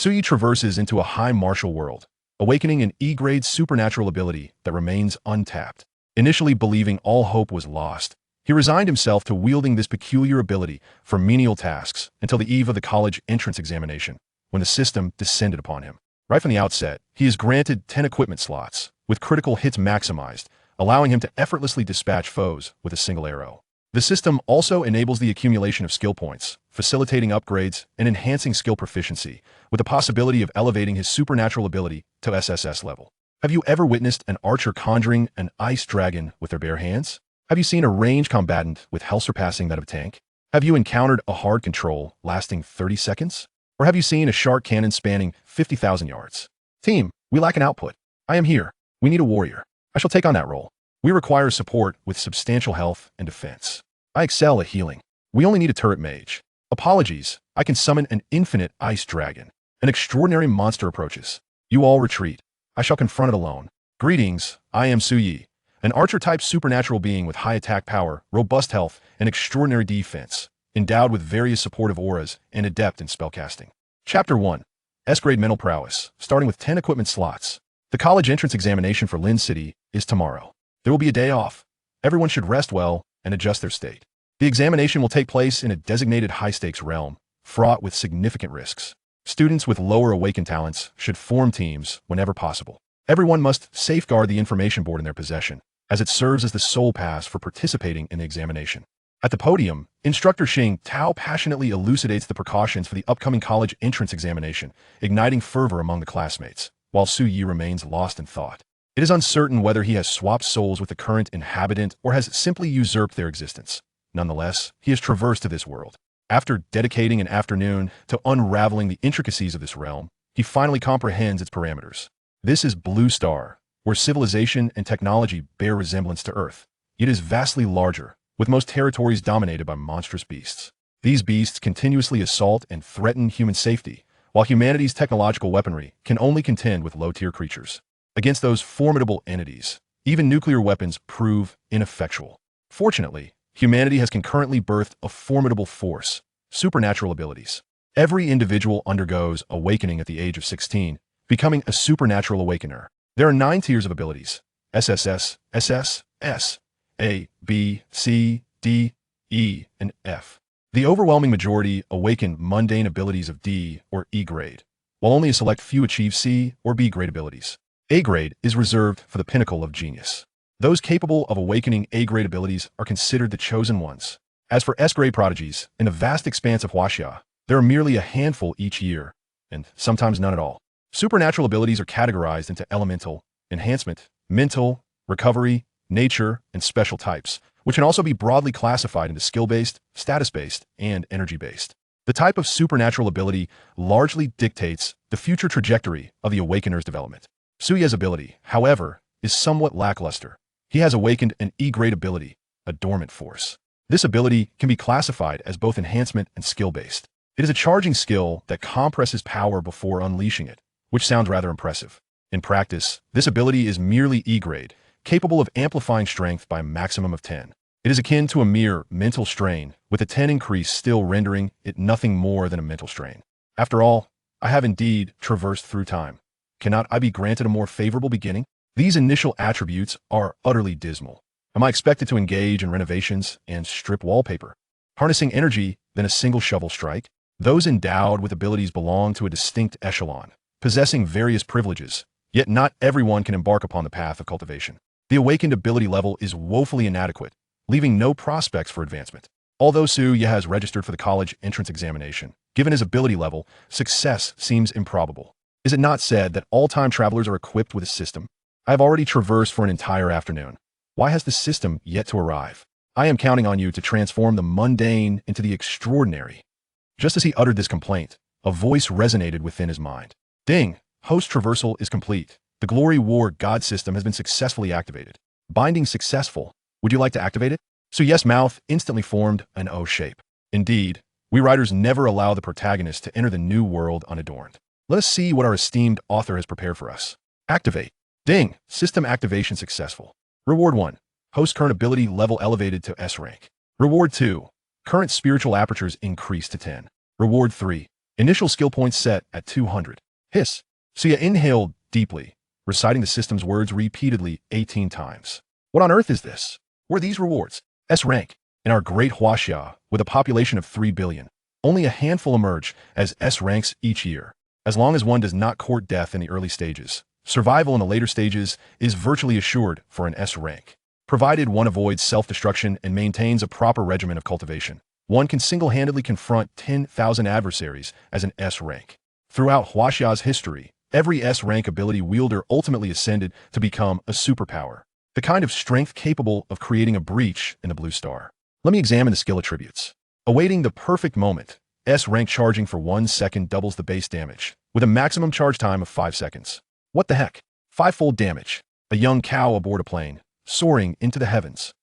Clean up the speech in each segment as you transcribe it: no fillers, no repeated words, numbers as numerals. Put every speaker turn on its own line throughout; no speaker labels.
Suyi traverses into a high martial world, awakening an E-grade supernatural ability that remains untapped. Initially believing all hope was lost, he resigned himself to wielding this peculiar ability for menial tasks until the eve of the college entrance examination, when the system descended upon him. Right from the outset, he is granted 10 equipment slots, with critical hits maximized, allowing him to effortlessly dispatch foes with a single arrow. The system also enables the accumulation of skill points, facilitating upgrades and enhancing skill proficiency, with the possibility of elevating his supernatural ability to SSS level. Have you ever witnessed an archer conjuring an ice dragon with their bare hands? Have you seen a ranged combatant with health surpassing that of a tank? Have you encountered a hard control lasting 30 seconds? Or have you seen a shark cannon spanning 50,000 yards? Team, we lack an output. I am here. We need a warrior. I shall take on that role. We require support with substantial health and defense. I excel at healing. We only need a turret mage. Apologies, I can summon an infinite ice dragon. An extraordinary monster approaches. You all retreat. I shall confront it alone. Greetings, I am Suyi, an archer-type supernatural being with high attack power, robust health, and extraordinary defense, endowed with various supportive auras and adept in spellcasting. Chapter 1. S-grade mental prowess, starting with 10 equipment slots. The college entrance examination for Lin City is tomorrow. There will be a day off. Everyone should rest well and adjust their state. The examination will take place in a designated high-stakes realm, fraught with significant risks. Students with lower awakened talents should form teams whenever possible. Everyone must safeguard the information board in their possession, as it serves as the sole pass for participating in the examination. At the podium, Instructor Xing Tao passionately elucidates the precautions for the upcoming college entrance examination, igniting fervor among the classmates, while Su Yi remains lost in thought. It is uncertain whether he has swapped souls with the current inhabitant or has simply usurped their existence. Nonetheless, he has traversed to this world. After dedicating an afternoon to unraveling the intricacies of this realm, he finally comprehends its parameters. This is Blue Star, where civilization and technology bear resemblance to Earth. It is vastly larger, with most territories dominated by monstrous beasts. These beasts continuously assault and threaten human safety, while humanity's technological weaponry can only contend with low-tier creatures. Against those formidable entities, even nuclear weapons prove ineffectual. Fortunately, humanity has concurrently birthed a formidable force, supernatural abilities. Every individual undergoes awakening at the age of 16, becoming a supernatural awakener. There are 9 tiers of abilities: SSS, SS, S, A, B, C, D, E, and F. The overwhelming majority awaken mundane abilities of D or E grade, while only a select few achieve C or B grade abilities. A grade is reserved for the pinnacle of genius. Those capable of awakening A grade abilities are considered the chosen ones. As for S grade prodigies, in the vast expanse of Huaxia, there are merely a handful each year, and sometimes none at all. Supernatural abilities are categorized into elemental, enhancement, mental, recovery, nature, and special types, which can also be broadly classified into skill-based, status-based, and energy-based. The type of supernatural ability largely dictates the future trajectory of the awakener's development. Suya's ability, however, is somewhat lackluster. He has awakened an E-grade ability, a dormant force. This ability can be classified as both enhancement and skill-based. It is a charging skill that compresses power before unleashing it, which sounds rather impressive. In practice, this ability is merely E-grade, capable of amplifying strength by a maximum of 10. It is akin to a mere mental strain, with a 10 increase still rendering it nothing more than a mental strain. After all, I have indeed traversed through time. Cannot I be granted a more favorable beginning? These initial attributes are utterly dismal. Am I expected to engage in renovations and strip wallpaper? Harnessing energy than a single shovel strike? Those endowed with abilities belong to a distinct echelon, possessing various privileges, yet not everyone can embark upon the path of cultivation. The awakened ability level is woefully inadequate, leaving no prospects for advancement. Although Suya has registered for the college entrance examination, given his ability level, success seems improbable. Is it not said that all time travelers are equipped with a system? I have already traversed for an entire afternoon. Why has the system yet to arrive? I am counting on you to transform the mundane into the extraordinary. Just as he uttered this complaint, a voice resonated within his mind. Ding! Host traversal is complete. The Glory War God system has been successfully activated. Binding successful. Would you like to activate it? Suye's mouth instantly formed an O shape. Indeed, we writers never allow the protagonist to enter the new world unadorned. Let us see what our esteemed author has prepared for us. Activate. Ding! System activation successful. Reward 1. Host current ability level elevated to S rank. Reward 2. Current spiritual apertures increased to 10. Reward 3. Initial skill points set at 200. Hiss. Suya inhaled deeply, reciting the system's words repeatedly 18 times. What on earth is this? What are these rewards? S-rank. In our great Huaxia, with a population of 3 billion, only a handful emerge as S-ranks each year. As long as one does not court death in the early stages, survival in the later stages is virtually assured for an S-rank. Provided one avoids self-destruction and maintains a proper regimen of cultivation, one can single-handedly confront 10,000 adversaries as an S-rank. Throughout Huaxia's history, every S-rank ability wielder ultimately ascended to become a superpower, the kind of strength capable of creating a breach in the blue star. Let me examine the skill attributes. Awaiting the perfect moment, S-rank charging for 1 second doubles the base damage, with a maximum charge time of 5 seconds. What the heck? 5-fold damage. A young cow aboard a plane, soaring into the heavens.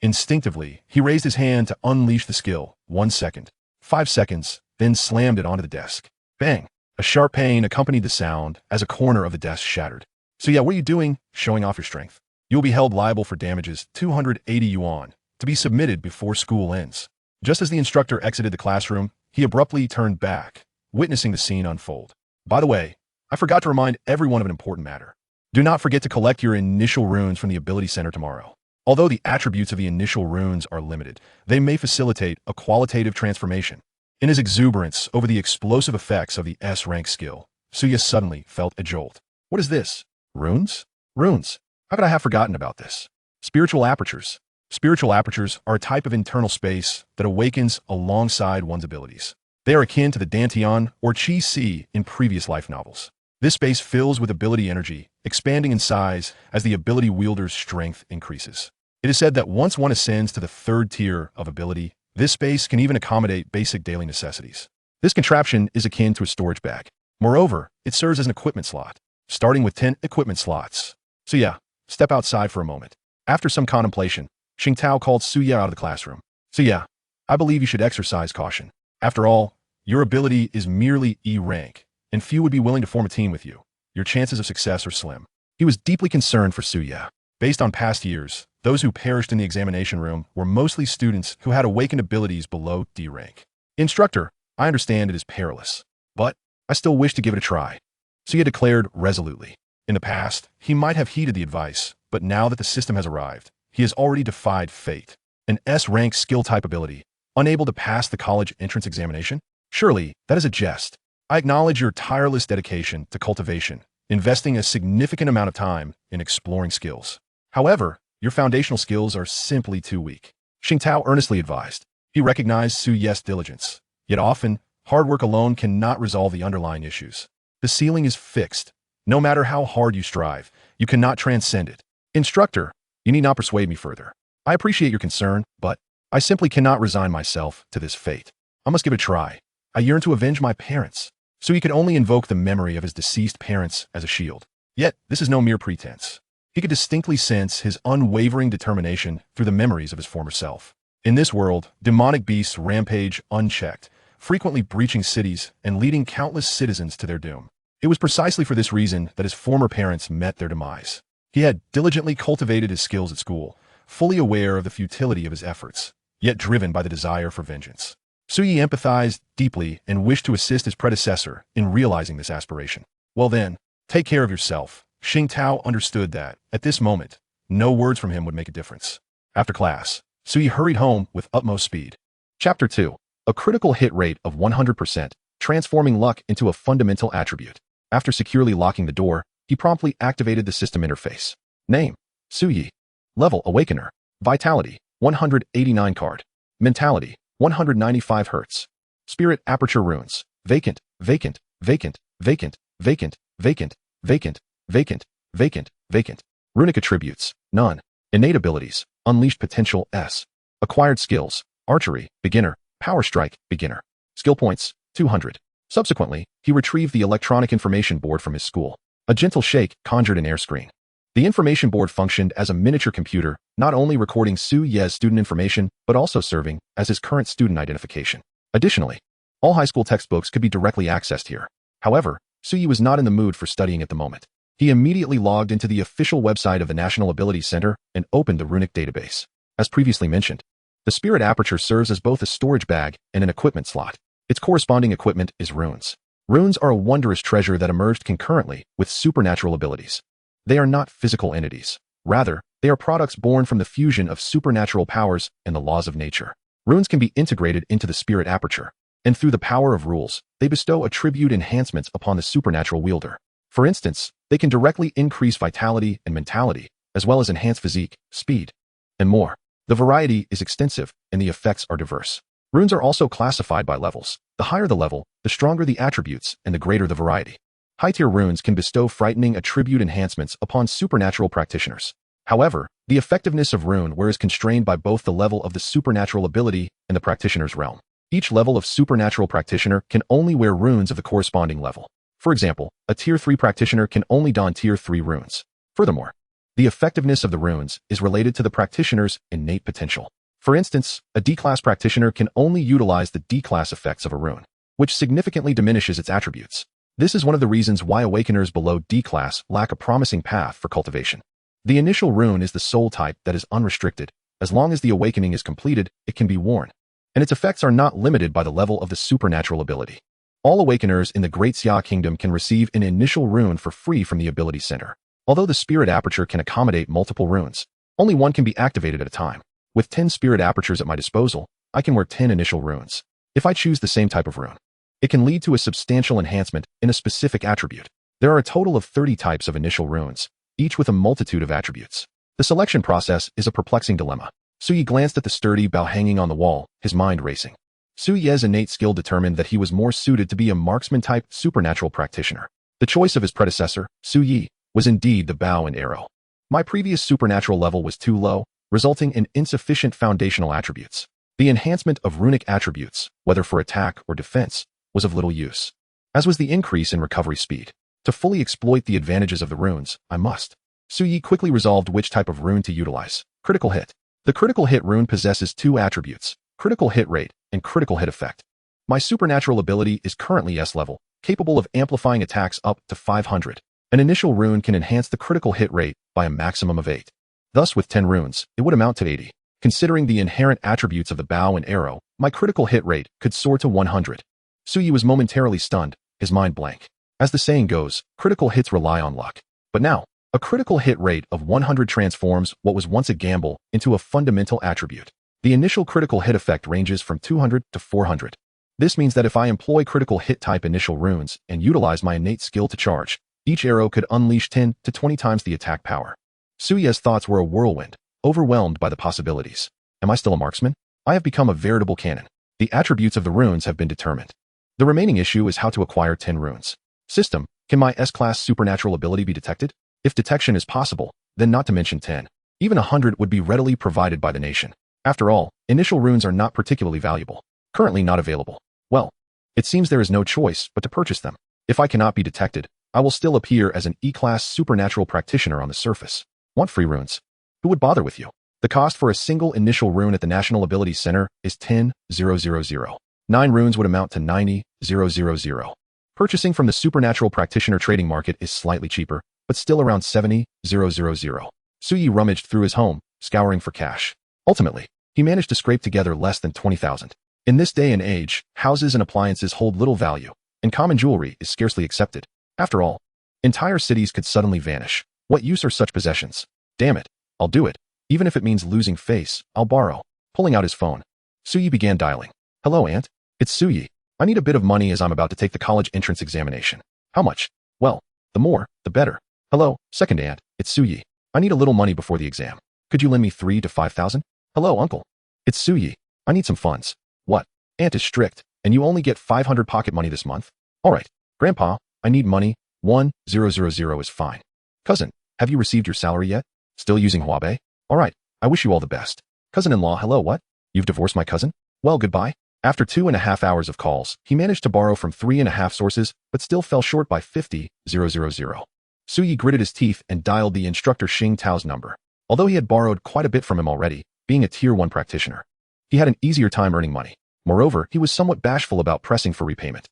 Instinctively, he raised his hand to unleash the skill. 1 second. 5 seconds, then slammed it onto the desk. Bang! A sharp pain accompanied the sound as a corner of the desk shattered. So yeah, what are you doing? Showing off your strength. You will be held liable for damages 280 yuan, to be submitted before school ends. Just as the instructor exited the classroom, he abruptly turned back, witnessing the scene unfold. By the way, I forgot to remind everyone of an important matter. Do not forget to collect your initial runes from the Ability Center tomorrow. Although the attributes of the initial runes are limited, they may facilitate a qualitative transformation. In his exuberance over the explosive effects of the S-rank skill, Suya suddenly felt a jolt. What is this? Runes? Runes. How could I have forgotten about this? Spiritual apertures. Spiritual apertures are a type of internal space that awakens alongside one's abilities. They are akin to the Dantian or Chi Si in previous life novels. This space fills with ability energy, expanding in size as the ability wielder's strength increases. It is said that once one ascends to the 3rd tier of ability, this space can even accommodate basic daily necessities. This contraption is akin to a storage bag. Moreover, it serves as an equipment slot, starting with 10 equipment slots. So yeah, step outside for a moment. After some contemplation, Xingtao called Suya out of the classroom. So yeah, I believe you should exercise caution. After all, your ability is merely E-rank, and few would be willing to form a team with you. Your chances of success are slim. He was deeply concerned for Suya. Based on past years, those who perished in the examination room were mostly students who had awakened abilities below D-rank. Instructor, I understand it is perilous, but I still wish to give it a try. Suya declared resolutely. In the past, he might have heeded the advice, but now that the system has arrived, he has already defied fate. An S-rank skill-type ability, unable to pass the college entrance examination? Surely, that is a jest. I acknowledge your tireless dedication to cultivation, investing a significant amount of time in exploring skills. However, your foundational skills are simply too weak. Xingtao earnestly advised. He recognized Suya's diligence. Yet often, hard work alone cannot resolve the underlying issues. The ceiling is fixed. No matter how hard you strive, you cannot transcend it. Instructor, you need not persuade me further. I appreciate your concern, but I simply cannot resign myself to this fate. I must give it a try. I yearn to avenge my parents. So he could only invoke the memory of his deceased parents as a shield. Yet, this is no mere pretense. He could distinctly sense his unwavering determination through the memories of his former self. In this world, demonic beasts rampage unchecked, frequently breaching cities and leading countless citizens to their doom. It was precisely for this reason that his former parents met their demise. He had diligently cultivated his skills at school, fully aware of the futility of his efforts, yet driven by the desire for vengeance. Suyi empathized deeply and wished to assist his predecessor in realizing this aspiration. Well then, take care of yourself. Xingtao understood that, at this moment, no words from him would make a difference. After class, Suyi hurried home with utmost speed. Chapter 2. A critical hit rate of 100%, transforming luck into a fundamental attribute. After securely locking the door, he promptly activated the system interface. Name: Suyi. Level: Awakener. Vitality: 189 card. Mentality: 195 Hz. Spirit Aperture Runes: Vacant, Vacant, Vacant, Vacant, Vacant, Vacant, Vacant, Vacant, Vacant, Vacant. Runic Attributes: None. Innate Abilities: Unleashed Potential S. Acquired Skills: Archery, Beginner. Power Strike, Beginner. Skill Points: 200. Subsequently, he retrieved the electronic information board from his school. A gentle shake conjured an air screen. The information board functioned as a miniature computer, not only recording Su Ye's student information, but also serving as his current student identification. Additionally, all high school textbooks could be directly accessed here. However, Su Yi was not in the mood for studying at the moment. He immediately logged into the official website of the National Ability Center and opened the runic database. As previously mentioned, the Spirit Aperture serves as both a storage bag and an equipment slot. Its corresponding equipment is runes. Runes are a wondrous treasure that emerged concurrently with supernatural abilities. They are not physical entities. Rather, they are products born from the fusion of supernatural powers and the laws of nature. Runes can be integrated into the spirit aperture, and through the power of rules, they bestow attribute enhancements upon the supernatural wielder. For instance, they can directly increase vitality and mentality, as well as enhance physique, speed, and more. The variety is extensive, and the effects are diverse. Runes are also classified by levels. The higher the level, the stronger the attributes, and the greater the variety. High-tier runes can bestow frightening attribute enhancements upon supernatural practitioners. However, the effectiveness of rune wear is constrained by both the level of the supernatural ability and the practitioner's realm. Each level of supernatural practitioner can only wear runes of the corresponding level. For example, a Tier 3 practitioner can only don Tier 3 runes. Furthermore, the effectiveness of the runes is related to the practitioner's innate potential. For instance, a D-class practitioner can only utilize the D-class effects of a rune, which significantly diminishes its attributes. This is one of the reasons why awakeners below D-class lack a promising path for cultivation. The initial rune is the soul type that is unrestricted. As long as the awakening is completed, it can be worn, and its effects are not limited by the level of the supernatural ability. All awakeners in the Great Xia Kingdom can receive an initial rune for free from the Ability Center. Although the Spirit Aperture can accommodate multiple runes, only one can be activated at a time. With 10 Spirit Apertures at my disposal, I can wear 10 initial runes. If I choose the same type of rune, it can lead to a substantial enhancement in a specific attribute. There are a total of 30 types of initial runes, each with a multitude of attributes. The selection process is a perplexing dilemma. Suyi glanced at the sturdy bow hanging on the wall, his mind racing. Suyi's innate skill determined that he was more suited to be a marksman-type supernatural practitioner. The choice of his predecessor, Suyi, was indeed the bow and arrow. My previous supernatural level was too low, resulting in insufficient foundational attributes. The enhancement of runic attributes, whether for attack or defense, was of little use, as was the increase in recovery speed. To fully exploit the advantages of the runes, I must. Suyi quickly resolved which type of rune to utilize. Critical hit. The critical hit rune possesses two attributes, critical hit rate and critical hit effect. My supernatural ability is currently S level, capable of amplifying attacks up to 500. An initial rune can enhance the critical hit rate by a maximum of 8. Thus, with 10 runes, it would amount to 80. Considering the inherent attributes of the bow and arrow, my critical hit rate could soar to 100. Suyi was momentarily stunned, his mind blank. As the saying goes, critical hits rely on luck. But now, a critical hit rate of 100 transforms what was once a gamble into a fundamental attribute. The initial critical hit effect ranges from 200 to 400. This means that if I employ critical hit type initial runes and utilize my innate skill to charge, each arrow could unleash 10 to 20 times the attack power. Suyi's thoughts were a whirlwind, overwhelmed by the possibilities. Am I still a marksman? I have become a veritable cannon. The attributes of the runes have been determined. The remaining issue is how to acquire 10 runes. System, can my S-class supernatural ability be detected? If detection is possible, then not to mention 10. Even 100 would be readily provided by the nation. After all, initial runes are not particularly valuable. Currently not available. Well, it seems there is no choice but to purchase them. If I cannot be detected, I will still appear as an E-class supernatural practitioner on the surface. Want free runes? Who would bother with you? The cost for a single initial rune at the National Abilities Center is 10,000. 9 runes would amount to 90,000. Purchasing from the supernatural practitioner trading market is slightly cheaper, but still around 70,000. Suyi rummaged through his home, scouring for cash. Ultimately, he managed to scrape together less than 20,000. In this day and age, houses and appliances hold little value, and common jewelry is scarcely accepted. After all, entire cities could suddenly vanish. What use are such possessions? Damn it, I'll do it. Even if it means losing face, I'll borrow. Pulling out his phone, Suyi began dialing. Hello, Aunt. It's Suyi. I need a bit of money as I'm about to take the college entrance examination. How much? Well, the more, the better. Hello, second aunt, it's Suyi. I need a little money before the exam. Could you lend me 3 to 5,000? Hello, uncle. It's Suyi. I need some funds. What? Aunt is strict, and you only get 500 pocket money this month? All right. Grandpa, I need money. 1,000 is fine. Cousin, have you received your salary yet? Still using Huawei? All right. I wish you all the best. Cousin-in-law, hello, what? You've divorced my cousin? Well, goodbye. After 2.5 hours of calls, he managed to borrow from 3.5 sources, but still fell short by 50,000. Suyi gritted his teeth and dialed the instructor Xing Tao's number. Although he had borrowed quite a bit from him already, being a Tier 1 practitioner, he had an easier time earning money. Moreover, he was somewhat bashful about pressing for repayment.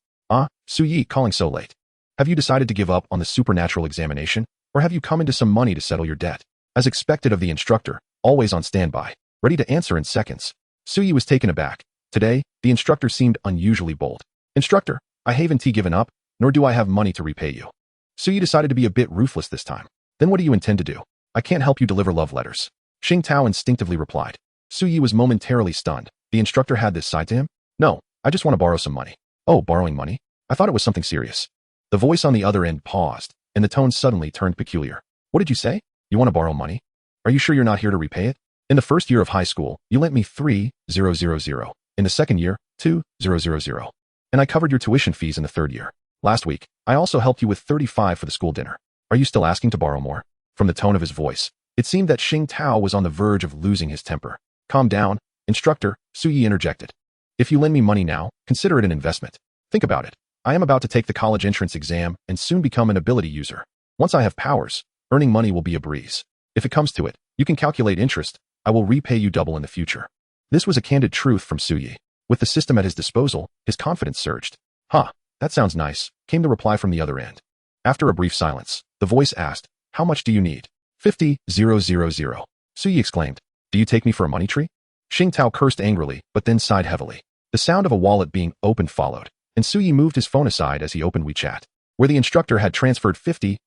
Suyi, calling so late. Have you decided to give up on the supernatural examination, or have you come into some money to settle your debt? As expected of the instructor, always on standby, ready to answer in seconds. Suyi was taken aback. Today, the instructor seemed unusually bold. Instructor, I haven't given up, nor do I have money to repay you. So you decided to be a bit ruthless this time. Then what do you intend to do? I can't help you deliver love letters. Xing Tao instinctively replied. Su Yi was momentarily stunned. The instructor had this side to him? No, I just want to borrow some money. Oh, borrowing money? I thought it was something serious. The voice on the other end paused, and the tone suddenly turned peculiar. What did you say? You want to borrow money? Are you sure you're not here to repay it? In the first year of high school, you lent me 3,000. In the second year, 2,000. And I covered your tuition fees in the third year. Last week, I also helped you with 35 for the school dinner. Are you still asking to borrow more? From the tone of his voice, it seemed that Xing Tao was on the verge of losing his temper. Calm down, instructor, Su Yi interjected. If you lend me money now, consider it an investment. Think about it. I am about to take the college entrance exam and soon become an ability user. Once I have powers, earning money will be a breeze. If it comes to it, you can calculate interest. I will repay you double in the future. This was a candid truth from Su Yi. With the system at his disposal, his confidence surged. That sounds nice, came the reply from the other end. After a brief silence, the voice asked, how much do you need? 50,000. Su Yi exclaimed, do you take me for a money tree? Xing Tao cursed angrily, but then sighed heavily. The sound of a wallet being opened followed, and Su Yi moved his phone aside as he opened WeChat, where the instructor had transferred 50,000.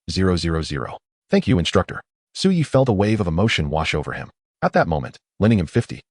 Thank you, instructor. Su Yi felt a wave of emotion wash over him. At that moment, lending him 50,000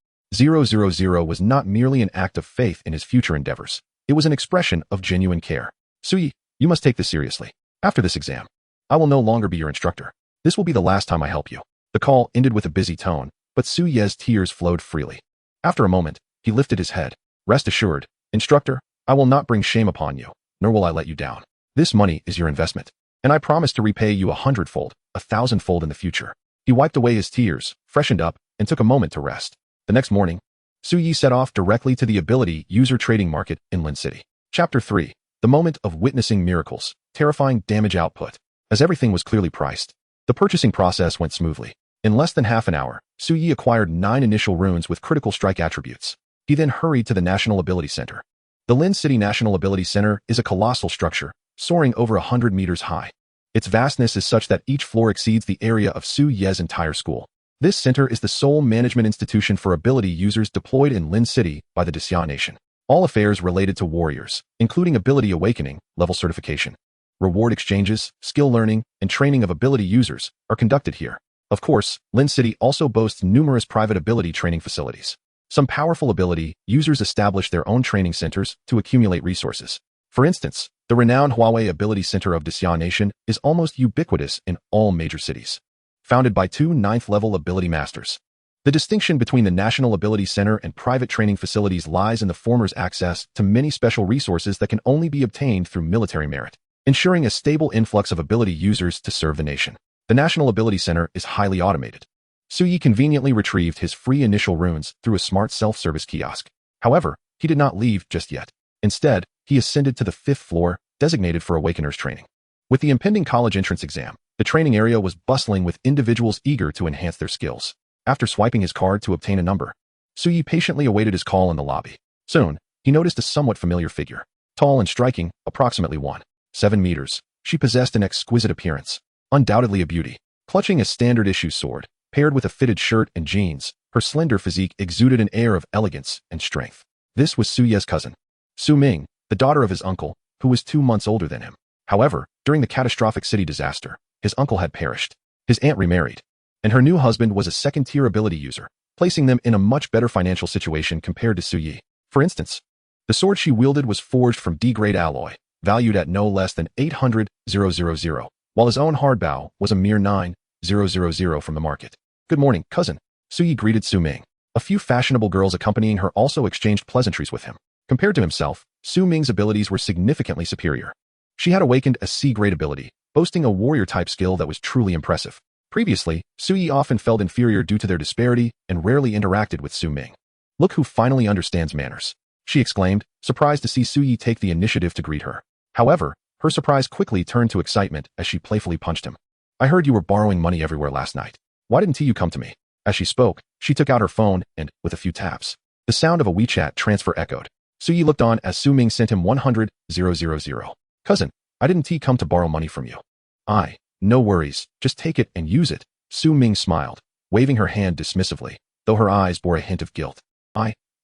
was not merely an act of faith in his future endeavors. It was an expression of genuine care. Su Yi, you must take this seriously. After this exam, I will no longer be your instructor. This will be the last time I help you. The call ended with a busy tone, but Su Ye's tears flowed freely. After a moment, he lifted his head. Rest assured, instructor, I will not bring shame upon you, nor will I let you down. This money is your investment, and I promise to repay you 100-fold, 1,000-fold in the future. He wiped away his tears, freshened up, and took a moment to rest. The next morning, Su Yi set off directly to the ability user trading market in Lin City. Chapter 3. The moment of witnessing miracles, terrifying damage output. As everything was clearly priced, the purchasing process went smoothly. In less than half an hour, Su Yi acquired 9 initial runes with critical strike attributes. He then hurried to the National Ability Center. The Lin City National Ability Center is a colossal structure, soaring over 100 meters high. Its vastness is such that each floor exceeds the area of Su Ye's entire school. This center is the sole management institution for ability users deployed in Lin City by the Desya Nation. All affairs related to warriors, including ability awakening, level certification, reward exchanges, skill learning, and training of ability users, are conducted here. Of course, Lin City also boasts numerous private ability training facilities. Some powerful ability users establish their own training centers to accumulate resources. For instance, the renowned Huawei Ability Center of Desya Nation is almost ubiquitous in all major cities. Founded by 2 9th-level ability masters. The distinction between the National Ability Center and private training facilities lies in the former's access to many special resources that can only be obtained through military merit, ensuring a stable influx of ability users to serve the nation. The National Ability Center is highly automated. Su Yi conveniently retrieved his free initial runes through a smart self-service kiosk. However, he did not leave just yet. Instead, he ascended to the 5th floor, designated for Awakeners training. With the impending college entrance exam, the training area was bustling with individuals eager to enhance their skills. After swiping his card to obtain a number, Su Yi patiently awaited his call in the lobby. Soon, he noticed a somewhat familiar figure. Tall and striking, approximately 1.7 meters, she possessed an exquisite appearance. Undoubtedly a beauty. Clutching a standard-issue sword, paired with a fitted shirt and jeans, her slender physique exuded an air of elegance and strength. This was Su Ye's cousin, Su Ming, the daughter of his uncle, who was 2 months older than him. However, during the catastrophic city disaster, his uncle had perished. His aunt remarried, and her new husband was a second-tier ability user, placing them in a much better financial situation compared to Su Yi. For instance, the sword she wielded was forged from D-grade alloy, valued at no less than 800,000, while his own hardbow was a mere 9,000 from the market. Good morning, cousin. Su Yi greeted Su Ming. A few fashionable girls accompanying her also exchanged pleasantries with him. Compared to himself, Su Ming's abilities were significantly superior. She had awakened a C-grade ability, boasting a warrior-type skill that was truly impressive. Previously, Su Yi often felt inferior due to their disparity and rarely interacted with Su Ming. Look who finally understands manners, she exclaimed, surprised to see Su Yi take the initiative to greet her. However, her surprise quickly turned to excitement as she playfully punched him. I heard you were borrowing money everywhere last night. Why didn't you come to me? As she spoke, she took out her phone and, with a few taps, the sound of a WeChat transfer echoed. Su Yi looked on as Su Ming sent him 100,000. Cousin, I didn't come to borrow money from you. No worries, just take it and use it. Su Ming smiled, waving her hand dismissively, though her eyes bore a hint of guilt.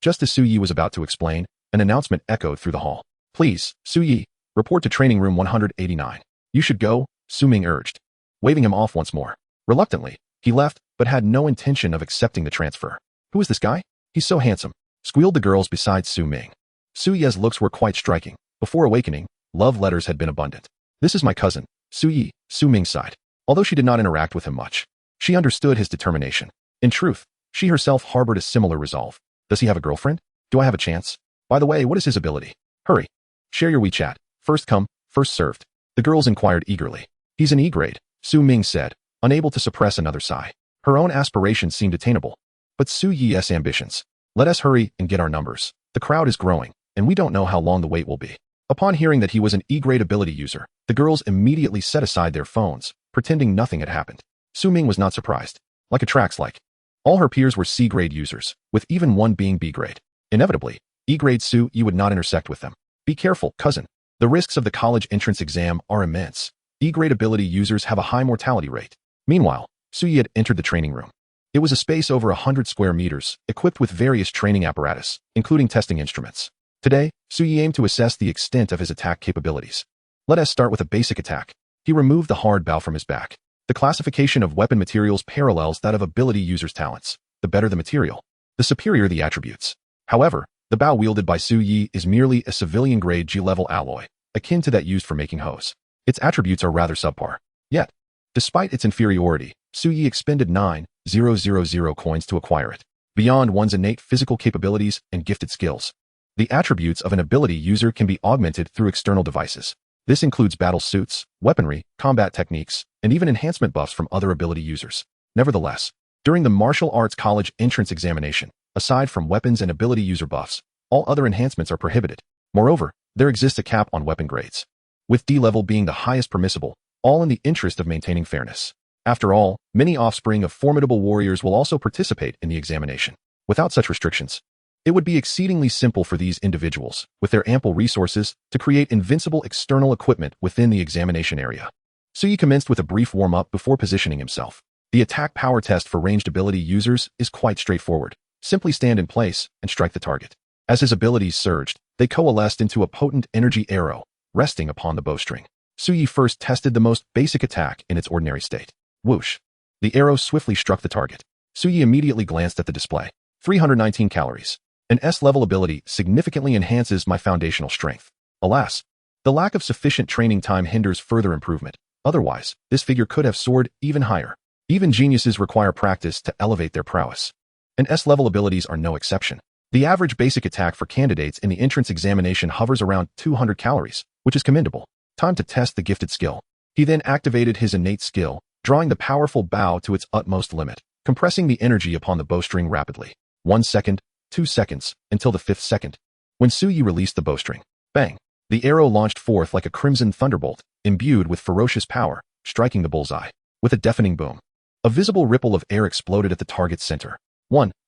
Just as Su Yi was about to explain, an announcement echoed through the hall. Please, Su Yi, report to training room 189. You should go, Su Ming urged, waving him off once more. Reluctantly, he left, but had no intention of accepting the transfer. Who is this guy? He's so handsome, squealed the girls beside Su Ming. Su Ye's looks were quite striking. Before awakening, love letters had been abundant. This is my cousin, Su Yi, Su Ming sighed. Although she did not interact with him much, she understood his determination. In truth, she herself harbored a similar resolve. Does he have a girlfriend? Do I have a chance? By the way, what is his ability? Hurry. Share your WeChat. First come, first served. The girls inquired eagerly. He's an E-grade, Su Ming said, unable to suppress another sigh. Her own aspirations seemed attainable. But Su Yi's ambitions. Let us hurry and get our numbers. The crowd is growing, and we don't know how long the wait will be. Upon hearing that he was an E-grade ability user, the girls immediately set aside their phones, pretending nothing had happened. Su Ming was not surprised. Like attracts like. All her peers were C-grade users, with even one being B-grade. Inevitably, E-grade Su Yi would not intersect with them. Be careful, cousin. The risks of the college entrance exam are immense. E-grade ability users have a high mortality rate. Meanwhile, Su Yi had entered the training room. It was a space over 100 square meters, equipped with various training apparatus, including testing instruments. Today, Su Yi aimed to assess the extent of his attack capabilities. Let us start with a basic attack. He removed the hard bow from his back. The classification of weapon materials parallels that of ability users' talents. The better the material, the superior the attributes. However, the bow wielded by Su Yi is merely a civilian-grade G-level alloy, akin to that used for making hose. Its attributes are rather subpar. Yet, despite its inferiority, Su Yi expended 9,000 coins to acquire it. Beyond one's innate physical capabilities and gifted skills, the attributes of an ability user can be augmented through external devices. This includes battle suits, weaponry, combat techniques, and even enhancement buffs from other ability users. Nevertheless, during the martial arts college entrance examination, aside from weapons and ability user buffs, all other enhancements are prohibited. Moreover, there exists a cap on weapon grades, with D level being the highest permissible, all in the interest of maintaining fairness. After all, many offspring of formidable warriors will also participate in the examination. Without such restrictions, it would be exceedingly simple for these individuals, with their ample resources, to create invincible external equipment within the examination area. Su Yi commenced with a brief warm-up before positioning himself. The attack power test for ranged ability users is quite straightforward. Simply stand in place and strike the target. As his abilities surged, they coalesced into a potent energy arrow, resting upon the bowstring. Su Yi first tested the most basic attack in its ordinary state. Whoosh. The arrow swiftly struck the target. Su Yi immediately glanced at the display. 319 calories. An S-level ability significantly enhances my foundational strength. Alas, the lack of sufficient training time hinders further improvement. Otherwise, this figure could have soared even higher. Even geniuses require practice to elevate their prowess. And S-level abilities are no exception. The average basic attack for candidates in the entrance examination hovers around 200 calories, which is commendable. Time to test the gifted skill. He then activated his innate skill, drawing the powerful bow to its utmost limit, compressing the energy upon the bowstring rapidly. 1 second, 2 seconds, until the 5th second. When Su Yi released the bowstring, bang! The arrow launched forth like a crimson thunderbolt, imbued with ferocious power, striking the bullseye. With a deafening boom, a visible ripple of air exploded at the target's center.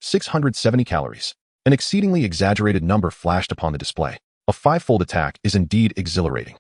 670 calories. An exceedingly exaggerated number flashed upon the display. A 5-fold attack is indeed exhilarating.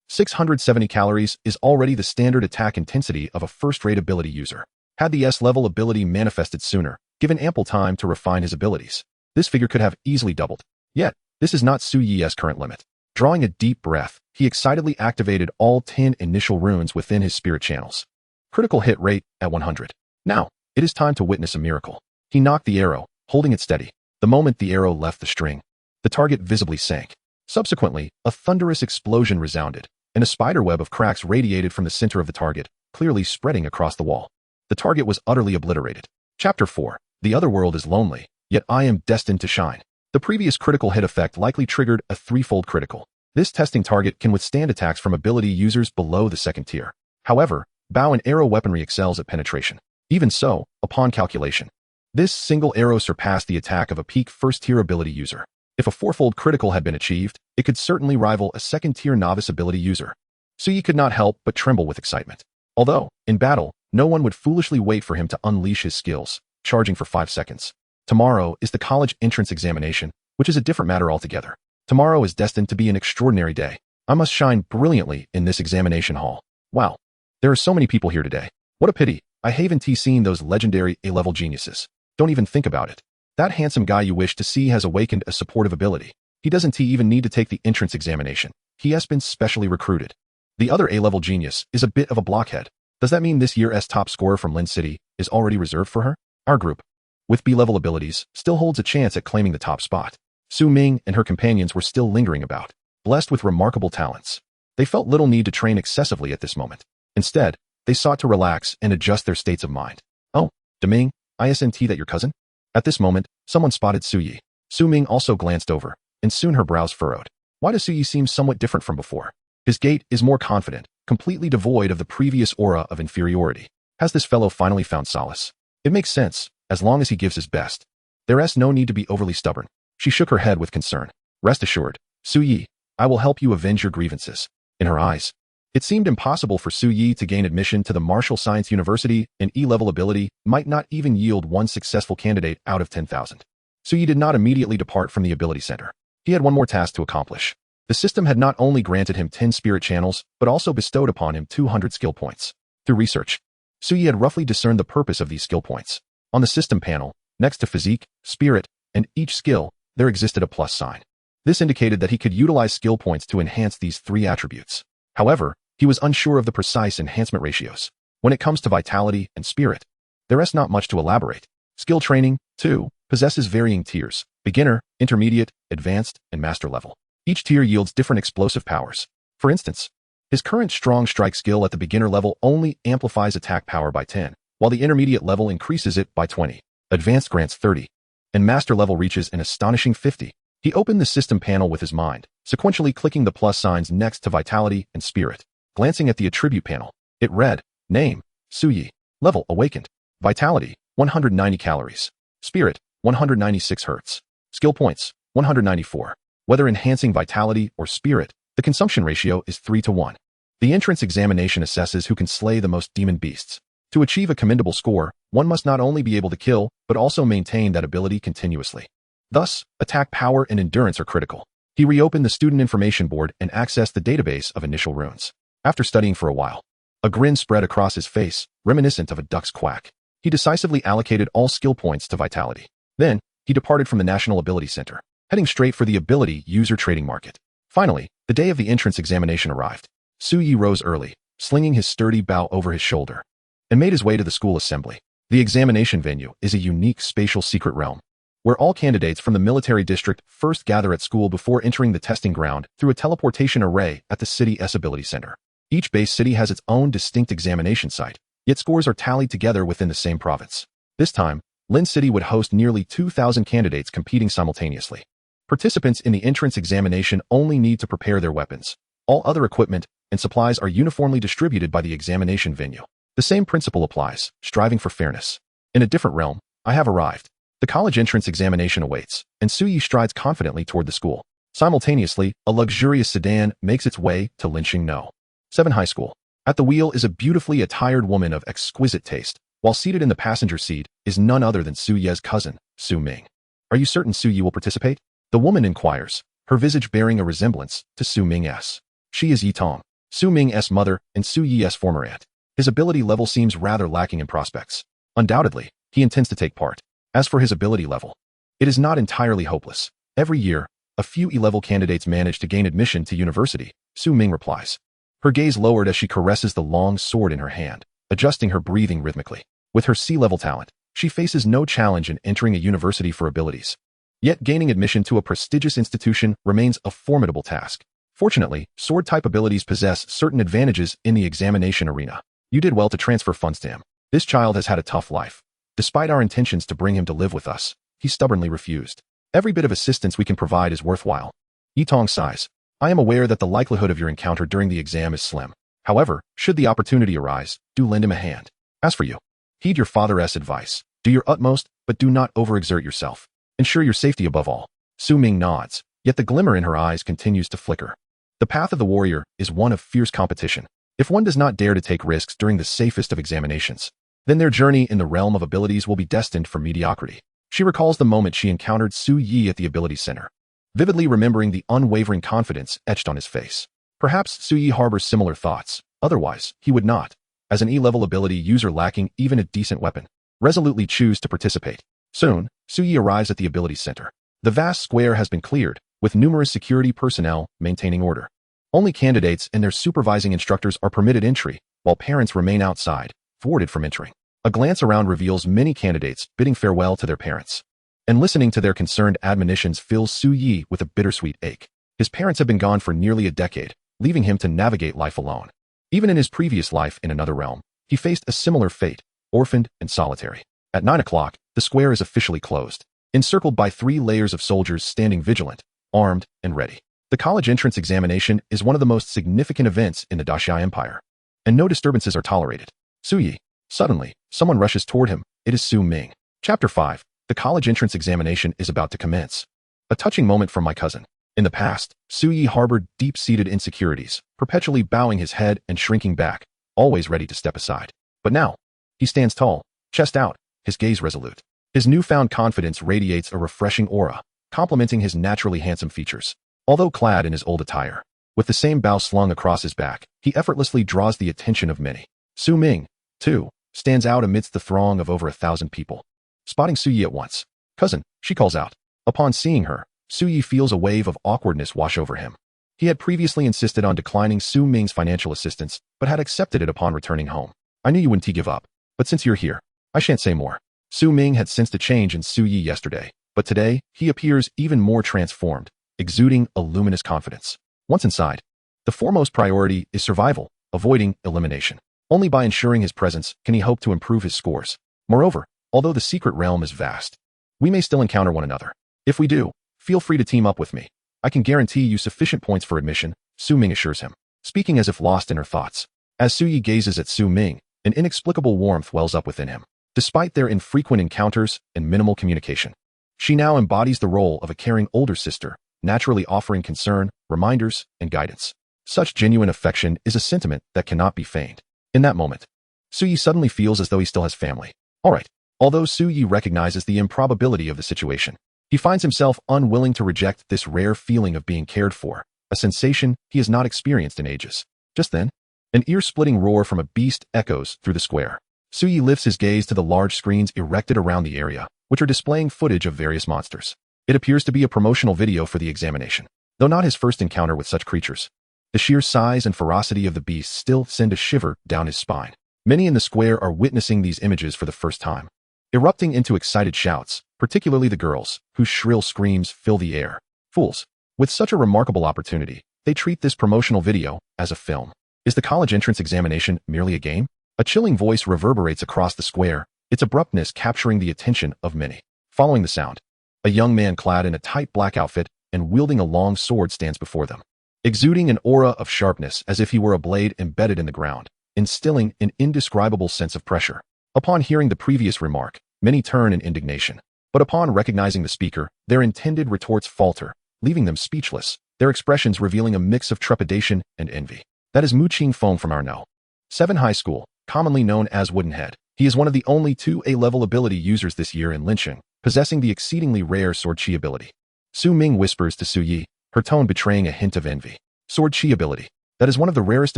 670 calories is already the standard attack intensity of a first-rate ability user. Had the S-level ability manifested sooner, given ample time to refine his abilities, this figure could have easily doubled. Yet, this is not Su Yi's current limit. Drawing a deep breath, he excitedly activated all 10 initial runes within his spirit channels. Critical hit rate at 100. Now, it is time to witness a miracle. He knocked the arrow, holding it steady. The moment the arrow left the string, the target visibly sank. Subsequently, a thunderous explosion resounded, and a spiderweb of cracks radiated from the center of the target, clearly spreading across the wall. The target was utterly obliterated. Chapter 4. The other world is lonely, yet I am destined to shine. The previous critical hit effect likely triggered a 3-fold critical. This testing target can withstand attacks from ability users below the 2nd tier. However, bow and arrow weaponry excels at penetration. Even so, upon calculation, this single arrow surpassed the attack of a peak 1st-tier ability user. If a 4-fold critical had been achieved, it could certainly rival a 2nd-tier novice ability user. Su Yi could not help but tremble with excitement. Although, in battle, no one would foolishly wait for him to unleash his skills, charging for 5 seconds. Tomorrow is the college entrance examination, which is a different matter altogether. Tomorrow is destined to be an extraordinary day. I must shine brilliantly in this examination hall. Wow, there are so many people here today. What a pity, I haven't seen those legendary A-level geniuses. Don't even think about it. That handsome guy you wish to see has awakened a supportive ability. He doesn't even need to take the entrance examination. He has been specially recruited. The other A-level genius is a bit of a blockhead. Does that mean this year's top scorer from Lin City is already reserved for her? Our group, with B-level abilities, still holds a chance at claiming the top spot. Su Ming and her companions were still lingering about, blessed with remarkable talents. They felt little need to train excessively at this moment. Instead, they sought to relax and adjust their states of mind. Oh, Deming, isn't that your cousin? At this moment, someone spotted Su Yi. Su Ming also glanced over, and soon her brows furrowed. Why does Su Yi seem somewhat different from before? His gait is more confident, completely devoid of the previous aura of inferiority. Has this fellow finally found solace? It makes sense, as long as he gives his best. There's no need to be overly stubborn. She shook her head with concern. Rest assured, Su Yi, I will help you avenge your grievances. In her eyes, it seemed impossible for Su Yi to gain admission to the Martial Science University, and E-level ability might not even yield one successful candidate out of 10,000. Su Yi did not immediately depart from the ability center. He had one more task to accomplish. The system had not only granted him 10 spirit channels, but also bestowed upon him 200 skill points. Through research, Su Yi had roughly discerned the purpose of these skill points. On the system panel, next to physique, spirit, and each skill, there existed a plus sign. This indicated that he could utilize skill points to enhance these three attributes. However, he was unsure of the precise enhancement ratios. When it comes to vitality and spirit, there is not much to elaborate. Skill training, too, possesses varying tiers: beginner, intermediate, advanced, and master level. Each tier yields different explosive powers. For instance, his current strong strike skill at the beginner level only amplifies attack power by 10, while the intermediate level increases it by 20. Advanced grants 30, and master level reaches an astonishing 50. He opened the system panel with his mind, sequentially clicking the plus signs next to vitality and spirit. Glancing at the attribute panel, it read, Name, Su Yi. Level, awakened. Vitality, 190 calories. Spirit, 196 Hz. Skill points, 194. Whether enhancing vitality or spirit, the consumption ratio is 3-to-1. The entrance examination assesses who can slay the most demon beasts. To achieve a commendable score, one must not only be able to kill, but also maintain that ability continuously. Thus, attack power and endurance are critical. He reopened the student information board and accessed the database of initial runes. After studying for a while, a grin spread across his face, reminiscent of a duck's quack. He decisively allocated all skill points to vitality. Then, he departed from the National Ability Center, heading straight for the ability user trading market. Finally, the day of the entrance examination arrived. Su Yi rose early, slinging his sturdy bow over his shoulder, and made his way to the school assembly. The examination venue is a unique spatial secret realm, where all candidates from the military district first gather at school before entering the testing ground through a teleportation array at the city's ability center. Each base city has its own distinct examination site, yet scores are tallied together within the same province. This time, Lin City would host nearly 2,000 candidates competing simultaneously. Participants in the entrance examination only need to prepare their weapons. All other equipment and supplies are uniformly distributed by the examination venue. The same principle applies, striving for fairness. In a different realm, I have arrived. The college entrance examination awaits, and Su Yi strides confidently toward the school. Simultaneously, a luxurious sedan makes its way to Linqing No. 7 High School. At the wheel is a beautifully attired woman of exquisite taste, while seated in the passenger seat is none other than Su Ye's cousin, Su Ming. Are you certain Su Yi will participate? The woman inquires, her visage bearing a resemblance to Su Ming's. She is Yi Tong, Su Ming's mother and Su Yi's former aunt. His ability level seems rather lacking in prospects. Undoubtedly, he intends to take part. As for his ability level, it is not entirely hopeless. Every year, a few E-level candidates manage to gain admission to university, Su Ming replies. Her gaze lowered as she caresses the long sword in her hand, adjusting her breathing rhythmically. With her C-level talent, she faces no challenge in entering a university for abilities. Yet gaining admission to a prestigious institution remains a formidable task. Fortunately, sword-type abilities possess certain advantages in the examination arena. You did well to transfer funds to him. This child has had a tough life. Despite our intentions to bring him to live with us, he stubbornly refused. Every bit of assistance we can provide is worthwhile. Yi Tong sighs. I am aware that the likelihood of your encounter during the exam is slim. However, should the opportunity arise, do lend him a hand. As for you, heed your father's advice. Do your utmost, but do not overexert yourself. Ensure your safety above all. Su Ming nods, yet the glimmer in her eyes continues to flicker. The path of the warrior is one of fierce competition. If one does not dare to take risks during the safest of examinations, then their journey in the realm of abilities will be destined for mediocrity. She recalls the moment she encountered Su Yi at the ability center, vividly remembering the unwavering confidence etched on his face. Perhaps Su Yi harbors similar thoughts, otherwise, he would not, as an E-level ability user lacking even a decent weapon, resolutely choose to participate. Soon, Suyi arrives at the Abilities Center. The vast square has been cleared, with numerous security personnel maintaining order. Only candidates and their supervising instructors are permitted entry, while parents remain outside, thwarted from entering. A glance around reveals many candidates bidding farewell to their parents. And listening to their concerned admonitions fills Suyi with a bittersweet ache. His parents have been gone for nearly a decade, leaving him to navigate life alone. Even in his previous life in another realm, he faced a similar fate, orphaned and solitary. At 9 o'clock, the square is officially closed, encircled by 3 layers of soldiers standing vigilant, armed, and ready. The college entrance examination is one of the most significant events in the Daxia Empire, and no disturbances are tolerated. Suyi. Suddenly, someone rushes toward him. It is Su Ming. Chapter 5. The college entrance examination is about to commence. A touching moment from my cousin. In the past, Suyi harbored deep-seated insecurities, perpetually bowing his head and shrinking back, always ready to step aside. But now, he stands tall, chest out, his gaze resolute. His newfound confidence radiates a refreshing aura, complementing his naturally handsome features. Although clad in his old attire, with the same bow slung across his back, he effortlessly draws the attention of many. Su Ming, too, stands out amidst the throng of over 1,000 people. Spotting Suyi at once. Cousin, she calls out. Upon seeing her, Suyi feels a wave of awkwardness wash over him. He had previously insisted on declining Su Ming's financial assistance, but had accepted it upon returning home. I knew you wouldn't give up, but since you're here, I shan't say more. Su Ming had sensed a change in Suyi yesterday, but today, he appears even more transformed, exuding a luminous confidence. Once inside, the foremost priority is survival, avoiding elimination. Only by ensuring his presence can he hope to improve his scores. Moreover, although the secret realm is vast, we may still encounter one another. If we do, feel free to team up with me. I can guarantee you sufficient points for admission, Su Ming assures him, speaking as if lost in her thoughts. As Suyi gazes at Su Ming, an inexplicable warmth wells up within him. Despite their infrequent encounters and minimal communication, she now embodies the role of a caring older sister, naturally offering concern, reminders, and guidance. Such genuine affection is a sentiment that cannot be feigned. In that moment, Suyi suddenly feels as though he still has family. Alright. Although Suyi recognizes the improbability of the situation, he finds himself unwilling to reject this rare feeling of being cared for, a sensation he has not experienced in ages. Just then, an ear-splitting roar from a beast echoes through the square. Suyi lifts his gaze to the large screens erected around the area, which are displaying footage of various monsters. It appears to be a promotional video for the examination. Though not his first encounter with such creatures, the sheer size and ferocity of the beasts still send a shiver down his spine. Many in the square are witnessing these images for the first time, erupting into excited shouts, particularly the girls, whose shrill screams fill the air. Fools. With such a remarkable opportunity, they treat this promotional video as a film. Is the college entrance examination merely a game? A chilling voice reverberates across the square, its abruptness capturing the attention of many. Following the sound, a young man clad in a tight black outfit and wielding a long sword stands before them, exuding an aura of sharpness as if he were a blade embedded in the ground, instilling an indescribable sense of pressure. Upon hearing the previous remark, many turn in indignation, but upon recognizing the speaker, their intended retorts falter, leaving them speechless, their expressions revealing a mix of trepidation and envy. That is Mu Qing Feng from our No. 7 High School, commonly known as Woodenhead. He is one of the only 2 A-level ability users this year in Linqing, possessing the exceedingly rare Sword Chi ability. Su Ming whispers to Suyi, her tone betraying a hint of envy. Sword Chi ability. That is one of the rarest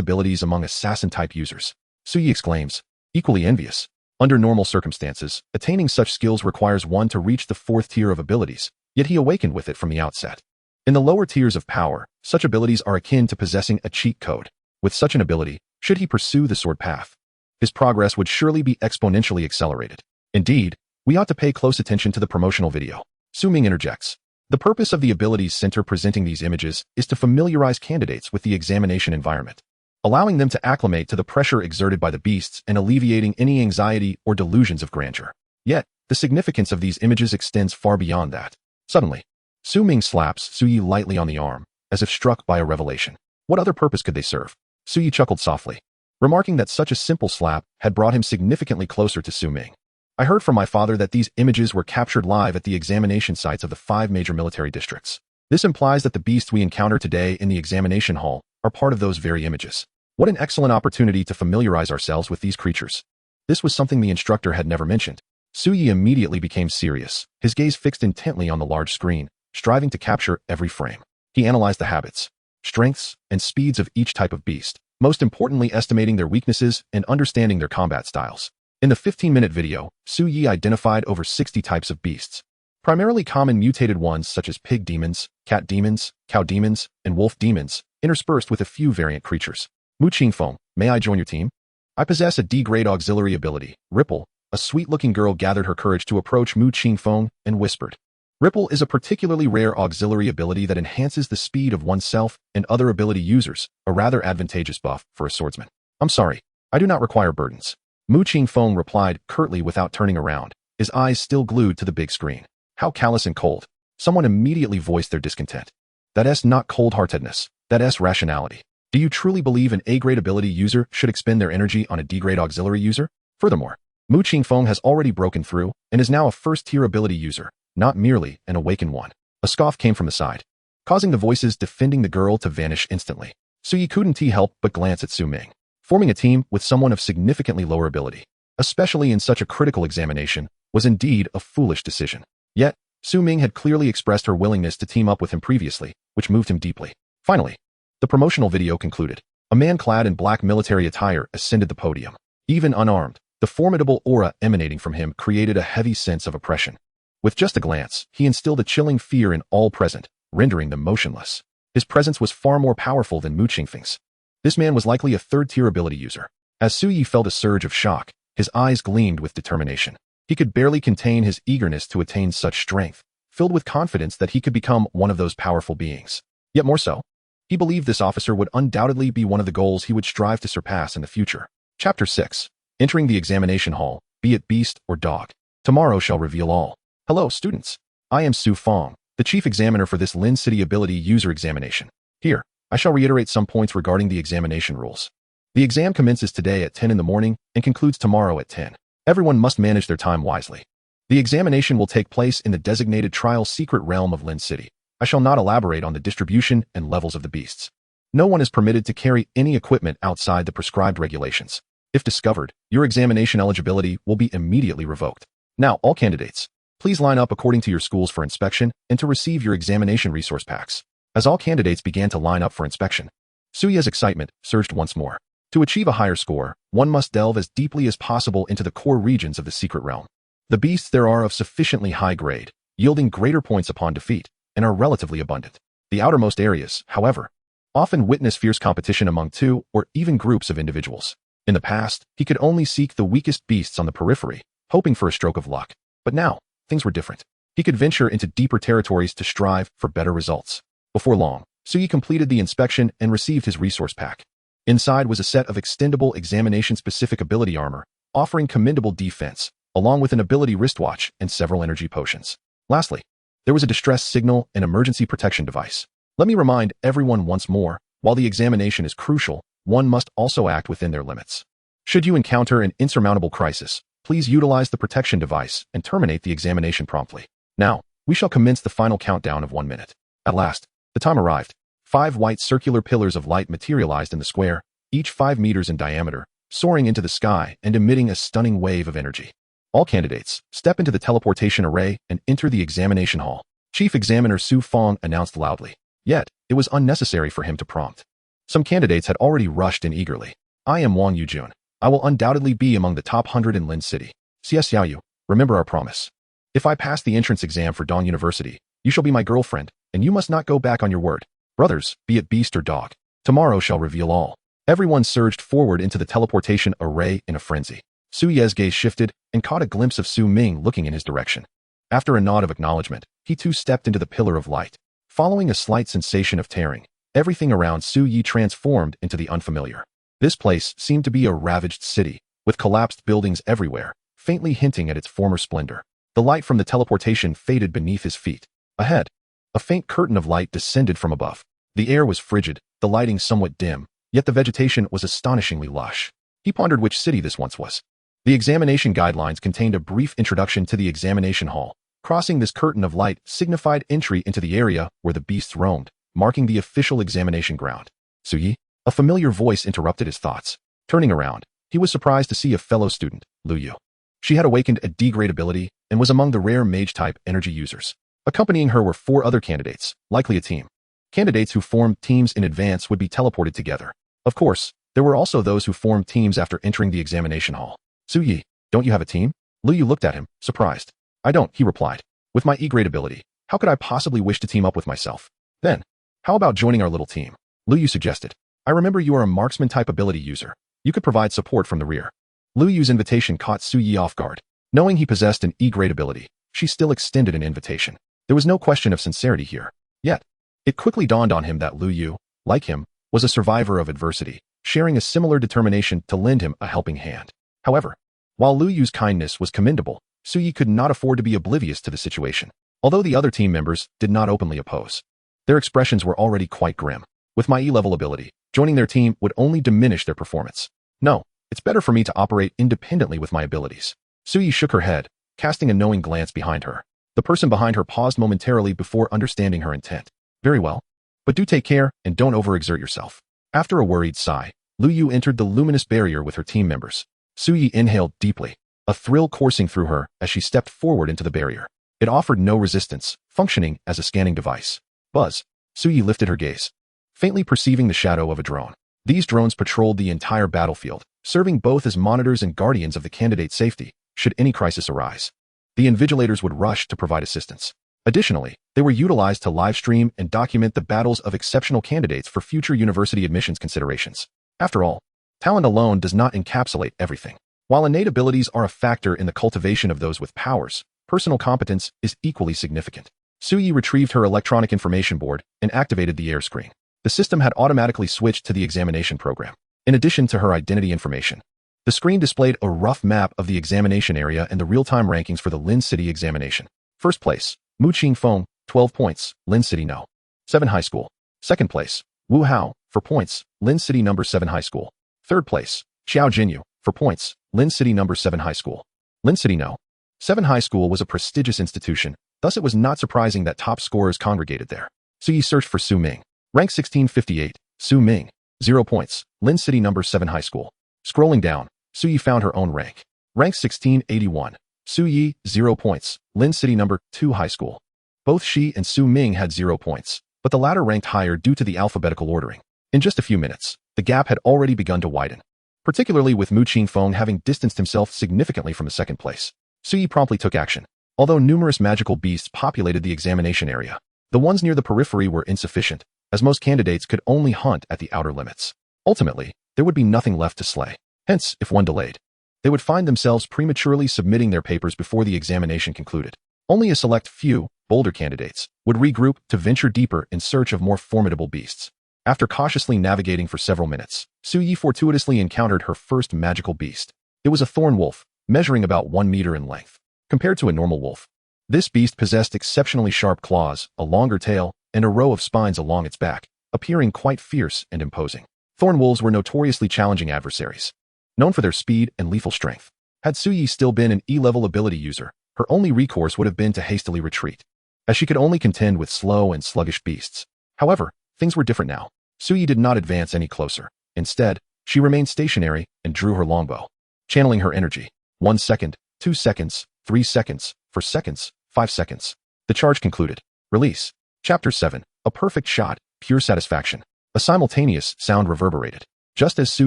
abilities among assassin-type users. Suyi exclaims, equally envious. Under normal circumstances, attaining such skills requires one to reach the 4th tier of abilities, yet he awakened with it from the outset. In the lower tiers of power, such abilities are akin to possessing a cheat code. With such an ability, should he pursue the sword path, his progress would surely be exponentially accelerated. Indeed, we ought to pay close attention to the promotional video. Su Ming interjects. The purpose of the Abilities Center presenting these images is to familiarize candidates with the examination environment, allowing them to acclimate to the pressure exerted by the beasts and alleviating any anxiety or delusions of grandeur. Yet, the significance of these images extends far beyond that. Suddenly, Su Ming slaps Suyi lightly on the arm, as if struck by a revelation. What other purpose could they serve? Suyi chuckled softly, remarking that such a simple slap had brought him significantly closer to Su Ming. I heard from my father that these images were captured live at the examination sites of the 5 major military districts. This implies that the beasts we encounter today in the examination hall are part of those very images. What an excellent opportunity to familiarize ourselves with these creatures. This was something the instructor had never mentioned. Suyi immediately became serious, his gaze fixed intently on the large screen, striving to capture every frame. He analyzed the habits, strengths, and speeds of each type of beast, most importantly estimating their weaknesses and understanding their combat styles. In the 15-minute video, Su Yi identified over 60 types of beasts, primarily common mutated ones such as pig demons, cat demons, cow demons, and wolf demons, interspersed with a few variant creatures. Mu Qingfeng, may I join your team? I possess a D-grade auxiliary ability, Ripple. A sweet-looking girl gathered her courage to approach Mu Qingfeng and whispered. Ripple is a particularly rare auxiliary ability that enhances the speed of oneself and other ability users, a rather advantageous buff for a swordsman. I'm sorry, I do not require burdens. Mu Qingfeng replied curtly without turning around, his eyes still glued to the big screen. How callous and cold. Someone immediately voiced their discontent. That's not cold-heartedness, that's rationality. Do you truly believe an A-grade ability user should expend their energy on a D-grade auxiliary user? Furthermore, Mu Qingfeng has already broken through and is now a first-tier ability user, not merely an awakened one. A scoff came from the side, causing the voices defending the girl to vanish instantly. Su Yi couldn't help but glance at Su Ming. Forming a team with someone of significantly lower ability, especially in such a critical examination, was indeed a foolish decision. Yet, Su Ming had clearly expressed her willingness to team up with him previously, which moved him deeply. Finally, the promotional video concluded. A man clad in black military attire ascended the podium. Even unarmed, the formidable aura emanating from him created a heavy sense of oppression. With just a glance, he instilled a chilling fear in all present, rendering them motionless. His presence was far more powerful than Mu Qingfeng's. This man was likely a third-tier ability user. As Su Yi felt a surge of shock, his eyes gleamed with determination. He could barely contain his eagerness to attain such strength, filled with confidence that he could become one of those powerful beings. Yet more so, he believed this officer would undoubtedly be one of the goals he would strive to surpass in the future. Chapter 6. Entering the examination hall, be it beast or dog. Tomorrow shall reveal all. Hello, students. I am Su Fong, the chief examiner for this Lin City Ability User Examination. Here, I shall reiterate some points regarding the examination rules. The exam commences today at 10 in the morning and concludes tomorrow at 10. Everyone must manage their time wisely. The examination will take place in the designated trial secret realm of Lin City. I shall not elaborate on the distribution and levels of the beasts. No one is permitted to carry any equipment outside the prescribed regulations. If discovered, your examination eligibility will be immediately revoked. Now, all candidates, please line up according to your schools for inspection and to receive your examination resource packs. As all candidates began to line up for inspection, Su Yi's excitement surged once more. To achieve a higher score, one must delve as deeply as possible into the core regions of the secret realm. The beasts there are of sufficiently high grade, yielding greater points upon defeat, and are relatively abundant. The outermost areas, however, often witness fierce competition among two or even groups of individuals. In the past, he could only seek the weakest beasts on the periphery, hoping for a stroke of luck. But now, things were different. He could venture into deeper territories to strive for better results. Before long, Su Yi completed the inspection and received his resource pack. Inside was a set of extendable examination-specific ability armor, offering commendable defense, along with an ability wristwatch and several energy potions. Lastly, there was a distress signal and emergency protection device. Let me remind everyone once more, while the examination is crucial, one must also act within their limits. Should you encounter an insurmountable crisis, please utilize the protection device and terminate the examination promptly. Now, we shall commence the final countdown of 1 minute. At last, the time arrived. 5 white circular pillars of light materialized in the square, each 5 meters in diameter, soaring into the sky and emitting a stunning wave of energy. All candidates, step into the teleportation array and enter the examination hall. Chief Examiner Su Fong announced loudly. Yet, it was unnecessary for him to prompt. Some candidates had already rushed in eagerly. I am Wang Yujun. I will undoubtedly be among the top 100 in Lin City. Xiaoyu, remember our promise. If I pass the entrance exam for Dong University, you shall be my girlfriend, and you must not go back on your word. Brothers, be it beast or dog, tomorrow shall reveal all. Everyone surged forward into the teleportation array in a frenzy. Su Yi's gaze shifted and caught a glimpse of Su Ming looking in his direction. After a nod of acknowledgement, he too stepped into the pillar of light. Following a slight sensation of tearing, everything around Su Yi transformed into the unfamiliar. This place seemed to be a ravaged city, with collapsed buildings everywhere, faintly hinting at its former splendor. The light from the teleportation faded beneath his feet. Ahead, a faint curtain of light descended from above. The air was frigid, the lighting somewhat dim, yet the vegetation was astonishingly lush. He pondered which city this once was. The examination guidelines contained a brief introduction to the examination hall. Crossing this curtain of light signified entry into the area where the beasts roamed, marking the official examination ground. Su Yi? A familiar voice interrupted his thoughts. Turning around, he was surprised to see a fellow student, Lu Yu. She had awakened a D-grade ability and was among the rare mage-type energy users. Accompanying her were 4 other candidates, likely a team. Candidates who formed teams in advance would be teleported together. Of course, there were also those who formed teams after entering the examination hall. Su Yi, Don't you have a team? Lu Yu looked at him, surprised. I don't, he replied. With my E-grade ability, how could I possibly wish to team up with myself? Then, how about joining our little team? Lu Yu suggested. I remember you are a marksman-type ability user. You could provide support from the rear. Lu Yu's invitation caught Su Yi off guard. Knowing he possessed an E-grade ability, she still extended an invitation. There was no question of sincerity here. Yet, it quickly dawned on him that Lu Yu, like him, was a survivor of adversity, sharing a similar determination to lend him a helping hand. However, while Lu Yu's kindness was commendable, Su Yi could not afford to be oblivious to the situation. Although the other team members did not openly oppose, their expressions were already quite grim. With my E-level ability, joining their team would only diminish their performance. No, it's better for me to operate independently with my abilities. Su Yi shook her head, casting a knowing glance behind her. The person behind her paused momentarily before understanding her intent. Very well. But do take care and don't overexert yourself. After a worried sigh, Lu Yu entered the luminous barrier with her team members. Su Yi inhaled deeply, a thrill coursing through her as she stepped forward into the barrier. It offered no resistance, functioning as a scanning device. Buzz. Su Yi lifted her gaze, faintly perceiving the shadow of a drone. These drones patrolled the entire battlefield, serving both as monitors and guardians of the candidate's safety, should any crisis arise. The invigilators would rush to provide assistance. Additionally, they were utilized to livestream and document the battles of exceptional candidates for future university admissions considerations. After all, talent alone does not encapsulate everything. While innate abilities are a factor in the cultivation of those with powers, personal competence is equally significant. Su Yi retrieved her electronic information board and activated the air screen. The system had automatically switched to the examination program. In addition to her identity information, the screen displayed a rough map of the examination area and the real-time rankings for the Lin City examination. First place, Mu Qingfeng, 12 points, Lin City No. 7 High School. Second place, Wu Hao, for points, Lin City No. 7 High School. Third place, Xiao Jinyu, for points, Lin City No. 7 High School. Lin City No. 7 High School was a prestigious institution, thus it was not surprising that top scorers congregated there. Su Yi searched for Su Ming. Rank 1658, Su Ming, 0 points, Lin City No. 7 High School. Scrolling down, Su Yi found her own rank. Rank 1681, Su Yi, 0 points, Lin City No. 2 High School. Both she and Su Ming had 0 points, but the latter ranked higher due to the alphabetical ordering. In just a few minutes, the gap had already begun to widen, particularly with Mu Qingfeng having distanced himself significantly from the second place. Su Yi promptly took action. Although numerous magical beasts populated the examination area, the ones near the periphery were insufficient, as most candidates could only hunt at the outer limits. Ultimately, there would be nothing left to slay. Hence, if one delayed, they would find themselves prematurely submitting their papers before the examination concluded. Only a select few, bolder candidates, would regroup to venture deeper in search of more formidable beasts. After cautiously navigating for several minutes, Su Yi fortuitously encountered her first magical beast. It was a thorn wolf, measuring about 1 meter in length. Compared to a normal wolf, this beast possessed exceptionally sharp claws, a longer tail, and a row of spines along its back, appearing quite fierce and imposing. Thorn wolves were notoriously challenging adversaries, known for their speed and lethal strength. Had Su Yi still been an E-level ability user, her only recourse would have been to hastily retreat, as she could only contend with slow and sluggish beasts. However, things were different now. Su Yi did not advance any closer. Instead, she remained stationary and drew her longbow, channeling her energy. 1 second, 2 seconds, 3 seconds, 4 seconds, 5 seconds. The charge concluded. Release. Chapter 7. A perfect shot, pure satisfaction. A simultaneous sound reverberated. Just as Su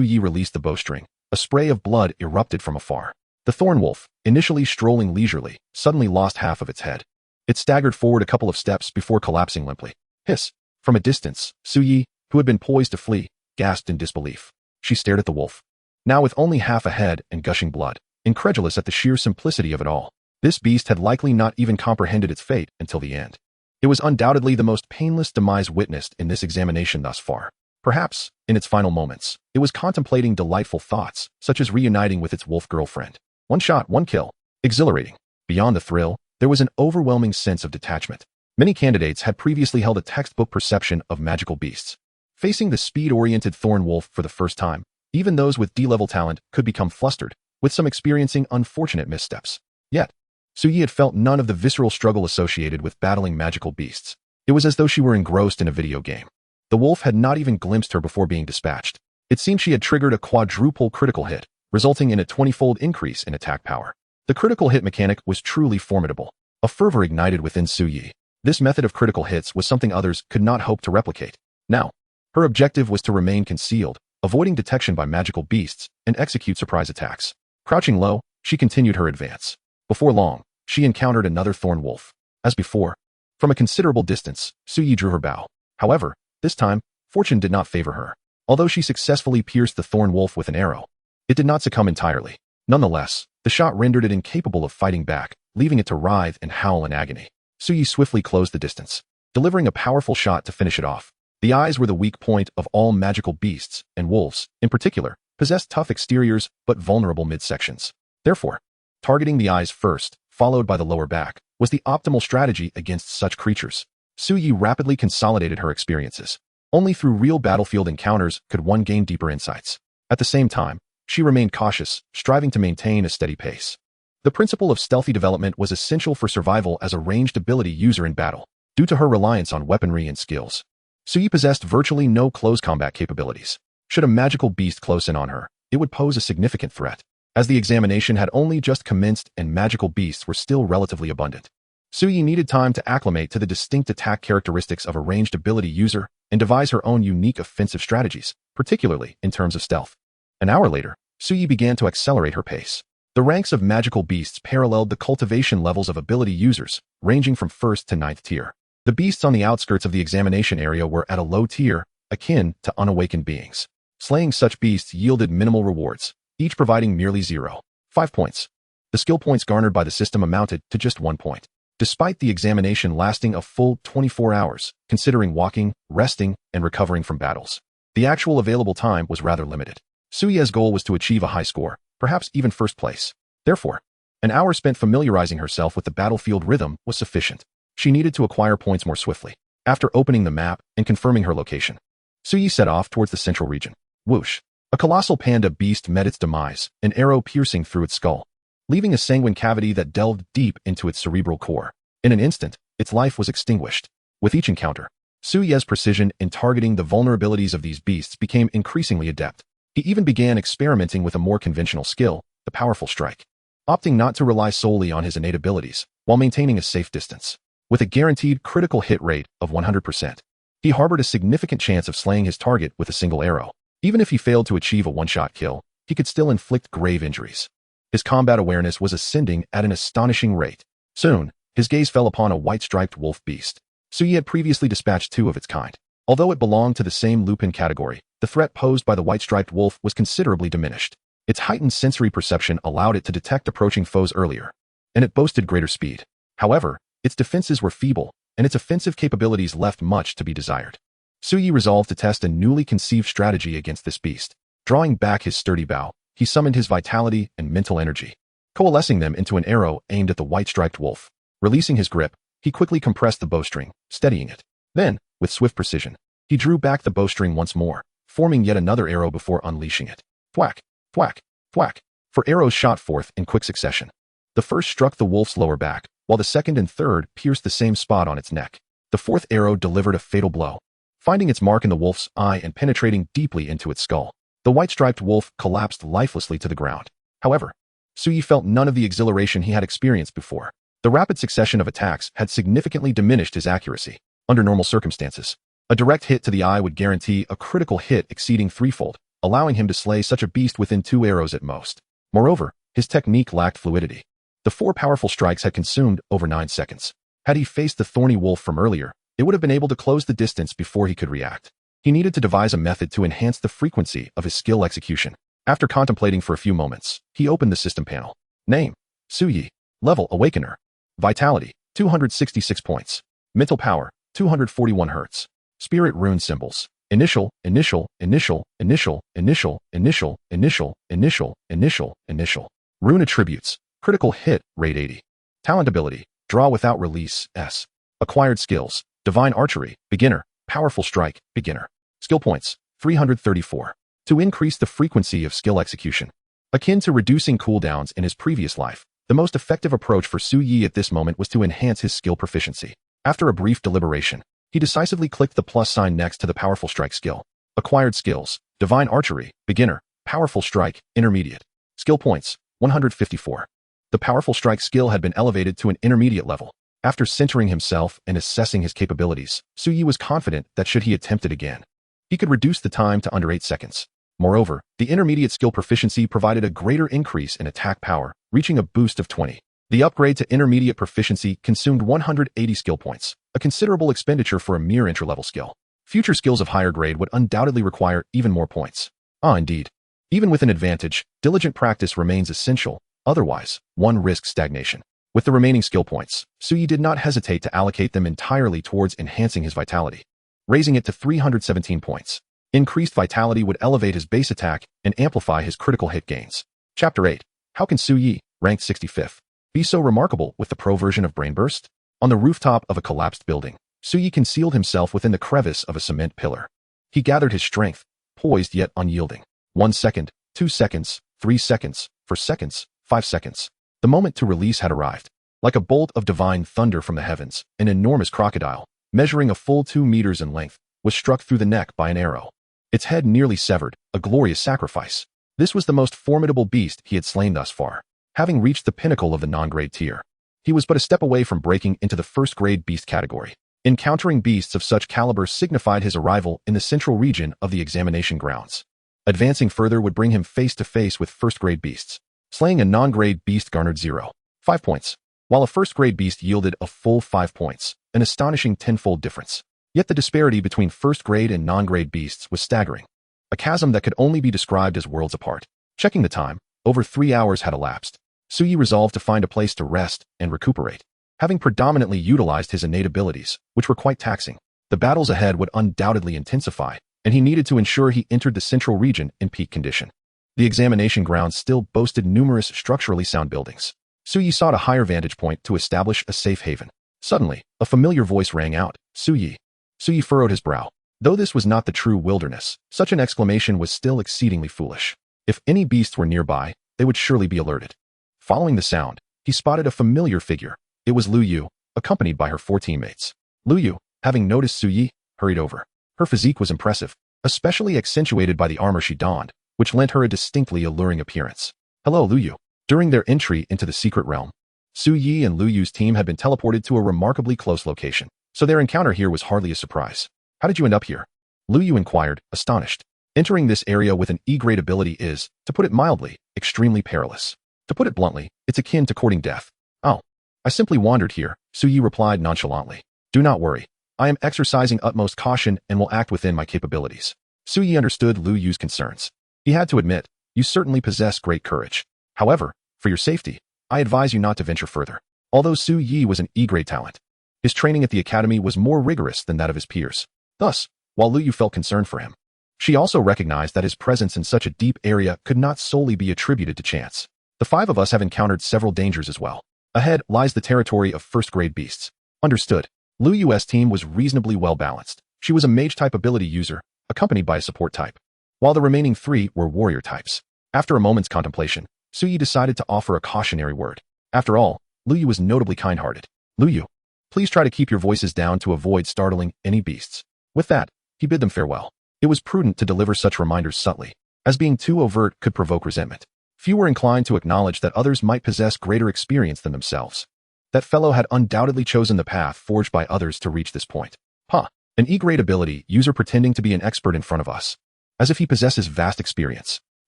Yi released the bowstring, a spray of blood erupted from afar. The thorn wolf, initially strolling leisurely, suddenly lost half of its head. It staggered forward a couple of steps before collapsing limply. Hiss. From a distance, Su Yi, who had been poised to flee, gasped in disbelief. She stared at the wolf, now with only half a head and gushing blood, incredulous at the sheer simplicity of it all. This beast had likely not even comprehended its fate until the end. It was undoubtedly the most painless demise witnessed in this examination thus far. Perhaps, in its final moments, it was contemplating delightful thoughts, such as reuniting with its wolf girlfriend. 1 shot, 1 kill. Exhilarating. Beyond the thrill, there was an overwhelming sense of detachment. Many candidates had previously held a textbook perception of magical beasts. Facing the speed-oriented thorn wolf for the first time, even those with D-level talent could become flustered, with some experiencing unfortunate missteps. Yet, Su Yi had felt none of the visceral struggle associated with battling magical beasts. It was as though she were engrossed in a video game. The wolf had not even glimpsed her before being dispatched. It seemed she had triggered a quadruple critical hit, resulting in a 20-fold increase in attack power. The critical hit mechanic was truly formidable. A fervor ignited within Su Yi. This method of critical hits was something others could not hope to replicate. Now, her objective was to remain concealed, avoiding detection by magical beasts, and execute surprise attacks. Crouching low, She continued her advance. Before long, she encountered another thorn wolf. As before, from a considerable distance, Suyi drew her bow. However, this time, fortune did not favor her. Although she successfully pierced the thorn wolf with an arrow, it did not succumb entirely. Nonetheless, the shot rendered it incapable of fighting back, leaving it to writhe and howl in agony. Suyi swiftly closed the distance, delivering a powerful shot to finish it off. The eyes were the weak point of all magical beasts, and wolves, in particular, possessed tough exteriors but vulnerable midsections. Therefore, targeting the eyes first, followed by the lower back, was the optimal strategy against such creatures. Suyi rapidly consolidated her experiences. Only through real battlefield encounters could one gain deeper insights. At the same time, she remained cautious, striving to maintain a steady pace. The principle of stealthy development was essential for survival as a ranged ability user in battle. Due to her reliance on weaponry and skills, Suyi possessed virtually no close combat capabilities. Should a magical beast close in on her, it would pose a significant threat, as the examination had only just commenced and magical beasts were still relatively abundant. Suyi needed time to acclimate to the distinct attack characteristics of a ranged ability user and devise her own unique offensive strategies, particularly in terms of stealth. An hour later, Suyi began to accelerate her pace. The ranks of magical beasts paralleled the cultivation levels of ability users, ranging from 1st to 9th tier. The beasts on the outskirts of the examination area were at a low tier, akin to unawakened beings. Slaying such beasts yielded minimal rewards, each providing merely 0.5 points. The skill points garnered by the system amounted to just 1 point. Despite the examination lasting a full 24 hours, considering walking, resting, and recovering from battles, the actual available time was rather limited. Suyi's goal was to achieve a high score, perhaps even first place. Therefore, an hour spent familiarizing herself with the battlefield rhythm was sufficient. She needed to acquire points more swiftly. After opening the map and confirming her location, Suyi set off towards the central region. Whoosh! A colossal panda beast met its demise, an arrow piercing through its skull, leaving a sanguine cavity that delved deep into its cerebral core. In an instant, its life was extinguished. With each encounter, Suyi's precision in targeting the vulnerabilities of these beasts became increasingly adept. He even began experimenting with a more conventional skill, the powerful strike, opting not to rely solely on his innate abilities, while maintaining a safe distance. With a guaranteed critical hit rate of 100%, he harbored a significant chance of slaying his target with a single arrow. Even if he failed to achieve a one-shot kill, he could still inflict grave injuries. His combat awareness was ascending at an astonishing rate. Soon, his gaze fell upon a white-striped wolf beast. Suyi had previously dispatched 2 of its kind. Although it belonged to the same lupin category, the threat posed by the white-striped wolf was considerably diminished. Its heightened sensory perception allowed it to detect approaching foes earlier, and it boasted greater speed. However, its defenses were feeble, and its offensive capabilities left much to be desired. Suyi resolved to test a newly conceived strategy against this beast. Drawing back his sturdy bow, he summoned his vitality and mental energy, coalescing them into an arrow aimed at the white-striped wolf. Releasing his grip, he quickly compressed the bowstring, steadying it. Then, with swift precision, he drew back the bowstring once more, forming yet another arrow before unleashing it. Thwack, thwack, thwack, for arrows shot forth in quick succession. The first struck the wolf's lower back, while the second and third pierced the same spot on its neck. The fourth arrow delivered a fatal blow, finding its mark in the wolf's eye and penetrating deeply into its skull. The white-striped wolf collapsed lifelessly to the ground. However, Suyi felt none of the exhilaration he had experienced before. The rapid succession of attacks had significantly diminished his accuracy. Under normal circumstances, a direct hit to the eye would guarantee a critical hit exceeding threefold, allowing him to slay such a beast within 2 arrows at most. Moreover, his technique lacked fluidity. The 4 powerful strikes had consumed over 9 seconds. Had he faced the thorny wolf from earlier, it would have been able to close the distance before he could react. He needed to devise a method to enhance the frequency of his skill execution. After contemplating for a few moments, he opened the system panel. Name: Suyi. Level: Awakener. Vitality: 266 points. Mental power: 241 Hz. Spirit rune symbols: initial, initial, initial, initial, initial, initial, initial, initial, initial, initial. Rune attributes: critical hit rate 80. Talent ability: draw without release S. Acquired skills: divine archery, beginner. Powerful strike, beginner. Skill points: 334. To increase the frequency of skill execution. Akin to reducing cooldowns in his previous life, the most effective approach for Suyi at this moment was to enhance his skill proficiency. After a brief deliberation, he decisively clicked the plus sign next to the powerful strike skill. Acquired skills: divine archery, beginner. Powerful strike, intermediate. Skill points: 154. The powerful strike skill had been elevated to an intermediate level. After centering himself and assessing his capabilities, Suyi was confident that should he attempt it again, he could reduce the time to under 8 seconds. Moreover, the intermediate skill proficiency provided a greater increase in attack power, reaching a boost of 20. The upgrade to intermediate proficiency consumed 180 skill points, a considerable expenditure for a mere entry-level skill. Future skills of higher grade would undoubtedly require even more points. Indeed. Even with an advantage, diligent practice remains essential, otherwise, one risks stagnation. With the remaining skill points, Suyi did not hesitate to allocate them entirely towards enhancing his vitality, raising it to 317 points. Increased vitality would elevate his base attack and amplify his critical hit gains. Chapter 8. How can Suyi, ranked 65th, be so remarkable with the pro version of Brain Burst? On the rooftop of a collapsed building, Suyi concealed himself within the crevice of a cement pillar. He gathered his strength, poised yet unyielding. 1 second, 2 seconds, 3 seconds, 4 seconds, 5 seconds. The moment to release had arrived. Like a bolt of divine thunder from the heavens, an enormous crocodile, measuring a full 2 meters in length, was struck through the neck by an arrow. Its head nearly severed, a glorious sacrifice. This was the most formidable beast he had slain thus far. Having reached the pinnacle of the non-grade tier, he was but a step away from breaking into the first-grade beast category. Encountering beasts of such caliber signified his arrival in the central region of the examination grounds. Advancing further would bring him face-to-face with first-grade beasts. Slaying a non-grade beast garnered 0.5 points, while a first-grade beast yielded a full 5 points, an astonishing tenfold difference. Yet the disparity between first-grade and non-grade beasts was staggering, a chasm that could only be described as worlds apart. Checking the time, over 3 hours had elapsed. Suyi resolved to find a place to rest and recuperate. Having predominantly utilized his innate abilities, which were quite taxing, the battles ahead would undoubtedly intensify, and he needed to ensure he entered the central region in peak condition. The examination grounds still boasted numerous structurally sound buildings. Suyi sought a higher vantage point to establish a safe haven. Suddenly, a familiar voice rang out, Suyi. Suyi furrowed his brow. Though this was not the true wilderness, such an exclamation was still exceedingly foolish. If any beasts were nearby, they would surely be alerted. Following the sound, he spotted a familiar figure. It was Lu Yu, accompanied by her 4 teammates. Lu Yu, having noticed Suyi, hurried over. Her physique was impressive, especially accentuated by the armor she donned, which lent her a distinctly alluring appearance. Hello, Lu Yu. During their entry into the secret realm, Suyi and Lu Yu's team had been teleported to a remarkably close location, so their encounter here was hardly a surprise. How did you end up here? Lu Yu inquired, astonished. Entering this area with an E-grade ability is, to put it mildly, extremely perilous. To put it bluntly, it's akin to courting death. Oh, I simply wandered here, Suyi replied nonchalantly. Do not worry. I am exercising utmost caution and will act within my capabilities. Suyi understood Lu Yu's concerns. He had to admit, you certainly possess great courage. However, for your safety, I advise you not to venture further. Although Suyi was an E-grade talent, his training at the academy was more rigorous than that of his peers. Thus, while Lu Yu felt concerned for him, she also recognized that his presence in such a deep area could not solely be attributed to chance. The 5 of us have encountered several dangers as well. Ahead lies the territory of first-grade beasts. Understood. Lu Yu's team was reasonably well-balanced. She was a mage-type ability user, accompanied by a support type, while the remaining 3 were warrior types. After a moment's contemplation, Suyi decided to offer a cautionary word. After all, Lu Yu was notably kind-hearted. Lu Yu, please try to keep your voices down to avoid startling any beasts. With that, he bid them farewell. It was prudent to deliver such reminders subtly, as being too overt could provoke resentment. Few were inclined to acknowledge that others might possess greater experience than themselves. That fellow had undoubtedly chosen the path forged by others to reach this point. An E-grade ability user pretending to be an expert in front of us, as if he possesses vast experience,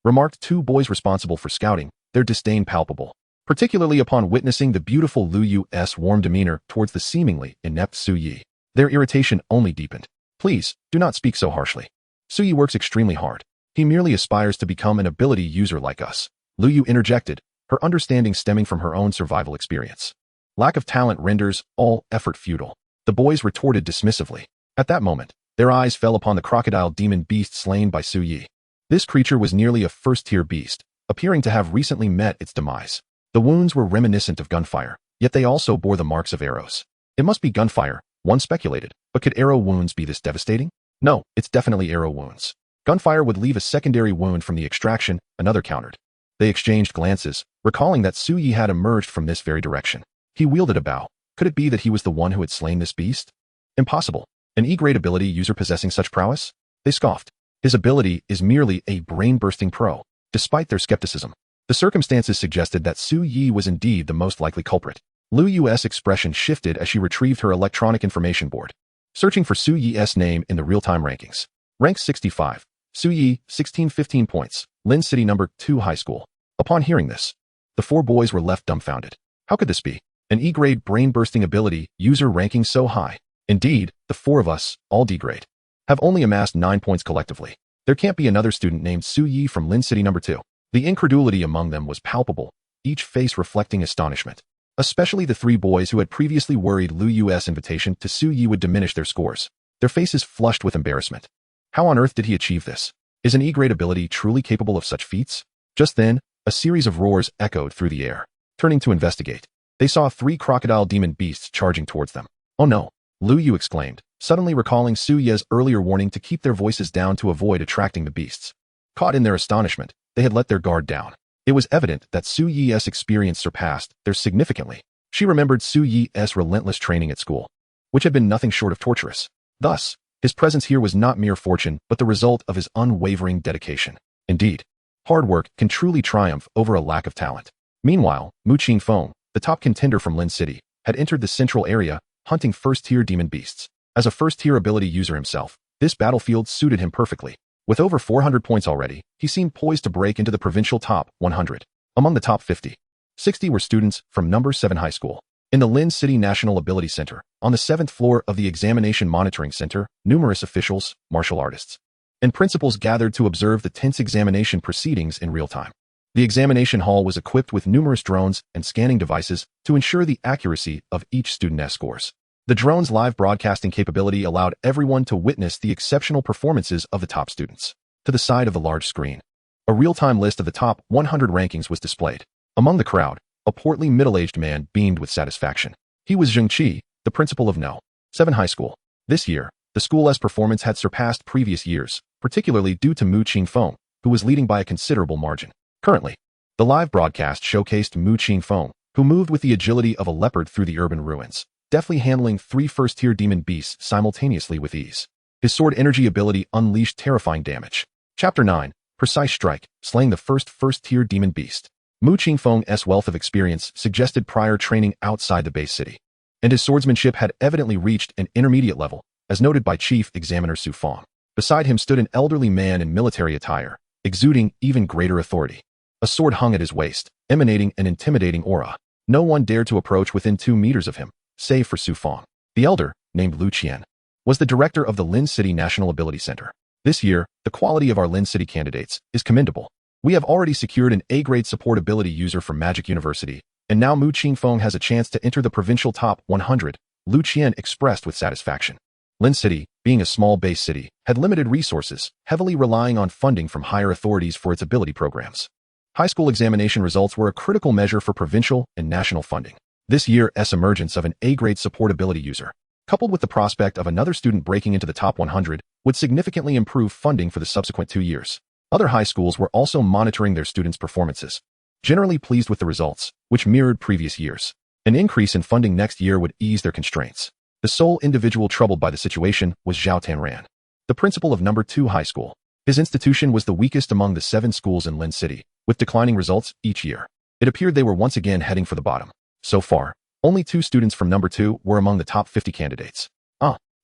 remarked 2 boys responsible for scouting, their disdain palpable, particularly upon witnessing the beautiful Lu Yu's warm demeanor towards the seemingly inept Suyi. Their irritation only deepened. Please, do not speak so harshly. Suyi works extremely hard. He merely aspires to become an ability user like us. Lu Yu interjected, her understanding stemming from her own survival experience. Lack of talent renders all effort futile. The boys retorted dismissively. At that moment, their eyes fell upon the crocodile demon beast slain by Suyi. This creature was nearly a first-tier beast, appearing to have recently met its demise. The wounds were reminiscent of gunfire, yet they also bore the marks of arrows. It must be gunfire, one speculated, but could arrow wounds be this devastating? No, it's definitely arrow wounds. Gunfire would leave a secondary wound from the extraction, another countered. They exchanged glances, recalling that Suyi had emerged from this very direction. He wielded a bow. Could it be that he was the one who had slain this beast? Impossible. An E-grade ability user possessing such prowess? They scoffed. His ability is merely a brain-bursting pro. Despite their skepticism, the circumstances suggested that Suyi was indeed the most likely culprit. Lu Yu's expression shifted as she retrieved her electronic information board, searching for Suyi's name in the real-time rankings. Rank 65. Suyi, 1615 points. Lin City number 2 High School. Upon hearing this, The four boys were left dumbfounded. How could this be? An E-grade brain-bursting ability, user ranking so high. Indeed, the four of us, all D-grade, have only amassed 9 points collectively. There can't be another student named Su Yi from Lin City number 2. The incredulity among them was palpable, each face reflecting astonishment. Especially the three boys who had previously worried Lu Yu's invitation to Su Yi would diminish their scores. Their faces flushed with embarrassment. How on earth did he achieve this? Is an E-grade ability truly capable of such feats? Just then, a series of roars echoed through the air. Turning to investigate, they saw 3 crocodile demon beasts charging towards them. Oh no! Lu Yu exclaimed, suddenly recalling Su Ye's earlier warning to keep their voices down to avoid attracting the beasts. Caught in their astonishment, they had let their guard down. It was evident that Su Yi's experience surpassed theirs significantly. She remembered Su Yi's relentless training at school, which had been nothing short of torturous. Thus, his presence here was not mere fortune but the result of his unwavering dedication. Indeed, hard work can truly triumph over a lack of talent. Meanwhile, Mu Qingfeng, the top contender from Lin City, had entered the central area, hunting first-tier demon beasts. As a first-tier ability user himself, this battlefield suited him perfectly. With over 400 points already, he seemed poised to break into the provincial top 100. Among the top 50, 60 were students from number 7 high school. In the Lin City National Ability Center, on the 7th floor of the Examination Monitoring Center, numerous officials, martial artists, and principals gathered to observe the tense examination proceedings in real time. The examination hall was equipped with numerous drones and scanning devices to ensure the accuracy of each student's scores. The drone's live broadcasting capability allowed everyone to witness the exceptional performances of the top students. To the side of the large screen, a real-time list of the top 100 rankings was displayed. Among the crowd, a portly middle-aged man beamed with satisfaction. He was Zheng Qi, the principal of No. 7 High School. This year, the school's performance had surpassed previous years, particularly due to Mu Qingfeng, who was leading by a considerable margin. Currently, the live broadcast showcased Mu Qingfeng, who moved with the agility of a leopard through the urban ruins, deftly handling 3 first-tier demon beasts simultaneously with ease. His sword energy ability unleashed terrifying damage. Chapter 9, Precise Strike, slaying the first-tier demon beast. Mu Qingfeng's wealth of experience suggested prior training outside the base city, and his swordsmanship had evidently reached an intermediate level, as noted by Chief Examiner Su Fang. Beside him stood an elderly man in military attire, exuding even greater authority. A sword hung at his waist, emanating an intimidating aura. No one dared to approach within 2 meters of him, save for Su Fang. The elder, named Lu Qian, was the director of the Lin City National Ability Center. This year, the quality of our Lin City candidates is commendable. We have already secured an A-grade support ability user from Magic University, and now Mu Qingfeng has a chance to enter the provincial top 100, Lu Qian expressed with satisfaction. Lin City, being a small base city, had limited resources, heavily relying on funding from higher authorities for its ability programs. High school examination results were a critical measure for provincial and national funding. This year's emergence of an A-grade support ability user, coupled with the prospect of another student breaking into the top 100, would significantly improve funding for the subsequent 2 years. Other high schools were also monitoring their students' performances, generally pleased with the results, which mirrored previous years. An increase in funding next year would ease their constraints. The sole individual troubled by the situation was Zhao Tanran, the principal of number 2 high school. His institution was the weakest among the 7 schools in Lin City, with declining results each year. It appeared they were once again heading for the bottom. So far, only 2 students from number 2 were among the top 50 candidates.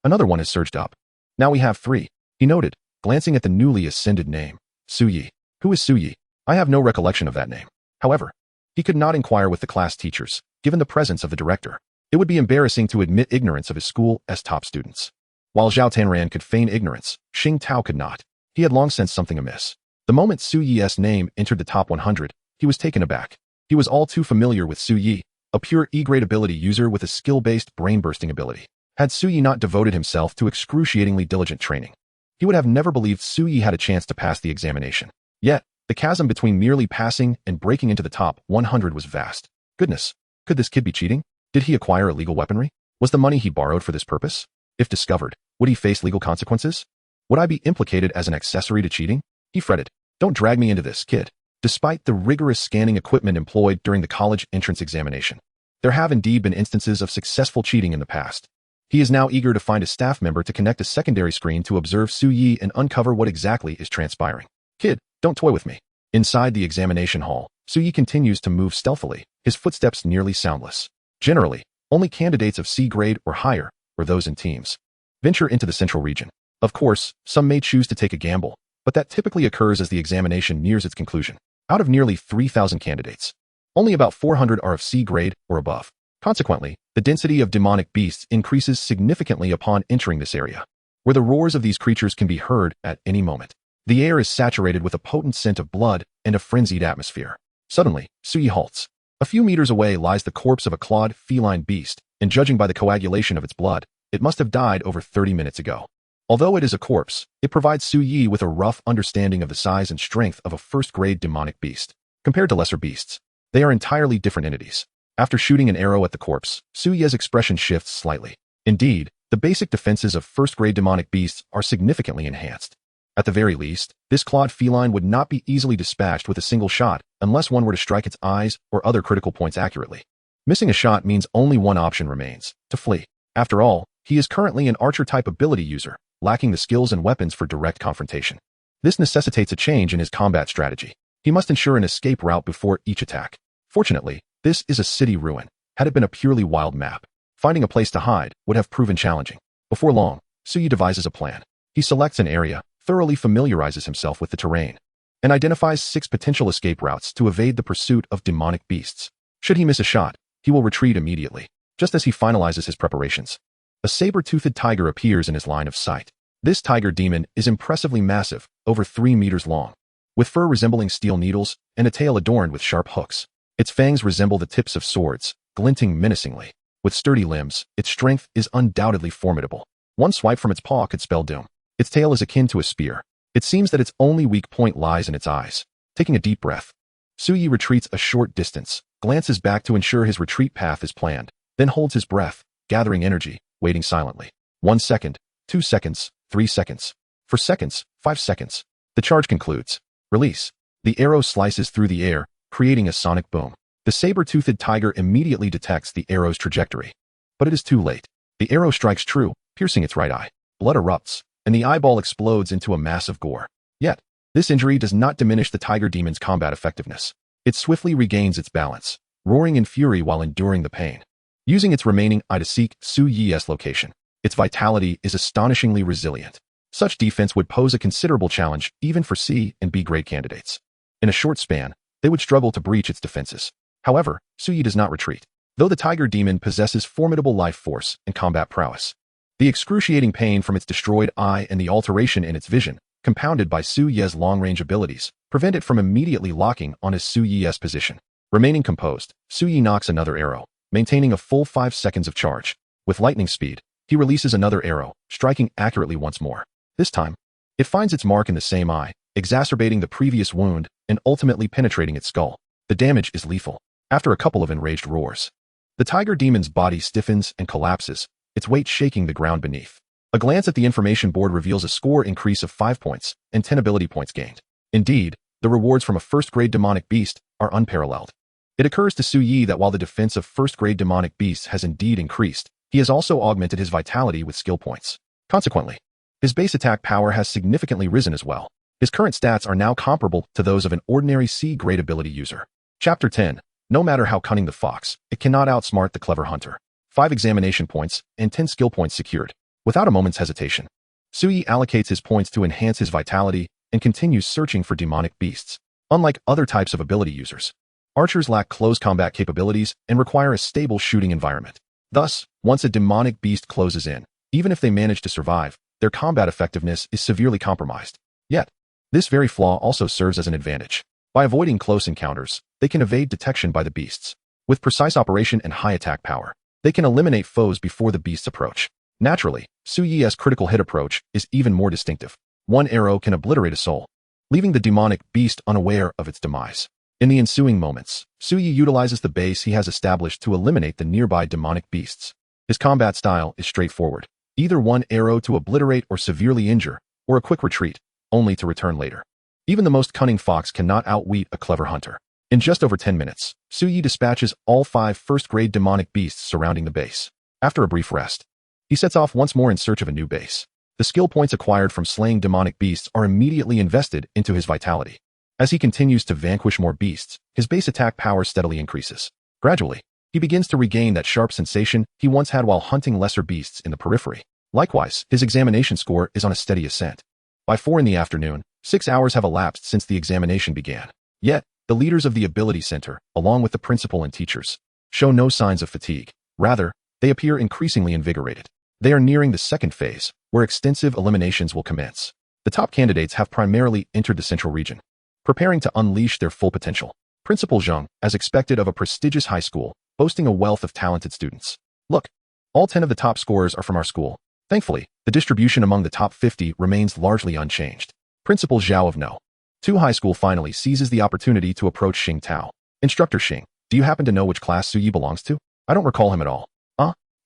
Another one has surged up. Now we have 3, he noted, glancing at the newly ascended name, Su Yi. Who is Su Yi? I have no recollection of that name. However, he could not inquire with the class teachers, given the presence of the director. It would be embarrassing to admit ignorance of his school's top students. While Zhao Tanran could feign ignorance, Xing Tao could not. He had long sensed something amiss. The moment Su Yi's name entered the top 100, he was taken aback. He was all too familiar with Su Yi, a pure E-grade ability user with a skill-based brain-bursting ability. Had Su Yi not devoted himself to excruciatingly diligent training, he would have never believed Su Yi had a chance to pass the examination. Yet, the chasm between merely passing and breaking into the top 100 was vast. Goodness, could this kid be cheating? Did he acquire illegal weaponry? Was the money he borrowed for this purpose? If discovered, would he face legal consequences? Would I be implicated as an accessory to cheating? He fretted. Don't drag me into this, kid. Despite the rigorous scanning equipment employed during the college entrance examination, there have indeed been instances of successful cheating in the past. He is now eager to find a staff member to connect a secondary screen to observe Su Yi and uncover what exactly is transpiring. Kid, don't toy with me. Inside the examination hall, Su Yi continues to move stealthily, his footsteps nearly soundless. Generally, only candidates of C grade or higher, or those in teams, venture into the central region. Of course, some may choose to take a gamble, but that typically occurs as the examination nears its conclusion. Out of nearly 3,000 candidates, Only about 400 are of C grade or above. Consequently, the density of demonic beasts increases significantly upon entering this area, where the roars of these creatures can be heard at any moment. The air is saturated with a potent scent of blood and a frenzied atmosphere. Suddenly, Suyi halts. A few meters away lies the corpse of a clawed feline beast, and judging by the coagulation of its blood, it must have died over 30 minutes ago. Although it is a corpse, it provides Suyi with a rough understanding of the size and strength of a first-grade demonic beast. Compared to lesser beasts, they are entirely different entities. After shooting an arrow at the corpse, Suyi's expression shifts slightly. Indeed, the basic defenses of first-grade demonic beasts are significantly enhanced. At the very least, this clawed feline would not be easily dispatched with a single shot unless one were to strike its eyes or other critical points accurately. Missing a shot means only one option remains: to flee. After all, he is currently an archer-type ability user, lacking the skills and weapons for direct confrontation. This necessitates a change in his combat strategy. He must ensure an escape route before each attack. Fortunately, this is a city ruin. Had it been a purely wild map, finding a place to hide would have proven challenging. Before long, Suyi devises a plan. He selects an area, thoroughly familiarizes himself with the terrain, and identifies 6 potential escape routes to evade the pursuit of demonic beasts. Should he miss a shot, he will retreat immediately. Just as he finalizes his preparations, a saber-toothed tiger appears in his line of sight. This tiger demon is impressively massive, over 3 meters long, with fur resembling steel needles and a tail adorned with sharp hooks. Its fangs resemble the tips of swords, glinting menacingly. With sturdy limbs, its strength is undoubtedly formidable. One swipe from its paw could spell doom. Its tail is akin to a spear. It seems that its only weak point lies in its eyes. Taking a deep breath, Suyi retreats a short distance, glances back to ensure his retreat path is planned, then holds his breath, gathering energy, waiting silently. 1 second, 2 seconds, 3 seconds. For seconds, 5 seconds. The charge concludes. Release. The arrow slices through the air, creating a sonic boom. The saber-toothed tiger immediately detects the arrow's trajectory. But it is too late. The arrow strikes true, piercing its right eye. Blood erupts, and the eyeball explodes into a mass of gore. Yet, this injury does not diminish the tiger demon's combat effectiveness. It swiftly regains its balance, roaring in fury while enduring the pain. Using its remaining eye to seek Suyi's location, its vitality is astonishingly resilient. Such defense would pose a considerable challenge even for C and B grade candidates. In a short span, they would struggle to breach its defenses. However, Suyi does not retreat. Though the tiger demon possesses formidable life force and combat prowess, the excruciating pain from its destroyed eye and the alteration in its vision, compounded by Suyi's long-range abilities, prevent it from immediately locking on his Suyi's position. Remaining composed, Suyi knocks another arrow, maintaining a full 5 seconds of charge. With lightning speed, he releases another arrow, striking accurately once more. This time, it finds its mark in the same eye, exacerbating the previous wound and ultimately penetrating its skull. The damage is lethal. After a couple of enraged roars, the tiger demon's body stiffens and collapses, its weight shaking the ground beneath. A glance at the information board reveals a score increase of 5 points and 10 ability points gained. Indeed, the rewards from a first-grade demonic beast are unparalleled. It occurs to Suyi that while the defense of first-grade demonic beasts has indeed increased, he has also augmented his vitality with skill points. Consequently, his base attack power has significantly risen as well. His current stats are now comparable to those of an ordinary C-grade ability user. Chapter 10. No matter how cunning the fox, it cannot outsmart the clever hunter. 5 examination points and 10 skill points secured. Without a moment's hesitation, Suyi allocates his points to enhance his vitality and continues searching for demonic beasts. Unlike other types of ability users, archers lack close combat capabilities and require a stable shooting environment. Thus, once a demonic beast closes in, even if they manage to survive, their combat effectiveness is severely compromised. Yet, this very flaw also serves as an advantage. By avoiding close encounters, they can evade detection by the beasts. With precise operation and high attack power, they can eliminate foes before the beasts approach. Naturally, Suyi's critical hit approach is even more distinctive. One arrow can obliterate a soul, leaving the demonic beast unaware of its demise. In the ensuing moments, Suyi utilizes the base he has established to eliminate the nearby demonic beasts. His combat style is straightforward. Either one arrow to obliterate or severely injure, or a quick retreat, only to return later. Even the most cunning fox cannot outwit a clever hunter. In just over 10 minutes, Suyi dispatches all 5 first-grade demonic beasts surrounding the base. After a brief rest, he sets off once more in search of a new base. The skill points acquired from slaying demonic beasts are immediately invested into his vitality. As he continues to vanquish more beasts, his base attack power steadily increases. Gradually, he begins to regain that sharp sensation he once had while hunting lesser beasts in the periphery. Likewise, his examination score is on a steady ascent. By 4 in the afternoon, 6 hours have elapsed since the examination began. Yet, The leaders of the Ability Center, along with the principal and teachers, show no signs of fatigue. Rather, they appear increasingly invigorated. They are nearing the second phase, where extensive eliminations will commence. The top candidates have primarily entered the central region, preparing to unleash their full potential. Principal Zheng, as expected of a prestigious high school, boasting a wealth of talented students. Look, all 10 of the top scorers are from our school. Thankfully, the distribution among the top 50 remains largely unchanged. Principal Zhao of No. 2 High School finally seizes the opportunity to approach Xing Tao. Instructor Xing, do you happen to know which class Su Yi belongs to? I don't recall him at all.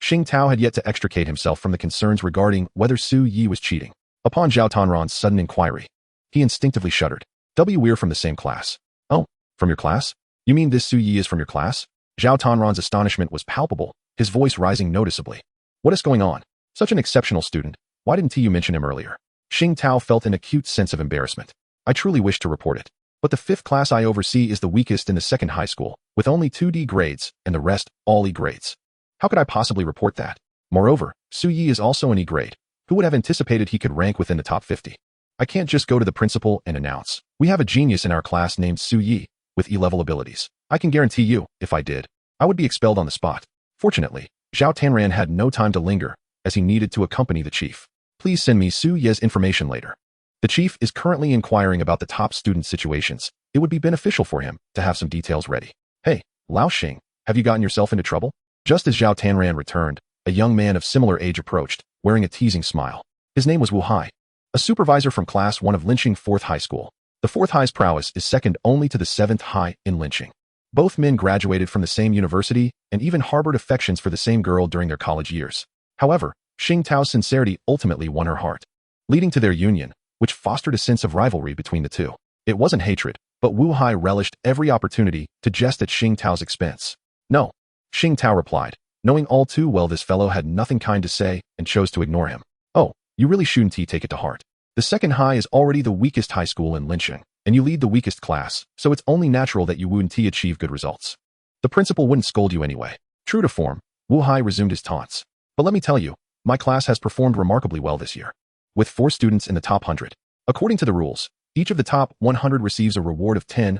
Xing Tao had yet to extricate himself from the concerns regarding whether Su Yi was cheating. Upon Zhao Tanran's sudden inquiry, he instinctively shuddered. We're from the same class. Oh, from your class? You mean this Su Yi is from your class? Zhao Tanran's astonishment was palpable, his voice rising noticeably. What is going on? Such an exceptional student. Why didn't you mention him earlier? Xing Tao felt an acute sense of embarrassment. I truly wish to report it. But the 5th class I oversee is the weakest in the 2nd high school, with only 2D grades and the rest all E grades. How could I possibly report that? Moreover, Su Yi is also an E grade. Who would have anticipated he could rank within the top 50? I can't just go to the principal and announce, we have a genius in our class named Su Yi, with E-level abilities. I can guarantee you, if I did, I would be expelled on the spot. Fortunately, Zhao Tanran had no time to linger, as he needed to accompany the chief. Please send me Su Ye's information later. The chief is currently inquiring about the top student situations. It would be beneficial for him to have some details ready. Hey, Lao Xing, have you gotten yourself into trouble? Just as Zhao Tanran returned, a young man of similar age approached, wearing a teasing smile. His name was Wu Hai, a supervisor from Class 1 of Lynching 4th High School. The 4th High's prowess is second only to the 7th High in lynching. Both men graduated from the same university and even harbored affections for the same girl during their college years. However, Xing Tao's sincerity ultimately won her heart, leading to their union, which fostered a sense of rivalry between the two. It wasn't hatred, but Wu Hai relished every opportunity to jest at Xing Tao's expense. No, Xing Tao replied, knowing all too well this fellow had nothing kind to say and chose to ignore him. Oh, you really shouldn't take it to heart. The 2nd High is already the weakest high school in lynching, and you lead the weakest class, so it's only natural that you wouldn't achieve good results. The principal wouldn't scold you anyway. True to form, Wu Hai resumed his taunts. But let me tell you, my class has performed remarkably well this year, with 4 students in the top 100. According to the rules, each of the top 100 receives a reward of 10,000.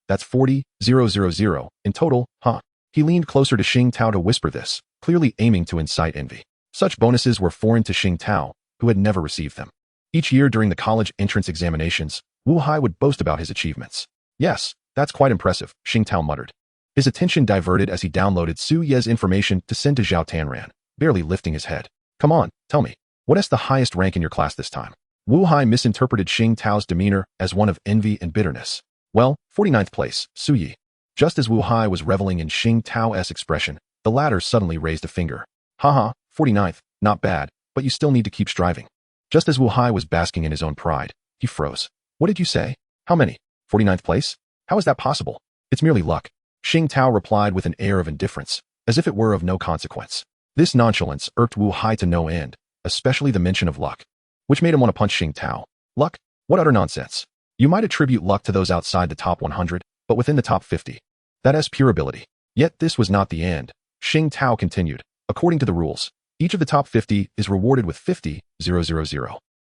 That's 40,000 in total, huh? He leaned closer to Xing Tao to whisper this, clearly aiming to incite envy. Such bonuses were foreign to Xing Tao, who had never received them. Each year during the college entrance examinations, Wu Hai would boast about his achievements. Yes, that's quite impressive, Xing Tao muttered. His attention diverted as he downloaded Su Ye's information to send to Zhao Tanran, barely lifting his head. Come on, tell me, what is the highest rank in your class this time? Wu Hai misinterpreted Xing Tao's demeanor as one of envy and bitterness. Well, 49th place, Su Yi. Just as Wu Hai was reveling in Xing Tao's expression, the latter suddenly raised a finger. Haha, 49th, not bad, but you still need to keep striving. Just as Wu Hai was basking in his own pride, he froze. What did you say? How many? 49th place? How is that possible? It's merely luck. Xing Tao replied with an air of indifference, as if it were of no consequence. This nonchalance irked Wu Hai to no end, especially the mention of luck, which made him want to punch Xing Tao. Luck? What utter nonsense. You might attribute luck to those outside the top 100, but within the top 50. That is pure ability. Yet this was not the end. Xing Tao continued. According to the rules, each of the top 50 is rewarded with 50,000,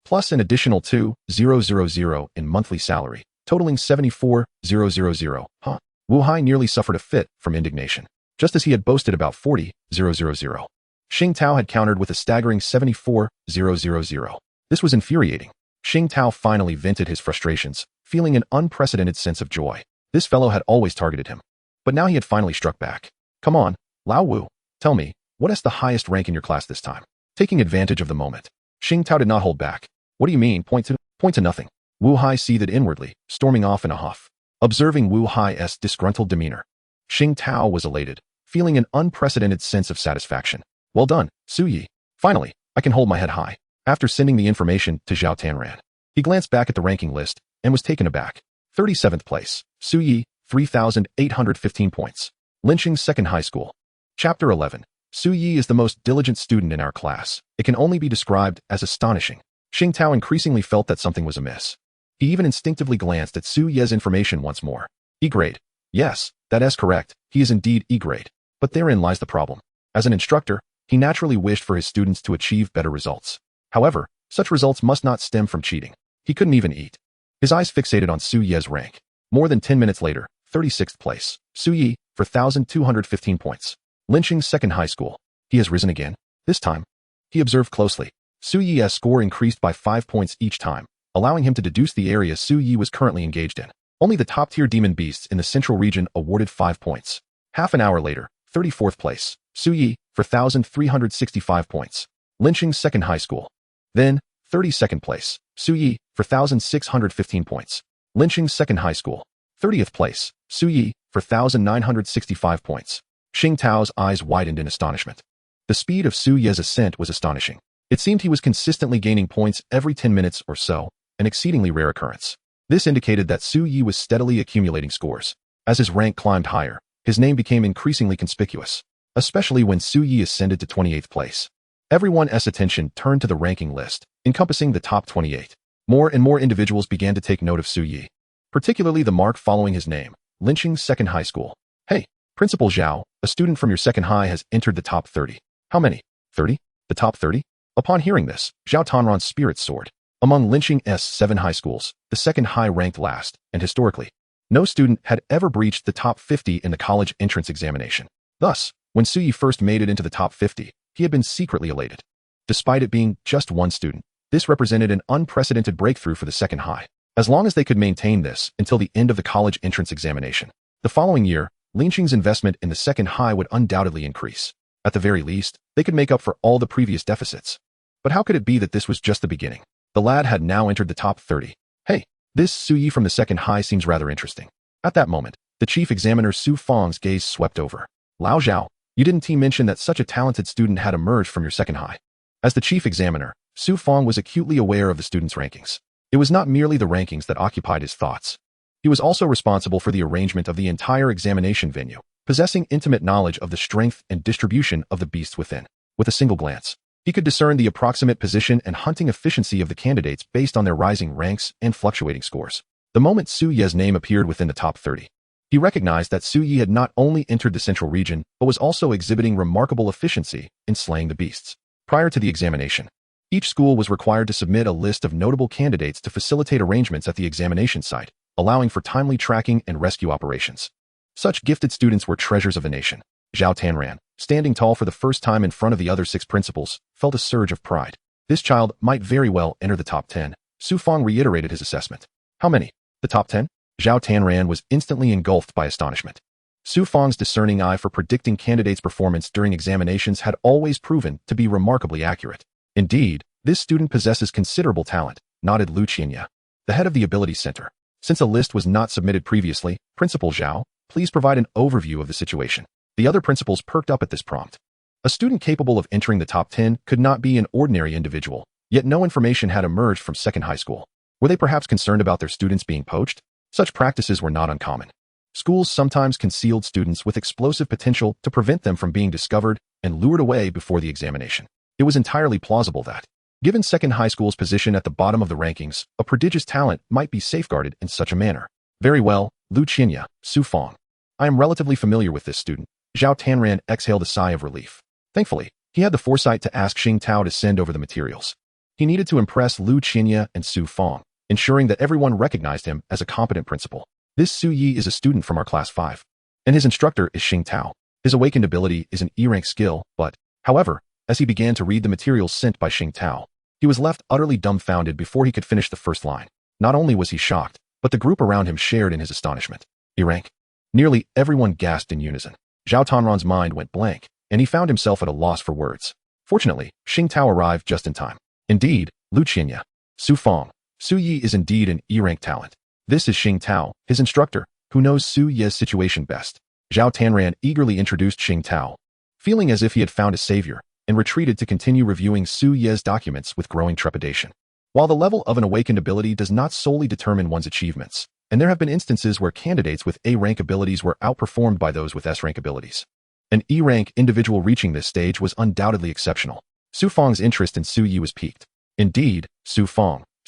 plus an additional 2,000 in monthly salary, totaling 74,000. Huh? Wu Hai nearly suffered a fit from indignation, just as he had boasted about 40,000. Xing Tao had countered with a staggering 74,000. This was infuriating. Xing Tao finally vented his frustrations, feeling an unprecedented sense of joy. This fellow had always targeted him, but now he had finally struck back. Come on, Lao Wu, tell me, what is the highest rank in your class this time? Taking advantage of the moment, Xing Tao did not hold back. What do you mean, point to nothing? Wu Hai seethed inwardly, storming off in a huff. Observing Wu Hai's disgruntled demeanor, Xing Tao was elated, feeling an unprecedented sense of satisfaction. Well done, Su Yi. Finally, I can hold my head high. After sending the information to Zhao Tanran, he glanced back at the ranking list and was taken aback. 37th place, Su Yi, 3,815 points. Lynching 2nd High School. Chapter 11. Su Yi is the most diligent student in our class. It can only be described as astonishing. Xing Tao increasingly felt that something was amiss. He even instinctively glanced at Su Ye's information once more. E-grade. Yes, that is correct. He is indeed E-grade. But therein lies the problem. As an instructor, he naturally wished for his students to achieve better results. However, such results must not stem from cheating. He couldn't even eat. His eyes fixated on Su Ye's rank. More than 10 minutes later, 36th place, Su Yi, for 1,215 points. Lynching's second high school. He has risen again. This time, he observed closely. Su Yi's score increased by 5 points each time, allowing him to deduce the area Su Yi was currently engaged in. Only the top-tier demon beasts in the central region awarded 5 points. Half an hour later, 34th place, Su Yi, for 1,365 points. Lynching's second high school. Then, 32nd place, Su Yi, for 1,615 points. Lynching's second high school. 30th place, Su Yi, for 1,965 points. Xing Tao's eyes widened in astonishment. The speed of Su Yi's ascent was astonishing. It seemed he was consistently gaining points every 10 minutes or so, an exceedingly rare occurrence. This indicated that Su Yi was steadily accumulating scores. As his rank climbed higher, his name became increasingly conspicuous, especially when Su Yi ascended to 28th place. Everyone's attention turned to the ranking list, encompassing the top 28. More and more individuals began to take note of Su Yi, particularly the mark following his name, Lynching's second high school. Hey, Principal Zhao, a student from your second high has entered the top 30. How many? 30? The top 30? Upon hearing this, Zhao Tanran's spirits soared. Among Lynching's 7 high schools, the second high ranked last, and historically, no student had ever breached the top 50 in the college entrance examination. Thus, when Su Yi first made it into the top 50, he had been secretly elated. Despite it being just one student, this represented an unprecedented breakthrough for the second high. As long as they could maintain this until the end of the college entrance examination, the following year, Lynching's investment in the second high would undoubtedly increase. At the very least, they could make up for all the previous deficits. But how could it be that this was just the beginning? The lad had now entered the top 30. Hey, this Su Yi from the second high seems rather interesting. At that moment, the chief examiner Su Fang's gaze swept over. Lao Zhao, you didn't mention that such a talented student had emerged from your second high. As the chief examiner, Su Fang was acutely aware of the students' rankings. It was not merely the rankings that occupied his thoughts. He was also responsible for the arrangement of the entire examination venue, possessing intimate knowledge of the strength and distribution of the beasts within. With a single glance, he could discern the approximate position and hunting efficiency of the candidates based on their rising ranks and fluctuating scores. The moment Su Yi's name appeared within the top 30, he recognized that Su Yi had not only entered the central region, but was also exhibiting remarkable efficiency in slaying the beasts. Prior to the examination, each school was required to submit a list of notable candidates to facilitate arrangements at the examination site, allowing for timely tracking and rescue operations. Such gifted students were treasures of the nation. Zhao Tanran, standing tall for the first time in front of the other 6 principals, felt a surge of pride. This child might very well enter the top 10. Su Fang reiterated his assessment. How many? The top 10? Zhao Tanran was instantly engulfed by astonishment. Su Fang's discerning eye for predicting candidates' performance during examinations had always proven to be remarkably accurate. Indeed, this student possesses considerable talent, nodded Lu Qianya, the head of the Ability Center. Since a list was not submitted previously, Principal Zhao, please provide an overview of the situation. The other principals perked up at this prompt. A student capable of entering the top 10 could not be an ordinary individual, yet no information had emerged from second high school. Were they perhaps concerned about their students being poached? Such practices were not uncommon. Schools sometimes concealed students with explosive potential to prevent them from being discovered and lured away before the examination. It was entirely plausible that, given second high school's position at the bottom of the rankings, a prodigious talent might be safeguarded in such a manner. Very well, Lu Qianya, Su Fang. I am relatively familiar with this student. Zhao Tanran exhaled a sigh of relief. Thankfully, he had the foresight to ask Xing Tao to send over the materials. He needed to impress Lu Qianya and Su Fang, ensuring that everyone recognized him as a competent principal. This Su Yi is a student from our class 5, and his instructor is Xing Tao. His awakened ability is an E-rank skill, but, however, as he began to read the materials sent by Xing Tao, he was left utterly dumbfounded before he could finish the first line. Not only was he shocked, but the group around him shared in his astonishment. E-rank. Nearly everyone gasped in unison. Zhao Tanran's mind went blank, and he found himself at a loss for words. Fortunately, Xing Tao arrived just in time. Indeed, Lu Qianya, Su Fang, Su Yi is indeed an E-rank talent. This is Xing Tao, his instructor, who knows Su Yi's situation best. Zhao Tanran eagerly introduced Xing Tao, feeling as if he had found a savior, and retreated to continue reviewing Su Yi's documents with growing trepidation. While the level of an awakened ability does not solely determine one's achievements, and there have been instances where candidates with A-rank abilities were outperformed by those with S-rank abilities, an E-rank individual reaching this stage was undoubtedly exceptional. Su Fang's interest in Su Yi was piqued. Indeed, Su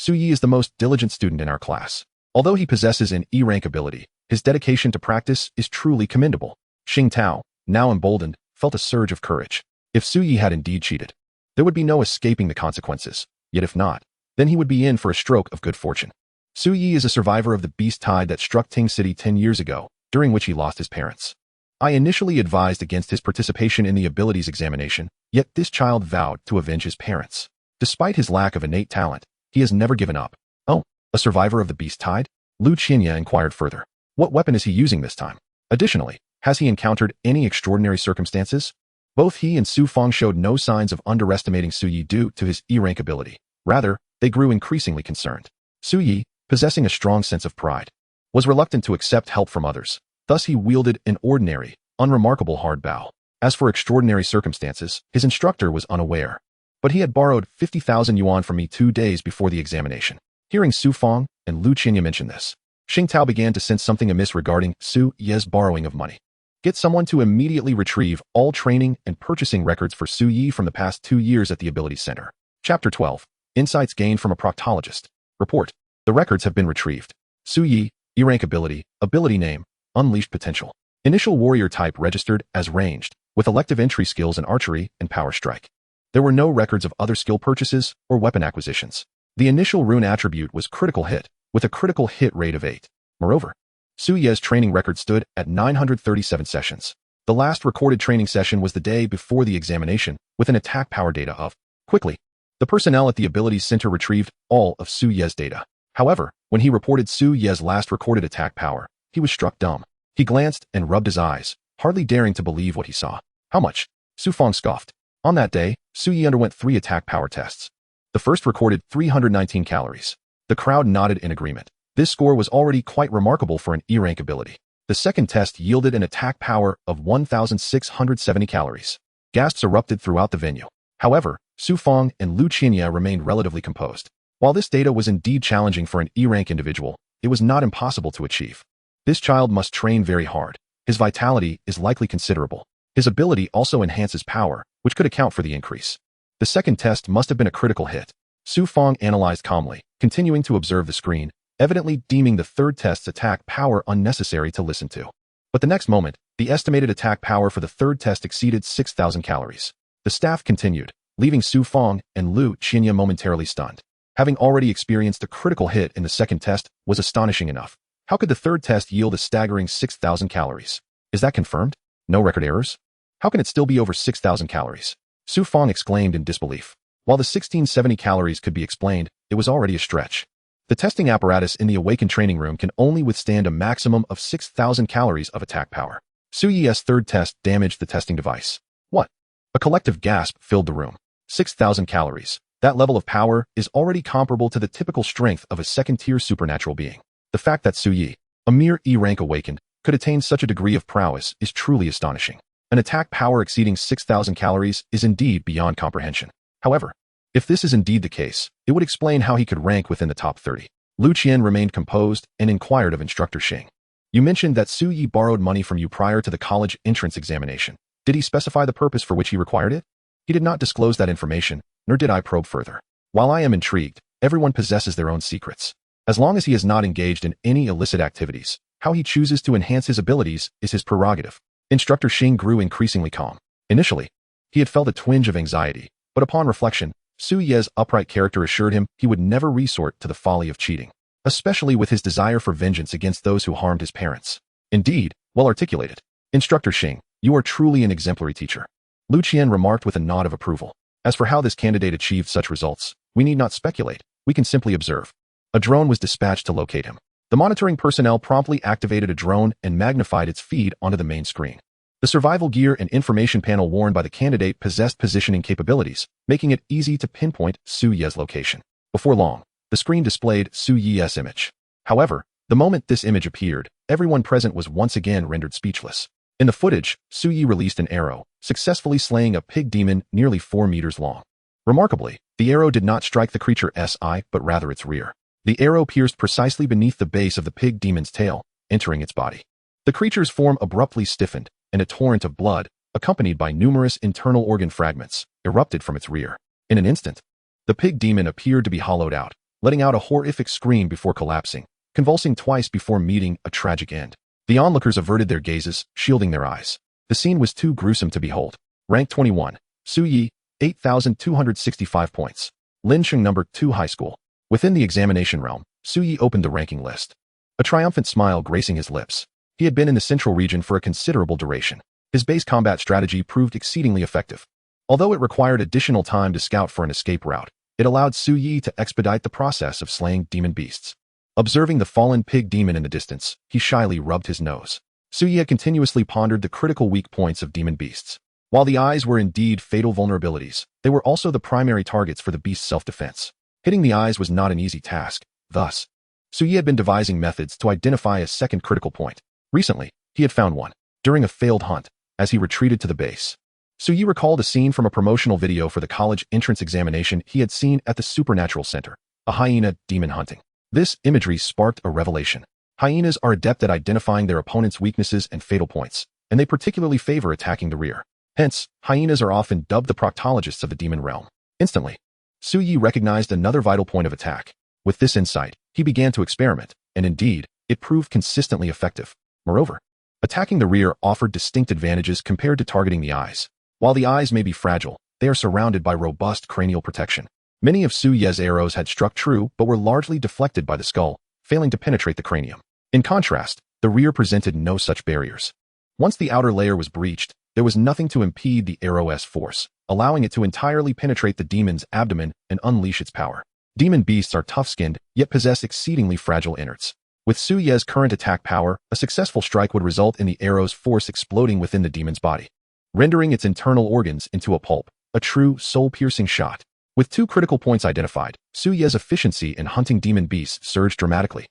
Yi is the most diligent student in our class. Although he possesses an E-rank ability, his dedication to practice is truly commendable. Xing Tao, now emboldened, felt a surge of courage. If Su Yi had indeed cheated, there would be no escaping the consequences. Yet if not, then he would be in for a stroke of good fortune. Su Yi is a survivor of the beast tide that struck Ting City 10 years ago, during which he lost his parents. I initially advised against his participation in the abilities examination, yet this child vowed to avenge his parents. Despite his lack of innate talent, he has never given up. Oh, a survivor of the beast tide? Lu Qinya inquired further. What weapon is he using this time? Additionally, has he encountered any extraordinary circumstances? Both he and Su Fong showed no signs of underestimating Su Yi due to his E-rank ability. Rather, they grew increasingly concerned. Su Yi, possessing a strong sense of pride, was reluctant to accept help from others. Thus he wielded an ordinary, unremarkable hard bow. As for extraordinary circumstances, his instructor was unaware. But he had borrowed 50,000 yuan from me 2 days before the examination. Hearing Su Fong and Lu Qinya mention this, Xing Tao began to sense something amiss regarding Su Yi's borrowing of money. Get someone to immediately retrieve all training and purchasing records for Su Yi from the past 2 years at the Ability Center. Chapter 12. Insights gained from a proctologist. Report. The records have been retrieved. Su Yi, E-rank ability, ability name, unleashed potential. Initial warrior type registered as ranged, with elective entry skills in archery and power strike. There were no records of other skill purchases or weapon acquisitions. The initial rune attribute was critical hit, with a critical hit rate of 8. Moreover, Su Yi's training record stood at 937 sessions. The last recorded training session was the day before the examination, with an attack power data of. Quickly, the personnel at the Abilities Center retrieved all of Su Yi's data. However, when he reported Su Yi's last recorded attack power, he was struck dumb. He glanced and rubbed his eyes, hardly daring to believe what he saw. How much? Su Fong scoffed. On that day, Su Yi underwent 3 attack power tests. The first recorded 319 calories. The crowd nodded in agreement. This score was already quite remarkable for an E-rank ability. The second test yielded an attack power of 1,670 calories. Gasps erupted throughout the venue. However, Su Fong and Lu Qinya remained relatively composed. While this data was indeed challenging for an E-rank individual, it was not impossible to achieve. This child must train very hard. His vitality is likely considerable. His ability also enhances power, which could account for the increase. The second test must have been a critical hit. Su Fong analyzed calmly, continuing to observe the screen, evidently deeming the third test's attack power unnecessary to listen to. But the next moment, the estimated attack power for the third test exceeded 6,000 calories. The staff continued, leaving Su Fong and Lu Qinya momentarily stunned. Having already experienced a critical hit in the second test was astonishing enough. How could the third test yield a staggering 6,000 calories? Is that confirmed? No record errors? How can it still be over 6,000 calories? Su Fong exclaimed in disbelief. While the 1670 calories could be explained, it was already a stretch. The testing apparatus in the awakened training room can only withstand a maximum of 6,000 calories of attack power. Su Yi's third test damaged the testing device. What? A collective gasp filled the room. 6,000 calories. That level of power is already comparable to the typical strength of a second-tier supernatural being. The fact that Su Yi, a mere E-rank awakened, could attain such a degree of prowess is truly astonishing. An attack power exceeding 6,000 calories is indeed beyond comprehension. However, if this is indeed the case, it would explain how he could rank within the top 30. Lu Qian remained composed and inquired of Instructor Xing. You mentioned that Su Yi borrowed money from you prior to the college entrance examination. Did he specify the purpose for which he required it? He did not disclose that information, nor did I probe further. While I am intrigued, everyone possesses their own secrets. As long as he is not engaged in any illicit activities, how he chooses to enhance his abilities is his prerogative. Instructor Xing grew increasingly calm. Initially, he had felt a twinge of anxiety, but upon reflection, Su Yi's upright character assured him he would never resort to the folly of cheating, especially with his desire for vengeance against those who harmed his parents. Indeed, well articulated. Instructor Xing, you are truly an exemplary teacher. Lu Qian remarked with a nod of approval. As for how this candidate achieved such results, we need not speculate, we can simply observe. A drone was dispatched to locate him. The monitoring personnel promptly activated a drone and magnified its feed onto the main screen. The survival gear and information panel worn by the candidate possessed positioning capabilities, making it easy to pinpoint Su Yi's location. Before long, the screen displayed Su Yi's image. However, the moment this image appeared, everyone present was once again rendered speechless. In the footage, Su Yi released an arrow, successfully slaying a pig demon nearly 4 meters long. Remarkably, the arrow did not strike the creature's eye, but rather its rear. The arrow pierced precisely beneath the base of the pig demon's tail, entering its body. The creature's form abruptly stiffened, and a torrent of blood, accompanied by numerous internal organ fragments, erupted from its rear. In an instant, the pig demon appeared to be hollowed out, letting out a horrific scream before collapsing, convulsing twice before meeting a tragic end. The onlookers averted their gazes, shielding their eyes. The scene was too gruesome to behold. Rank 21. Su Yi, 8,265 points. Linsheng number 2 High School. Within the examination realm, Suyi opened the ranking list, a triumphant smile gracing his lips. He had been in the central region for a considerable duration. His base combat strategy proved exceedingly effective. Although it required additional time to scout for an escape route, it allowed Suyi to expedite the process of slaying demon beasts. Observing the fallen pig demon in the distance, he shyly rubbed his nose. Suyi had continuously pondered the critical weak points of demon beasts. While the eyes were indeed fatal vulnerabilities, they were also the primary targets for the beast's self-defense. Hitting the eyes was not an easy task. Thus, Suyi had been devising methods to identify a second critical point. Recently, he had found one. During a failed hunt, as he retreated to the base, Suyi recalled a scene from a promotional video for the college entrance examination he had seen at the Supernatural Center, a hyena demon hunting. This imagery sparked a revelation. Hyenas are adept at identifying their opponent's weaknesses and fatal points, and they particularly favor attacking the rear. Hence, hyenas are often dubbed the proctologists of the demon realm. Instantly, Suyi recognized another vital point of attack. With this insight, he began to experiment, and indeed, it proved consistently effective. Moreover, attacking the rear offered distinct advantages compared to targeting the eyes. While the eyes may be fragile, they are surrounded by robust cranial protection. Many of Suyi's arrows had struck true but were largely deflected by the skull, failing to penetrate the cranium. In contrast, the rear presented no such barriers. Once the outer layer was breached, there was nothing to impede the arrow's force, allowing it to entirely penetrate the demon's abdomen and unleash its power. Demon beasts are tough-skinned, yet possess exceedingly fragile innards. With Suyi's current attack power, a successful strike would result in the arrow's force exploding within the demon's body, rendering its internal organs into a pulp, a true soul-piercing shot. With 2 critical points identified, Suyi's efficiency in hunting demon beasts surged dramatically.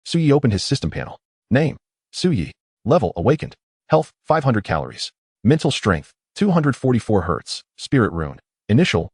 Suyi opened his system panel. Name: Suyi. Level: Awakened. Health: 500 calories. Mental strength: 244 Hz. Spirit rune: Initial.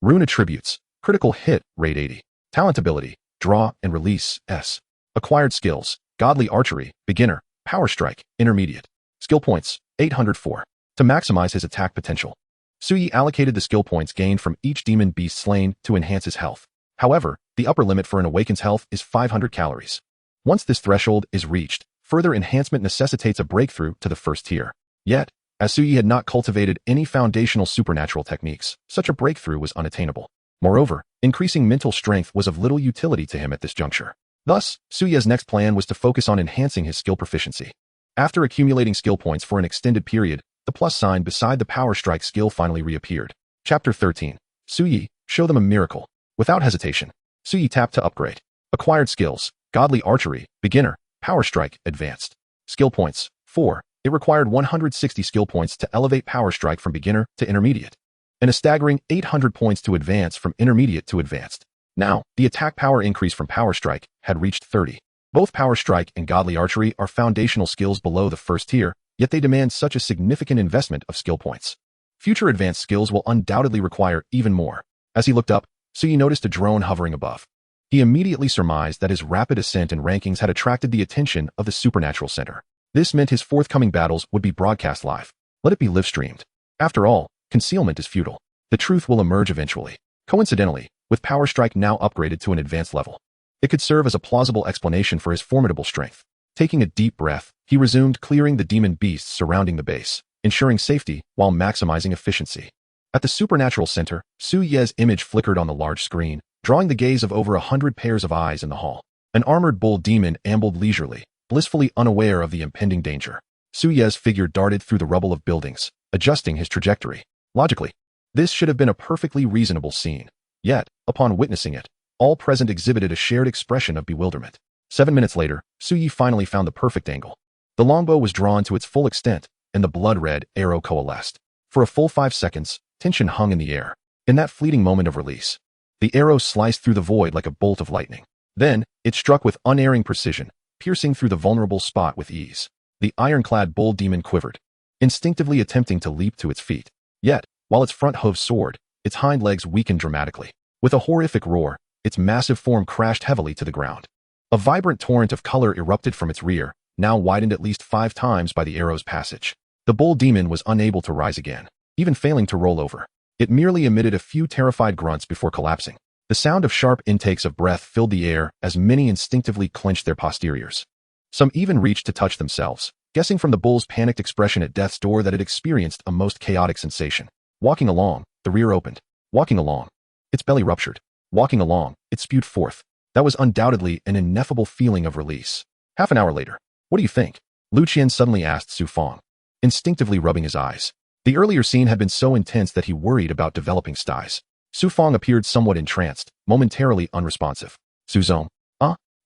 Rune attributes: Critical hit, rate 80. Talent ability: Draw and release, S. Acquired skills: Godly archery, beginner. Power strike, intermediate. Skill points: 804. To maximize his attack potential, Suyi allocated the skill points gained from each demon beast slain to enhance his health. However, the upper limit for an awaken's health is 500 calories. Once this threshold is reached, further enhancement necessitates a breakthrough to the first tier. Yet, as Suyi had not cultivated any foundational supernatural techniques, such a breakthrough was unattainable. Moreover, increasing mental strength was of little utility to him at this juncture. Thus, Suyi's next plan was to focus on enhancing his skill proficiency. After accumulating skill points for an extended period, the plus sign beside the power strike skill finally reappeared. Chapter 13. Suyi, show them a miracle. Without hesitation, Suyi tapped to upgrade. Acquired skills: Godly archery, beginner. Power strike, advanced. Skill points: 4. It required 160 skill points to elevate power strike from beginner to intermediate, and a staggering 800 points to advance from intermediate to advanced. Now, the attack power increase from power strike had reached 30. Both power strike and godly archery are foundational skills below the first tier, yet they demand such a significant investment of skill points. Future advanced skills will undoubtedly require even more. As he looked up, Suyi noticed a drone hovering above. He immediately surmised that his rapid ascent in rankings had attracted the attention of the Supernatural Center. This meant his forthcoming battles would be broadcast live. Let it be live-streamed. After all, concealment is futile. The truth will emerge eventually. Coincidentally, with Power Strike now upgraded to an advanced level, it could serve as a plausible explanation for his formidable strength. Taking a deep breath, he resumed clearing the demon beasts surrounding the base, ensuring safety while maximizing efficiency. At the Supernatural Center, Suyi's image flickered on the large screen, drawing the gaze of over 100 pairs of eyes in the hall. An armored bull demon ambled leisurely, blissfully unaware of the impending danger. Suyi's figure darted through the rubble of buildings, adjusting his trajectory. Logically, this should have been a perfectly reasonable scene. Yet, upon witnessing it, all present exhibited a shared expression of bewilderment. 7 minutes later, Suyi finally found the perfect angle. The longbow was drawn to its full extent, and the blood-red arrow coalesced. For a full 5 seconds, tension hung in the air. In that fleeting moment of release, the arrow sliced through the void like a bolt of lightning. Then, it struck with unerring precision, piercing through the vulnerable spot with ease. The ironclad bull demon quivered, instinctively attempting to leap to its feet. Yet, while its front hooves soared, its hind legs weakened dramatically. With a horrific roar, its massive form crashed heavily to the ground. A vibrant torrent of color erupted from its rear, now widened at least 5 times by the arrow's passage. The bull demon was unable to rise again, even failing to roll over. It merely emitted a few terrified grunts before collapsing. The sound of sharp intakes of breath filled the air as many instinctively clenched their posteriors. Some even reached to touch themselves, guessing from the bull's panicked expression at death's door that it experienced a most chaotic sensation. Walking along, The rear opened. Walking along. Its belly ruptured. Walking along, it spewed forth. That was undoubtedly an ineffable feeling of release. Half an hour later. What do you think? Lu Qian suddenly asked Su Fong, instinctively rubbing his eyes. The earlier scene had been so intense that he worried about developing styes. Su Fong appeared somewhat entranced, momentarily unresponsive. Su Zong?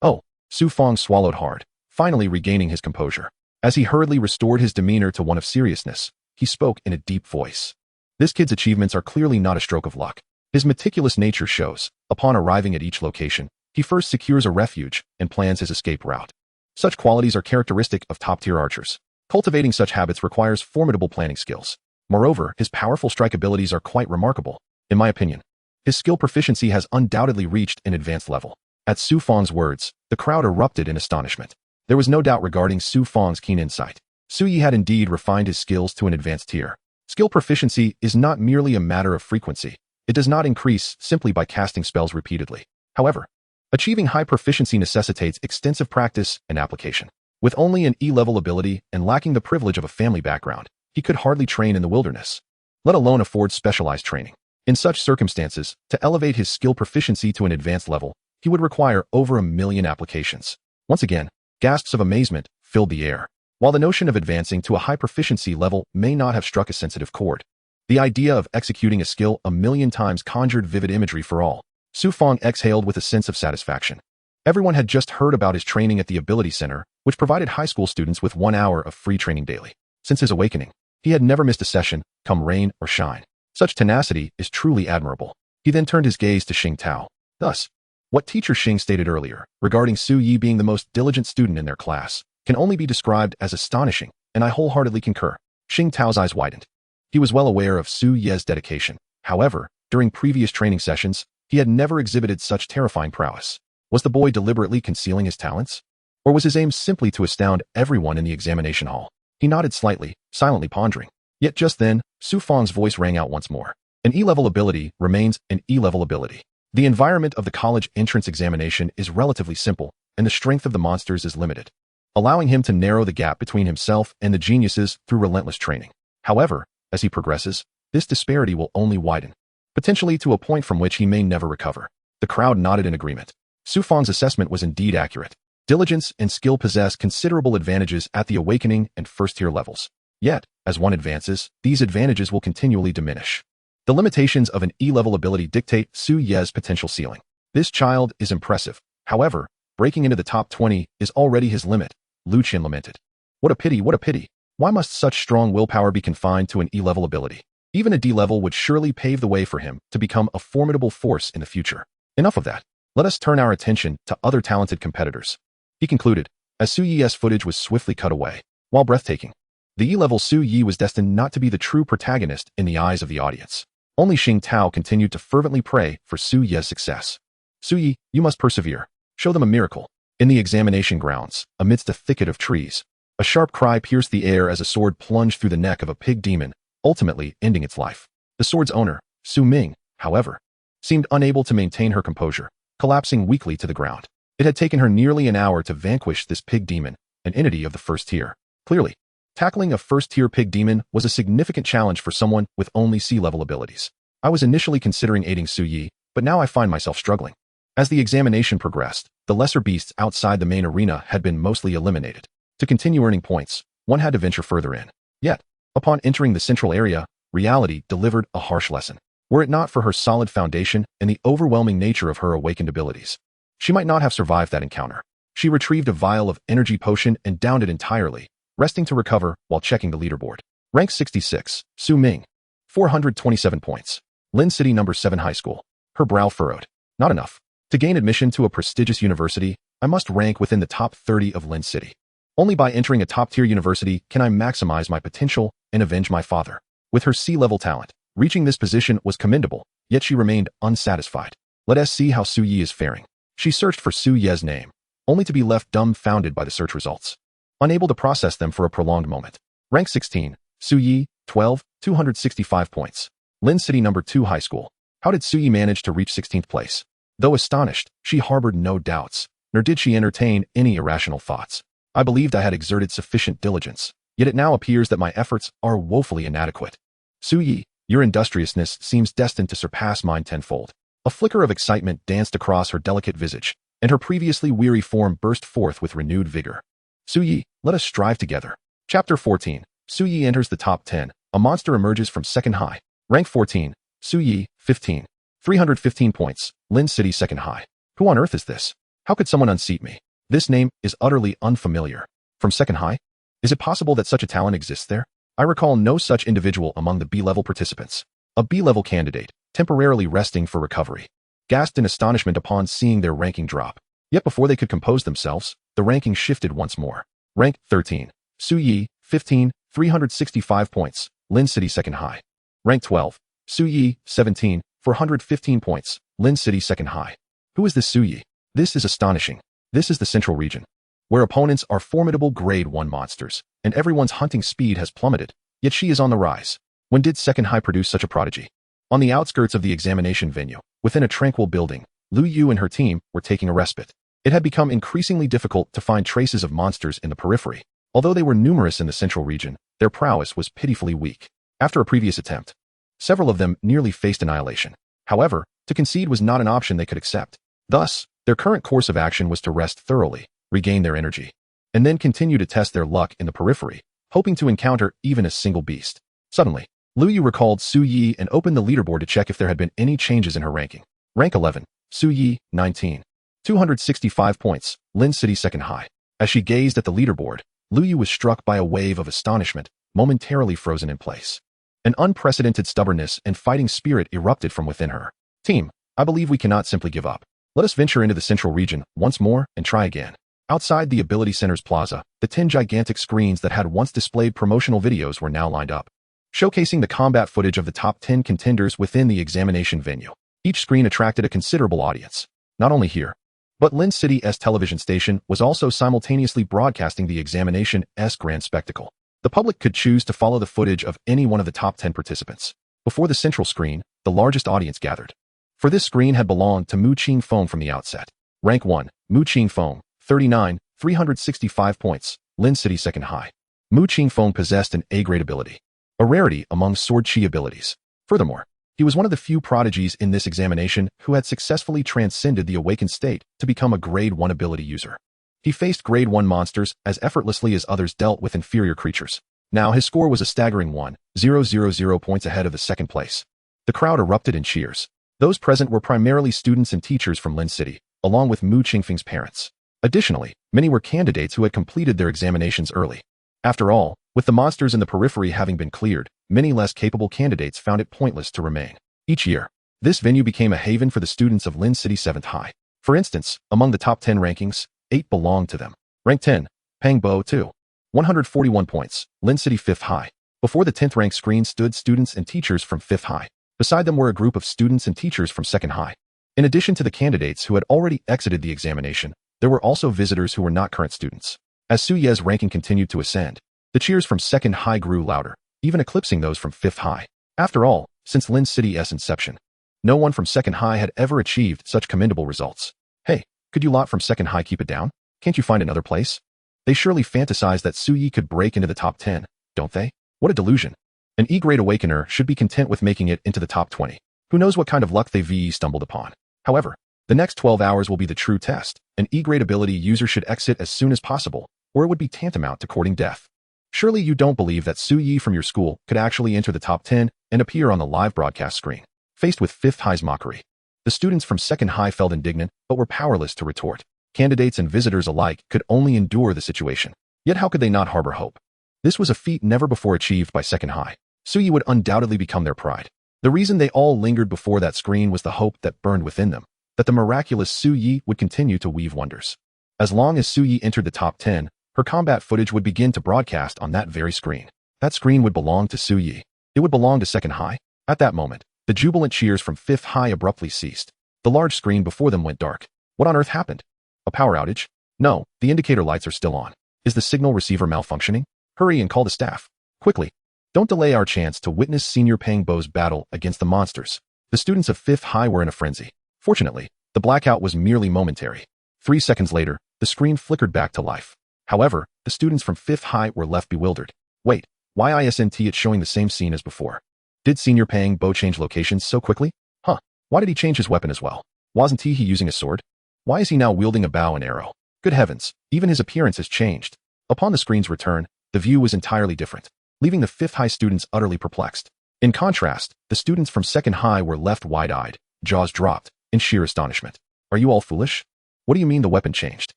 Oh. Su Fong swallowed hard, finally regaining his composure. As he hurriedly restored his demeanor to one of seriousness, he spoke in a deep voice. This kid's achievements are clearly not a stroke of luck. His meticulous nature shows. Upon arriving at each location, he first secures a refuge and plans his escape route. Such qualities are characteristic of top-tier archers. Cultivating such habits requires formidable planning skills. Moreover, his powerful strike abilities are quite remarkable. In my opinion, his skill proficiency has undoubtedly reached an advanced level. At Su Fong's words, the crowd erupted in astonishment. There was no doubt regarding Su Fong's keen insight. Su Yi had indeed refined his skills to an advanced tier. Skill proficiency is not merely a matter of frequency. It does not increase simply by casting spells repeatedly. However, achieving high proficiency necessitates extensive practice and application. With only an E-level ability and lacking the privilege of a family background, he could hardly train in the wilderness, let alone afford specialized training. In such circumstances, to elevate his skill proficiency to an advanced level, he would require over 1 million applications. Once again, gasps of amazement filled the air. While the notion of advancing to a high proficiency level may not have struck a sensitive chord, the idea of executing a skill 1 million times conjured vivid imagery for all. Su Fong exhaled with a sense of satisfaction. Everyone had just heard about his training at the Ability Center, which provided high school students with 1 hour of free training daily. Since his awakening, he had never missed a session, come rain or shine. Such tenacity is truly admirable. He then turned his gaze to Xing Tao. Thus, what teacher Xing stated earlier, regarding Su Yi being the most diligent student in their class, can only be described as astonishing, and I wholeheartedly concur. Xing Tao's eyes widened. He was well aware of Su Ye's dedication. However, during previous training sessions, he had never exhibited such terrifying prowess. Was the boy deliberately concealing his talents? Or was his aim simply to astound everyone in the examination hall? He nodded slightly, silently pondering. Yet just then, Su Fong's voice rang out once more. An E-level ability remains an E-level ability. The environment of the college entrance examination is relatively simple, and the strength of the monsters is limited, allowing him to narrow the gap between himself and the geniuses through relentless training. However, as he progresses, this disparity will only widen, potentially to a point from which he may never recover. The crowd nodded in agreement. Su Fong's assessment was indeed accurate. Diligence and skill possess considerable advantages at the awakening and first-tier levels. Yet, as one advances, these advantages will continually diminish. The limitations of an E-level ability dictate Su Ye's potential ceiling. This child is impressive. However, breaking into the top 20 is already his limit, Lu Qian lamented. What a pity, what a pity. Why must such strong willpower be confined to an E-level ability? Even a D-level would surely pave the way for him to become a formidable force in the future. Enough of that. Let us turn our attention to other talented competitors. He concluded, as Su Yi's footage was swiftly cut away. While breathtaking, the E-level Su Yi was destined not to be the true protagonist in the eyes of the audience. Only Xing Tao continued to fervently pray for Su Yi's success. Su Yi, you must persevere. Show them a miracle. In the examination grounds, amidst a thicket of trees, a sharp cry pierced the air as a sword plunged through the neck of a pig demon, ultimately ending its life. The sword's owner, Su Ming, however, seemed unable to maintain her composure, collapsing weakly to the ground. It had taken her nearly an hour to vanquish this pig demon, an entity of the first tier. Clearly, tackling a first-tier pig demon was a significant challenge for someone with only C-level abilities. I was initially considering aiding Su Yi, but now I find myself struggling. As the examination progressed, the lesser beasts outside the main arena had been mostly eliminated. To continue earning points, one had to venture further in. Yet, upon entering the central area, reality delivered a harsh lesson. Were it not for her solid foundation and the overwhelming nature of her awakened abilities, she might not have survived that encounter. She retrieved a vial of energy potion and downed it entirely, resting to recover while checking the leaderboard. Rank 66, Su Ming. 427 points. Lin City No. 7 High School. Her brow furrowed. Not enough. To gain admission to a prestigious university, I must rank within the top 30 of Lin City. Only by entering a top-tier university can I maximize my potential and avenge my father. With her C-level talent, reaching this position was commendable, yet she remained unsatisfied. Let us see how Su Yi is faring. She searched for Su Ye's name, only to be left dumbfounded by the search results, unable to process them for a prolonged moment. Rank 16, Su Yi, 12, 265 points. Lin City No. 2 High School. How did Su Yi manage to reach 16th place? Though astonished, she harbored no doubts, nor did she entertain any irrational thoughts. I believed I had exerted sufficient diligence, yet it now appears that my efforts are woefully inadequate. Su Yi, Your industriousness seems destined to surpass mine tenfold. A flicker of excitement danced across her delicate visage, and her previously weary form burst forth with renewed vigor. Suyi, let us strive together. Chapter 14. Suyi enters the top 10. A monster emerges from second high. Rank 14. Suyi, 15. 315 points. Lin City second high. Who on earth is this? How could someone unseat me? This name is utterly unfamiliar. From second high? Is it possible that such a talent exists there? I recall no such individual among the B-level participants. A B-level candidate, temporarily resting for recovery, gasped in astonishment upon seeing their ranking drop. Yet before they could compose themselves, the ranking shifted once more. Rank 13. Suyi, 15, 365 points. Lin City second high. Rank 12. Suyi, 17, 415 points. Lin City second high. Who is this Suyi? This is astonishing. This is the central region, where opponents are formidable grade 1 monsters, and everyone's hunting speed has plummeted, yet she is on the rise. When did second high produce such a prodigy? On the outskirts of the examination venue, within a tranquil building, Lu Yu and her team were taking a respite. It had become increasingly difficult to find traces of monsters in the periphery. Although they were numerous in the central region, their prowess was pitifully weak. After a previous attempt, several of them nearly faced annihilation. However, to concede was not an option they could accept. Thus, their current course of action was to rest thoroughly, regain their energy, and then continue to test their luck in the periphery, hoping to encounter even a single beast. Suddenly, Lu Yu recalled Su Yi and opened the leaderboard to check if there had been any changes in her ranking. Rank 11. Su Yi, 19. 265 points. Lin City second high. As she gazed at the leaderboard, Lu Yu was struck by a wave of astonishment, momentarily frozen in place. An unprecedented stubbornness and fighting spirit erupted from within her. Team, I believe we cannot simply give up. Let us venture into the central region once more and try again. Outside the Ability Center's plaza, the 10 gigantic screens that had once displayed promotional videos were now lined up, showcasing the combat footage of the top 10 contenders within the examination venue. Each screen attracted a considerable audience. Not only here, but Lin City's television station was also simultaneously broadcasting the examination's grand spectacle. The public could choose to follow the footage of any one of the top 10 participants. Before the central screen, the largest audience gathered. For this screen had belonged to Mu Qing Feng from the outset. Rank 1. Mu Qing Feng, 39, 365 points. Lin City second high. Mu Qing Feng possessed an A-grade ability, a rarity among sword chi abilities. Furthermore, he was one of the few prodigies in this examination who had successfully transcended the awakened state to become a grade 1 ability user. He faced grade 1 monsters as effortlessly as others dealt with inferior creatures. Now his score was a staggering 1,000 points ahead of the second place. The crowd erupted in cheers. Those present were primarily students and teachers from Lin City, along with Mu Qingfeng's parents. Additionally, many were candidates who had completed their examinations early. After all, with the monsters in the periphery having been cleared, many less capable candidates found it pointless to remain. Each year, this venue became a haven for the students of Lin City 7th High. For instance, among the top 10 rankings, 8 belonged to them. Rank 10, Pang Bo 2. 141 points, Lin City 5th High. Before the 10th rank screen stood students and teachers from 5th High. Beside them were a group of students and teachers from 2nd High. In addition to the candidates who had already exited the examination, there were also visitors who were not current students. As Su Ye's ranking continued to ascend, the cheers from 2nd High grew louder, even eclipsing those from 5th High. After all, since Lin City's inception, no one from 2nd High had ever achieved such commendable results. Hey, could you lot from 2nd High keep it down? Can't you find another place? They surely fantasize that Su Yi could break into the top 10, don't they? What a delusion. An E-grade awakener should be content with making it into the top 20. Who knows what kind of luck they've stumbled upon. However, the next 12 hours will be the true test. An E-grade ability user should exit as soon as possible, or it would be tantamount to courting death. Surely you don't believe that Su Yi from your school could actually enter the top 10 and appear on the live broadcast screen. Faced with 5th High's mockery, the students from 2nd High felt indignant but were powerless to retort. Candidates and visitors alike could only endure the situation. Yet how could they not harbor hope? This was a feat never before achieved by 2nd High. Su Yi would undoubtedly become their pride. The reason they all lingered before that screen was the hope that burned within them, that the miraculous Su Yi would continue to weave wonders. As long as Su Yi entered the top 10, her combat footage would begin to broadcast on that very screen. That screen would belong to Su Yi. It would belong to 2nd High. At that moment, the jubilant cheers from 5th High abruptly ceased. The large screen before them went dark. What on earth happened? A power outage? No, the indicator lights are still on. Is the signal receiver malfunctioning? Hurry and call the staff. Quickly. Don't delay our chance to witness Senior Pang Bo's battle against the monsters. The students of 5th High were in a frenzy. Fortunately, the blackout was merely momentary. 3 seconds later, the screen flickered back to life. However, the students from 5th High were left bewildered. Wait, why isn't it showing the same scene as before? Did Senior Pang Bo change locations so quickly? Huh. Why did he change his weapon as well? Wasn't he using a sword? Why is he now wielding a bow and arrow? Good heavens, even his appearance has changed. Upon the screen's return, the view was entirely different, leaving the 5th High students utterly perplexed. In contrast, the students from 2nd High were left wide-eyed, jaws dropped, in sheer astonishment. Are you all foolish? What do you mean the weapon changed?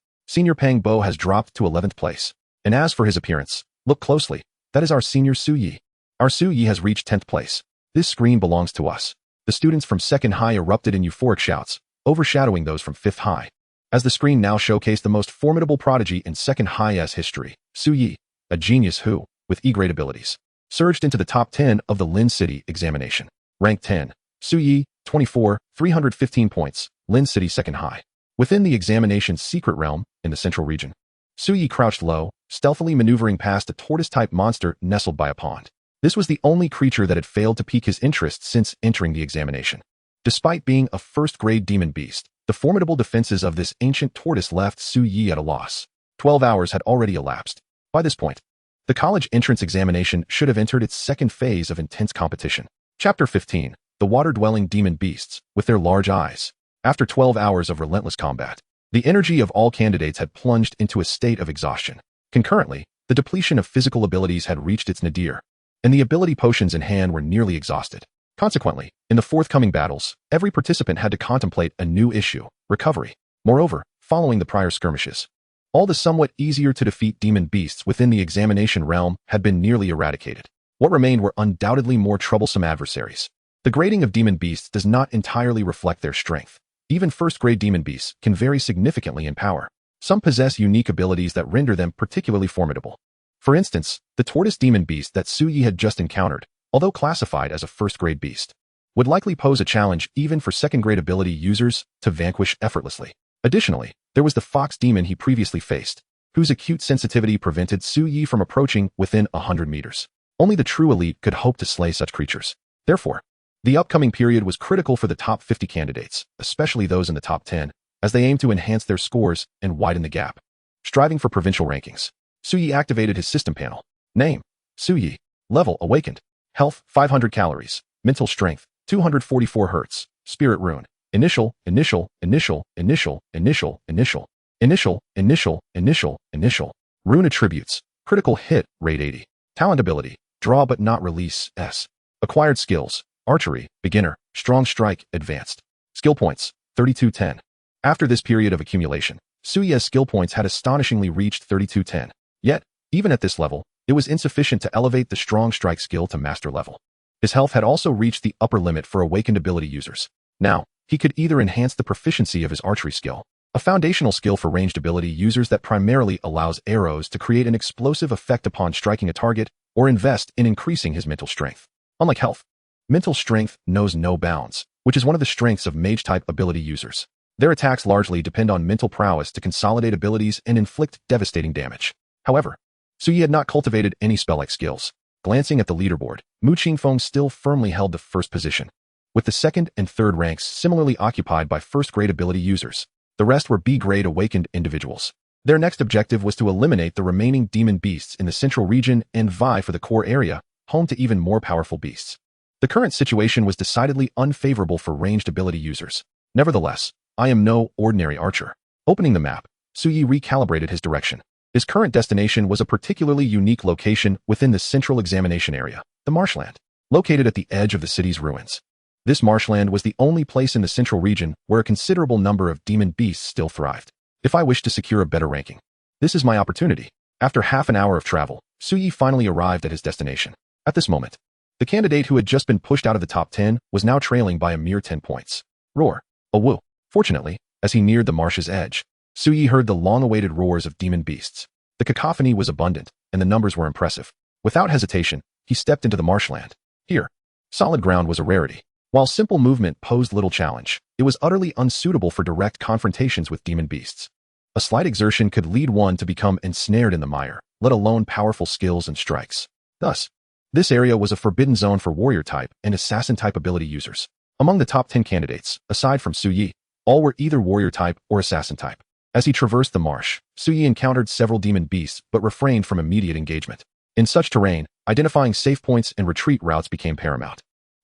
Senior Pang Bo has dropped to 11th place. And as for his appearance, look closely. That is our senior Su Yi. Our Su Yi has reached 10th place. This screen belongs to us. The students from 2nd High erupted in euphoric shouts, overshadowing those from 5th High. As the screen now showcased the most formidable prodigy in 2nd High's history, Su Yi, a genius who, with E-grade abilities, surged into the top 10 of the Lin City examination. Rank 10. Su Yi, 24, 315 points, Lin City 2nd High. Within the examination's secret realm, in the central region, Su Yi crouched low, stealthily maneuvering past a tortoise-type monster nestled by a pond. This was the only creature that had failed to pique his interest since entering the examination. Despite being a first-grade demon beast, the formidable defenses of this ancient tortoise left Su Yi at a loss. 12 hours had already elapsed. By this point, the college entrance examination should have entered its second phase of intense competition. Chapter 15. The water-dwelling demon beasts, with their large eyes. After 12 hours of relentless combat, the energy of all candidates had plunged into a state of exhaustion. Concurrently, the depletion of physical abilities had reached its nadir, and the ability potions in hand were nearly exhausted. Consequently, in the forthcoming battles, every participant had to contemplate a new issue, recovery. Moreover, following the prior skirmishes, all the somewhat easier to defeat demon beasts within the examination realm had been nearly eradicated. What remained were undoubtedly more troublesome adversaries. The grading of demon beasts does not entirely reflect their strength. Even first-grade demon beasts can vary significantly in power. Some possess unique abilities that render them particularly formidable. For instance, the tortoise demon beast that Su Yi had just encountered, although classified as a first-grade beast, would likely pose a challenge even for second-grade ability users to vanquish effortlessly. Additionally, there was the fox demon he previously faced, whose acute sensitivity prevented Su Yi from approaching within 100 meters. Only the true elite could hope to slay such creatures. Therefore, the upcoming period was critical for the top 50 candidates, especially those in the top 10, as they aimed to enhance their scores and widen the gap. Striving for provincial rankings, Su Yi activated his system panel. Name: Su Yi. Level: Awakened. Health: 500 calories. Mental strength: 244 Hz. Spirit rune: Initial. Rune attributes: Critical hit rate 80. Talent ability: Draw but not release S. Acquired skills: Archery, Beginner, Strong Strike, Advanced. Skill points: 3210. After this period of accumulation, Su Yi's skill points had astonishingly reached 3210. Yet, even at this level, it was insufficient to elevate the Strong Strike skill to master level. His health had also reached the upper limit for awakened ability users. Now, he could either enhance the proficiency of his archery skill, a foundational skill for ranged ability users that primarily allows arrows to create an explosive effect upon striking a target, or invest in increasing his mental strength. Unlike health, mental strength knows no bounds, which is one of the strengths of mage-type ability users. Their attacks largely depend on mental prowess to consolidate abilities and inflict devastating damage. However, Su Yi had not cultivated any spell-like skills. Glancing at the leaderboard, Mu Qingfeng still firmly held the first position, with the second and third ranks similarly occupied by first-grade ability users. The rest were B-grade awakened individuals. Their next objective was to eliminate the remaining demon beasts in the central region and vie for the core area, home to even more powerful beasts. The current situation was decidedly unfavorable for ranged ability users. Nevertheless, I am no ordinary archer. Opening the map, Su Yi recalibrated his direction. His current destination was a particularly unique location within the central examination area, the marshland, located at the edge of the city's ruins. This marshland was the only place in the central region where a considerable number of demon beasts still thrived. If I wish to secure a better ranking, this is my opportunity. After half an hour of travel, Su Yi finally arrived at his destination. At this moment, the candidate who had just been pushed out of the top 10 was now trailing by a mere 10 points. Roar. A woo. Fortunately, as he neared the marsh's edge, Su Yi heard the long-awaited roars of demon beasts. The cacophony was abundant, and the numbers were impressive. Without hesitation, he stepped into the marshland. Here, solid ground was a rarity. While simple movement posed little challenge, it was utterly unsuitable for direct confrontations with demon beasts. A slight exertion could lead one to become ensnared in the mire, let alone powerful skills and strikes. Thus, this area was a forbidden zone for warrior-type and assassin-type ability users. Among the top 10 candidates, aside from Su Yi, all were either warrior-type or assassin-type. As he traversed the marsh, Su Yi encountered several demon beasts but refrained from immediate engagement. In such terrain, identifying safe points and retreat routes became paramount.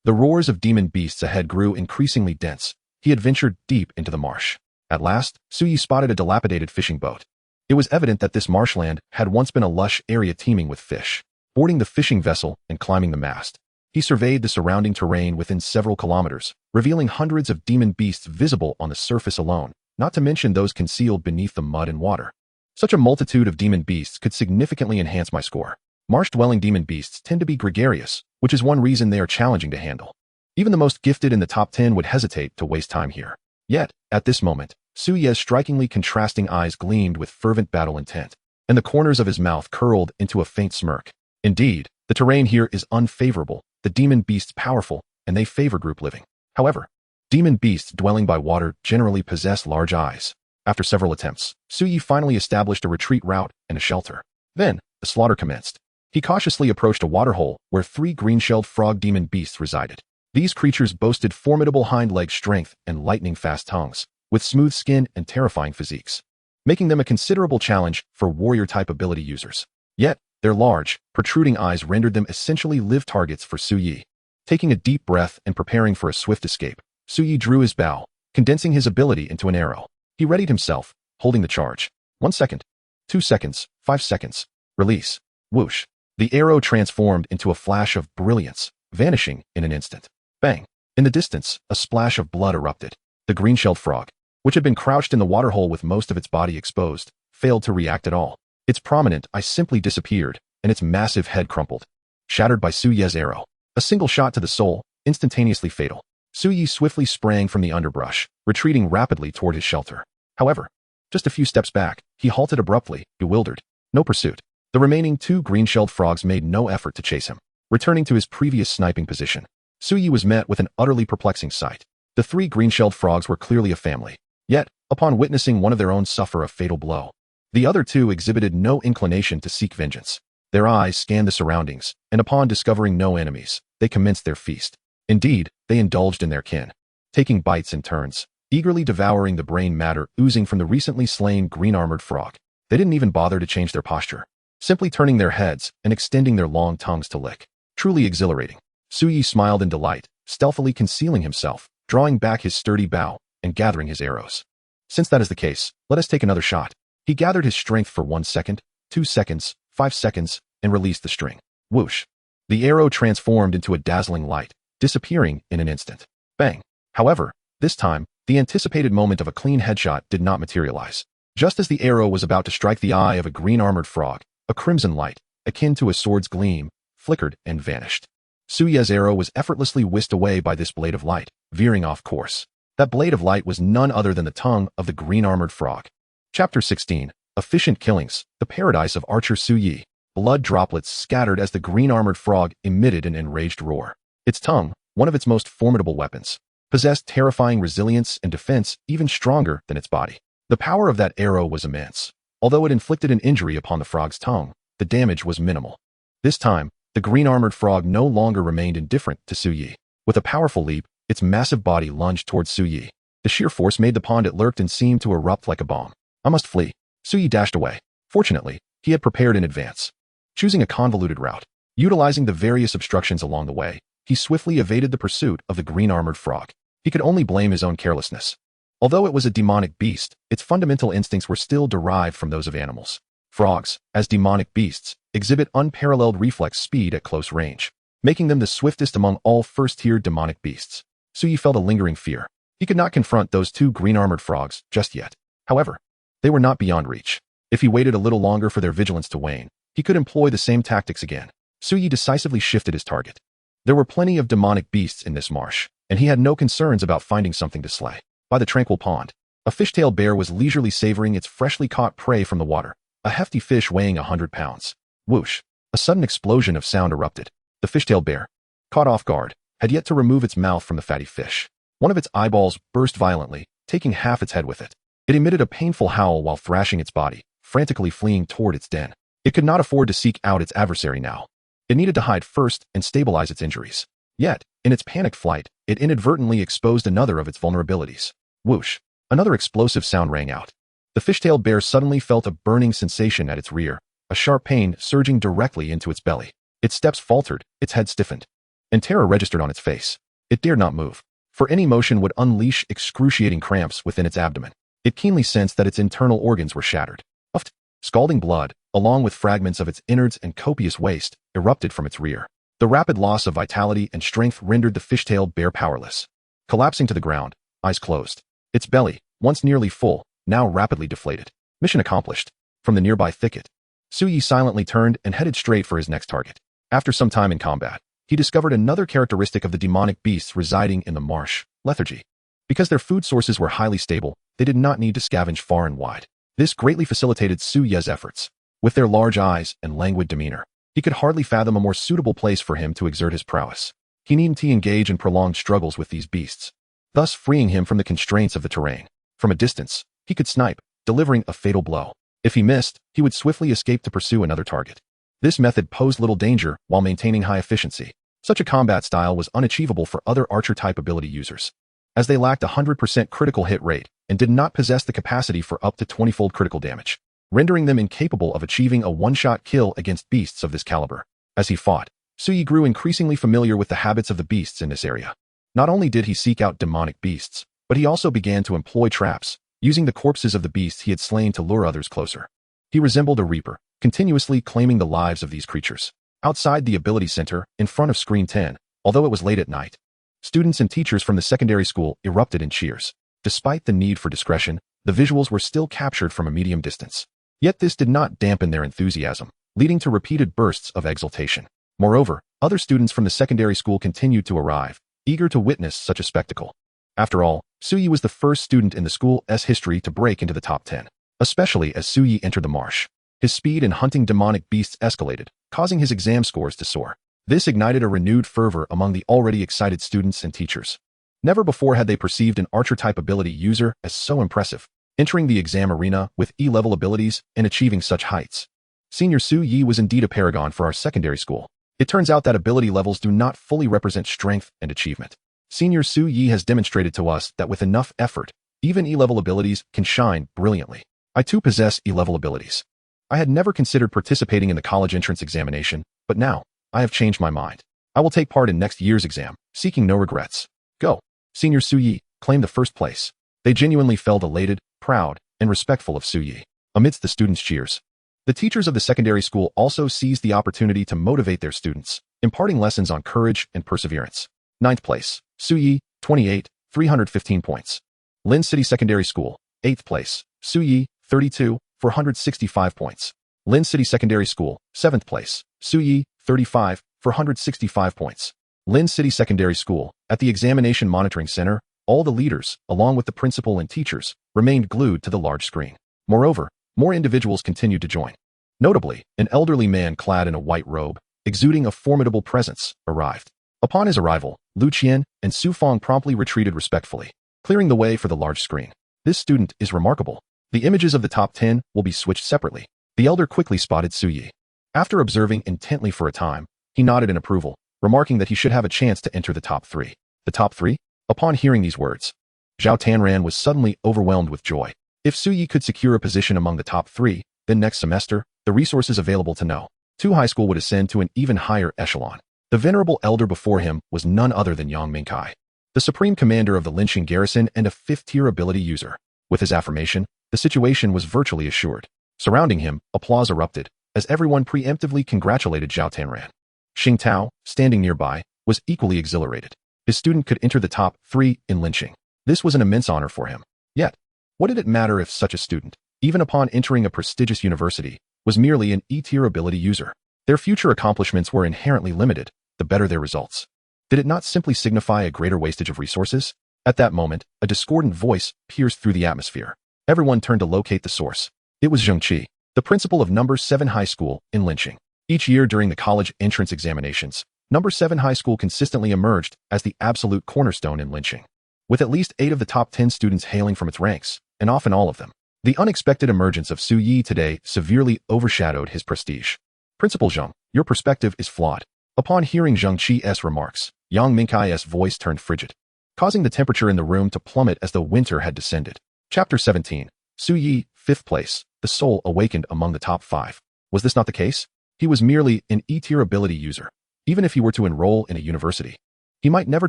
The roars of demon beasts ahead grew increasingly dense. He had ventured deep into the marsh. At last, Suyi spotted a dilapidated fishing boat. It was evident that this marshland had once been a lush area teeming with fish. Boarding the fishing vessel and climbing the mast, he surveyed the surrounding terrain within several kilometers, revealing hundreds of demon beasts visible on the surface alone, not to mention those concealed beneath the mud and water. Such a multitude of demon beasts could significantly enhance my score. Marsh-dwelling demon beasts tend to be gregarious, which is one reason they are challenging to handle. Even the most gifted in the top 10 would hesitate to waste time here. Yet, at this moment, Suyi's strikingly contrasting eyes gleamed with fervent battle intent, and the corners of his mouth curled into a faint smirk. Indeed, the terrain here is unfavorable, the demon beasts powerful, and they favor group living. However, demon beasts dwelling by water generally possess large eyes. After several attempts, Suyi finally established a retreat route and a shelter. Then, the slaughter commenced. He cautiously approached a waterhole where 3 green-shelled frog demon beasts resided. These creatures boasted formidable hind leg strength and lightning-fast tongues, with smooth skin and terrifying physiques, making them a considerable challenge for warrior-type ability users. Yet, their large, protruding eyes rendered them essentially live targets for Suyi. Taking a deep breath and preparing for a swift escape, Suyi drew his bow, condensing his ability into an arrow. He readied himself, holding the charge. 1 second, 2 seconds, 5 seconds. Release. Whoosh. The arrow transformed into a flash of brilliance, vanishing in an instant. Bang. In the distance, a splash of blood erupted. The green-shelled frog, which had been crouched in the waterhole with most of its body exposed, failed to react at all. Its prominent eye simply disappeared, and its massive head crumpled, shattered by Suyi's arrow. A single shot to the soul, instantaneously fatal. Suyi swiftly sprang from the underbrush, retreating rapidly toward his shelter. However, just a few steps back, he halted abruptly, bewildered. No pursuit. The remaining 2 green-shelled frogs made no effort to chase him. Returning to his previous sniping position, Suyi was met with an utterly perplexing sight. The 3 green-shelled frogs were clearly a family. Yet, upon witnessing one of their own suffer a fatal blow, the other 2 exhibited no inclination to seek vengeance. Their eyes scanned the surroundings, and upon discovering no enemies, they commenced their feast. Indeed, they indulged in their kin, taking bites in turns, eagerly devouring the brain matter oozing from the recently slain green-armored frog. They didn't even bother to change their posture, simply turning their heads and extending their long tongues to lick. Truly exhilarating. Suyi smiled in delight, stealthily concealing himself, drawing back his sturdy bow, and gathering his arrows. Since that is the case, let us take another shot. He gathered his strength for 1 second, 2 seconds, 5 seconds, and released the string. Whoosh. The arrow transformed into a dazzling light, disappearing in an instant. Bang. However, this time, the anticipated moment of a clean headshot did not materialize. Just as the arrow was about to strike the eye of a green-armored frog, a crimson light, akin to a sword's gleam, flickered and vanished. Suyi's arrow was effortlessly whisked away by this blade of light, veering off course. That blade of light was none other than the tongue of the green-armored frog. Chapter 16. Efficient Killings, the Paradise of Archer Suyi. Blood droplets scattered as the green-armored frog emitted an enraged roar. Its tongue, one of its most formidable weapons, possessed terrifying resilience and defense even stronger than its body. The power of that arrow was immense. Although it inflicted an injury upon the frog's tongue, the damage was minimal. This time, the green-armored frog no longer remained indifferent to Suyi. With a powerful leap, its massive body lunged towards Suyi. The sheer force made the pond it lurked in seem to erupt like a bomb. I must flee. Suyi dashed away. Fortunately, he had prepared in advance. Choosing a convoluted route, utilizing the various obstructions along the way, he swiftly evaded the pursuit of the green-armored frog. He could only blame his own carelessness. Although it was a demonic beast, its fundamental instincts were still derived from those of animals. Frogs, as demonic beasts, exhibit unparalleled reflex speed at close range, making them the swiftest among all first-tier demonic beasts. Suyi felt a lingering fear. He could not confront those 2 green-armored frogs just yet. However, they were not beyond reach. If he waited a little longer for their vigilance to wane, he could employ the same tactics again. Suyi decisively shifted his target. There were plenty of demonic beasts in this marsh, and he had no concerns about finding something to slay. By the tranquil pond, a fishtail bear was leisurely savoring its freshly caught prey from the water, a hefty fish weighing 100 pounds. Whoosh! A sudden explosion of sound erupted. The fishtail bear, caught off guard, had yet to remove its mouth from the fatty fish. One of its eyeballs burst violently, taking half its head with it. It emitted a painful howl while thrashing its body, frantically fleeing toward its den. It could not afford to seek out its adversary now. It needed to hide first and stabilize its injuries. Yet, in its panicked flight, it inadvertently exposed another of its vulnerabilities. Whoosh! Another explosive sound rang out. The fishtail bear suddenly felt a burning sensation at its rear, a sharp pain surging directly into its belly. Its steps faltered, its head stiffened. and terror registered on its face. It dared not move, for any motion would unleash excruciating cramps within its abdomen. It keenly sensed that its internal organs were shattered. Puffed, scalding blood, along with fragments of its innards and copious waste, erupted from its rear. The rapid loss of vitality and strength rendered the fishtail bear powerless. Collapsing to the ground, eyes closed. Its belly, once nearly full, now rapidly deflated. Mission accomplished. From the nearby thicket, Suyi silently turned and headed straight for his next target. After some time in combat, he discovered another characteristic of the demonic beasts residing in the marsh: lethargy. Because their food sources were highly stable, they did not need to scavenge far and wide. This greatly facilitated Suyi's efforts. With their large eyes and languid demeanor, he could hardly fathom a more suitable place for him to exert his prowess. He needn't engage in prolonged struggles with these beasts, thus freeing him from the constraints of the terrain. From a distance, he could snipe, delivering a fatal blow. If he missed, he would swiftly escape to pursue another target. This method posed little danger while maintaining high efficiency. Such a combat style was unachievable for other archer-type ability users, as they lacked a 100% critical hit rate and did not possess the capacity for up to 20-fold critical damage, rendering them incapable of achieving a one-shot kill against beasts of this caliber. As he fought, Suyi grew increasingly familiar with the habits of the beasts in this area. Not only did he seek out demonic beasts, but he also began to employ traps, using the corpses of the beasts he had slain to lure others closer. He resembled a reaper, continuously claiming the lives of these creatures. Outside the ability center, in front of screen 10, although it was late at night, students and teachers from the secondary school erupted in cheers. Despite the need for discretion, the visuals were still captured from a medium distance. Yet this did not dampen their enthusiasm, leading to repeated bursts of exultation. Moreover, other students from the secondary school continued to arrive, eager to witness such a spectacle. After all, Suyi was the first student in the school's history to break into the top 10, especially as Suyi entered the marsh. His speed in hunting demonic beasts escalated, causing his exam scores to soar. This ignited a renewed fervor among the already excited students and teachers. Never before had they perceived an archer-type ability user as so impressive, entering the exam arena with E-level abilities and achieving such heights. Senior Suyi was indeed a paragon for our secondary school. It turns out that ability levels do not fully represent strength and achievement. Senior Suyi has demonstrated to us that with enough effort, even E-level abilities can shine brilliantly. I too possess E-level abilities. I had never considered participating in the college entrance examination, but now, I have changed my mind. I will take part in next year's exam, seeking no regrets. Go. Senior Suyi claimed the first place. They genuinely felt elated, proud, and respectful of Suyi. Amidst the students' cheers, the teachers of the secondary school also seized the opportunity to motivate their students, imparting lessons on courage and perseverance. 9th place, Suyi, 28, 315 points. Lin City Secondary School, 8th place, Suyi, 32, 465 points. Lin City Secondary School, 7th place, Suyi, 35, 465 points. Lin City Secondary School, at the Examination Monitoring Center, all the leaders, along with the principal and teachers, remained glued to the large screen. Moreover, more individuals continued to join. Notably, an elderly man clad in a white robe, exuding a formidable presence, arrived. Upon his arrival, Lu Qian and Su Fong promptly retreated respectfully, clearing the way for the large screen. This student is remarkable. The images of the top 10 will be switched separately. The elder quickly spotted Suyi. After observing intently for a time, he nodded in approval, remarking that he should have a chance to enter the top 3. The top 3? Upon hearing these words, Zhao Tanran was suddenly overwhelmed with joy. If Suyi could secure a position among the top 3, then next semester, the resources available to know 2 high school would ascend to an even higher echelon. The venerable elder before him was none other than Yang Mingkai, the supreme commander of the Linqing garrison and a 5th-tier ability user. With his affirmation, the situation was virtually assured. Surrounding him, applause erupted, as everyone preemptively congratulated Zhao Tanran. Xing Tao, standing nearby, was equally exhilarated. His student could enter the top 3 in Linqing. This was an immense honor for him. Yet, what did it matter if such a student, even upon entering a prestigious university, was merely an E-tier ability user? Their future accomplishments were inherently limited, the better their results. Did it not simply signify a greater wastage of resources? At that moment, a discordant voice pierced through the atmosphere. Everyone turned to locate the source. It was Zheng Qi, the principal of No. 7 High School in Linqing. Each year during the college entrance examinations, No. 7 High School consistently emerged as the absolute cornerstone in Linqing, with at least 8 of the top 10 students hailing from its ranks, and often all of them. The unexpected emergence of Suyi today severely overshadowed his prestige. Principal Zheng, your perspective is flawed. Upon hearing Zheng Qi's remarks, Yang Mingkai's voice turned frigid, causing the temperature in the room to plummet as though winter had descended. Chapter 17. Suyi, 5th place, the soul awakened among the top 5. Was this not the case? He was merely an E-tier ability user. even if he were to enroll in a university. He might never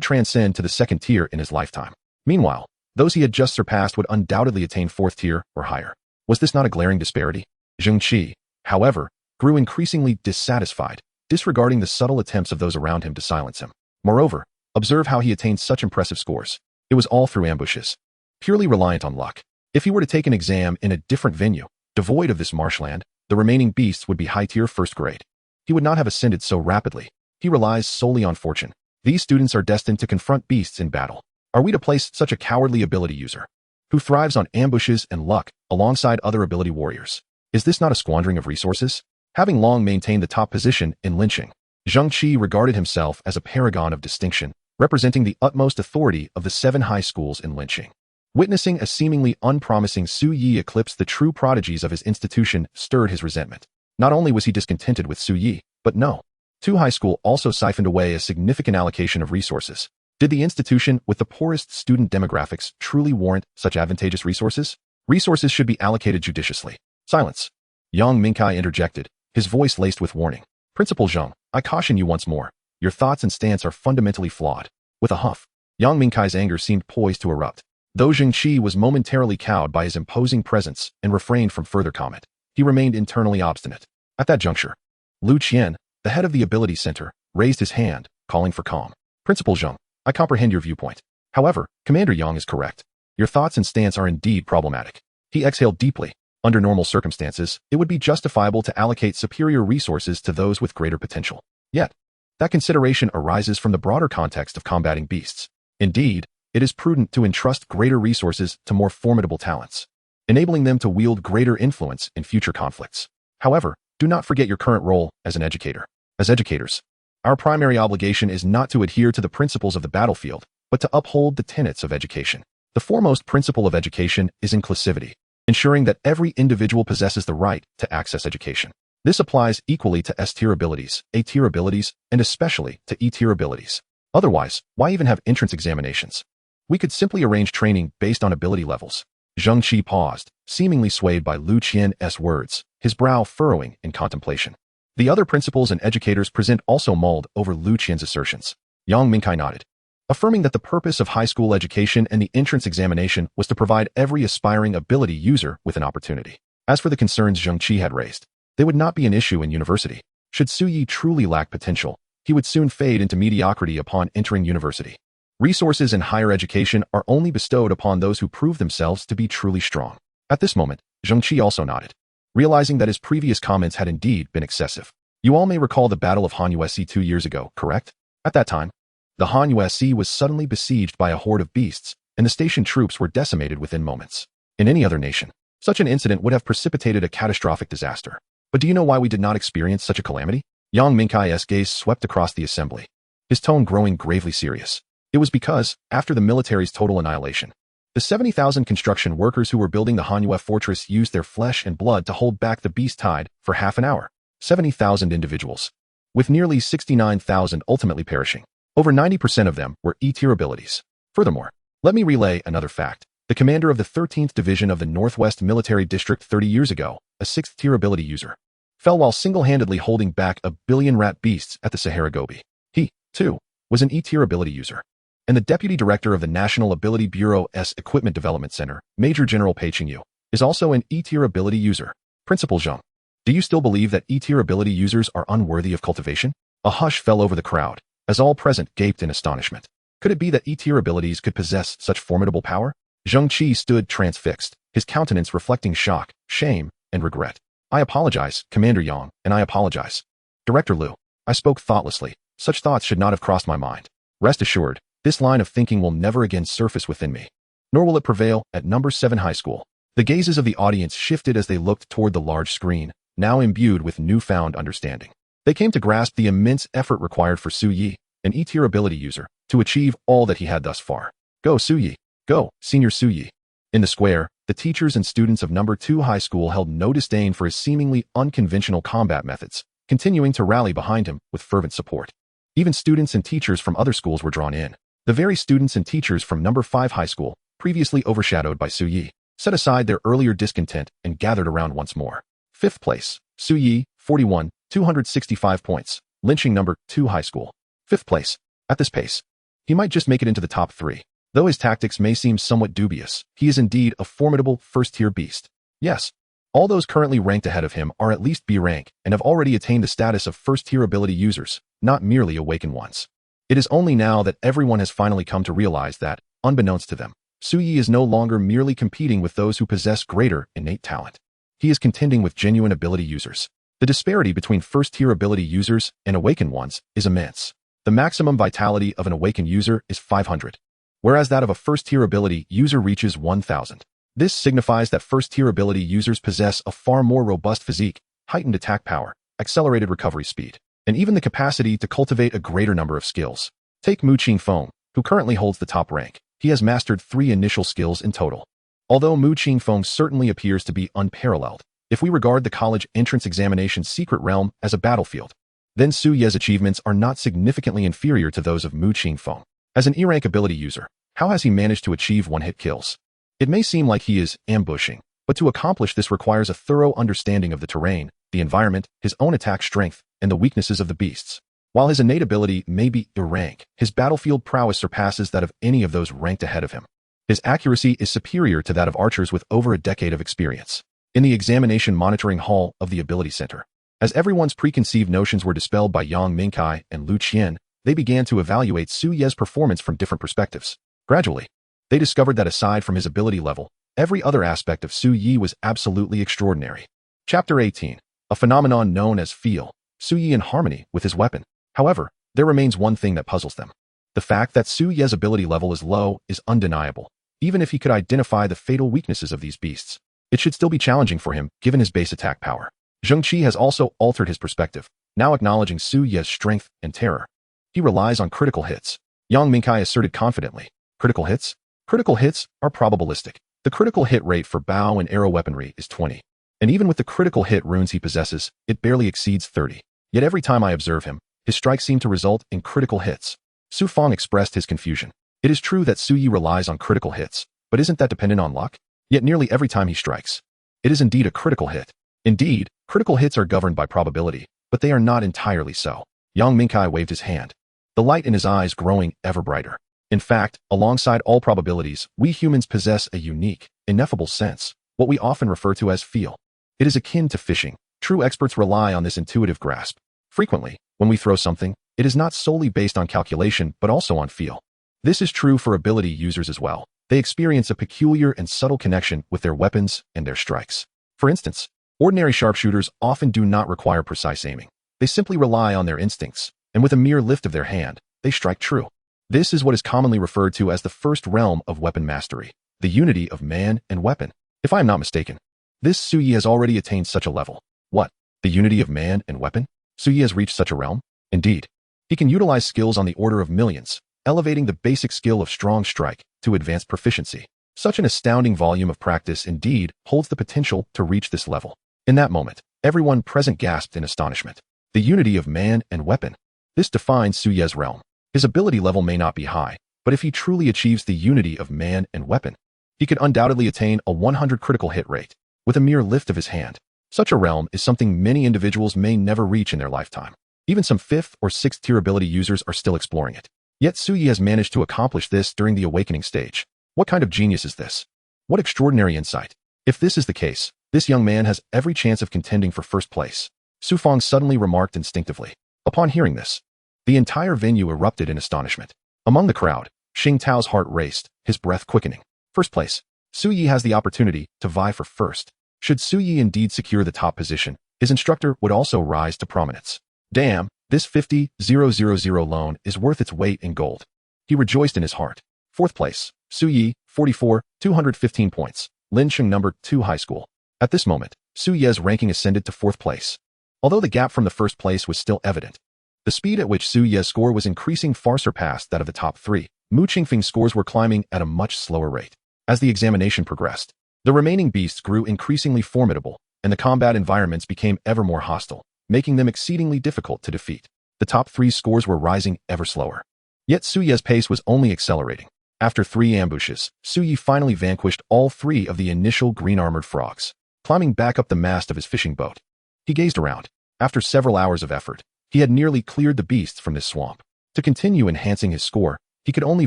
transcend to the second tier in his lifetime. Meanwhile, those he had just surpassed would undoubtedly attain fourth tier or higher. Was this not a glaring disparity? Zheng Qi, however, grew increasingly dissatisfied, disregarding the subtle attempts of those around him to silence him. Moreover, observe how he attained such impressive scores. It was all through ambushes, purely reliant on luck. If he were to take an exam in a different venue, devoid of this marshland, the remaining beasts would be high-tier first grade. He would not have ascended so rapidly. He relies solely on fortune. These students are destined to confront beasts in battle. Are we to place such a cowardly ability user, who thrives on ambushes and luck, alongside other ability warriors? Is this not a squandering of resources? Having long maintained the top position in lynching, Zheng Qi regarded himself as a paragon of distinction, representing the utmost authority of the 7 high schools in lynching. Witnessing a seemingly unpromising Su Yi eclipse the true prodigies of his institution stirred his resentment. Not only was he discontented with Su Yi, but no. 2 high school also siphoned away a significant allocation of resources. Did the institution with the poorest student demographics truly warrant such advantageous resources? Resources should be allocated judiciously. Silence. Yang Mingkai interjected, his voice laced with warning. Principal Zheng, I caution you once more. Your thoughts and stance are fundamentally flawed. With a huff, Yang Mingkai's anger seemed poised to erupt. Though Zheng Qi was momentarily cowed by his imposing presence and refrained from further comment, he remained internally obstinate. At that juncture, Lu Qian, the head of the Ability Center, raised his hand, calling for calm. Principal Zheng, I comprehend your viewpoint. However, Commander Yang is correct. Your thoughts and stance are indeed problematic. He exhaled deeply. Under normal circumstances, it would be justifiable to allocate superior resources to those with greater potential. Yet, that consideration arises from the broader context of combating beasts. Indeed, it is prudent to entrust greater resources to more formidable talents, enabling them to wield greater influence in future conflicts. However, do not forget your current role as an educator. As educators, our primary obligation is not to adhere to the principles of the battlefield, but to uphold the tenets of education. The foremost principle of education is inclusivity, ensuring that every individual possesses the right to access education. This applies equally to S-tier abilities, A-tier abilities, and especially to E-tier abilities. Otherwise, why even have entrance examinations? We could simply arrange training based on ability levels. Zheng Qi paused, seemingly swayed by Lu Qian's words, his brow furrowing in contemplation. The other principals and educators present also mulled over Lu Qian's assertions. Yang Mingkai nodded, affirming that the purpose of high school education and the entrance examination was to provide every aspiring ability user with an opportunity. As for the concerns Zheng Qi had raised, they would not be an issue in university. Should Su Yi truly lack potential, he would soon fade into mediocrity upon entering university. Resources in higher education are only bestowed upon those who prove themselves to be truly strong. At this moment, Zheng Qi also nodded, realizing that his previous comments had indeed been excessive. You all may recall the Battle of Manhwaedit 2 years ago, correct? At that time, the Manhwaedit was suddenly besieged by a horde of beasts, and the station troops were decimated within moments. In any other nation, such an incident would have precipitated a catastrophic disaster. But do you know why we did not experience such a calamity? Yang Mingkai's gaze swept across the assembly, his tone growing gravely serious. It was because, after the military's total annihilation, the 70,000 construction workers who were building the Hanwha fortress used their flesh and blood to hold back the beast tide for half an hour. 70,000 individuals, with nearly 69,000 ultimately perishing. Over 90% of them were E-tier abilities. Furthermore, let me relay another fact. The commander of the 13th Division of the Northwest Military District 30 years ago, a 6th-tier ability user, fell while single-handedly holding back a billion rat beasts at the Sahara Gobi. He, too, was an E-tier ability user. And the Deputy Director of the National Ability Bureau's Equipment Development Center, Major General Pei Qingyu, is also an E-tier ability user. Principal Zheng, do you still believe that E-tier ability users are unworthy of cultivation? A hush fell over the crowd, as all present gaped in astonishment. Could it be that E-tier abilities could possess such formidable power? Zheng Qi stood transfixed, his countenance reflecting shock, shame, and regret. I apologize, Commander Yang, and I apologize. Director Liu, I spoke thoughtlessly. Such thoughts should not have crossed my mind. Rest assured, this line of thinking will never again surface within me. Nor will it prevail at number 7 high school. The gazes of the audience shifted as they looked toward the large screen, now imbued with newfound understanding. They came to grasp the immense effort required for Su Yi, an E-tier ability user, to achieve all that he had thus far. Go, Su Yi. Go, Senior Su Yi. In the square, the teachers and students of number 2 high school held no disdain for his seemingly unconventional combat methods, continuing to rally behind him with fervent support. Even students and teachers from other schools were drawn in. The very students and teachers from number 5 high school, previously overshadowed by Su Yi, set aside their earlier discontent and gathered around once more. 5th place, Su Yi, 41, 265 points. Lynching number 2 high school. 5th place. At this pace, he might just make it into the top 3. Though his tactics may seem somewhat dubious, he is indeed a formidable first-tier beast. Yes, all those currently ranked ahead of him are at least B rank and have already attained the status of first-tier ability users, not merely awakened ones. It is only now that everyone has finally come to realize that, unbeknownst to them, Suyi is no longer merely competing with those who possess greater innate talent. He is contending with genuine ability users. The disparity between first-tier ability users and awakened ones is immense. The maximum vitality of an awakened user is 500, whereas that of a first-tier ability user reaches 1000. This signifies that first-tier ability users possess a far more robust physique, heightened attack power, accelerated recovery speed, and even the capacity to cultivate a greater number of skills. Take Mu Qingfeng, who currently holds the top rank. He has mastered 3 initial skills in total. Although Mu Qingfeng certainly appears to be unparalleled, if we regard the college entrance examination secret realm as a battlefield, then Su Ye's achievements are not significantly inferior to those of Mu Qingfeng. As an E-rank ability user, how has he managed to achieve one-hit kills? It may seem like he is ambushing, but to accomplish this requires a thorough understanding of the terrain, the environment, his own attack strength, and the weaknesses of the beasts. While his innate ability may be E-rank, his battlefield prowess surpasses that of any of those ranked ahead of him. His accuracy is superior to that of archers with over a decade of experience. In the examination monitoring hall of the Ability Center, as everyone's preconceived notions were dispelled by Yang Mingkai and Lu Qian, they began to evaluate Su Ye's performance from different perspectives. Gradually, they discovered that aside from his ability level, every other aspect of Su Yi was absolutely extraordinary. Chapter 18. A phenomenon known as feel. Su Yi in harmony with his weapon. However, there remains one thing that puzzles them. The fact that Su Ye's ability level is low is undeniable. Even if he could identify the fatal weaknesses of these beasts, it should still be challenging for him given his base attack power. Zheng Qi has also altered his perspective, now acknowledging Su Ye's strength and terror. He relies on critical hits. Yang Mingkai asserted confidently. Critical hits? Critical hits are probabilistic. The critical hit rate for bow and arrow weaponry is 20. And even with the critical hit runes he possesses, it barely exceeds 30. Yet every time I observe him, his strikes seem to result in critical hits. Su Feng expressed his confusion. It is true that Su Yi relies on critical hits, but isn't that dependent on luck? Yet nearly every time he strikes, it is indeed a critical hit. Indeed, critical hits are governed by probability, but they are not entirely so. Yang Mingkai waved his hand, the light in his eyes growing ever brighter. In fact, alongside all probabilities, we humans possess a unique, ineffable sense, what we often refer to as feel. It is akin to fishing. True experts rely on this intuitive grasp. Frequently, when we throw something, it is not solely based on calculation, but also on feel. This is true for ability users as well. They experience a peculiar and subtle connection with their weapons and their strikes. For instance, ordinary sharpshooters often do not require precise aiming. They simply rely on their instincts, and with a mere lift of their hand, they strike true. This is what is commonly referred to as the first realm of weapon mastery, the unity of man and weapon. If I am not mistaken, this Su Yi has already attained such a level. What? The unity of man and weapon? Su Yi has reached such a realm? Indeed. He can utilize skills on the order of millions, elevating the basic skill of strong strike to advanced proficiency. Such an astounding volume of practice indeed holds the potential to reach this level. In that moment, everyone present gasped in astonishment. The unity of man and weapon. This defines Su Ye's realm. His ability level may not be high, but if he truly achieves the unity of man and weapon, he could undoubtedly attain a 100 critical hit rate with a mere lift of his hand. Such a realm is something many individuals may never reach in their lifetime. Even some 5th or 6th tier ability users are still exploring it. Yet Su Yi has managed to accomplish this during the awakening stage. What kind of genius is this? What extraordinary insight. If this is the case, this young man has every chance of contending for first place. Su Feng suddenly remarked instinctively. Upon hearing this, the entire venue erupted in astonishment. Among the crowd, Xing Tao's heart raced, his breath quickening. First place. Su Yi has the opportunity to vie for first. Should Su Yi indeed secure the top position, his instructor would also rise to prominence. Damn, this 50,000 loan is worth its weight in gold. He rejoiced in his heart. Fourth place. Su Yi, 44, 215 points. Lincheng number 2 high school. At this moment, Su Ye's ranking ascended to 4th place. Although the gap from the first place was still evident, the speed at which Su Ye's score was increasing far surpassed that of the top 3. Mu Qingfeng's scores were climbing at a much slower rate. As the examination progressed, the remaining beasts grew increasingly formidable, and the combat environments became ever more hostile, making them exceedingly difficult to defeat. The top 3's scores were rising ever slower. Yet Su Ye's pace was only accelerating. After 3 ambushes, Su Yi finally vanquished all 3 of the initial green-armored frogs. Climbing back up the mast of his fishing boat, he gazed around. After several hours of effort, He had nearly cleared the beasts from this swamp. To continue enhancing his score, he could only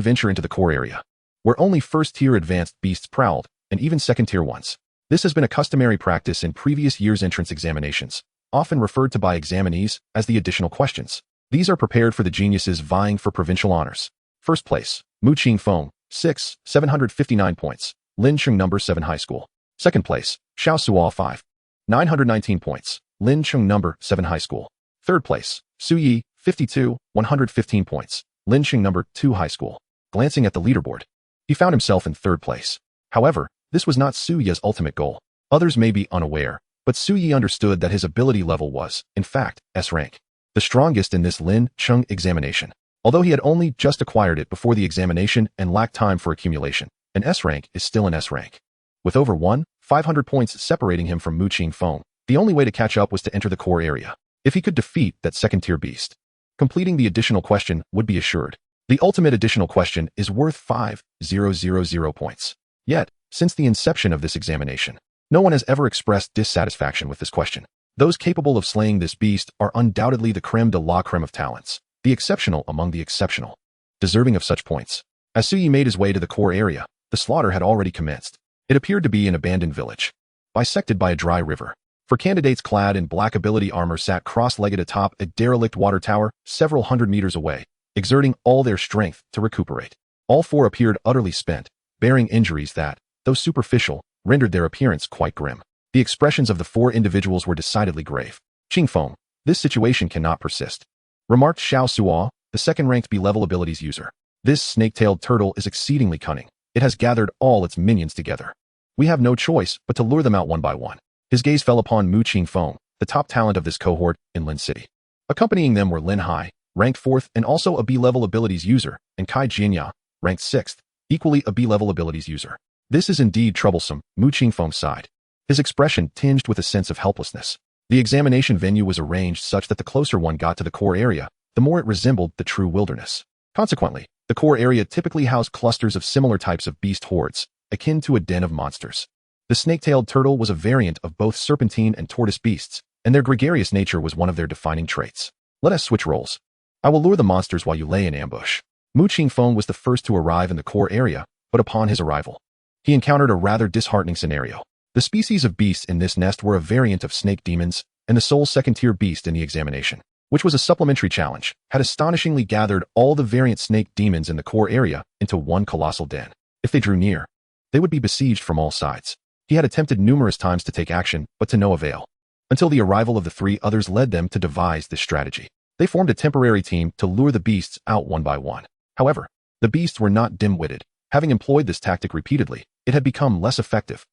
venture into the core area, where only first-tier advanced beasts prowled, and even second-tier ones. This has been a customary practice in previous year's entrance examinations, often referred to by examinees as the additional questions. These are prepared for the geniuses vying for provincial honors. First place, Mu Qing Feng, 6, 759 points, Lin Chung No. 7 High School. Second place, Xiao Suo 5, 919 points, Lin Chung No. 7 High School. Third place, Su Yi, 52, 115 points, Lin Chung No. 2 High School. Glancing at the leaderboard, he found himself in third place. However, this was not Su Yi's ultimate goal. Others may be unaware, but Su Yi understood that his ability level was, in fact, S-rank, the strongest in this Lin Chung examination. Although he had only just acquired it before the examination and lacked time for accumulation, an S-rank is still an S-rank. With over 500 points separating him from Mu Qing Feng, the only way to catch up was to enter the core area. If he could defeat that second-tier beast, completing the additional question would be assured. The ultimate additional question is worth 5,000 points. Yet, since the inception of this examination, no one has ever expressed dissatisfaction with this question. Those capable of slaying this beast are undoubtedly the creme de la creme of talents, the exceptional among the exceptional, deserving of such points. As Su Yi made his way to the core area, the slaughter had already commenced. It appeared to be an abandoned village, bisected by a dry river. For candidates clad in black ability armor sat cross-legged atop a derelict water tower several hundred meters away, exerting all their strength to recuperate. All four appeared utterly spent, bearing injuries that, though superficial, rendered their appearance quite grim. The expressions of the four individuals were decidedly grave. Qing Feng, this situation cannot persist, remarked Xiao Suo, the second-ranked B-level abilities user. This snake-tailed turtle is exceedingly cunning. It has gathered all its minions together. We have no choice but to lure them out one by one. His gaze fell upon Mu Qing Feng, the top talent of this cohort in Lin City. Accompanying them were Lin Hai, ranked 4th and also a B-level abilities user, and Kai Jianya, ranked 6th, equally a B-level abilities user. This is indeed troublesome, Mu Qing Feng sighed, his expression tinged with a sense of helplessness. The examination venue was arranged such that the closer one got to the core area, the more it resembled the true wilderness. Consequently, the core area typically housed clusters of similar types of beast hordes, akin to a den of monsters. The snake-tailed turtle was a variant of both serpentine and tortoise beasts, and their gregarious nature was one of their defining traits. Let us switch roles. I will lure the monsters while you lay in ambush. Mu Qing Feng was the first to arrive in the core area, but upon his arrival, he encountered a rather disheartening scenario. The species of beasts in this nest were a variant of snake demons, and the sole second-tier beast in the examination, which was a supplementary challenge, had astonishingly gathered all the variant snake demons in the core area into one colossal den. If they drew near, they would be besieged from all sides. He had attempted numerous times to take action, but to no avail, until the arrival of the three others led them to devise this strategy. They formed a temporary team to lure the beasts out one by one. However, the beasts were not dim-witted. Having employed this tactic repeatedly, it had become less effective.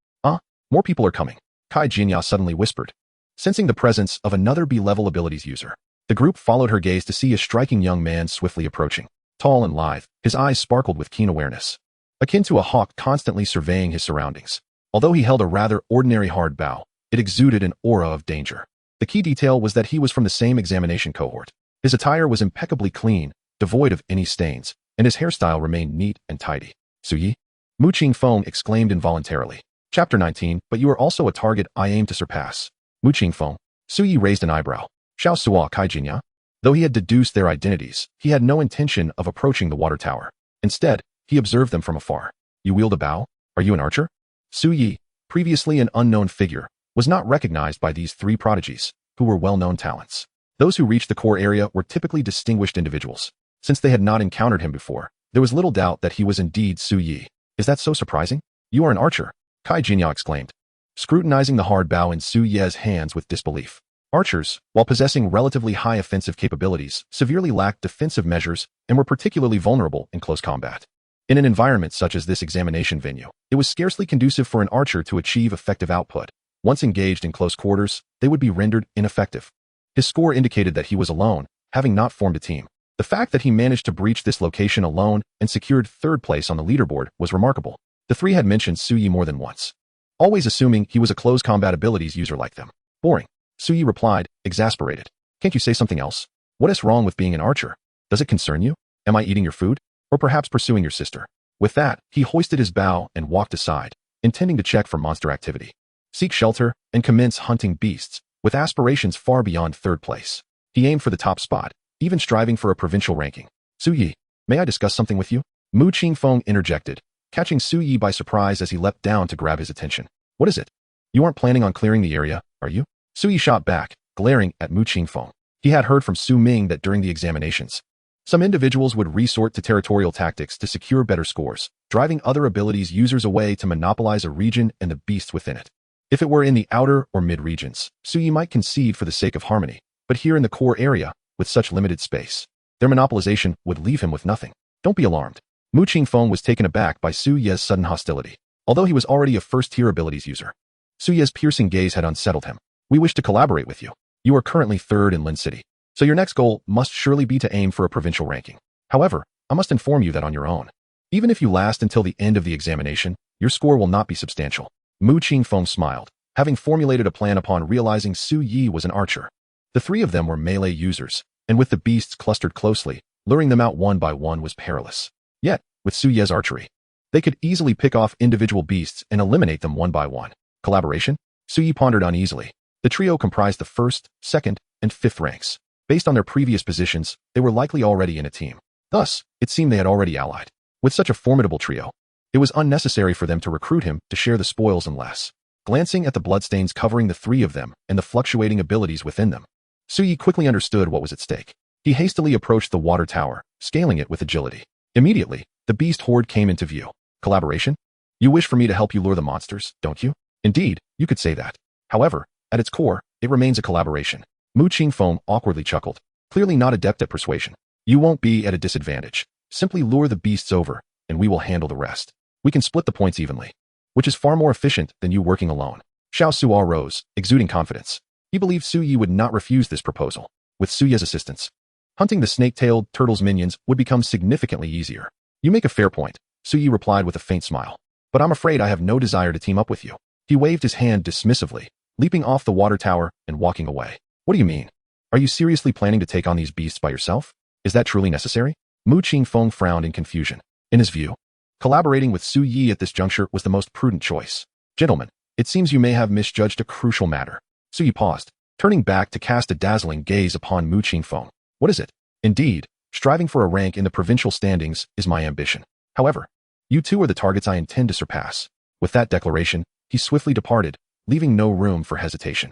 More people are coming, Kai Jinya suddenly whispered, sensing the presence of another B-level abilities user. The group followed her gaze to see a striking young man swiftly approaching. Tall and lithe, his eyes sparkled with keen awareness, akin to a hawk constantly surveying his surroundings. Although he held a rather ordinary hard bow, it exuded an aura of danger. The key detail was that he was from the same examination cohort. His attire was impeccably clean, devoid of any stains, and his hairstyle remained neat and tidy. Su Yi? Mu Qing Feng exclaimed involuntarily. Chapter 19, but you are also a target I aim to surpass. Mu Qing Feng. Su Yi raised an eyebrow. Xiao Suo Kai Jinya? Though he had deduced their identities, he had no intention of approaching the water tower. Instead, he observed them from afar. You wield a bow? Are you an archer? Su Yi, previously an unknown figure, was not recognized by these three prodigies, who were well-known talents. Those who reached the core area were typically distinguished individuals. Since they had not encountered him before, there was little doubt that he was indeed Su Yi. Is that so surprising? You are an archer, Kai Jinya exclaimed, scrutinizing the hard bow in Su Yi's hands with disbelief. Archers, while possessing relatively high offensive capabilities, severely lacked defensive measures and were particularly vulnerable in close combat. In an environment such as this examination venue, it was scarcely conducive for an archer to achieve effective output. Once engaged in close quarters, they would be rendered ineffective. His score indicated that he was alone, having not formed a team. The fact that he managed to breach this location alone and secured third place on the leaderboard was remarkable. The three had mentioned Su Yi more than once, always assuming he was a close combat abilities user like them. Boring, Su Yi replied, exasperated. Can't you say something else? What is wrong with being an archer? Does it concern you? Am I eating your food? Or perhaps pursuing your sister? With that, he hoisted his bow and walked aside, intending to check for monster activity, seek shelter, and commence hunting beasts, with aspirations far beyond third place. He aimed for the top spot, even striving for a provincial ranking. Su Yi, may I discuss something with you? Mu Qingfeng interjected, catching Su Yi by surprise as he leapt down to grab his attention. What is it? You aren't planning on clearing the area, are you? Su Yi shot back, glaring at Mu Qingfeng. He had heard from Su Ming that during the examinations, some individuals would resort to territorial tactics to secure better scores, driving other abilities users away to monopolize a region and the beasts within it. If it were in the outer or mid-regions, Su Yi might concede for the sake of harmony, but here in the core area, with such limited space, their monopolization would leave him with nothing. Don't be alarmed. Mu Qingfeng was taken aback by Su Ye's sudden hostility, although he was already a first-tier abilities user. Su Ye's piercing gaze had unsettled him. We wish to collaborate with you. You are currently third in Lin City, so your next goal must surely be to aim for a provincial ranking. However, I must inform you that on your own, even if you last until the end of the examination, your score will not be substantial. Mu Qingfeng smiled, having formulated a plan upon realizing Su Yi was an archer. The three of them were melee users, and with the beasts clustered closely, luring them out one by one was perilous. Yet, with Su Ye's archery, they could easily pick off individual beasts and eliminate them one by one. Collaboration? Su Yi pondered uneasily. The trio comprised the first, second, and fifth ranks. Based on their previous positions, they were likely already in a team. Thus, it seemed they had already allied. With such a formidable trio, it was unnecessary for them to recruit him to share the spoils unless. Glancing at the bloodstains covering the three of them and the fluctuating abilities within them, Su Yi quickly understood what was at stake. He hastily approached the water tower, scaling it with agility. Immediately, the beast horde came into view. Collaboration? You wish for me to help you lure the monsters, don't you? Indeed, you could say that. However, at its core, it remains a collaboration. Mu Qingfeng awkwardly chuckled, clearly not adept at persuasion. You won't be at a disadvantage. Simply lure the beasts over, and we will handle the rest. We can split the points evenly, which is far more efficient than you working alone. Xiao Suo rose, exuding confidence. He believed Su Yi would not refuse this proposal. With Su Ye's assistance, hunting the snake-tailed turtle's minions would become significantly easier. You make a fair point, Su Yi replied with a faint smile. But I'm afraid I have no desire to team up with you. He waved his hand dismissively, leaping off the water tower and walking away. What do you mean? Are you seriously planning to take on these beasts by yourself? Is that truly necessary? Mu Qingfeng frowned in confusion. In his view, collaborating with Su Yi at this juncture was the most prudent choice. Gentlemen, it seems you may have misjudged a crucial matter. Su Yi paused, turning back to cast a dazzling gaze upon Mu Qingfeng. What is it? Indeed, striving for a rank in the provincial standings is my ambition. However, you two are the targets I intend to surpass. With that declaration, he swiftly departed, leaving no room for hesitation.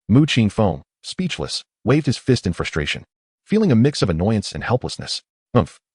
Mu Qingfeng, speechless, waved his fist in frustration, feeling a mix of annoyance and helplessness.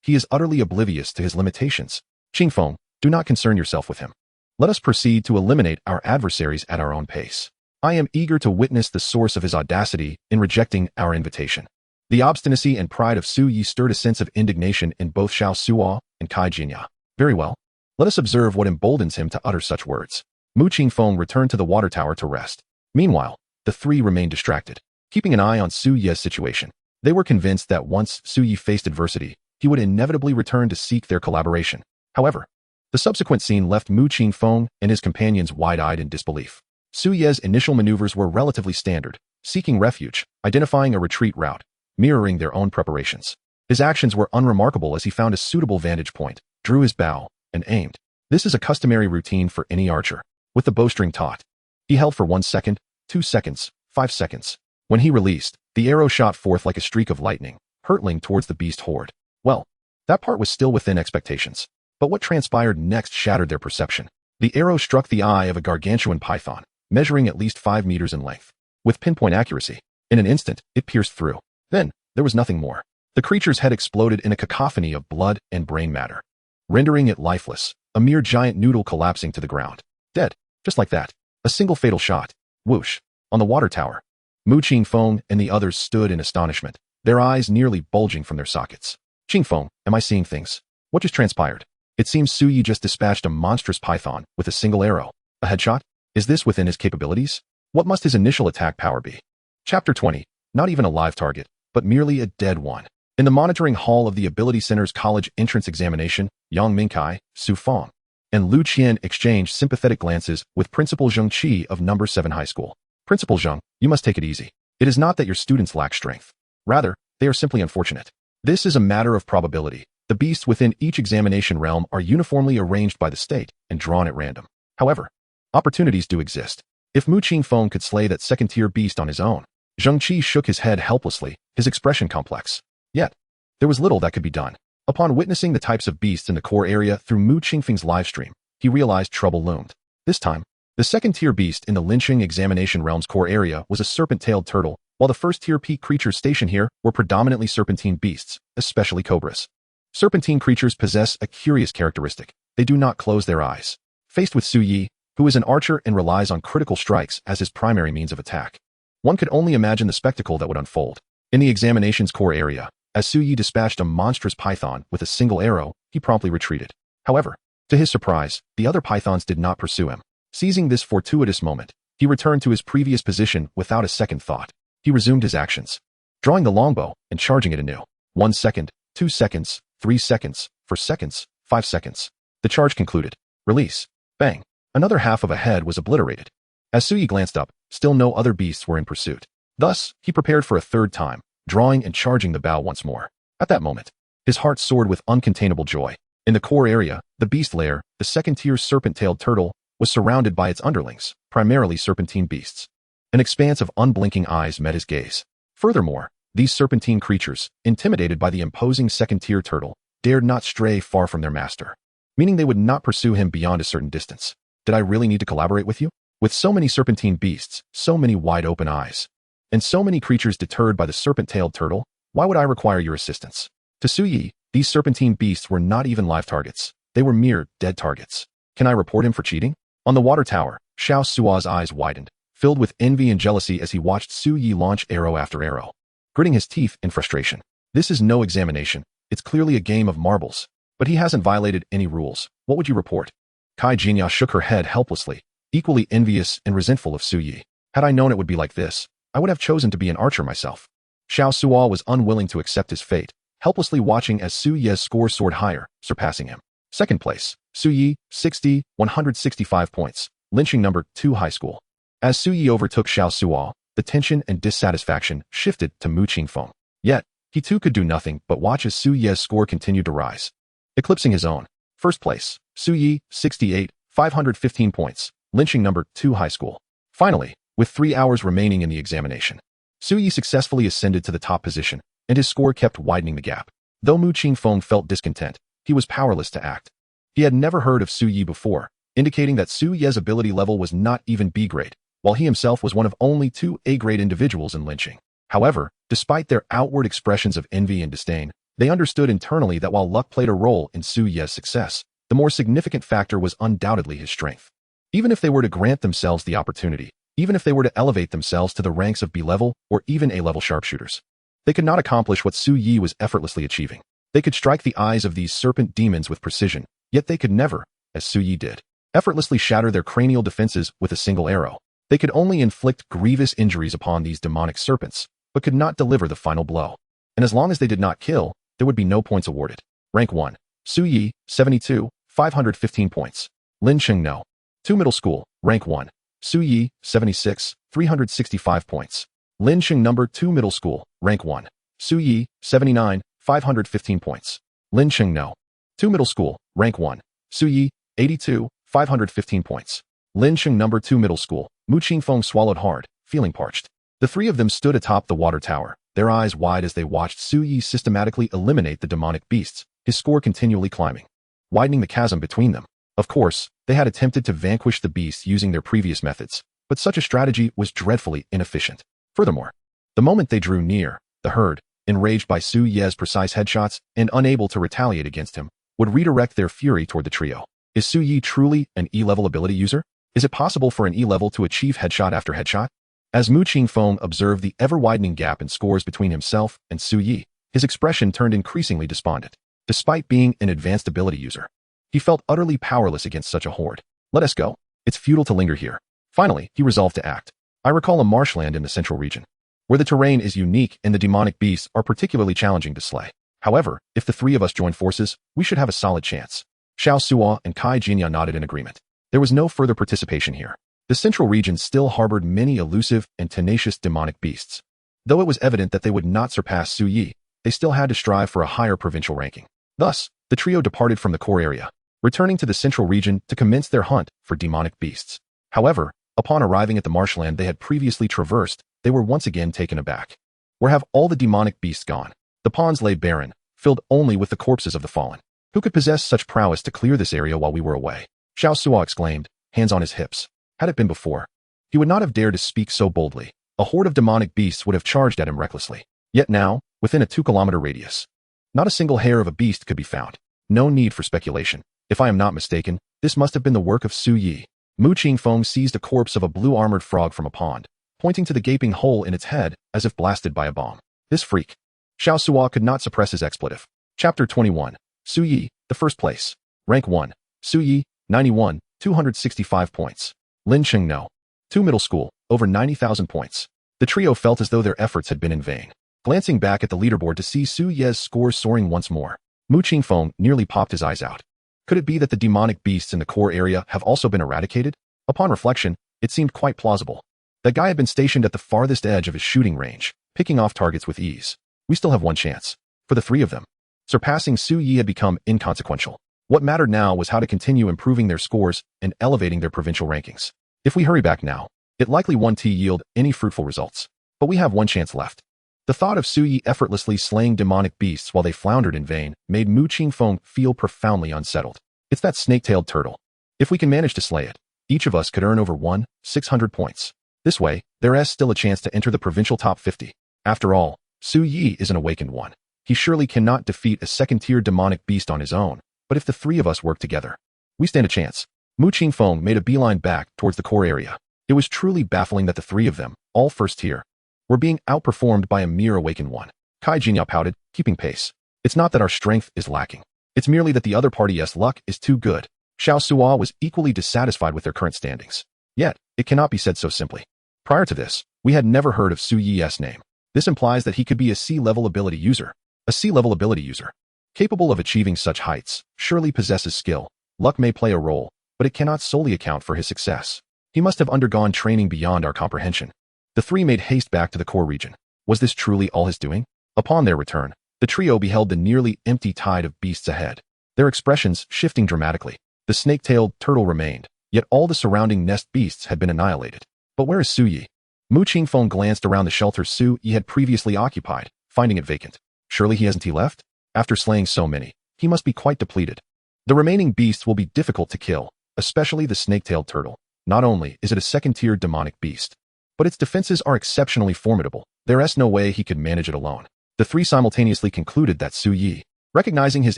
He is utterly oblivious to his limitations. Qingfeng, do not concern yourself with him. Let us proceed to eliminate our adversaries at our own pace. I am eager to witness the source of his audacity in rejecting our invitation. The obstinacy and pride of Su Yi stirred a sense of indignation in both Xiao Suo and Kai Jinya. Very well. Let us observe what emboldens him to utter such words. Mu Qingfeng returned to the water tower to rest. Meanwhile, the three remained distracted, keeping an eye on Su Ye's situation. They were convinced that once Su Yi faced adversity, he would inevitably return to seek their collaboration. However, the subsequent scene left Mu Qingfeng and his companions wide-eyed in disbelief. Su Ye's initial maneuvers were relatively standard, seeking refuge, identifying a retreat route, mirroring their own preparations. His actions were unremarkable as he found a suitable vantage point, drew his bow, and aimed. This is a customary routine for any archer. With the bowstring taut, he held for 1 second, 2 seconds, 5 seconds. When he released, the arrow shot forth like a streak of lightning, hurtling towards the beast horde. Well, that part was still within expectations. But what transpired next shattered their perception. The arrow struck the eye of a gargantuan python, measuring at least 5 meters in length. With pinpoint accuracy, in an instant, it pierced through. Then, there was nothing more. The creature's head exploded in a cacophony of blood and brain matter, rendering it lifeless, a mere giant noodle collapsing to the ground. Dead, just like that. A single fatal shot. Whoosh. On the water tower, Mu Qingfeng and the others stood in astonishment, their eyes nearly bulging from their sockets. Qingfeng, am I seeing things? What just transpired? It seems Su Yi just dispatched a monstrous python with a single arrow. A headshot? Is this within his capabilities? What must his initial attack power be? Chapter 20. Not even a live target, but merely a dead one. In the monitoring hall of the Ability Center's college entrance examination, Yang Mingkai, Su Feng, and Lu Qian exchanged sympathetic glances with Principal Zheng Qi of No. 7 High School. Principal Zheng, you must take it easy. It is not that your students lack strength. Rather, they are simply unfortunate. This is a matter of probability. The beasts within each examination realm are uniformly arranged by the state and drawn at random. However, opportunities do exist. If Mu Qingfeng could slay that second-tier beast on his own, Zheng Qi shook his head helplessly, his expression complex. Yet, there was little that could be done. Upon witnessing the types of beasts in the core area through Mu Qingfeng's livestream, he realized trouble loomed. This time, the second-tier beast in the Linqing Examination Realm's core area was a serpent-tailed turtle, while the first-tier peak creatures stationed here were predominantly serpentine beasts, especially cobras. Serpentine creatures possess a curious characteristic. They do not close their eyes. Faced with Su Yi, who is an archer and relies on critical strikes as his primary means of attack, one could only imagine the spectacle that would unfold. In the examination's core area, as Su Yi dispatched a monstrous python with a single arrow, he promptly retreated. However, to his surprise, the other pythons did not pursue him. Seizing this fortuitous moment, he returned to his previous position without a second thought. He resumed his actions, drawing the longbow and charging it anew. 1 second, 2 seconds, 3 seconds, 4 seconds, 5 seconds. The charge concluded. Release. Bang. Another half of a head was obliterated. As Su Yi glanced up, still no other beasts were in pursuit. Thus, he prepared for a third time, drawing and charging the bow once more. At that moment, his heart soared with uncontainable joy. In the core area, the beast lair, the second-tier serpent-tailed turtle, was surrounded by its underlings, primarily serpentine beasts. An expanse of unblinking eyes met his gaze. Furthermore, these serpentine creatures, intimidated by the imposing second-tier turtle, dared not stray far from their master, meaning they would not pursue him beyond a certain distance. Did I really need to collaborate with you? With so many serpentine beasts, so many wide-open eyes, and so many creatures deterred by the serpent-tailed turtle, why would I require your assistance? To Su Yi, these serpentine beasts were not even live targets. They were mere dead targets. Can I report him for cheating? On the water tower, Xiao Sua's eyes widened, filled with envy and jealousy as he watched Su Yi launch arrow after arrow, gritting his teeth in frustration. This is no examination. It's clearly a game of marbles. But he hasn't violated any rules. What would you report? Kai Jinya shook her head helplessly, equally envious and resentful of Su Yi. Had I known it would be like this, I would have chosen to be an archer myself. Xiao Sua was unwilling to accept his fate, helplessly watching as Su Yi's score soared higher, surpassing him. Second place, Su Yi, 60, 165 points, Linqing number 2 high school. As Su Yi overtook Xiao Sua, the tension and dissatisfaction shifted to Mu Qingfeng. Yet, he too could do nothing but watch as Su Yi's score continued to rise, eclipsing his own. First place, Su Yi, 68, 515 points, Linqing number 2 high school. Finally, with 3 hours remaining in the examination, Su Yi successfully ascended to the top position, and his score kept widening the gap. Though Mu Qingfeng felt discontent, he was powerless to act. He had never heard of Su Yi before, indicating that Su Yi's ability level was not even B grade, while he himself was one of only 2 A-grade individuals in Linqing. However, despite their outward expressions of envy and disdain, they understood internally that while luck played a role in Su Yi's success, the more significant factor was undoubtedly his strength. Even if they were to grant themselves the opportunity, even if they were to elevate themselves to the ranks of B-level or even A-level sharpshooters, they could not accomplish what Su Yi was effortlessly achieving. They could strike the eyes of these serpent demons with precision, yet they could never, as Su Yi did, effortlessly shatter their cranial defenses with a single arrow. They could only inflict grievous injuries upon these demonic serpents, but could not deliver the final blow. And as long as they did not kill, there would be no points awarded. Rank 1. Su Yi, 72, 515 points. Linqing No. 2 Middle School, Rank 1. Su Yi, 76, 365 points. Linqing number 2 Middle School, Rank 1. Su Yi, 79, 515 points. Linqing No. 2 Middle School, Rank 1. Su Yi, 82, 515 points. Linqing number 2 Middle School. Mu Qingfeng swallowed hard, feeling parched. The three of them stood atop the water tower, their eyes wide as they watched Su Yi systematically eliminate the demonic beasts, his score continually climbing, widening the chasm between them. Of course, they had attempted to vanquish the beasts using their previous methods, but such a strategy was dreadfully inefficient. Furthermore, the moment they drew near, the herd, enraged by Su Yi's precise headshots and unable to retaliate against him, would redirect their fury toward the trio. Is Su Yi truly an E-level ability user? Is it possible for an E-level to achieve headshot after headshot? As Mu Qingfeng observed the ever-widening gap in scores between himself and Su Yi, his expression turned increasingly despondent. Despite being an advanced ability user, he felt utterly powerless against such a horde. Let us go. It's futile to linger here. Finally, he resolved to act. I recall a marshland in the central region, where the terrain is unique and the demonic beasts are particularly challenging to slay. However, if the three of us join forces, we should have a solid chance. Xiao Sua and Kai Jinya nodded in agreement. There was no further participation here. The central region still harbored many elusive and tenacious demonic beasts. Though it was evident that they would not surpass Su Yi, they still had to strive for a higher provincial ranking. Thus, the trio departed from the core area, returning to the central region to commence their hunt for demonic beasts. However, upon arriving at the marshland they had previously traversed, they were once again taken aback. Where have all the demonic beasts gone? The ponds lay barren, filled only with the corpses of the fallen. Who could possess such prowess to clear this area while we were away? Xiao Suo exclaimed, hands on his hips. Had it been before, he would not have dared to speak so boldly. A horde of demonic beasts would have charged at him recklessly. Yet now, within a 2-kilometer radius, not a single hair of a beast could be found. No need for speculation. If I am not mistaken, this must have been the work of Su Yi. Mu Qingfeng seized a corpse of a blue-armored frog from a pond, pointing to the gaping hole in its head as if blasted by a bomb. This freak. Xiao Suo could not suppress his expletive. Chapter 21. Su Yi, the first place. Rank 1. Su Yi, 91, 265 points. Lin Chengno. 2 middle school, over 90,000 points. The trio felt as though their efforts had been in vain. Glancing back at the leaderboard to see Su Ye's score soaring once more, Mu Qingfeng nearly popped his eyes out. Could it be that the demonic beasts in the core area have also been eradicated? Upon reflection, it seemed quite plausible. That guy had been stationed at the farthest edge of his shooting range, picking off targets with ease. We still have one chance. For the 3 of them. Surpassing Su Yi had become inconsequential. What mattered now was how to continue improving their scores and elevating their provincial rankings. If we hurry back now, it likely won't yield any fruitful results. But we have one chance left. The thought of Su Yi effortlessly slaying demonic beasts while they floundered in vain made Mu Qingfeng feel profoundly unsettled. It's that snake-tailed turtle. If we can manage to slay it, each of us could earn over 600 points. This way, there is still a chance to enter the provincial top 50. After all, Su Yi is an awakened one. He surely cannot defeat a second-tier demonic beast on his own, but if the 3 of us work together, we stand a chance. Mu Qingfeng made a beeline back towards the core area. It was truly baffling that the 3 of them, all first tier, were being outperformed by a mere awakened one. Kai Jinya pouted, keeping pace. It's not that our strength is lacking. It's merely that the other party's luck is too good. Xiao Suo was equally dissatisfied with their current standings. Yet, it cannot be said so simply. Prior to this, we had never heard of Su Yi's name. This implies that he could be a C-level ability user. A C-level ability user, capable of achieving such heights, surely possesses skill. Luck may play a role, but it cannot solely account for his success. He must have undergone training beyond our comprehension. The 3 made haste back to the core region. Was this truly all his doing? Upon their return, the trio beheld the nearly empty tide of beasts ahead, their expressions shifting dramatically. The snake-tailed turtle remained, yet all the surrounding nest beasts had been annihilated. But where is Su Yi? Mu Qingfeng glanced around the shelter Su Yi had previously occupied, finding it vacant. Surely he hasn't left? After slaying so many, he must be quite depleted. The remaining beasts will be difficult to kill, especially the snake-tailed turtle. Not only is it a second-tier demonic beast, but its defenses are exceptionally formidable. There is no way he could manage it alone. The 3 simultaneously concluded that Su Yi, recognizing his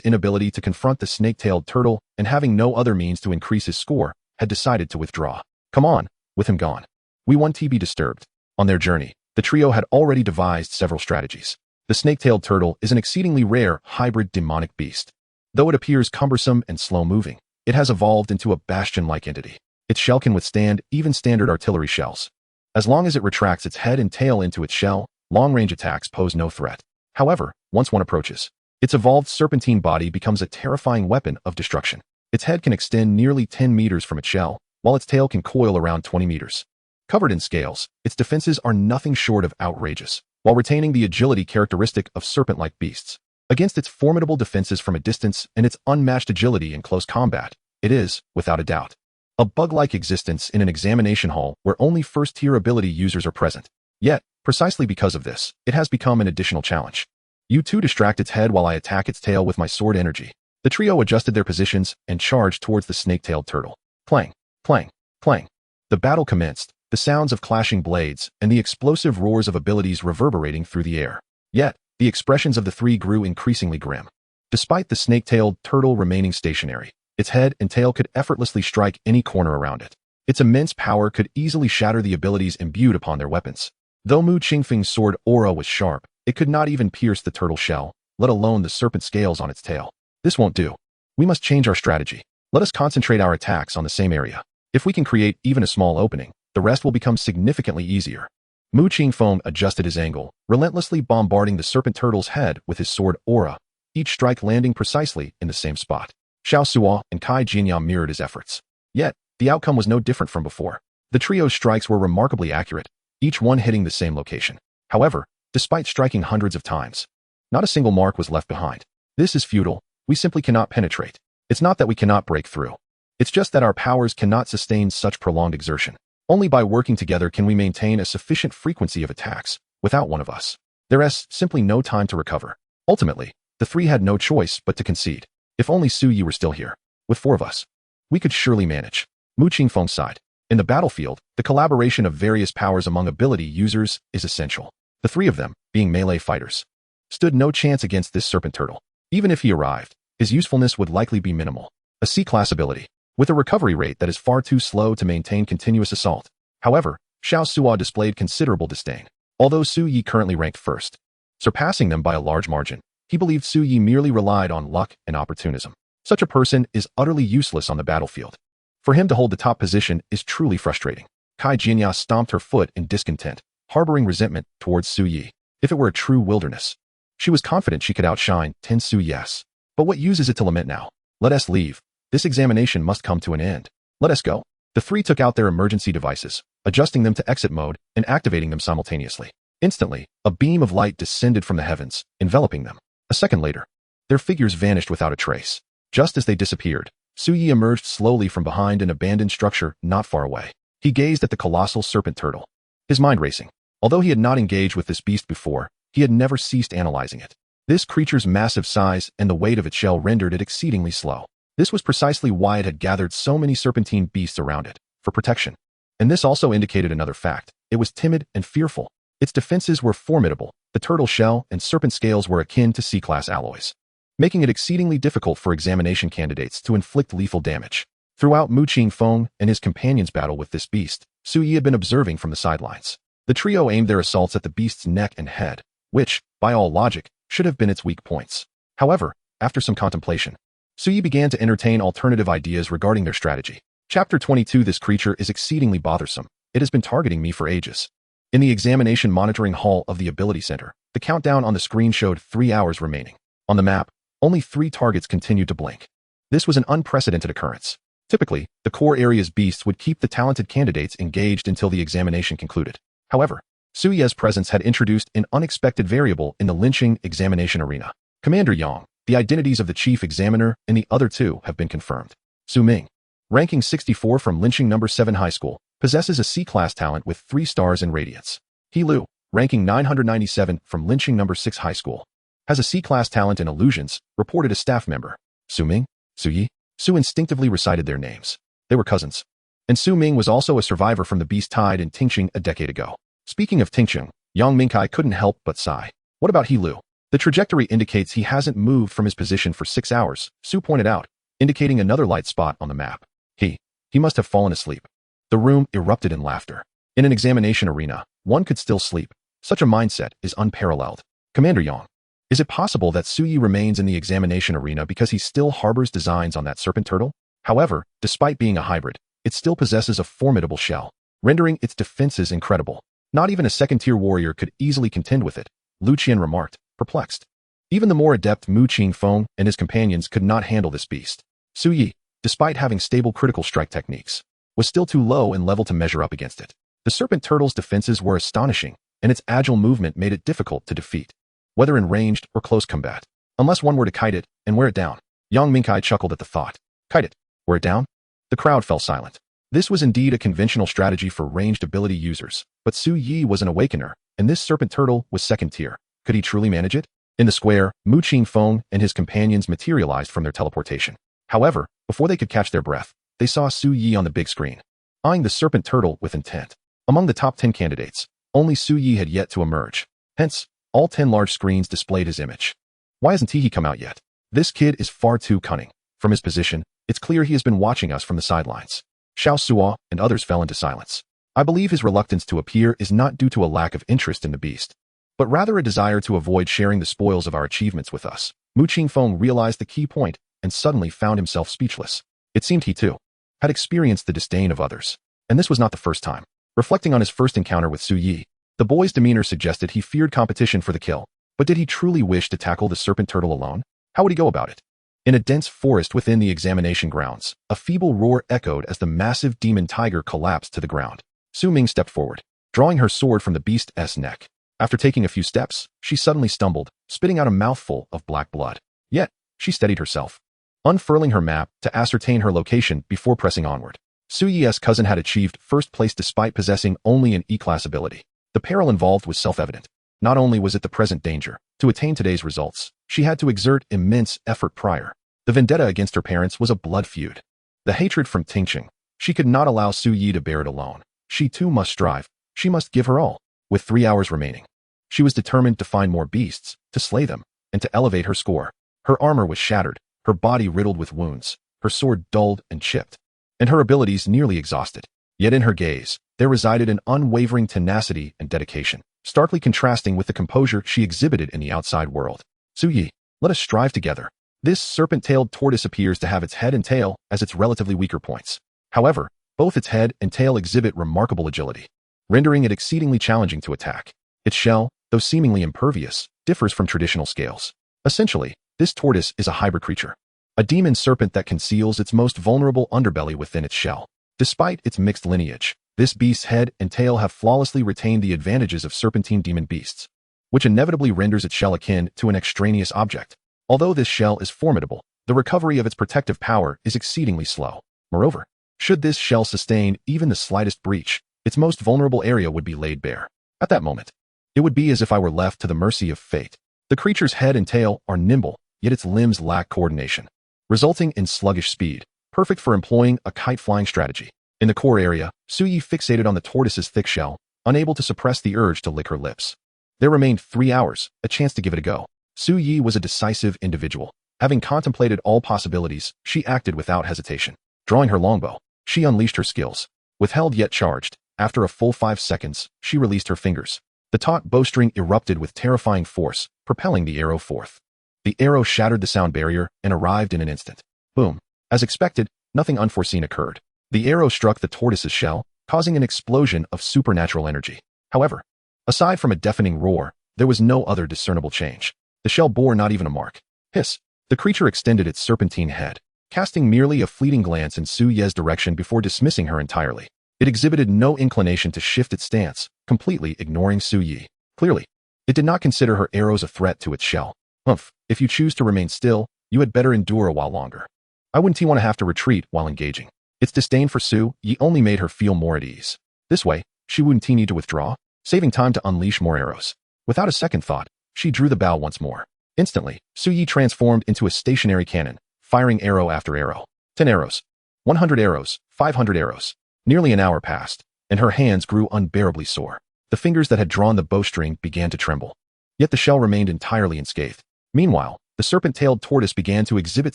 inability to confront the snake-tailed turtle and having no other means to increase his score, had decided to withdraw. Come on, with him gone, we won't be disturbed. On their journey, the trio had already devised several strategies. The snake-tailed turtle is an exceedingly rare hybrid demonic beast. Though it appears cumbersome and slow-moving, it has evolved into a bastion-like entity. Its shell can withstand even standard artillery shells. As long as it retracts its head and tail into its shell, long-range attacks pose no threat. However, once one approaches, its evolved serpentine body becomes a terrifying weapon of destruction. Its head can extend nearly 10 meters from its shell, while its tail can coil around 20 meters. Covered in scales, its defenses are nothing short of outrageous, while retaining the agility characteristic of serpent-like beasts. Against its formidable defenses from a distance and its unmatched agility in close combat, it is, without a doubt, a bug-like existence in an examination hall where only first-tier ability users are present. Yet, precisely because of this, it has become an additional challenge. You 2 distract its head while I attack its tail with my sword energy. The trio adjusted their positions and charged towards the snake-tailed turtle. Clang, clang, clang. The battle commenced, the sounds of clashing blades and the explosive roars of abilities reverberating through the air. Yet, the expressions of the 3 grew increasingly grim. Despite the snake-tailed turtle remaining stationary, its head and tail could effortlessly strike any corner around it. Its immense power could easily shatter the abilities imbued upon their weapons. Though Mu Qingfeng's sword aura was sharp, it could not even pierce the turtle shell, let alone the serpent scales on its tail. This won't do. We must change our strategy. Let us concentrate our attacks on the same area. If we can create even a small opening, the rest will become significantly easier. Mu Qingfeng adjusted his angle, relentlessly bombarding the serpent turtle's head with his sword aura, each strike landing precisely in the same spot. Xiao Suo and Kai Jinya mirrored his efforts. Yet, the outcome was no different from before. The trio's strikes were remarkably accurate, each one hitting the same location. However, despite striking hundreds of times, not a single mark was left behind. This is futile. We simply cannot penetrate. It's not that we cannot break through. It's just that our powers cannot sustain such prolonged exertion. Only by working together can we maintain a sufficient frequency of attacks. Without one of us, there's simply no time to recover. Ultimately, the three had no choice but to concede. If only Su Yi were still here. With four of us, we could surely manage. Mu Qingfeng sighed. In the battlefield, the collaboration of various powers among ability users is essential. The three of them, being melee fighters, stood no chance against this serpent turtle. Even if he arrived, his usefulness would likely be minimal. A C-class ability, with a recovery rate that is far too slow to maintain continuous assault. However, Xiao Suo displayed considerable disdain. Although Su Yi currently ranked first, surpassing them by a large margin, he believed Su Yi merely relied on luck and opportunism. Such a person is utterly useless on the battlefield. For him to hold the top position is truly frustrating. Kai Jinya stomped her foot in discontent, harboring resentment towards Su Yi. If it were a true wilderness, she was confident she could outshine Su Yes. But what use is it to lament now? Let us leave. This examination must come to an end. Let us go. The three took out their emergency devices, adjusting them to exit mode and activating them simultaneously. Instantly, a beam of light descended from the heavens, enveloping them. A second later, their figures vanished without a trace. Just as they disappeared, Su Yi emerged slowly from behind an abandoned structure not far away. He gazed at the colossal serpent turtle, his mind racing. Although he had not engaged with this beast before, he had never ceased analyzing it. This creature's massive size and the weight of its shell rendered it exceedingly slow. This was precisely why it had gathered so many serpentine beasts around it, for protection. And this also indicated another fact. It was timid and fearful. Its defenses were formidable. The turtle shell and serpent scales were akin to C-class alloys, making it exceedingly difficult for examination candidates to inflict lethal damage. Throughout Mu Qingfeng and his companions' battle with this beast, Su Yi had been observing from the sidelines. The trio aimed their assaults at the beast's neck and head, which, by all logic, should have been its weak points. However, after some contemplation, Su Yi began to entertain alternative ideas regarding their strategy. Chapter 22. This creature is exceedingly bothersome. It has been targeting me for ages. In the examination monitoring hall of the Ability Center, the countdown on the screen showed 3 hours remaining. On the map, only 3 targets continued to blink. This was an unprecedented occurrence. Typically, the core area's beasts would keep the talented candidates engaged until the examination concluded. However, Su Ye's presence had introduced an unexpected variable in the lynching examination arena. Commander Yang, the identities of the chief examiner and the other 2 have been confirmed. Su Ming, ranking 64 from lynching number 7 high school, possesses a C-class talent with 3 stars in radiance. He Lu, ranking 997 from lynching number 6 high school, has a C-class talent in illusions, reported a staff member. Su Ming, Su Yi, Su instinctively recited their names. They were cousins. And Su Ming was also a survivor from the beast tied in Tingqing a decade ago. Speaking of Tingqing, Yang Mingkai couldn't help but sigh. What about He Lu? The trajectory indicates he hasn't moved from his position for 6 hours, Su pointed out, indicating another light spot on the map. He must have fallen asleep. The room erupted in laughter. In an examination arena, one could still sleep. Such a mindset is unparalleled. Commander Yang, is it possible that Su Yi remains in the examination arena because he still harbors designs on that serpent turtle? However, despite being a hybrid, it still possesses a formidable shell, rendering its defenses incredible. Not even a second-tier warrior could easily contend with it, Lu Qian remarked, perplexed. Even the more adept Mu Qingfeng and his companions could not handle this beast. Su Yi, despite having stable critical strike techniques, was still too low in level to measure up against it. The serpent turtle's defenses were astonishing, and its agile movement made it difficult to defeat, whether in ranged or close combat. Unless one were to kite it and wear it down. Yang Mingkai chuckled at the thought. Kite it, wear it down? The crowd fell silent. This was indeed a conventional strategy for ranged ability users, but Su Yi was an awakener, and this serpent turtle was second tier. Could he truly manage it? In the square, Mu Qingfeng and his companions materialized from their teleportation. However, before they could catch their breath, they saw Su Yi on the big screen, eyeing the serpent turtle with intent. Among the top 10 candidates, only Su Yi had yet to emerge. Hence, all 10 large screens displayed his image. Why hasn't he come out yet? This kid is far too cunning. From his position, it's clear he has been watching us from the sidelines. Xiao Suo and others fell into silence. I believe his reluctance to appear is not due to a lack of interest in the beast, but rather a desire to avoid sharing the spoils of our achievements with us. Mu Qingfeng realized the key point and suddenly found himself speechless. It seemed he, too, had experienced the disdain of others, and this was not the first time. Reflecting on his first encounter with Su Yi, the boy's demeanor suggested he feared competition for the kill. But did he truly wish to tackle the serpent turtle alone? How would he go about it? In a dense forest within the examination grounds, a feeble roar echoed as the massive demon tiger collapsed to the ground. Su Ming stepped forward, drawing her sword from the beast's neck. After taking a few steps, she suddenly stumbled, spitting out a mouthful of black blood. Yet, she steadied herself, unfurling her map to ascertain her location before pressing onward. Su-Yi's cousin had achieved first place despite possessing only an E-class ability. The peril involved was self-evident. Not only was it the present danger, to attain today's results, she had to exert immense effort prior. The vendetta against her parents was a blood feud. The hatred from Tingqing. She could not allow Su-Yi to bear it alone. She too must strive. She must give her all. With 3 hours remaining, she was determined to find more beasts, to slay them, and to elevate her score. Her armor was shattered, her body riddled with wounds, her sword dulled and chipped, and her abilities nearly exhausted. Yet in her gaze, there resided an unwavering tenacity and dedication, starkly contrasting with the composure she exhibited in the outside world. Su-Yi, let us strive together. This serpent-tailed tortoise appears to have its head and tail as its relatively weaker points. However, both its head and tail exhibit remarkable agility, rendering it exceedingly challenging to attack. Its shell, though seemingly impervious, differs from traditional scales. Essentially, this tortoise is a hybrid creature, a demon serpent that conceals its most vulnerable underbelly within its shell. Despite its mixed lineage, this beast's head and tail have flawlessly retained the advantages of serpentine demon beasts, which inevitably renders its shell akin to an extraneous object. Although this shell is formidable, the recovery of its protective power is exceedingly slow. Moreover, should this shell sustain even the slightest breach, its most vulnerable area would be laid bare. At that moment, it would be as if I were left to the mercy of fate. The creature's head and tail are nimble, yet its limbs lack coordination, resulting in sluggish speed, perfect for employing a kite-flying strategy. In the core area, Su-Yi fixated on the tortoise's thick shell, unable to suppress the urge to lick her lips. There remained 3 hours, a chance to give it a go. Su-Yi was a decisive individual. Having contemplated all possibilities, she acted without hesitation. Drawing her longbow, she unleashed her skills. Withheld yet charged, after a full 5 seconds, she released her fingers. The taut bowstring erupted with terrifying force, propelling the arrow forth. The arrow shattered the sound barrier and arrived in an instant. Boom. As expected, nothing unforeseen occurred. The arrow struck the tortoise's shell, causing an explosion of supernatural energy. However, aside from a deafening roar, there was no other discernible change. The shell bore not even a mark. Hiss. The creature extended its serpentine head, casting merely a fleeting glance in Su-Yi's direction before dismissing her entirely. It exhibited no inclination to shift its stance, completely ignoring Su-Yi. Clearly, it did not consider her arrows a threat to its shell. Humph, if you choose to remain still, you had better endure a while longer. I wouldn't want to have to retreat while engaging. Its disdain for Su-Yi only made her feel more at ease. This way, she wouldn't need to withdraw, saving time to unleash more arrows. Without a second thought, she drew the bow once more. Instantly, Su-Yi transformed into a stationary cannon, firing arrow after arrow. 10 arrows, 100 arrows, 500 arrows. Nearly an hour passed, and her hands grew unbearably sore. The fingers that had drawn the bowstring began to tremble. Yet the shell remained entirely unscathed. Meanwhile, the serpent-tailed tortoise began to exhibit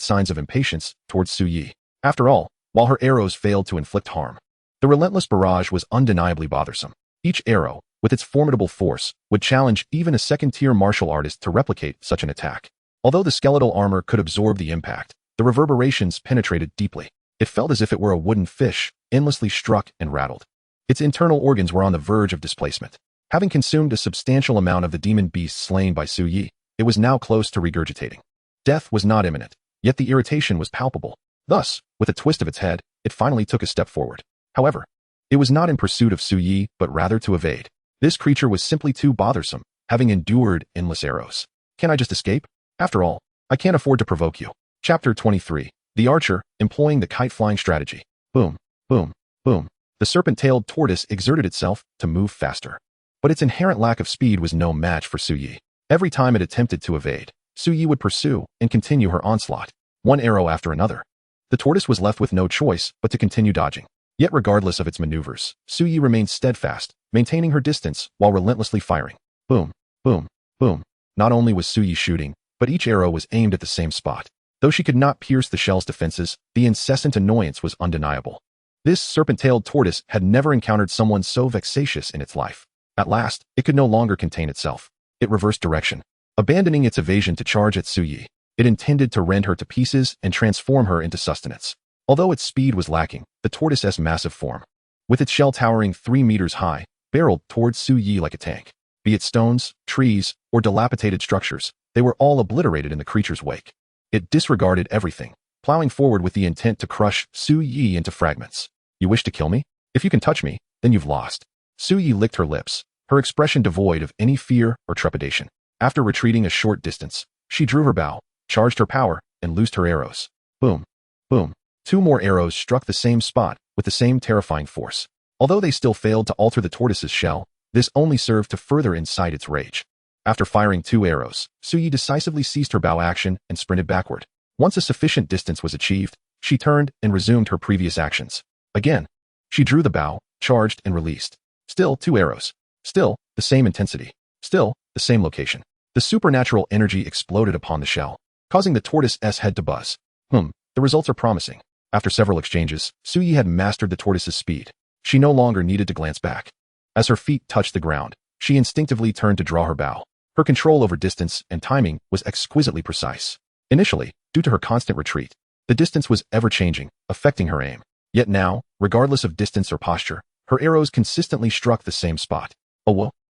signs of impatience towards Su-Yi. After all, while her arrows failed to inflict harm, the relentless barrage was undeniably bothersome. Each arrow, with its formidable force, would challenge even a second-tier martial artist to replicate such an attack. Although the skeletal armor could absorb the impact, the reverberations penetrated deeply. It felt as if it were a wooden fish, endlessly struck and rattled. Its internal organs were on the verge of displacement. Having consumed a substantial amount of the demon beast slain by Su-Yi, it was now close to regurgitating. Death was not imminent, yet the irritation was palpable. Thus, with a twist of its head, it finally took a step forward. However, it was not in pursuit of Su-Yi, but rather to evade. This creature was simply too bothersome, having endured endless arrows. Can I just escape? After all, I can't afford to provoke you. Chapter 23. The Archer, employing the kite-flying strategy. Boom, boom, boom. The serpent-tailed tortoise exerted itself to move faster. But its inherent lack of speed was no match for Su-Yi. Every time it attempted to evade, Su-Yi would pursue and continue her onslaught, one arrow after another. The tortoise was left with no choice but to continue dodging. Yet regardless of its maneuvers, Su-Yi remained steadfast, maintaining her distance while relentlessly firing. Boom, boom, boom. Not only was Su-Yi shooting, but each arrow was aimed at the same spot. Though she could not pierce the shell's defenses, the incessant annoyance was undeniable. This serpent-tailed tortoise had never encountered someone so vexatious in its life. At last, it could no longer contain itself. It reversed direction, abandoning its evasion to charge at Su-Yi. It intended to rend her to pieces and transform her into sustenance. Although its speed was lacking, the tortoise's massive form, with its shell towering 3 meters high, barreled towards Su-Yi like a tank. Be it stones, trees, or dilapidated structures, they were all obliterated in the creature's wake. It disregarded everything, plowing forward with the intent to crush Su-Yi into fragments. You wish to kill me? If you can touch me, then you've lost. Su-Yi licked her lips, her expression devoid of any fear or trepidation. After retreating a short distance, she drew her bow, charged her power, and loosed her arrows. Boom, boom. 2 more arrows struck the same spot, with the same terrifying force. Although they still failed to alter the tortoise's shell, this only served to further incite its rage. After firing 2 arrows, Suyi decisively ceased her bow action and sprinted backward. Once a sufficient distance was achieved, she turned and resumed her previous actions. Again, she drew the bow, charged and released. Still 2 arrows. Still the same intensity. Still the same location. The supernatural energy exploded upon the shell, causing the tortoise's head to buzz. The results are promising. After several exchanges, Suyi had mastered the tortoise's speed. She no longer needed to glance back. As her feet touched the ground, she instinctively turned to draw her bow. Her control over distance and timing was exquisitely precise. Initially, due to her constant retreat, the distance was ever-changing, affecting her aim. Yet now, regardless of distance or posture, her arrows consistently struck the same spot.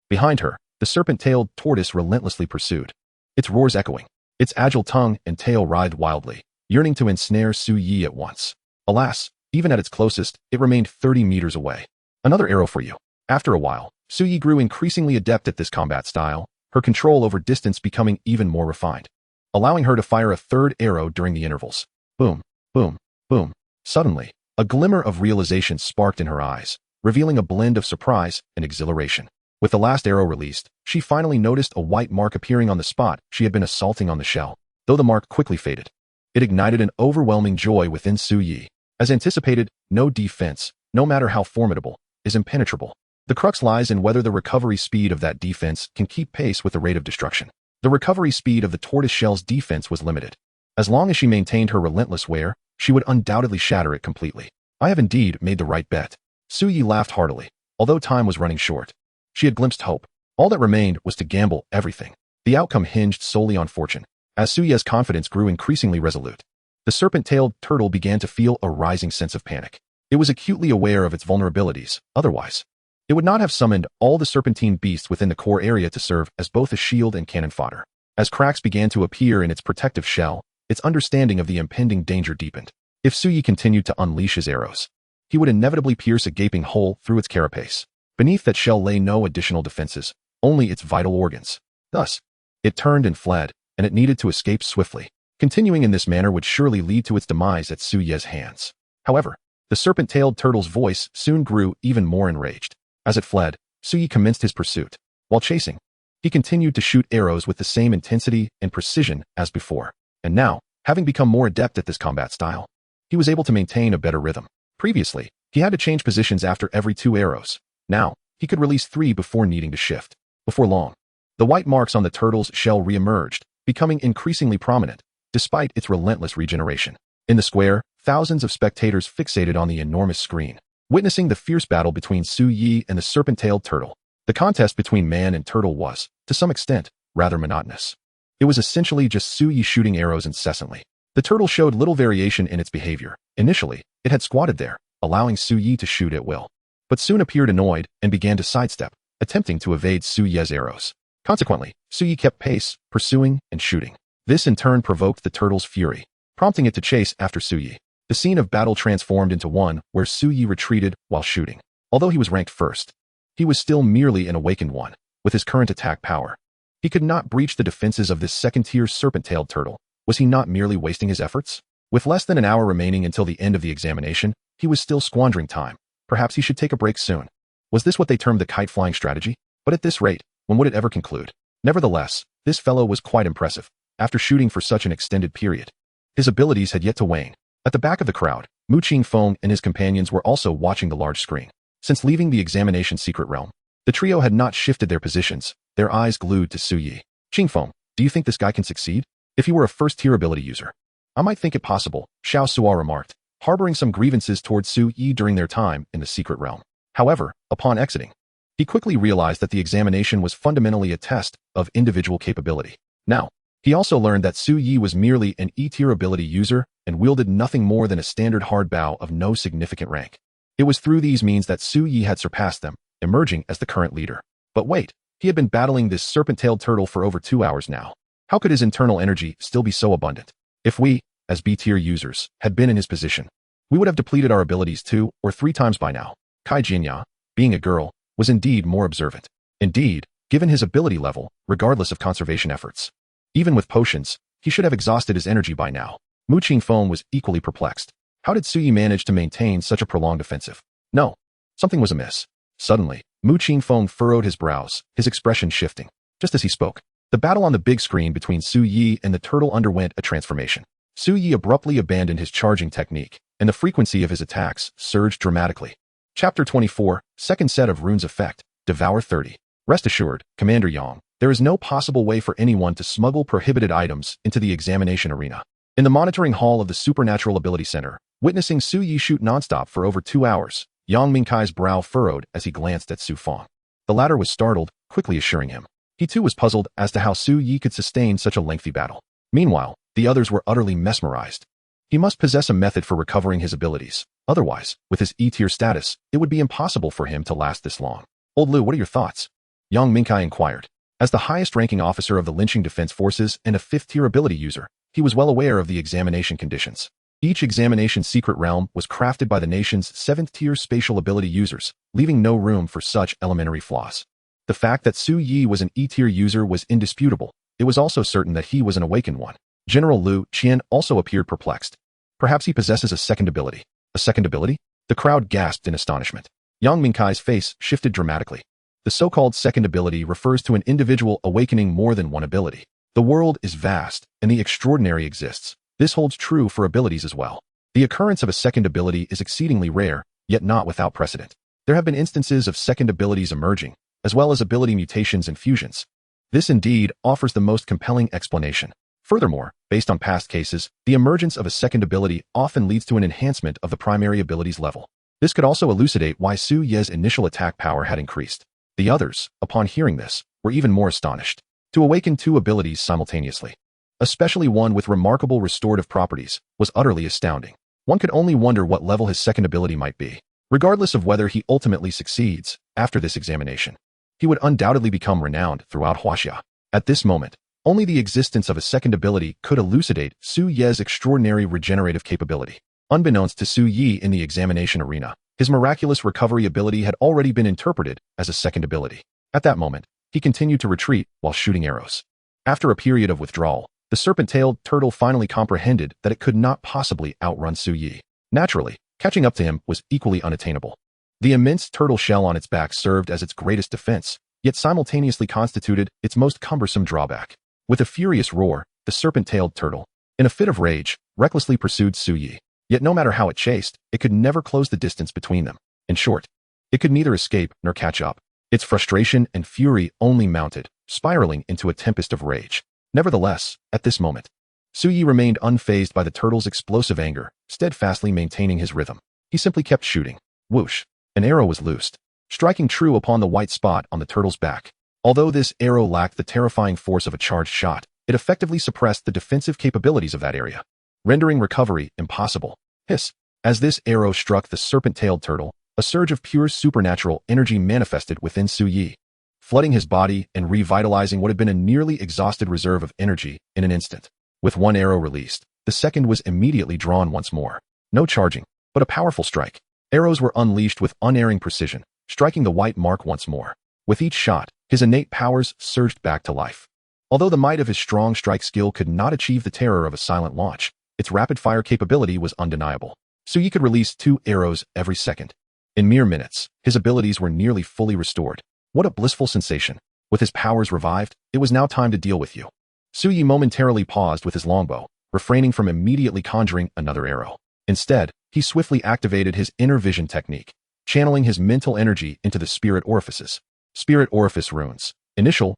Behind her, the serpent-tailed tortoise relentlessly pursued, its roars echoing. Its agile tongue and tail writhed wildly, yearning to ensnare Suyi at once. Alas, even at its closest, it remained 30 meters away. Another arrow for you. After a while, Suyi grew increasingly adept at this combat style, her control over distance becoming even more refined, allowing her to fire a 3rd arrow during the intervals. Boom, boom, boom. Suddenly, a glimmer of realization sparked in her eyes, revealing a blend of surprise and exhilaration. With the last arrow released, she finally noticed a white mark appearing on the spot she had been assaulting on the shell. Though the mark quickly faded, it ignited an overwhelming joy within Suyi. As anticipated, no defense, no matter how formidable, is impenetrable. The crux lies in whether the recovery speed of that defense can keep pace with the rate of destruction. The recovery speed of the tortoise shell's defense was limited. As long as she maintained her relentless wear, she would undoubtedly shatter it completely. I have indeed made the right bet. Suyi laughed heartily, although time was running short. She had glimpsed hope. All that remained was to gamble everything. The outcome hinged solely on fortune. As Suyi's confidence grew increasingly resolute, the serpent-tailed turtle began to feel a rising sense of panic. It was acutely aware of its vulnerabilities, otherwise it would not have summoned all the serpentine beasts within the core area to serve as both a shield and cannon fodder. As cracks began to appear in its protective shell, its understanding of the impending danger deepened. If Suyi continued to unleash his arrows, he would inevitably pierce a gaping hole through its carapace. Beneath that shell lay no additional defenses, only its vital organs. Thus, it turned and fled, and it needed to escape swiftly. Continuing in this manner would surely lead to its demise at Suyi's hands. However, the serpent-tailed turtle's voice soon grew even more enraged. As it fled, Suyi commenced his pursuit. While chasing, he continued to shoot arrows with the same intensity and precision as before. And now, having become more adept at this combat style, he was able to maintain a better rhythm. Previously, he had to change positions after every 2 arrows. Now, he could release 3 before needing to shift. Before long, the white marks on the turtle's shell re-emerged, becoming increasingly prominent, despite its relentless regeneration. In the square, thousands of spectators fixated on the enormous screen, witnessing the fierce battle between Suyi and the serpent-tailed turtle. The contest between man and turtle was, to some extent, rather monotonous. It was essentially just Suyi shooting arrows incessantly. The turtle showed little variation in its behavior. Initially, it had squatted there, allowing Suyi to shoot at will, but soon appeared annoyed and began to sidestep, attempting to evade Suyi's arrows. Consequently, Suyi kept pace, pursuing and shooting. This in turn provoked the turtle's fury, prompting it to chase after Suyi. The scene of battle transformed into one where Suyi retreated while shooting. Although he was ranked first, he was still merely an awakened one. With his current attack power, he could not breach the defenses of this second-tier serpent-tailed turtle. Was he not merely wasting his efforts? With less than an hour remaining until the end of the examination, he was still squandering time. Perhaps he should take a break soon. Was this what they termed the kite-flying strategy? But at this rate, when would it ever conclude? Nevertheless, this fellow was quite impressive. After shooting for such an extended period, his abilities had yet to wane. At the back of the crowd, Mu Qingfeng and his companions were also watching the large screen. Since leaving the examination secret realm, the trio had not shifted their positions, their eyes glued to Suyi. Qingfeng, do you think this guy can succeed? If he were a first-tier ability user, I might think it possible, Xiao Sua remarked, harboring some grievances towards Suyi during their time in the secret realm. However, upon exiting, he quickly realized that the examination was fundamentally a test of individual capability. Now, he also learned that Suyi was merely an E-tier ability user and wielded nothing more than a standard hard bow of no significant rank. It was through these means that Suyi had surpassed them, emerging as the current leader. But wait, he had been battling this serpent-tailed turtle for over 2 hours now. How could his internal energy still be so abundant? If we, as B-tier users, had been in his position, we would have depleted our abilities 2 or 3 times by now. Kai Jinya, being a girl, was indeed more observant. Indeed, given his ability level, regardless of conservation efforts, even with potions, he should have exhausted his energy by now. Mu Qingfeng was equally perplexed. How did Suyi manage to maintain such a prolonged offensive? No. Something was amiss. Suddenly, Mu Qingfeng furrowed his brows, his expression shifting. Just as he spoke, the battle on the big screen between Su Yi and the turtle underwent a transformation. Su Yi abruptly abandoned his charging technique, and the frequency of his attacks surged dramatically. Chapter 24, Second Set of Runes Effect, Devour 30. Rest assured, Commander Yang, there is no possible way for anyone to smuggle prohibited items into the examination arena. In the monitoring hall of the Supernatural Ability Center, witnessing Su Yi shoot nonstop for over 2 hours, Yang Mingkai's brow furrowed as he glanced at Su Feng. The latter was startled, quickly assuring him. He too was puzzled as to how Su Yi could sustain such a lengthy battle. Meanwhile, the others were utterly mesmerized. He must possess a method for recovering his abilities. Otherwise, with his E-tier status, it would be impossible for him to last this long. Old Lu, what are your thoughts? Yang Mingkai inquired. As the highest-ranking officer of the Lynching Defense Forces and a 5th-tier ability user, he was well aware of the examination conditions. Each examination's secret realm was crafted by the nation's 7th-tier spatial ability users, leaving no room for such elementary flaws. The fact that Su Yi was an E-tier user was indisputable. It was also certain that he was an awakened one. General Lu Qian also appeared perplexed. Perhaps he possesses a second ability. A second ability? The crowd gasped in astonishment. Yang Mingkai's face shifted dramatically. The so-called second ability refers to an individual awakening more than one ability. The world is vast, and the extraordinary exists. This holds true for abilities as well. The occurrence of a second ability is exceedingly rare, yet not without precedent. There have been instances of second abilities emerging, as well as ability mutations and fusions. This indeed offers the most compelling explanation. Furthermore, based on past cases, the emergence of a second ability often leads to an enhancement of the primary ability's level. This could also elucidate why Su Ye's initial attack power had increased. The others, upon hearing this, were even more astonished. To awaken 2 abilities simultaneously, especially one with remarkable restorative properties, was utterly astounding. One could only wonder what level his second ability might be. Regardless of whether he ultimately succeeds, after this examination, he would undoubtedly become renowned throughout Huaxia. At this moment, only the existence of a second ability could elucidate Su Ye's extraordinary regenerative capability. Unbeknownst to Su Yi in the examination arena, his miraculous recovery ability had already been interpreted as a second ability. At that moment, he continued to retreat while shooting arrows. After a period of withdrawal, the serpent-tailed turtle finally comprehended that it could not possibly outrun Su Yi. Naturally, catching up to him was equally unattainable. The immense turtle shell on its back served as its greatest defense, yet simultaneously constituted its most cumbersome drawback. With a furious roar, the serpent-tailed turtle, in a fit of rage, recklessly pursued Su Yi. Yet no matter how it chased, it could never close the distance between them. In short, it could neither escape nor catch up. Its frustration and fury only mounted, spiraling into a tempest of rage. Nevertheless, at this moment, Su Yi remained unfazed by the turtle's explosive anger, steadfastly maintaining his rhythm. He simply kept shooting. Whoosh! An arrow was loosed, striking true upon the white spot on the turtle's back. Although this arrow lacked the terrifying force of a charged shot, it effectively suppressed the defensive capabilities of that area, rendering recovery impossible. Hiss! As this arrow struck the serpent-tailed turtle, a surge of pure supernatural energy manifested within Su Yi, flooding his body and revitalizing what had been a nearly exhausted reserve of energy in an instant. With one arrow released, the second was immediately drawn once more. No charging, but a powerful strike. Arrows were unleashed with unerring precision, striking the white mark once more. With each shot, his innate powers surged back to life. Although the might of his strong strike skill could not achieve the terror of a silent launch, its rapid-fire capability was undeniable. Su Yi could release 2 arrows every second. In mere minutes, his abilities were nearly fully restored. What a blissful sensation. With his powers revived, it was now time to deal with you. Su Yi momentarily paused with his longbow, refraining from immediately conjuring another arrow. Instead, he swiftly activated his inner vision technique, channeling his mental energy into the spirit orifices. Spirit orifice runes. Initial.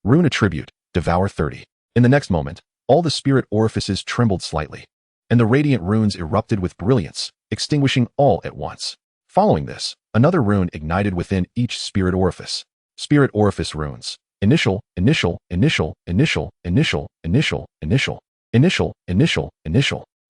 Rune attribute, Devour 30. In the next moment, all the spirit orifices trembled slightly, and the radiant runes erupted with brilliance, extinguishing all at once. Following this, another rune ignited within each spirit orifice. Spirit orifice runes. Initial.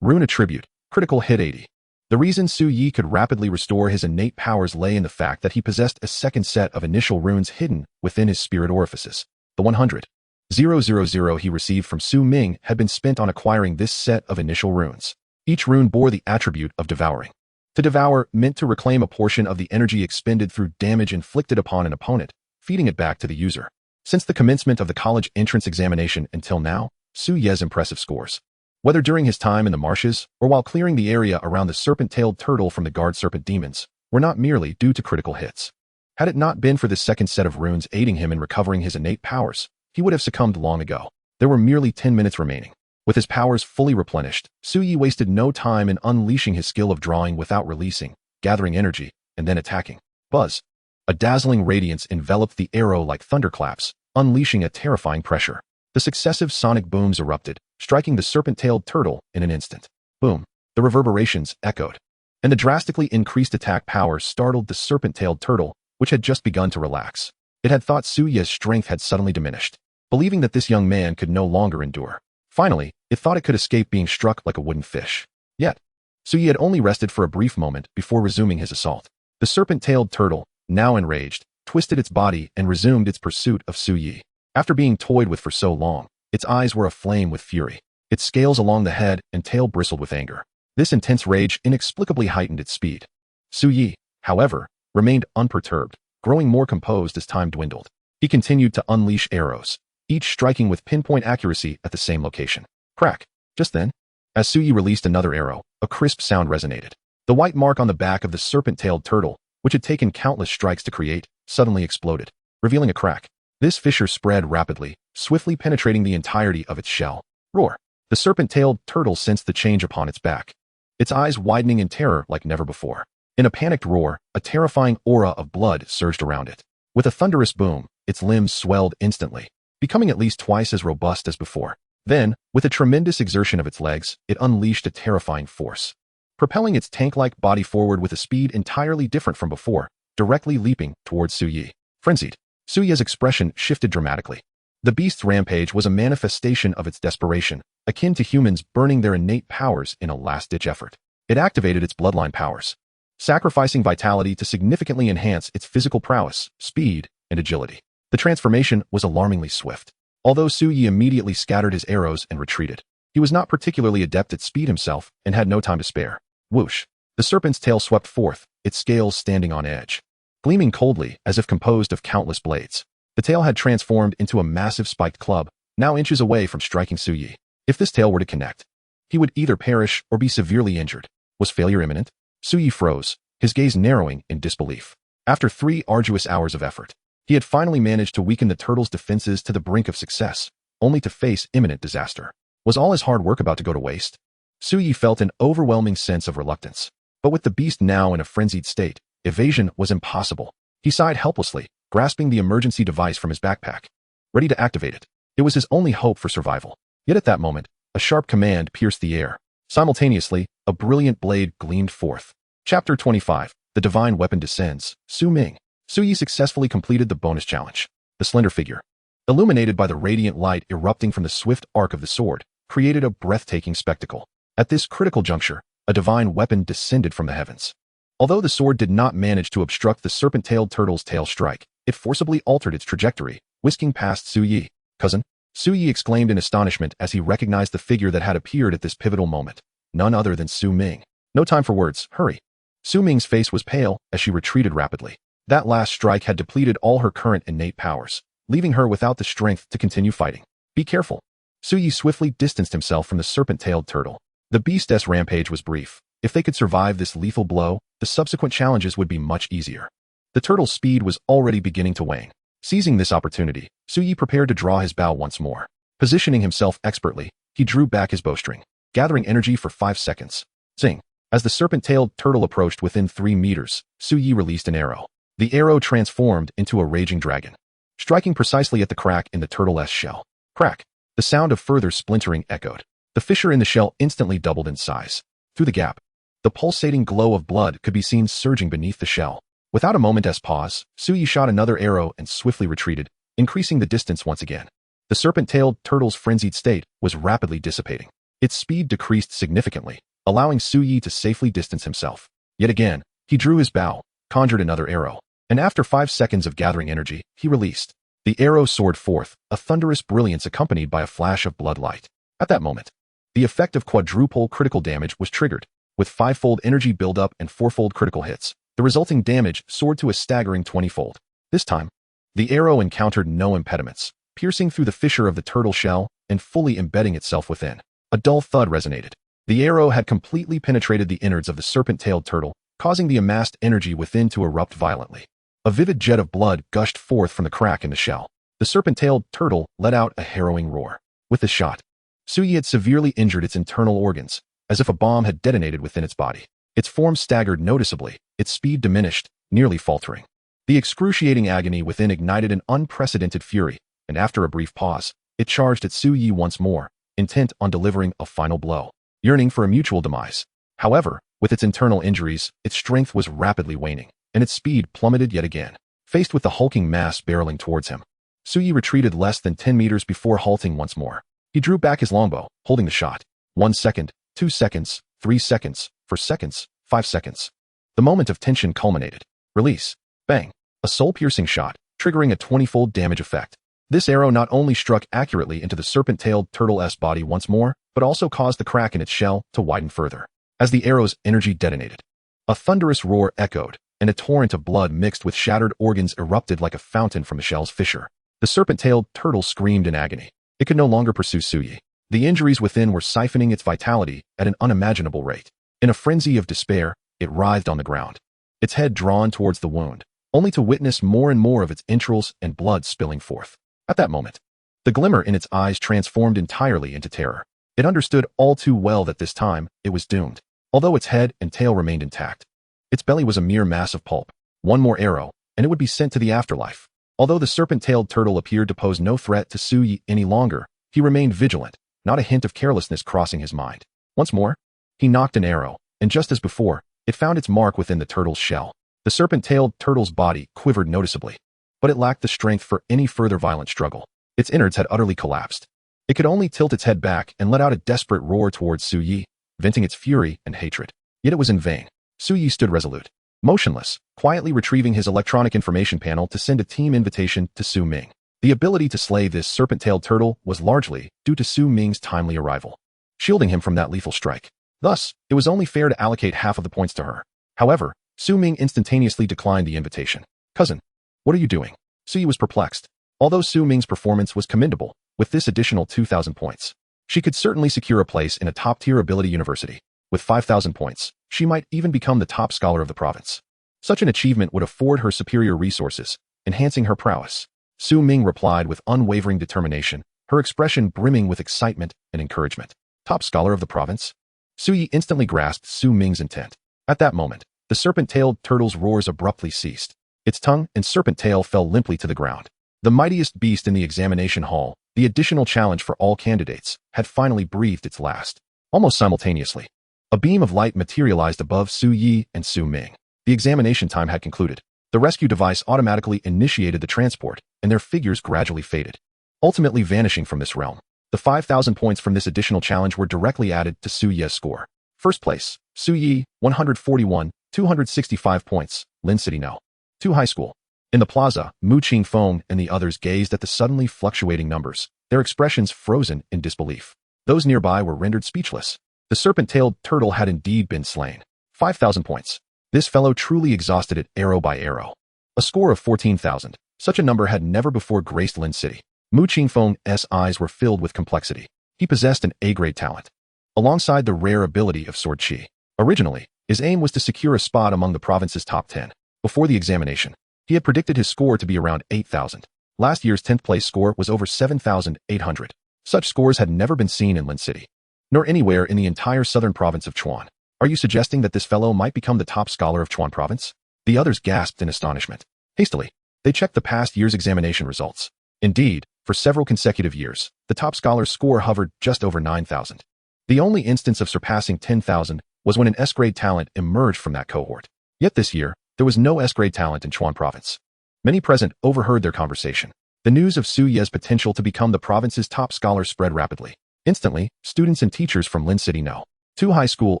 Rune attribute, critical hit 80. The reason Su Yi could rapidly restore his innate powers lay in the fact that he possessed a second set of initial runes hidden within his spirit orifices. The 100,000 he received from Su Ming had been spent on acquiring this set of initial runes. Each rune bore the attribute of devouring. To devour meant to reclaim a portion of the energy expended through damage inflicted upon an opponent, feeding it back to the user. Since the commencement of the college entrance examination until now, Su Ye's impressive scores, whether during his time in the marshes or while clearing the area around the serpent-tailed turtle from the guard serpent demons, were not merely due to critical hits. Had it not been for this second set of runes aiding him in recovering his innate powers, he would have succumbed long ago. There were merely 10 minutes remaining. With his powers fully replenished, Su Ye wasted no time in unleashing his skill of drawing without releasing, gathering energy, and then attacking. Buzz! A dazzling radiance enveloped the arrow like thunderclaps, unleashing a terrifying pressure. The successive sonic booms erupted, striking the serpent-tailed turtle in an instant. Boom! The reverberations echoed, and the drastically increased attack power startled the serpent-tailed turtle, which had just begun to relax. It had thought Su Ye's strength had suddenly diminished, believing that this young man could no longer endure. Finally, it thought it could escape being struck like a wooden fish. Yet, Su Ye had only rested for a brief moment before resuming his assault. The serpent-tailed turtle, now enraged, twisted its body and resumed its pursuit of Su Ye. After being toyed with for so long, its eyes were aflame with fury. Its scales along the head and tail bristled with anger. This intense rage inexplicably heightened its speed. Su Ye, however, remained unperturbed, growing more composed as time dwindled. He continued to unleash arrows, each striking with pinpoint accuracy at the same location. Crack! Just then, as Su Ye released another arrow, a crisp sound resonated. The white mark on the back of the serpent-tailed turtle, which had taken countless strikes to create, suddenly exploded, revealing a crack. This fissure spread rapidly, swiftly penetrating the entirety of its shell. Roar! The serpent-tailed turtle sensed the change upon its back, its eyes widening in terror like never before. In a panicked roar, a terrifying aura of blood surged around it. With a thunderous boom, its limbs swelled instantly, becoming at least twice as robust as before. Then, with a tremendous exertion of its legs, it unleashed a terrifying force, propelling its tank-like body forward with a speed entirely different from before, directly leaping towards Su Ye. Frenzied, Su Ye's expression shifted dramatically. The beast's rampage was a manifestation of its desperation, akin to humans burning their innate powers in a last-ditch effort. It activated its bloodline powers, sacrificing vitality to significantly enhance its physical prowess, speed, and agility. The transformation was alarmingly swift. Although Su Ye immediately scattered his arrows and retreated, he was not particularly adept at speed himself and had no time to spare. Whoosh! The serpent's tail swept forth, its scales standing on edge, gleaming coldly as if composed of countless blades. The tail had transformed into a massive spiked club, now inches away from striking Su Ye. If this tail were to connect, he would either perish or be severely injured. Was failure imminent? Su Ye froze, his gaze narrowing in disbelief. After 3 arduous hours of effort, he had finally managed to weaken the turtle's defenses to the brink of success, only to face imminent disaster. Was all his hard work about to go to waste? Su Ye felt an overwhelming sense of reluctance. But with the beast now in a frenzied state, evasion was impossible. He sighed helplessly, grasping the emergency device from his backpack, ready to activate it. It was his only hope for survival. Yet at that moment, a sharp command pierced the air. Simultaneously, a brilliant blade gleamed forth. Chapter 25. The Divine Weapon Descends. Su Ming. Su Ye successfully completed the bonus challenge. The slender figure, illuminated by the radiant light erupting from the swift arc of the sword, created a breathtaking spectacle. At this critical juncture, a divine weapon descended from the heavens. Although the sword did not manage to obstruct the serpent-tailed turtle's tail strike, it forcibly altered its trajectory, whisking past Su Ye. Cousin? Su Ye exclaimed in astonishment as he recognized the figure that had appeared at this pivotal moment. None other than Su Ming. No time for words, hurry. Su Ming's face was pale as she retreated rapidly. That last strike had depleted all her current innate powers, leaving her without the strength to continue fighting. Be careful. Su Ye swiftly distanced himself from the serpent-tailed turtle. The beast's rampage was brief. If they could survive this lethal blow, the subsequent challenges would be much easier. The turtle's speed was already beginning to wane. Seizing this opportunity, Su Ye prepared to draw his bow once more. Positioning himself expertly, he drew back his bowstring, gathering energy for 5 seconds. Zing! As the serpent-tailed turtle approached within 3 meters, Su Ye released an arrow. The arrow transformed into a raging dragon, striking precisely at the crack in the turtle's shell. Crack! The sound of further splintering echoed. The fissure in the shell instantly doubled in size. Through the gap, the pulsating glow of blood could be seen surging beneath the shell. Without a moment's pause, Su Ye shot another arrow and swiftly retreated, increasing the distance once again. The serpent-tailed turtle's frenzied state was rapidly dissipating. Its speed decreased significantly, allowing Su Ye to safely distance himself. Yet again, he drew his bow, conjured another arrow, and after 5 seconds of gathering energy, he released. The arrow soared forth, a thunderous brilliance accompanied by a flash of blood light. At that moment, the effect of quadruple critical damage was triggered. With 5-fold energy buildup and 4-fold critical hits, the resulting damage soared to a staggering 20-fold. This time, The arrow encountered no impediments, piercing through the fissure of the turtle shell and fully embedding itself within. A dull thud resonated. The arrow had completely penetrated the innards of the serpent-tailed turtle, causing the amassed energy within to erupt violently. A vivid jet of blood gushed forth from the crack in the shell. The serpent-tailed turtle let out a harrowing roar. With the shot, Suyi had severely injured its internal organs, as if a bomb had detonated within its body. Its form staggered noticeably, its speed diminished, nearly faltering. The excruciating agony within ignited an unprecedented fury, and after a brief pause, it charged at Suyi once more, intent on delivering a final blow, yearning for a mutual demise. However, with its internal injuries, its strength was rapidly waning, and its speed plummeted yet again. Faced with the hulking mass barreling towards him, Suyi retreated less than 10 meters before halting once more. He drew back his longbow, holding the shot. 1 second, 2 seconds, 3 seconds, 4 seconds, 5 seconds. The moment of tension culminated. Release. Bang. A soul-piercing shot, triggering a 20-fold damage effect. This arrow not only struck accurately into the serpent-tailed turtle's body once more, but also caused the crack in its shell to widen further. As the arrow's energy detonated, a thunderous roar echoed, and a torrent of blood mixed with shattered organs erupted like a fountain from the shell's fissure. The serpent-tailed turtle screamed in agony. It could no longer pursue Suyi. The injuries within were siphoning its vitality at an unimaginable rate. In a frenzy of despair, it writhed on the ground, its head drawn towards the wound, only to witness more and more of its entrails and blood spilling forth. At that moment, the glimmer in its eyes transformed entirely into terror. It understood all too well that this time, it was doomed. Although its head and tail remained intact, its belly was a mere mass of pulp. One more arrow, and it would be sent to the afterlife. Although the serpent-tailed turtle appeared to pose no threat to Suyi any longer, he remained vigilant, not a hint of carelessness crossing his mind. Once more, he nocked an arrow, and just as before, it found its mark within the turtle's shell. The serpent-tailed turtle's body quivered noticeably, but it lacked the strength for any further violent struggle. Its innards had utterly collapsed. It could only tilt its head back and let out a desperate roar towards Suyi, venting its fury and hatred. Yet it was in vain. Suyi stood resolute, motionless, quietly retrieving his electronic information panel to send a team invitation to Su Ming. The ability to slay this serpent-tailed turtle was largely due to Su Ming's timely arrival, shielding him from that lethal strike. Thus, it was only fair to allocate half of the points to her. However, Su Ming instantaneously declined the invitation. "Cousin, what are you doing?" Suyi was perplexed. Although Su Ming's performance was commendable, with this additional 2,000 points, she could certainly secure a place in a top-tier ability university. With 5,000 points, she might even become the top scholar of the province. Such an achievement would afford her superior resources, enhancing her prowess. Su Ming replied with unwavering determination, her expression brimming with excitement and encouragement. Top scholar of the province? Suyi instantly grasped Su Ming's intent. At that moment, the serpent-tailed turtle's roars abruptly ceased. Its tongue and serpent tail fell limply to the ground. The mightiest beast in the examination hall, the additional challenge for all candidates, had finally breathed its last. Almost simultaneously, a beam of light materialized above Suyi and Su Ming. The examination time had concluded. The rescue device automatically initiated the transport, and their figures gradually faded, ultimately vanishing from this realm. The 5,000 points from this additional challenge were directly added to Suyi's score. First place, Suyi, 141, 265 points, Lin City No. 2 High School. In the plaza, Mu Qingfeng and the others gazed at the suddenly fluctuating numbers, their expressions frozen in disbelief. Those nearby were rendered speechless. The serpent-tailed turtle had indeed been slain. 5,000 points. This fellow truly exhausted it arrow by arrow. A score of 14,000. Such a number had never before graced Lin City. Mu Qingfeng's eyes were filled with complexity. He possessed an A-grade talent, alongside the rare ability of sword chi. Originally, his aim was to secure a spot among the province's top 10. Before the examination, he had predicted his score to be around 8,000. Last year's 10th place score was over 7,800. Such scores had never been seen in Lin City, nor anywhere in the entire southern province of Chuan. Are you suggesting that this fellow might become the top scholar of Chuan province? The others gasped in astonishment. Hastily, they checked the past year's examination results. Indeed, for several consecutive years, the top scholar's score hovered just over 9,000. The only instance of surpassing 10,000 was when an S-grade talent emerged from that cohort. Yet this year, there was no S-grade talent in Chuan province. Many present overheard their conversation. The news of Su Ye's potential to become the province's top scholar spread rapidly. Instantly, students and teachers from Lin City No. 2 High School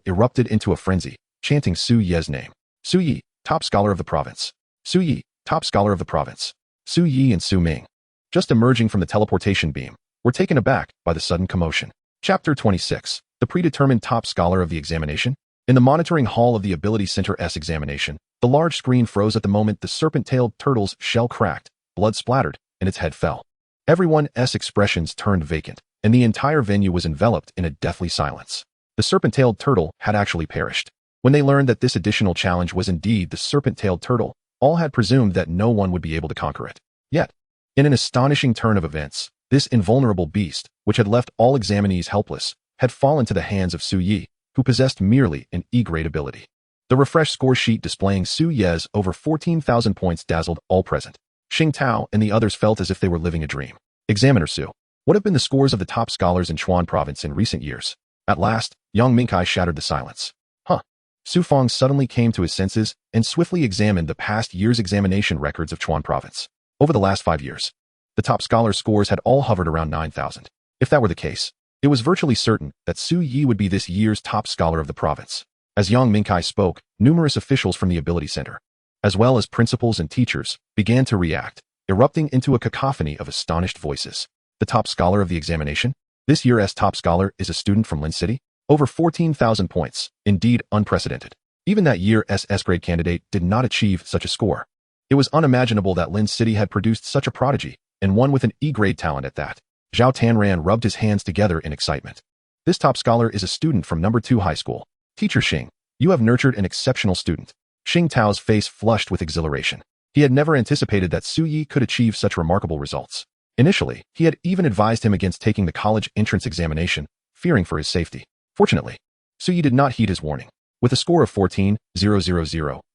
erupted into a frenzy, chanting Su Ye's name. Su Yi, top scholar of the province. Su Yi, top scholar of the province. Su Yi and Su Ming, just emerging from the teleportation beam, were taken aback by the sudden commotion. Chapter 26. The predetermined top scholar of the examination. In the monitoring hall of the Ability Center's examination, the large screen froze at the moment the serpent-tailed turtle's shell cracked, blood splattered, and its head fell. Everyone's expressions turned vacant, and the entire venue was enveloped in a deathly silence. The serpent-tailed turtle had actually perished. When they learned that this additional challenge was indeed the serpent-tailed turtle, all had presumed that no one would be able to conquer it. Yet, in an astonishing turn of events, this invulnerable beast, which had left all examinees helpless, had fallen to the hands of Su Yi, who possessed merely an E-grade ability. The refreshed score sheet displaying Su Ye's over 14,000 points dazzled all present. Xing Tao and the others felt as if they were living a dream. Examiner Su, what have been the scores of the top scholars in Chuan province in recent years? At last, Yang Mingkai shattered the silence. Su Fong suddenly came to his senses and swiftly examined the past year's examination records of Chuan province. Over the last 5 years, the top scholars' scores had all hovered around 9,000. If that were the case, it was virtually certain that Su Yi would be this year's top scholar of the province. As Yang Mingkai spoke, numerous officials from the Ability Center, as well as principals and teachers, began to react, erupting into a cacophony of astonished voices. The top scholar of the examination? This year's top scholar is a student from Lin City? Over 14,000 points, indeed unprecedented. Even that year's S-grade candidate did not achieve such a score. It was unimaginable that Lin City had produced such a prodigy, and one with an E-grade talent at that. Zhao Tanran rubbed his hands together in excitement. This top scholar is a student from No. 2 High School. Teacher Xing, you have nurtured an exceptional student. Xing Tao's face flushed with exhilaration. He had never anticipated that Su Yi could achieve such remarkable results. Initially, he had even advised him against taking the college entrance examination, fearing for his safety. Fortunately, Su Yi did not heed his warning. With a score of 14,000,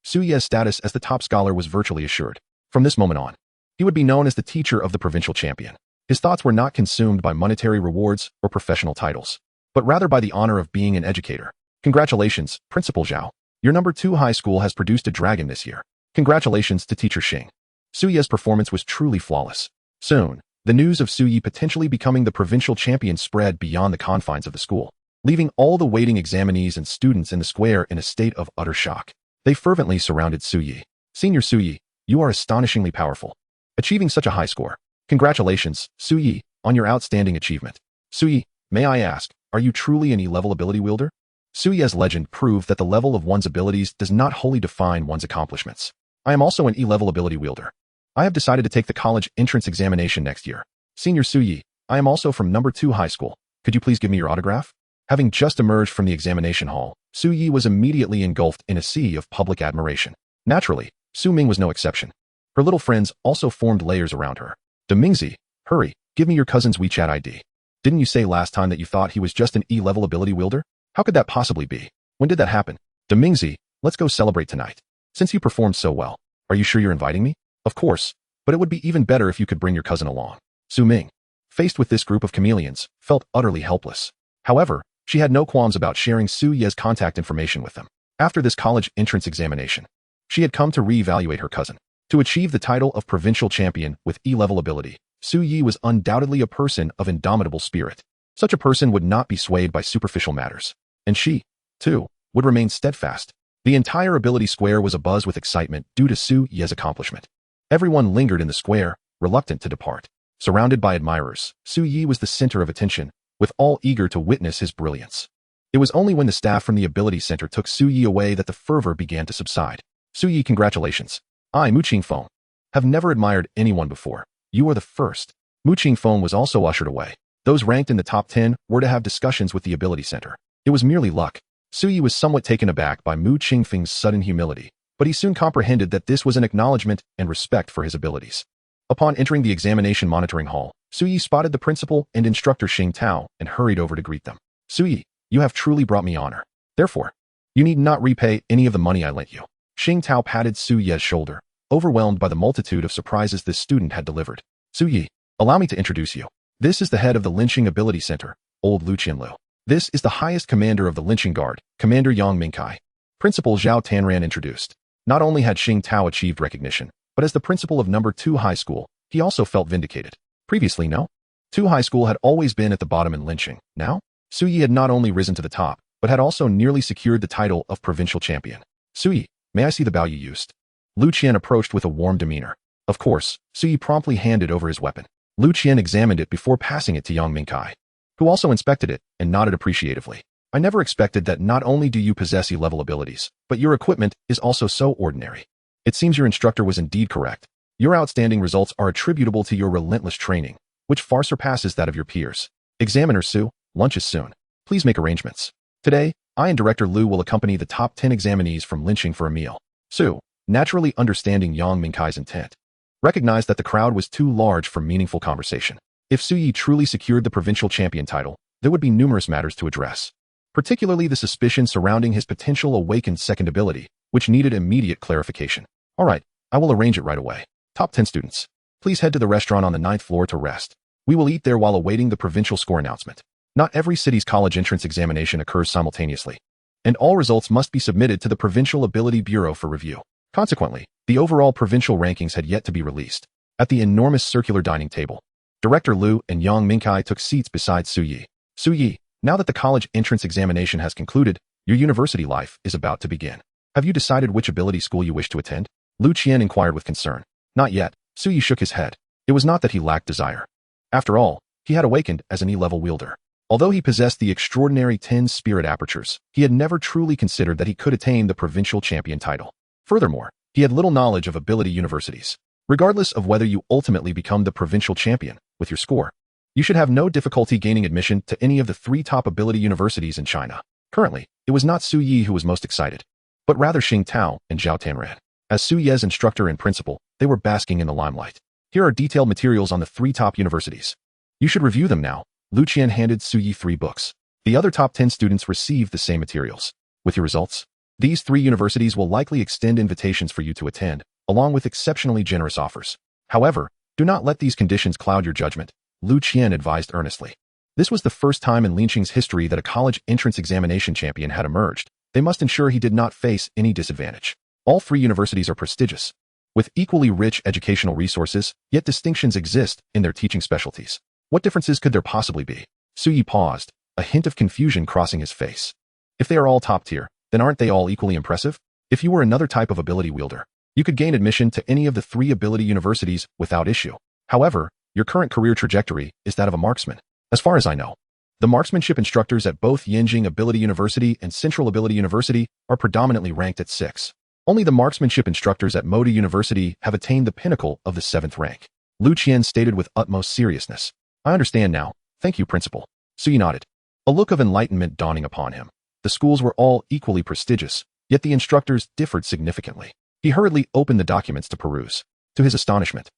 Su Yi's status as the top scholar was virtually assured. From this moment on, he would be known as the teacher of the provincial champion. His thoughts were not consumed by monetary rewards or professional titles, but rather by the honor of being an educator. Congratulations, Principal Zhao. Your No. 2 High School has produced a dragon this year. Congratulations to Teacher Xing. Su Yi's performance was truly flawless. Soon, the news of Su Yi potentially becoming the provincial champion spread beyond the confines of the school, leaving all the waiting examinees and students in the square in a state of utter shock. They fervently surrounded Su Yi. Senior Su Yi, you are astonishingly powerful, achieving such a high score. Congratulations, Su Yi, on your outstanding achievement. Su Yi, may I ask, are you truly an E-level ability wielder? Su Yi's legend proved that the level of one's abilities does not wholly define one's accomplishments. I am also an E-level ability wielder. I have decided to take the college entrance examination next year. Senior Su Yi, I am also from No. 2 High School. Could you please give me your autograph? Having just emerged from the examination hall, Su Yi was immediately engulfed in a sea of public admiration. Naturally, Su Ming was no exception. Her little friends also formed layers around her. Demingzi, hurry, give me your cousin's WeChat ID. Didn't you say last time that you thought he was just an E-level ability wielder? How could that possibly be? When did that happen? Demingzi, let's go celebrate tonight. Since you performed so well, are you sure you're inviting me? Of course, but it would be even better if you could bring your cousin along. Su Ming, faced with this group of chameleons, felt utterly helpless. However, she had no qualms about sharing Su Yi's contact information with them. After this college entrance examination, she had come to re-evaluate her cousin. To achieve the title of provincial champion with E-level ability, Su Yi was undoubtedly a person of indomitable spirit. Such a person would not be swayed by superficial matters. And she, too, would remain steadfast. The entire ability square was abuzz with excitement due to Su Yi's accomplishment. Everyone lingered in the square, reluctant to depart. Surrounded by admirers, Su Yi was the center of attention, with all eager to witness his brilliance. It was only when the staff from the Ability Center took Su Yi away that the fervor began to subside. Su Yi, congratulations. I, Mu Qingfeng, have never admired anyone before. You are the first. Mu Qingfeng was also ushered away. Those ranked in the top 10 were to have discussions with the Ability Center. It was merely luck. Su Yi was somewhat taken aback by Mu Qingfeng's sudden humility, but he soon comprehended that this was an acknowledgement and respect for his abilities. Upon entering the examination monitoring hall, Su Yi spotted the principal and instructor Xing Tao and hurried over to greet them. Su Yi, you have truly brought me honor. Therefore, you need not repay any of the money I lent you. Xing Tao patted Su Yi's shoulder, overwhelmed by the multitude of surprises this student had delivered. Su Yi, allow me to introduce you. This is the head of the Lynching Ability Center, old Lu Qianlu. This is the highest commander of the Lynching Guard, Commander Yang Mingkai. Principal Zhao Tanran introduced. Not only had Xing Tao achieved recognition, but as the principal of No. 2 High School, he also felt vindicated. Previously, No. 2 High School had always been at the bottom in lynching. Now, Su Yi had not only risen to the top, but had also nearly secured the title of provincial champion. Su Yi, may I see the bow you used? Lu Qian approached with a warm demeanor. Of course, Su Yi promptly handed over his weapon. Lu Qian examined it before passing it to Yang Mingkai, who also inspected it and nodded appreciatively. I never expected that not only do you possess E-level abilities, but your equipment is also so ordinary. It seems your instructor was indeed correct. Your outstanding results are attributable to your relentless training, which far surpasses that of your peers. Examiner Su, lunch is soon. Please make arrangements. Today, I and Director Liu will accompany the top 10 examinees from lynching for a meal. Su, naturally understanding Yang Mingkai's intent, recognized that the crowd was too large for meaningful conversation. If Su Yi truly secured the provincial champion title, there would be numerous matters to address, particularly the suspicion surrounding his potential awakened second ability, which needed immediate clarification. All right, I will arrange it right away. Top 10 students, please head to the restaurant on the 9th floor to rest. We will eat there while awaiting the provincial score announcement. Not every city's college entrance examination occurs simultaneously, and all results must be submitted to the Provincial Ability Bureau for review. Consequently, the overall provincial rankings had yet to be released. At the enormous circular dining table, Director Liu and Yang Mingkai took seats beside Su Yi. Su Yi, now that the college entrance examination has concluded, your university life is about to begin. Have you decided which ability school you wish to attend? Lu Qian inquired with concern. Not yet. Su Yi shook his head. It was not that he lacked desire. After all, he had awakened as an E-level wielder. Although he possessed the extraordinary 10 spirit apertures, he had never truly considered that he could attain the provincial champion title. Furthermore, he had little knowledge of ability universities. Regardless of whether you ultimately become the provincial champion, with your score, you should have no difficulty gaining admission to any of the 3 top ability universities in China. Currently, it was not Su Yi who was most excited, but rather Xing Tao and Zhao Tanran. As Su Ye's instructor and principal, they were basking in the limelight. Here are detailed materials on the 3 top universities. You should review them now. Lu Qian handed Su Yi 3 books. The other top 10 students received the same materials. With your results, these 3 universities will likely extend invitations for you to attend, along with exceptionally generous offers. However, do not let these conditions cloud your judgment, Lu Qian advised earnestly. This was the first time in Linqing's history that a college entrance examination champion had emerged. They must ensure he did not face any disadvantage. All 3 universities are prestigious, with equally rich educational resources, yet distinctions exist in their teaching specialties. What differences could there possibly be? Su Yi paused, a hint of confusion crossing his face. If they are all top tier, then aren't they all equally impressive? If you were another type of ability wielder, you could gain admission to any of the 3 ability universities without issue. However, your current career trajectory is that of a marksman. As far as I know, the marksmanship instructors at both Yanjing Ability University and Central Ability University are predominantly ranked at 6. Only the marksmanship instructors at Mode University have attained the pinnacle of the 7th rank. Lu Qian stated with utmost seriousness. I understand now. Thank you, Principal. Su Yi nodded, a look of enlightenment dawning upon him. The schools were all equally prestigious, yet the instructors differed significantly. He hurriedly opened the documents to peruse. To his astonishment,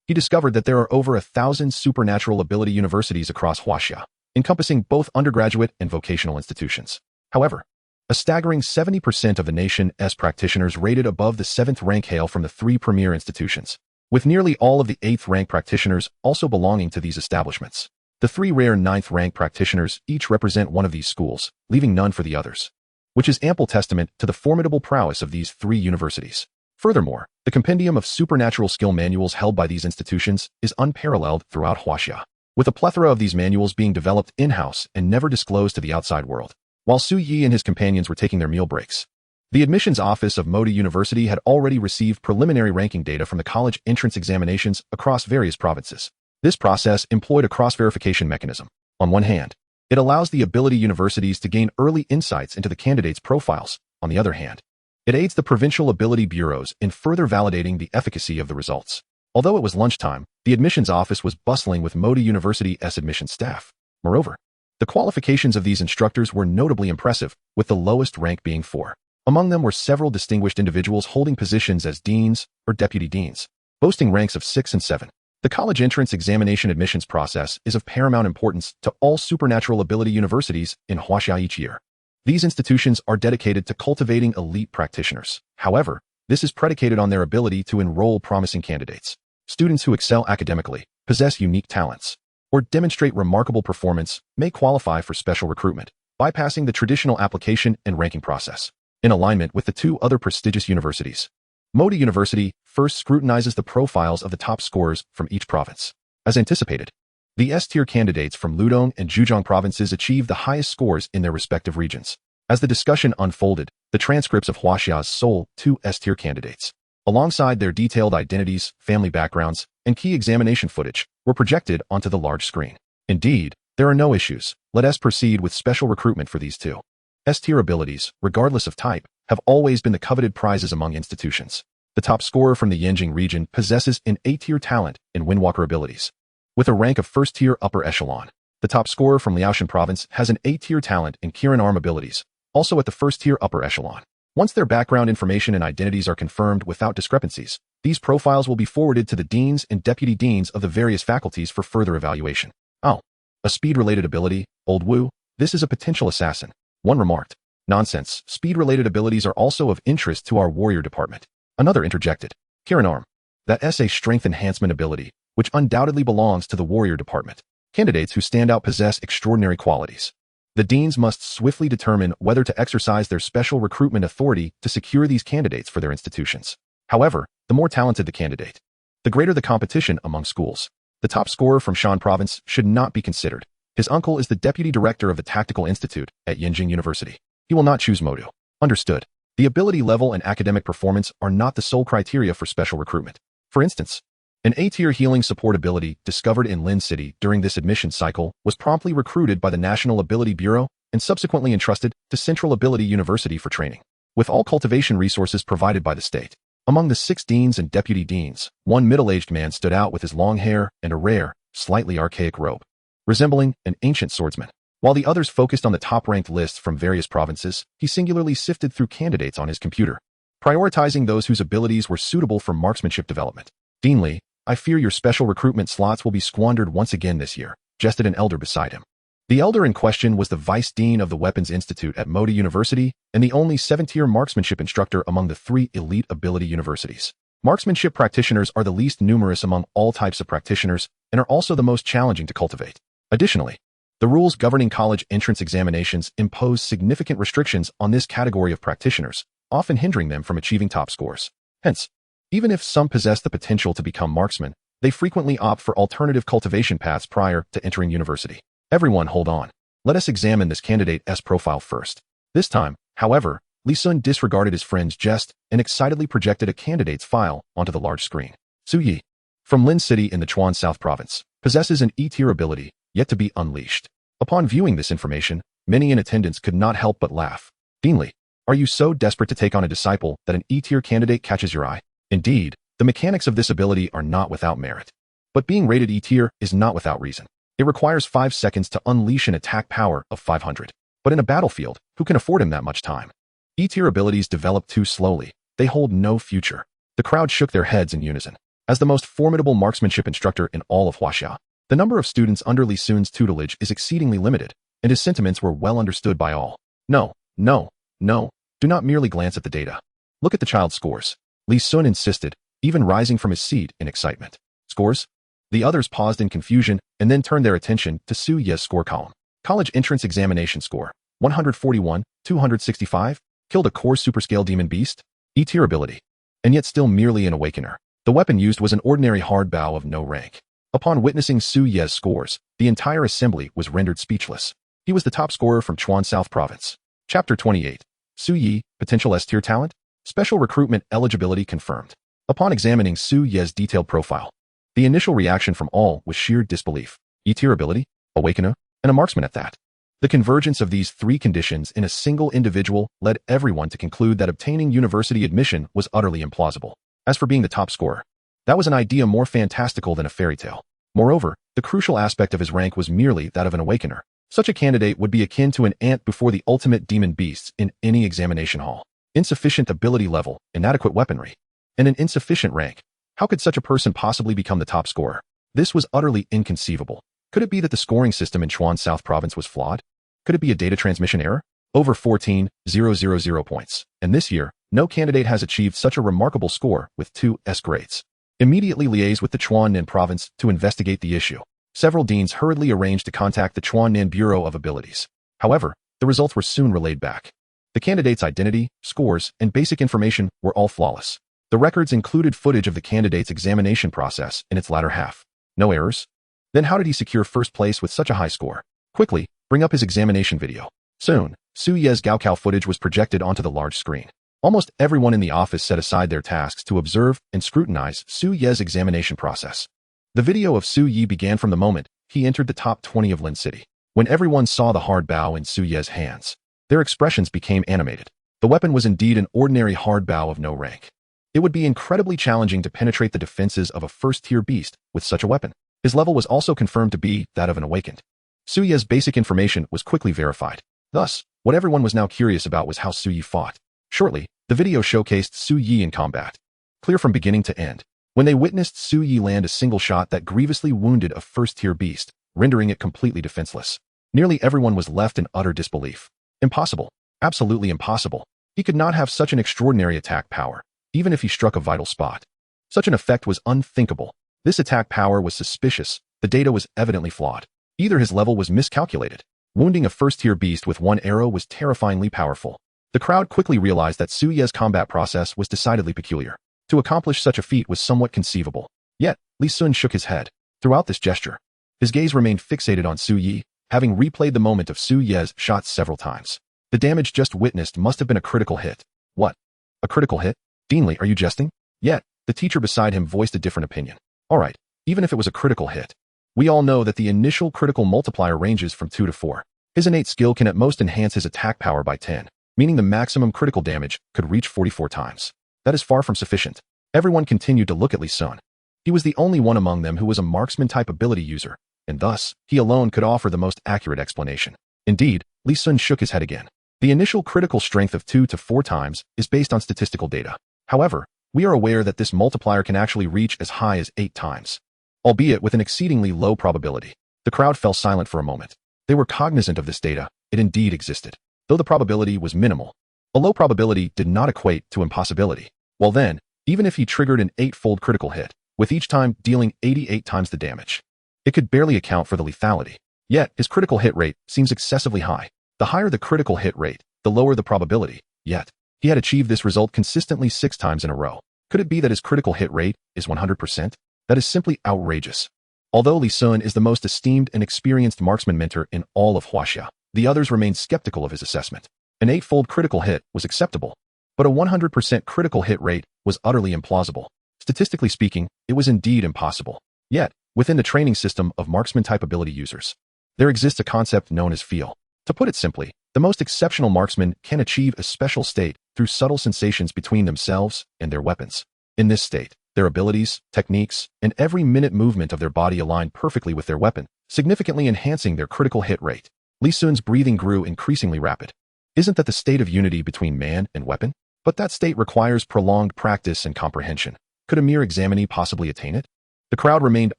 he discovered that there are over 1,000 supernatural ability universities across Huaxia, encompassing both undergraduate and vocational institutions. However, a staggering 70% of the nation's practitioners rated above the 7th rank hail from the 3 premier institutions, with nearly all of the 8th rank practitioners also belonging to these establishments. The 3 rare 9th rank practitioners each represent one of these schools, leaving none for the others, which is ample testament to the formidable prowess of these 3 universities. Furthermore, the compendium of supernatural skill manuals held by these institutions is unparalleled throughout Huaxia, with a plethora of these manuals being developed in-house and never disclosed to the outside world. While Su Yi and his companions were taking their meal breaks, the admissions office of Mode University had already received preliminary ranking data from the college entrance examinations across various provinces. This process employed a cross-verification mechanism. On one hand, it allows the ability universities to gain early insights into the candidates' profiles. On the other hand, it aids the provincial ability bureaus in further validating the efficacy of the results. Although it was lunchtime, the admissions office was bustling with Mode University's admissions staff. Moreover, the qualifications of these instructors were notably impressive, with the lowest rank being 4. Among them were several distinguished individuals holding positions as deans or deputy deans, boasting ranks of 6 and 7. The college entrance examination admissions process is of paramount importance to all supernatural ability universities in Huaxia each year. These institutions are dedicated to cultivating elite practitioners. However, this is predicated on their ability to enroll promising candidates. Students who excel academically, possess unique talents, or demonstrate remarkable performance may qualify for special recruitment, bypassing the traditional application and ranking process. In alignment with the 2 other prestigious universities, Mode University first scrutinizes the profiles of the top scorers from each province. As anticipated, the S-tier candidates from Ludong and Zhejiang provinces achieved the highest scores in their respective regions. As the discussion unfolded, the transcripts of Huaxia's sole 2 S-tier candidates, alongside their detailed identities, family backgrounds, and key examination footage, were projected onto the large screen. Indeed, there are no issues. Let us proceed with special recruitment for these 2 S-tier abilities, regardless of type, have always been the coveted prizes among institutions. The top scorer from the Yanjing region possesses an A-tier talent in windwalker abilities, with a rank of first-tier upper echelon. The top scorer from Liaoshan province has an A-tier talent in Kirin arm abilities, also at the first-tier upper echelon. Once their background information and identities are confirmed without discrepancies, these profiles will be forwarded to the deans and deputy deans of the various faculties for further evaluation. Oh, a speed-related ability, Old Wu, this is a potential assassin. One remarked. Nonsense, speed-related abilities are also of interest to our warrior department. Another interjected. Kirin arm. That is a strength enhancement ability, which undoubtedly belongs to the warrior department. Candidates who stand out possess extraordinary qualities. The deans must swiftly determine whether to exercise their special recruitment authority to secure these candidates for their institutions. However, the more talented the candidate, the greater the competition among schools. The top scorer from Shan province should not be considered. His uncle is the deputy director of the Tactical Institute at Yanjing University. He will not choose Modu. Understood. The ability level and academic performance are not the sole criteria for special recruitment. For instance, an A-tier healing support ability discovered in Lin City during this admission cycle was promptly recruited by the National Ability Bureau and subsequently entrusted to Central Ability University for training, with all cultivation resources provided by the state. Among the 6 deans and deputy deans, one middle-aged man stood out with his long hair and a rare, slightly archaic robe, resembling an ancient swordsman. While the others focused on the top-ranked lists from various provinces, he singularly sifted through candidates on his computer, prioritizing those whose abilities were suitable for marksmanship development. Dean Lee, I fear your special recruitment slots will be squandered once again this year, jested an elder beside him. The elder in question was the vice dean of the Weapons Institute at Moda University and the only 7-tier marksmanship instructor among the 3 elite ability universities. Marksmanship practitioners are the least numerous among all types of practitioners and are also the most challenging to cultivate. Additionally, the rules governing college entrance examinations impose significant restrictions on this category of practitioners, often hindering them from achieving top scores. Hence, even if some possess the potential to become marksmen, they frequently opt for alternative cultivation paths prior to entering university. Everyone hold on. Let us examine this candidate's profile first. This time, however, Li Sun disregarded his friend's jest and excitedly projected a candidate's file onto the large screen. Su Yi, from Lin City in the Chuan South Province, possesses an E-tier ability, yet to be unleashed. Upon viewing this information, many in attendance could not help but laugh. Dean Li, are you so desperate to take on a disciple that an E-tier candidate catches your eye? Indeed, the mechanics of this ability are not without merit. But being rated E-tier is not without reason. It requires 5 seconds to unleash an attack power of 500. But in a battlefield, who can afford him that much time? E-tier abilities develop too slowly. They hold no future. The crowd shook their heads in unison. As the most formidable marksmanship instructor in all of Huaxia, the number of students under Li Sun's tutelage is exceedingly limited, and his sentiments were well understood by all. No, do not merely glance at the data. Look at the child's scores. Li Sun insisted, even rising from his seat in excitement. Scores? The others paused in confusion and then turned their attention to Su Ye's score column. College entrance examination score, 141, 265, killed a core superscale demon beast, E-tier ability, and yet still merely an awakener. The weapon used was an ordinary hard bow of no rank. Upon witnessing Su Ye's scores, the entire assembly was rendered speechless. He was the top scorer from Chuan South Province. Chapter 28. Su Yi, potential S-tier talent? Special recruitment eligibility confirmed. Upon examining Su Ye's detailed profile, the initial reaction from all was sheer disbelief. E-tier ability, awakener, and a marksman at that. The convergence of these 3 conditions in a single individual led everyone to conclude that obtaining university admission was utterly implausible. As for being the top scorer, that was an idea more fantastical than a fairy tale. Moreover, the crucial aspect of his rank was merely that of an awakener. Such a candidate would be akin to an ant before the ultimate demon beasts in any examination hall. Insufficient ability level, inadequate weaponry, and an insufficient rank. How could such a person possibly become the top scorer? This was utterly inconceivable. Could it be that the scoring system in Chuan South Province was flawed? Could it be a data transmission error? Over 14,000 points. And this year, no candidate has achieved such a remarkable score with 2 S grades. Immediately liaise with the Chuan Province to investigate the issue. Several deans hurriedly arranged to contact the Chuan Bureau of Abilities. However, the results were soon relayed back. The candidate's identity, scores, and basic information were all flawless. The records included footage of the candidate's examination process in its latter half. No errors? Then how did he secure first place with such a high score? Quickly, bring up his examination video. Soon, Su Ye's Gaokao footage was projected onto the large screen. Almost everyone in the office set aside their tasks to observe and scrutinize Su Ye's examination process. The video of Su Yi began from the moment he entered the top 20 of Lin City. When everyone saw the hard bow in Su Ye's hands, their expressions became animated. The weapon was indeed an ordinary hard bow of no rank. It would be incredibly challenging to penetrate the defenses of a first-tier beast with such a weapon. His level was also confirmed to be that of an awakened. Suye's basic information was quickly verified. Thus, what everyone was now curious about was how Suye fought. Shortly, the video showcased Suye in combat. Clear from beginning to end. When they witnessed Suye land a single shot that grievously wounded a first-tier beast, rendering it completely defenseless, nearly everyone was left in utter disbelief. Impossible. Absolutely impossible. He could not have such an extraordinary attack power, even if he struck a vital spot. Such an effect was unthinkable. This attack power was suspicious. The data was evidently flawed. Either his level was miscalculated. Wounding a first-tier beast with one arrow was terrifyingly powerful. The crowd quickly realized that Suye's combat process was decidedly peculiar. To accomplish such a feat was somewhat conceivable. Yet, Lee Sun shook his head. Throughout this gesture, his gaze remained fixated on Suye, having replayed the moment of Suye's shot several times. The damage just witnessed must have been a critical hit. What? A critical hit? Deanly, are you jesting? Yet, the teacher beside him voiced a different opinion. Alright, even if it was a critical hit. We all know that the initial critical multiplier ranges from 2 to 4. His innate skill can at most enhance his attack power by 10, meaning the maximum critical damage could reach 44 times. That is far from sufficient. Everyone continued to look at Lee Sun. He was the only one among them who was a marksman-type ability user, and thus, he alone could offer the most accurate explanation. Indeed, Lee Sun shook his head again. The initial critical strength of 2 to 4 times is based on statistical data. However, we are aware that this multiplier can actually reach as high as 8 times, albeit with an exceedingly low probability. The crowd fell silent for a moment. They were cognizant of this data. It indeed existed, though the probability was minimal. A low probability did not equate to impossibility. Well then, even if he triggered an 8-fold critical hit, with each time dealing 88 times the damage, it could barely account for the lethality. Yet, his critical hit rate seems excessively high. The higher the critical hit rate, the lower the probability. Yet, he had achieved this result consistently 6 times in a row. Could it be that his critical hit rate is 100%? That is simply outrageous. Although Lee Sun is the most esteemed and experienced marksman mentor in all of Huaxia, the others remained skeptical of his assessment. An 8-fold critical hit was acceptable, but a 100% critical hit rate was utterly implausible. Statistically speaking, it was indeed impossible. Yet, within the training system of marksman-type ability users, there exists a concept known as feel. To put it simply, the most exceptional marksmen can achieve a special state through subtle sensations between themselves and their weapons. In this state, their abilities, techniques, and every minute movement of their body align perfectly with their weapon, significantly enhancing their critical hit rate. Lee Sun's breathing grew increasingly rapid. Isn't that the state of unity between man and weapon? But that state requires prolonged practice and comprehension. Could a mere examinee possibly attain it? The crowd remained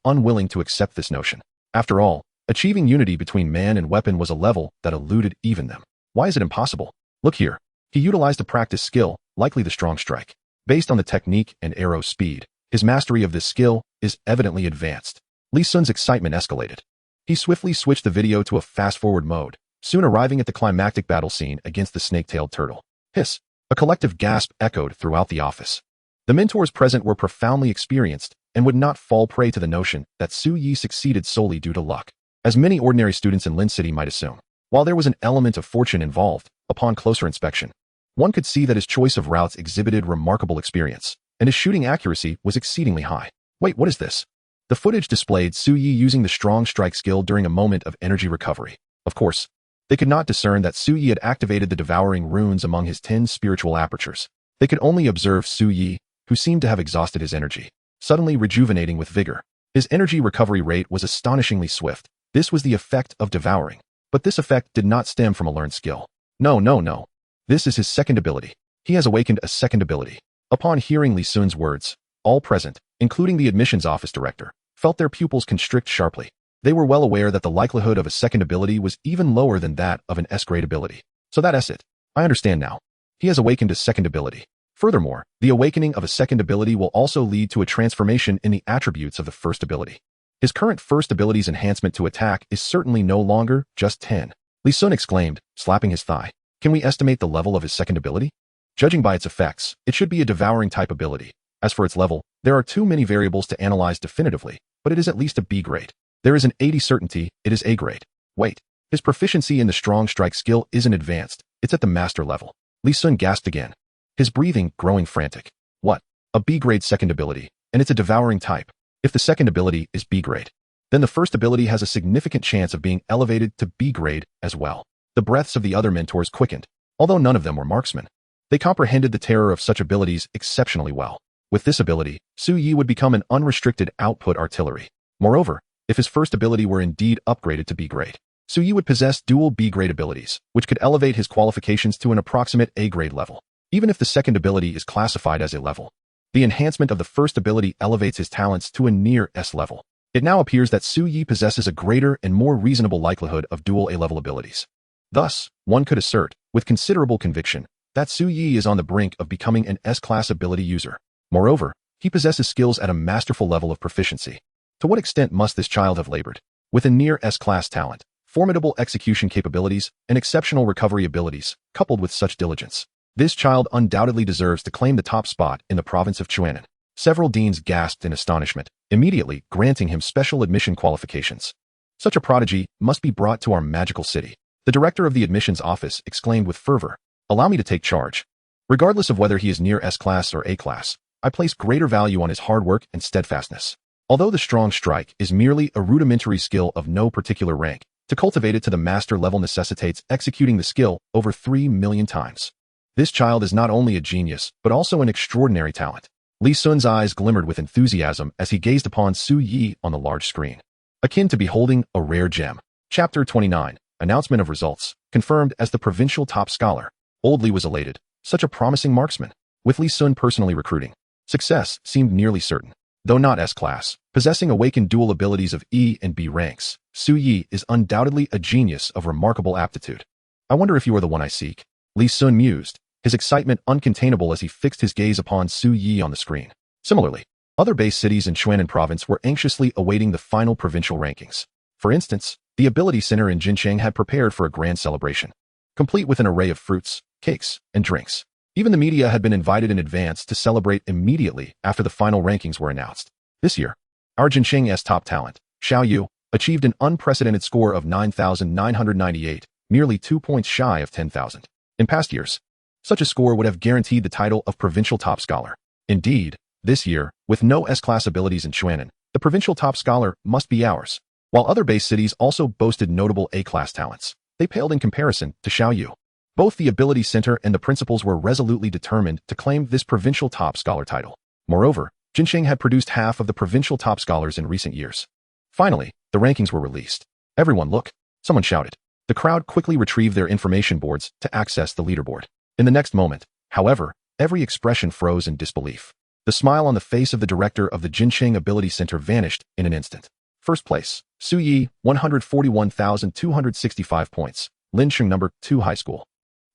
unwilling to accept this notion. After all, achieving unity between man and weapon was a level that eluded even them. Why is it impossible? Look here. He utilized a practice skill, likely the strong strike. Based on the technique and arrow speed, his mastery of this skill is evidently advanced. Lee Sun's excitement escalated. He swiftly switched the video to a fast-forward mode, soon arriving at the climactic battle scene against the snake-tailed turtle. Hiss! A collective gasp echoed throughout the office. The mentors present were profoundly experienced and would not fall prey to the notion that Suye succeeded solely due to luck, as many ordinary students in Lin City might assume. While there was an element of fortune involved, upon closer inspection, one could see that his choice of routes exhibited remarkable experience, and his shooting accuracy was exceedingly high. Wait, what is this? The footage displayed Suye using the strong strike skill during a moment of energy recovery. Of course, they could not discern that Suye had activated the devouring runes among his 10 spiritual apertures. They could only observe Suye, who seemed to have exhausted his energy, suddenly rejuvenating with vigor. His energy recovery rate was astonishingly swift. This was the effect of devouring. But this effect did not stem from a learned skill. No. This is his second ability. He has awakened a second ability. Upon hearing Lee Sun's words, all present, including the admissions office director, felt their pupils constrict sharply. They were well aware that the likelihood of a second ability was even lower than that of an S-grade ability. So that's it. I understand now. He has awakened a second ability. Furthermore, the awakening of a second ability will also lead to a transformation in the attributes of the first ability. His current first ability's enhancement to attack is certainly no longer just 10. Lee Sun exclaimed, slapping his thigh. Can we estimate the level of his second ability? Judging by its effects, it should be a devouring type ability. As for its level, there are too many variables to analyze definitively, but it is at least a B grade. There is an 80 certainty it is A grade. Wait, his proficiency in the strong strike skill isn't advanced, it's at the master level. Lee Sun gasped again, his breathing growing frantic. What? A B grade second ability, and it's a devouring type. If the second ability is B grade, then the first ability has a significant chance of being elevated to B grade as well. The breaths of the other mentors quickened, although none of them were marksmen. They comprehended the terror of such abilities exceptionally well. With this ability, Su Yi would become an unrestricted output artillery. Moreover, if his first ability were indeed upgraded to B-grade, Su Yi would possess dual B-grade abilities, which could elevate his qualifications to an approximate A-grade level. Even if the second ability is classified as A level, the enhancement of the first ability elevates his talents to a near S level. It now appears that Su Yi possesses a greater and more reasonable likelihood of dual A-level abilities. Thus, one could assert, with considerable conviction, that Su Yi is on the brink of becoming an S-class ability user. Moreover, he possesses skills at a masterful level of proficiency. To what extent must this child have labored? With a near S-class talent, formidable execution capabilities, and exceptional recovery abilities, coupled with such diligence, this child undoubtedly deserves to claim the top spot in the province of Chuanan. Several deans gasped in astonishment, immediately granting him special admission qualifications. Such a prodigy must be brought to our magical city. The director of the admissions office exclaimed with fervor, "Allow me to take charge. Regardless of whether he is near S-class or A-class, I place greater value on his hard work and steadfastness. Although the strong strike is merely a rudimentary skill of no particular rank, to cultivate it to the master level necessitates executing the skill over 3 million times. This child is not only a genius, but also an extraordinary talent." Li Sun's eyes glimmered with enthusiasm as he gazed upon Su Yi on the large screen, akin to beholding a rare gem. Chapter 29, Announcement of Results, confirmed as the provincial top scholar. Old Li was elated. Such a promising marksman. With Li Sun personally recruiting, success seemed nearly certain. Though not S-class, possessing awakened dual abilities of E and B ranks, Su Yi is undoubtedly a genius of remarkable aptitude. I wonder if you are the one I seek. Li Sun mused, his excitement uncontainable as he fixed his gaze upon Su Yi on the screen. Similarly, other base cities in Chuanan province were anxiously awaiting the final provincial rankings. For instance, the Ability Center in Jincheng had prepared for a grand celebration, complete with an array of fruits, cakes, and drinks. Even the media had been invited in advance to celebrate immediately after the final rankings were announced. This year, our Jincheng's top talent, Xiao Yu, achieved an unprecedented score of 9,998, merely 2 points shy of 10,000. In past years, such a score would have guaranteed the title of provincial top scholar. Indeed, this year, with no S-class abilities in Chuanan, the provincial top scholar must be ours. While other base cities also boasted notable A-class talents, they paled in comparison to Xiao Yu. Both the Ability Center and the principals were resolutely determined to claim this provincial top scholar title. Moreover, Jincheng had produced half of the provincial top scholars in recent years. Finally, the rankings were released. "Everyone look," someone shouted. The crowd quickly retrieved their information boards to access the leaderboard. In the next moment, however, every expression froze in disbelief. The smile on the face of the director of the Jincheng Ability Center vanished in an instant. First place, Su Yi, 141,265 points, Linsheng number 2 high school.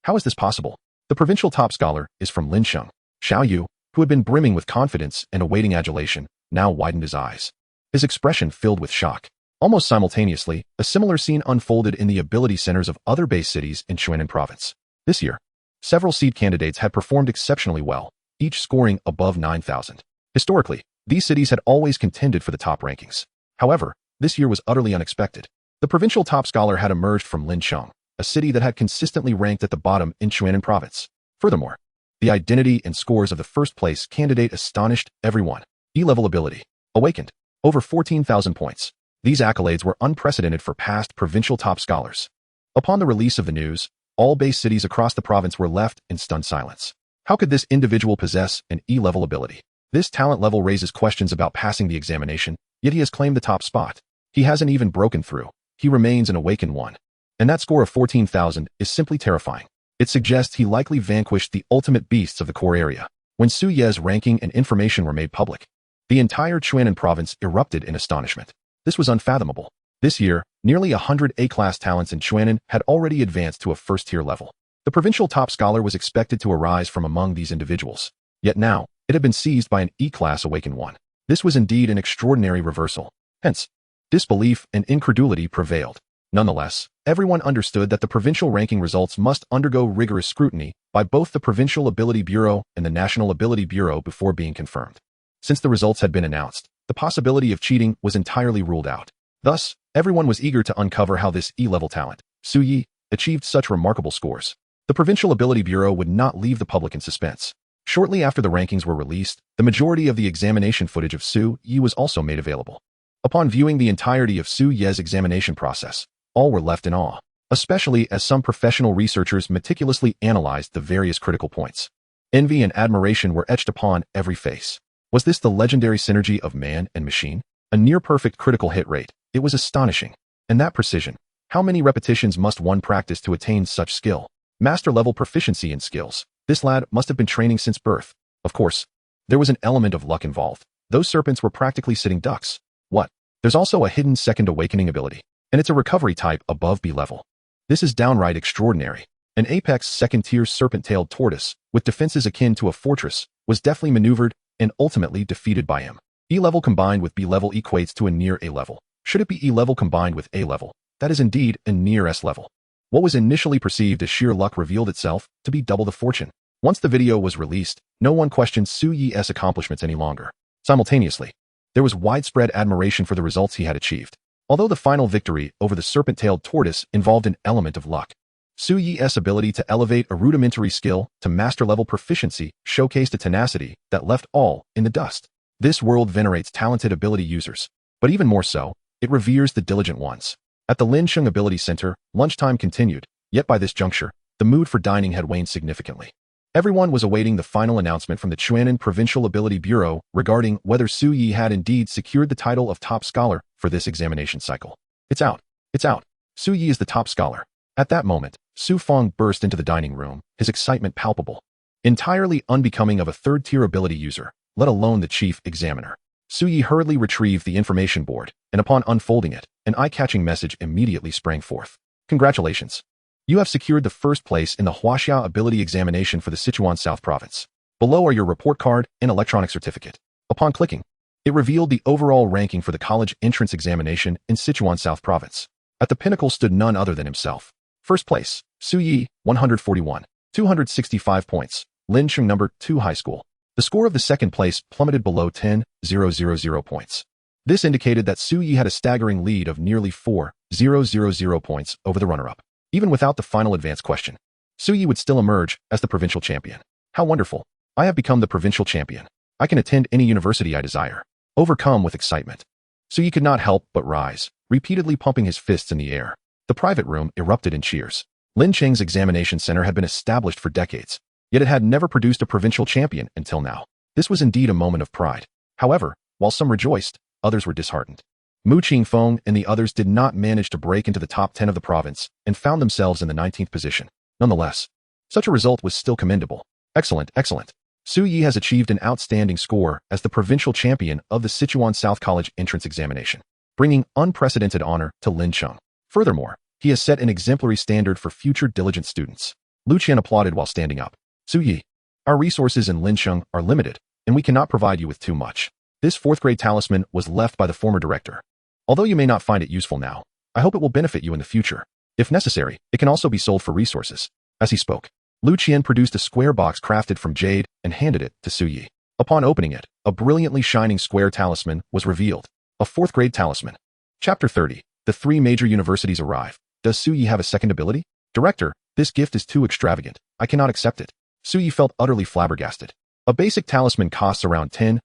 How is this possible? The provincial top scholar is from Linsheng. Xiao Yu, who had been brimming with confidence and awaiting adulation, now widened his eyes, his expression filled with shock. Almost simultaneously, a similar scene unfolded in the ability centers of other base cities in Chuanan province. This year, several seed candidates had performed exceptionally well, each scoring above 9,000. Historically, these cities had always contended for the top rankings. However, this year was utterly unexpected. The provincial top scholar had emerged from Linsheng, a city that had consistently ranked at the bottom in Chuanan province. Furthermore, the identity and scores of the first place candidate astonished everyone. E-level ability, awakened, over 14,000 points. These accolades were unprecedented for past provincial top scholars. Upon the release of the news, all base cities across the province were left in stunned silence. How could this individual possess an E-level ability? This talent level raises questions about passing the examination, yet he has claimed the top spot. He hasn't even broken through. He remains an awakened one. And that score of 14,000 is simply terrifying. It suggests he likely vanquished the ultimate beasts of the core area. When Su Ye's ranking and information were made public, the entire Chuanan province erupted in astonishment. This was unfathomable. This year, nearly 100 A-class talents in Chuanan had already advanced to a first-tier level. The provincial top scholar was expected to arise from among these individuals. Yet now, it had been seized by an E-class awakened one. This was indeed an extraordinary reversal. Hence, disbelief and incredulity prevailed. Nonetheless, everyone understood that the provincial ranking results must undergo rigorous scrutiny by both the Provincial Ability Bureau and the National Ability Bureau before being confirmed. Since the results had been announced, the possibility of cheating was entirely ruled out. Thus, everyone was eager to uncover how this E-level talent, Su Yi, achieved such remarkable scores. The Provincial Ability Bureau would not leave the public in suspense. Shortly after the rankings were released, the majority of the examination footage of Su Yi was also made available. Upon viewing the entirety of Su Ye's examination process, all were left in awe. especially as some professional researchers meticulously analyzed the various critical points. Envy and admiration were etched upon every face. Was this the legendary synergy of man and machine? A near-perfect critical hit rate. It was astonishing. And that precision. How many repetitions must one practice to attain such skill? Master-level proficiency in skills. This lad must have been training since birth. Of course, there was an element of luck involved. Those serpents were practically sitting ducks. What? There's also a hidden second awakening ability, and it's a recovery type above B level. This is downright extraordinary. An apex second-tier serpent-tailed tortoise, with defenses akin to a fortress, was deftly maneuvered and ultimately defeated by him. E level combined with B level equates to a near A level. Should it be E level combined with A level? That is indeed a near S level. What was initially perceived as sheer luck revealed itself to be double the fortune. Once the video was released, no one questioned Su Yi's accomplishments any longer. Simultaneously, there was widespread admiration for the results he had achieved. Although the final victory over the serpent-tailed tortoise involved an element of luck, Su Yi's ability to elevate a rudimentary skill to master-level proficiency showcased a tenacity that left all in the dust. This world venerates talented ability users, but even more so, it reveres the diligent ones. At the Linsheng Ability Center, lunchtime continued, yet by this juncture, the mood for dining had waned significantly. Everyone was awaiting the final announcement from the Chuanan Provincial Ability Bureau regarding whether Su Yi had indeed secured the title of top scholar for this examination cycle. It's out. It's out. Su Yi is the top scholar. At that moment, Su Feng burst into the dining room, his excitement palpable. Entirely unbecoming of a third-tier ability user, let alone the chief examiner. Su Yi hurriedly retrieved the information board, and upon unfolding it, an eye-catching message immediately sprang forth. Congratulations. You have secured the first place in the Huaxia Ability Examination for the Sichuan South Province. Below are your report card and electronic certificate. Upon clicking, it revealed the overall ranking for the college entrance examination in Sichuan South Province. At the pinnacle stood none other than himself. First place, Su Yi, 141, 265 points, Linsheng No. 2 High School. The score of the second place plummeted below 10,000 points. This indicated that Su Yi had a staggering lead of nearly 4,000 points over the runner-up. Even without the final advance question, Su Yi would still emerge as the provincial champion. How wonderful. I have become the provincial champion. I can attend any university I desire. Overcome with excitement, Su Yi could not help but rise, repeatedly pumping his fists in the air. The private room erupted in cheers. Linsheng's examination center had been established for decades, yet it had never produced a provincial champion until now. This was indeed a moment of pride. However, while some rejoiced, others were disheartened. Mu Qingfeng and the others did not manage to break into the top 10 of the province and found themselves in the 19th position. Nonetheless, such a result was still commendable. Excellent, excellent. Su Yi has achieved an outstanding score as the provincial champion of the Sichuan South College entrance examination, bringing unprecedented honor to Linsheng. Furthermore, he has set an exemplary standard for future diligent students. Lu Qian applauded while standing up. Su Yi, our resources in Linsheng are limited, and we cannot provide you with too much. This fourth-grade talisman was left by the former director. Although you may not find it useful now, I hope it will benefit you in the future. If necessary, it can also be sold for resources. As he spoke, Lu Qian produced a square box crafted from jade and handed it to Su Yi. Upon opening it, a brilliantly shining square talisman was revealed. A fourth-grade talisman. Chapter 30. The three major universities arrive. Does Su Yi have a second ability? Director, this gift is too extravagant. I cannot accept it. Su Yi felt utterly flabbergasted. A basic talisman costs around 10,000.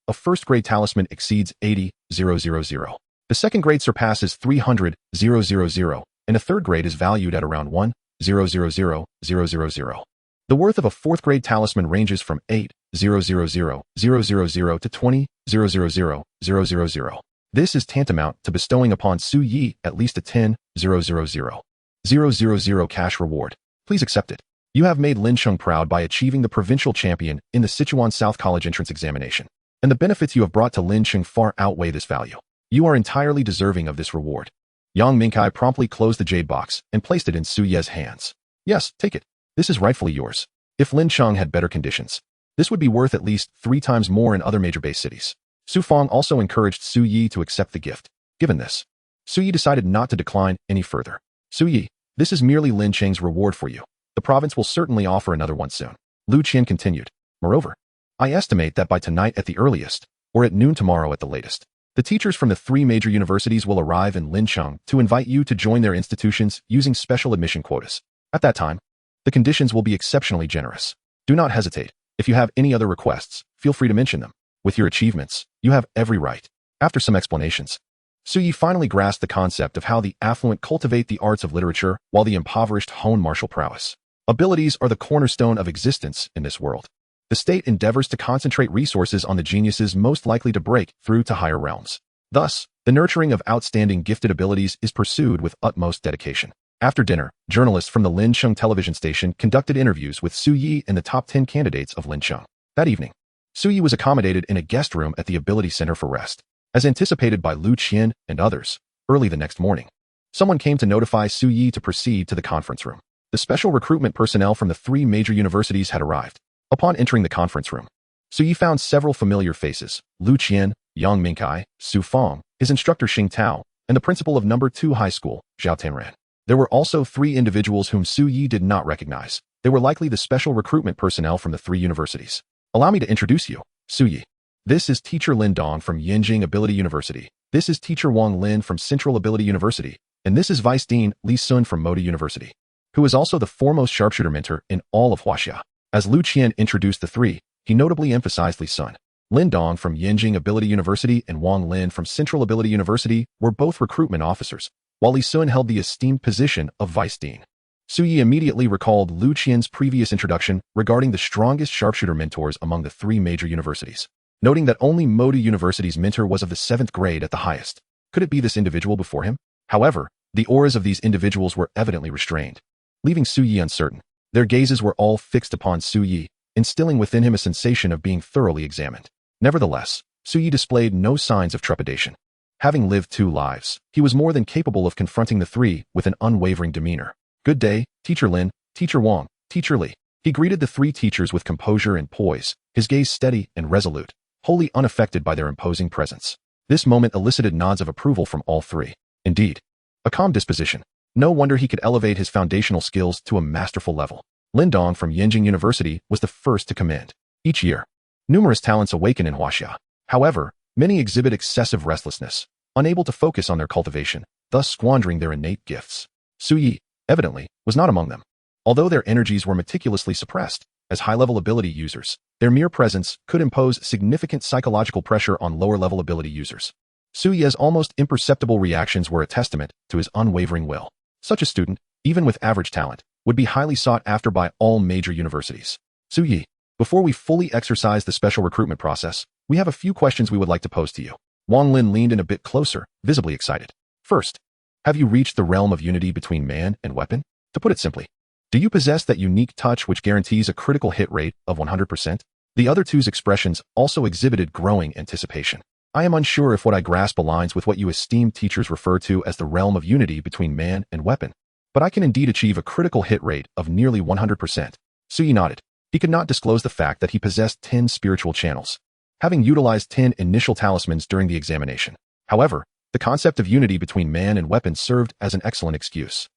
A first-grade talisman exceeds 80,000. The second grade surpasses 300,000, and a third grade is valued at around 1,000,000. The worth of a fourth-grade talisman ranges from 8,000,000 to 20,000,000. This is tantamount to bestowing upon Su Yi at least a 10,000 cash reward. Please accept it. You have made Linsheng proud by achieving the provincial champion in the Sichuan South College entrance examination, and the benefits you have brought to Linsheng far outweigh this value. You are entirely deserving of this reward. Yang Mingkai promptly closed the jade box and placed it in Su Yi's hands. Yes, take it. This is rightfully yours. If Linsheng had better conditions, this would be worth at least 3 times more in other major base cities. Su Feng also encouraged Su Yi to accept the gift. Given this, Su Yi decided not to decline any further. Su Yi, this is merely Linsheng's reward for you. The province will certainly offer another one soon. Lu Qian continued. Moreover, I estimate that by tonight at the earliest, or at noon tomorrow at the latest, the teachers from the 3 major universities will arrive in Linsheng to invite you to join their institutions using special admission quotas. At that time, the conditions will be exceptionally generous. Do not hesitate. If you have any other requests, feel free to mention them. With your achievements, you have every right. After some explanations, Su Yi finally grasped the concept of how the affluent cultivate the arts of literature while the impoverished hone martial prowess. Abilities are the cornerstone of existence in this world. The state endeavors to concentrate resources on the geniuses most likely to break through to higher realms. Thus, the nurturing of outstanding gifted abilities is pursued with utmost dedication. After dinner, journalists from the Lincheng television station conducted interviews with Su Yi and the top 10 candidates of Lincheng. That evening, Su Yi was accommodated in a guest room at the Ability Center for Rest. As anticipated by Lu Qian and others, early the next morning, someone came to notify Su Yi to proceed to the conference room. The special recruitment personnel from the 3 major universities had arrived. Upon entering the conference room, Su Yi found several familiar faces: Lu Qian, Yang Mingkai, Su Feng, his instructor Xing Tao, and the principal of No. 2 High School, Zhao Tianran. There were also 3 individuals whom Su Yi did not recognize. They were likely the special recruitment personnel from the 3 universities. Allow me to introduce you, Su Yi. This is Teacher Lin Dong from Yinjing Ability University. This is Teacher Wang Lin from Central Ability University. And this is Vice Dean Li Sun from Modi University, who is also the foremost sharpshooter mentor in all of Huaxia. As Lu Qian introduced the 3, he notably emphasized Li Sun. Lin Dong from Yinjing Ability University and Wang Lin from Central Ability University were both recruitment officers, while Li Sun held the esteemed position of Vice Dean. Su Yi immediately recalled Lu Qian's previous introduction regarding the strongest sharpshooter mentors among the 3 major universities, noting that only Modi University's mentor was of the 7th grade at the highest. Could it be this individual before him? However, the auras of these individuals were evidently restrained, leaving Su Yi uncertain. Their gazes were all fixed upon Su Yi, instilling within him a sensation of being thoroughly examined. Nevertheless, Su Yi displayed no signs of trepidation. Having lived 2 lives, he was more than capable of confronting the 3 with an unwavering demeanor. Good day, Teacher Lin, Teacher Wang, Teacher Li. He greeted the 3 teachers with composure and poise, his gaze steady and resolute, wholly unaffected by their imposing presence. This moment elicited nods of approval from all 3. Indeed, a calm disposition. No wonder he could elevate his foundational skills to a masterful level. Lin Dong from Yinjing University was the first to commend. Each year, numerous talents awaken in Huaxia. However, many exhibit excessive restlessness, unable to focus on their cultivation, thus squandering their innate gifts. Su Yi, evidently, was not among them. Although their energies were meticulously suppressed, as high-level ability users, their mere presence could impose significant psychological pressure on lower-level ability users. Su Yi's almost imperceptible reactions were a testament to his unwavering will. Such a student, even with average talent, would be highly sought after by all major universities. Su Yi, before we fully exercise the special recruitment process, we have a few questions we would like to pose to you. Wang Lin leaned in a bit closer, visibly excited. First, have you reached the realm of unity between man and weapon? To put it simply, do you possess that unique touch which guarantees a critical hit rate of 100%? The other 2's expressions also exhibited growing anticipation. I am unsure if what I grasp aligns with what you esteemed teachers refer to as the realm of unity between man and weapon, but I can indeed achieve a critical hit rate of nearly 100%. Su Yi nodded. He could not disclose the fact that he possessed 10 spiritual channels, having utilized 10 initial talismans during the examination. However, the concept of unity between man and weapon served as an excellent excuse.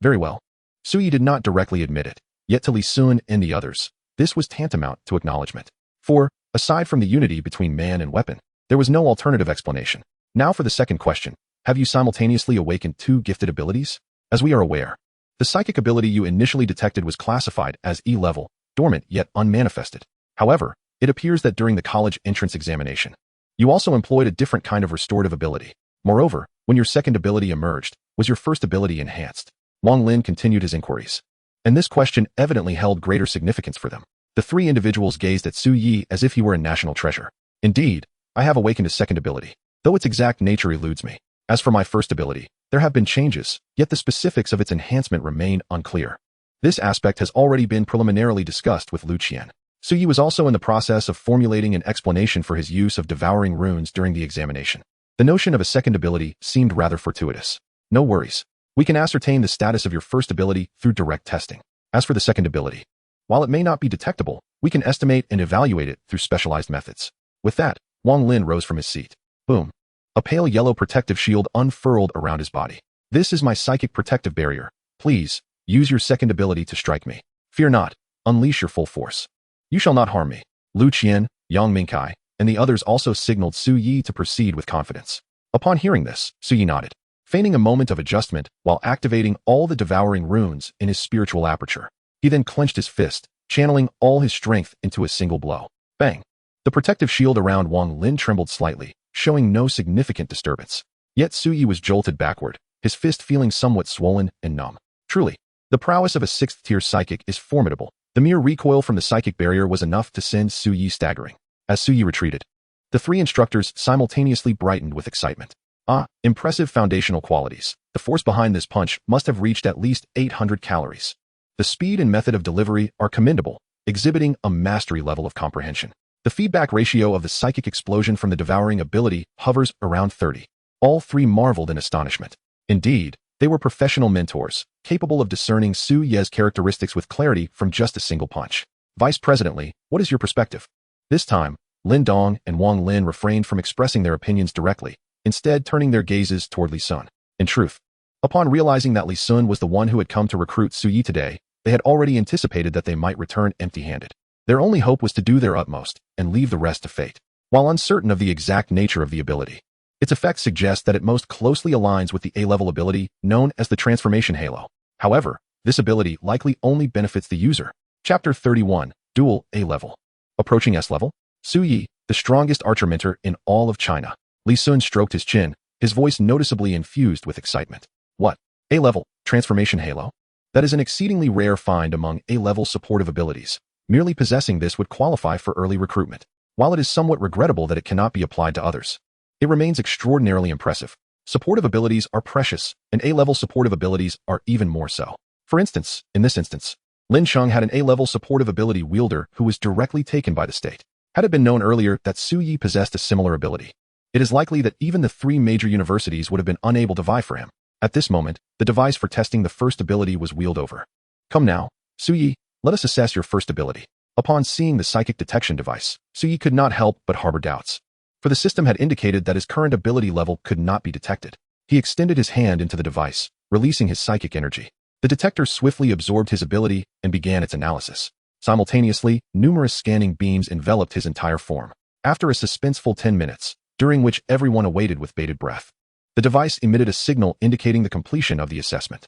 Very well. Su Yi did not directly admit it, yet to Li Sun and the others, this was tantamount to acknowledgement. For, aside from the unity between man and weapon, there was no alternative explanation. Now for the second question. Have you simultaneously awakened 2 gifted abilities? As we are aware, the psychic ability you initially detected was classified as E-level, dormant yet unmanifested. However, it appears that during the college entrance examination, you also employed a different kind of restorative ability. Moreover, when your second ability emerged, was your first ability enhanced? Wang Lin continued his inquiries, and this question evidently held greater significance for them. The 3 individuals gazed at Su Yi as if he were a national treasure. Indeed, I have awakened a second ability, though its exact nature eludes me. As for my first ability, there have been changes, yet the specifics of its enhancement remain unclear. This aspect has already been preliminarily discussed with Lu Qian. Su Yi was also in the process of formulating an explanation for his use of devouring runes during the examination. The notion of a second ability seemed rather fortuitous. No worries. We can ascertain the status of your first ability through direct testing. As for the second ability, while it may not be detectable, we can estimate and evaluate it through specialized methods. With that, Wang Lin rose from his seat. Boom. A pale yellow protective shield unfurled around his body. This is my psychic protective barrier. Please, use your second ability to strike me. Fear not. Unleash your full force. You shall not harm me. Lu Qian, Yang Mingkai, and the others also signaled Su Yi to proceed with confidence. Upon hearing this, Su Yi nodded, feigning a moment of adjustment while activating all the devouring runes in his spiritual aperture. He then clenched his fist, channeling all his strength into a single blow. Bang! The protective shield around Wang Lin trembled slightly, showing no significant disturbance. Yet Su Yi was jolted backward, his fist feeling somewhat swollen and numb. Truly, the prowess of a 6th-tier psychic is formidable. The mere recoil from the psychic barrier was enough to send Su Yi staggering. As Su Yi retreated, the 3 instructors simultaneously brightened with excitement. Ah, impressive foundational qualities. The force behind this punch must have reached at least 800 calories. The speed and method of delivery are commendable, exhibiting a mastery level of comprehension. The feedback ratio of the psychic explosion from the devouring ability hovers around 30. All 3 marveled in astonishment. Indeed, they were professional mentors, capable of discerning Su Ye's characteristics with clarity from just a single punch. Vice Presidently, what is your perspective? This time, Lin Dong and Wang Lin refrained from expressing their opinions directly, instead turning their gazes toward Li Sun. In truth, upon realizing that Li Sun was the one who had come to recruit Su Yi today, they had already anticipated that they might return empty-handed. Their only hope was to do their utmost and leave the rest to fate. While uncertain of the exact nature of the ability, its effects suggest that it most closely aligns with the A-level ability known as the Transformation Halo. However, this ability likely only benefits the user. Chapter 31, Dual A-level. Approaching S-level? Su Yi, the strongest archer mentor in all of China. Li Sun stroked his chin, his voice noticeably infused with excitement. What? A-level, Transformation Halo? That is an exceedingly rare find among A-level supportive abilities. Merely possessing this would qualify for early recruitment. While it is somewhat regrettable that it cannot be applied to others, it remains extraordinarily impressive. Supportive abilities are precious, and A-level supportive abilities are even more so. For instance, in this instance, Lin Sheng had an A-level supportive ability wielder who was directly taken by the state. Had it been known earlier that Su Yi possessed a similar ability, it is likely that even the 3 major universities would have been unable to vie for him. At this moment, the device for testing the first ability was wheeled over. Come now, Su Yi, let us assess your first ability. Upon seeing the psychic detection device, Su Yi could not help but harbor doubts. For the system had indicated that his current ability level could not be detected. He extended his hand into the device, releasing his psychic energy. The detector swiftly absorbed his ability and began its analysis. Simultaneously, numerous scanning beams enveloped his entire form. After a suspenseful 10 minutes, during which everyone awaited with bated breath, the device emitted a signal indicating the completion of the assessment.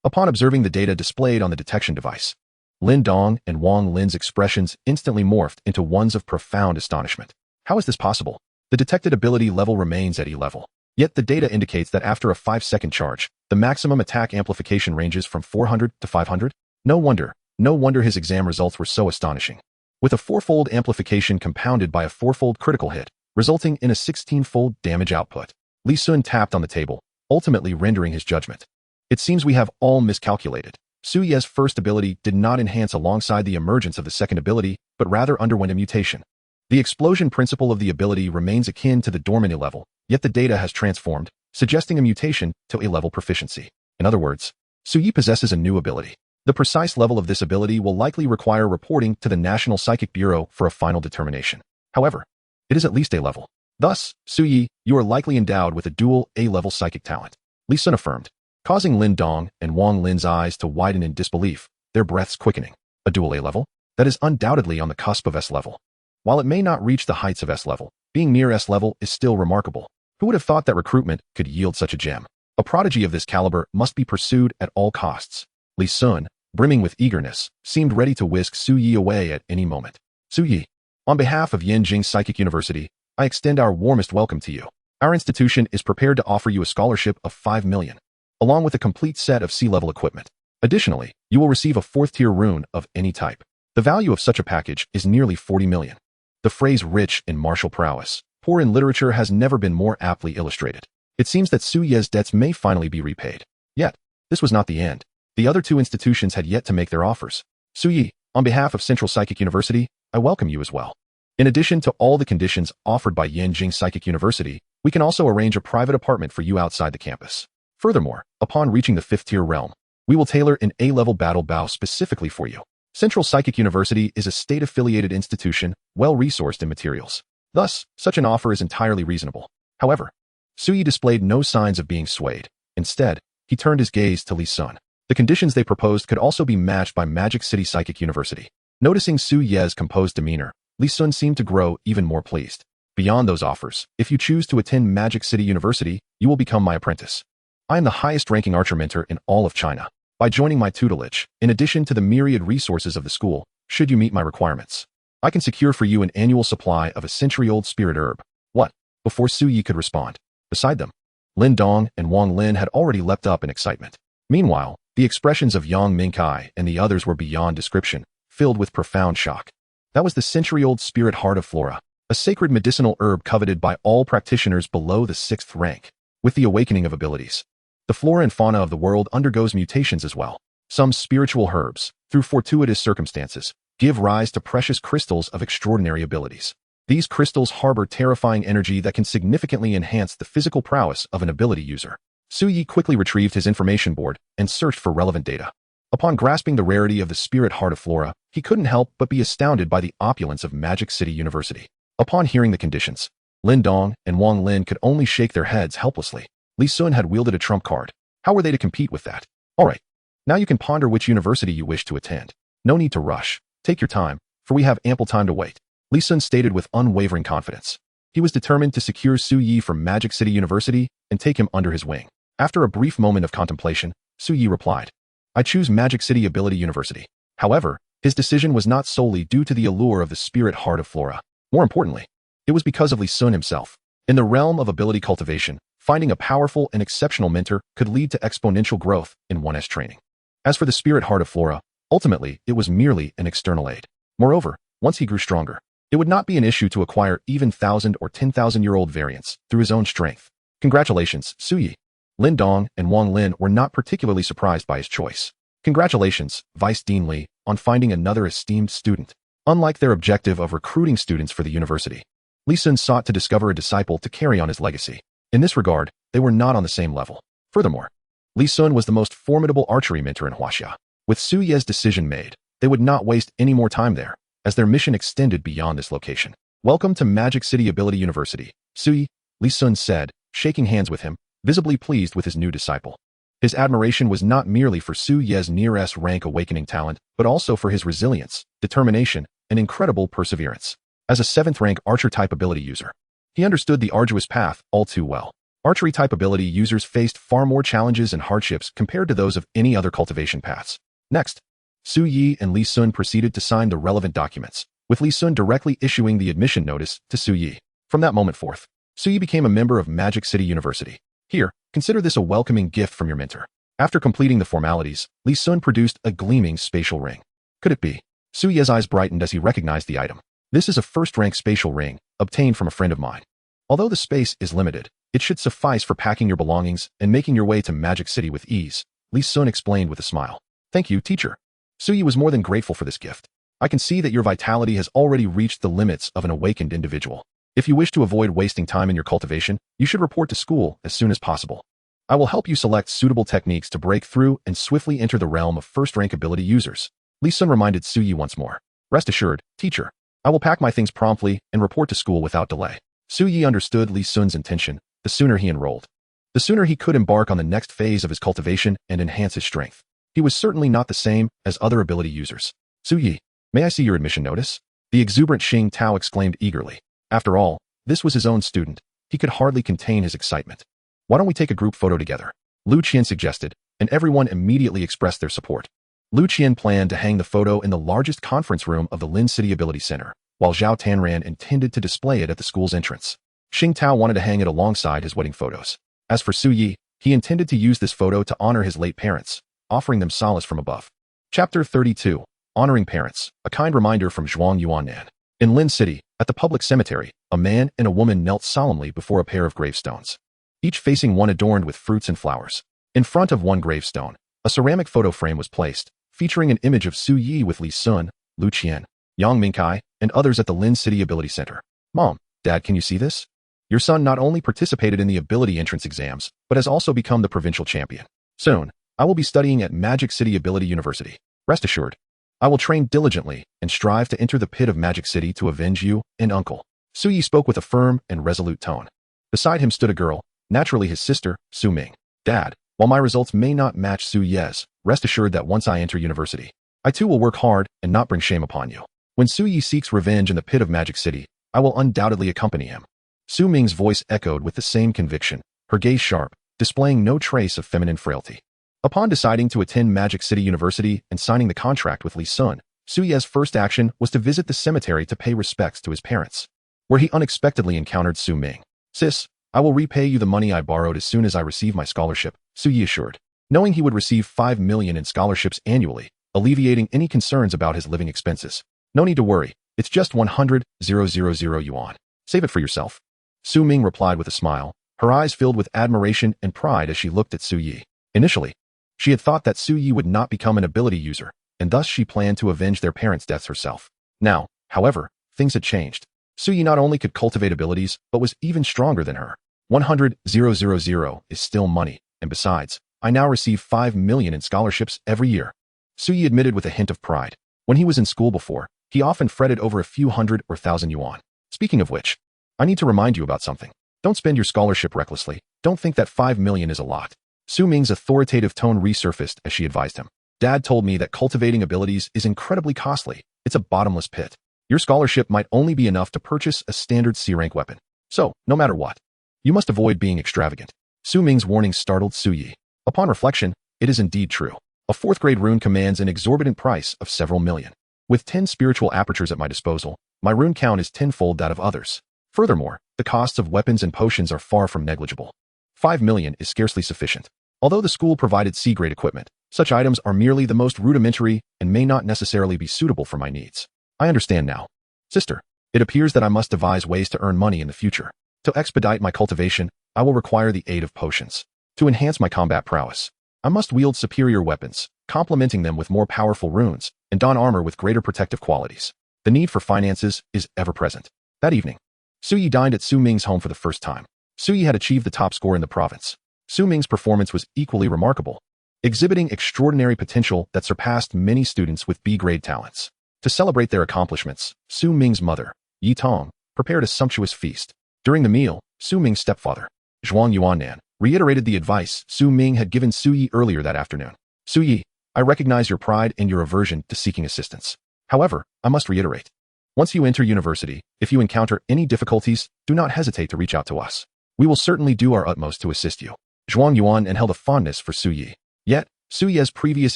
Upon observing the data displayed on the detection device, Lin Dong and Wang Lin's expressions instantly morphed into ones of profound astonishment. How is this possible? The detected ability level remains at E level. Yet the data indicates that after a 5-second charge, the maximum attack amplification ranges from 400 to 500? No wonder his exam results were so astonishing. With a 4-fold amplification compounded by a 4-fold critical hit, resulting in a 16-fold damage output. Li Sun tapped on the table, ultimately rendering his judgment. It seems we have all miscalculated. Su Ye's first ability did not enhance alongside the emergence of the second ability, but rather underwent a mutation. The explosion principle of the ability remains akin to the dormant level, yet the data has transformed, suggesting a mutation to A-level proficiency. In other words, Su Yi possesses a new ability. The precise level of this ability will likely require reporting to the National Psychic Bureau for a final determination. However, it is at least A-level. Thus, Su Yi, you are likely endowed with a dual A-level psychic talent. Li Sun affirmed, causing Lin Dong and Wang Lin's eyes to widen in disbelief, their breaths quickening. A dual A-level? That is undoubtedly on the cusp of S-level. While it may not reach the heights of S-level, being near S-level is still remarkable. Who would have thought that recruitment could yield such a gem? A prodigy of this caliber must be pursued at all costs. Li Sun, brimming with eagerness, seemed ready to whisk Su Yi away at any moment. Su Yi, on behalf of Yanjing Psychic University, I extend our warmest welcome to you. Our institution is prepared to offer you a scholarship of 5 million, along with a complete set of C-level equipment. Additionally, you will receive a 4th-tier rune of any type. The value of such a package is nearly 40 million. The phrase rich in martial prowess, poor in literature has never been more aptly illustrated. It seems that Su Ye's debts may finally be repaid. Yet, this was not the end. The other 2 institutions had yet to make their offers. Su Yi, on behalf of Central Psychic University, I welcome you as well. In addition to all the conditions offered by Yanjing Psychic University, we can also arrange a private apartment for you outside the campus. Furthermore, upon reaching the 5th-tier realm, we will tailor an A-level battle bow specifically for you. Central Psychic University is a state-affiliated institution, well-resourced in materials. Thus, such an offer is entirely reasonable. However, Su Yi displayed no signs of being swayed. Instead, he turned his gaze to Li Sun. The conditions they proposed could also be matched by Magic City Psychic University. Noticing Su Ye's composed demeanor, Li Sun seemed to grow even more pleased. Beyond those offers, if you choose to attend Magic City University, you will become my apprentice. I am the highest-ranking archer mentor in all of China. By joining my tutelage, in addition to the myriad resources of the school, should you meet my requirements, I can secure for you an annual supply of a century-old spirit herb. What? Before Su Yi could respond, beside them, Lin Dong and Wang Lin had already leapt up in excitement. Meanwhile, the expressions of Yang Mingkai and the others were beyond description, filled with profound shock. That was the century-old spirit heart of flora, a sacred medicinal herb coveted by all practitioners below the 6th rank. With the awakening of abilities, the flora and fauna of the world undergoes mutations as well. Some spiritual herbs, through fortuitous circumstances, give rise to precious crystals of extraordinary abilities. These crystals harbor terrifying energy that can significantly enhance the physical prowess of an ability user. Su Yi quickly retrieved his information board and searched for relevant data. Upon grasping the rarity of the spirit heart of flora, he couldn't help but be astounded by the opulence of Magic City University. Upon hearing the conditions, Lin Dong and Wang Lin could only shake their heads helplessly. Li Sun had wielded a trump card. How were they to compete with that? All right. Now you can ponder which university you wish to attend. No need to rush. Take your time, for we have ample time to wait. Li Sun stated with unwavering confidence. He was determined to secure Su Yi from Magic City University and take him under his wing. After a brief moment of contemplation, Su Yi replied, I choose Magic City Ability University. However, his decision was not solely due to the allure of the spirit heart of flora. More importantly, it was because of Li Sun himself. In the realm of ability cultivation, finding a powerful and exceptional mentor could lead to exponential growth in one's training. As for the spirit heart of flora, ultimately, it was merely an external aid. Moreover, once he grew stronger, it would not be an issue to acquire even 1,000 or 10,000-year-old variants through his own strength. Congratulations, Su Yi. Lin Dong and Wang Lin were not particularly surprised by his choice. Congratulations, Vice Dean Li, on finding another esteemed student. Unlike their objective of recruiting students for the university, Li Sun sought to discover a disciple to carry on his legacy. In this regard, they were not on the same level. Furthermore, Li Sun was the most formidable archery mentor in Huaxia. With Su Ye's decision made, they would not waste any more time there, as their mission extended beyond this location. Welcome to Magic City Ability University, Su Yi, Li Sun said, shaking hands with him, visibly pleased with his new disciple. His admiration was not merely for Su Ye's near S-rank awakening talent, but also for his resilience, determination, and incredible perseverance. As a 7th-rank archer-type ability user, he understood the arduous path all too well. Archery-type ability users faced far more challenges and hardships compared to those of any other cultivation paths. Next, Su Yi and Li Sun proceeded to sign the relevant documents, with Li Sun directly issuing the admission notice to Su Yi. From that moment forth, Su Yi became a member of Magic City University. Here, consider this a welcoming gift from your mentor. After completing the formalities, Li Sun produced a gleaming spatial ring. Could it be? Su Yi's eyes brightened as he recognized the item. This is a 1st-rank spatial ring, obtained from a friend of mine. Although the space is limited, it should suffice for packing your belongings and making your way to Magic City with ease, Li Sun explained with a smile. Thank you, teacher. Su Yi was more than grateful for this gift. I can see that your vitality has already reached the limits of an awakened individual. If you wish to avoid wasting time in your cultivation, you should report to school as soon as possible. I will help you select suitable techniques to break through and swiftly enter the realm of 1st-rank ability users. Li Sun reminded Su Yi once more. Rest assured, teacher, I will pack my things promptly and report to school without delay. Su Yi understood Li Sun's intention. The sooner he enrolled, the sooner he could embark on the next phase of his cultivation and enhance his strength. He was certainly not the same as other ability users. Su Yi, may I see your admission notice? The exuberant Xing Tao exclaimed eagerly. After all, this was his own student. He could hardly contain his excitement. Why don't we take a group photo together? Lu Qian suggested, and everyone immediately expressed their support. Lu Qian planned to hang the photo in the largest conference room of the Lin City Ability Center, while Zhao Tanran intended to display it at the school's entrance. Xing Tao wanted to hang it alongside his wedding photos. As for Su Yi, he intended to use this photo to honor his late parents, offering them solace from above. Chapter 32. Honoring Parents, a kind reminder from Zhuang Yuannan. In Lin City, at the public cemetery, a man and a woman knelt solemnly before a pair of gravestones, each facing one adorned with fruits and flowers. In front of one gravestone, a ceramic photo frame was placed, featuring an image of Su Yi with Li Sun, Lu Qian, Yang Mingkai, and others at the Lin City Ability Center. Mom, Dad, can you see this? Your son not only participated in the ability entrance exams, but has also become the provincial champion. Soon, I will be studying at Magic City Ability University. Rest assured, I will train diligently and strive to enter the pit of Magic City to avenge you and uncle. Su Yi spoke with a firm and resolute tone. Beside him stood a girl, naturally his sister, Su Ming. Dad, while my results may not match Su Ye's, rest assured that once I enter university, I too will work hard and not bring shame upon you. When Su Yi seeks revenge in the pit of Magic City, I will undoubtedly accompany him. Su Ming's voice echoed with the same conviction, her gaze sharp, displaying no trace of feminine frailty. Upon deciding to attend Magic City University and signing the contract with Li Sun, Su Ye's first action was to visit the cemetery to pay respects to his parents, where he unexpectedly encountered Su Ming. Sis, I will repay you the money I borrowed as soon as I receive my scholarship, Suyi assured. Knowing he would receive 5 million in scholarships annually, alleviating any concerns about his living expenses. No need to worry, it's just 100,000 yuan. Save it for yourself. Su Ming replied with a smile, her eyes filled with admiration and pride as she looked at Su Yi. Initially, she had thought that Su Yi would not become an ability user, and thus she planned to avenge their parents' deaths herself. Now, however, things had changed. Su Yi not only could cultivate abilities, but was even stronger than her. 100,000 is still money, and besides, I now receive 5 million in scholarships every year. Su Yi admitted with a hint of pride. When he was in school before, he often fretted over a few hundred or thousand yuan. Speaking of which, I need to remind you about something. Don't spend your scholarship recklessly. Don't think that 5 million is a lot. Su Ming's authoritative tone resurfaced as she advised him. Dad told me that cultivating abilities is incredibly costly. It's a bottomless pit. Your scholarship might only be enough to purchase a standard C-rank weapon. So, no matter what, you must avoid being extravagant. Su Ming's warning startled Su Yi. Upon reflection, it is indeed true. A 4th grade rune commands an exorbitant price of several million. With 10 spiritual apertures at my disposal, my rune count is tenfold that of others. Furthermore, the costs of weapons and potions are far from negligible. 5 million is scarcely sufficient. Although the school provided C-grade equipment, such items are merely the most rudimentary and may not necessarily be suitable for my needs. I understand now. Sister, it appears that I must devise ways to earn money in the future. To expedite my cultivation, I will require the aid of potions. To enhance my combat prowess, I must wield superior weapons, complementing them with more powerful runes, and don armor with greater protective qualities. The need for finances is ever present. That evening, Su Yi dined at Su Ming's home for the first time. Su Yi had achieved the top score in the province. Su Ming's performance was equally remarkable, exhibiting extraordinary potential that surpassed many students with B-grade talents. To celebrate their accomplishments, Su Ming's mother, Yi Tong, prepared a sumptuous feast. During the meal, Su Ming's stepfather, Zhuang Yuannan, reiterated the advice Su Ming had given Su Yi earlier that afternoon. Su Yi, I recognize your pride and your aversion to seeking assistance. However, I must reiterate. Once you enter university, if you encounter any difficulties, do not hesitate to reach out to us. We will certainly do our utmost to assist you. Zhuang Yuan held a fondness for Su Yi. Yet, Su Yi's previous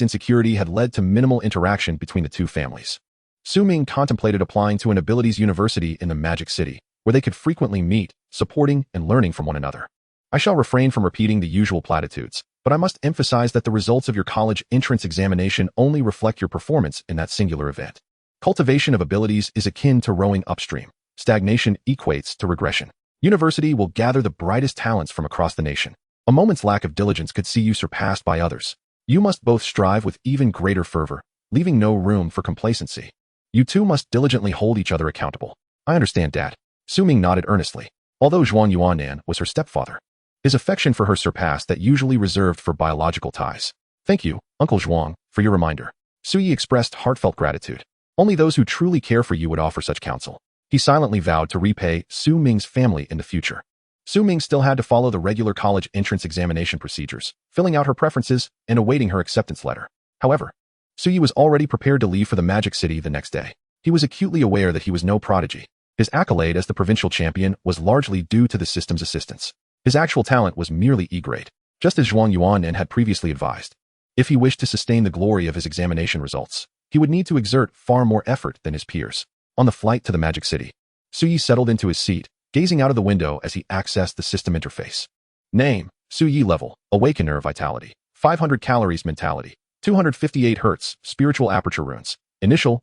insecurity had led to minimal interaction between the two families. Su Ming contemplated applying to an abilities university in the Magic City, where they could frequently meet, supporting and learning from one another. I shall refrain from repeating the usual platitudes, but I must emphasize that the results of your college entrance examination only reflect your performance in that singular event. Cultivation of abilities is akin to rowing upstream. Stagnation equates to regression. University will gather the brightest talents from across the nation. A moment's lack of diligence could see you surpassed by others. You must both strive with even greater fervor, leaving no room for complacency. You two must diligently hold each other accountable. I understand, Dad. Su Ming nodded earnestly. Although Zhuang Yuannan was her stepfather, his affection for her surpassed that usually reserved for biological ties. Thank you, Uncle Zhuang, for your reminder. Su Yi expressed heartfelt gratitude. Only those who truly care for you would offer such counsel. He silently vowed to repay Su Ming's family in the future. Su Ming still had to follow the regular college entrance examination procedures, filling out her preferences and awaiting her acceptance letter. However, Su Yi was already prepared to leave for the Magic City the next day. He was acutely aware that he was no prodigy. His accolade as the provincial champion was largely due to the system's assistance. His actual talent was merely E-grade, just as Zhuang Yuannan had previously advised. If he wished to sustain the glory of his examination results, he would need to exert far more effort than his peers. On the flight to the Magic City, Su Yi settled into his seat, gazing out of the window as he accessed the system interface. Name, Su Yi level, Awakener Vitality, 500 calories mentality, 258 Hz, spiritual aperture runes. Initial.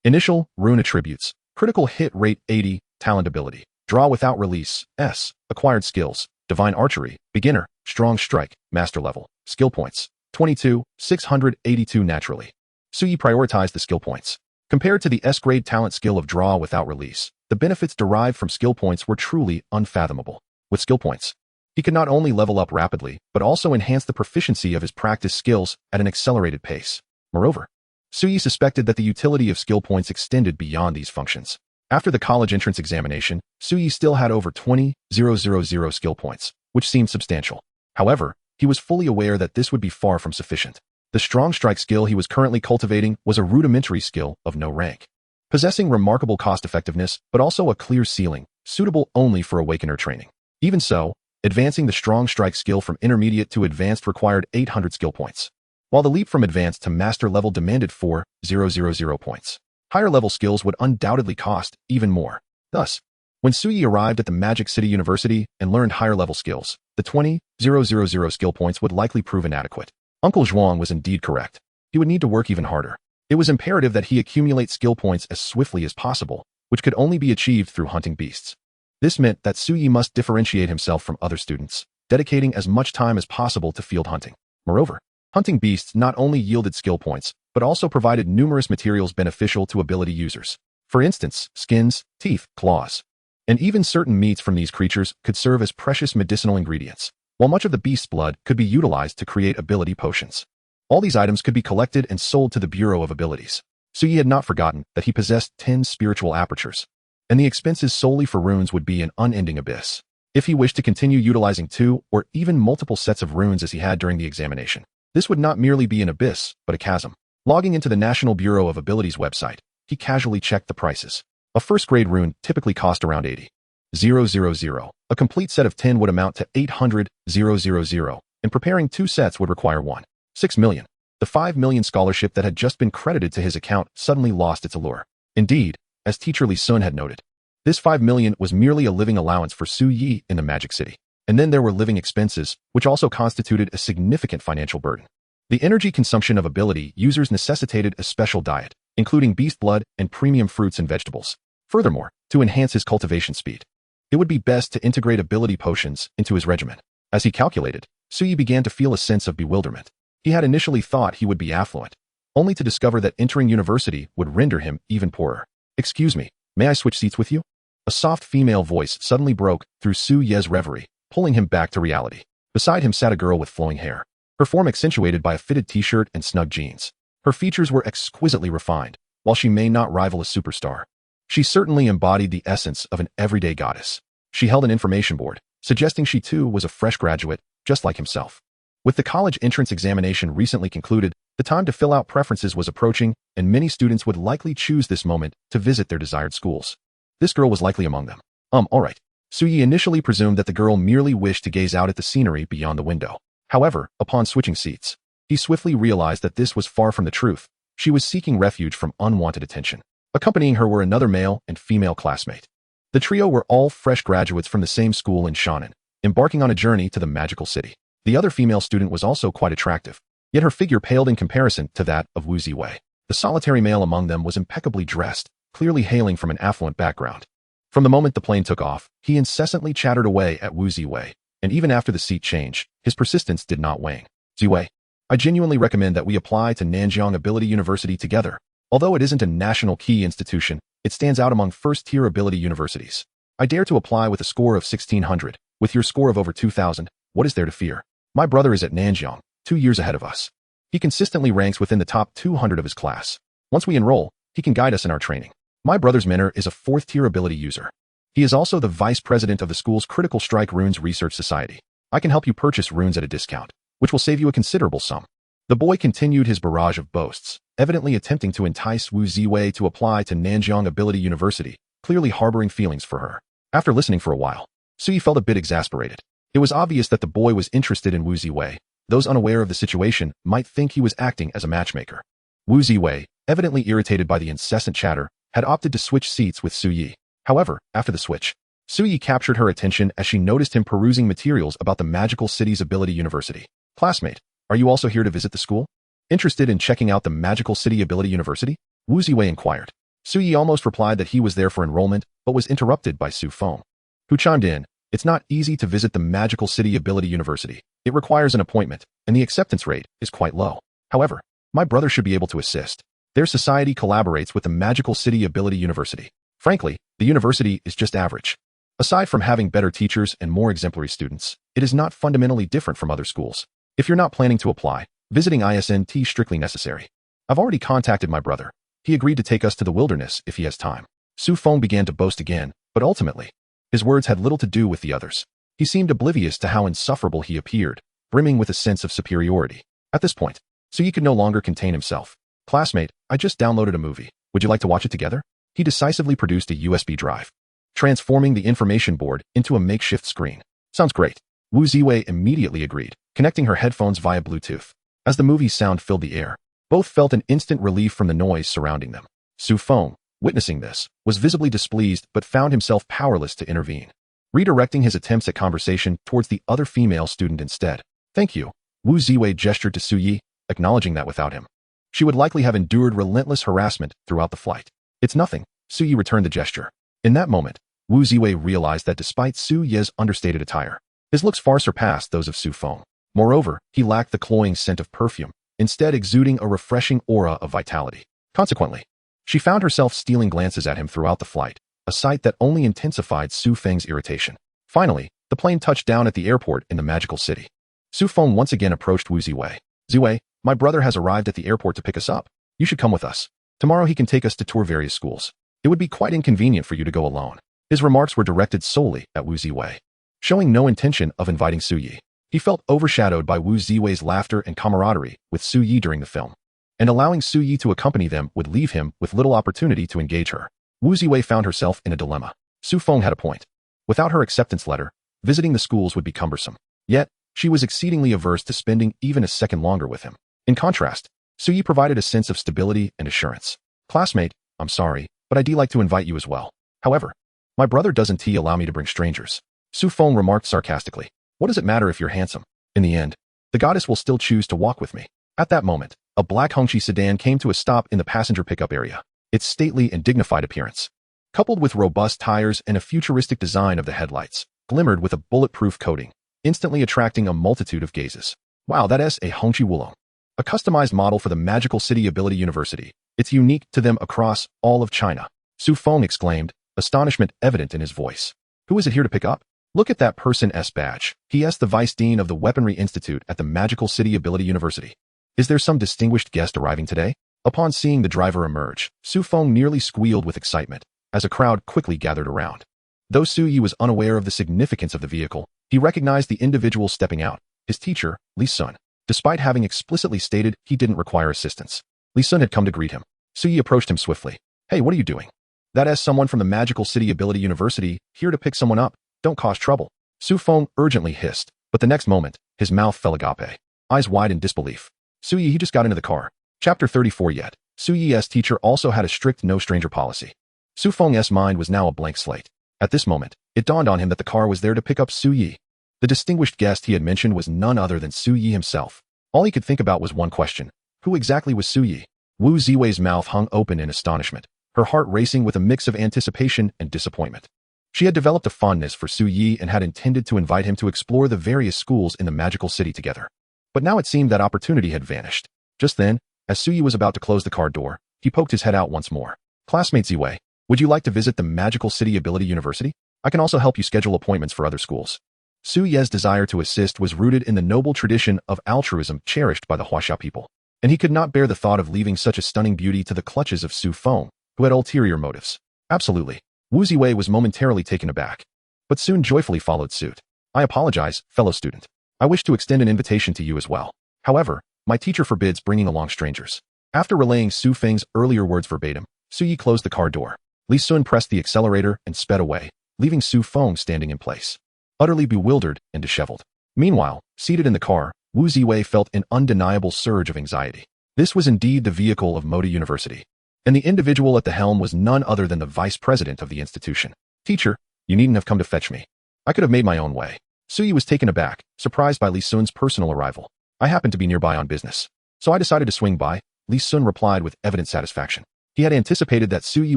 Initial, rune attributes. Critical hit rate 80, talent ability. Draw without release, S. Acquired skills. Divine archery, beginner, strong strike, master level. Skill points, 22, 682 naturally. Su Yi prioritized the skill points. Compared to the S-grade talent skill of draw without release, the benefits derived from skill points were truly unfathomable. With skill points, he could not only level up rapidly, but also enhance the proficiency of his practice skills at an accelerated pace. Moreover, Su Yi suspected that the utility of skill points extended beyond these functions. After the college entrance examination, Su Yi still had over 20,000 skill points, which seemed substantial. However, he was fully aware that this would be far from sufficient. The strong strike skill he was currently cultivating was a rudimentary skill of no rank, possessing remarkable cost-effectiveness but also a clear ceiling, suitable only for awakener training. Even so, advancing the strong strike skill from intermediate to advanced required 800 skill points, while the leap from advanced to master level demanded 4,000 points. Higher-level skills would undoubtedly cost even more. Thus, when Suyi arrived at the Magic City University and learned higher-level skills, the 20,000 skill points would likely prove inadequate. Uncle Zhuang was indeed correct. He would need to work even harder. It was imperative that he accumulate skill points as swiftly as possible, which could only be achieved through hunting beasts. This meant that Suyi must differentiate himself from other students, dedicating as much time as possible to field hunting. Moreover, hunting beasts not only yielded skill points, but also provided numerous materials beneficial to ability users. For instance, skins, teeth, claws, and even certain meats from these creatures could serve as precious medicinal ingredients, while much of the beast's blood could be utilized to create ability potions. All these items could be collected and sold to the Bureau of Abilities. Suyi had not forgotten that he possessed 10 spiritual apertures, and the expenses solely for runes would be an unending abyss. If he wished to continue utilizing 2 or even multiple sets of runes as he had during the examination, this would not merely be an abyss, but a chasm. Logging into the National Bureau of Abilities website, he casually checked the prices. A first-grade rune typically cost around 80,000. A complete set of 10 would amount to 800,000, and preparing 2 sets would require 1.6 million. The 5 million scholarship that had just been credited to his account suddenly lost its allure. Indeed, as teacher Li Sun had noted, this 5 million was merely a living allowance for Su Yi in the Magic City. And then there were living expenses, which also constituted a significant financial burden. The energy consumption of ability users necessitated a special diet, including beast blood and premium fruits and vegetables. Furthermore, to enhance his cultivation speed, it would be best to integrate ability potions into his regimen. As he calculated, Suyi began to feel a sense of bewilderment. He had initially thought he would be affluent, only to discover that entering university would render him even poorer. "Excuse me, may I switch seats with you?" A soft female voice suddenly broke through Su Ye's reverie, pulling him back to reality. Beside him sat a girl with flowing hair, her form accentuated by a fitted t-shirt and snug jeans. Her features were exquisitely refined, while she may not rival a superstar. She certainly embodied the essence of an everyday goddess. She held an information board, suggesting she too was a fresh graduate, just like himself. With the college entrance examination recently concluded, the time to fill out preferences was approaching, and many students would likely choose this moment to visit their desired schools. This girl was likely among them. Alright. Suyi initially presumed that the girl merely wished to gaze out at the scenery beyond the window. However, upon switching seats, he swiftly realized that this was far from the truth. She was seeking refuge from unwanted attention. Accompanying her were another male and female classmate. The trio were all fresh graduates from the same school in Shannon, embarking on a journey to the magical city. The other female student was also quite attractive, yet her figure paled in comparison to that of Wu Ziwei. The solitary male among them was impeccably dressed, clearly hailing from an affluent background. From the moment the plane took off, he incessantly chattered away at Wu Ziwei, and even after the seat change, his persistence did not wane. "Ziwei, I genuinely recommend that we apply to Nanjiang Ability University together. Although it isn't a national key institution, it stands out among first-tier ability universities. I dare to apply with a score of 1600. With your score of over 2000, what is there to fear? My brother is at Nanjiang, 2 years ahead of us. He consistently ranks within the top 200 of his class. Once we enroll, he can guide us in our training. My brother's mentor is a 4th-tier ability user. He is also the vice president of the school's Critical Strike Runes Research Society. I can help you purchase runes at a discount, which will save you a considerable sum." The boy continued his barrage of boasts, evidently attempting to entice Wu Ziwei to apply to Nanjiang Ability University, clearly harboring feelings for her. After listening for a while, Suyi felt a bit exasperated. It was obvious that the boy was interested in Wu Ziwei. Those unaware of the situation might think he was acting as a matchmaker. Wu Ziwei, evidently irritated by the incessant chatter, had opted to switch seats with Suyi. However, after the switch, Suyi captured her attention as she noticed him perusing materials about the magical city's Ability University. "Classmate, are you also here to visit the school? Interested in checking out the Magical City Ability University?" Wu Ziwei inquired. Suyi almost replied that he was there for enrollment, but was interrupted by Su Feng, who chimed in, "It's not easy to visit the Magical City Ability University. It requires an appointment, and the acceptance rate is quite low. However, my brother should be able to assist. Their society collaborates with the Magical City Ability University. Frankly, the university is just average. Aside from having better teachers and more exemplary students, it is not fundamentally different from other schools. If you're not planning to apply, visiting isn't strictly necessary. I've already contacted my brother. He agreed to take us to the wilderness if he has time." Su Feng began to boast again, but ultimately, his words had little to do with the others. He seemed oblivious to how insufferable he appeared, brimming with a sense of superiority. At this point, Suyi could no longer contain himself. "Classmate, I just downloaded a movie. Would you like to watch it together?" He decisively produced a USB drive, transforming the information board into a makeshift screen. "Sounds great." Wu Ziwei immediately agreed, connecting her headphones via Bluetooth. As the movie's sound filled the air, both felt an instant relief from the noise surrounding them. Su Feng, witnessing this, was visibly displeased but found himself powerless to intervene, redirecting his attempts at conversation towards the other female student instead. Thank you. Wu Ziwei gestured to Su Yi, acknowledging that without him, she would likely have endured relentless harassment throughout the flight. It's nothing, Su Yi returned the gesture. In that moment, Wu Ziwei realized that despite Su Ye's understated attire, his looks far surpassed those of Su Feng. Moreover, he lacked the cloying scent of perfume, instead exuding a refreshing aura of vitality. Consequently, she found herself stealing glances at him throughout the flight, a sight that only intensified Su Feng's irritation. Finally, the plane touched down at the airport in the magical city. Su Feng once again approached Wu Ziwei. Ziwei, my brother has arrived at the airport to pick us up. You should come with us. Tomorrow he can take us to tour various schools. It would be quite inconvenient for you to go alone. His remarks were directed solely at Wu Ziwei. Showing no intention of inviting Su Yi, he felt overshadowed by Wu Ziwei's laughter and camaraderie with Su Yi during the film, and allowing Su Yi to accompany them would leave him with little opportunity to engage her. Wu Ziwei found herself in a dilemma. Su Feng had a point. Without her acceptance letter, visiting the schools would be cumbersome. Yet, she was exceedingly averse to spending even a second longer with him. In contrast, Su Yi provided a sense of stability and assurance. Classmate, I'm sorry, but I'd like to invite you as well. However, my brother doesn't allow me to bring strangers. Su Feng remarked sarcastically. What does it matter if you're handsome? In the end, the goddess will still choose to walk with me. At that moment, a black Hongqi sedan came to a stop in the passenger pickup area. Its stately and dignified appearance, coupled with robust tires and a futuristic design of the headlights, glimmered with a bulletproof coating, instantly attracting a multitude of gazes. Wow, that is a Hongqi Wulong. A customized model for the Magical City Ability University. It's unique to them across all of China. Su Feng exclaimed, astonishment evident in his voice. Who is it here to pick up? Look at that person's badge. He is the Vice Dean of the Weaponry Institute at the Magical City Ability University. Is there some distinguished guest arriving today? Upon seeing the driver emerge, Su Feng nearly squealed with excitement, as a crowd quickly gathered around. Though Su Yi was unaware of the significance of the vehicle, he recognized the individual stepping out, his teacher, Li Sun. Despite having explicitly stated he didn't require assistance, Li Sun had come to greet him. Su Yi approached him swiftly. Hey, what are you doing? That is someone from the Magical City Ability University, here to pick someone up. Don't cause trouble. Su Feng urgently hissed, but the next moment, his mouth fell agape, eyes wide in disbelief. Su Yi, he just got into the car. Chapter 34 Yet, Su Yi's teacher also had a strict no-stranger policy. Su Feng's mind was now a blank slate. At this moment, it dawned on him that the car was there to pick up Su Yi. The distinguished guest he had mentioned was none other than Su Yi himself. All he could think about was one question. Who exactly was Su Yi? Wu Ziwei's mouth hung open in astonishment, her heart racing with a mix of anticipation and disappointment. She had developed a fondness for Su Yi and had intended to invite him to explore the various schools in the magical city together. But now it seemed that opportunity had vanished. Just then, as Su Yi was about to close the car door, he poked his head out once more. Classmate Ziwei, would you like to visit the Magical City Ability University? I can also help you schedule appointments for other schools. Su Yi's desire to assist was rooted in the noble tradition of altruism cherished by the Huaxia people, and he could not bear the thought of leaving such a stunning beauty to the clutches of Su Feng, who had ulterior motives. Absolutely. Wu Ziwei was momentarily taken aback, but soon joyfully followed suit. I apologize, fellow student. I wish to extend an invitation to you as well. However, my teacher forbids bringing along strangers. After relaying Su Feng's earlier words verbatim, Su Yi closed the car door. Li Sun pressed the accelerator and sped away, leaving Su Feng standing in place, utterly bewildered and disheveled. Meanwhile, seated in the car, Wu Ziwei felt an undeniable surge of anxiety. This was indeed the vehicle of Manhwaudiobook University, and the individual at the helm was none other than the vice president of the institution. Teacher, you needn't have come to fetch me. I could have made my own way. Su Yi was taken aback, surprised by Li Sun's personal arrival. I happened to be nearby on business, so I decided to swing by, Li Sun replied with evident satisfaction. He had anticipated that Su Yi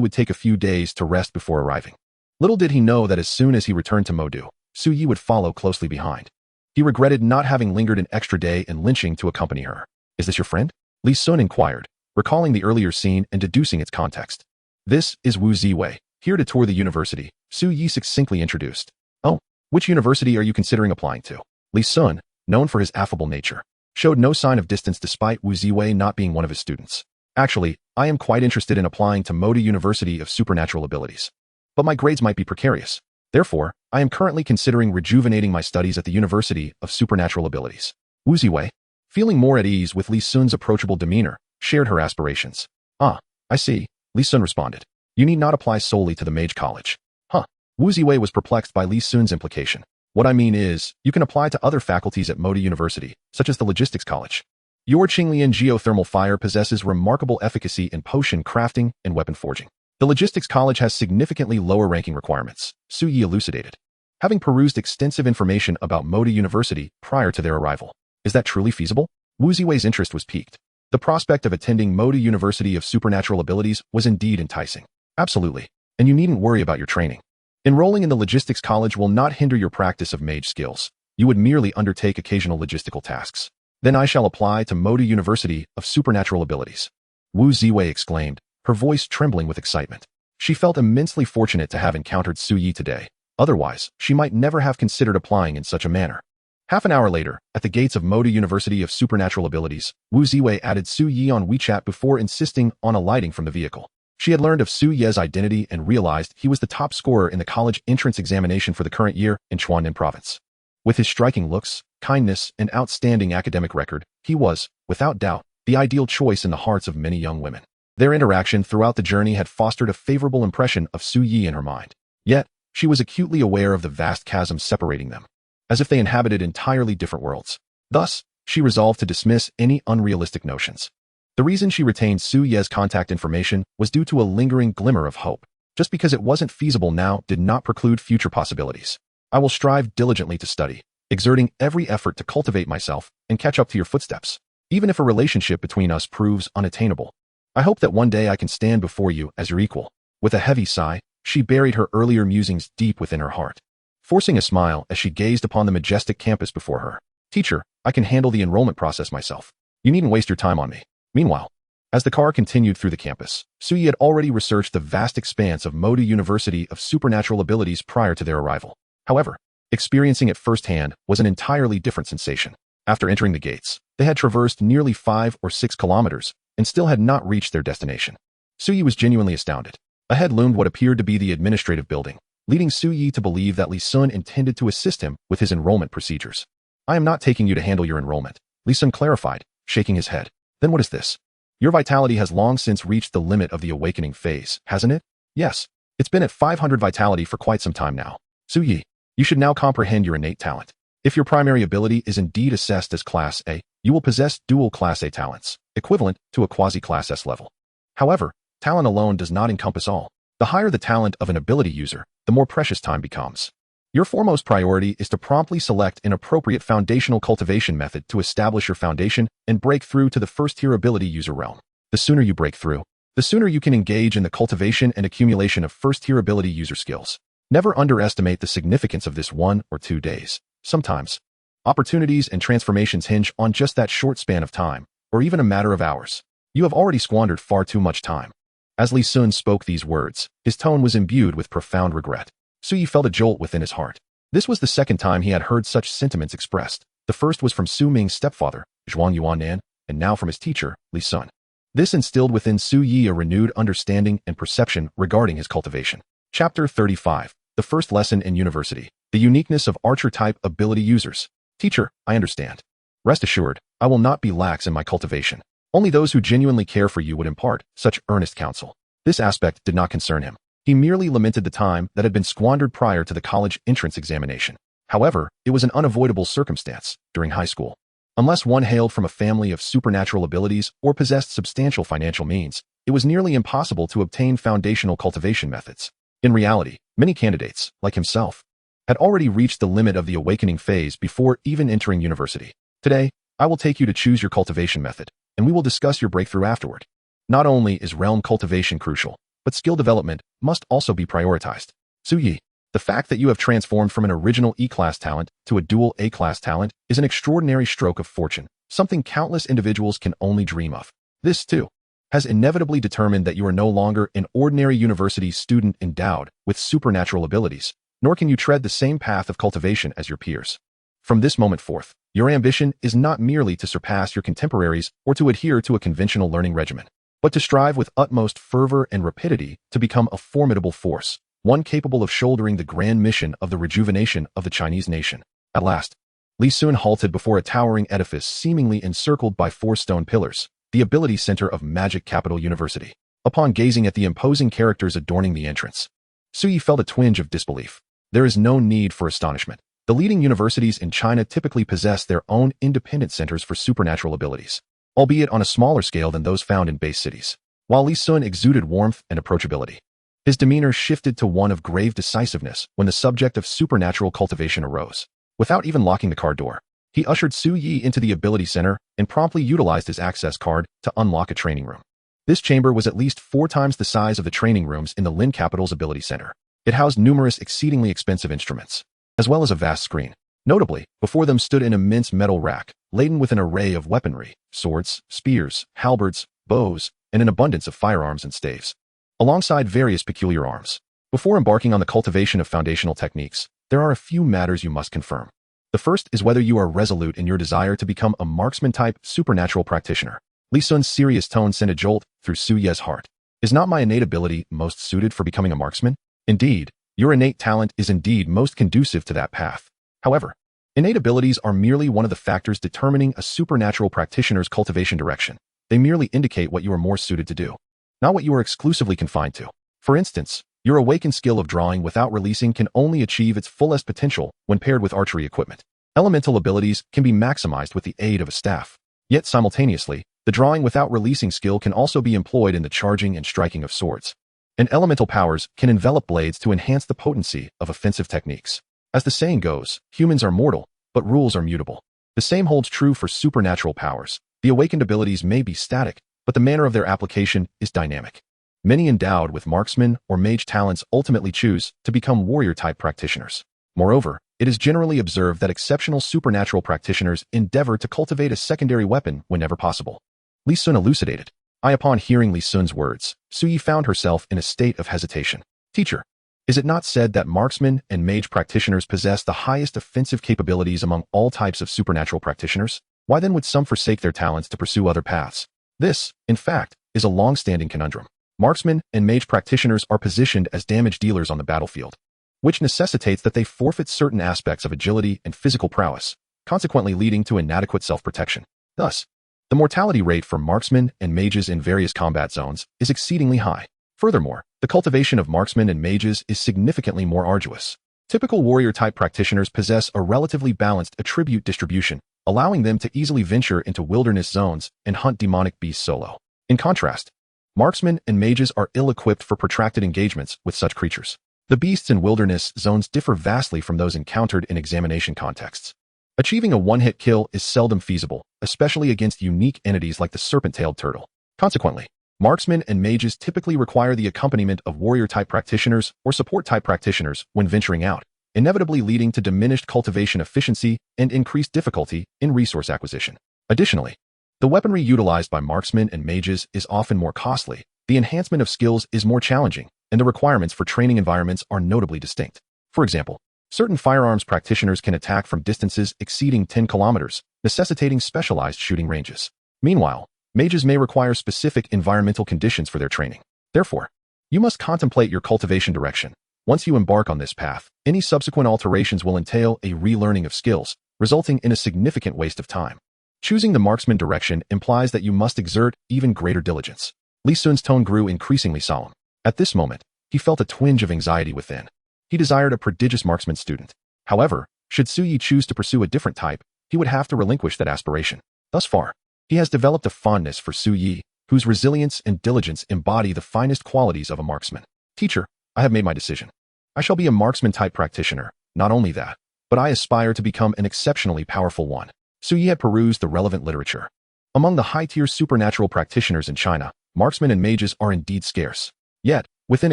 would take a few days to rest before arriving. Little did he know that as soon as he returned to Manhwaudiobook, Su Yi would follow closely behind. He regretted not having lingered an extra day in lynching to accompany her. Is this your friend? Li Sun inquired, recalling the earlier scene and deducing its context. This is Wu Ziwei, here to tour the university, Su Yi succinctly introduced. Oh, which university are you considering applying to? Li Sun, known for his affable nature, showed no sign of distance despite Wu Ziwei not being one of his students. Actually, I am quite interested in applying to Manhwaudiobook University of Supernatural Abilities. But my grades might be precarious. Therefore, I am currently considering rejuvenating my studies at the University of Supernatural Abilities. Wu Ziwei, feeling more at ease with Li Sun's approachable demeanor, shared her aspirations. Ah, I see, Li Sun responded. You need not apply solely to the Mage College. Huh. Wu Ziwei was perplexed by Li Sun's implication. What I mean is, you can apply to other faculties at Manhwaudiobook University, such as the Logistics College. Your Qinglian geothermal fire possesses remarkable efficacy in potion crafting and weapon forging. The Logistics College has significantly lower ranking requirements, Su Yi elucidated, having perused extensive information about Manhwaudiobook University prior to their arrival. Is that truly feasible? Wu Ziwei's interest was piqued. The prospect of attending Manhwaudiobook University of Supernatural Abilities was indeed enticing. Absolutely. And you needn't worry about your training. Enrolling in the Logistics College will not hinder your practice of mage skills. You would merely undertake occasional logistical tasks. Then I shall apply to Manhwaudiobook University of Supernatural Abilities. Wu Ziwei exclaimed, her voice trembling with excitement. She felt immensely fortunate to have encountered Su Yi today. Otherwise, she might never have considered applying in such a manner. Half an hour later, at the gates of Manhwaudiobook University of Supernatural Abilities, Wu Ziwei added Su Yi on WeChat before insisting on alighting from the vehicle. She had learned of Su Ye's identity and realized he was the top scorer in the college entrance examination for the current year in Chuanan Province. With his striking looks, kindness, and outstanding academic record, he was, without doubt, the ideal choice in the hearts of many young women. Their interaction throughout the journey had fostered a favorable impression of Su Yi in her mind. Yet, she was acutely aware of the vast chasm separating them, as if they inhabited entirely different worlds. Thus, she resolved to dismiss any unrealistic notions. The reason she retained Su Ye's contact information was due to a lingering glimmer of hope. Just because it wasn't feasible now did not preclude future possibilities. I will strive diligently to study, exerting every effort to cultivate myself and catch up to your footsteps, even if a relationship between us proves unattainable. I hope that one day I can stand before you as your equal. With a heavy sigh, she buried her earlier musings deep within her heart, forcing a smile as she gazed upon the majestic campus before her. Teacher, I can handle the enrollment process myself. You needn't waste your time on me. Meanwhile, as the car continued through the campus, Su Yi had already researched the vast expanse of Manhwaudiobook University of Supernatural Abilities prior to their arrival. However, experiencing it firsthand was an entirely different sensation. After entering the gates, they had traversed nearly 5 or 6 kilometers and still had not reached their destination. Su Yi was genuinely astounded. Ahead loomed what appeared to be the administrative building, leading Su Yi to believe that Li Sun intended to assist him with his enrollment procedures. I am not taking you to handle your enrollment, Li Sun clarified, shaking his head. Then what is this? Your vitality has long since reached the limit of the awakening phase, hasn't it? Yes. It's been at 500 vitality for quite some time now. Su Yi, you should now comprehend your innate talent. If your primary ability is indeed assessed as Class A, you will possess dual Class A talents, equivalent to a quasi-Class S level. However, talent alone does not encompass all. The higher the talent of an ability user, the more precious time becomes. Your foremost priority is to promptly select an appropriate foundational cultivation method to establish your foundation and break through to the first-tier ability user realm. The sooner you break through, the sooner you can engage in the cultivation and accumulation of first-tier ability user skills. Never underestimate the significance of this 1 or 2 days. Sometimes, opportunities and transformations hinge on just that short span of time, or even a matter of hours. You have already squandered far too much time. As Li Sun spoke these words, his tone was imbued with profound regret. Su Yi felt a jolt within his heart. This was the second time he had heard such sentiments expressed. The first was from Su Ming's stepfather, Zhuang Yuanan, and now from his teacher, Li Sun. This instilled within Su Yi a renewed understanding and perception regarding his cultivation. Chapter 35. The first lesson in university. The uniqueness of archer-type ability users. Teacher, I understand. Rest assured, I will not be lax in my cultivation. Only those who genuinely care for you would impart such earnest counsel. This aspect did not concern him. He merely lamented the time that had been squandered prior to the college entrance examination. However, it was an unavoidable circumstance during high school. Unless one hailed from a family of supernatural abilities or possessed substantial financial means, it was nearly impossible to obtain foundational cultivation methods. In reality, many candidates, like himself, had already reached the limit of the awakening phase before even entering university. Today, I will take you to choose your cultivation method, and we will discuss your breakthrough afterward. Not only is realm cultivation crucial, but skill development must also be prioritized. Su Yi, the fact that you have transformed from an original E-class talent to a dual A-class talent is an extraordinary stroke of fortune, something countless individuals can only dream of. This, too, has inevitably determined that you are no longer an ordinary university student endowed with supernatural abilities, nor can you tread the same path of cultivation as your peers. From this moment forth, your ambition is not merely to surpass your contemporaries or to adhere to a conventional learning regimen, but to strive with utmost fervor and rapidity to become a formidable force, one capable of shouldering the grand mission of the rejuvenation of the Chinese nation. At last, Li Sun halted before a towering edifice seemingly encircled by 4 stone pillars, the ability center of Magic Capital University. Upon gazing at the imposing characters adorning the entrance, Su Yi felt a twinge of disbelief. There is no need for astonishment. The leading universities in China typically possess their own independent centers for supernatural abilities. albeit on a smaller scale than those found in base cities. While Li Sun exuded warmth and approachability, his demeanor shifted to one of grave decisiveness when the subject of supernatural cultivation arose. Without even locking the car door, he ushered Su Yi into the ability center and promptly utilized his access card to unlock a training room. This chamber was at least 4 times the size of the training rooms in the Lin Capital's ability center. It housed numerous exceedingly expensive instruments, as well as a vast screen. Notably, before them stood an immense metal rack, laden with an array of weaponry, swords, spears, halberds, bows, and an abundance of firearms and staves, alongside various peculiar arms. Before embarking on the cultivation of foundational techniques, there are a few matters you must confirm. The first is whether you are resolute in your desire to become a marksman-type supernatural practitioner. Li Sun's serious tone sent a jolt through Su Ye's heart. Is not my innate ability most suited for becoming a marksman? Indeed, your innate talent is indeed most conducive to that path. However, innate abilities are merely one of the factors determining a supernatural practitioner's cultivation direction. They merely indicate what you are more suited to do, not what you are exclusively confined to. For instance, your awakened skill of drawing without releasing can only achieve its fullest potential when paired with archery equipment. Elemental abilities can be maximized with the aid of a staff. Yet simultaneously, the drawing without releasing skill can also be employed in the charging and striking of swords. And elemental powers can envelop blades to enhance the potency of offensive techniques. As the saying goes, humans are mortal, but rules are mutable. The same holds true for supernatural powers. The awakened abilities may be static, but the manner of their application is dynamic. Many endowed with marksman or mage talents ultimately choose to become warrior-type practitioners. Moreover, it is generally observed that exceptional supernatural practitioners endeavor to cultivate a secondary weapon whenever possible. Li Sun elucidated. Upon hearing Li Sun's words, Su Yi found herself in a state of hesitation. Teacher, is it not said that marksmen and mage practitioners possess the highest offensive capabilities among all types of supernatural practitioners? Why then would some forsake their talents to pursue other paths? This, in fact, is a long-standing conundrum. Marksmen and mage practitioners are positioned as damage dealers on the battlefield, which necessitates that they forfeit certain aspects of agility and physical prowess, consequently leading to inadequate self-protection. Thus, the mortality rate for marksmen and mages in various combat zones is exceedingly high. Furthermore, the cultivation of marksmen and mages is significantly more arduous. Typical warrior-type practitioners possess a relatively balanced attribute distribution, allowing them to easily venture into wilderness zones and hunt demonic beasts solo. In contrast, marksmen and mages are ill-equipped for protracted engagements with such creatures. The beasts in wilderness zones differ vastly from those encountered in examination contexts. Achieving a one-hit kill is seldom feasible, especially against unique entities like the serpent-tailed turtle. Consequently, marksmen and mages typically require the accompaniment of warrior-type practitioners or support-type practitioners when venturing out, inevitably leading to diminished cultivation efficiency and increased difficulty in resource acquisition. Additionally, the weaponry utilized by marksmen and mages is often more costly, the enhancement of skills is more challenging, and the requirements for training environments are notably distinct. For example, certain firearms practitioners can attack from distances exceeding 10 kilometers, necessitating specialized shooting ranges. Meanwhile, mages may require specific environmental conditions for their training. Therefore, you must contemplate your cultivation direction. Once you embark on this path, any subsequent alterations will entail a relearning of skills, resulting in a significant waste of time. Choosing the marksman direction implies that you must exert even greater diligence. Li Sun's tone grew increasingly solemn. At this moment, he felt a twinge of anxiety within. He desired a prodigious marksman student. However, should Su Yi choose to pursue a different type, he would have to relinquish that aspiration. Thus far, he has developed a fondness for Su Yi, whose resilience and diligence embody the finest qualities of a marksman. Teacher, I have made my decision. I shall be a marksman-type practitioner. Not only that, but I aspire to become an exceptionally powerful one. Su Yi had perused the relevant literature. Among the high-tier supernatural practitioners in China, marksmen and mages are indeed scarce. Yet, within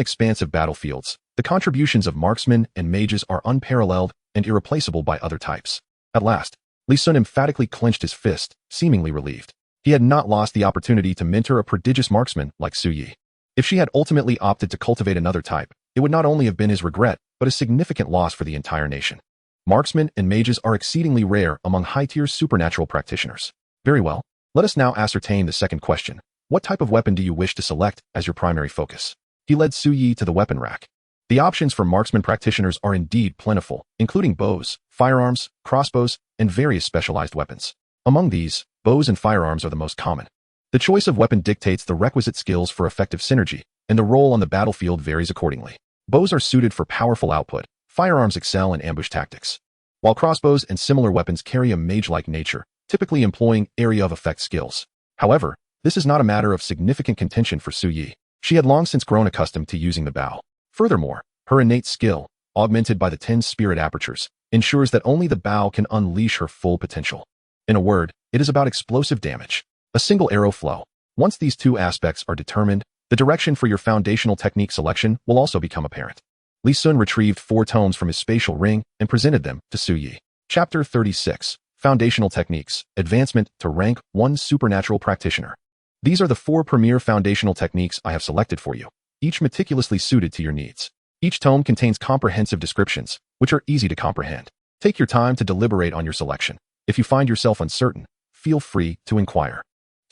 expansive battlefields, the contributions of marksmen and mages are unparalleled and irreplaceable by other types. At last, Li Sun emphatically clenched his fist, seemingly relieved. He had not lost the opportunity to mentor a prodigious marksman like Su Yi. If she had ultimately opted to cultivate another type, it would not only have been his regret, but a significant loss for the entire nation. Marksmen and mages are exceedingly rare among high-tier supernatural practitioners. Very well, let us now ascertain the second question. What type of weapon do you wish to select as your primary focus? He led Su Yi to the weapon rack. The options for marksman practitioners are indeed plentiful, including bows, firearms, crossbows, and various specialized weapons. Among these, bows and firearms are the most common. The choice of weapon dictates the requisite skills for effective synergy, and the role on the battlefield varies accordingly. Bows are suited for powerful output, firearms excel in ambush tactics, while crossbows and similar weapons carry a mage-like nature, typically employing area of effect skills. However, this is not a matter of significant contention for Suyi. She had long since grown accustomed to using the bow. Furthermore, her innate skill, augmented by the 10 spirit apertures, ensures that only the bow can unleash her full potential. In a word, it is about explosive damage. A single arrow flow. Once these two aspects are determined, the direction for your foundational technique selection will also become apparent. Lee Sun retrieved 4 tomes from his spatial ring and presented them to Suyi. Chapter 36. Foundational Techniques. Advancement to Rank 1 Supernatural Practitioner. These are the 4 premier foundational techniques I have selected for you, each meticulously suited to your needs. Each tome contains comprehensive descriptions, which are easy to comprehend. Take your time to deliberate on your selection. If you find yourself uncertain, feel free to inquire.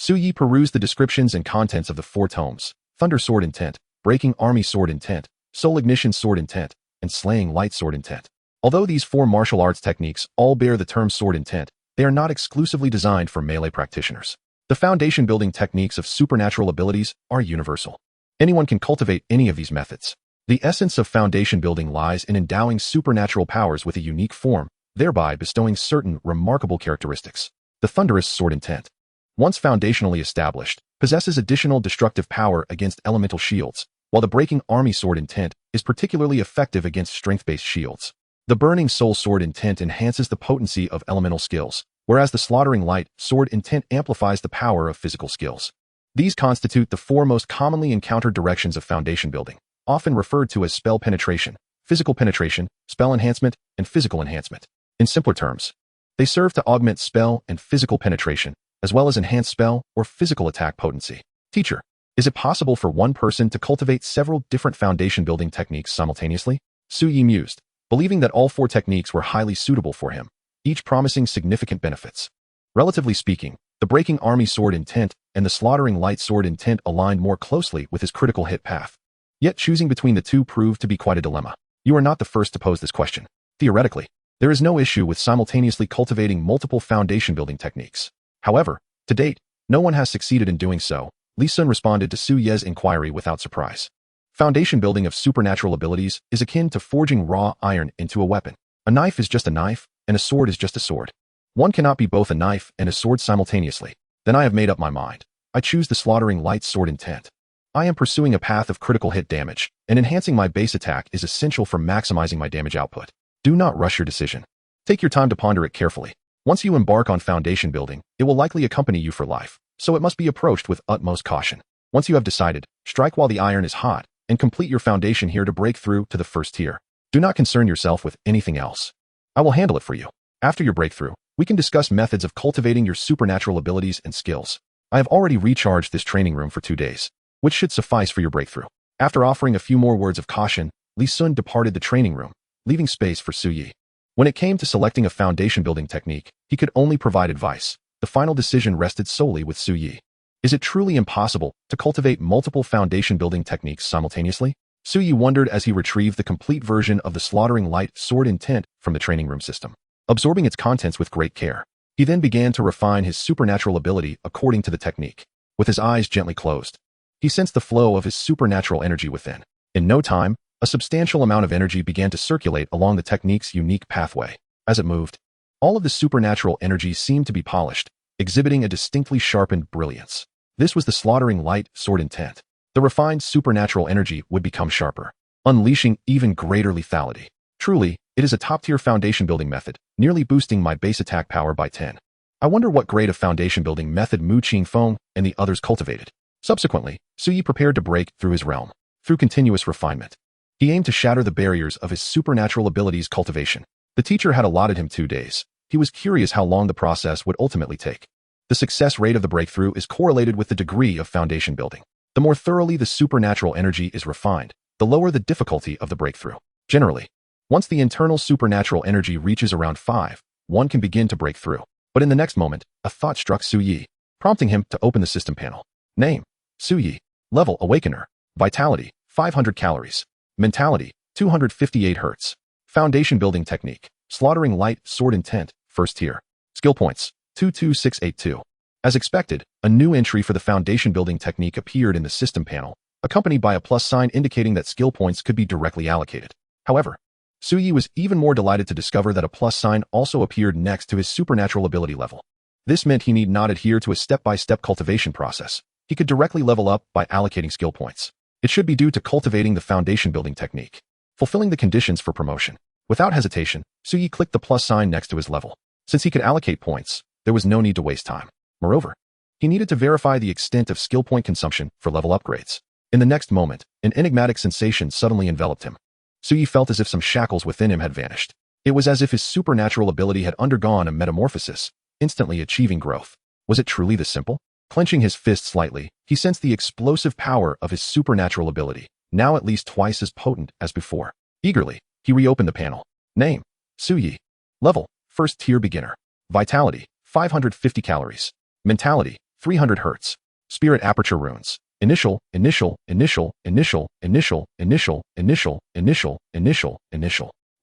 Suyi perused the descriptions and contents of the 4 tomes: Thunder Sword Intent, Breaking Army Sword Intent, Soul Ignition Sword Intent, and Slaying Light Sword Intent. Although these 4 martial arts techniques all bear the term Sword Intent, they are not exclusively designed for melee practitioners. The foundation-building techniques of supernatural abilities are universal. Anyone can cultivate any of these methods. The essence of foundation building lies in endowing supernatural powers with a unique form, thereby bestowing certain remarkable characteristics. The Thunderous Sword Intent, once foundationally established, possesses additional destructive power against elemental shields, while the Breaking Army Sword Intent is particularly effective against strength-based shields. The Burning Soul Sword Intent enhances the potency of elemental skills, whereas the Slaughtering Light Sword Intent amplifies the power of physical skills. These constitute the 4 most commonly encountered directions of foundation building, often referred to as spell penetration, physical penetration, spell enhancement, and physical enhancement. In simpler terms, they serve to augment spell and physical penetration, as well as enhance spell or physical attack potency. Teacher, is it possible for one person to cultivate several different foundation building techniques simultaneously? Suyi mused, believing that all 4 techniques were highly suitable for him, each promising significant benefits. Relatively speaking, the Breaking Army Sword Intent and the Slaughtering Light Sword Intent aligned more closely with his critical hit path. Yet choosing between the 2 proved to be quite a dilemma. You are not the first to pose this question. Theoretically, there is no issue with simultaneously cultivating multiple foundation building techniques. However, to date, no one has succeeded in doing so. Lee Sun responded to Su Ye's inquiry without surprise. Foundation building of supernatural abilities is akin to forging raw iron into a weapon. A knife is just a knife, and a sword is just a sword. One cannot be both a knife and a sword simultaneously. Then I have made up my mind. I choose the Slaughtering Light Sword Intent. I am pursuing a path of critical hit damage, and enhancing my base attack is essential for maximizing my damage output. Do not rush your decision. Take your time to ponder it carefully. Once you embark on foundation building, it will likely accompany you for life, so it must be approached with utmost caution. Once you have decided, strike while the iron is hot, and complete your foundation here to break through to the first tier. Do not concern yourself with anything else. I will handle it for you. After your breakthrough, we can discuss methods of cultivating your supernatural abilities and skills. I have already recharged this training room for 2 days, which should suffice for your breakthrough. After offering a few more words of caution, Lee Sun departed the training room, leaving space for Su Yi. When it came to selecting a foundation building technique, he could only provide advice. The final decision rested solely with Su Yi. Is it truly impossible to cultivate multiple foundation building techniques simultaneously? Su Yi wondered as he retrieved the complete version of the Slaughtering Light Sword Intent from the training room system. Absorbing its contents with great care, he then began to refine his supernatural ability according to the technique. With his eyes gently closed, he sensed the flow of his supernatural energy within. In no time, a substantial amount of energy began to circulate along the technique's unique pathway. As it moved, all of the supernatural energy seemed to be polished, exhibiting a distinctly sharpened brilliance. This was the Slaughtering Light Sword Intent. The refined supernatural energy would become sharper, unleashing even greater lethality. Truly, it is a top-tier foundation-building method, nearly boosting my base attack power by 10. I wonder what grade of foundation-building method Mu Qingfeng and the others cultivated. Subsequently, Su Yi prepared to break through his realm. Through continuous refinement, he aimed to shatter the barriers of his supernatural abilities cultivation. The teacher had allotted him 2 days. He was curious how long the process would ultimately take. The success rate of the breakthrough is correlated with the degree of foundation building. The more thoroughly the supernatural energy is refined, the lower the difficulty of the breakthrough. Generally, once the internal supernatural energy reaches around 5, one can begin to break through. But in the next moment, a thought struck Su Yi, prompting him to open the system panel. Name: Su Yi. Level: Awakener. Vitality: 500 calories. Mentality: 258 Hz. Foundation building technique: Slaughtering Light Sword Intent, first tier. Skill points: 22682. As expected, a new entry for the foundation building technique appeared in the system panel, accompanied by a plus sign indicating that skill points could be directly allocated. However, Su Yi was even more delighted to discover that a plus sign also appeared next to his supernatural ability level. This meant he need not adhere to a step-by-step cultivation process. He could directly level up by allocating skill points. It should be due to cultivating the foundation building technique, fulfilling the conditions for promotion. Without hesitation, Suyi clicked the plus sign next to his level. Since he could allocate points, there was no need to waste time. Moreover, he needed to verify the extent of skill point consumption for level upgrades. In the next moment, an enigmatic sensation suddenly enveloped him. Suyi felt as if some shackles within him had vanished. It was as if his supernatural ability had undergone a metamorphosis, instantly achieving growth. Was it truly this simple? Clenching his fist slightly, he sensed the explosive power of his supernatural ability, now at least twice as potent as before. Eagerly, he reopened the panel. Name: Suyi. Level: First Tier Beginner. Vitality: 550 calories. Mentality: 300 Hz. Spirit Aperture Runes. Initial.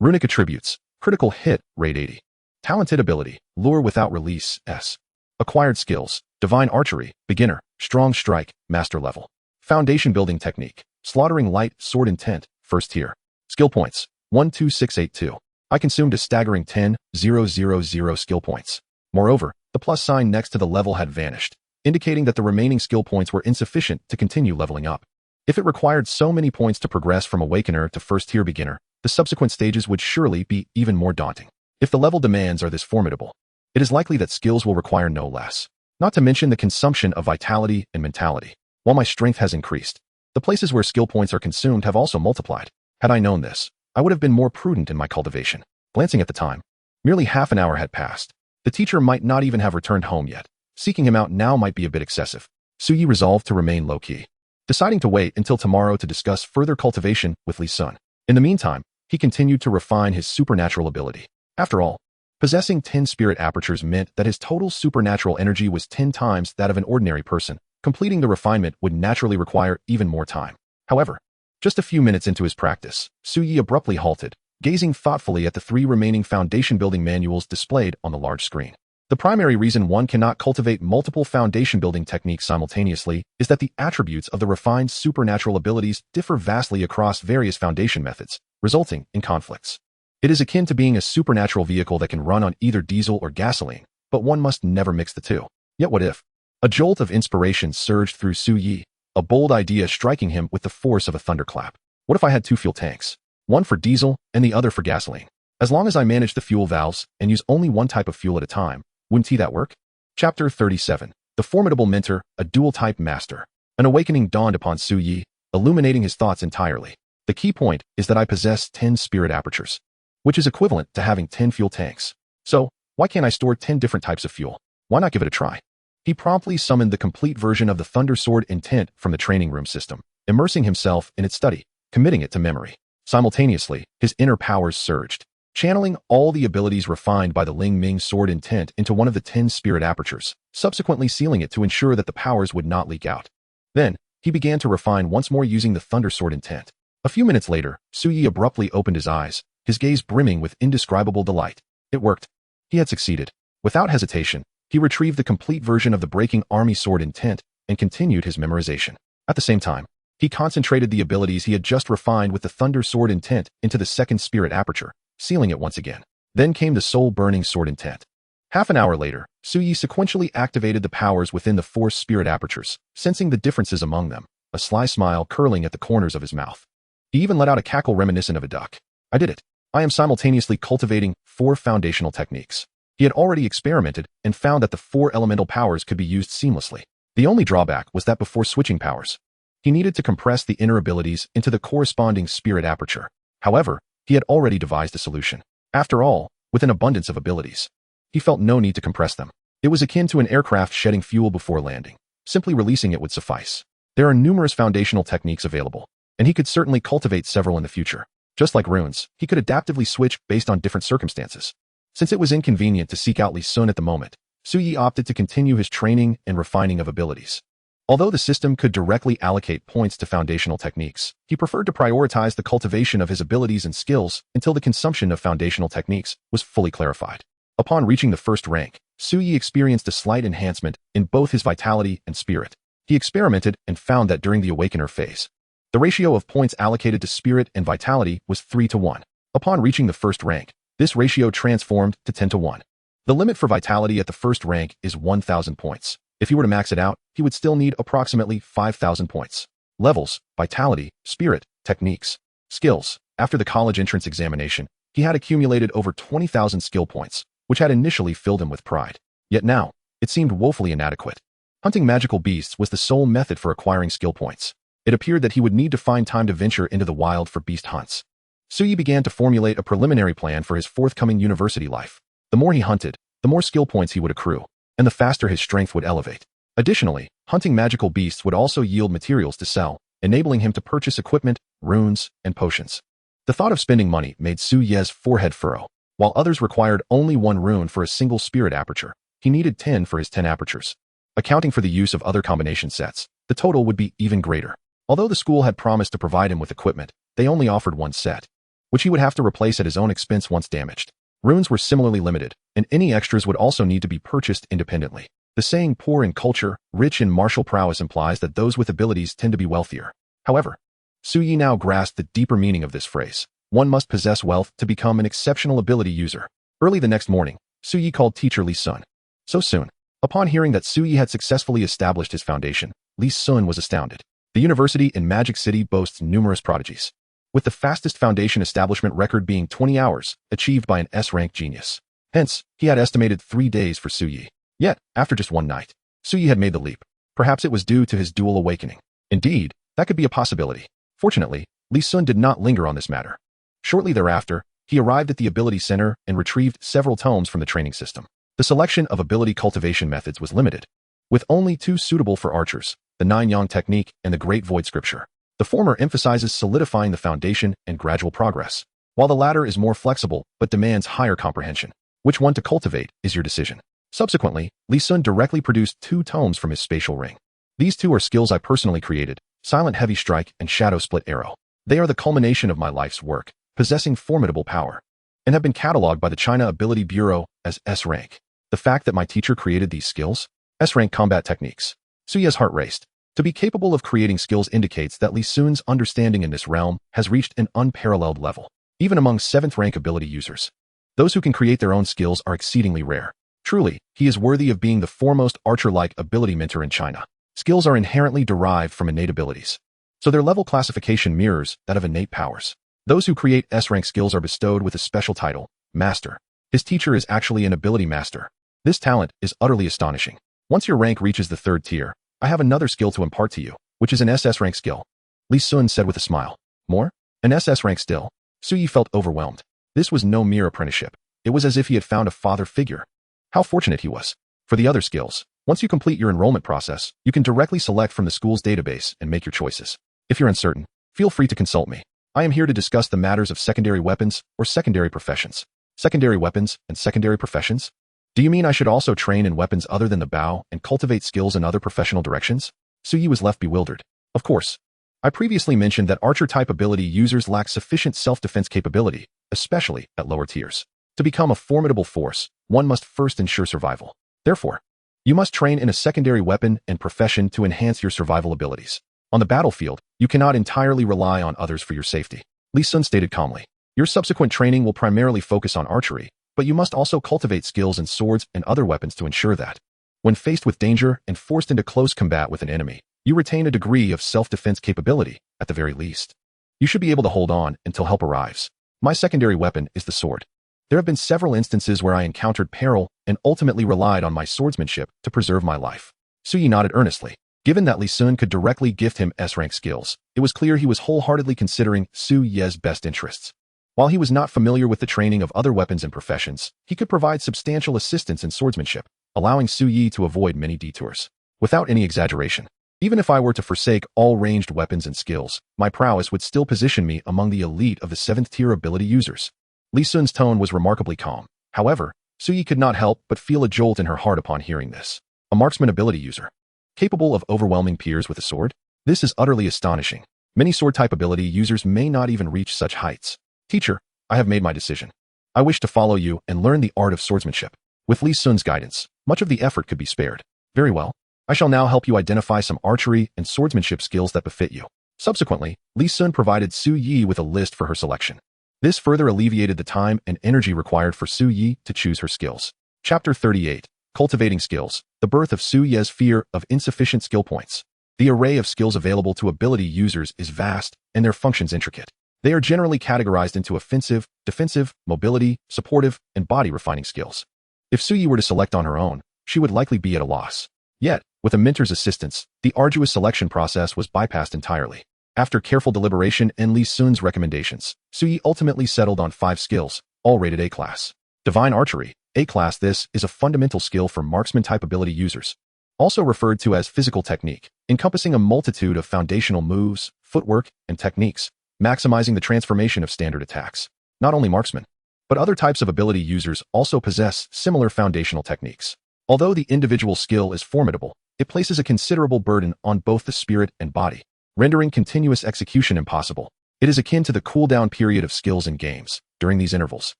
Runic Attributes. Critical Hit Rate 80. Talented Ability: Lure Without Release S. Acquired Skills: Divine Archery, Beginner, Strong Strike, Master Level. Foundation Building Technique: Slaughtering Light Sword Intent, First Tier. Skill Points: 12682. I consumed a staggering 10,000 skill points. Moreover, the plus sign next to the level had vanished, indicating that the remaining skill points were insufficient to continue leveling up. If it required so many points to progress from Awakener to First Tier Beginner, the subsequent stages would surely be even more daunting. If the level demands are this formidable, it is likely that skills will require no less. Not to mention the consumption of vitality and mentality. While my strength has increased, the places where skill points are consumed have also multiplied. Had I known this, I would have been more prudent in my cultivation. Glancing at the time, merely half an hour had passed. The teacher might not even have returned home yet. Seeking him out now might be a bit excessive. Suyi resolved to remain low-key, deciding to wait until tomorrow to discuss further cultivation with Lee Sun. In the meantime, he continued to refine his supernatural ability. After all, possessing 10 spirit apertures meant that his total supernatural energy was 10 times that of an ordinary person. Completing the refinement would naturally require even more time. However, just a few minutes into his practice, Suyi abruptly halted, gazing thoughtfully at the 3 remaining foundation-building manuals displayed on the large screen. The primary reason one cannot cultivate multiple foundation-building techniques simultaneously is that the attributes of the refined supernatural abilities differ vastly across various foundation methods, resulting in conflicts. It is akin to being a supernatural vehicle that can run on either diesel or gasoline, but one must never mix the two. Yet what if? A jolt of inspiration surged through Suyi, a bold idea striking him with the force of a thunderclap. What if I had 2 fuel tanks? One for diesel and the other for gasoline. As long as I manage the fuel valves and use only one type of fuel at a time, wouldn't that work? Chapter 37. The Formidable Mentor, a Dual-Type Master. An awakening dawned upon Suyi, illuminating his thoughts entirely. The key point is that I possess 10 spirit apertures, which is equivalent to having 10 fuel tanks. So, why can't I store 10 different types of fuel? Why not give it a try? He promptly summoned the complete version of the Thunder Sword Intent from the training room system, immersing himself in its study, committing it to memory. Simultaneously, his inner powers surged, channeling all the abilities refined by the Ling Ming Sword Intent into one of the 10 spirit apertures, subsequently sealing it to ensure that the powers would not leak out. Then, he began to refine once more using the Thunder Sword Intent. A few minutes later, Suyi abruptly opened his eyes, his gaze brimming with indescribable delight. It worked. He had succeeded. Without hesitation, he retrieved the complete version of the Breaking Army Sword Intent and continued his memorization. At the same time, he concentrated the abilities he had just refined with the Thunder Sword Intent into the second spirit aperture, sealing it once again. Then came the Soul Burning Sword Intent. Half an hour later, Suyi sequentially activated the powers within the 4 spirit apertures, sensing the differences among them, a sly smile curling at the corners of his mouth. He even let out a cackle reminiscent of a duck. I did it. I am simultaneously cultivating 4 foundational techniques. He had already experimented and found that the 4 elemental powers could be used seamlessly. The only drawback was that before switching powers, he needed to compress the inner abilities into the corresponding spirit aperture. However, he had already devised a solution. After all, with an abundance of abilities, he felt no need to compress them. It was akin to an aircraft shedding fuel before landing. Simply releasing it would suffice. There are numerous foundational techniques available, and he could certainly cultivate several in the future. Just like runes, he could adaptively switch based on different circumstances. Since it was inconvenient to seek out Lee Sun at the moment, Suyi opted to continue his training and refining of abilities. Although the system could directly allocate points to foundational techniques, he preferred to prioritize the cultivation of his abilities and skills until the consumption of foundational techniques was fully clarified. Upon reaching the first rank, Suyi experienced a slight enhancement in both his vitality and spirit. He experimented and found that during the Awakener phase, the ratio of points allocated to spirit and vitality was 3 to 1. Upon reaching the first rank, this ratio transformed to 10 to 1. The limit for vitality at the first rank is 1,000 points. If he were to max it out, he would still need approximately 5,000 points. Levels: vitality, spirit, techniques, skills. After the college entrance examination, he had accumulated over 20,000 skill points, which had initially filled him with pride. Yet now, it seemed woefully inadequate. Hunting magical beasts was the sole method for acquiring skill points. It appeared that he would need to find time to venture into the wild for beast hunts. Suyi began to formulate a preliminary plan for his forthcoming university life. The more he hunted, the more skill points he would accrue, and the faster his strength would elevate. Additionally, hunting magical beasts would also yield materials to sell, enabling him to purchase equipment, runes, and potions. The thought of spending money made Suyi's forehead furrow. While others required only 1 rune for a single spirit aperture, he needed 10 for his 10 apertures. Accounting for the use of other combination sets, the total would be even greater. Although the school had promised to provide him with equipment, they only offered 1 set, which he would have to replace at his own expense once damaged. Runes were similarly limited, and any extras would also need to be purchased independently. The saying poor in culture, rich in martial prowess implies that those with abilities tend to be wealthier. However, Suyi now grasped the deeper meaning of this phrase. One must possess wealth to become an exceptional ability user. Early the next morning, Suyi called teacher Li Sun. So soon. Upon hearing that Suyi had successfully established his foundation, Li Sun was astounded. The university in Magic City boasts numerous prodigies, with the fastest foundation establishment record being 20 hours, achieved by an S-rank genius. Hence, he had estimated 3 days for Suyi. Yet, after just 1 night, Suyi had made the leap. Perhaps it was due to his dual awakening. Indeed, that could be a possibility. Fortunately, Li Sun did not linger on this matter. Shortly thereafter, he arrived at the Ability Center and retrieved several tomes from the training system. The selection of ability cultivation methods was limited, with only 2 suitable for archers, the 9-yang technique and the Great Void Scripture. The former emphasizes solidifying the foundation and gradual progress, while the latter is more flexible but demands higher comprehension. Which one to cultivate is your decision. Subsequently, Li Sun directly produced 2 tomes from his spatial ring. These 2 are skills I personally created: Silent Heavy Strike and Shadow Split Arrow. They are the culmination of my life's work, possessing formidable power, and have been cataloged by the China Ability Bureau as S-rank. The fact that my teacher created these skills, S-rank combat techniques. Suyi's heart raced. To be capable of creating skills indicates that Li Sun's understanding in this realm has reached an unparalleled level, even among 7th rank ability users. Those who can create their own skills are exceedingly rare. Truly, he is worthy of being the foremost archer-like ability mentor in China. Skills are inherently derived from innate abilities, so their level classification mirrors that of innate powers. Those who create S-rank skills are bestowed with a special title, Master. His teacher is actually an ability master. This talent is utterly astonishing. Once your rank reaches the 3rd tier, I have another skill to impart to you, which is an SS rank skill. Li Sun said with a smile. More? An SS rank still? Suyi felt overwhelmed. This was no mere apprenticeship. It was as if he had found a father figure. How fortunate he was. For the other skills, once you complete your enrollment process, you can directly select from the school's database and make your choices. If you're uncertain, feel free to consult me. I am here to discuss the matters of secondary weapons or secondary professions. Secondary weapons and secondary professions? Do you mean I should also train in weapons other than the bow and cultivate skills in other professional directions? Suyi was left bewildered. Of course. I previously mentioned that archer-type ability users lack sufficient self-defense capability, especially at lower tiers. To become a formidable force, one must first ensure survival. Therefore, you must train in a secondary weapon and profession to enhance your survival abilities. On the battlefield, you cannot entirely rely on others for your safety. Li Sun stated calmly. Your subsequent training will primarily focus on archery, but you must also cultivate skills in swords and other weapons to ensure that, when faced with danger and forced into close combat with an enemy, you retain a degree of self-defense capability, at the very least. You should be able to hold on until help arrives. My secondary weapon is the sword. There have been several instances where I encountered peril and ultimately relied on my swordsmanship to preserve my life. Suyi nodded earnestly. Given that Li Sun could directly gift him S-rank skills, it was clear he was wholeheartedly considering Suyi's best interests. While he was not familiar with the training of other weapons and professions, he could provide substantial assistance in swordsmanship, allowing Suyi to avoid many detours. Without any exaggeration, even if I were to forsake all ranged weapons and skills, my prowess would still position me among the elite of the 7th tier ability users. Li Sun's tone was remarkably calm. However, Suyi could not help but feel a jolt in her heart upon hearing this. A marksman ability user, capable of overwhelming peers with a sword? This is utterly astonishing. Many sword-type ability users may not even reach such heights. Teacher, I have made my decision. I wish to follow you and learn the art of swordsmanship. With Li Sun's guidance, much of the effort could be spared. Very well. I shall now help you identify some archery and swordsmanship skills that befit you. Subsequently, Li Sun provided Suyi with a list for her selection. This further alleviated the time and energy required for Suyi to choose her skills. Chapter 38. Cultivating Skills. The Birth of Su-Ye's Fear of Insufficient Skill Points. The array of skills available to ability users is vast, and their functions intricate. They are generally categorized into offensive, defensive, mobility, supportive, and body-refining skills. If Su-Ye were to select on her own, she would likely be at a loss. Yet, with a mentor's assistance, the arduous selection process was bypassed entirely. After careful deliberation and Lee Sun's recommendations, Su-Ye ultimately settled on 5 skills, all rated A-class. Divine Archery, A-class. This is a fundamental skill for marksman-type ability users, also referred to as physical technique, encompassing a multitude of foundational moves, footwork, and techniques, maximizing the transformation of standard attacks. Not only marksmen, but other types of ability users also possess similar foundational techniques. Although the individual skill is formidable, it places a considerable burden on both the spirit and body, rendering continuous execution impossible. It is akin to the cooldown period of skills in games. During these intervals,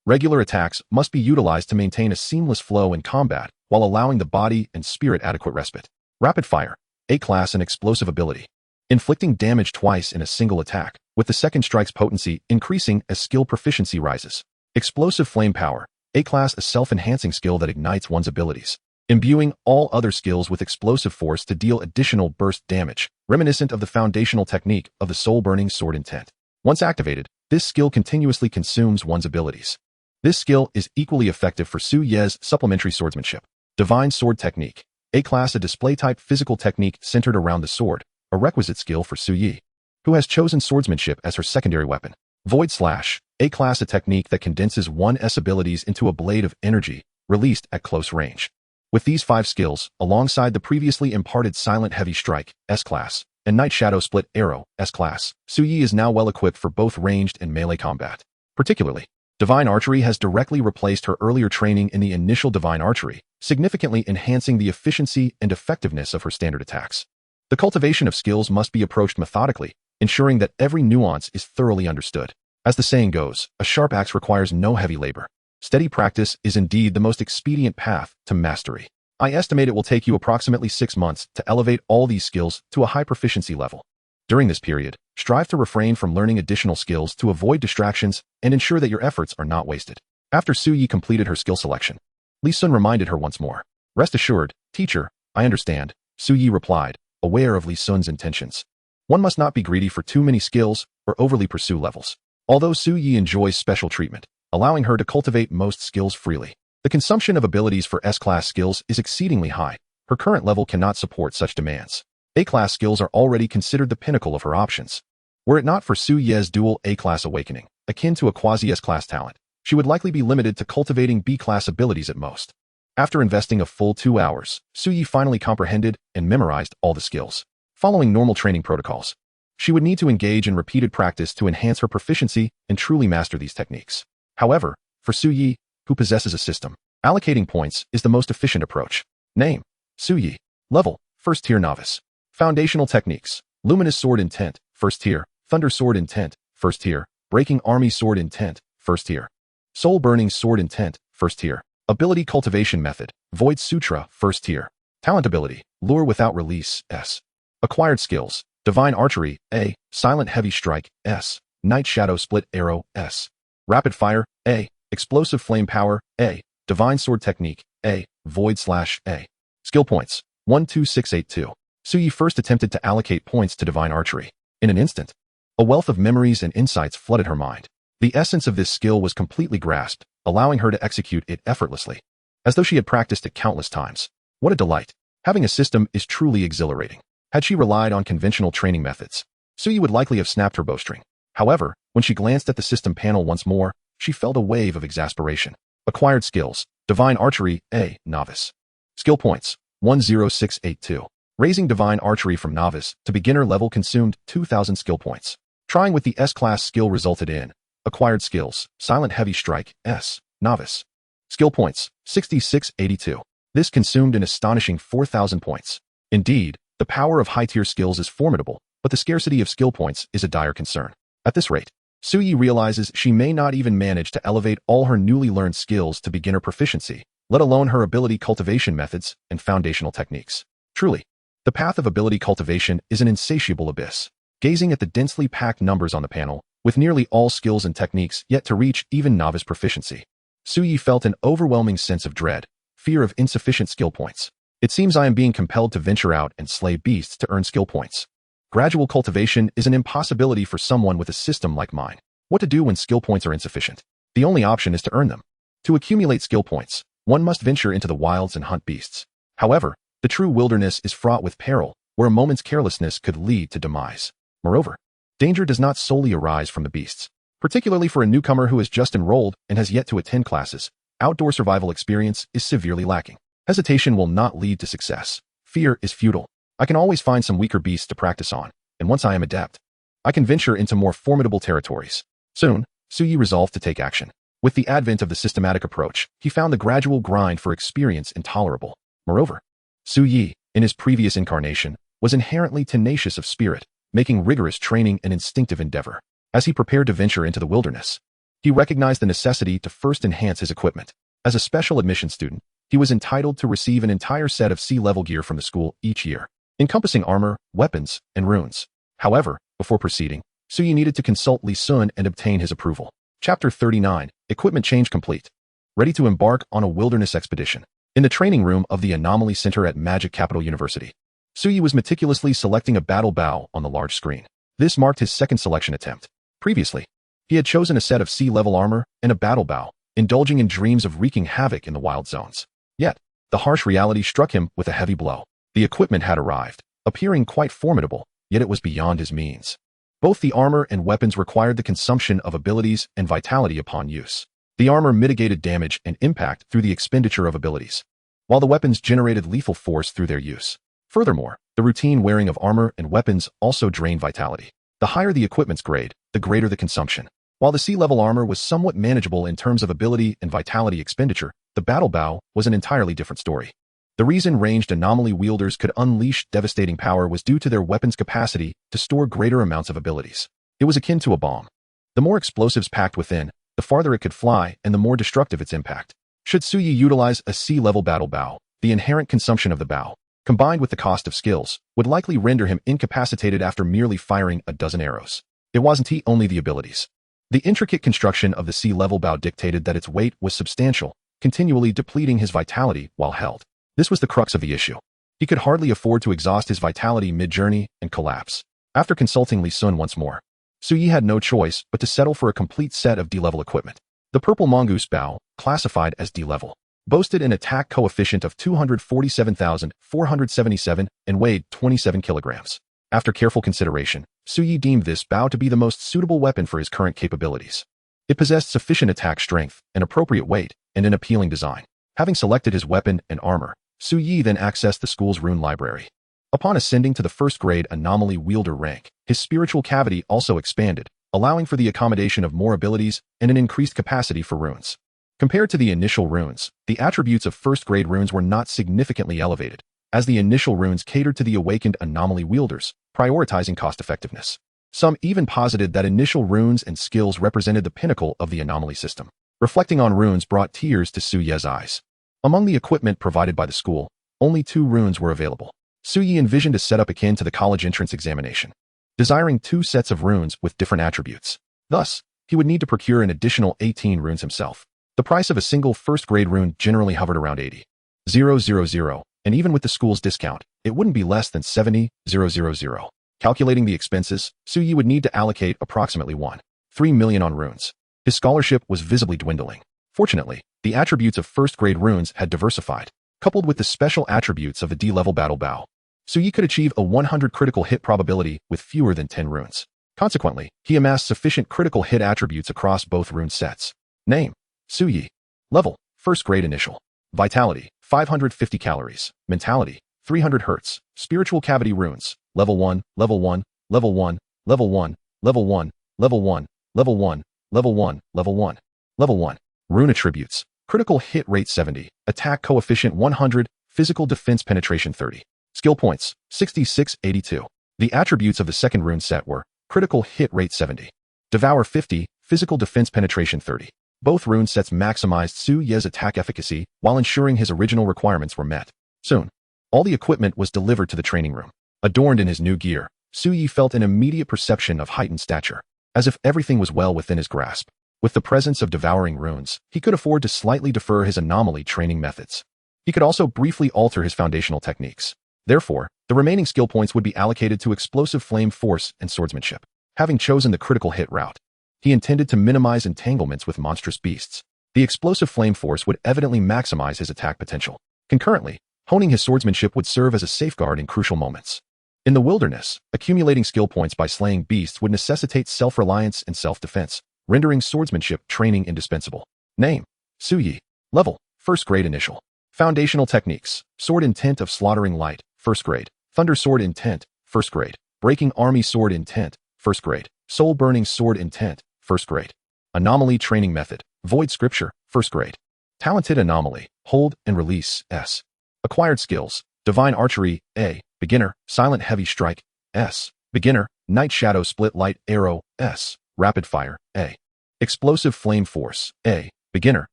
regular attacks must be utilized to maintain a seamless flow in combat while allowing the body and spirit adequate respite. Rapid Fire, A-class and explosive ability. Inflicting damage twice in a single attack, with the second strike's potency increasing as skill proficiency rises. Explosive Flame Power, A-class, a self-enhancing skill that ignites one's abilities, imbuing all other skills with explosive force to deal additional burst damage, reminiscent of the foundational technique of the soul-burning sword intent. Once activated, this skill continuously consumes one's abilities. This skill is equally effective for Su-Ye's supplementary swordsmanship. Divine Sword Technique, A-class, a display-type physical technique centered around the sword, a requisite skill for Su-Ye, who has chosen swordsmanship as her secondary weapon. Void Slash, A-class, a technique that condenses one's abilities into a blade of energy, released at close range. With these 5 skills, alongside the previously imparted Silent Heavy Strike, S-class, and Night Shadow Split Arrow, S-class, Su-Ye is now well equipped for both ranged and melee combat. Particularly, Divine Archery has directly replaced her earlier training in the initial Divine Archery, significantly enhancing the efficiency and effectiveness of her standard attacks. The cultivation of skills must be approached methodically, ensuring that every nuance is thoroughly understood. As the saying goes, a sharp axe requires no heavy labor. Steady practice is indeed the most expedient path to mastery. I estimate it will take you approximately 6 months to elevate all these skills to a high proficiency level. During this period, strive to refrain from learning additional skills to avoid distractions and ensure that your efforts are not wasted. After Su-Ye completed her skill selection, Lee Sun reminded her once more. Rest assured, teacher, I understand, Su-Ye replied, aware of Lee Sun's intentions. One must not be greedy for too many skills or overly pursue levels. Although Su-Ye enjoys special treatment, allowing her to cultivate most skills freely, the consumption of abilities for S-class skills is exceedingly high. Her current level cannot support such demands. A-class skills are already considered the pinnacle of her options. Were it not for Su-Ye's dual A-class awakening, akin to a quasi-S-class talent, she would likely be limited to cultivating B-class abilities at most. After investing a full 2 hours, Su-Ye finally comprehended and memorized all the skills. Following normal training protocols, she would need to engage in repeated practice to enhance her proficiency and truly master these techniques. However, for Su-Ye, who possesses a system, allocating points is the most efficient approach. Name: Su-Ye. Level: First Tier Novice. Foundational Techniques: Luminous Sword Intent, First Tier; Thunder Sword Intent, First Tier; Breaking Army Sword Intent, First Tier; Soul Burning Sword Intent, First Tier. Ability Cultivation Method: Void Sutra, First Tier. Talent Ability: Lure Without Release, S. Acquired Skills: Divine Archery, A. Silent Heavy Strike, S. Night Shadow Split Arrow, S. Rapid Fire, A. Explosive Flame Power, A. Divine Sword Technique, A. Void Slash, A. Skill Points: 12682. Su-Ye first attempted to allocate points to Divine Archery. In an instant, a wealth of memories and insights flooded her mind. The essence of this skill was completely grasped, allowing her to execute it effortlessly, as though she had practiced it countless times. What a delight! Having a system is truly exhilarating. Had she relied on conventional training methods, Su-Ye would likely have snapped her bowstring. However, when she glanced at the system panel once more, she felt a wave of exasperation. Acquired Skills: Divine Archery, A. Novice. Skill Points: 10682. Raising Divine Archery from Novice to Beginner level consumed 2,000 skill points. Trying with the S-class skill resulted in Acquired Skills: Silent Heavy Strike, S. Novice. Skill Points: 6682. This consumed an astonishing 4,000 points. Indeed, the power of high-tier skills is formidable, but the scarcity of skill points is a dire concern. At this rate, Su-Ye realizes she may not even manage to elevate all her newly learned skills to beginner proficiency, let alone her ability cultivation methods and foundational techniques. Truly, the path of ability cultivation is an insatiable abyss. Gazing at the densely packed numbers on the panel, with nearly all skills and techniques yet to reach even novice proficiency, Su Yi felt an overwhelming sense of dread, fear of insufficient skill points. It seems I am being compelled to venture out and slay beasts to earn skill points. Gradual cultivation is an impossibility for someone with a system like mine. What to do when skill points are insufficient? The only option is to earn them. To accumulate skill points, one must venture into the wilds and hunt beasts. However, the true wilderness is fraught with peril, where a moment's carelessness could lead to demise. Moreover, danger does not solely arise from the beasts. Particularly for a newcomer who has just enrolled and has yet to attend classes, outdoor survival experience is severely lacking. Hesitation will not lead to success. Fear is futile. I can always find some weaker beasts to practice on, and once I am adept, I can venture into more formidable territories. Soon, Su Yi resolved to take action. With the advent of the systematic approach, he found the gradual grind for experience intolerable. Moreover, Su Yi, in his previous incarnation, was inherently tenacious of spirit, making rigorous training an instinctive endeavor. As he prepared to venture into the wilderness, he recognized the necessity to first enhance his equipment. As a special admission student, he was entitled to receive an entire set of sea-level gear from the school each year, encompassing armor, weapons, and runes. However, before proceeding, Su Yi needed to consult Li Sun and obtain his approval. Chapter 39, Equipment Change Complete. Ready to embark on a wilderness expedition. In the training room of the Anomaly Center at Magic Capital University, Su Yi was meticulously selecting a battle bow on the large screen. This marked his second selection attempt. Previously, he had chosen a set of sea-level armor and a battle bow, indulging in dreams of wreaking havoc in the wild zones. Yet, the harsh reality struck him with a heavy blow. The equipment had arrived, appearing quite formidable, yet it was beyond his means. Both the armor and weapons required the consumption of abilities and vitality upon use. The armor mitigated damage and impact through the expenditure of abilities, while the weapons generated lethal force through their use. Furthermore, the routine wearing of armor and weapons also drained vitality. The higher the equipment's grade, the greater the consumption. While the sea-level armor was somewhat manageable in terms of ability and vitality expenditure, the battle bow was an entirely different story. The reason ranged anomaly wielders could unleash devastating power was due to their weapons' capacity to store greater amounts of abilities. It was akin to a bomb. The more explosives packed within, the farther it could fly and the more destructive its impact. Should Su Yi utilize a sea-level battle bow, the inherent consumption of the bow, combined with the cost of skills, would likely render him incapacitated after merely firing a dozen arrows. It wasn't only the abilities. The intricate construction of the sea-level bow dictated that its weight was substantial, continually depleting his vitality while held. This was the crux of the issue. He could hardly afford to exhaust his vitality mid-journey and collapse. After consulting Li Sun once more, Su Yi had no choice but to settle for a complete set of D-level equipment. The purple mongoose bow, classified as D-level, boasted an attack coefficient of 247,477 and weighed 27 kilograms. After careful consideration, Su Yi deemed this bow to be the most suitable weapon for his current capabilities. It possessed sufficient attack strength, an appropriate weight, and an appealing design. Having selected his weapon and armor, Su Yi then accessed the school's rune library. Upon ascending to the first-grade anomaly wielder rank, his spiritual cavity also expanded, allowing for the accommodation of more abilities and an increased capacity for runes. Compared to the initial runes, the attributes of first-grade runes were not significantly elevated, as the initial runes catered to the awakened anomaly wielders, prioritizing cost-effectiveness. Some even posited that initial runes and skills represented the pinnacle of the anomaly system. Reflecting on runes brought tears to Su Yi's eyes. Among the equipment provided by the school, only 2 runes were available. Su Yi envisioned a setup akin to the college entrance examination, desiring 2 sets of runes with different attributes. Thus, he would need to procure an additional 18 runes himself. The price of a single first-grade rune generally hovered around 80,000, and even with the school's discount, it wouldn't be less than 70,000. Calculating the expenses, Su Yi would need to allocate approximately 1.3 million on runes. His scholarship was visibly dwindling. Fortunately, the attributes of first-grade runes had diversified. Coupled with the special attributes of the D-level battle bow, Su Yi could achieve a 100 critical hit probability with fewer than 10 runes. Consequently, he amassed sufficient critical hit attributes across both rune sets. Name: Su Yi. Level: first grade initial. Vitality: 550 calories. Mentality: 300 Hz. Spiritual cavity runes: level 1, level 1, level 1, level 1, level 1, level 1, level 1, level 1, level 1, level 1. Rune attributes: critical hit rate 70, attack coefficient 100, physical defense penetration 30. Skill points: 6682. The attributes of the second rune set were critical hit rate 70, devour 50, physical defense penetration 30. Both rune sets maximized Su Yi's attack efficacy while ensuring his original requirements were met. Soon, all the equipment was delivered to the training room. Adorned in his new gear, Su Yi felt an immediate perception of heightened stature, as if everything was well within his grasp. With the presence of devouring runes, he could afford to slightly defer his anomaly training methods. He could also briefly alter his foundational techniques. Therefore, the remaining skill points would be allocated to explosive flame force and swordsmanship. Having chosen the critical hit route, he intended to minimize entanglements with monstrous beasts. The explosive flame force would evidently maximize his attack potential. Concurrently, honing his swordsmanship would serve as a safeguard in crucial moments. In the wilderness, accumulating skill points by slaying beasts would necessitate self-reliance and self-defense, rendering swordsmanship training indispensable. Name: Suyi. Level: 1st grade initial. Foundational techniques: Sword Intent of Slaughtering Light, 1st grade. Thunder Sword Intent, 1st grade. Breaking Army Sword Intent, 1st grade. Soul Burning Sword Intent, 1st grade. Anomaly Training Method: Void Scripture, 1st grade. Talented Anomaly: Hold and Release, S. Acquired Skills: Divine Archery, A. Beginner, Silent Heavy Strike, S. Beginner, Night Shadow Split Light Arrow, S. Rapid Fire, A. Explosive Flame Force, A. Beginner,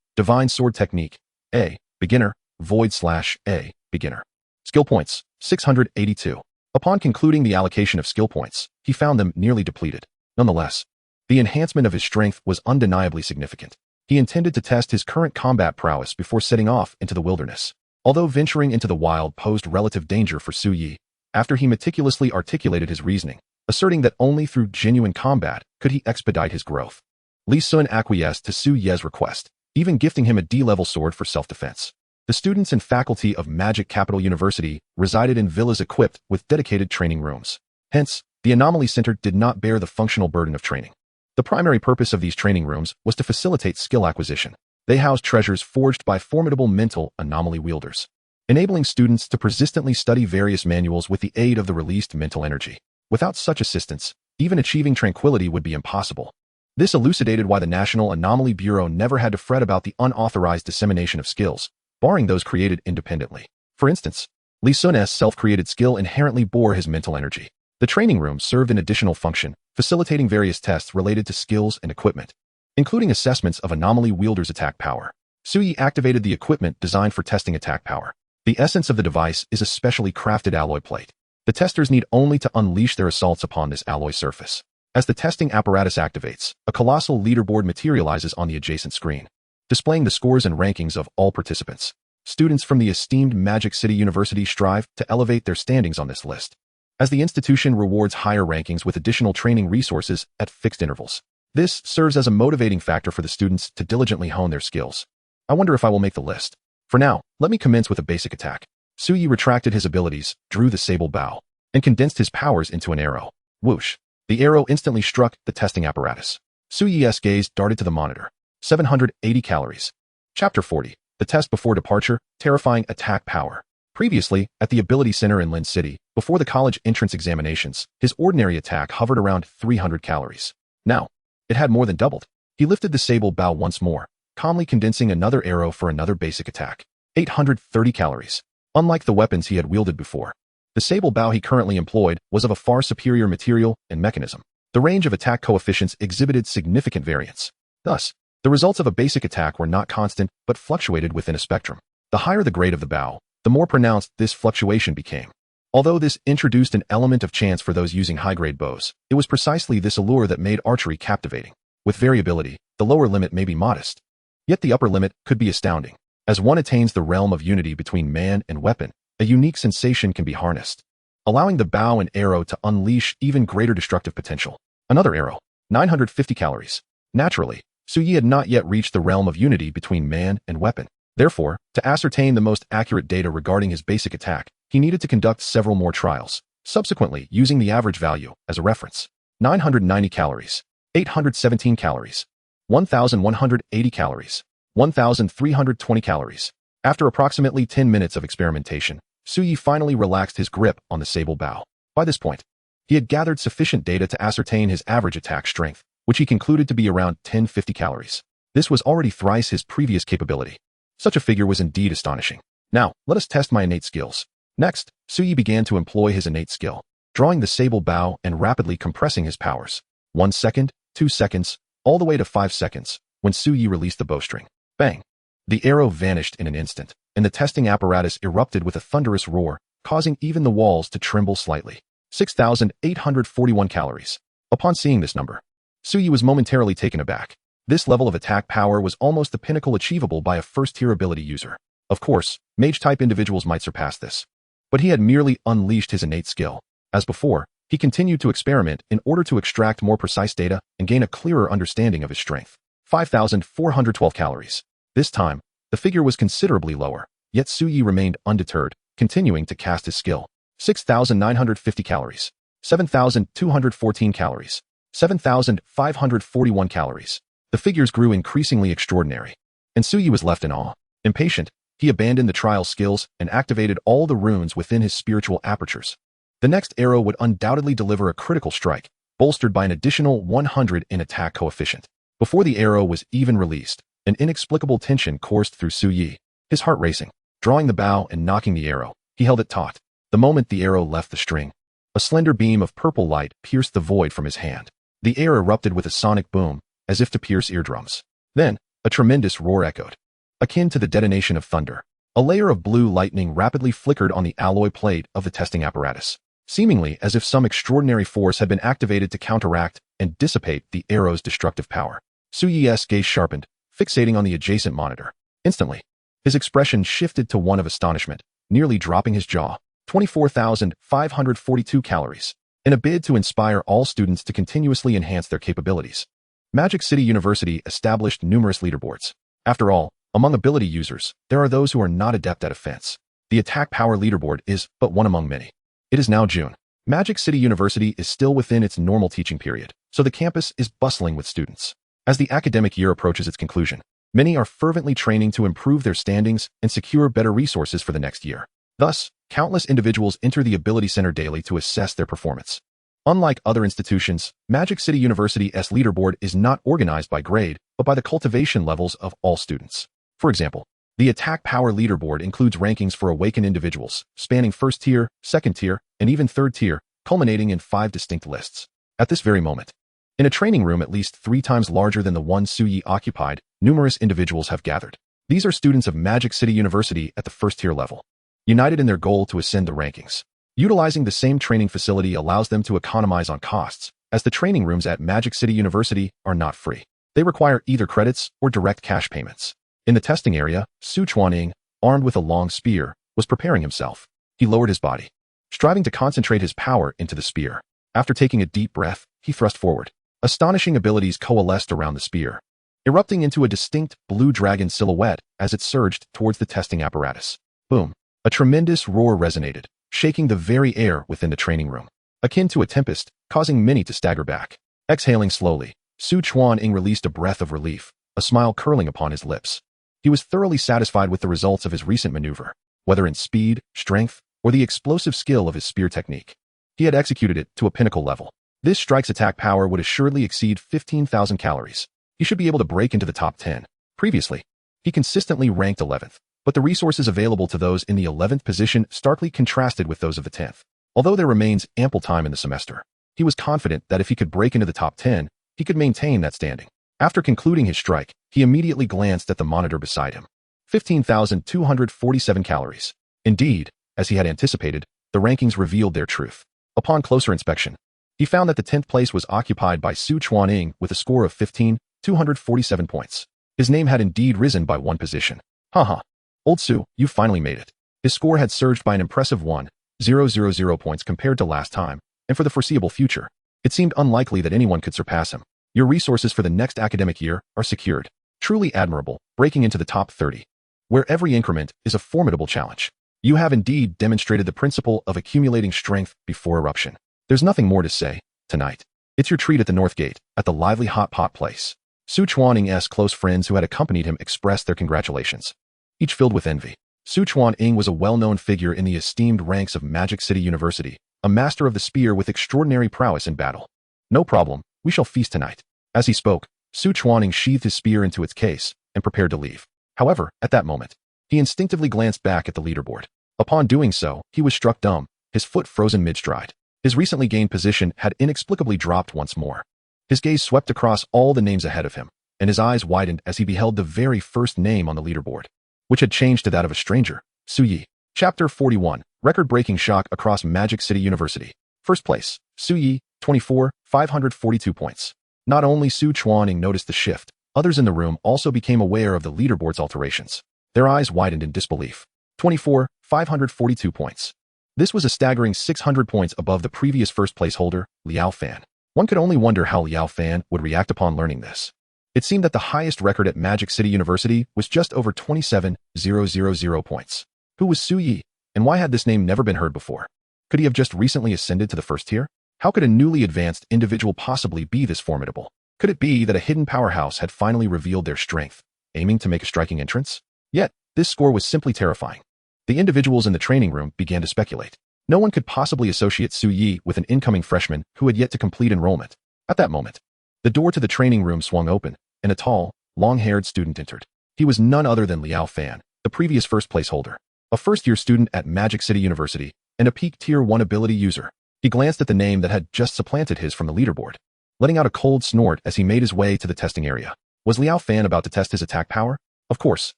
Divine Sword Technique, A. Beginner, Void/A. Beginner. Skill points: 682. Upon concluding the allocation of skill points, he found them nearly depleted. Nonetheless, the enhancement of his strength was undeniably significant. He intended to test his current combat prowess before setting off into the wilderness. Although venturing into the wild posed relative danger for Suyi, after he meticulously articulated his reasoning, asserting that only through genuine combat could he expedite his growth, Li Sun acquiesced to Suyi's request, even gifting him a D-level sword for self-defense. The students and faculty of Magic Capital University resided in villas equipped with dedicated training rooms. Hence, the Anomaly Center did not bear the functional burden of training. The primary purpose of these training rooms was to facilitate skill acquisition. They housed treasures forged by formidable mental anomaly wielders, enabling students to persistently study various manuals with the aid of the released mental energy. Without such assistance, even achieving tranquility would be impossible. This elucidated why the National Anomaly Bureau never had to fret about the unauthorized dissemination of skills, barring those created independently. For instance, Li Sun's self-created skill inherently bore his mental energy. The training room served an additional function, facilitating various tests related to skills and equipment, including assessments of anomaly wielders' attack power. Suyi activated the equipment designed for testing attack power. The essence of the device is a specially crafted alloy plate. The testers need only to unleash their assaults upon this alloy surface. As the testing apparatus activates, a colossal leaderboard materializes on the adjacent screen, displaying the scores and rankings of all participants. Students from the esteemed Magic City University strive to elevate their standings on this list, as the institution rewards higher rankings with additional training resources at fixed intervals. This serves as a motivating factor for the students to diligently hone their skills. I wonder if I will make the list. For now, let me commence with a basic attack. Suyi retracted his abilities, drew the sable bow, and condensed his powers into an arrow. Whoosh! The arrow instantly struck the testing apparatus. Suyi's gaze darted to the monitor. 780 calories. Chapter 40. The Test Before Departure, Terrifying Attack Power. Previously, at the Ability Center in Lin City, before the college entrance examinations, his ordinary attack hovered around 300 calories. Now, it had more than doubled. He lifted the sable bow once more, calmly condensing another arrow for another basic attack. 830 calories. Unlike the weapons he had wielded before, the sable bow he currently employed was of a far superior material and mechanism. The range of attack coefficients exhibited significant variance. Thus, the results of a basic attack were not constant, but fluctuated within a spectrum. The higher the grade of the bow, the more pronounced this fluctuation became. Although this introduced an element of chance for those using high-grade bows, it was precisely this allure that made archery captivating. With variability, the lower limit may be modest, yet the upper limit could be astounding. As one attains the realm of unity between man and weapon, a unique sensation can be harnessed, allowing the bow and arrow to unleash even greater destructive potential. Another arrow. 950 calories. Naturally, Suyi had not yet reached the realm of unity between man and weapon. Therefore, to ascertain the most accurate data regarding his basic attack, he needed to conduct several more trials, subsequently using the average value as a reference. 990 calories, 817 calories, 1,180 calories, 1,320 calories. After approximately 10 minutes of experimentation, Suyi finally relaxed his grip on the sable bow. By this point, he had gathered sufficient data to ascertain his average attack strength, which he concluded to be around 1050 calories. This was already thrice his previous capability. Such a figure was indeed astonishing. Now, let us test my innate skills. Next, Suyi began to employ his innate skill, drawing the sable bow and rapidly compressing his powers. 1 second, 2 seconds, all the way to 5 seconds, when Suyi released the bowstring. Bang! The arrow vanished in an instant, and the testing apparatus erupted with a thunderous roar, causing even the walls to tremble slightly. 6,841 calories. Upon seeing this number, Suyi was momentarily taken aback. This level of attack power was almost the pinnacle achievable by a first-tier ability user. Of course, mage-type individuals might surpass this. But he had merely unleashed his innate skill. As before, he continued to experiment in order to extract more precise data and gain a clearer understanding of his strength. 5,412 calories. This time, the figure was considerably lower, yet Suyi remained undeterred, continuing to cast his skill. 6,950 calories. 7,214 calories. 7,541 calories. The figures grew increasingly extraordinary, and Suyi was left in awe. Impatient, he abandoned the trial skills and activated all the runes within his spiritual apertures. The next arrow would undoubtedly deliver a critical strike, bolstered by an additional 100 in attack coefficient. Before the arrow was even released, an inexplicable tension coursed through Suyi, his heart racing. Drawing the bow and knocking the arrow, he held it taut. The moment the arrow left the string, a slender beam of purple light pierced the void from his hand. The air erupted with a sonic boom, as if to pierce eardrums. Then, a tremendous roar echoed, akin to the detonation of thunder. A layer of blue lightning rapidly flickered on the alloy plate of the testing apparatus, seemingly as if some extraordinary force had been activated to counteract and dissipate the arrow's destructive power. Suyi's gaze sharpened, fixating on the adjacent monitor. Instantly, his expression shifted to one of astonishment, nearly dropping his jaw. 24,542 calories. In a bid to inspire all students to continuously enhance their capabilities, Magic City University established numerous leaderboards. After all, among ability users, there are those who are not adept at offense. The attack power leaderboard is but one among many. It is now June. Magic City University is still within its normal teaching period, so the campus is bustling with students. As the academic year approaches its conclusion, many are fervently training to improve their standings and secure better resources for the next year. Thus, countless individuals enter the Ability Center daily to assess their performance. Unlike other institutions, Magic City University's leaderboard is not organized by grade, but by the cultivation levels of all students. For example, the attack power leaderboard includes rankings for awakened individuals, spanning first tier, second tier, and even third tier, culminating in 5 distinct lists. At this very moment, in a training room at least 3 times larger than the one Suyi occupied, numerous individuals have gathered. These are students of Magic City University at the first tier level, united in their goal to ascend the rankings. Utilizing the same training facility allows them to economize on costs, as the training rooms at Magic City University are not free. They require either credits or direct cash payments. In the testing area, Su Chuanying, armed with a long spear, was preparing himself. He lowered his body, striving to concentrate his power into the spear. After taking a deep breath, he thrust forward. Astonishing abilities coalesced around the spear, erupting into a distinct blue dragon silhouette as it surged towards the testing apparatus. Boom! A tremendous roar resonated, shaking the very air within the training room, akin to a tempest, causing many to stagger back. Exhaling slowly, Su Chuanying released a breath of relief, a smile curling upon his lips. He was thoroughly satisfied with the results of his recent maneuver, whether in speed, strength, or the explosive skill of his spear technique. He had executed it to a pinnacle level. This strike's attack power would assuredly exceed 15,000 calories. He should be able to break into the top 10. Previously, he consistently ranked 11th, but the resources available to those in the 11th position starkly contrasted with those of the 10th. Although there remains ample time in the semester, he was confident that if he could break into the top 10, he could maintain that standing. After concluding his strike, he immediately glanced at the monitor beside him. 15,247 calories. Indeed, as he had anticipated, the rankings revealed their truth. Upon closer inspection, he found that the 10th place was occupied by Su Chuanying with a score of 15,247 points. His name had indeed risen by 1 position. Haha. Old Su, you finally made it. His score had surged by an impressive 1,000 points compared to last time, and for the foreseeable future, it seemed unlikely that anyone could surpass him. Your resources for the next academic year are secured. Truly admirable, breaking into the top 30, where every increment is a formidable challenge. You have indeed demonstrated the principle of accumulating strength before eruption. There's nothing more to say. Tonight, it's your treat at the North Gate, at the lively hot pot place. Su Chuanying's close friends who had accompanied him expressed their congratulations, each filled with envy. Su Chuanying was a well-known figure in the esteemed ranks of Magic City University, a master of the spear with extraordinary prowess in battle. No problem, we shall feast tonight. As he spoke, Su Chuanying sheathed his spear into its case and prepared to leave. However, at that moment, he instinctively glanced back at the leaderboard. Upon doing so, he was struck dumb, his foot frozen mid-stride. His recently gained position had inexplicably dropped once more. His gaze swept across all the names ahead of him, and his eyes widened as he beheld the very first name on the leaderboard, which had changed to that of a stranger, Suyi. Chapter 41, Record-Breaking Shock Across Magic City University. First place, Suyi, 24,542 points. Not only Su Chuanying noticed the shift, Others in the room also became aware of the leaderboard's alterations. Their eyes widened in disbelief. 542 points. This was a staggering 600 points above the previous first-place holder, Liao Fan. One could only wonder how Liao Fan would react upon learning this. It seemed that the highest record at Magic City University was just over 27,000 points. Who was Su Yi, and why had this name never been heard before? Could he have just recently ascended to the first tier? How could a newly advanced individual possibly be this formidable? Could it be that a hidden powerhouse had finally revealed their strength, aiming to make a striking entrance? Yet, this score was simply terrifying. The individuals in the training room began to speculate. No one could possibly associate Su Yi with an incoming freshman who had yet to complete enrollment. At that moment, the door to the training room swung open, and a tall, long-haired student entered. He was none other than Liao Fan, the previous first-place holder, a first-year student at Magic City University, and a peak Tier 1 ability user. He glanced at the name that had just supplanted his from the leaderboard, letting out a cold snort as he made his way to the testing area. Was Liao Fan about to test his attack power? Of course.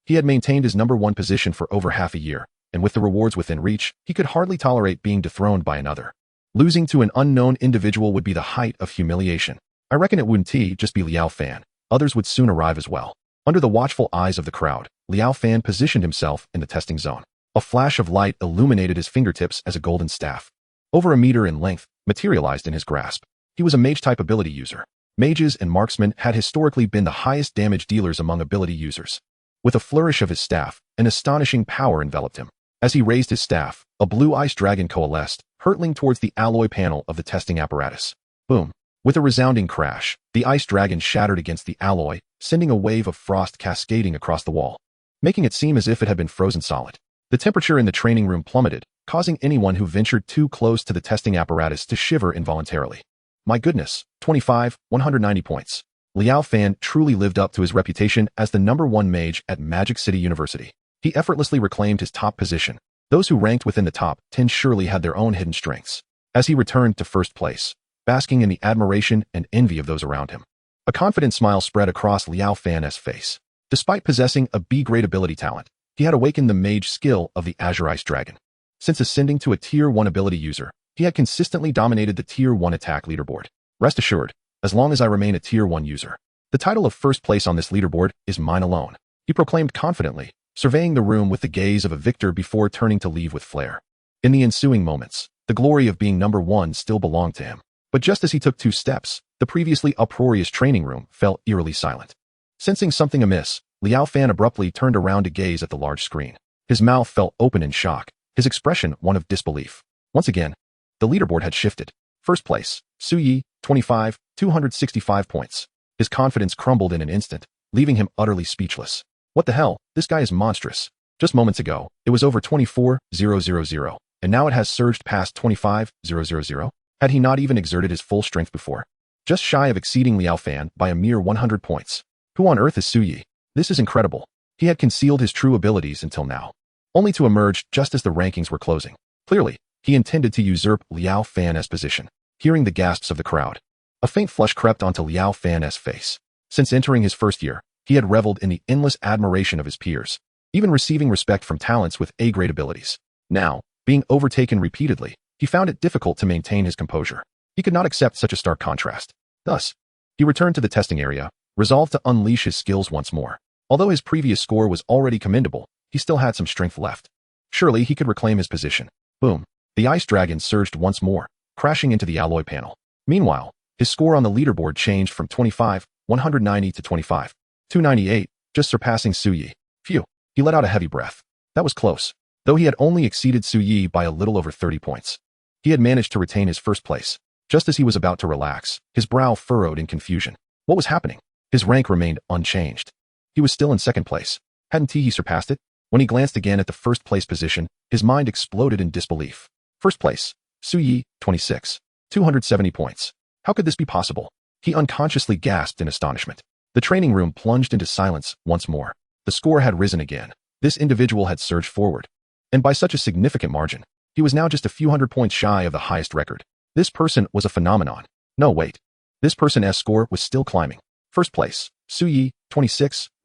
He had maintained his #1 position for over half a year, and with the rewards within reach, he could hardly tolerate being dethroned by another. Losing to an unknown individual would be the height of humiliation. I reckon it wouldn't just be Liao Fan. Others would soon arrive as well. Under the watchful eyes of the crowd, Liao Fan positioned himself in the testing zone. A flash of light illuminated his fingertips as a golden staff, over a meter in length, materialized in his grasp. He was a mage-type ability user. Mages and marksmen had historically been the highest damage dealers among ability users. With a flourish of his staff, an astonishing power enveloped him. As he raised his staff, a blue ice dragon coalesced, hurtling towards the alloy panel of the testing apparatus. Boom. With a resounding crash, the ice dragon shattered against the alloy, sending a wave of frost cascading across the wall, making it seem as if it had been frozen solid. The temperature in the training room plummeted, causing anyone who ventured too close to the testing apparatus to shiver involuntarily. My goodness, 190 points. Liao Fan truly lived up to his reputation as the #1 mage at Magic City University. He effortlessly reclaimed his top position. Those who ranked within the top 10 surely had their own hidden strengths. As he returned to first place, basking in the admiration and envy of those around him, a confident smile spread across Liao Fan's face. Despite possessing a B-grade ability talent, he had awakened the mage skill of the Azure Ice Dragon. Since ascending to a Tier 1 ability user, he had consistently dominated the Tier 1 attack leaderboard. Rest assured, as long as I remain a Tier 1 user, the title of first place on this leaderboard is mine alone, he proclaimed confidently, surveying the room with the gaze of a victor before turning to leave with flair. In the ensuing moments, the glory of being #1 still belonged to him. But just as he took 2 steps, the previously uproarious training room fell eerily silent. Sensing something amiss, Liao Fan abruptly turned around to gaze at the large screen. His mouth fell open in shock, his expression one of disbelief. Once again, the leaderboard had shifted. First place, Su Yi, 265 points. His confidence crumbled in an instant, leaving him utterly speechless. What the hell? This guy is monstrous. Just moments ago, it was over 24,000, and now it has surged past 25,000. Had he not even exerted his full strength before? Just shy of exceeding Liao Fan by a mere 100 points. Who on earth is Su Yi? This is incredible. He had concealed his true abilities until now, only to emerge just as the rankings were closing. Clearly, he intended to usurp Liao Fan's position. Hearing the gasps of the crowd, a faint flush crept onto Liao Fan's face. Since entering his first year, he had reveled in the endless admiration of his peers, even receiving respect from talents with A-grade abilities. Now, being overtaken repeatedly, he found it difficult to maintain his composure. He could not accept such a stark contrast. Thus, he returned to the testing area, resolved to unleash his skills once more. Although his previous score was already commendable, he still had some strength left. Surely he could reclaim his position. Boom. The ice dragon surged once more, crashing into the alloy panel. Meanwhile, his score on the leaderboard changed from 25,190 to 25,298, just surpassing Su Yi. Phew. He let out a heavy breath. That was close. Though he had only exceeded Su Yi by a little over 30 points, he had managed to retain his first place. Just as he was about to relax, his brow furrowed in confusion. What was happening? His rank remained unchanged. He was still in second place. Hadn't he surpassed it? When he glanced again at the first place position, his mind exploded in disbelief. First place, Su Yi, 270 points. How could this be possible? He unconsciously gasped in astonishment. The training room plunged into silence once more. The score had risen again. This individual had surged forward, and by such a significant margin. He was now just a few hundred points shy of the highest record. This person was a phenomenon. No, wait. This person's score was still climbing. First place, Su Yi,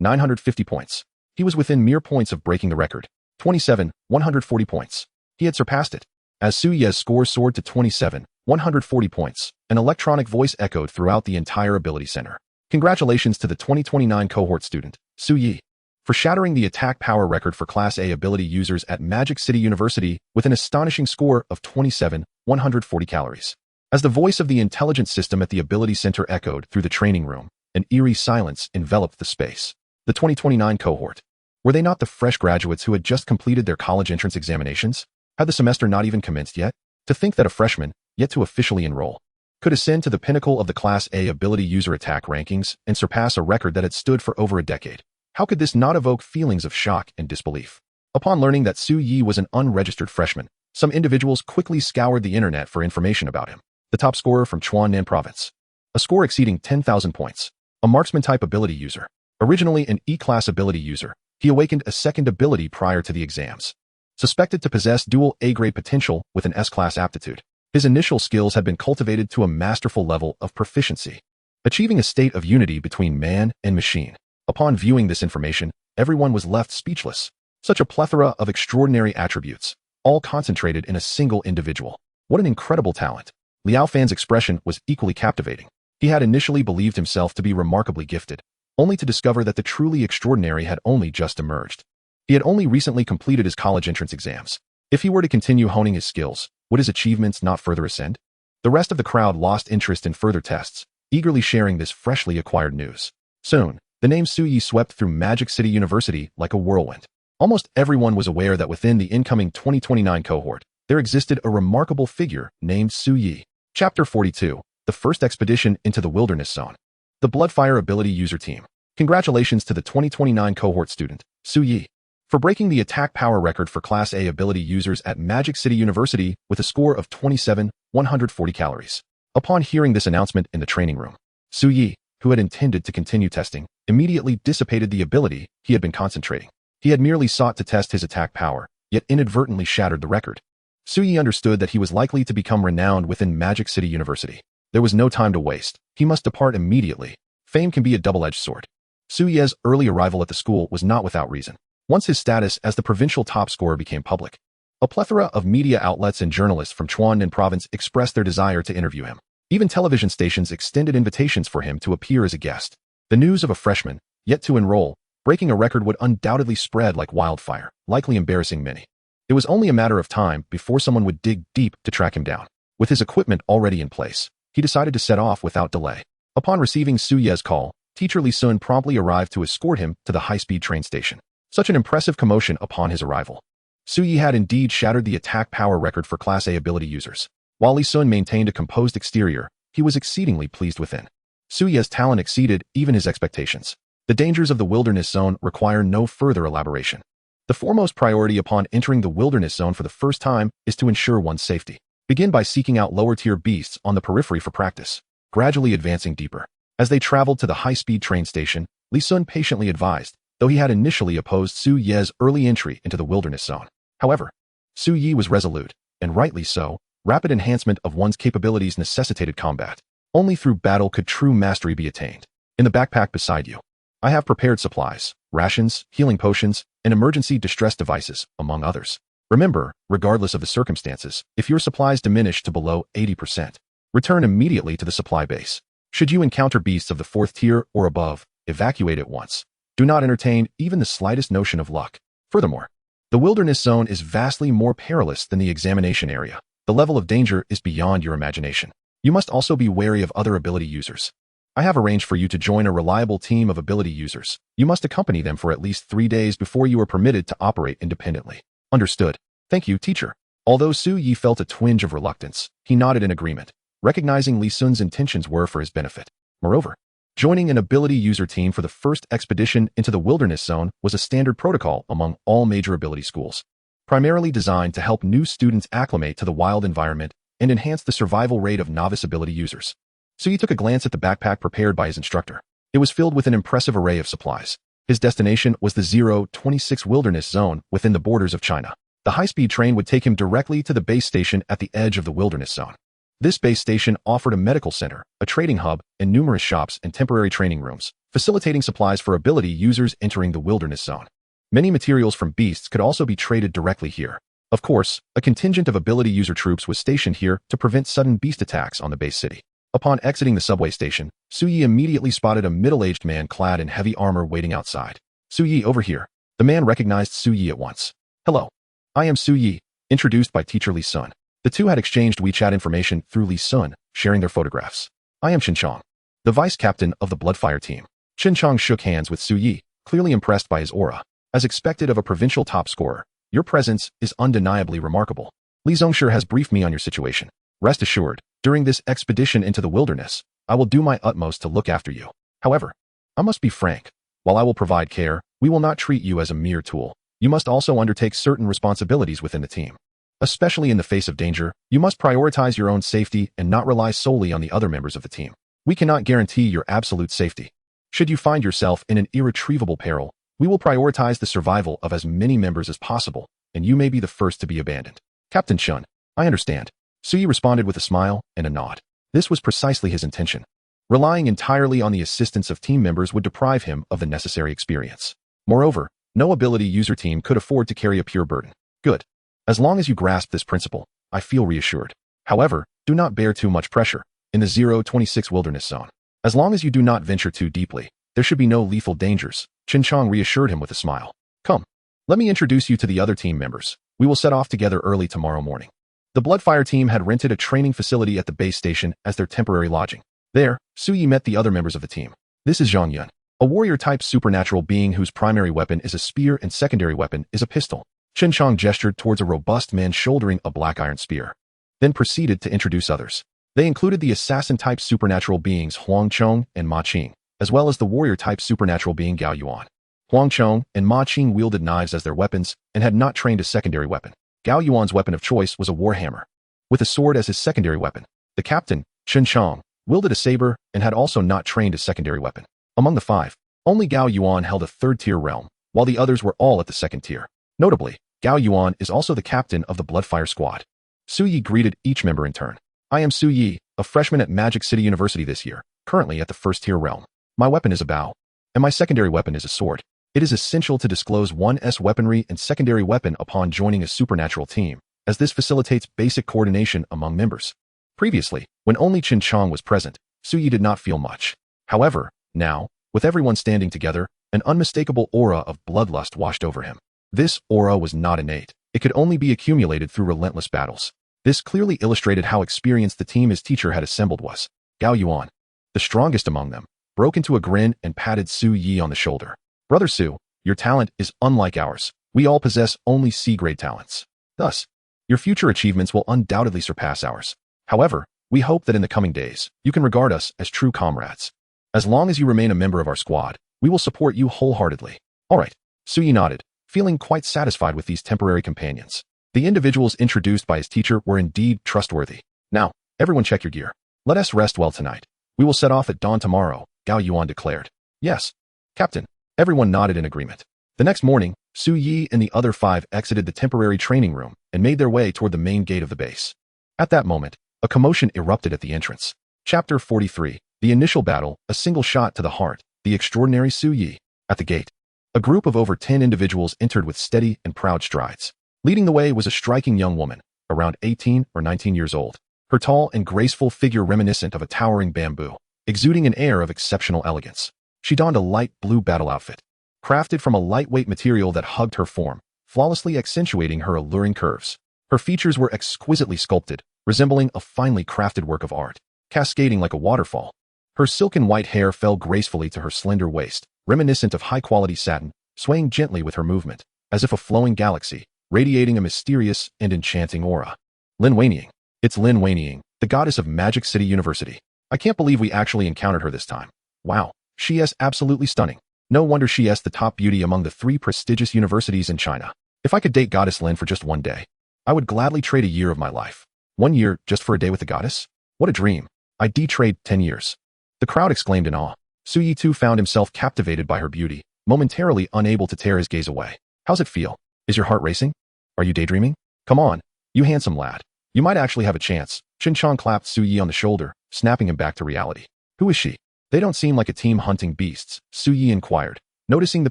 950 points. He was within mere points of breaking the record. 140 points. He had surpassed it. As Su Yi's score soared to 140 points, an electronic voice echoed throughout the entire ability center. Congratulations to the 2029 cohort student, Su Yi, for shattering the attack power record for Class A ability users at Magic City University with an astonishing score of 27,140 calories. As the voice of the intelligence system at the Ability Center echoed through the training room, an eerie silence enveloped the space. The 2029 cohort. Were they not the fresh graduates who had just completed their college entrance examinations? Had the semester not even commenced yet? To think that a freshman, yet to officially enroll, could ascend to the pinnacle of the Class A ability user attack rankings and surpass a record that had stood for over a decade. How could this not evoke feelings of shock and disbelief? Upon learning that Su Yi was an unregistered freshman, some individuals quickly scoured the internet for information about him. The top scorer from Chuanan Province. A score exceeding 10,000 points. A marksman-type ability user. Originally an E-class ability user, he awakened a second ability prior to the exams. Suspected to possess dual A-grade potential with an S-class aptitude, his initial skills had been cultivated to a masterful level of proficiency, achieving a state of unity between man and machine. Upon viewing this information, everyone was left speechless. Such a plethora of extraordinary attributes, all concentrated in a single individual. What an incredible talent. Liao Fan's expression was equally captivating. He had initially believed himself to be remarkably gifted, only to discover that the truly extraordinary had only just emerged. He had only recently completed his college entrance exams. If he were to continue honing his skills, would his achievements not further ascend? The rest of the crowd lost interest in further tests, eagerly sharing this freshly acquired news. Soon, the name Su Yi swept through Magic City University like a whirlwind. Almost everyone was aware that within the incoming 2029 cohort, there existed a remarkable figure named Su Yi. Chapter 42, the first expedition into the wilderness zone. The Bloodfire ability user team. Congratulations to the 2029 cohort student, Su Yi, for breaking the attack power record for Class A ability users at Magic City University with a score of 27,140 calories. Upon hearing this announcement in the training room, Su Yi, who had intended to continue testing, immediately dissipated the ability he had been concentrating. He had merely sought to test his attack power, yet inadvertently shattered the record. Su Yi understood that he was likely to become renowned within Magic City University. There was no time to waste. He must depart immediately. Fame can be a double-edged sword. Su Yi's early arrival at the school was not without reason. Once his status as the provincial top scorer became public, a plethora of media outlets and journalists from Chuanan Province expressed their desire to interview him. Even television stations extended invitations for him to appear as a guest. The news of a freshman, yet to enroll, breaking a record would undoubtedly spread like wildfire, likely embarrassing many. It was only a matter of time before someone would dig deep to track him down. With his equipment already in place, he decided to set off without delay. Upon receiving Su Yi's call, teacher Li Sun promptly arrived to escort him to the high-speed train station. Such an impressive commotion upon his arrival. Su Yi had indeed shattered the attack power record for Class A ability users. While Li Sun maintained a composed exterior, he was exceedingly pleased within. Su Yi's talent exceeded even his expectations. The dangers of the wilderness zone require no further elaboration. The foremost priority upon entering the wilderness zone for the first time is to ensure one's safety. Begin by seeking out lower-tier beasts on the periphery for practice, gradually advancing deeper. As they traveled to the high-speed train station, Li Sun patiently advised, though he had initially opposed Su Yi's early entry into the wilderness zone. However, Su Yi was resolute, and rightly so. Rapid enhancement of one's capabilities necessitated combat. Only through battle could true mastery be attained. In the backpack beside you, I have prepared supplies, rations, healing potions, and emergency distress devices, among others. Remember, regardless of the circumstances, if your supplies diminish to below 80%, return immediately to the supply base. Should you encounter beasts of the 4th tier or above, evacuate at once. Do not entertain even the slightest notion of luck. Furthermore, the wilderness zone is vastly more perilous than the examination area. The level of danger is beyond your imagination. You must also be wary of other ability users. I have arranged for you to join a reliable team of ability users. You must accompany them for at least 3 days before you are permitted to operate independently. Understood. Thank you, teacher. Although Su Yi felt a twinge of reluctance, he nodded in agreement, recognizing Li Sun's intentions were for his benefit. Moreover, joining an ability user team for the first expedition into the wilderness zone was a standard protocol among all major ability schools, primarily designed to help new students acclimate to the wild environment and enhance the survival rate of novice ability users. Su Yi took a glance at the backpack prepared by his instructor. It was filled with an impressive array of supplies. His destination was the 026 wilderness zone within the borders of China. The high-speed train would take him directly to the base station at the edge of the wilderness zone. This base station offered a medical center, a trading hub, and numerous shops and temporary training rooms, facilitating supplies for ability users entering the wilderness zone. Many materials from beasts could also be traded directly here. Of course, a contingent of ability user troops was stationed here to prevent sudden beast attacks on the base city. Upon exiting the subway station, Suyi immediately spotted a middle-aged man clad in heavy armor waiting outside. Suyi, over here. The man recognized Suyi at once. Hello. I am Suyi, introduced by teacher Li Sun. The two had exchanged WeChat information through Li Sun, sharing their photographs. I am Chinchong, the vice captain of the Bloodfire team. Chinchong shook hands with Suyi, clearly impressed by his aura. As expected of a provincial top scorer, your presence is undeniably remarkable. Li Zongshi has briefed me on your situation. Rest assured, during this expedition into the wilderness, I will do my utmost to look after you. However, I must be frank. While I will provide care, we will not treat you as a mere tool. You must also undertake certain responsibilities within the team. Especially in the face of danger, you must prioritize your own safety and not rely solely on the other members of the team. We cannot guarantee your absolute safety. Should you find yourself in an irretrievable peril, we will prioritize the survival of as many members as possible, and you may be the first to be abandoned. Captain Chun, I understand. Suyi responded with a smile and a nod. This was precisely his intention. Relying entirely on the assistance of team members would deprive him of the necessary experience. Moreover, no ability user team could afford to carry a pure burden. Good. As long as you grasp this principle, I feel reassured. However, do not bear too much pressure in the 026 wilderness zone. As long as you do not venture too deeply, there should be no lethal dangers, Chinchong reassured him with a smile. Come. Let me introduce you to the other team members. We will set off together early tomorrow morning. The Bloodfire team had rented a training facility at the base station as their temporary lodging. There, Suyi met the other members of the team. This is Zhang Yun, a warrior-type supernatural being whose primary weapon is a spear and secondary weapon is a pistol. Chinchong gestured towards a robust man shouldering a black iron spear, then proceeded to introduce others. They included the assassin-type supernatural beings Huang Chong and Ma Qing, as well as the warrior-type supernatural being Gao Yuan. Huang Chong and Ma Qing wielded knives as their weapons and had not trained a secondary weapon. Gao Yuan's weapon of choice was a warhammer, with a sword as his secondary weapon. The captain, Chinchong, wielded a saber and had also not trained a secondary weapon. Among the five, only Gao Yuan held a third-tier realm, while the others were all at the second tier. Notably, Gao Yuan is also the captain of the Bloodfire squad. Suyi greeted each member in turn. I am Suyi, a freshman at Magic City University this year, currently at the first-tier realm. My weapon is a bow, and my secondary weapon is a sword. It is essential to disclose one's weaponry and secondary weapon upon joining a supernatural team, as this facilitates basic coordination among members. Previously, when only Chinchong was present, Suyi did not feel much. However, now, with everyone standing together, an unmistakable aura of bloodlust washed over him. This aura was not innate. It could only be accumulated through relentless battles. This clearly illustrated how experienced the team his teacher had assembled was. Gao Yuan, the strongest among them, broke into a grin and patted Suyi on the shoulder. Brother Su, your talent is unlike ours. We all possess only C-grade talents. Thus, your future achievements will undoubtedly surpass ours. However, we hope that in the coming days, you can regard us as true comrades. As long as you remain a member of our squad, we will support you wholeheartedly. All right, Suyi nodded, feeling quite satisfied with these temporary companions. The individuals introduced by his teacher were indeed trustworthy. Now, everyone check your gear. Let us rest well tonight. We will set off at dawn tomorrow, Gao Yuan declared. Yes, Captain. Everyone nodded in agreement. The next morning, Suyi and the other five exited the temporary training room and made their way toward the main gate of the base. At that moment, a commotion erupted at the entrance. Chapter 43, The Initial Battle, a single shot to the heart, the extraordinary Suyi. At the gate, a group of over 10 individuals entered with steady and proud strides. Leading the way was a striking young woman, around 18 or 19 years old. Her tall and graceful figure reminiscent of a towering bamboo, exuding an air of exceptional elegance. She donned a light blue battle outfit, crafted from a lightweight material that hugged her form, flawlessly accentuating her alluring curves. Her features were exquisitely sculpted, resembling a finely crafted work of art, cascading like a waterfall. Her silken white hair fell gracefully to her slender waist, reminiscent of high-quality satin, swaying gently with her movement, as if a flowing galaxy, radiating a mysterious and enchanting aura. Lin Weiniang. It's Lin Weiniang, the goddess of Magic City University. I can't believe we actually encountered her this time. Wow. She is absolutely stunning. No wonder she is the top beauty among the 3 prestigious universities in China. If I could date Goddess Lin for just one day, I would gladly trade a year of my life. 1 year just for a day with the goddess? What a dream. I'd trade 10 years. The crowd exclaimed in awe. Suyi too found himself captivated by her beauty, momentarily unable to tear his gaze away. How's it feel? Is your heart racing? Are you daydreaming? Come on, you handsome lad. You might actually have a chance. Chinchong clapped Suyi on the shoulder, snapping him back to reality. Who is she? They don't seem like a team hunting beasts, Suyi inquired, noticing the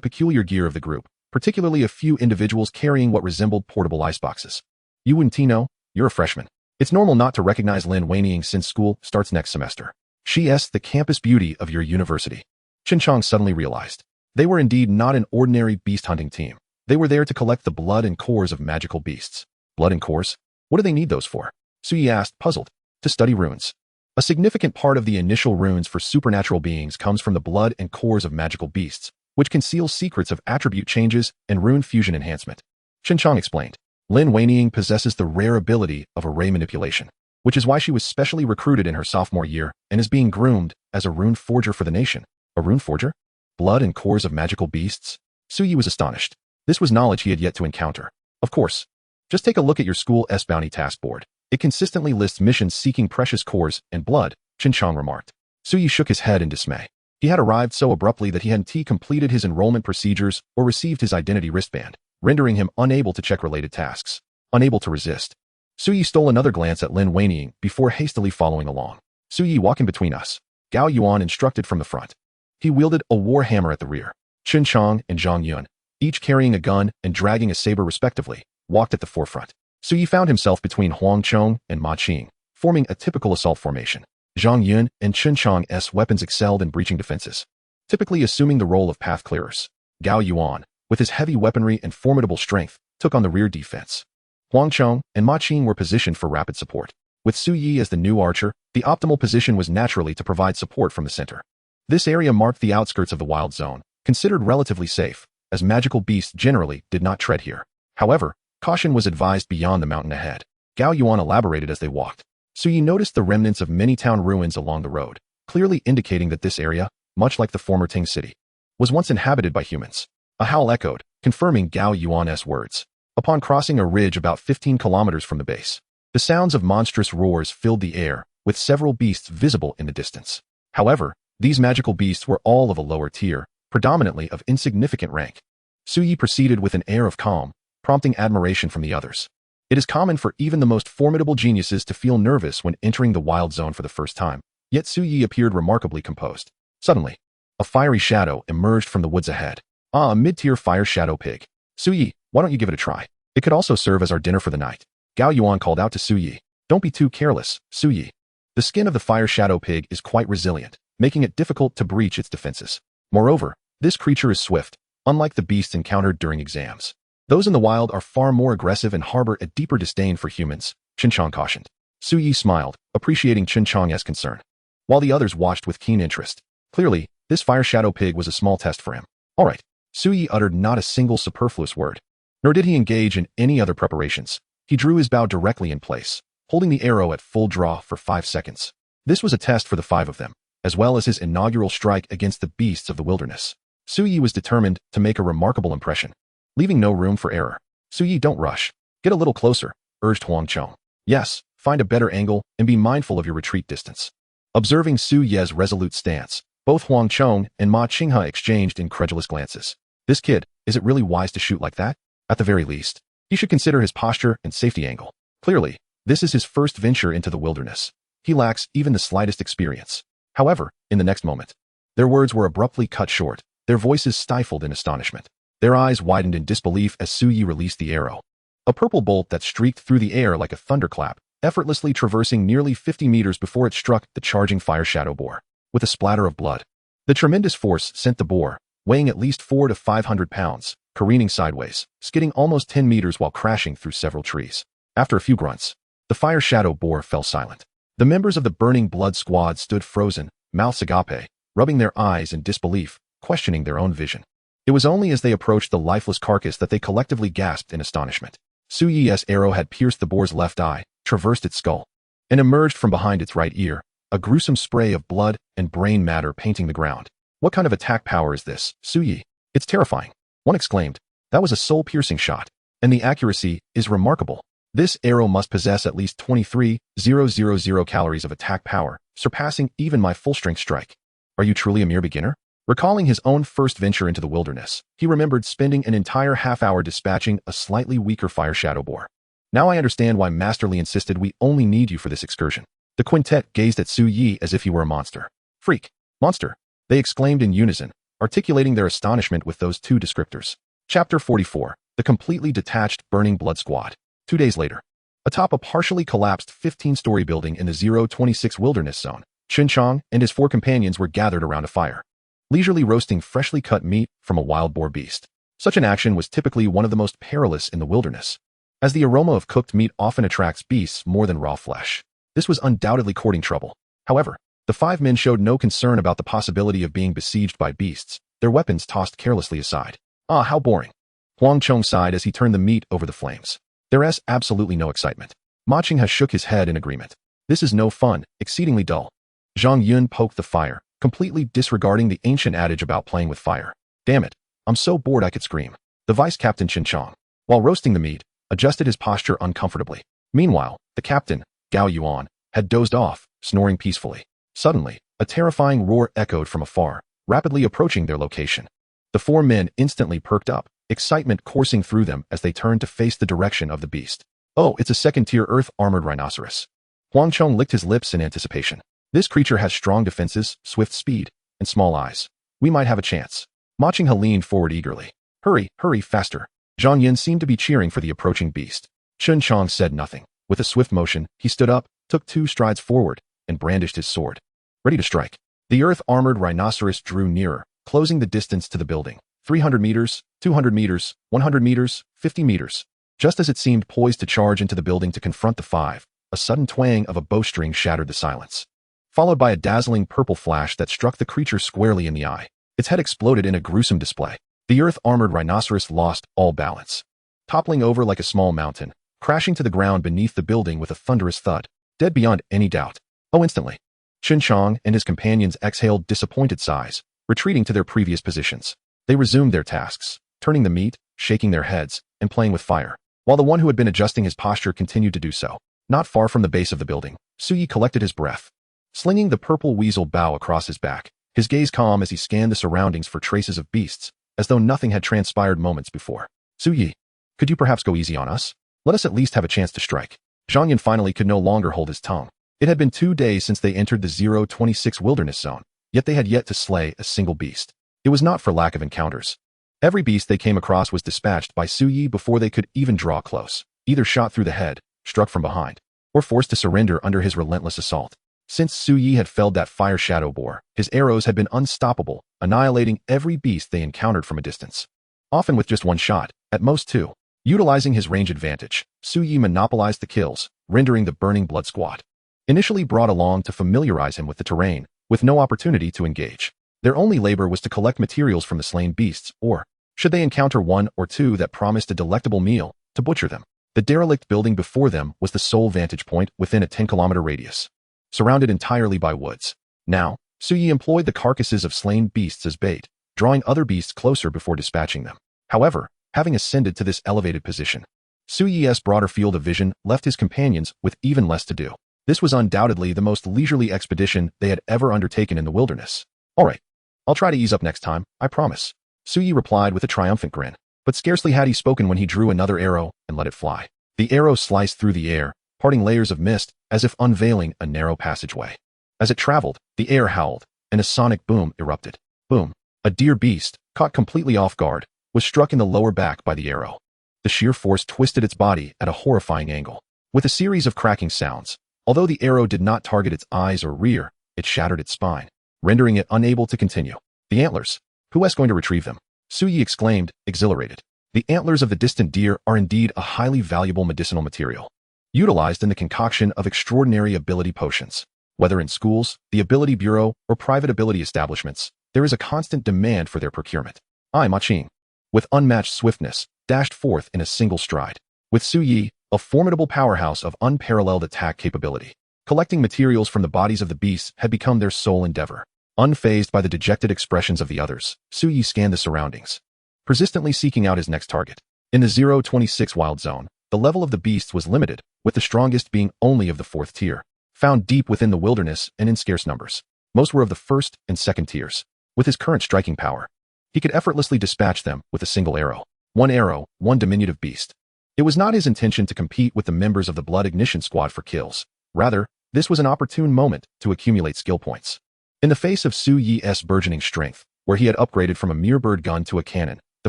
peculiar gear of the group, particularly a few individuals carrying what resembled portable iceboxes. You wouldn't know? You're a freshman. It's normal not to recognize Lin Wanying since school starts next semester. She's the campus beauty of your university. Chinchang suddenly realized. They were indeed not an ordinary beast-hunting team. They were there to collect the blood and cores of magical beasts. Blood and cores? What do they need those for? Suyi asked, puzzled. To study runes. A significant part of the initial runes for supernatural beings comes from the blood and cores of magical beasts, which conceal secrets of attribute changes and rune fusion enhancement. Chinchang explained. Lin Wanying possesses the rare ability of array manipulation, which is why she was specially recruited in her sophomore year and is being groomed as a rune forger for the nation. A rune forger? Blood and cores of magical beasts? Suyi was astonished. This was knowledge he had yet to encounter. Of course. Just take a look at your school's bounty task board. It consistently lists missions seeking precious cores and blood, Chinchang remarked. Suyi shook his head in dismay. He had arrived so abruptly that he hadn't completed his enrollment procedures or received his identity wristband, rendering him unable to check related tasks. Unable to resist. Suyi stole another glance at Lin Wanying before hastily following along. Suyi, walk in between us. Gao Yuan instructed from the front. He wielded a war hammer at the rear. Chinchang and Zhang Yun, each carrying a gun and dragging a saber respectively, walked at the forefront. Suyi found himself between Huang Chong and Ma Qing, forming a typical assault formation. Zhang Yun and Chinchang's weapons excelled in breaching defenses, typically assuming the role of path clearers. Gao Yuan, with his heavy weaponry and formidable strength, took on the rear defense. Huang Chong and Ma Qing were positioned for rapid support. With Suyi as the new archer, the optimal position was naturally to provide support from the center. This area marked the outskirts of the wild zone, considered relatively safe, as magical beasts generally did not tread here. However, caution was advised beyond the mountain ahead. Gao Yuan elaborated as they walked. Suyi noticed the remnants of many town ruins along the road, clearly indicating that this area, much like the former Ting city, was once inhabited by humans. A howl echoed, confirming Gao Yuan's words. Upon crossing a ridge about 15 kilometers from the base, the sounds of monstrous roars filled the air, with several beasts visible in the distance. However, these magical beasts were all of a lower tier, predominantly of insignificant rank. Suyi proceeded with an air of calm, prompting admiration from the others. It is common for even the most formidable geniuses to feel nervous when entering the wild zone for the first time, yet Suyi appeared remarkably composed. Suddenly, a fiery shadow emerged from the woods ahead. A mid-tier fire shadow pig. Suyi, why don't you give it a try? It could also serve as our dinner for the night. Gao Yuan called out to Suyi. Don't be too careless, Suyi. The skin of the fire shadow pig is quite resilient, making it difficult to breach its defenses. Moreover, this creature is swift, unlike the beasts encountered during exams. Those in the wild are far more aggressive and harbor a deeper disdain for humans, Chinchang cautioned. Suyi smiled, appreciating Chinchang's concern, while the others watched with keen interest. Clearly, this fire shadow pig was a small test for him. All right. Suyi uttered not a single superfluous word, nor did he engage in any other preparations. He drew his bow directly in place, holding the arrow at full draw for 5 seconds. This was a test for the 5 of them, as well as his inaugural strike against the beasts of the wilderness. Suyi was determined to make a remarkable impression, leaving no room for error. Suyi, don't rush. Get a little closer, urged Huang Chong. Yes, find a better angle and be mindful of your retreat distance. Observing Suyi's resolute stance, both Huang Chong and Ma Qinghe exchanged incredulous glances. This kid, is it really wise to shoot like that? At the very least, he should consider his posture and safety angle. Clearly, this is his first venture into the wilderness. He lacks even the slightest experience. However, in the next moment, their words were abruptly cut short, their voices stifled in astonishment. Their eyes widened in disbelief as Suyi released the arrow. A purple bolt that streaked through the air like a thunderclap, effortlessly traversing nearly 50 meters before it struck the charging fire shadow boar. With a splatter of blood, the tremendous force sent the boar, weighing at least 400 to 500 pounds, careening sideways, skidding almost 10 meters while crashing through several trees. After a few grunts, the fire shadow boar fell silent. The members of the Burning Blood Squad stood frozen, mouths agape, rubbing their eyes in disbelief, questioning their own vision. It was only as they approached the lifeless carcass that they collectively gasped in astonishment. Suyi's arrow had pierced the boar's left eye, traversed its skull, and emerged from behind its right ear, a gruesome spray of blood and brain matter painting the ground. What kind of attack power is this, Suyi? It's terrifying. One exclaimed. That was a soul-piercing shot, and the accuracy is remarkable. This arrow must possess at least 23,000 calories of attack power, surpassing even my full-strength strike. Are you truly a mere beginner? Recalling his own first venture into the wilderness, he remembered spending an entire half-hour dispatching a slightly weaker fire shadow boar. Now I understand why Master Li insisted we only need you for this excursion. The quintet gazed at Suyi as if he were a monster. Freak. Monster. They exclaimed in unison, articulating their astonishment with those 2 descriptors. Chapter 44. The completely detached Burning Blood Squad. 2 days later. Atop a partially collapsed 15-story building in the 026 wilderness zone, Chong and his 4 companions were gathered around a fire, leisurely roasting freshly cut meat from a wild boar beast. Such an action was typically one of the most perilous in the wilderness, as the aroma of cooked meat often attracts beasts more than raw flesh. This was undoubtedly courting trouble. However, the 5 men showed no concern about the possibility of being besieged by beasts, their weapons tossed carelessly aside. Ah, how boring. Huang Chong sighed as he turned the meat over the flames. There's absolutely no excitement. Ma Qinghe shook his head in agreement. This is no fun, exceedingly dull. Zhang Yun poked the fire, completely disregarding the ancient adage about playing with fire. Damn it, I'm so bored I could scream. The vice captain Chong, while roasting the meat, adjusted his posture uncomfortably. Meanwhile, the captain, Gao Yuan, had dozed off, snoring peacefully. Suddenly, a terrifying roar echoed from afar, rapidly approaching their location. The 4 men instantly perked up, excitement coursing through them as they turned to face the direction of the beast. Oh, it's a second-tier earth-armored rhinoceros. Huang Chong licked his lips in anticipation. This creature has strong defenses, swift speed, and small eyes. We might have a chance. Ma Qinghe leaned forward eagerly. Hurry, hurry, faster. Zhang Yin seemed to be cheering for the approaching beast. Chong said nothing. With a swift motion, he stood up, took 2 strides forward, and brandished his sword, ready to strike. The earth-armored rhinoceros drew nearer, closing the distance to the building. 300 meters, 200 meters, 100 meters, 50 meters. Just as it seemed poised to charge into the building to confront the 5, a sudden twang of a bowstring shattered the silence, followed by a dazzling purple flash that struck the creature squarely in the eye. Its head exploded in a gruesome display. The earth-armored rhinoceros lost all balance, toppling over like a small mountain, crashing to the ground beneath the building with a thunderous thud, dead beyond any doubt. Oh, instantly. Chong and his companions exhaled disappointed sighs, retreating to their previous positions. They resumed their tasks, turning the meat, shaking their heads, and playing with fire, while the one who had been adjusting his posture continued to do so. Not far from the base of the building, Suyi collected his breath, slinging the purple weasel bow across his back, his gaze calm as he scanned the surroundings for traces of beasts, as though nothing had transpired moments before. Suyi, could you perhaps go easy on us? Let us at least have a chance to strike. Zhang Yin finally could no longer hold his tongue. It had been 2 days since they entered the 026 wilderness zone, yet they had yet to slay a single beast. It was not for lack of encounters. Every beast they came across was dispatched by Suyi before they could even draw close, either shot through the head, struck from behind, or forced to surrender under his relentless assault. Since Suyi had felled that fire shadow boar, his arrows had been unstoppable, annihilating every beast they encountered from a distance. Often with just 1 shot, at most 2. Utilizing his range advantage, Suyi monopolized the kills, rendering the burning blood squad, initially brought along to familiarize him with the terrain, with no opportunity to engage. Their only labor was to collect materials from the slain beasts, or, should they encounter 1 or 2 that promised a delectable meal, to butcher them. The derelict building before them was the sole vantage point within a 10-kilometer radius, surrounded entirely by woods. Now, Suyi employed the carcasses of slain beasts as bait, drawing other beasts closer before dispatching them. However, having ascended to this elevated position, Suyi's broader field of vision left his companions with even less to do. This was undoubtedly the most leisurely expedition they had ever undertaken in the wilderness. All right, I'll try to ease up next time, I promise. Suyi replied with a triumphant grin, but scarcely had he spoken when he drew another arrow and let it fly. The arrow sliced through the air, parting layers of mist as if unveiling a narrow passageway. As it traveled, the air howled, and a sonic boom erupted. Boom. A deer beast, caught completely off guard, was struck in the lower back by the arrow. The sheer force twisted its body at a horrifying angle. With a series of cracking sounds, although the arrow did not target its eyes or rear, it shattered its spine, rendering it unable to continue. The antlers. Who is going to retrieve them? Suyi exclaimed, exhilarated. The antlers of the distant deer are indeed a highly valuable medicinal material, utilized in the concoction of extraordinary ability potions. Whether in schools, the Ability Bureau, or private ability establishments, there is a constant demand for their procurement. Ma Qing, with unmatched swiftness, dashed forth in a single stride. With Suyi, a formidable powerhouse of unparalleled attack capability, collecting materials from the bodies of the beasts had become their sole endeavor. Unfazed by the dejected expressions of the others, Suyi scanned the surroundings, persistently seeking out his next target. In the 026 wild zone, the level of the beasts was limited, with the strongest being only of the 4th tier, found deep within the wilderness and in scarce numbers. Most were of the 1st and 2nd tiers. With his current striking power, he could effortlessly dispatch them with a single arrow. 1 arrow, 1 diminutive beast. It was not his intention to compete with the members of the Blood Ignition Squad for kills. Rather, this was an opportune moment to accumulate skill points. In the face of Su Yi's burgeoning strength, where he had upgraded from a mere bird gun to a cannon, the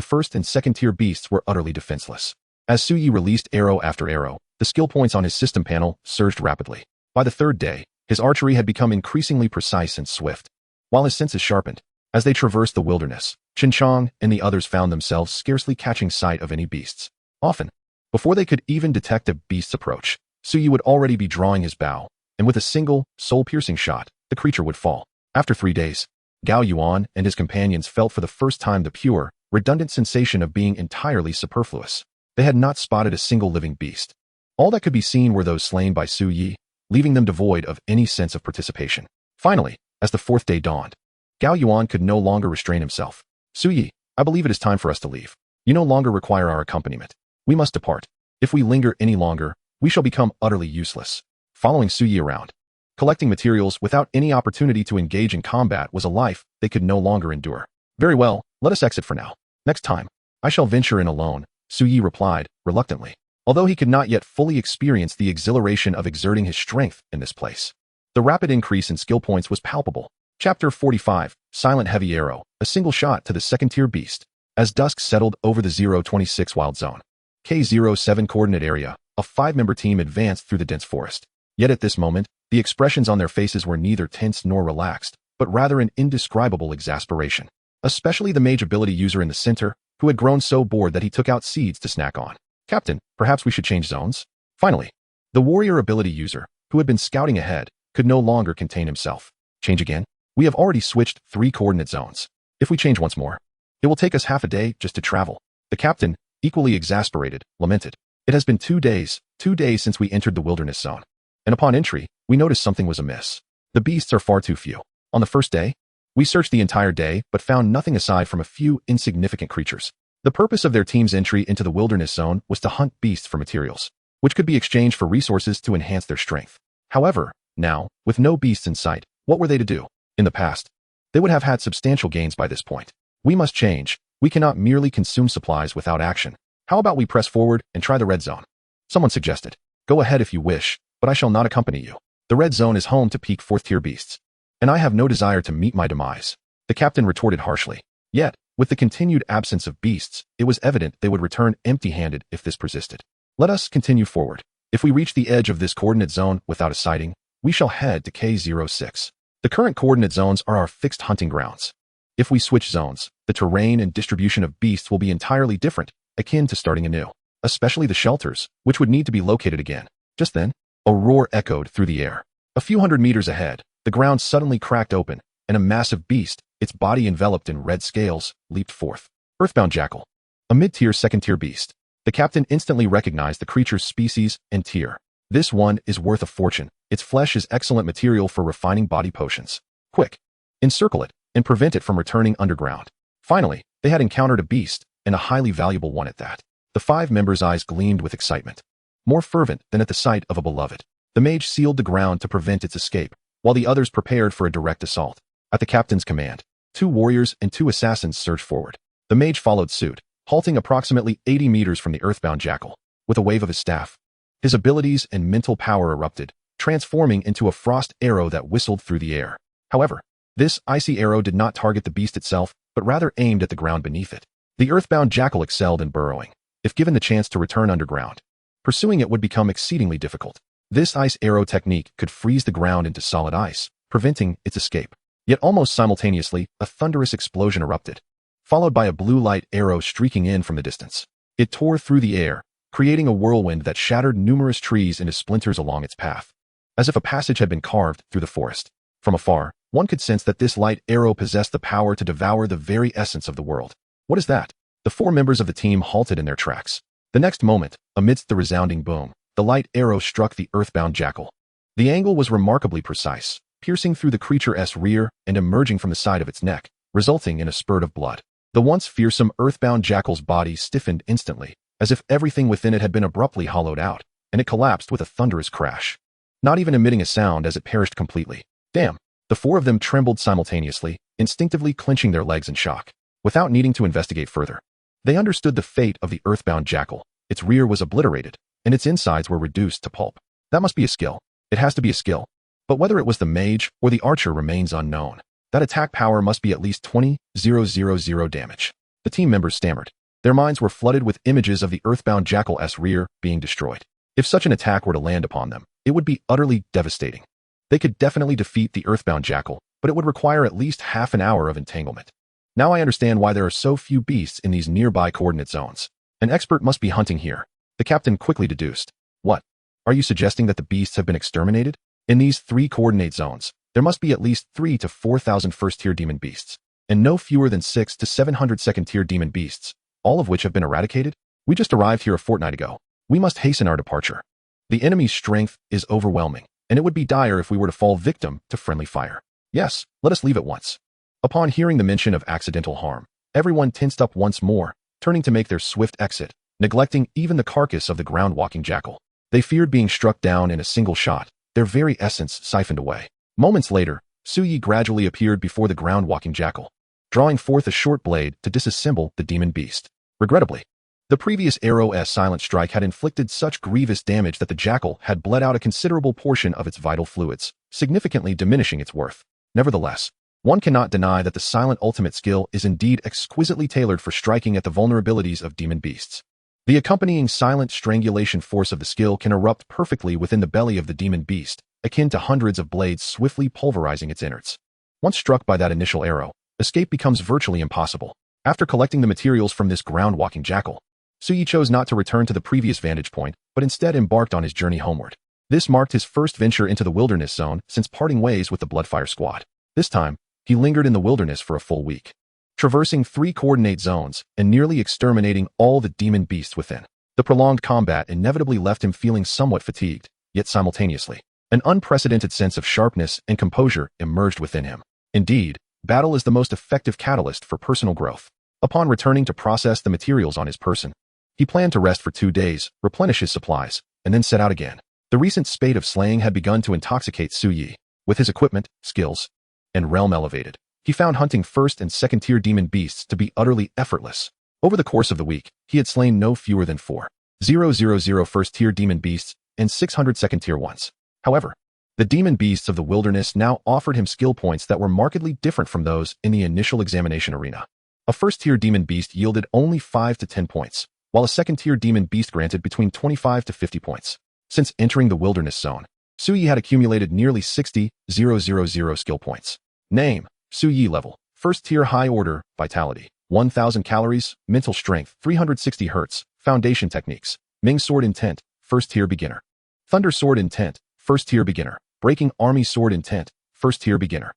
1st and 2nd tier beasts were utterly defenseless. As Su Yi released arrow after arrow, The skill points on his system panel surged rapidly. By the third day, his archery had become increasingly precise and swift. While his senses sharpened, as they traversed the wilderness, Chinchong and the others found themselves scarcely catching sight of any beasts. Often, before they could even detect a beast's approach, Suyi would already be drawing his bow, and with a single, soul-piercing shot, the creature would fall. After 3 days, Gao Yuan and his companions felt for the first time the pure, redundant sensation of being entirely superfluous. They had not spotted a single living beast. All that could be seen were those slain by Su Yi, leaving them devoid of any sense of participation. Finally, as the 4th day dawned, Gao Yuan could no longer restrain himself. Su Yi, I believe it is time for us to leave. You no longer require our accompaniment. We must depart. If we linger any longer, we shall become utterly useless. Following Su Yi around, collecting materials without any opportunity to engage in combat was a life they could no longer endure. Very well, let us exit for now. Next time, I shall venture in alone, Su Yi replied, reluctantly, although he could not yet fully experience the exhilaration of exerting his strength in this place. The rapid increase in skill points was palpable. Chapter 45, Silent Heavy Arrow, a single shot to the second-tier beast. As dusk settled over the 026 wild zone, K07 coordinate area, a 5-member team advanced through the dense forest. Yet at this moment, the expressions on their faces were neither tense nor relaxed, but rather an indescribable exasperation. Especially the mage ability user in the center, who had grown so bored that he took out seeds to snack on. Captain, perhaps we should change zones? Finally, the warrior ability user, who had been scouting ahead, could no longer contain himself. Change again? We have already switched 3 coordinate zones. If we change once more, it will take us half a day just to travel. The captain, equally exasperated, lamented. It has been 2 days since we entered the wilderness zone. And upon entry, we noticed something was amiss. The beasts are far too few. On the first day, we searched the entire day but found nothing aside from a few insignificant creatures. The purpose of their team's entry into the wilderness zone was to hunt beasts for materials, which could be exchanged for resources to enhance their strength. However, now, with no beasts in sight, what were they to do? In the past, they would have had substantial gains by this point. We must change. We cannot merely consume supplies without action. How about we press forward and try the red zone? Someone suggested. Go ahead if you wish, but I shall not accompany you. The red zone is home to peak 4th-tier beasts, and I have no desire to meet my demise. The captain retorted harshly. Yet, with the continued absence of beasts, it was evident they would return empty-handed if this persisted. Let us continue forward. If we reach the edge of this coordinate zone without a sighting, we shall head to K06. The current coordinate zones are our fixed hunting grounds. If we switch zones, the terrain and distribution of beasts will be entirely different, akin to starting anew, especially the shelters, which would need to be located again. Just then, a roar echoed through the air. A few hundred meters ahead, the ground suddenly cracked open, and a massive beast, its body enveloped in red scales, leaped forth. Earthbound jackal. A mid-tier 2nd-tier beast. The captain instantly recognized the creature's species and tier. This one is worth a fortune. Its flesh is excellent material for refining body potions. Quick! Encircle it, and prevent it from returning underground. Finally, they had encountered a beast, and a highly valuable one at that. The 5 members' eyes gleamed with excitement, more fervent than at the sight of a beloved. The mage sealed the ground to prevent its escape, while the others prepared for a direct assault. At the captain's command, 2 warriors and 2 assassins surged forward. The mage followed suit, halting approximately 80 meters from the earthbound jackal. With a wave of his staff, his abilities and mental power erupted, transforming into a frost arrow that whistled through the air. However, this icy arrow did not target the beast itself, but rather aimed at the ground beneath it. The earthbound jackal excelled in burrowing. If given the chance to return underground, pursuing it would become exceedingly difficult. This ice arrow technique could freeze the ground into solid ice, preventing its escape. Yet almost simultaneously, a thunderous explosion erupted, followed by a blue light arrow streaking in from the distance. It tore through the air, creating a whirlwind that shattered numerous trees into splinters along its path, as if a passage had been carved through the forest. From afar, one could sense that this light arrow possessed the power to devour the very essence of the world. What is that? The 4 members of the team halted in their tracks. The next moment, amidst the resounding boom, the light arrow struck the earthbound jackal. The angle was remarkably precise, piercing through the creature's rear and emerging from the side of its neck, resulting in a spurt of blood. The once fearsome earthbound jackal's body stiffened instantly, as if everything within it had been abruptly hollowed out, and it collapsed with a thunderous crash, not even emitting a sound as it perished completely. Damn! The 4 of them trembled simultaneously, instinctively clenching their legs in shock. Without needing to investigate further, they understood the fate of the earthbound jackal. Its rear was obliterated, and its insides were reduced to pulp. That must be a skill. It has to be a skill. But whether it was the mage or the archer remains unknown. That attack power must be at least 20,000 damage. The team members stammered. Their minds were flooded with images of the earthbound jackal's rear being destroyed. If such an attack were to land upon them, it would be utterly devastating. They could definitely defeat the earthbound jackal, but it would require at least half an hour of entanglement. Now I understand why there are so few beasts in these nearby coordinate zones. An expert must be hunting here, the captain quickly deduced. What? Are you suggesting that the beasts have been exterminated? In these 3 coordinate zones, there must be at least 3 to 4,000 first-tier demon beasts, and no fewer than 6 to 700 second-tier demon beasts, all of which have been eradicated? We just arrived here a fortnight ago. We must hasten our departure. The enemy's strength is overwhelming, and it would be dire if we were to fall victim to friendly fire. Yes, let us leave at once. Upon hearing the mention of accidental harm, everyone tensed up once more, turning to make their swift exit, neglecting even the carcass of the ground-walking jackal. They feared being struck down in a single shot, their very essence siphoned away. Moments later, Suyi gradually appeared before the ground-walking jackal, drawing forth a short blade to disassemble the demon beast. Regrettably, the previous arrow's silent strike had inflicted such grievous damage that the jackal had bled out a considerable portion of its vital fluids, significantly diminishing its worth. Nevertheless, one cannot deny that the silent ultimate skill is indeed exquisitely tailored for striking at the vulnerabilities of demon beasts. The accompanying silent strangulation force of the skill can erupt perfectly within the belly of the demon beast, akin to hundreds of blades swiftly pulverizing its innards. Once struck by that initial arrow, escape becomes virtually impossible. After collecting the materials from this ground-walking jackal, Suyi chose not to return to the previous vantage point, but instead embarked on his journey homeward. This marked his first venture into the wilderness zone since parting ways with the Bloodfire squad. This time, he lingered in the wilderness for a full week, traversing 3 coordinate zones and nearly exterminating all the demon beasts within. The prolonged combat inevitably left him feeling somewhat fatigued, yet simultaneously, an unprecedented sense of sharpness and composure emerged within him. Indeed, battle is the most effective catalyst for personal growth. Upon returning to process the materials on his person, he planned to rest for 2 days, replenish his supplies, and then set out again. The recent spate of slaying had begun to intoxicate Suyi. With his equipment, skills, and realm elevated, he found hunting first and second-tier demon beasts to be utterly effortless. Over the course of the week, he had slain no fewer than 4,000 first-tier demon beasts and 600 second-tier ones. However, the demon beasts of the wilderness now offered him skill points that were markedly different from those in the initial examination arena. A first-tier demon beast yielded only 5 to 10 points, while a second-tier demon beast granted between 25 to 50 points. Since entering the wilderness zone, Suyi had accumulated nearly 60,000 skill points. Name: Suyi level. First tier high order, vitality, 1000 calories, mental strength, 360 Hz, foundation techniques, Ming sword intent, first tier beginner. Thunder sword intent, first tier beginner. Breaking army sword intent, first tier beginner.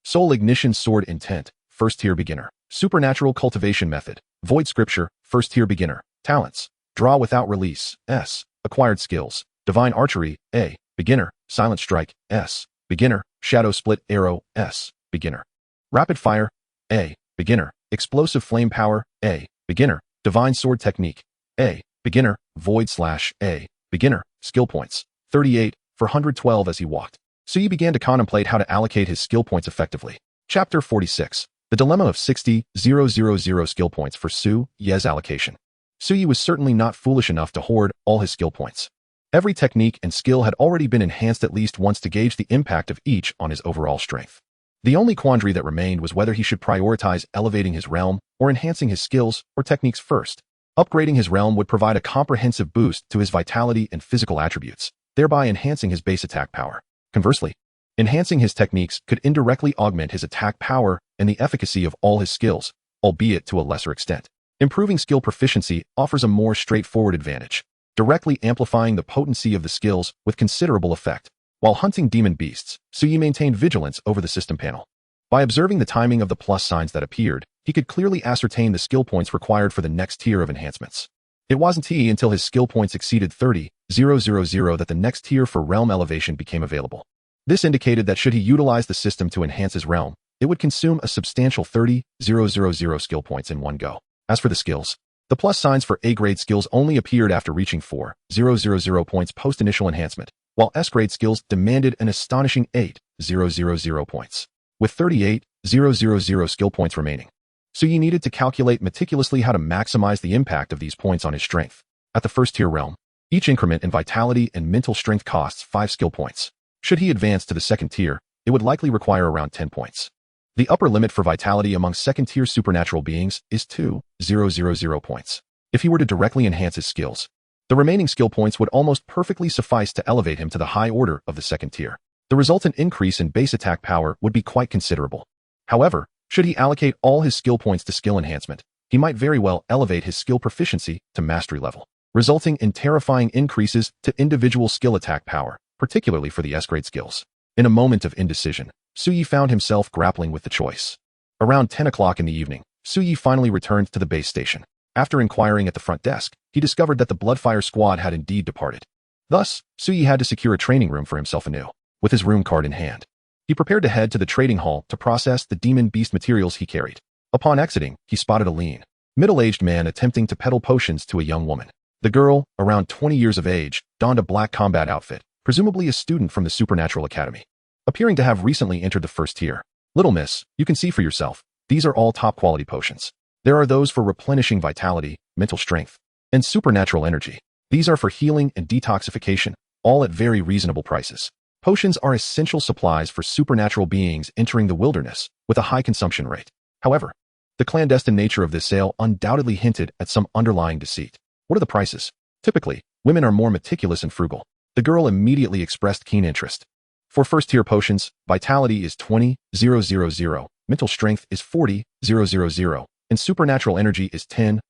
Soul ignition sword intent, first tier beginner. Supernatural cultivation method, void scripture, first tier beginner. Talents: draw without release, S. Acquired skills: divine archery, A. Beginner. Silent strike, S. Beginner. Shadow split arrow, S. Beginner. Rapid fire, A. Beginner. Explosive flame power, A. Beginner. Divine sword technique, A. Beginner. Void slash, A. Beginner. Skill points: 38 for 112 as he walked. Suyi began to contemplate how to allocate his skill points effectively. Chapter 46. The dilemma of 60,000 skill points for Suyi's allocation. Suyi was certainly not foolish enough to hoard all his skill points. Every technique and skill had already been enhanced at least once to gauge the impact of each on his overall strength. The only quandary that remained was whether he should prioritize elevating his realm or enhancing his skills or techniques first. Upgrading his realm would provide a comprehensive boost to his vitality and physical attributes, thereby enhancing his base attack power. Conversely, enhancing his techniques could indirectly augment his attack power and the efficacy of all his skills, albeit to a lesser extent. Improving skill proficiency offers a more straightforward advantage, directly amplifying the potency of the skills with considerable effect. While hunting demon beasts, Suyi maintained vigilance over the system panel. By observing the timing of the plus signs that appeared, he could clearly ascertain the skill points required for the next tier of enhancements. It wasn't until his skill points exceeded 30,000 that the next tier for realm elevation became available. This indicated that should he utilize the system to enhance his realm, it would consume a substantial 30,000 skill points in one go. As for the skills, the plus signs for A-grade skills only appeared after reaching 4,000 points post-initial enhancement, while S-grade skills demanded an astonishing 8,000 points. With 38,000 skill points remaining, Suyi needed to calculate meticulously how to maximize the impact of these points on his strength. At the first-tier realm, each increment in vitality and mental strength costs 5 skill points. Should he advance to the second tier, it would likely require around 10 points. The upper limit for vitality among second-tier supernatural beings is 2,000 points. If he were to directly enhance his skills, The remaining skill points would almost perfectly suffice to elevate him to the high order of the second tier. The resultant increase in base attack power would be quite considerable. However, should he allocate all his skill points to skill enhancement, he might very well elevate his skill proficiency to mastery level, resulting in terrifying increases to individual skill attack power, particularly for the S-grade skills. In a moment of indecision, Suyi found himself grappling with the choice. Around 10 o'clock in the evening, Suyi finally returned to the base station. After inquiring at the front desk, he discovered that the Bloodfire squad had indeed departed. Thus, Suyi had to secure a training room for himself anew, with his room card in hand. He prepared to head to the trading hall to process the demon beast materials he carried. Upon exiting, he spotted a lean, middle-aged man attempting to peddle potions to a young woman. The girl, around 20 years of age, donned a black combat outfit, presumably a student from the Supernatural Academy, appearing to have recently entered the first tier. Little miss, you can see for yourself, these are all top-quality potions. There are those for replenishing vitality, mental strength, and supernatural energy. These are for healing and detoxification, all at very reasonable prices. Potions are essential supplies for supernatural beings entering the wilderness with a high consumption rate. However, the clandestine nature of this sale undoubtedly hinted at some underlying deceit. What are the prices? Typically, women are more meticulous and frugal. The girl immediately expressed keen interest. For first-tier potions, vitality is 20,000, mental strength is 40,000, and supernatural energy is 10,000.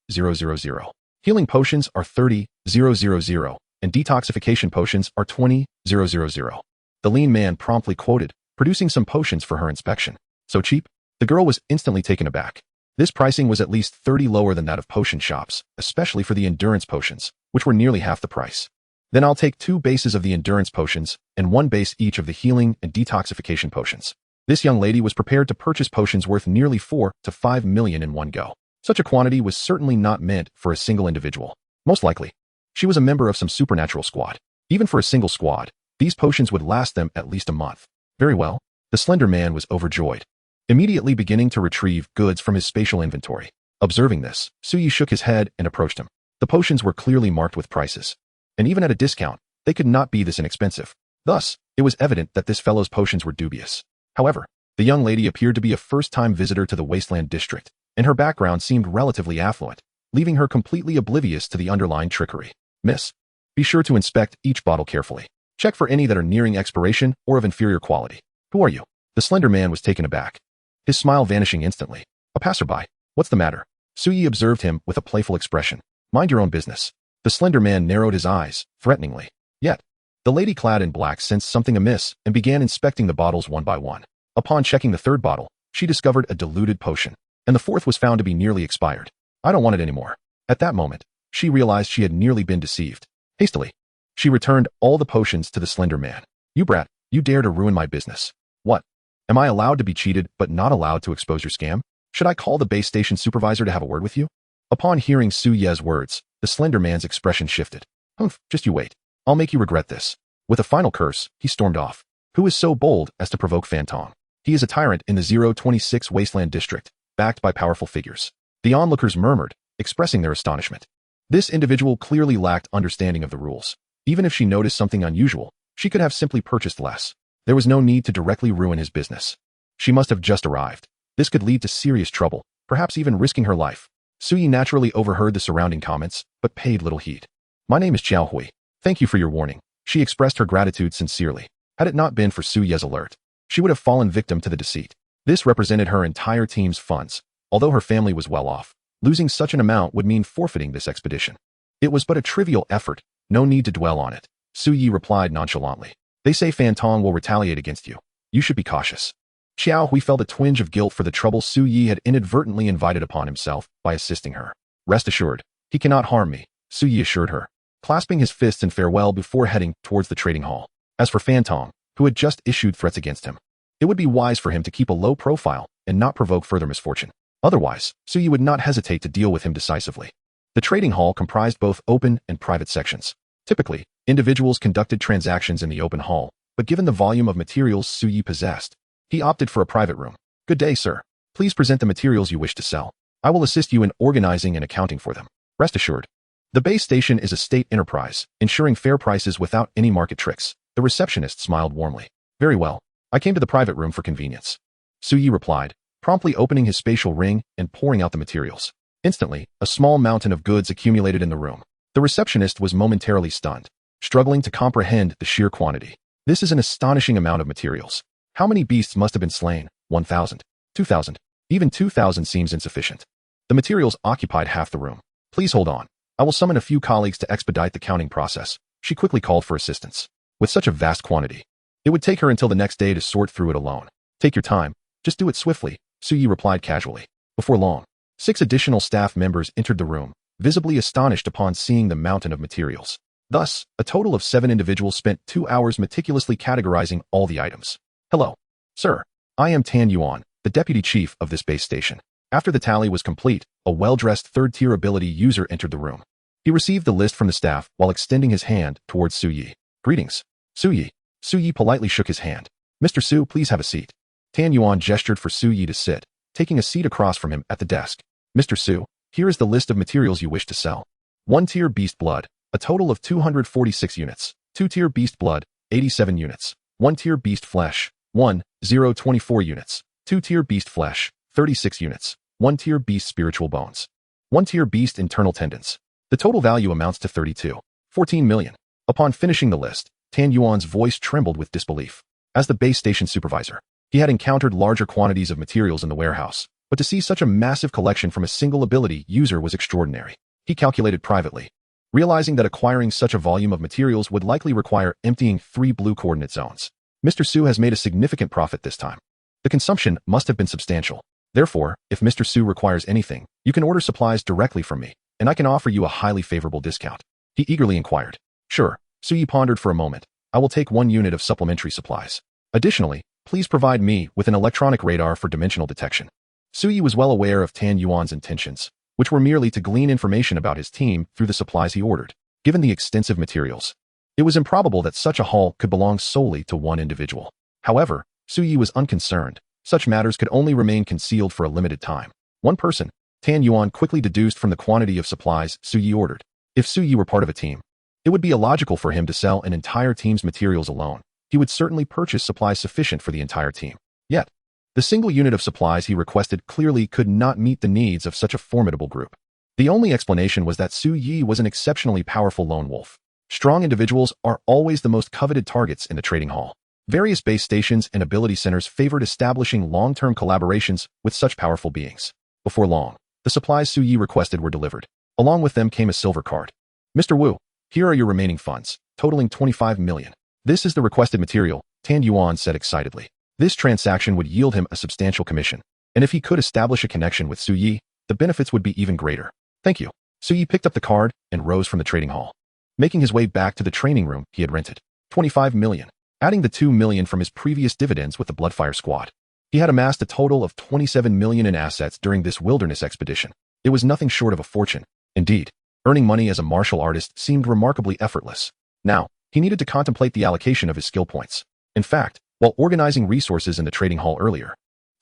Healing potions are 30,000, and detoxification potions are 20,000. The lean man promptly quoted, producing some potions for her inspection. So cheap? The girl was instantly taken aback. This pricing was at least 30 lower than that of potion shops, especially for the endurance potions, which were nearly half the price. Then I'll take 2 bases of the endurance potions and 1 base each of the healing and detoxification potions. This young lady was prepared to purchase potions worth nearly 4 to 5 million in one go. Such a quantity was certainly not meant for a single individual. Most likely, she was a member of some supernatural squad. Even for a single squad, these potions would last them at least a month. Very well, the slender man was overjoyed, immediately beginning to retrieve goods from his spatial inventory. Observing this, Suyi shook his head and approached him. The potions were clearly marked with prices, and even at a discount, they could not be this inexpensive. Thus, it was evident that this fellow's potions were dubious. However, the young lady appeared to be a first-time visitor to the Wasteland District, and her background seemed relatively affluent, leaving her completely oblivious to the underlying trickery. Miss, be sure to inspect each bottle carefully. Check for any that are nearing expiration or of inferior quality. Who are you? The slender man was taken aback, his smile vanishing instantly. A passerby. What's the matter? Suyi observed him with a playful expression. Mind your own business. The slender man narrowed his eyes, threateningly. Yet, the lady clad in black sensed something amiss and began inspecting the bottles one by one. Upon checking the third bottle, she discovered a diluted potion, and the fourth was found to be nearly expired. I don't want it anymore. At that moment, she realized she had nearly been deceived. Hastily, she returned all the potions to the slender man. You brat, you dare to ruin my business. What? Am I allowed to be cheated but not allowed to expose your scam? Should I call the base station supervisor to have a word with you? Upon hearing Su Ye's words, the slender man's expression shifted. Humph, just you wait. I'll make you regret this. With a final curse, he stormed off. Who is so bold as to provoke Fantong? He is a tyrant in the 026 Wasteland District, backed by powerful figures. The onlookers murmured, expressing their astonishment. This individual clearly lacked understanding of the rules. Even if she noticed something unusual, she could have simply purchased less. There was no need to directly ruin his business. She must have just arrived. This could lead to serious trouble, perhaps even risking her life. Suyi naturally overheard the surrounding comments, but paid little heed. My name is Xiao Hui. Thank you for your warning. She expressed her gratitude sincerely. Had it not been for Su Ye's alert, she would have fallen victim to the deceit. This represented her entire team's funds, although her family was well off. Losing such an amount would mean forfeiting this expedition. It was but a trivial effort, no need to dwell on it. Su Yi replied nonchalantly. They say Fantong will retaliate against you. You should be cautious. Xiao Hui felt a twinge of guilt for the trouble Su Yi had inadvertently invited upon himself by assisting her. Rest assured, he cannot harm me, Su Yi assured her, clasping his fists in farewell before heading towards the trading hall. As for Fantong, who had just issued threats against him, it would be wise for him to keep a low profile and not provoke further misfortune. Otherwise, Su Yi would not hesitate to deal with him decisively. The trading hall comprised both open and private sections. Typically, individuals conducted transactions in the open hall, but given the volume of materials Su Yi possessed, he opted for a private room. Good day, sir. Please present the materials you wish to sell. I will assist you in organizing and accounting for them. Rest assured. The base station is a state enterprise, ensuring fair prices without any market tricks. The receptionist smiled warmly. Very well. I came to the private room for convenience. Su Yi replied, promptly opening his spatial ring and pouring out the materials. Instantly, a small mountain of goods accumulated in the room. The receptionist was momentarily stunned, struggling to comprehend the sheer quantity. This is an astonishing amount of materials. How many beasts must have been slain? 1,000, 2,000, even 2,000 seems insufficient. The materials occupied half the room. Please hold on. I will summon a few colleagues to expedite the counting process. She quickly called for assistance. With such a vast quantity, it would take her until the next day to sort through it alone. Take your time. Just do it swiftly, Suyi replied casually. Before long, 6 additional staff members entered the room, visibly astonished upon seeing the mountain of materials. Thus, a total of 7 individuals spent 2 hours meticulously categorizing all the items. Hello, sir. I am Tan Yuan, the deputy chief of this base station. After the tally was complete, a well-dressed third-tier ability user entered the room. He received the list from the staff while extending his hand towards Suyi. Greetings, Suyi. Suyi politely shook his hand. Mr. Su, please have a seat. Tan Yuan gestured for Suyi to sit, taking a seat across from him at the desk. Mr. Su, here is the list of materials you wish to sell. 1-tier beast blood, a total of 246 units. 2-tier beast blood, 87 units. 1-tier beast flesh, 24 units. 2-tier beast flesh, 36 units. 1-tier beast spiritual bones. 1-tier beast internal tendons. The total value amounts to 14 million. Upon finishing the list, Tan Yuan's voice trembled with disbelief. As the base station supervisor, he had encountered larger quantities of materials in the warehouse, but to see such a massive collection from a single ability user was extraordinary. He calculated privately, realizing that acquiring such a volume of materials would likely require emptying 3 blue coordinate zones. Mr. Su has made a significant profit this time. The consumption must have been substantial. Therefore, if Mr. Su requires anything, you can order supplies directly from me, and I can offer you a highly favorable discount. He eagerly inquired. Sure, Suyi pondered for a moment. I will take 1 unit of supplementary supplies. Additionally, please provide me with an electronic radar for dimensional detection. Suyi was well aware of Tan Yuan's intentions, which were merely to glean information about his team through the supplies he ordered. Given the extensive materials, it was improbable that such a haul could belong solely to one individual. However, Suyi was unconcerned. Such matters could only remain concealed for a limited time. One person, Tan Yuan quickly deduced from the quantity of supplies Suyi ordered. If Suyi were part of a team, it would be illogical for him to sell an entire team's materials alone. He would certainly purchase supplies sufficient for the entire team. Yet, the single unit of supplies he requested clearly could not meet the needs of such a formidable group. The only explanation was that Suyi was an exceptionally powerful lone wolf. Strong individuals are always the most coveted targets in the trading hall. Various base stations and ability centers favored establishing long-term collaborations with such powerful beings. Before long, the supplies Suyi requested were delivered. Along with them came a silver card. Mr. Wu, here are your remaining funds, totaling 25 million. This is the requested material, Tan Yuan said excitedly. This transaction would yield him a substantial commission, and if he could establish a connection with Suyi, the benefits would be even greater. Thank you. Suyi picked up the card and rose from the trading hall, making his way back to the training room he had rented. 25 million. Adding the 2 million from his previous dividends with the Bloodfire squad, he had amassed a total of 27 million in assets during this wilderness expedition. It was nothing short of a fortune. Indeed, earning money as a martial artist seemed remarkably effortless. Now, he needed to contemplate the allocation of his skill points. In fact, while organizing resources in the trading hall earlier,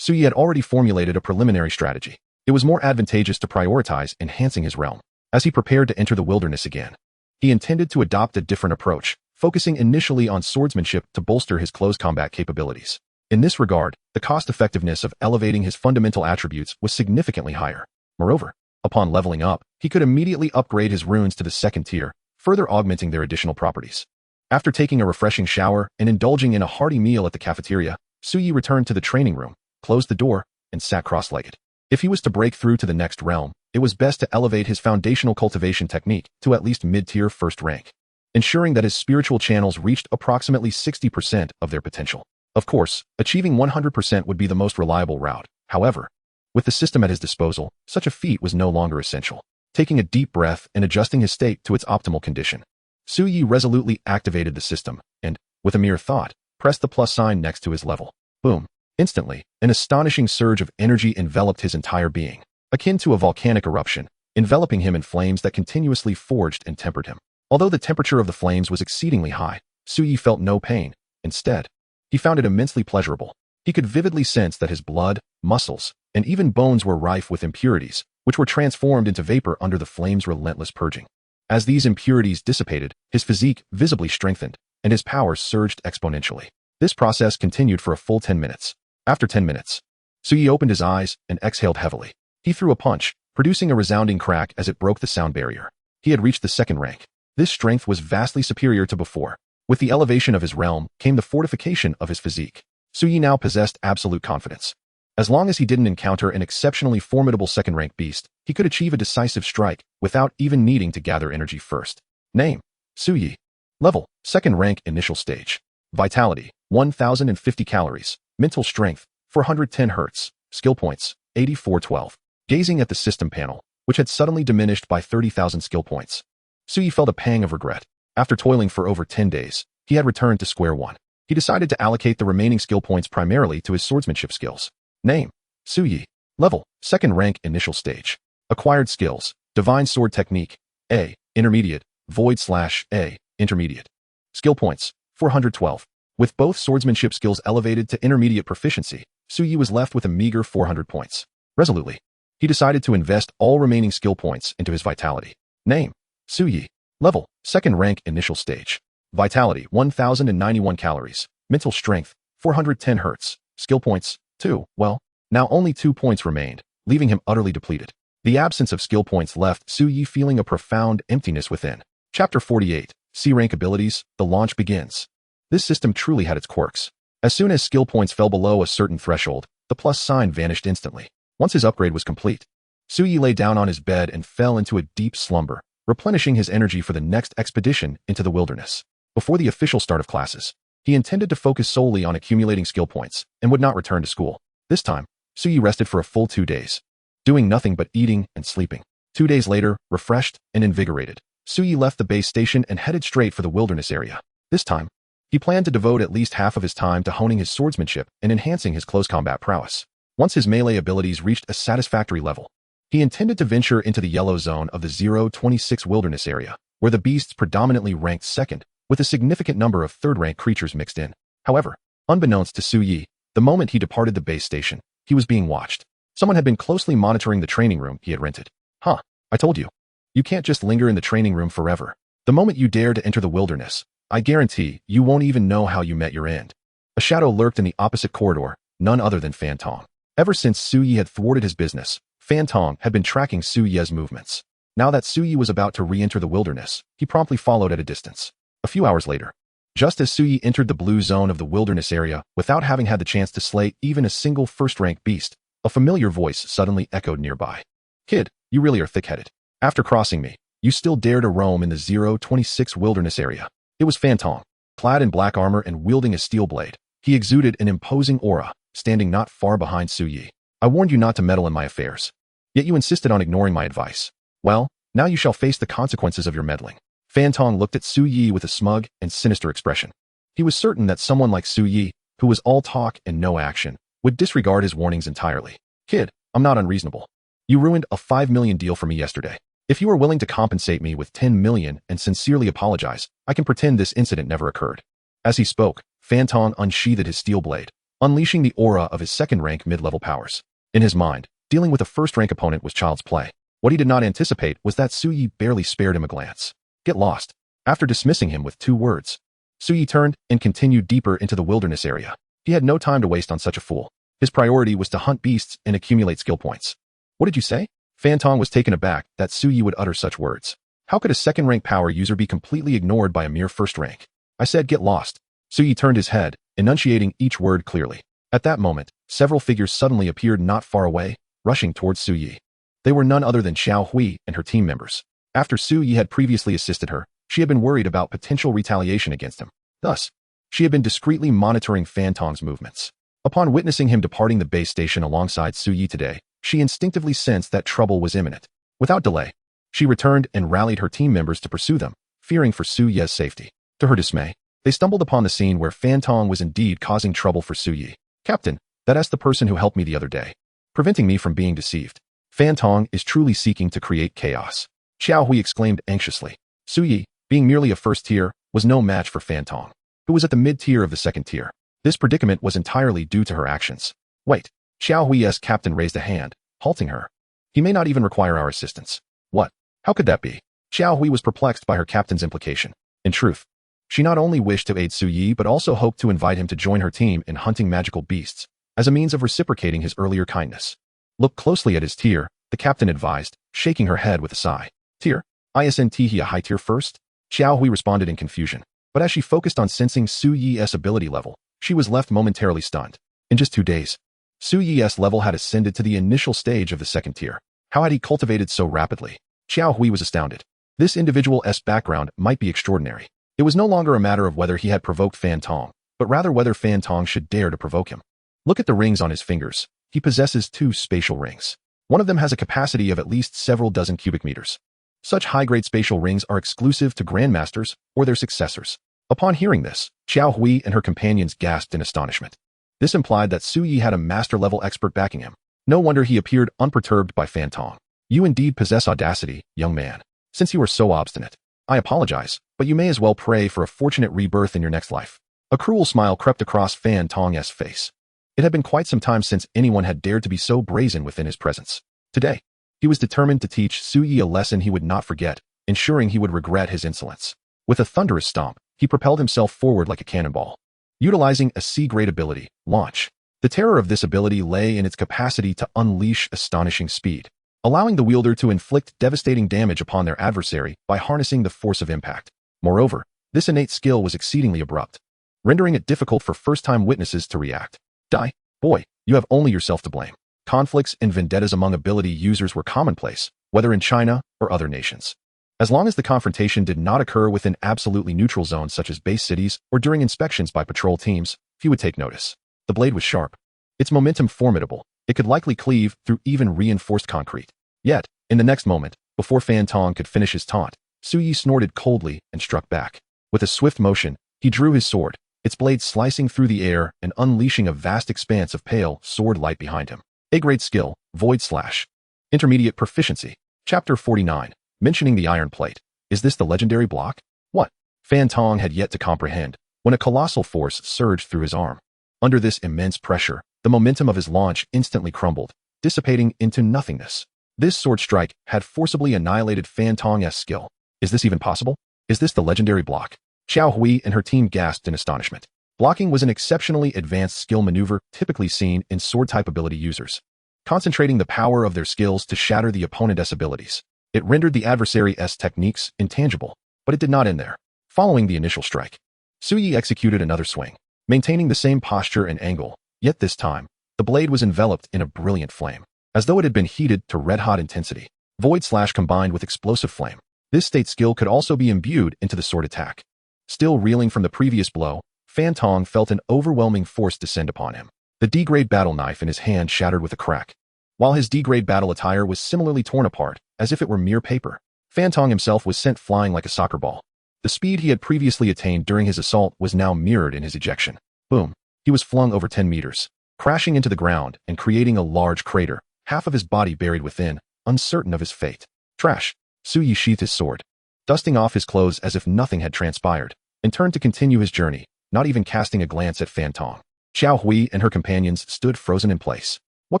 Suyi had already formulated a preliminary strategy. It was more advantageous to prioritize enhancing his realm. As he prepared to enter the wilderness again, he intended to adopt a different approach, focusing initially on swordsmanship to bolster his close combat capabilities. In this regard, the cost-effectiveness of elevating his fundamental attributes was significantly higher. Moreover, upon leveling up, he could immediately upgrade his runes to the 2nd tier, further augmenting their additional properties. After taking a refreshing shower and indulging in a hearty meal at the cafeteria, Suyi returned to the training room, closed the door, and sat cross-legged. If he was to break through to the next realm, it was best to elevate his foundational cultivation technique to at least mid-tier 1st rank, ensuring that his spiritual channels reached approximately 60% of their potential. Of course, achieving 100% would be the most reliable route. However, with the system at his disposal, such a feat was no longer essential. Taking a deep breath and adjusting his state to its optimal condition, Suyi resolutely activated the system and, with a mere thought, pressed the plus sign next to his level. Boom. Instantly, an astonishing surge of energy enveloped his entire being, akin to a volcanic eruption, enveloping him in flames that continuously forged and tempered him. Although the temperature of the flames was exceedingly high, Suyi felt no pain. Instead, he found it immensely pleasurable. He could vividly sense that his blood, muscles, and even bones were rife with impurities, which were transformed into vapor under the flame's relentless purging. As these impurities dissipated, his physique visibly strengthened, and his power surged exponentially. This process continued for a full 10 minutes. After 10 minutes, Suyi opened his eyes and exhaled heavily. He threw a punch, producing a resounding crack as it broke the sound barrier. He had reached the second rank. This strength was vastly superior to before. With the elevation of his realm came the fortification of his physique. Suyi now possessed absolute confidence. As long as he didn't encounter an exceptionally formidable second-rank beast, he could achieve a decisive strike without even needing to gather energy first. Name: Suyi. Level: second rank, initial stage. Vitality: 1050 calories. Mental strength: 410 Hz. Skill points: 8412. Gazing at the system panel, which had suddenly diminished by 30,000 skill points, Suyi felt a pang of regret. After toiling for over 10 days, he had returned to square one. He decided to allocate the remaining skill points primarily to his swordsmanship skills. Name: Suyi. Level: second rank, initial stage. Acquired skills: Divine Sword Technique, A, Intermediate, Void/A, Intermediate. Skill points: 412. With both swordsmanship skills elevated to intermediate proficiency, Suyi was left with a meager 400 points. Resolutely, he decided to invest all remaining skill points into his vitality. Name: Suyi. Level: second rank, initial stage. Vitality: 1091 calories. Mental strength: 410 Hz. Skill points: 2. Well, now only 2 points remained, leaving him utterly depleted. The absence of skill points left Suyi feeling a profound emptiness within. Chapter 48. C-rank abilities. The launch begins. This system truly had its quirks. As soon as skill points fell below a certain threshold, the plus sign vanished instantly. Once his upgrade was complete, Suyi lay down on his bed and fell into a deep slumber, replenishing his energy for the next expedition into the wilderness. Before the official start of classes, he intended to focus solely on accumulating skill points and would not return to school. This time, Suyi rested for a full 2 days, doing nothing but eating and sleeping. 2 days later, refreshed and invigorated, Suyi left the base station and headed straight for the wilderness area. This time, he planned to devote at least half of his time to honing his swordsmanship and enhancing his close combat prowess. Once his melee abilities reached a satisfactory level, he intended to venture into the yellow zone of the 026 wilderness area, where the beasts predominantly ranked second, with a significant number of third-rank creatures mixed in. However, unbeknownst to Suyi, the moment he departed the base station, he was being watched. Someone had been closely monitoring the training room he had rented. I told you. You can't just linger in the training room forever. The moment you dare to enter the wilderness, I guarantee you won't even know how you met your end. A shadow lurked in the opposite corridor, none other than Fan Tong. Ever since Suyi had thwarted his business, Fan Tong had been tracking Suyi's movements. Now that Suyi was about to re-enter the wilderness, he promptly followed at a distance. A few hours later, just as Suyi entered the blue zone of the wilderness area without having had the chance to slay even a single first-rank beast, a familiar voice suddenly echoed nearby. Kid, you really are thick-headed. After crossing me, you still dare to roam in the 026 wilderness area. It was Fan Tong. Clad in black armor and wielding a steel blade, he exuded an imposing aura, standing not far behind Suyi. I warned you not to meddle in my affairs. Yet you insisted on ignoring my advice. Well, now you shall face the consequences of your meddling. Fan Tong looked at Suyi with a smug and sinister expression. He was certain that someone like Suyi, who was all talk and no action, would disregard his warnings entirely. Kid, I'm not unreasonable. You ruined a 5 million deal for me yesterday. If you are willing to compensate me with 10 million and sincerely apologize, I can pretend this incident never occurred. As he spoke, Fan Tong unsheathed his steel blade, unleashing the aura of his second-rank mid-level powers. In his mind, dealing with a first-rank opponent was child's play. What he did not anticipate was that Suyi barely spared him a glance. Get lost. After dismissing him with 2 words, Suyi turned and continued deeper into the wilderness area. He had no time to waste on such a fool. His priority was to hunt beasts and accumulate skill points. What did you say? Fan Tong was taken aback that Suyi would utter such words. How could a second-rank power user be completely ignored by a mere first-rank? I said get lost. Suyi turned his head, enunciating each word clearly. At that moment, several figures suddenly appeared not far away, rushing towards Suyi. They were none other than Xiao Hui and her team members. After Suyi had previously assisted her, she had been worried about potential retaliation against him. Thus, she had been discreetly monitoring Fan Tong's movements. Upon witnessing him departing the base station alongside Suyi today, she instinctively sensed that trouble was imminent. Without delay, she returned and rallied her team members to pursue them, fearing for Suyi's safety. To her dismay, they stumbled upon the scene where Fan Tong was indeed causing trouble for Suyi. Captain, that's the person who helped me the other day, preventing me from being deceived. Fan Tong is truly seeking to create chaos. Xiao Hui exclaimed anxiously. Suyi, being merely a first tier, was no match for Fan Tong, who was at the mid-tier of the second tier. This predicament was entirely due to her actions. Wait, Xiao Hui's captain raised a hand, halting her. He may not even require our assistance. What? How could that be? Xiao Hui was perplexed by her captain's implication. In truth, she not only wished to aid Suyi but also hoped to invite him to join her team in hunting magical beasts, as a means of reciprocating his earlier kindness. Look closely at his tier, the captain advised, shaking her head with a sigh. Tier? Isn't he a high tier first? Xiao Hui responded in confusion. But as she focused on sensing Su Yi's ability level, she was left momentarily stunned. In just 2 days, Su Yi's level had ascended to the initial stage of the second tier. How had he cultivated so rapidly? Xiao Hui was astounded. This individual's background might be extraordinary. It was no longer a matter of whether he had provoked Fan Tong, but rather whether Fan Tong should dare to provoke him. Look at the rings on his fingers. He possesses 2 spatial rings. One of them has a capacity of at least several dozen cubic meters. Such high-grade spatial rings are exclusive to grandmasters or their successors. Upon hearing this, Xiao Hui and her companions gasped in astonishment. This implied that Su Yi had a master-level expert backing him. No wonder he appeared unperturbed by Fan Tong. You indeed possess audacity, young man. Since you are so obstinate, I apologize, but you may as well pray for a fortunate rebirth in your next life. A cruel smile crept across Fan Tong's face. It had been quite some time since anyone had dared to be so brazen within his presence. Today, he was determined to teach Su Yi a lesson he would not forget, ensuring he would regret his insolence. With a thunderous stomp, he propelled himself forward like a cannonball. Utilizing a C-grade ability, Launch. The terror of this ability lay in its capacity to unleash astonishing speed, allowing the wielder to inflict devastating damage upon their adversary by harnessing the force of impact. Moreover, this innate skill was exceedingly abrupt, rendering it difficult for first-time witnesses to react. Die, boy, you have only yourself to blame. Conflicts and vendettas among ability users were commonplace, whether in China or other nations. As long as the confrontation did not occur within absolutely neutral zones such as base cities or during inspections by patrol teams, few would take notice. The blade was sharp. Its momentum formidable. It could likely cleave through even reinforced concrete. Yet, in the next moment, before Fan Tong could finish his taunt, Su Yi snorted coldly and struck back. With a swift motion, he drew his sword, its blade slicing through the air and unleashing a vast expanse of pale sword light behind him. A-grade skill, Void Slash. Intermediate proficiency. Chapter 49. Mentioning the iron plate. Is this the legendary block? What? Fan Tong had yet to comprehend, when a colossal force surged through his arm. Under this immense pressure, the momentum of his launch instantly crumbled, dissipating into nothingness. This sword strike had forcibly annihilated Fan Tong's skill. Is this even possible? Is this the legendary block? Xiao Hui and her team gasped in astonishment. Blocking was an exceptionally advanced skill maneuver typically seen in sword-type ability users, concentrating the power of their skills to shatter the opponent's abilities. It rendered the adversary's techniques intangible, but it did not end there. Following the initial strike, Su Yi executed another swing, maintaining the same posture and angle, yet this time, the blade was enveloped in a brilliant flame, as though it had been heated to red-hot intensity. Void Slash combined with explosive flame. This state skill could also be imbued into the sword attack. Still reeling from the previous blow, Fan Tong felt an overwhelming force descend upon him. The D-grade battle knife in his hand shattered with a crack, while his D-grade battle attire was similarly torn apart, as if it were mere paper. Fan Tong himself was sent flying like a soccer ball. The speed he had previously attained during his assault was now mirrored in his ejection. Boom. He was flung over 10 meters, crashing into the ground and creating a large crater, half of his body buried within, uncertain of his fate. Trash. Su Yi sheathed his sword, dusting off his clothes as if nothing had transpired, and turned to continue his journey, not even casting a glance at Fan Tong. Xiao Hui and her companions stood frozen in place. What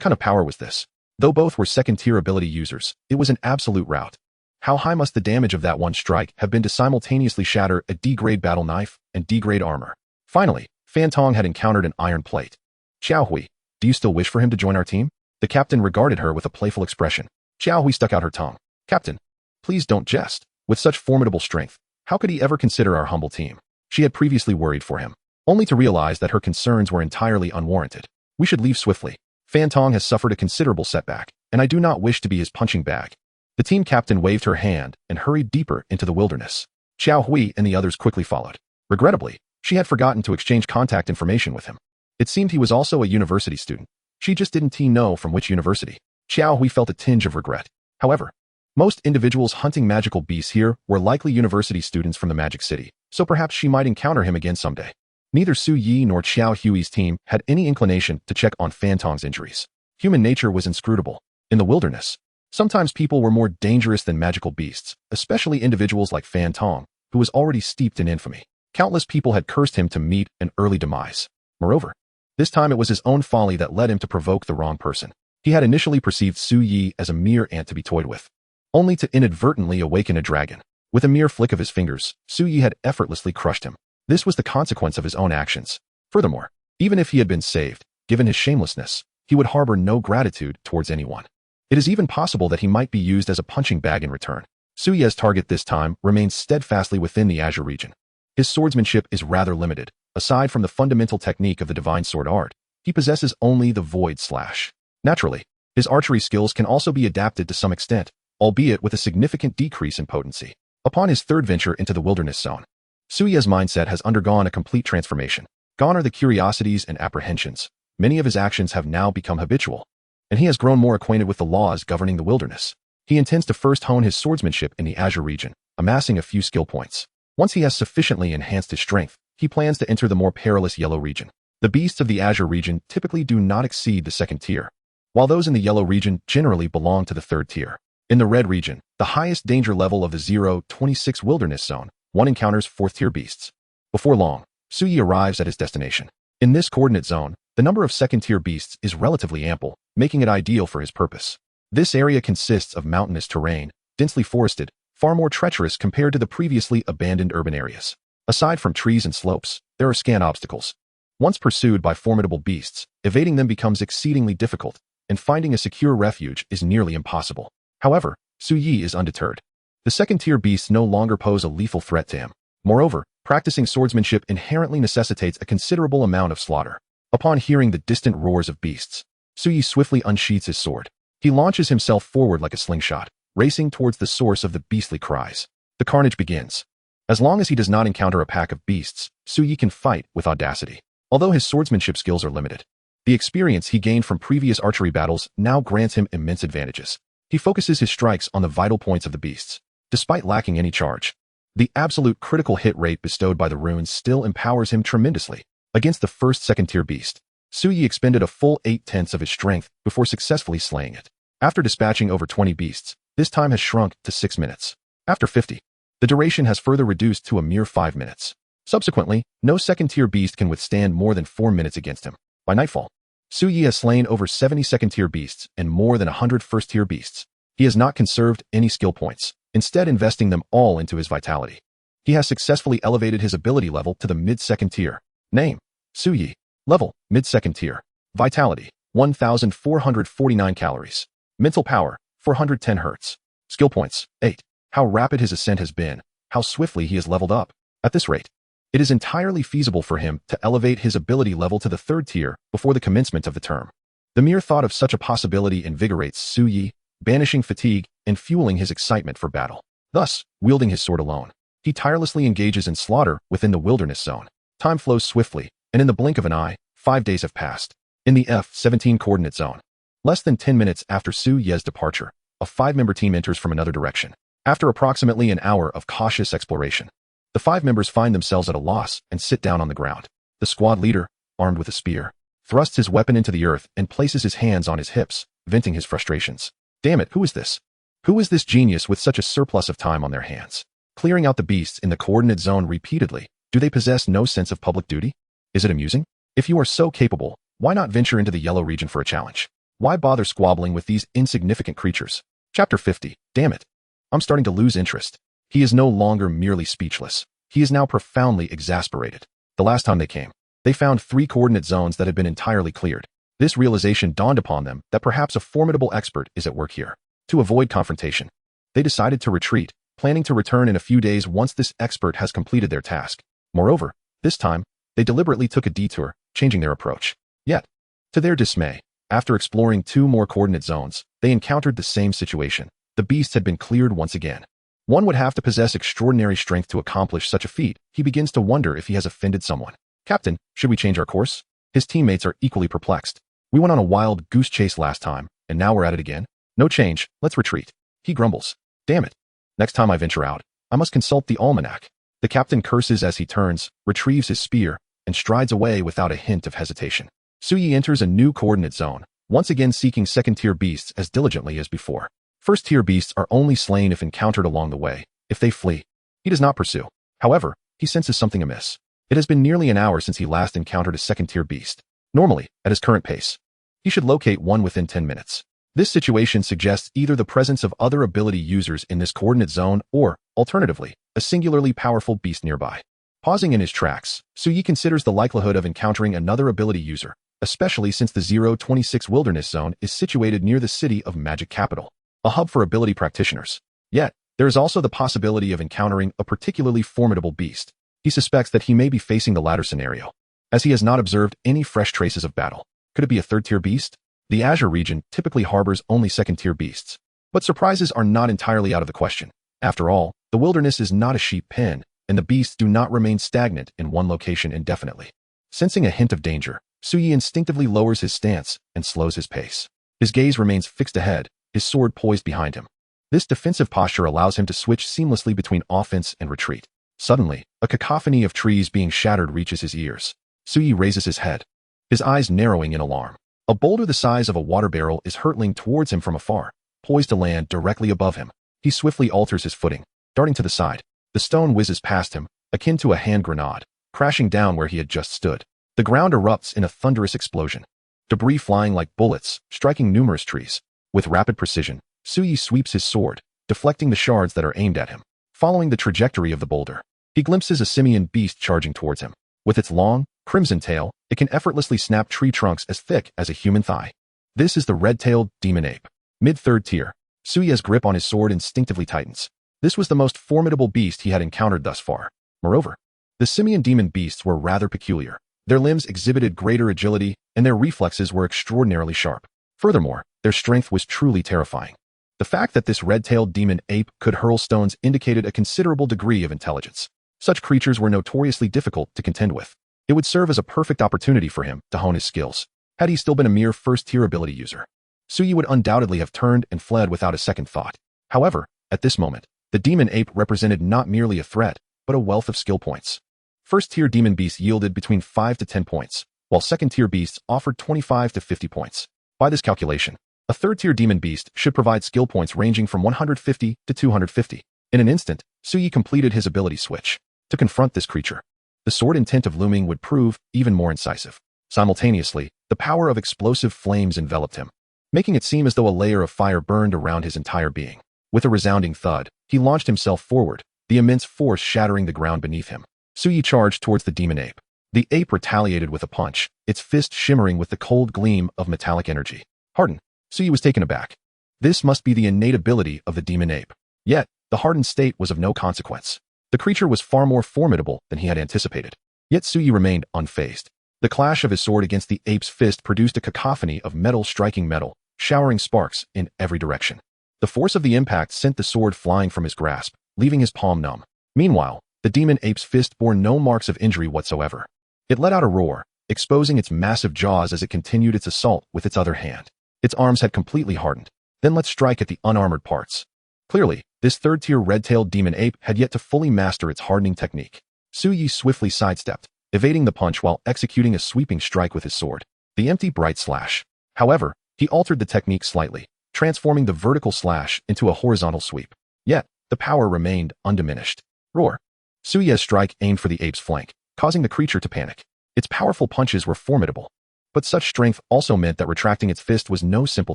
kind of power was this? Though both were second-tier ability users, it was an absolute rout. How high must the damage of that one strike have been to simultaneously shatter a D-grade battle knife and D-grade armor? Finally, Fan Tong had encountered an iron plate. Xiao Hui, do you still wish for him to join our team? The captain regarded her with a playful expression. Xiao Hui stuck out her tongue. Captain, please don't jest. With such formidable strength, how could he ever consider our humble team? She had previously worried for him, only to realize that her concerns were entirely unwarranted. We should leave swiftly. Fan Tong has suffered a considerable setback, and I do not wish to be his punching bag. The team captain waved her hand and hurried deeper into the wilderness. Xiao Hui and the others quickly followed. Regrettably, she had forgotten to exchange contact information with him. It seemed he was also a university student. She just didn't know from which university. Xiao Hui felt a tinge of regret. However, most individuals hunting magical beasts here were likely university students from the Magic City, so perhaps she might encounter him again someday. Neither Su Yi nor Xiao Hui's team had any inclination to check on Fan Tong's injuries. Human nature was inscrutable. In the wilderness, sometimes people were more dangerous than magical beasts, especially individuals like Fan Tong, who was already steeped in infamy. Countless people had cursed him to meet an early demise. Moreover, this time it was his own folly that led him to provoke the wrong person. He had initially perceived Su Yi as a mere ant to be toyed with, only to inadvertently awaken a dragon. With a mere flick of his fingers, Su Yi had effortlessly crushed him. This was the consequence of his own actions. Furthermore, even if he had been saved, given his shamelessness, he would harbor no gratitude towards anyone. It is even possible that he might be used as a punching bag in return. Suye's target this time remains steadfastly within the Azure region. His swordsmanship is rather limited. Aside from the fundamental technique of the divine sword art, he possesses only the void slash. Naturally, his archery skills can also be adapted to some extent, albeit with a significant decrease in potency. Upon his third venture into the wilderness zone, Suye's mindset has undergone a complete transformation. Gone are the curiosities and apprehensions. Many of his actions have now become habitual, and he has grown more acquainted with the laws governing the wilderness. He intends to first hone his swordsmanship in the Azure region, amassing a few skill points. Once he has sufficiently enhanced his strength, he plans to enter the more perilous Yellow region. The beasts of the Azure region typically do not exceed the second tier, while those in the Yellow region generally belong to the third tier. In the Red region, the highest danger level of the 0-26 wilderness zone, one encounters fourth-tier beasts. Before long, Suye arrives at his destination. In this coordinate zone, the number of second-tier beasts is relatively ample, making it ideal for his purpose. This area consists of mountainous terrain, densely forested, far more treacherous compared to the previously abandoned urban areas. Aside from trees and slopes, there are scant obstacles. Once pursued by formidable beasts, evading them becomes exceedingly difficult, and finding a secure refuge is nearly impossible. However, Suye is undeterred. The second-tier beasts no longer pose a lethal threat to him. Moreover, practicing swordsmanship inherently necessitates a considerable amount of slaughter. Upon hearing the distant roars of beasts, Suye swiftly unsheathes his sword. He launches himself forward like a slingshot, racing towards the source of the beastly cries. The carnage begins. As long as he does not encounter a pack of beasts, Suye can fight with audacity. Although his swordsmanship skills are limited, the experience he gained from previous archery battles now grants him immense advantages. He focuses his strikes on the vital points of the beasts. Despite lacking any charge, the absolute critical hit rate bestowed by the runes still empowers him tremendously. Against the first second-tier beast, Suye expended a full 8/10 of his strength before successfully slaying it. After dispatching over 20 beasts, this time has shrunk to 6 minutes. After 50, the duration has further reduced to a mere 5 minutes. Subsequently, no second-tier beast can withstand more than 4 minutes against him. By nightfall, Suye has slain over 70 second-tier beasts and more than 100 first-tier beasts. He has not conserved any skill points, instead investing them all into his vitality. He has successfully elevated his ability level to the mid-second tier. Name: Suye. Level: mid-second tier. Vitality: 1,449 calories. Mental power: 410 Hz. Skill points: 8. How rapid his ascent has been, how swiftly he has leveled up. At this rate, it is entirely feasible for him to elevate his ability level to the third tier before the commencement of the term. The mere thought of such a possibility invigorates Suye, banishing fatigue and fueling his excitement for battle. Thus, wielding his sword alone, he tirelessly engages in slaughter within the wilderness zone. Time flows swiftly, and in the blink of an eye, 5 days have passed. In the F-17 coordinate zone, less than 10 minutes after Suye's departure, a 5-member team enters from another direction. After approximately an hour of cautious exploration, the 5 members find themselves at a loss and sit down on the ground. The squad leader, armed with a spear, thrusts his weapon into the earth and places his hands on his hips, venting his frustrations. Damn it, who is this? Who is this genius with such a surplus of time on their hands? Clearing out the beasts in the coordinate zone repeatedly, do they possess no sense of public duty? Is it amusing? If you are so capable, why not venture into the Yellow region for a challenge? Why bother squabbling with these insignificant creatures? Chapter 50. Damn it. I'm starting to lose interest. He is no longer merely speechless. He is now profoundly exasperated. The last time they came, they found 3 coordinate zones that had been entirely cleared. This realization dawned upon them that perhaps a formidable expert is at work here. To avoid confrontation, they decided to retreat, planning to return in a few days once this expert has completed their task. Moreover, this time, they deliberately took a detour, changing their approach. Yet, to their dismay, after exploring 2 more coordinate zones, they encountered the same situation. The beasts had been cleared once again. One would have to possess extraordinary strength to accomplish such a feat. He begins to wonder if he has offended someone. Captain, should we change our course? His teammates are equally perplexed. We went on a wild goose chase last time, and now we're at it again. No change, let's retreat. He grumbles. Damn it. Next time I venture out, I must consult the almanac. The captain curses as he turns, retrieves his spear, and strides away without a hint of hesitation. Suye enters a new coordinate zone, once again seeking second-tier beasts as diligently as before. First-tier beasts are only slain if encountered along the way. If they flee, he does not pursue. However, he senses something amiss. It has been nearly an hour since he last encountered a second-tier beast. Normally, at his current pace, he should locate one within 10 minutes. This situation suggests either the presence of other ability users in this coordinate zone or, alternatively, a singularly powerful beast nearby. Pausing in his tracks, Suye considers the likelihood of encountering another ability user, especially since the 0-26 wilderness zone is situated near the city of Magic Capital, a hub for ability practitioners. Yet, There is also the possibility of encountering a particularly formidable beast. He suspects that he may be facing the latter scenario, as he has not observed any fresh traces of battle. Could it be a third-tier beast? The Azure region typically harbors only second-tier beasts, but surprises are not entirely out of the question. After all, the wilderness is not a sheep pen, and the beasts do not remain stagnant in one location indefinitely. Sensing a hint of danger, Suyi instinctively lowers his stance and slows his pace. His gaze remains fixed ahead, his sword poised behind him. This defensive posture allows him to switch seamlessly between offense and retreat. Suddenly, a cacophony of trees being shattered reaches his ears. Suyi raises his head, his eyes narrowing in alarm. A boulder the size of a water barrel is hurtling towards him from afar, poised to land directly above him. He swiftly alters his footing, darting to the side. The stone whizzes past him, akin to a hand grenade, crashing down where he had just stood. The ground erupts in a thunderous explosion, debris flying like bullets, striking numerous trees. With rapid precision, Suyi sweeps his sword, deflecting the shards that are aimed at him. Following the trajectory of the boulder, he glimpses a simian beast charging towards him. With its long, crimson tail, it can effortlessly snap tree trunks as thick as a human thigh. This is the red-tailed demon ape. Mid-third tier, Suyi's grip on his sword instinctively tightens. This was the most formidable beast he had encountered thus far. Moreover, the simian demon beasts were rather peculiar. Their limbs exhibited greater agility, and their reflexes were extraordinarily sharp. Furthermore, their strength was truly terrifying. The fact that this red-tailed demon ape could hurl stones indicated a considerable degree of intelligence. Such creatures were notoriously difficult to contend with. It would serve as a perfect opportunity for him to hone his skills. Had he still been a mere first-tier ability user, Suyi would undoubtedly have turned and fled without a second thought. However, at this moment, the demon ape represented not merely a threat, but a wealth of skill points. First-tier demon beasts yielded between 5 to 10 points, while second-tier beasts offered 25 to 50 points. By this calculation, a third-tier demon beast should provide skill points ranging from 150 to 250. In an instant, Suyi completed his ability switch. To confront this creature, the sword intent of looming would prove even more incisive. Simultaneously, the power of explosive flames enveloped him, making it seem as though a layer of fire burned around his entire being. With a resounding thud, he launched himself forward, the immense force shattering the ground beneath him. Suyi charged towards the demon ape. The ape retaliated with a punch, its fist shimmering with the cold gleam of metallic energy. Hardened, Suyi was taken aback. This must be the innate ability of the demon ape. Yet, the hardened state was of no consequence. The creature was far more formidable than he had anticipated. Yet Suyi remained unfazed. The clash of his sword against the ape's fist produced a cacophony of metal striking metal, showering sparks in every direction. The force of the impact sent the sword flying from his grasp, leaving his palm numb. Meanwhile, the demon ape's fist bore no marks of injury whatsoever. It let out a roar, exposing its massive jaws as it continued its assault with its other hand. Its arms had completely hardened. Then let's strike at the unarmored parts. Clearly, this third-tier red-tailed demon ape had yet to fully master its hardening technique. Suyi swiftly sidestepped, evading the punch while executing a sweeping strike with his sword. The empty bright slash. However, he altered the technique slightly, transforming the vertical slash into a horizontal sweep. Yet, the power remained undiminished. Roar. Suyi's strike aimed for the ape's flank, causing the creature to panic. Its powerful punches were formidable, but such strength also meant that retracting its fist was no simple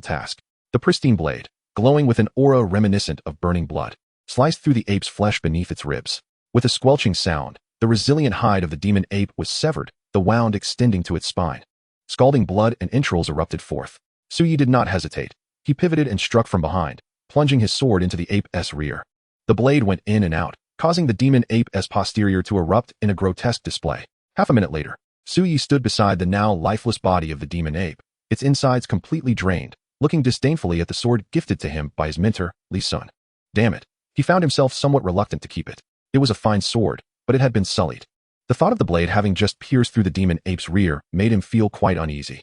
task. The pristine blade, glowing with an aura reminiscent of burning blood, sliced through the ape's flesh beneath its ribs. With a squelching sound, the resilient hide of the demon ape was severed, the wound extending to its spine. Scalding blood and entrails erupted forth. Suyi did not hesitate. He pivoted and struck from behind, plunging his sword into the ape's rear. The blade went in and out, causing the demon ape's posterior to erupt in a grotesque display. Half a minute later, Suyi stood beside the now lifeless body of the demon ape, its insides completely drained, looking disdainfully at the sword gifted to him by his mentor, Lee Sun. Damn it. He found himself somewhat reluctant to keep it. It was a fine sword, but it had been sullied. The thought of the blade having just pierced through the demon ape's rear made him feel quite uneasy.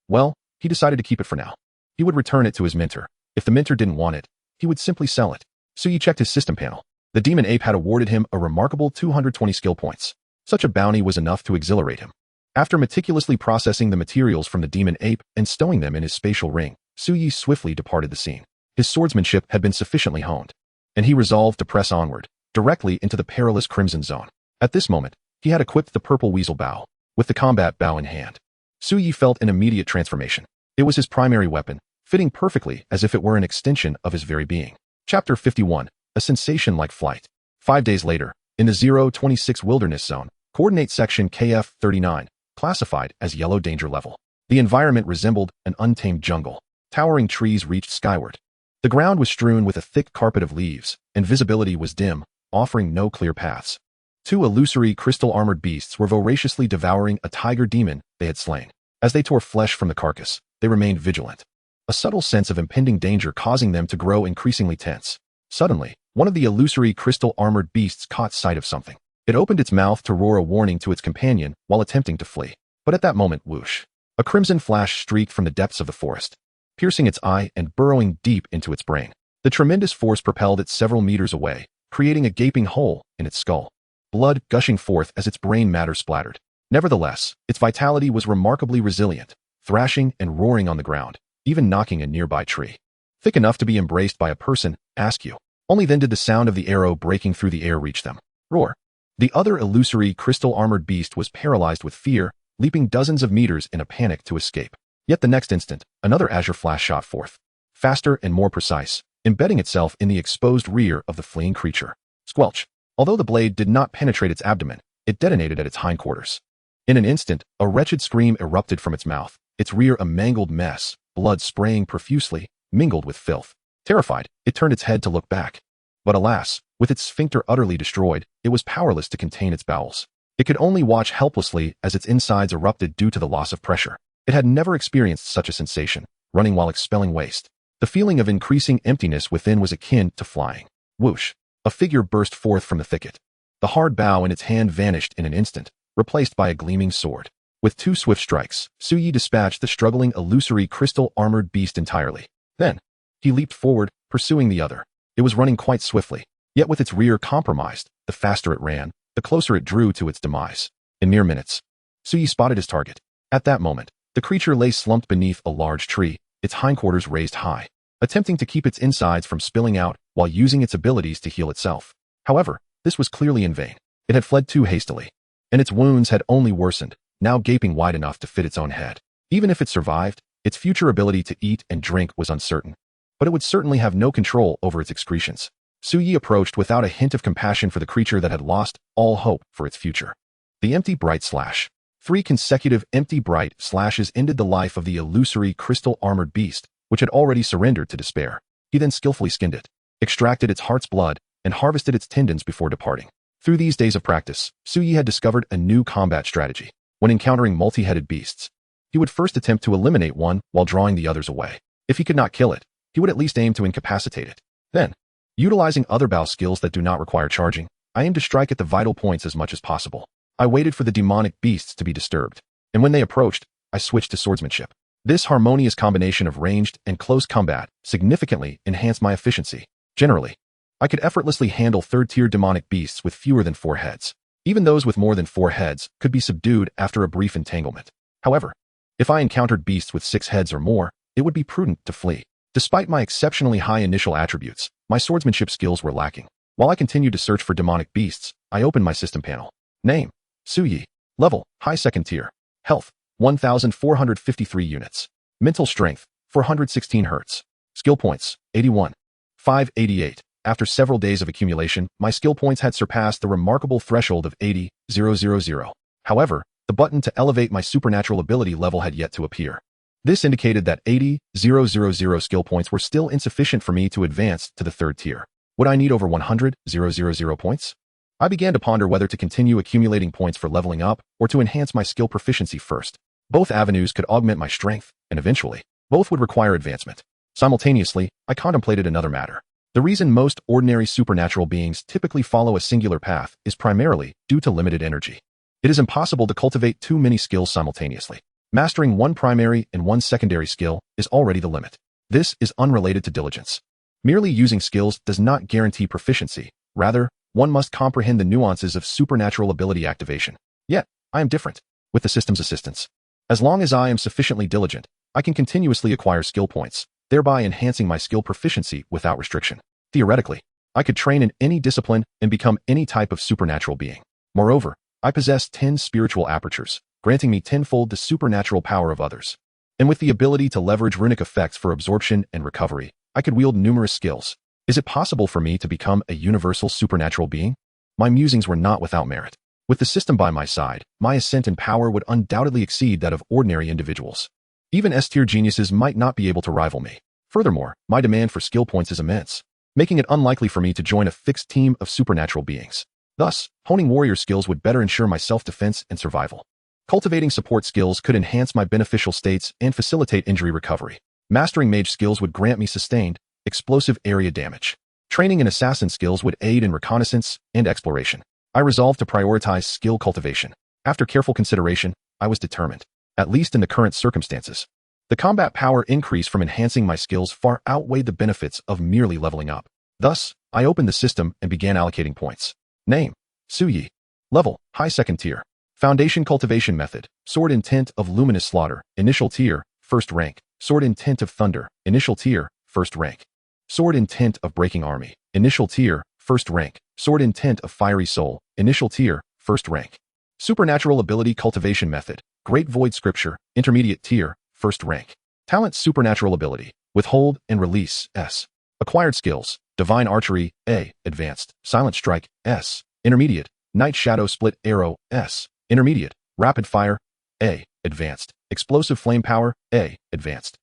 Well, he decided to keep it for now. He would return it to his mentor. If the mentor didn't want it, he would simply sell it. Suyi checked his system panel. The demon ape had awarded him a remarkable 220 skill points. Such a bounty was enough to exhilarate him. After meticulously processing the materials from the demon ape and stowing them in his spatial ring, Suyi swiftly departed the scene. His swordsmanship had been sufficiently honed, and he resolved to press onward, directly into the perilous Crimson Zone. At this moment, he had equipped the purple weasel bow, with the combat bow in hand. Suyi felt an immediate transformation. It was his primary weapon, fitting perfectly as if it were an extension of his very being. Chapter 51, A Sensation Like Flight. 5 days later, in the 026 Wilderness Zone, Coordinate Section KF-39, classified as Yellow Danger Level. The environment resembled an untamed jungle. Towering trees reached skyward, The ground was strewn with a thick carpet of leaves, and visibility was dim, offering no clear paths. Two illusory crystal-armored beasts were voraciously devouring a tiger demon they had slain. As they tore flesh from the carcass, they remained vigilant, a subtle sense of impending danger causing them to grow increasingly tense. Suddenly, one of the illusory crystal-armored beasts caught sight of something. It opened its mouth to roar a warning to its companion while attempting to flee. But at that moment, whoosh! A crimson flash streaked from the depths of the forest, piercing its eye and burrowing deep into its brain. The tremendous force propelled it several meters away, creating a gaping hole in its skull, blood gushing forth as its brain matter splattered. Nevertheless, its vitality was remarkably resilient, thrashing and roaring on the ground, even knocking a nearby tree. Thick enough to be embraced by a person, askew. Only then did the sound of the arrow breaking through the air reach them. Roar! The other illusory crystal-armored beast was paralyzed with fear, leaping dozens of meters in a panic to escape. Yet the next instant, another azure flash shot forth, faster and more precise, embedding itself in the exposed rear of the fleeing creature. Squelch! Although the blade did not penetrate its abdomen, it detonated at its hindquarters. In an instant, a wretched scream erupted from its mouth, its rear a mangled mess, blood spraying profusely, mingled with filth. Terrified, it turned its head to look back. But alas, with its sphincter utterly destroyed, it was powerless to contain its bowels. It could only watch helplessly as its insides erupted due to the loss of pressure. It had never experienced such a sensation, running while expelling waste. The feeling of increasing emptiness within was akin to flying. Whoosh! A figure burst forth from the thicket. The hard bow in its hand vanished in an instant, replaced by a gleaming sword. With two swift strikes, Suyi dispatched the struggling illusory crystal-armored beast entirely. Then, he leaped forward, pursuing the other. It was running quite swiftly, yet with its rear compromised, the faster it ran, the closer it drew to its demise. In mere minutes, Suyi spotted his target. At that moment, the creature lay slumped beneath a large tree, its hindquarters raised high, attempting to keep its insides from spilling out while using its abilities to heal itself. However, this was clearly in vain. It had fled too hastily, and its wounds had only worsened, now gaping wide enough to fit its own head. Even if it survived, its future ability to eat and drink was uncertain, but it would certainly have no control over its excretions. Suyi approached without a hint of compassion for the creature that had lost all hope for its future. The empty bright slash. 3 consecutive empty bright slashes ended the life of the illusory crystal-armored beast, which had already surrendered to despair. He then skillfully skinned it, extracted its heart's blood, and harvested its tendons before departing. Through these days of practice, Suyi had discovered a new combat strategy. When encountering multi-headed beasts, he would first attempt to eliminate one while drawing the others away. If he could not kill it, he would at least aim to incapacitate it. Then, utilizing other bow skills that do not require charging, I aimed to strike at the vital points as much as possible. I waited for the demonic beasts to be disturbed, and when they approached, I switched to swordsmanship. This harmonious combination of ranged and close combat significantly enhanced my efficiency. Generally, I could effortlessly handle third-tier demonic beasts with fewer than 4 heads. Even those with more than 4 heads could be subdued after a brief entanglement. However, if I encountered beasts with 6 heads or more, it would be prudent to flee. Despite my exceptionally high initial attributes, my swordsmanship skills were lacking. While I continued to search for demonic beasts, I opened my system panel. Name: Suyi. Level: high 2nd tier. Health: 1,453 units. Mental strength: 416 Hz. Skill points: 81. 588. After several days of accumulation, my skill points had surpassed the remarkable threshold of 80,000. However, the button to elevate my supernatural ability level had yet to appear. This indicated that 80,000 skill points were still insufficient for me to advance to the 3rd tier. Would I need over 100,000 points? I began to ponder whether to continue accumulating points for leveling up or to enhance my skill proficiency first. Both avenues could augment my strength, and eventually, both would require advancement. Simultaneously, I contemplated another matter. The reason most ordinary supernatural beings typically follow a singular path is primarily due to limited energy. It is impossible to cultivate too many skills simultaneously. Mastering one primary and one secondary skill is already the limit. This is unrelated to diligence. Merely using skills does not guarantee proficiency. Rather, one must comprehend the nuances of supernatural ability activation. Yet, I am different. With the system's assistance, as long as I am sufficiently diligent, I can continuously acquire skill points, thereby enhancing my skill proficiency without restriction. Theoretically, I could train in any discipline and become any type of supernatural being. Moreover, I possess 10 spiritual apertures, granting me tenfold the supernatural power of others. And with the ability to leverage runic effects for absorption and recovery, I could wield numerous skills. Is it possible for me to become a universal supernatural being? My musings were not without merit. With the system by my side, my ascent in power would undoubtedly exceed that of ordinary individuals. Even S-tier geniuses might not be able to rival me. Furthermore, my demand for skill points is immense, making it unlikely for me to join a fixed team of supernatural beings. Thus, honing warrior skills would better ensure my self-defense and survival. Cultivating support skills could enhance my beneficial states and facilitate injury recovery. Mastering mage skills would grant me sustained, explosive area damage. Training in assassin skills would aid in reconnaissance and exploration. I resolved to prioritize skill cultivation. After careful consideration, I was determined, at least in the current circumstances. The combat power increase from enhancing my skills far outweighed the benefits of merely leveling up. Thus, I opened the system and began allocating points. Name: Suyi. Level: High 2nd tier. Foundation cultivation method: Sword Intent of Luminous Slaughter, Initial tier, 1st rank. Sword Intent of Thunder, Initial tier, 1st rank. Sword Intent of Breaking Army, Initial tier, 1st rank. Sword Intent of Fiery Soul, Initial tier, 1st rank. Supernatural Ability Cultivation Method: Great Void Scripture, Intermediate tier, 1st rank. Talent: Supernatural Ability, Withhold and Release, S. Acquired Skills: Divine Archery, A. Advanced. Silent Strike, S. Intermediate. Night Shadow Split Arrow, S. Intermediate. Rapid Fire, A. Advanced. Explosive Flame Power, A. Advanced.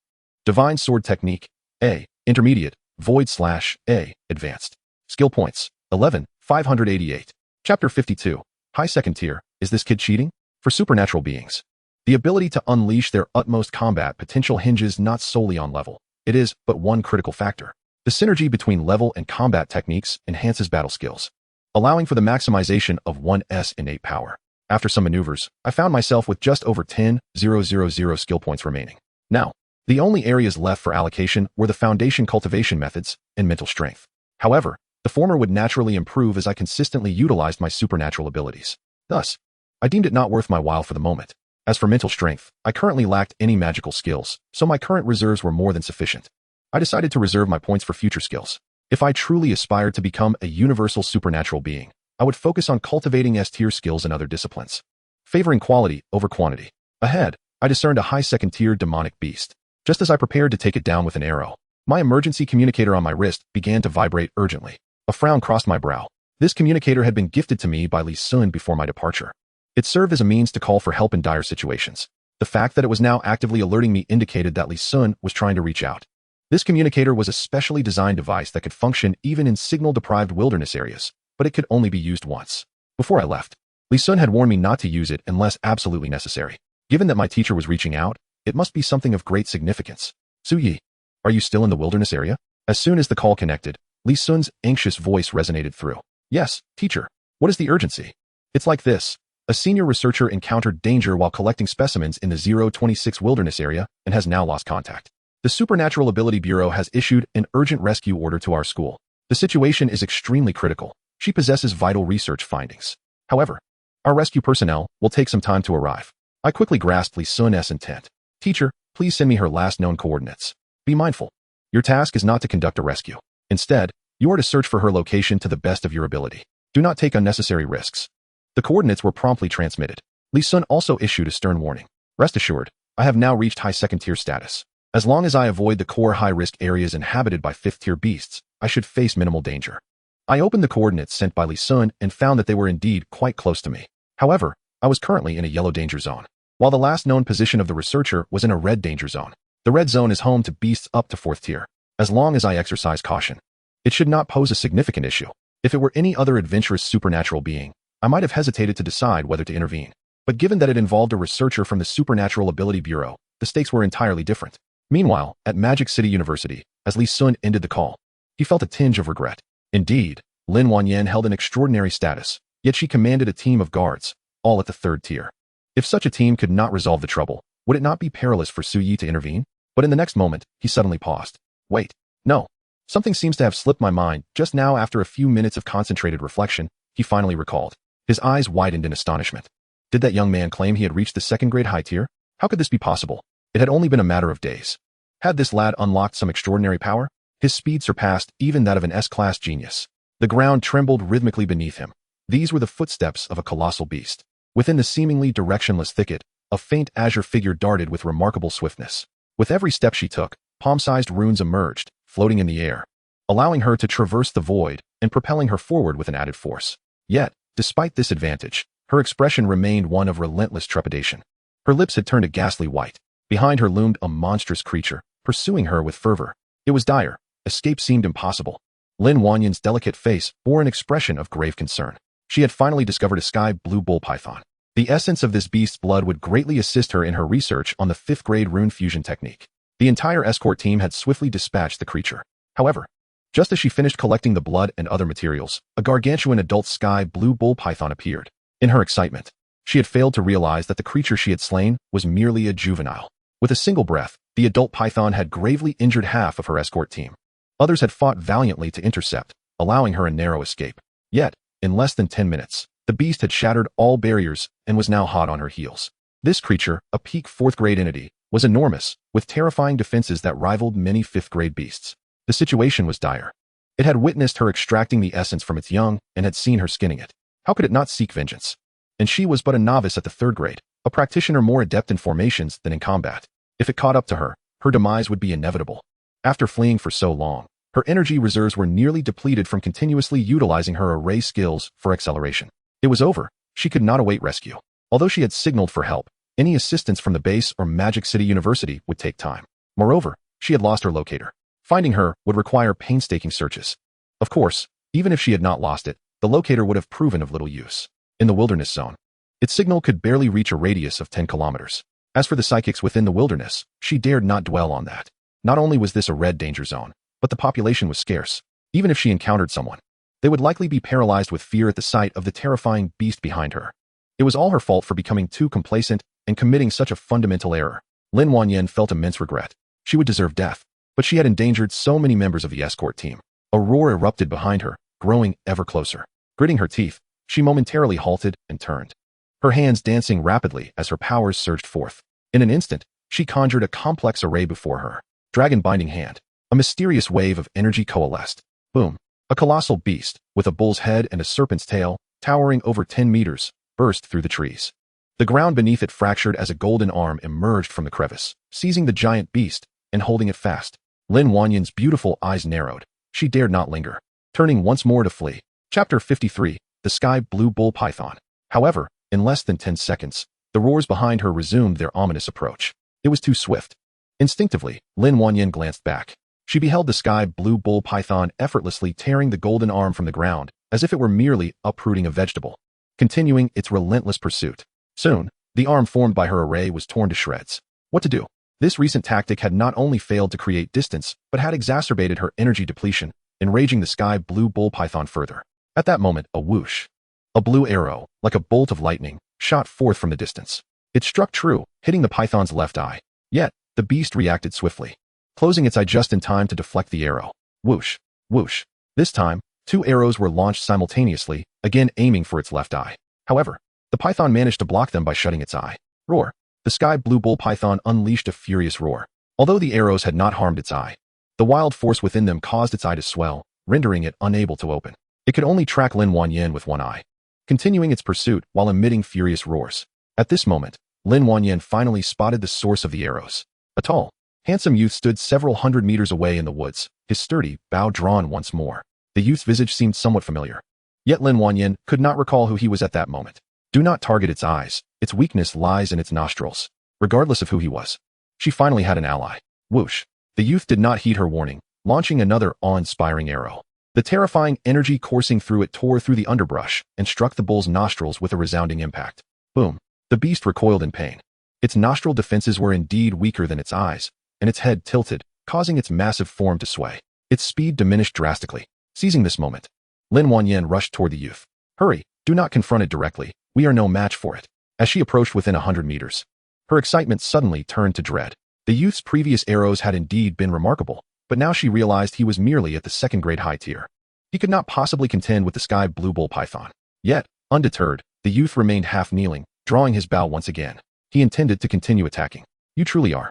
Divine Sword Technique, A. Intermediate. Void Slash, A. Advanced. Skill Points: 11, 588. Chapter 52. High 2nd tier. Is this kid cheating? For supernatural beings, the ability to unleash their utmost combat potential hinges not solely on level. It is but one critical factor. The synergy between level and combat techniques enhances battle skills, allowing for the maximization of one's innate power. After some maneuvers, I found myself with just over 10,000 skill points remaining. Now, the only areas left for allocation were the foundation cultivation methods and mental strength. However, the former would naturally improve as I consistently utilized my supernatural abilities. Thus, I deemed it not worth my while for the moment. As for mental strength, I currently lacked any magical skills, so my current reserves were more than sufficient. I decided to reserve my points for future skills. If I truly aspired to become a universal supernatural being, I would focus on cultivating S-tier skills in other disciplines, favoring quality over quantity. Ahead, I discerned a high 2nd tier demonic beast. Just as I prepared to take it down with an arrow, my emergency communicator on my wrist began to vibrate urgently. A frown crossed my brow. This communicator had been gifted to me by Lee Sun before my departure. It served as a means to call for help in dire situations. The fact that it was now actively alerting me indicated that Lee Sun was trying to reach out. This communicator was a specially designed device that could function even in signal-deprived wilderness areas, but it could only be used once. Before I left, Lee Sun had warned me not to use it unless absolutely necessary. Given that my teacher was reaching out, it must be something of great significance. Suyi, are you still in the wilderness area? As soon as the call connected, Lee Sun's anxious voice resonated through. Yes, teacher. What is the urgency? It's like this. A senior researcher encountered danger while collecting specimens in the 026 wilderness area and has now lost contact. The Supernatural Ability Bureau has issued an urgent rescue order to our school. The situation is extremely critical. She possesses vital research findings. However, our rescue personnel will take some time to arrive. I quickly grasped Lee Sun's intent. Teacher, please send me her last known coordinates. Be mindful. Your task is not to conduct a rescue. Instead, you are to search for her location to the best of your ability. Do not take unnecessary risks. The coordinates were promptly transmitted. Lee Sun also issued a stern warning. Rest assured, I have now reached high 2nd tier status. As long as I avoid the core high-risk areas inhabited by 5th tier beasts, I should face minimal danger. I opened the coordinates sent by Lee Sun and found that they were indeed quite close to me. However, I was currently in a yellow danger zone, while the last known position of the researcher was in a red danger zone. The red zone is home to beasts up to 4th tier. As long as I exercise caution, it should not pose a significant issue. If it were any other adventurous supernatural being, I might have hesitated to decide whether to intervene. But given that it involved a researcher from the Supernatural Ability Bureau, the stakes were entirely different. Meanwhile, at Magic City University, as Lee Sun ended the call, he felt a tinge of regret. Indeed, Lin Wanyan held an extraordinary status, yet she commanded a team of guards, all at the 3rd tier. If such a team could not resolve the trouble, would it not be perilous for Suyi to intervene? But in the next moment, he suddenly paused. Wait, no. Something seems to have slipped my mind. Just now, after a few minutes of concentrated reflection, he finally recalled. His eyes widened in astonishment. Did that young man claim he had reached the 2nd grade high tier? How could this be possible? It had only been a matter of days. Had this lad unlocked some extraordinary power? His speed surpassed even that of an S-class genius. The ground trembled rhythmically beneath him. These were the footsteps of a colossal beast. Within the seemingly directionless thicket, a faint azure figure darted with remarkable swiftness. With every step she took, palm-sized runes emerged, floating in the air, allowing her to traverse the void and propelling her forward with an added force. Yet, despite this advantage, her expression remained one of relentless trepidation. Her lips had turned a ghastly white. Behind her loomed a monstrous creature, pursuing her with fervor. It was dire. Escape seemed impossible. Lin Wanyan's delicate face bore an expression of grave concern. She had finally discovered a sky-blue bull python. The essence of this beast's blood would greatly assist her in her research on the 5th grade rune fusion technique. The entire escort team had swiftly dispatched the creature. However, just as she finished collecting the blood and other materials, a gargantuan adult sky-blue bull python appeared. In her excitement, she had failed to realize that the creature she had slain was merely a juvenile. With a single breath, the adult python had gravely injured half of her escort team. Others had fought valiantly to intercept, allowing her a narrow escape. Yet, in less than 10 minutes, the beast had shattered all barriers and was now hot on her heels. This creature, a peak 4th grade entity, was enormous, with terrifying defenses that rivaled many 5th grade beasts. The situation was dire. It had witnessed her extracting the essence from its young and had seen her skinning it. How could it not seek vengeance? And she was but a novice at the 3rd grade, a practitioner more adept in formations than in combat. If it caught up to her, her demise would be inevitable. After fleeing for so long, her energy reserves were nearly depleted from continuously utilizing her array skills for acceleration. It was over. She could not await rescue. Although she had signaled for help, any assistance from the base or Magic City University would take time. Moreover, she had lost her locator. Finding her would require painstaking searches. Of course, even if she had not lost it, the locator would have proven of little use. In the wilderness zone, its signal could barely reach a radius of 10 kilometers. As for the psychics within the wilderness, she dared not dwell on that. Not only was this a red danger zone, but the population was scarce. Even if she encountered someone, they would likely be paralyzed with fear at the sight of the terrifying beast behind her. It was all her fault for becoming too complacent and committing such a fundamental error. Lin Wanyan felt immense regret. She would deserve death, but she had endangered so many members of the escort team. A roar erupted behind her, growing ever closer. Gritting her teeth, she momentarily halted and turned, her hands dancing rapidly as her powers surged forth. In an instant, she conjured a complex array before her. Dragon binding hand. A mysterious wave of energy coalesced. Boom. A colossal beast, with a bull's head and a serpent's tail, towering over 10 meters, burst through the trees. The ground beneath it fractured as a golden arm emerged from the crevice, seizing the giant beast and holding it fast. Lin Wanyan's beautiful eyes narrowed. She dared not linger, turning once more to flee. Chapter 53, The Sky Blue Bull Python. However, in less than 10 seconds, the roars behind her resumed their ominous approach. It was too swift. Instinctively, Lin Wanyan glanced back. She beheld the sky blue bull python effortlessly tearing the golden arm from the ground, as if it were merely uprooting a vegetable, continuing its relentless pursuit. Soon, the arm formed by her array was torn to shreds. What to do? This recent tactic had not only failed to create distance, but had exacerbated her energy depletion, enraging the sky blue bull python further. At that moment, a whoosh. A blue arrow, like a bolt of lightning, shot forth from the distance. It struck true, hitting the python's left eye. Yet, the beast reacted swiftly, closing its eye just in time to deflect the arrow. Whoosh, whoosh. This time, 2 arrows were launched simultaneously, again aiming for its left eye. However, the python managed to block them by shutting its eye. Roar. The sky blue bull python unleashed a furious roar. Although the arrows had not harmed its eye, the wild force within them caused its eye to swell, rendering it unable to open. It could only track Lin Wanyan with one eye, continuing its pursuit while emitting furious roars. At this moment, Lin Wanyan finally spotted the source of the arrows. A tall, handsome youth stood several hundred meters away in the woods, his sturdy bow drawn once more. The youth's visage seemed somewhat familiar. Yet Lin Wanyan could not recall who he was at that moment. Do not target its eyes. Its weakness lies in its nostrils. Regardless of who he was, she finally had an ally. Whoosh. The youth did not heed her warning, launching another awe-inspiring arrow. The terrifying energy coursing through it tore through the underbrush and struck the bull's nostrils with a resounding impact. Boom. The beast recoiled in pain. Its nostril defenses were indeed weaker than its eyes, and its head tilted, causing its massive form to sway. Its speed diminished drastically. Seizing this moment, Lin Wanyan rushed toward the youth. Hurry, do not confront it directly. We are no match for it. As she approached within 100 meters, her excitement suddenly turned to dread. The youth's previous arrows had indeed been remarkable, but now she realized he was merely at the 2nd grade high tier. He could not possibly contend with the sky blue bull python. Yet, undeterred, the youth remained half kneeling, drawing his bow once again. He intended to continue attacking. You truly are.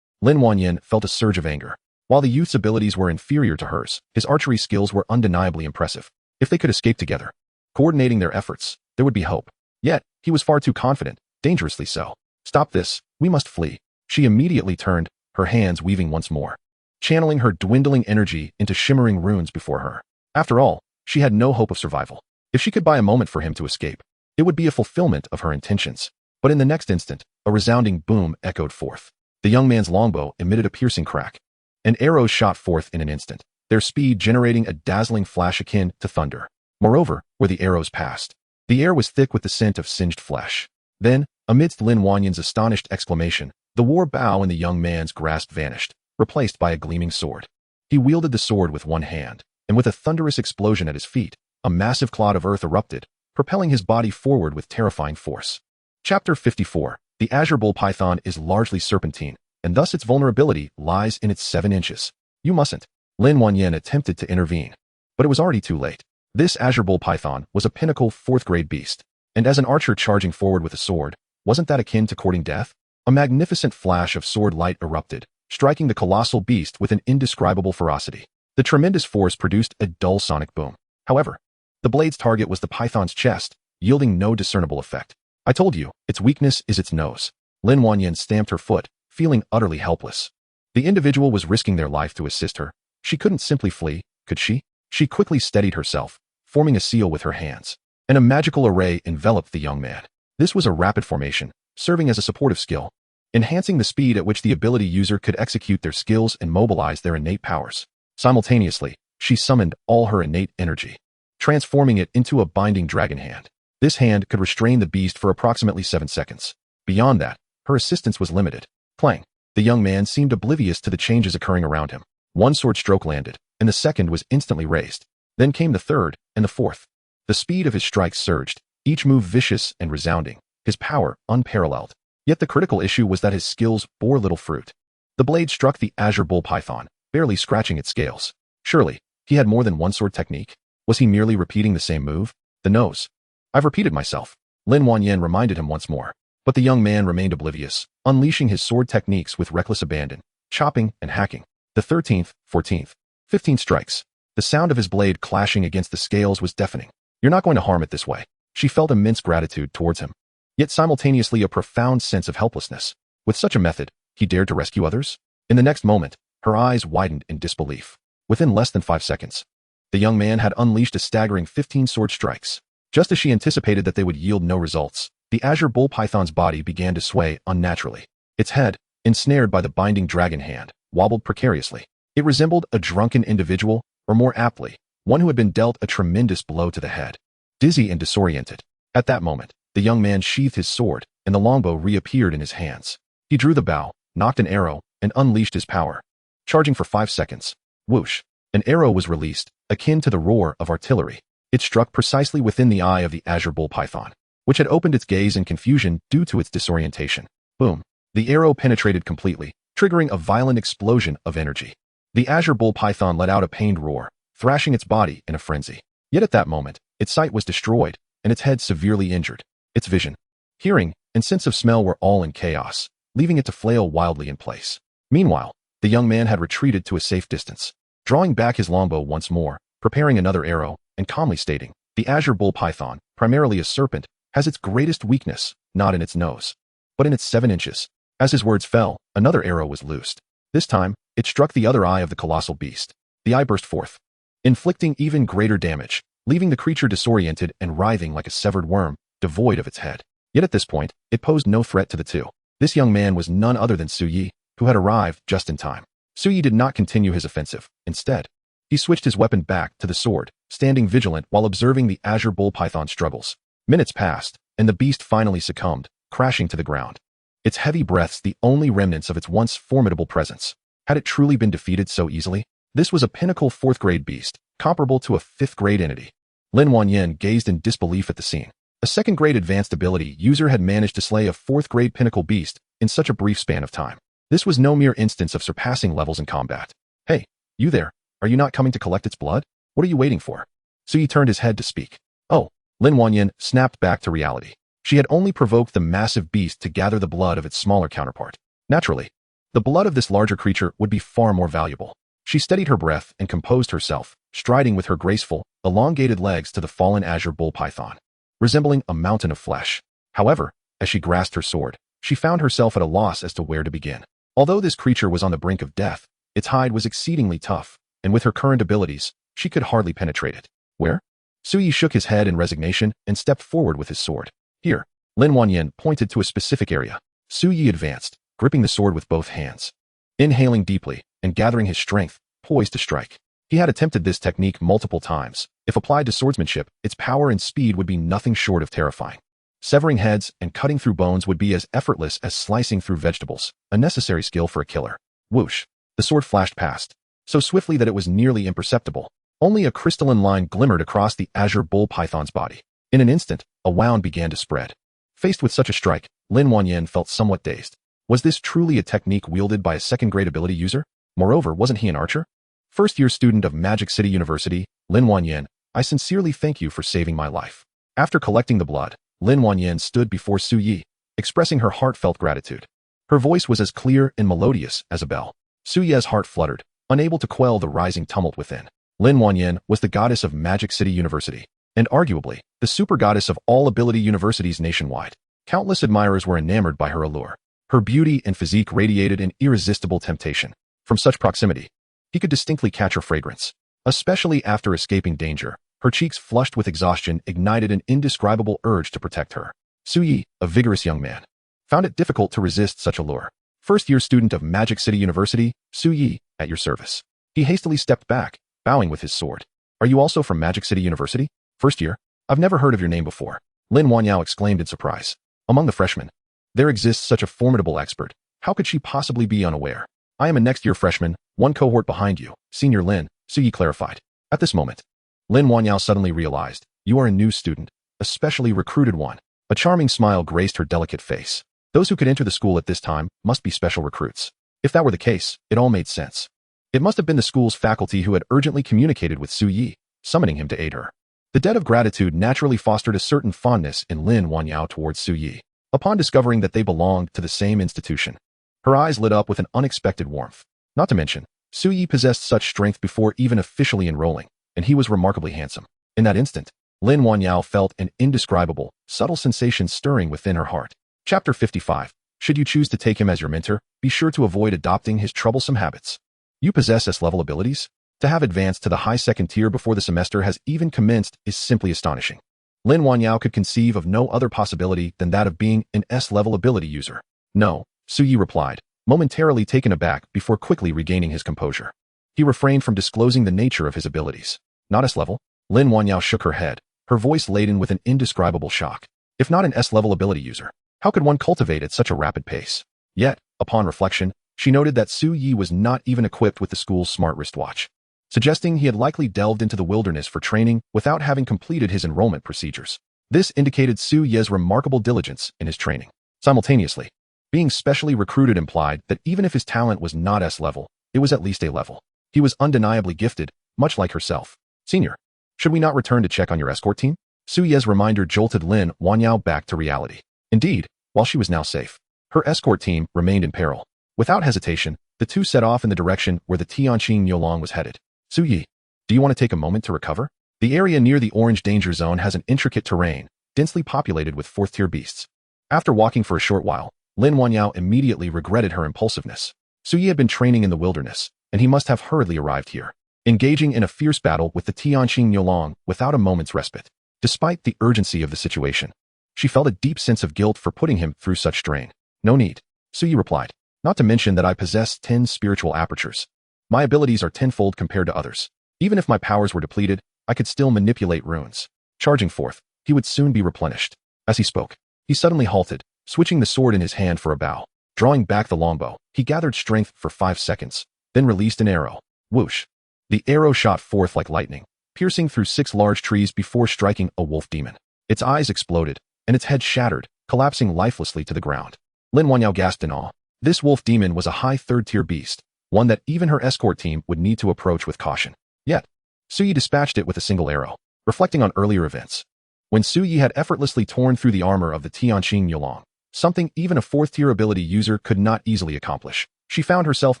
Lin Wanyan felt a surge of anger. While the youth's abilities were inferior to hers, his archery skills were undeniably impressive. If they could escape together, coordinating their efforts, there would be hope. Yet, he was far too confident, dangerously so. Stop this, we must flee. She immediately turned, her hands weaving once more, channeling her dwindling energy into shimmering runes before her. After all, she had no hope of survival. If she could buy a moment for him to escape, it would be a fulfillment of her intentions. But in the next instant, a resounding boom echoed forth. The young man's longbow emitted a piercing crack. and arrows shot forth in an instant, their speed generating a dazzling flash akin to thunder. Moreover, where the arrows passed, the air was thick with the scent of singed flesh. Then, amidst Lin Wanyan's astonished exclamation, the war bow in the young man's grasp vanished, replaced by a gleaming sword. He wielded the sword with one hand, and with a thunderous explosion at his feet, a massive clod of earth erupted, propelling his body forward with terrifying force. Chapter 54. The azure bull python is largely serpentine, and thus its vulnerability lies in its 7 inches. You mustn't. Lin Wanyan attempted to intervene, but it was already too late. This azure bull python was a pinnacle 4th-grade beast, and as an archer charging forward with a sword, wasn't that akin to courting death? A magnificent flash of sword light erupted, striking the colossal beast with an indescribable ferocity. The tremendous force produced a dull sonic boom. However, the blade's target was the python's chest, yielding no discernible effect. I told you, its weakness is its nose. Lin Wanyan stamped her foot, feeling utterly helpless. The individual was risking their life to assist her. She couldn't simply flee, could she? She quickly steadied herself, forming a seal with her hands, and a magical array enveloped the young man. This was a rapid formation, serving as a supportive skill, enhancing the speed at which the ability user could execute their skills and mobilize their innate powers. Simultaneously, she summoned all her innate energy, transforming it into a binding dragon hand. This hand could restrain the beast for approximately 7 seconds. Beyond that, her assistance was limited. Clang! The young man seemed oblivious to the changes occurring around him. One sword stroke landed, and the second was instantly raised. Then came the third, and the fourth. The speed of his strikes surged, each move vicious and resounding, his power unparalleled. Yet the critical issue was that his skills bore little fruit. The blade struck the azure bull python, barely scratching its scales. Surely, he had more than one sword technique? Was he merely repeating the same move? The nose. I've repeated myself. Lin Wanyan reminded him once more. But the young man remained oblivious, unleashing his sword techniques with reckless abandon, chopping and hacking. The 13th, 14th, 15th strikes. The sound of his blade clashing against the scales was deafening. You're not going to harm it this way. She felt immense gratitude towards him, yet simultaneously a profound sense of helplessness. With such a method, he dared to rescue others? In the next moment, her eyes widened in disbelief. Within less than 5 seconds, the young man had unleashed a staggering 15 sword strikes. Just as she anticipated that they would yield no results, the azure bull python's body began to sway unnaturally. Its head, ensnared by the binding dragon hand, wobbled precariously. It resembled a drunken individual, or more aptly, one who had been dealt a tremendous blow to the head. Dizzy and disoriented, at that moment, the young man sheathed his sword, and the longbow reappeared in his hands. He drew the bow, nocked an arrow, and unleashed his power. Charging for 5 seconds. Whoosh! An arrow was released, akin to the roar of artillery. It struck precisely within the eye of the azure bull python, which had opened its gaze in confusion due to its disorientation. Boom! The arrow penetrated completely, triggering a violent explosion of energy. The azure bull python let out a pained roar, thrashing its body in a frenzy. Yet at that moment, its sight was destroyed, and its head severely injured. Its vision, hearing, and sense of smell were all in chaos, leaving it to flail wildly in place. Meanwhile, the young man had retreated to a safe distance, drawing back his longbow once more, preparing another arrow, and calmly stating, the azure bull python, primarily a serpent, has its greatest weakness, not in its nose, but in its 7 inches. As his words fell, another arrow was loosed. This time, it struck the other eye of the colossal beast. The eye burst forth, inflicting even greater damage, leaving the creature disoriented and writhing like a severed worm, devoid of its head. Yet at this point, it posed no threat to the two. This young man was none other than Su Yi, who had arrived just in time. Su Yi did not continue his offensive. Instead, he switched his weapon back to the sword, standing vigilant while observing the azure bull python's struggles. Minutes passed, and the beast finally succumbed, crashing to the ground. Its heavy breaths the only remnants of its once formidable presence. Had it truly been defeated so easily? This was a pinnacle 4th-grade beast, comparable to a 5th-grade entity. Lin Wanyan gazed in disbelief at the scene. A 2nd-grade advanced ability user had managed to slay a 4th-grade pinnacle beast in such a brief span of time. This was no mere instance of surpassing levels in combat. Hey, you there, are you not coming to collect its blood? What are you waiting for? Su Yi turned his head to speak. Oh, Lin Wanyan snapped back to reality. She had only provoked the massive beast to gather the blood of its smaller counterpart. Naturally, the blood of this larger creature would be far more valuable. She steadied her breath and composed herself, striding with her graceful, elongated legs to the fallen azure bull python, resembling a mountain of flesh. However, as she grasped her sword, she found herself at a loss as to where to begin. Although this creature was on the brink of death, its hide was exceedingly tough, and with her current abilities, she could hardly penetrate it. Where? Su Yi shook his head in resignation and stepped forward with his sword. Here. Lin Wanyan pointed to a specific area. Su Yi advanced, gripping the sword with both hands. Inhaling deeply, and gathering his strength, poised to strike. He had attempted this technique multiple times. If applied to swordsmanship, its power and speed would be nothing short of terrifying. Severing heads and cutting through bones would be as effortless as slicing through vegetables, a necessary skill for a killer. Whoosh! The sword flashed past, so swiftly that it was nearly imperceptible. Only a crystalline line glimmered across the azure bull python's body. In an instant, a wound began to spread. Faced with such a strike, Lin Wanyan felt somewhat dazed. Was this truly a technique wielded by a second-grade ability user? Moreover, wasn't he an archer? First-year student of Magic City University, Lin Wanyan, I sincerely thank you for saving my life. After collecting the blood, Lin Wanyan stood before Su Yi, expressing her heartfelt gratitude. Her voice was as clear and melodious as a bell. Su Yi's heart fluttered, unable to quell the rising tumult within. Lin Wanyan was the goddess of Magic City University, and arguably, the super goddess of all ability universities nationwide. Countless admirers were enamored by her allure. Her beauty and physique radiated an irresistible temptation. From such proximity, he could distinctly catch her fragrance. Especially after escaping danger, her cheeks flushed with exhaustion ignited an indescribable urge to protect her. Su Yi, a vigorous young man, found it difficult to resist such allure. First-year student of Magic City University, Su Yi, at your service. He hastily stepped back, bowing with his sword. Are you also from Magic City University? First year? I've never heard of your name before. Lin Wanyao exclaimed in surprise. Among the freshmen, there exists such a formidable expert. How could she possibly be unaware? I am a next-year freshman, one cohort behind you, Senior Lin, Su Yi clarified. At this moment, Lin Wanyao suddenly realized, you are a new student, a specially recruited one. A charming smile graced her delicate face. Those who could enter the school at this time must be special recruits. If that were the case, it all made sense. It must have been the school's faculty who had urgently communicated with Su Yi, summoning him to aid her. The debt of gratitude naturally fostered a certain fondness in Lin Wanyao towards Su Yi. Upon discovering that they belonged to the same institution, her eyes lit up with an unexpected warmth. Not to mention, Su Yi possessed such strength before even officially enrolling, and he was remarkably handsome. In that instant, Lin Wanyao felt an indescribable, subtle sensation stirring within her heart. Chapter 55. Should you choose to take him as your mentor, be sure to avoid adopting his troublesome habits. You possess S-level abilities? To have advanced to the high second tier before the semester has even commenced is simply astonishing. Lin Wanyao could conceive of no other possibility than that of being an S-level ability user. No, Su Yi replied, momentarily taken aback before quickly regaining his composure. He refrained from disclosing the nature of his abilities. Not S-level? Lin Wanyao shook her head, her voice laden with an indescribable shock. If not an S-level ability user, how could one cultivate at such a rapid pace? Yet, upon reflection, she noted that Su Yi was not even equipped with the school's smart wristwatch, suggesting he had likely delved into the wilderness for training without having completed his enrollment procedures. This indicated Su Yi's remarkable diligence in his training. Simultaneously, being specially recruited implied that even if his talent was not S-level, it was at least A-level. He was undeniably gifted, much like herself. Senior, should we not return to check on your escort team? Su Yi's reminder jolted Lin Wanyao back to reality. Indeed, while she was now safe, her escort team remained in peril. Without hesitation, the two set off in the direction where the Tianqing Yolong was headed. Su Yi, do you want to take a moment to recover? The area near the orange danger zone has an intricate terrain, densely populated with fourth-tier beasts. After walking for a short while, Lin Wanyao immediately regretted her impulsiveness. Su Yi had been training in the wilderness, and he must have hurriedly arrived here, engaging in a fierce battle with the Tianqing Yolong without a moment's respite. Despite the urgency of the situation, she felt a deep sense of guilt for putting him through such strain. No need, Su Yi replied. Not to mention that I possess 10 spiritual apertures. My abilities are tenfold compared to others. Even if my powers were depleted, I could still manipulate runes. Charging forth, he would soon be replenished. As he spoke, he suddenly halted, switching the sword in his hand for a bow. Drawing back the longbow, he gathered strength for 5 seconds, then released an arrow. Whoosh! The arrow shot forth like lightning, piercing through 6 large trees before striking a wolf demon. Its eyes exploded, and its head shattered, collapsing lifelessly to the ground. Lin Wanyao gasped in awe. This wolf demon was a high third-tier beast, one that even her escort team would need to approach with caution. Yet, Su Yi dispatched it with a single arrow. Reflecting on earlier events, when Su Yi had effortlessly torn through the armor of the Tianqing Yolong, something even a fourth-tier ability user could not easily accomplish, she found herself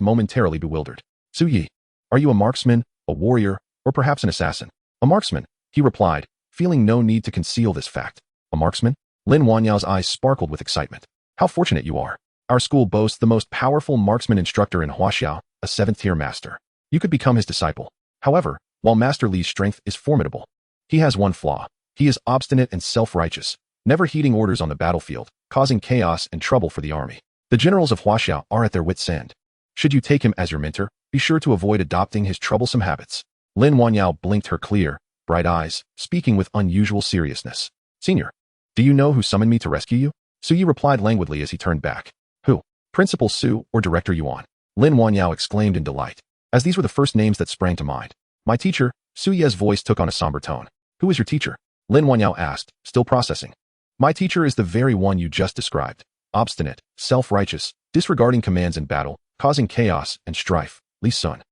momentarily bewildered. Su Yi, are you a marksman, a warrior, or perhaps an assassin? A marksman, he replied, feeling no need to conceal this fact. A marksman? Lin Wanyao's eyes sparkled with excitement. How fortunate you are. Our school boasts the most powerful marksman instructor in Huaxiao, a 7th-tier master. You could become his disciple. However, while Master Li's strength is formidable, he has one flaw. He is obstinate and self-righteous, never heeding orders on the battlefield, causing chaos and trouble for the army. The generals of Huaxiao are at their wits' end. Should you take him as your mentor, Be sure to avoid adopting his troublesome habits. Lin Wanyao blinked her clear, bright eyes, speaking with unusual seriousness. Senior, do you know who summoned me to rescue you? Su Yi replied languidly as he turned back. Who? Principal Su or Director Yuan? Lin Wanyao exclaimed in delight, as these were the first names that sprang to mind. My teacher. Su Ye's voice took on a somber tone. Who is your teacher? Lin Wanyao asked, still processing. My teacher is the very one you just described. Obstinate, self-righteous, disregarding commands in battle, causing chaos and strife. Li Sun.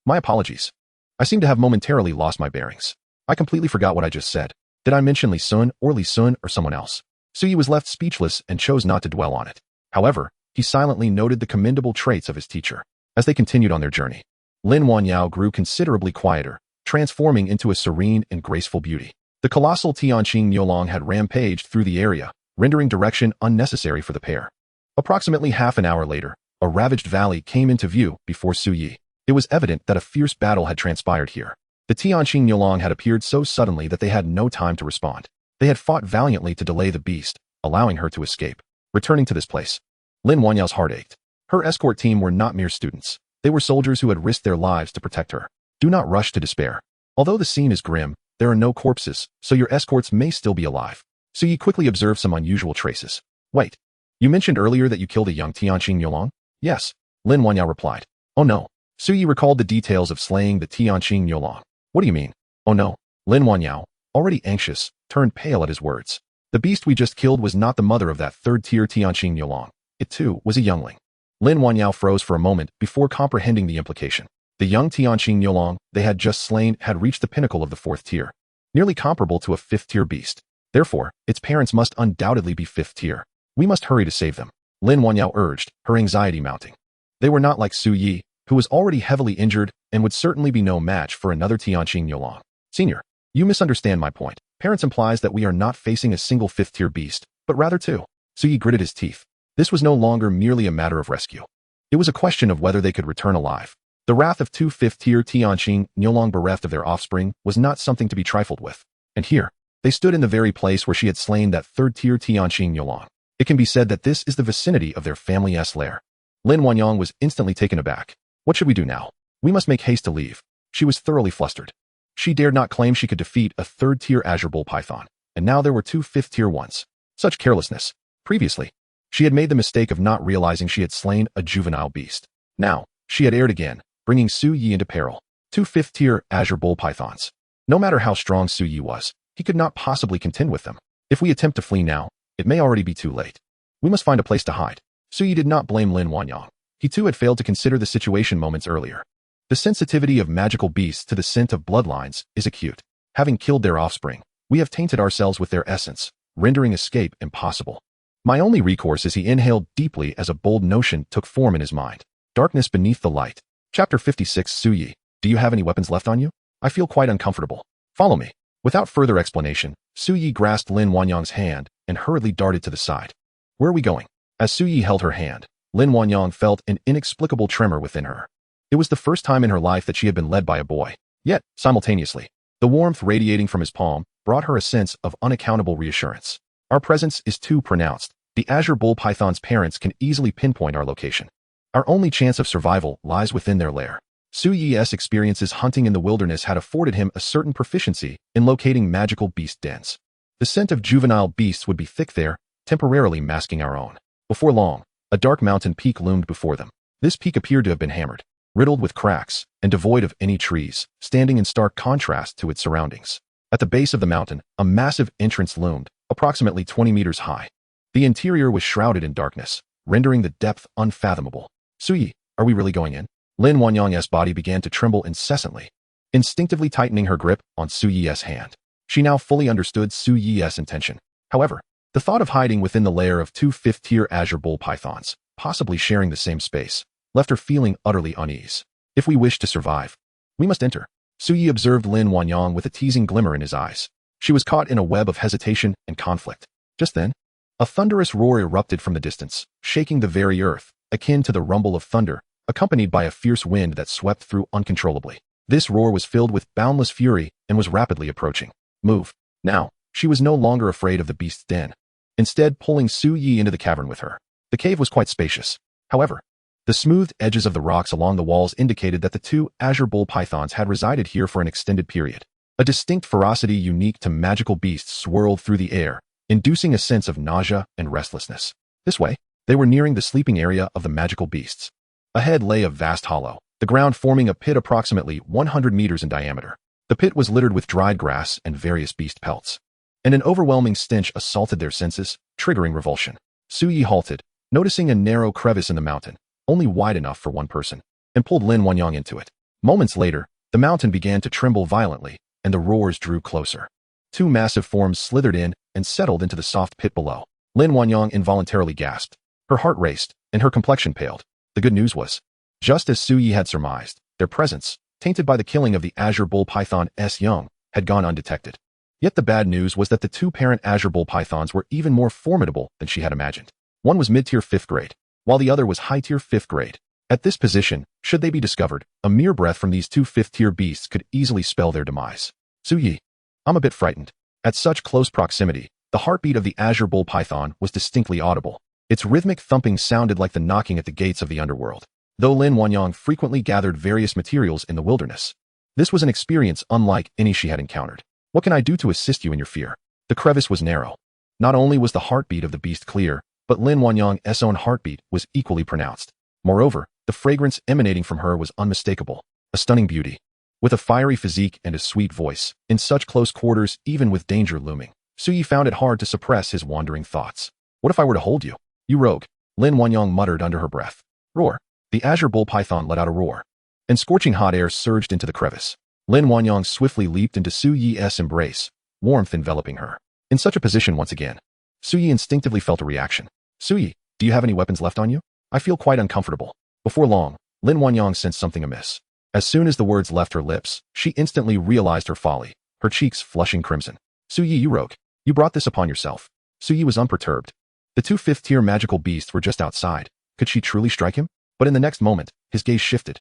My apologies. I seem to have momentarily lost my bearings. I completely forgot what I just said. Did I mention Li Sun or someone else? Su Yi was left speechless and chose not to dwell on it. However, he silently noted the commendable traits of his teacher. As they continued on their journey, Lin Wanyao grew considerably quieter, transforming into a serene and graceful beauty. The colossal Tianqing Niulong had rampaged through the area, rendering direction unnecessary for the pair. Approximately half an hour later, a ravaged valley came into view before Su Yi. It was evident that a fierce battle had transpired here. The Tianqing Niulong had appeared so suddenly that they had no time to respond. They had fought valiantly to delay the beast, allowing her to escape. Returning to this place, Lin Wanyao's heart ached. Her escort team were not mere students. They were soldiers who had risked their lives to protect her. Do not rush to despair. Although the scene is grim, there are no corpses, so your escorts may still be alive. Su Yi quickly observed some unusual traces. Wait. You mentioned earlier that you killed a young Tianqing Niulong? Yes. Lin Wanyao replied. Oh no. Su Yi recalled the details of slaying the Tianqing Niulong. What do you mean? Oh no. Lin Wanyao, already anxious, turned pale at his words. The beast we just killed was not the mother of that third-tier Tianqing Niulong. It too was a youngling. Lin Wanyao froze for a moment before comprehending the implication. The young Tianqing Niulong they had just slain had reached the pinnacle of the fourth tier, nearly comparable to a fifth-tier beast. Therefore, its parents must undoubtedly be fifth tier. We must hurry to save them, Lin Wanyao urged, her anxiety mounting. They were not like Su Yi, who was already heavily injured and would certainly be no match for another Tianqing Niulong. Senior, you misunderstand my point. Parents implies that we are not facing a single fifth-tier beast, but rather two. Su Yi gritted his teeth. This was no longer merely a matter of rescue. It was a question of whether they could return alive. The wrath of two fifth-tier Tianqing Niulong bereft of their offspring was not something to be trifled with. And here, they stood in the very place where she had slain that third-tier Tianqing Niulong. It can be said that this is the vicinity of their family's lair. Lin Wanyang was instantly taken aback. What should we do now? We must make haste to leave. She was thoroughly flustered. She dared not claim she could defeat a third-tier azure bull python, and now there were two fifth-tier ones. Such carelessness. Previously, she had made the mistake of not realizing she had slain a juvenile beast. Now, she had erred again, bringing Su Yi into peril. Two fifth-tier azure bull pythons. No matter how strong Su Yi was, he could not possibly contend with them. If we attempt to flee now, it may already be too late. We must find a place to hide. Su Yi did not blame Lin Wanyang. He too had failed to consider the situation moments earlier. The sensitivity of magical beasts to the scent of bloodlines is acute. Having killed their offspring, we have tainted ourselves with their essence, rendering escape impossible. My only recourse is he inhaled deeply as a bold notion took form in his mind. Darkness beneath the light. Chapter 56 Su Yi, do you have any weapons left on you? I feel quite uncomfortable. Follow me. Without further explanation, Su Yi grasped Lin Wanyang's hand and hurriedly darted to the side. Where are we going? As Su Yi held her hand, Lin Wanyang felt an inexplicable tremor within her. It was the first time in her life that she had been led by a boy. Yet, simultaneously, the warmth radiating from his palm brought her a sense of unaccountable reassurance. Our presence is too pronounced. The azure bull python's parents can easily pinpoint our location. Our only chance of survival lies within their lair. Su Yi's experiences hunting in the wilderness had afforded him a certain proficiency in locating magical beast dens. The scent of juvenile beasts would be thick there, temporarily masking our own. Before long, a dark mountain peak loomed before them. This peak appeared to have been hammered, riddled with cracks, and devoid of any trees, standing in stark contrast to its surroundings. At the base of the mountain, a massive entrance loomed, approximately 20 meters high. The interior was shrouded in darkness, rendering the depth unfathomable. Su Yi, are we really going in? Lin Wanyang's body began to tremble incessantly, instinctively tightening her grip on Su Yi's hand. She now fully understood Su Yi's intention. However, the thought of hiding within the lair of two fifth-tier azure bull pythons, possibly sharing the same space, left her feeling utterly unease. If we wish to survive, we must enter. Su Yi observed Lin Wanyang with a teasing glimmer in his eyes. She was caught in a web of hesitation and conflict. Just then, a thunderous roar erupted from the distance, shaking the very earth, akin to the rumble of thunder, accompanied by a fierce wind that swept through uncontrollably. This roar was filled with boundless fury and was rapidly approaching. Move. Now, she was no longer afraid of the beast's den, instead pulling Su Yi into the cavern with her. The cave was quite spacious. However, The smoothed edges of the rocks along the walls indicated that the two azure bull pythons had resided here for an extended period. A distinct ferocity unique to magical beasts swirled through the air, inducing a sense of nausea and restlessness. This way, they were nearing the sleeping area of the magical beasts. Ahead lay a vast hollow, the ground forming a pit approximately 100 meters in diameter. The pit was littered with dried grass and various beast pelts, and an overwhelming stench assaulted their senses, triggering revulsion. Suyi halted, noticing a narrow crevice in the mountain, only wide enough for one person, and pulled Lin Wanyang into it. Moments later, the mountain began to tremble violently, and the roars drew closer. Two massive forms slithered in and settled into the soft pit below. Lin Wanyang involuntarily gasped. Her heart raced, and her complexion paled. The good news was, just as Suyi had surmised, their presence, tainted by the killing of the azure bull python S young, had gone undetected. Yet the bad news was that the two parent azure bull pythons were even more formidable than she had imagined. One was mid-tier 5th grade, while the other was high-tier 5th grade. At this position, should they be discovered, a mere breath from these two 5th-tier beasts could easily spell their demise. Suyi, I'm a bit frightened. At such close proximity, the heartbeat of the azure bull python was distinctly audible. Its rhythmic thumping sounded like the knocking at the gates of the underworld. Though Lin Wanyang frequently gathered various materials in the wilderness, this was an experience unlike any she had encountered. What can I do to assist you in your fear? The crevice was narrow. Not only was the heartbeat of the beast clear, but Lin Wanyang's own heartbeat was equally pronounced. Moreover, the fragrance emanating from her was unmistakable. A stunning beauty. With a fiery physique and a sweet voice, in such close quarters even with danger looming, Suyi found it hard to suppress his wandering thoughts. What if I were to hold you? You rogue, Lin Wanyang muttered under her breath. Roar. The azure bull python let out a roar, and scorching hot air surged into the crevice. Lin Wanyang swiftly leaped into Suyi's embrace, warmth enveloping her. In such a position once again, Suyi instinctively felt a reaction. Suyi, do you have any weapons left on you? I feel quite uncomfortable. Before long, Lin Wanyang sensed something amiss. As soon as the words left her lips, she instantly realized her folly, her cheeks flushing crimson. Suyi, you rogue, you brought this upon yourself. Suyi was unperturbed. The two 5th-tier magical beasts were just outside. Could she truly strike him? But in the next moment, his gaze shifted.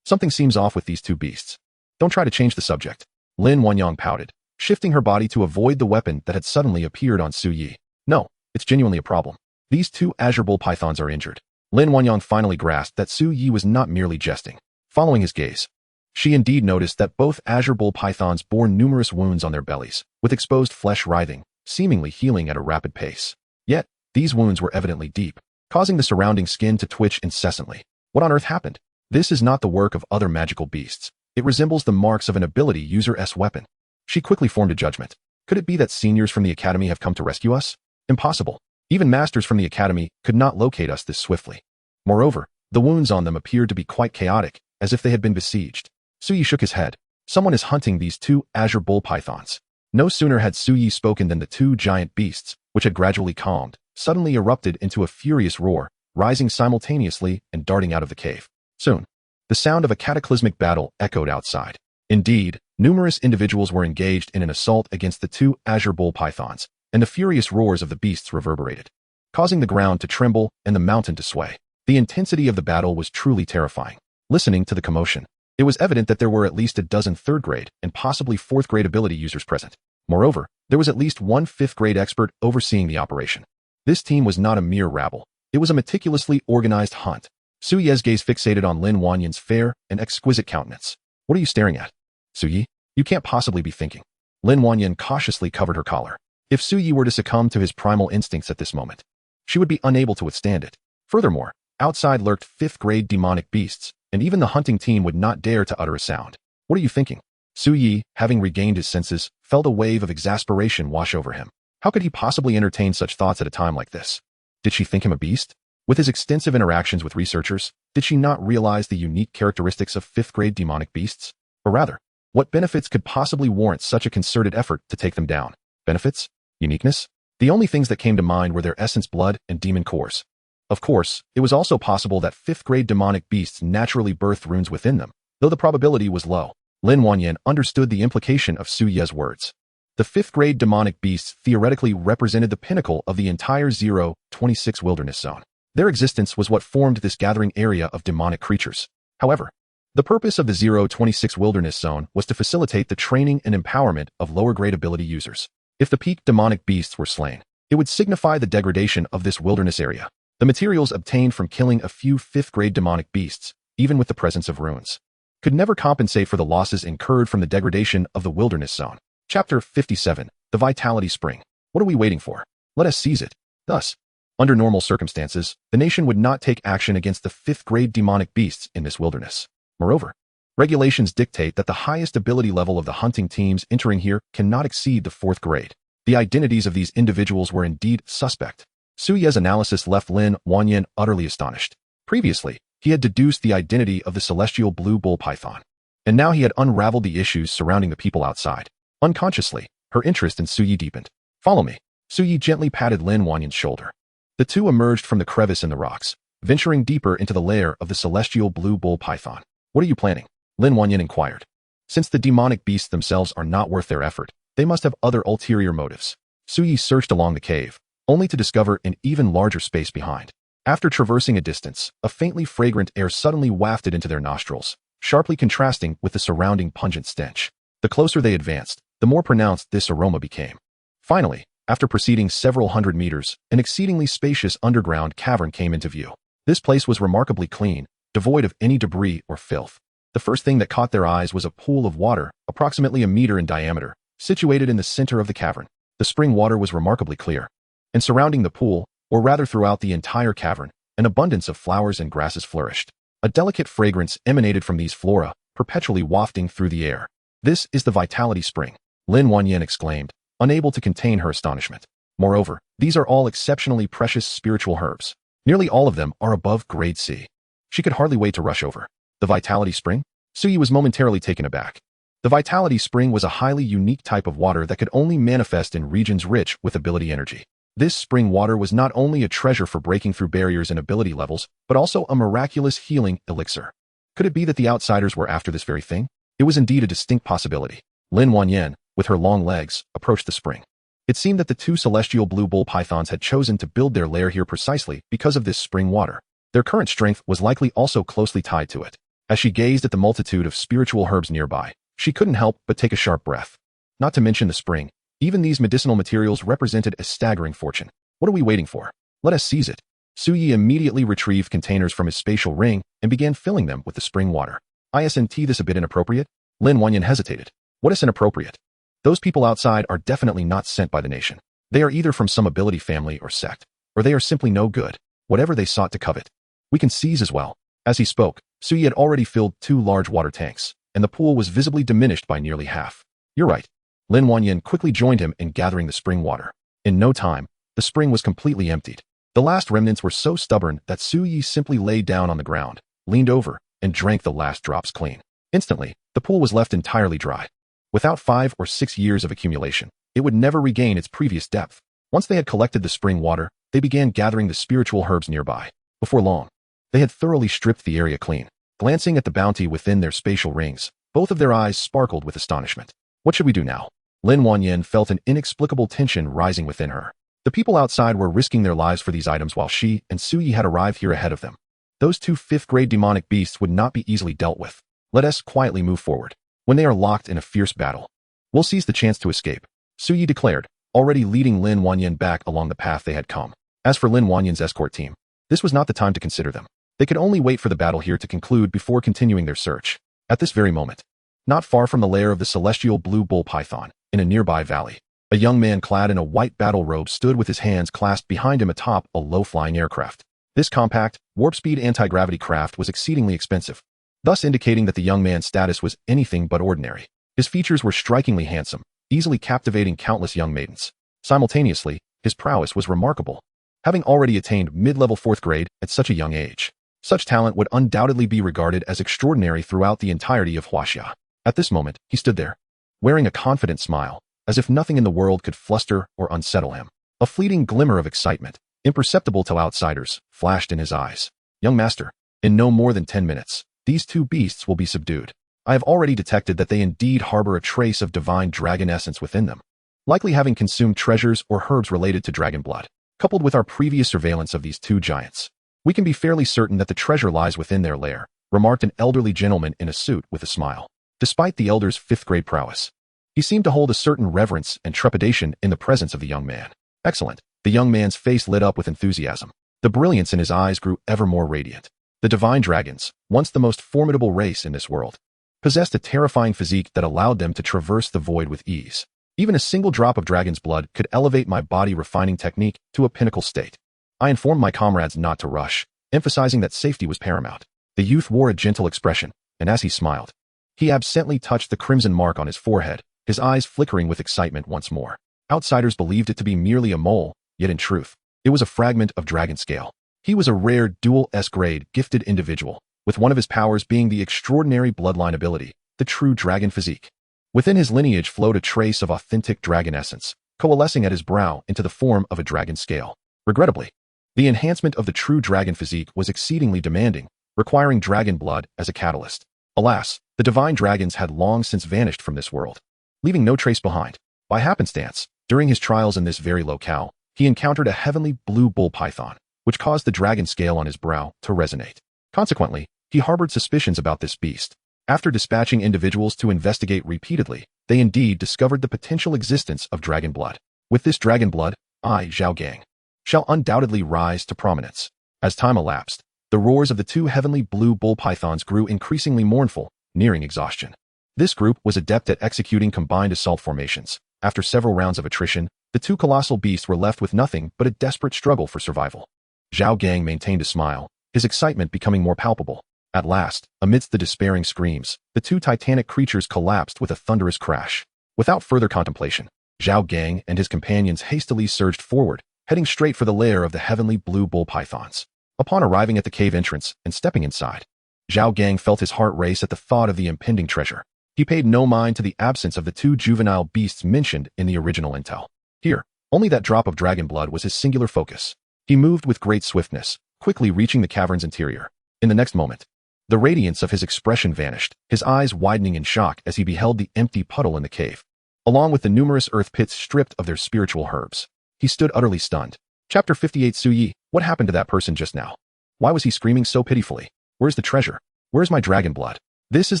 Something seems off with these two beasts. Don't try to change the subject. Lin Wanyang pouted, shifting her body to avoid the weapon that had suddenly appeared on Suyi. No, it's genuinely a problem. These two azure bull pythons are injured. Lin Wanyang finally grasped that Suyi was not merely jesting. Following his gaze, she indeed noticed that both azure bull pythons bore numerous wounds on their bellies, with exposed flesh writhing, seemingly healing at a rapid pace. Yet, these wounds were evidently deep, causing the surrounding skin to twitch incessantly. What on earth happened? This is not the work of other magical beasts. It resembles the marks of an ability user's weapon. She quickly formed a judgment. Could it be that seniors from the academy have come to rescue us? Impossible. Even masters from the academy could not locate us this swiftly. Moreover, the wounds on them appeared to be quite chaotic, as if they had been besieged. Suyi shook his head. Someone is hunting these two azure bull pythons. No sooner had Suyi spoken than the two giant beasts, which had gradually calmed, suddenly erupted into a furious roar, rising simultaneously and darting out of the cave. Soon, the sound of a cataclysmic battle echoed outside. Indeed, numerous individuals were engaged in an assault against the two azure bull pythons, and the furious roars of the beasts reverberated, causing the ground to tremble and the mountain to sway. The intensity of the battle was truly terrifying. Listening to the commotion, it was evident that there were at least a dozen 3rd grade and possibly 4th grade ability users present. Moreover, there was at least one 5th grade expert overseeing the operation. This team was not a mere rabble. It was a meticulously organized hunt. Suyi's gaze fixated on Lin Wanyang's fair and exquisite countenance. What are you staring at? Suyi, you can't possibly be thinking. Lin Wanyang cautiously covered her collar. If Suyi were to succumb to his primal instincts at this moment, she would be unable to withstand it. Furthermore, outside lurked 5th grade demonic beasts, and even the hunting team would not dare to utter a sound. What are you thinking? Suyi, having regained his senses, felt a wave of exasperation wash over him. How could he possibly entertain such thoughts at a time like this? Did she think him a beast? With his extensive interactions with researchers, did she not realize the unique characteristics of 5th grade demonic beasts? Or rather, what benefits could possibly warrant such a concerted effort to take them down? Benefits? Uniqueness? The only things that came to mind were their essence, blood, and demon cores. Of course, it was also possible that 5th grade demonic beasts naturally birthed runes within them, though the probability was low. Lin Wanyang understood the implication of Suyi's words. The 5th grade demonic beasts theoretically represented the pinnacle of the entire 0-26 wilderness zone. Their existence was what formed this gathering area of demonic creatures. However, the purpose of the 0-26 wilderness zone was to facilitate the training and empowerment of lower-grade ability users. If the peak demonic beasts were slain, it would signify the degradation of this wilderness area. The materials obtained from killing a few 5th-grade demonic beasts, even with the presence of runes, could never compensate for the losses incurred from the degradation of the wilderness zone. Chapter 57. The Vitality Spring. What are we waiting for? Let us seize it. Thus, under normal circumstances, the nation would not take action against the 5th-grade demonic beasts in this wilderness. Moreover, regulations dictate that the highest ability level of the hunting teams entering here cannot exceed the 4th grade. The identities of these individuals were indeed suspect. Suye's analysis left Lin Wanyan utterly astonished. Previously, he had deduced the identity of the celestial blue bull python, and now he had unraveled the issues surrounding the people outside. Unconsciously, her interest in Suye deepened. Follow me. Suye gently patted Lin Wanyan's shoulder. The two emerged from the crevice in the rocks, venturing deeper into the lair of the celestial blue bull python. What are you planning? Lin Wanyan inquired. Since the demonic beasts themselves are not worth their effort, they must have other ulterior motives. Suye searched along the cave, only to discover an even larger space behind. After traversing a distance, a faintly fragrant air suddenly wafted into their nostrils, sharply contrasting with the surrounding pungent stench. The closer they advanced, the more pronounced this aroma became. Finally, after proceeding several hundred meters, an exceedingly spacious underground cavern came into view. This place was remarkably clean, devoid of any debris or filth. The first thing that caught their eyes was a pool of water, approximately a meter in diameter, situated in the center of the cavern. The spring water was remarkably clear, and surrounding the pool, or rather throughout the entire cavern, an abundance of flowers and grasses flourished. A delicate fragrance emanated from these flora, perpetually wafting through the air. This is the Vitality Spring, Lin Wanyan exclaimed, unable to contain her astonishment. Moreover, these are all exceptionally precious spiritual herbs. Nearly all of them are above grade C. She could hardly wait to rush over. The Vitality Spring? Suye was momentarily taken aback. The Vitality Spring was a highly unique type of water that could only manifest in regions rich with ability energy. This spring water was not only a treasure for breaking through barriers and ability levels, but also a miraculous healing elixir. Could it be that the outsiders were after this very thing? It was indeed a distinct possibility. Lin Wanyan, with her long legs, approached the spring. It seemed that the two celestial blue bull pythons had chosen to build their lair here precisely because of this spring water. Their current strength was likely also closely tied to it. As she gazed at the multitude of spiritual herbs nearby, she couldn't help but take a sharp breath. Not to mention the spring, even these medicinal materials represented a staggering fortune. What are we waiting for? Let us seize it. Suye immediately retrieved containers from his spatial ring and began filling them with the spring water. Isn't this a bit inappropriate? Lin Wanyan hesitated. What is inappropriate? Those people outside are definitely not sent by the nation. They are either from some ability family or sect, or they are simply no good, whatever they sought to covet. We can seize as well. As he spoke, Suye had already filled 2 large water tanks, and the pool was visibly diminished by nearly half. You're right. Lin Wanyan quickly joined him in gathering the spring water. In no time, the spring was completely emptied. The last remnants were so stubborn that Suye simply lay down on the ground, leaned over, and drank the last drops clean. Instantly, the pool was left entirely dry. Without 5 or 6 years of accumulation, it would never regain its previous depth. Once they had collected the spring water, they began gathering the spiritual herbs nearby. Before long, they had thoroughly stripped the area clean. Glancing at the bounty within their spatial rings, both of their eyes sparkled with astonishment. What should we do now? Lin Wanyan felt an inexplicable tension rising within her. The people outside were risking their lives for these items while she and Suye had arrived here ahead of them. Those 2 5th-grade demonic beasts would not be easily dealt with. Let us quietly move forward. When they are locked in a fierce battle, we'll seize the chance to escape, Suye declared, already leading Lin Wanyan back along the path they had come. As for Lin Wanyan's escort team, this was not the time to consider them. They could only wait for the battle here to conclude before continuing their search. At this very moment, not far from the lair of the celestial blue bull python, in a nearby valley, a young man clad in a white battle robe stood with his hands clasped behind him atop a low-flying aircraft. This compact, warp-speed anti-gravity craft was exceedingly expensive, thus indicating that the young man's status was anything but ordinary. His features were strikingly handsome, easily captivating countless young maidens. Simultaneously, his prowess was remarkable, having already attained mid-level 4th grade at such a young age. Such talent would undoubtedly be regarded as extraordinary throughout the entirety of Huaxia. At this moment, he stood there, wearing a confident smile, as if nothing in the world could fluster or unsettle him. A fleeting glimmer of excitement, imperceptible to outsiders, flashed in his eyes. Young master, in no more than 10 minutes, these 2 beasts will be subdued. I have already detected that they indeed harbor a trace of divine dragon essence within them, likely having consumed treasures or herbs related to dragon blood. Coupled with our previous surveillance of these 2 giants, we can be fairly certain that the treasure lies within their lair, remarked an elderly gentleman in a suit with a smile. Despite the elder's 5th-grade prowess, he seemed to hold a certain reverence and trepidation in the presence of the young man. Excellent. The young man's face lit up with enthusiasm. The brilliance in his eyes grew ever more radiant. The divine dragons, once the most formidable race in this world, possessed a terrifying physique that allowed them to traverse the void with ease. Even a single drop of dragon's blood could elevate my body-refining technique to a pinnacle state. I informed my comrades not to rush, emphasizing that safety was paramount. The youth wore a gentle expression, and as he smiled, he absently touched the crimson mark on his forehead, his eyes flickering with excitement once more. Outsiders believed it to be merely a mole, yet in truth, it was a fragment of dragon scale. He was a rare dual S-grade gifted individual, with one of his powers being the extraordinary bloodline ability, the true dragon physique. Within his lineage flowed a trace of authentic dragon essence, coalescing at his brow into the form of a dragon scale. Regrettably, the enhancement of the true dragon physique was exceedingly demanding, requiring dragon blood as a catalyst. Alas, the divine dragons had long since vanished from this world, leaving no trace behind. By happenstance, during his trials in this very locale, he encountered a heavenly blue bull python, which caused the dragon scale on his brow to resonate. Consequently, he harbored suspicions about this beast. After dispatching individuals to investigate repeatedly, they indeed discovered the potential existence of dragon blood. With this dragon blood, I, Zhao Gang, shall undoubtedly rise to prominence. As time elapsed, the roars of the two heavenly blue bull pythons grew increasingly mournful, nearing exhaustion. This group was adept at executing combined assault formations. After several rounds of attrition, the two colossal beasts were left with nothing but a desperate struggle for survival. Zhao Gang maintained a smile, his excitement becoming more palpable. At last, amidst the despairing screams, the two titanic creatures collapsed with a thunderous crash. Without further contemplation, Zhao Gang and his companions hastily surged forward, heading straight for the lair of the heavenly blue bull pythons. Upon arriving at the cave entrance and stepping inside, Zhao Gang felt his heart race at the thought of the impending treasure. He paid no mind to the absence of the two juvenile beasts mentioned in the original intel. Here, only that drop of dragon blood was his singular focus. He moved with great swiftness, quickly reaching the cavern's interior. In the next moment, the radiance of his expression vanished, his eyes widening in shock as he beheld the empty puddle in the cave, along with the numerous earth pits stripped of their spiritual herbs. He stood utterly stunned. Chapter 58 Suyi, what happened to that person just now? Why was he screaming so pitifully? Where's the treasure? Where's my dragon blood? This is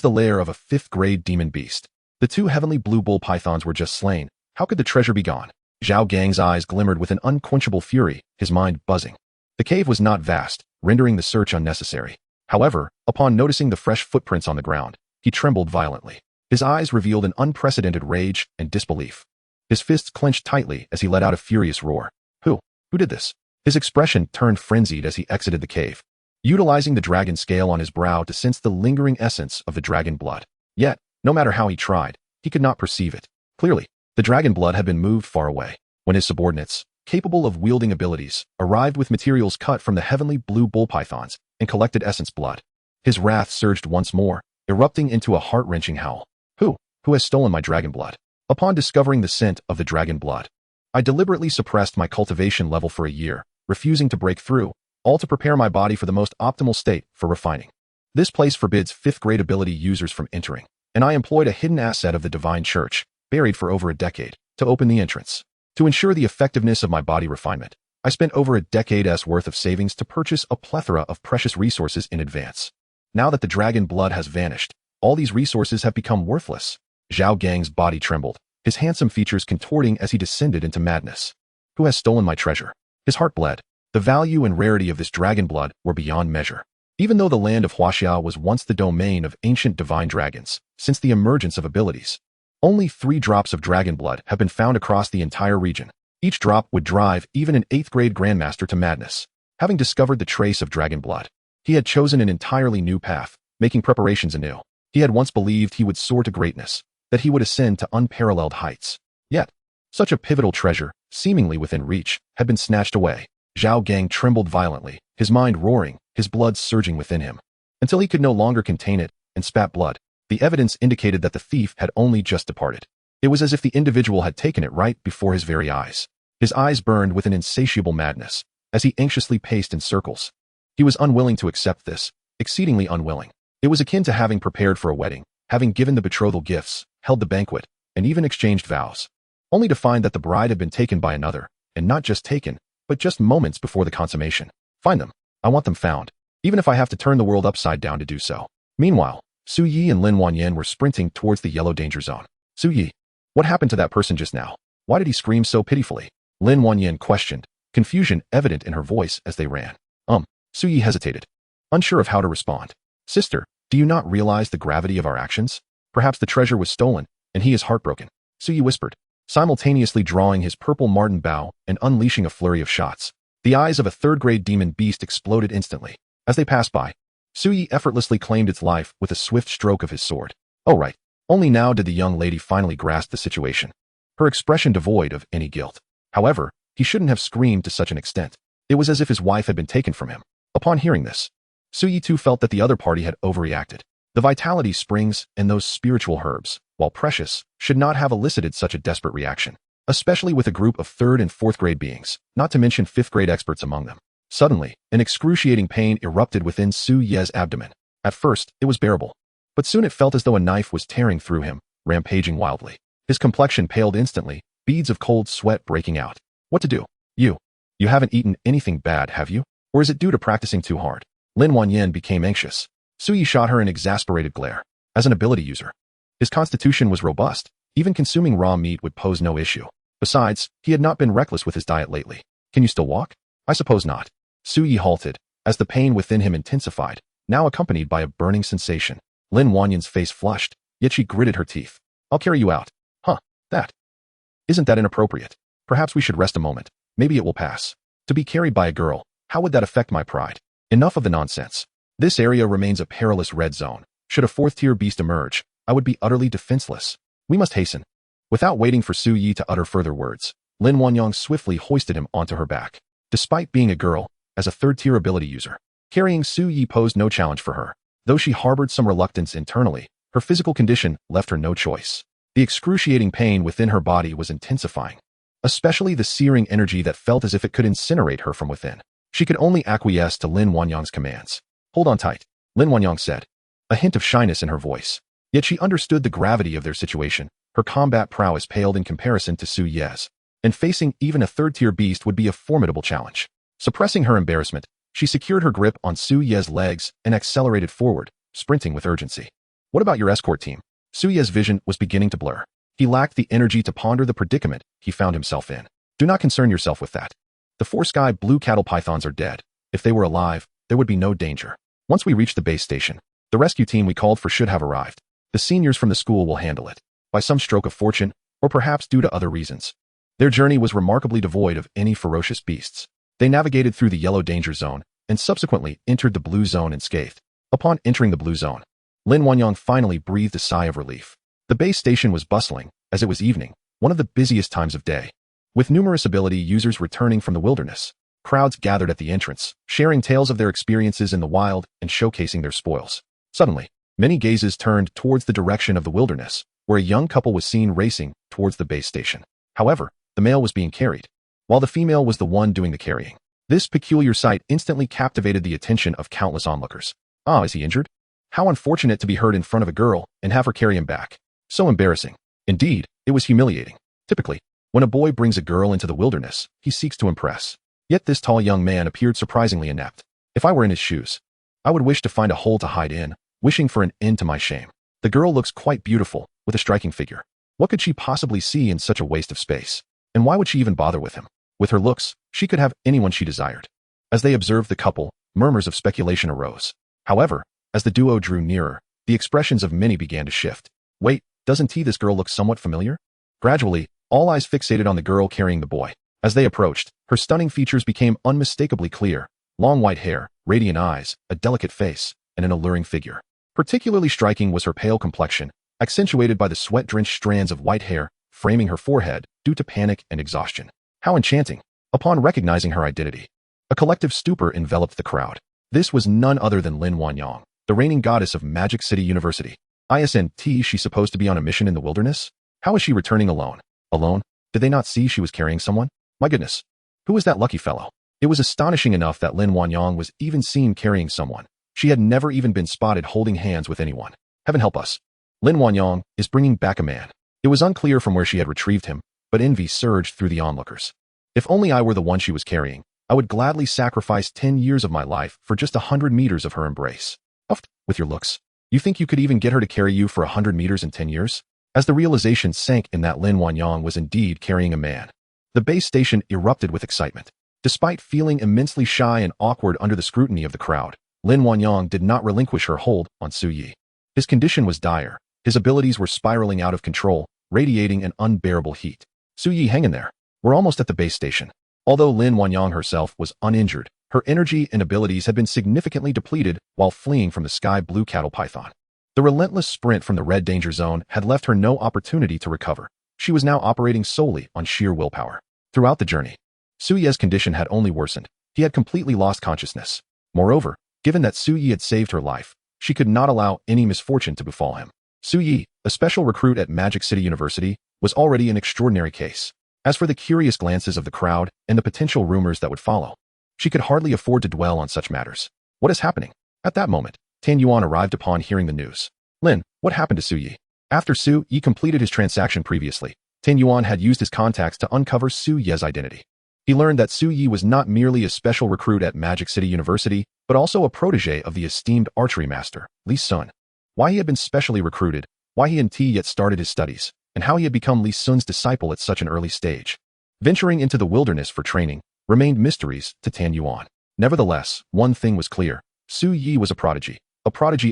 the lair of a 5th-grade demon beast. The two heavenly blue bull pythons were just slain. How could the treasure be gone? Zhao Gang's eyes glimmered with an unquenchable fury, his mind buzzing. The cave was not vast, rendering the search unnecessary. However, upon noticing the fresh footprints on the ground, he trembled violently. His eyes revealed an unprecedented rage and disbelief. His fists clenched tightly as he let out a furious roar. Who did this? His expression turned frenzied as he exited the cave, utilizing the dragon scale on his brow to sense the lingering essence of the dragon blood. Yet, no matter how he tried, he could not perceive it. Clearly, the dragon blood had been moved far away. When his subordinates, capable of wielding abilities, arrived with materials cut from the heavenly blue bull pythons and collected essence blood, his wrath surged once more, erupting into a heart-wrenching howl. Who has stolen my dragon blood? Upon discovering the scent of the dragon blood, I deliberately suppressed my cultivation level for a year, refusing to break through, all to prepare my body for the most optimal state for refining. This place forbids 5th-grade ability users from entering, and I employed a hidden asset of the Divine Church, buried for over a decade, to open the entrance. To ensure the effectiveness of my body refinement, I spent over a decade's worth of savings to purchase a plethora of precious resources in advance. Now that the dragon blood has vanished, all these resources have become worthless. Zhao Gang's body trembled, his handsome features contorting as he descended into madness. Who has stolen my treasure? His heart bled. The value and rarity of this dragon blood were beyond measure. Even though the land of Huaxia was once the domain of ancient divine dragons, since the emergence of abilities, only 3 drops of dragon blood have been found across the entire region. Each drop would drive even an 8th-grade grandmaster to madness. Having discovered the trace of dragon blood, he had chosen an entirely new path, making preparations anew. He had once believed he would soar to greatness, that he would ascend to unparalleled heights. Yet, such a pivotal treasure, seemingly within reach, had been snatched away. Zhao Gang trembled violently, his mind roaring, his blood surging within him, until he could no longer contain it, and spat blood. The evidence indicated that the thief had only just departed. It was as if the individual had taken it right before his very eyes. His eyes burned with an insatiable madness, as he anxiously paced in circles. He was unwilling to accept this, exceedingly unwilling. It was akin to having prepared for a wedding, having given the betrothal gifts, held the banquet, and even exchanged vows, only to find that the bride had been taken by another, and not just taken, but just moments before the consummation. Find them. I want them found, even if I have to turn the world upside down to do so. Meanwhile, Su Yi and Lin Wanyan were sprinting towards the yellow danger zone. Su Yi, what happened to that person just now? Why did he scream so pitifully? Lin Wanyan questioned, confusion evident in her voice as they ran. Suyi hesitated, unsure of how to respond. Sister, do you not realize the gravity of our actions? Perhaps the treasure was stolen, and he is heartbroken, Suyi whispered, simultaneously drawing his purple marten bow and unleashing a flurry of shots. The eyes of a third-grade demon beast exploded instantly. As they passed by, Suyi effortlessly claimed its life with a swift stroke of his sword. Oh right, only now did the young lady finally grasp the situation, her expression devoid of any guilt. However, he shouldn't have screamed to such an extent. It was as if his wife had been taken from him. Upon hearing this, Suyi too felt that the other party had overreacted. The vitality springs and those spiritual herbs, while precious, should not have elicited such a desperate reaction, especially with a group of 3rd and 4th grade beings, not to mention 5th grade experts among them. Suddenly, an excruciating pain erupted within Su Ye's abdomen. At first, it was bearable, but soon it felt as though a knife was tearing through him, rampaging wildly. His complexion paled instantly, beads of cold sweat breaking out. What to do? You haven't eaten anything bad, have you? Or is it due to practicing too hard? Lin Wanyan became anxious. Suyi shot her an exasperated glare. As an ability user, his constitution was robust. Even consuming raw meat would pose no issue. Besides, he had not been reckless with his diet lately. Can you still walk? I suppose not. Suyi halted, as the pain within him intensified, now accompanied by a burning sensation. Lin Wanyan's face flushed, yet she gritted her teeth. I'll carry you out. Isn't that inappropriate? Perhaps we should rest a moment. Maybe it will pass. To be carried by a girl, how would that affect my pride? Enough of the nonsense. This area remains a perilous red zone. Should a 4th-tier beast emerge, I would be utterly defenseless. We must hasten. Without waiting for Suyi to utter further words, Lin Wanyang swiftly hoisted him onto her back. Despite being a girl, as a 3rd-tier ability user, carrying Suyi posed no challenge for her. Though she harbored some reluctance internally, her physical condition left her no choice. The excruciating pain within her body was intensifying, especially the searing energy that felt as if it could incinerate her from within. She could only acquiesce to Lin Wanyang's commands. Hold on tight, Lin Wanyang said, a hint of shyness in her voice. Yet she understood the gravity of their situation. Her combat prowess paled in comparison to Su Ye's, and facing even a 3rd-tier beast would be a formidable challenge. Suppressing her embarrassment, she secured her grip on Su Ye's legs and accelerated forward, sprinting with urgency. What about your escort team? Su Ye's vision was beginning to blur. He lacked the energy to ponder the predicament he found himself in. Do not concern yourself with that. The 4 sky blue cattle pythons are dead. If they were alive, there would be no danger. Once we reach the base station, the rescue team we called for should have arrived. The seniors from the school will handle it. By some stroke of fortune, or perhaps due to other reasons. Their journey was remarkably devoid of any ferocious beasts. They navigated through the yellow danger zone, and subsequently entered the blue zone unscathed. Upon entering the blue zone, Lin Wanyang finally breathed a sigh of relief. The base station was bustling, as it was evening, one of the busiest times of day. With numerous ability users returning from the wilderness, crowds gathered at the entrance, sharing tales of their experiences in the wild and showcasing their spoils. Suddenly, many gazes turned towards the direction of the wilderness, where a young couple was seen racing towards the base station. However, the male was being carried, while the female was the one doing the carrying. This peculiar sight instantly captivated the attention of countless onlookers. Is he injured? How unfortunate to be heard in front of a girl and have her carry him back. So embarrassing. Indeed, it was humiliating. Typically, when a boy brings a girl into the wilderness, he seeks to impress. Yet this tall young man appeared surprisingly inept. If I were in his shoes, I would wish to find a hole to hide in, wishing for an end to my shame. The girl looks quite beautiful, with a striking figure. What could she possibly see in such a waste of space? And why would she even bother with him? With her looks, she could have anyone she desired. As they observed the couple, murmurs of speculation arose. However, as the duo drew nearer, the expressions of many began to shift. Wait, doesn't this girl look somewhat familiar? Gradually, all eyes fixated on the girl carrying the boy. As they approached, her stunning features became unmistakably clear. Long white hair, radiant eyes, a delicate face, and an alluring figure. Particularly striking was her pale complexion, accentuated by the sweat-drenched strands of white hair framing her forehead due to panic and exhaustion. How enchanting! Upon recognizing her identity, a collective stupor enveloped the crowd. This was none other than Lin Wanyang, the reigning goddess of Magic City University. Isn't she supposed to be on a mission in the wilderness? How is she returning alone? Alone? Did they not see she was carrying someone? My goodness. Who was that lucky fellow? It was astonishing enough that Lin Wanyang was even seen carrying someone. She had never even been spotted holding hands with anyone. Heaven help us. Lin Wanyang is bringing back a man. It was unclear from where she had retrieved him, but envy surged through the onlookers. If only I were the one she was carrying, I would gladly sacrifice 10 years of my life for just 100 meters of her embrace. Puffed, with your looks. You think you could even get her to carry you for 100 meters in 10 years? As the realization sank in that Lin Wanyang was indeed carrying a man, the base station erupted with excitement. Despite feeling immensely shy and awkward under the scrutiny of the crowd, Lin Wanyang did not relinquish her hold on Su Yi. His condition was dire. His abilities were spiraling out of control, radiating an unbearable heat. Su Yi, hang in there. We're almost at the base station. Although Lin Wanyang herself was uninjured, her energy and abilities had been significantly depleted while fleeing from the sky blue cattle python. The relentless sprint from the red danger zone had left her no opportunity to recover. She was now operating solely on sheer willpower. Throughout the journey, Su Yi's condition had only worsened. He had completely lost consciousness. Moreover, given that Su Yi had saved her life, she could not allow any misfortune to befall him. Su Yi, a special recruit at Magic City University, was already an extraordinary case. As for the curious glances of the crowd and the potential rumors that would follow, she could hardly afford to dwell on such matters. What is happening? At that moment, Tan Yuan arrived upon hearing the news. Lin, what happened to Su Yi? After Su Yi completed his transaction previously, Tan Yuan had used his contacts to uncover Su Yi's identity. He learned that Su Yi was not merely a special recruit at Magic City University, but also a protege of the esteemed archery master, Li Sun. Why he had been specially recruited, why he and yet started his studies, and how he had become Li Sun's disciple at such an early stage. Venturing into the wilderness for training remained mysteries to Tan Yuan. Nevertheless, one thing was clear. Su Yi was a prodigy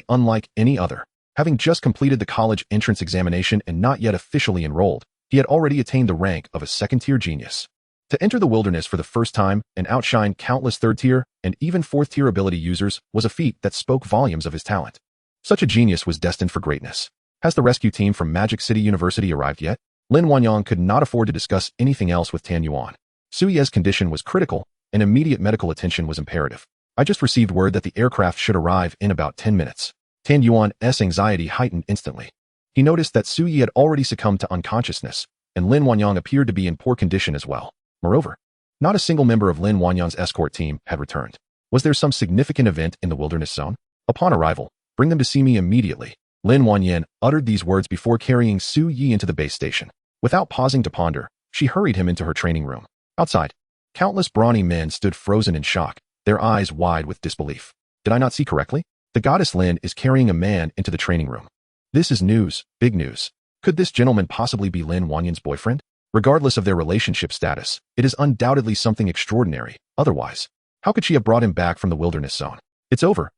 unlike any other. Having just completed the college entrance examination and not yet officially enrolled, he had already attained the rank of a second-tier genius. To enter the wilderness for the first time and outshine countless third-tier and even fourth-tier ability users was a feat that spoke volumes of his talent. Such a genius was destined for greatness. Has the rescue team from Magic City University arrived yet? Lin Wanyang could not afford to discuss anything else with Tan Yuan. Su Yi's condition was critical, and immediate medical attention was imperative. I just received word that the aircraft should arrive in about 10 minutes. Tan Yuan's anxiety heightened instantly. He noticed that Su Yi had already succumbed to unconsciousness, and Lin Wanyang appeared to be in poor condition as well. Moreover, not a single member of Lin Wanyang's escort team had returned. Was there some significant event in the wilderness zone? Upon arrival, bring them to see me immediately. Lin Wanyang uttered these words before carrying Su Yi into the base station. Without pausing to ponder, she hurried him into her training room. Outside, countless brawny men stood frozen in shock, their eyes wide with disbelief. Did I not see correctly? The goddess Lin is carrying a man into the training room. This is news, big news. Could this gentleman possibly be Lin Wanyang's boyfriend? Regardless of their relationship status, it is undoubtedly something extraordinary. Otherwise, how could she have brought him back from the wilderness zone? It's over,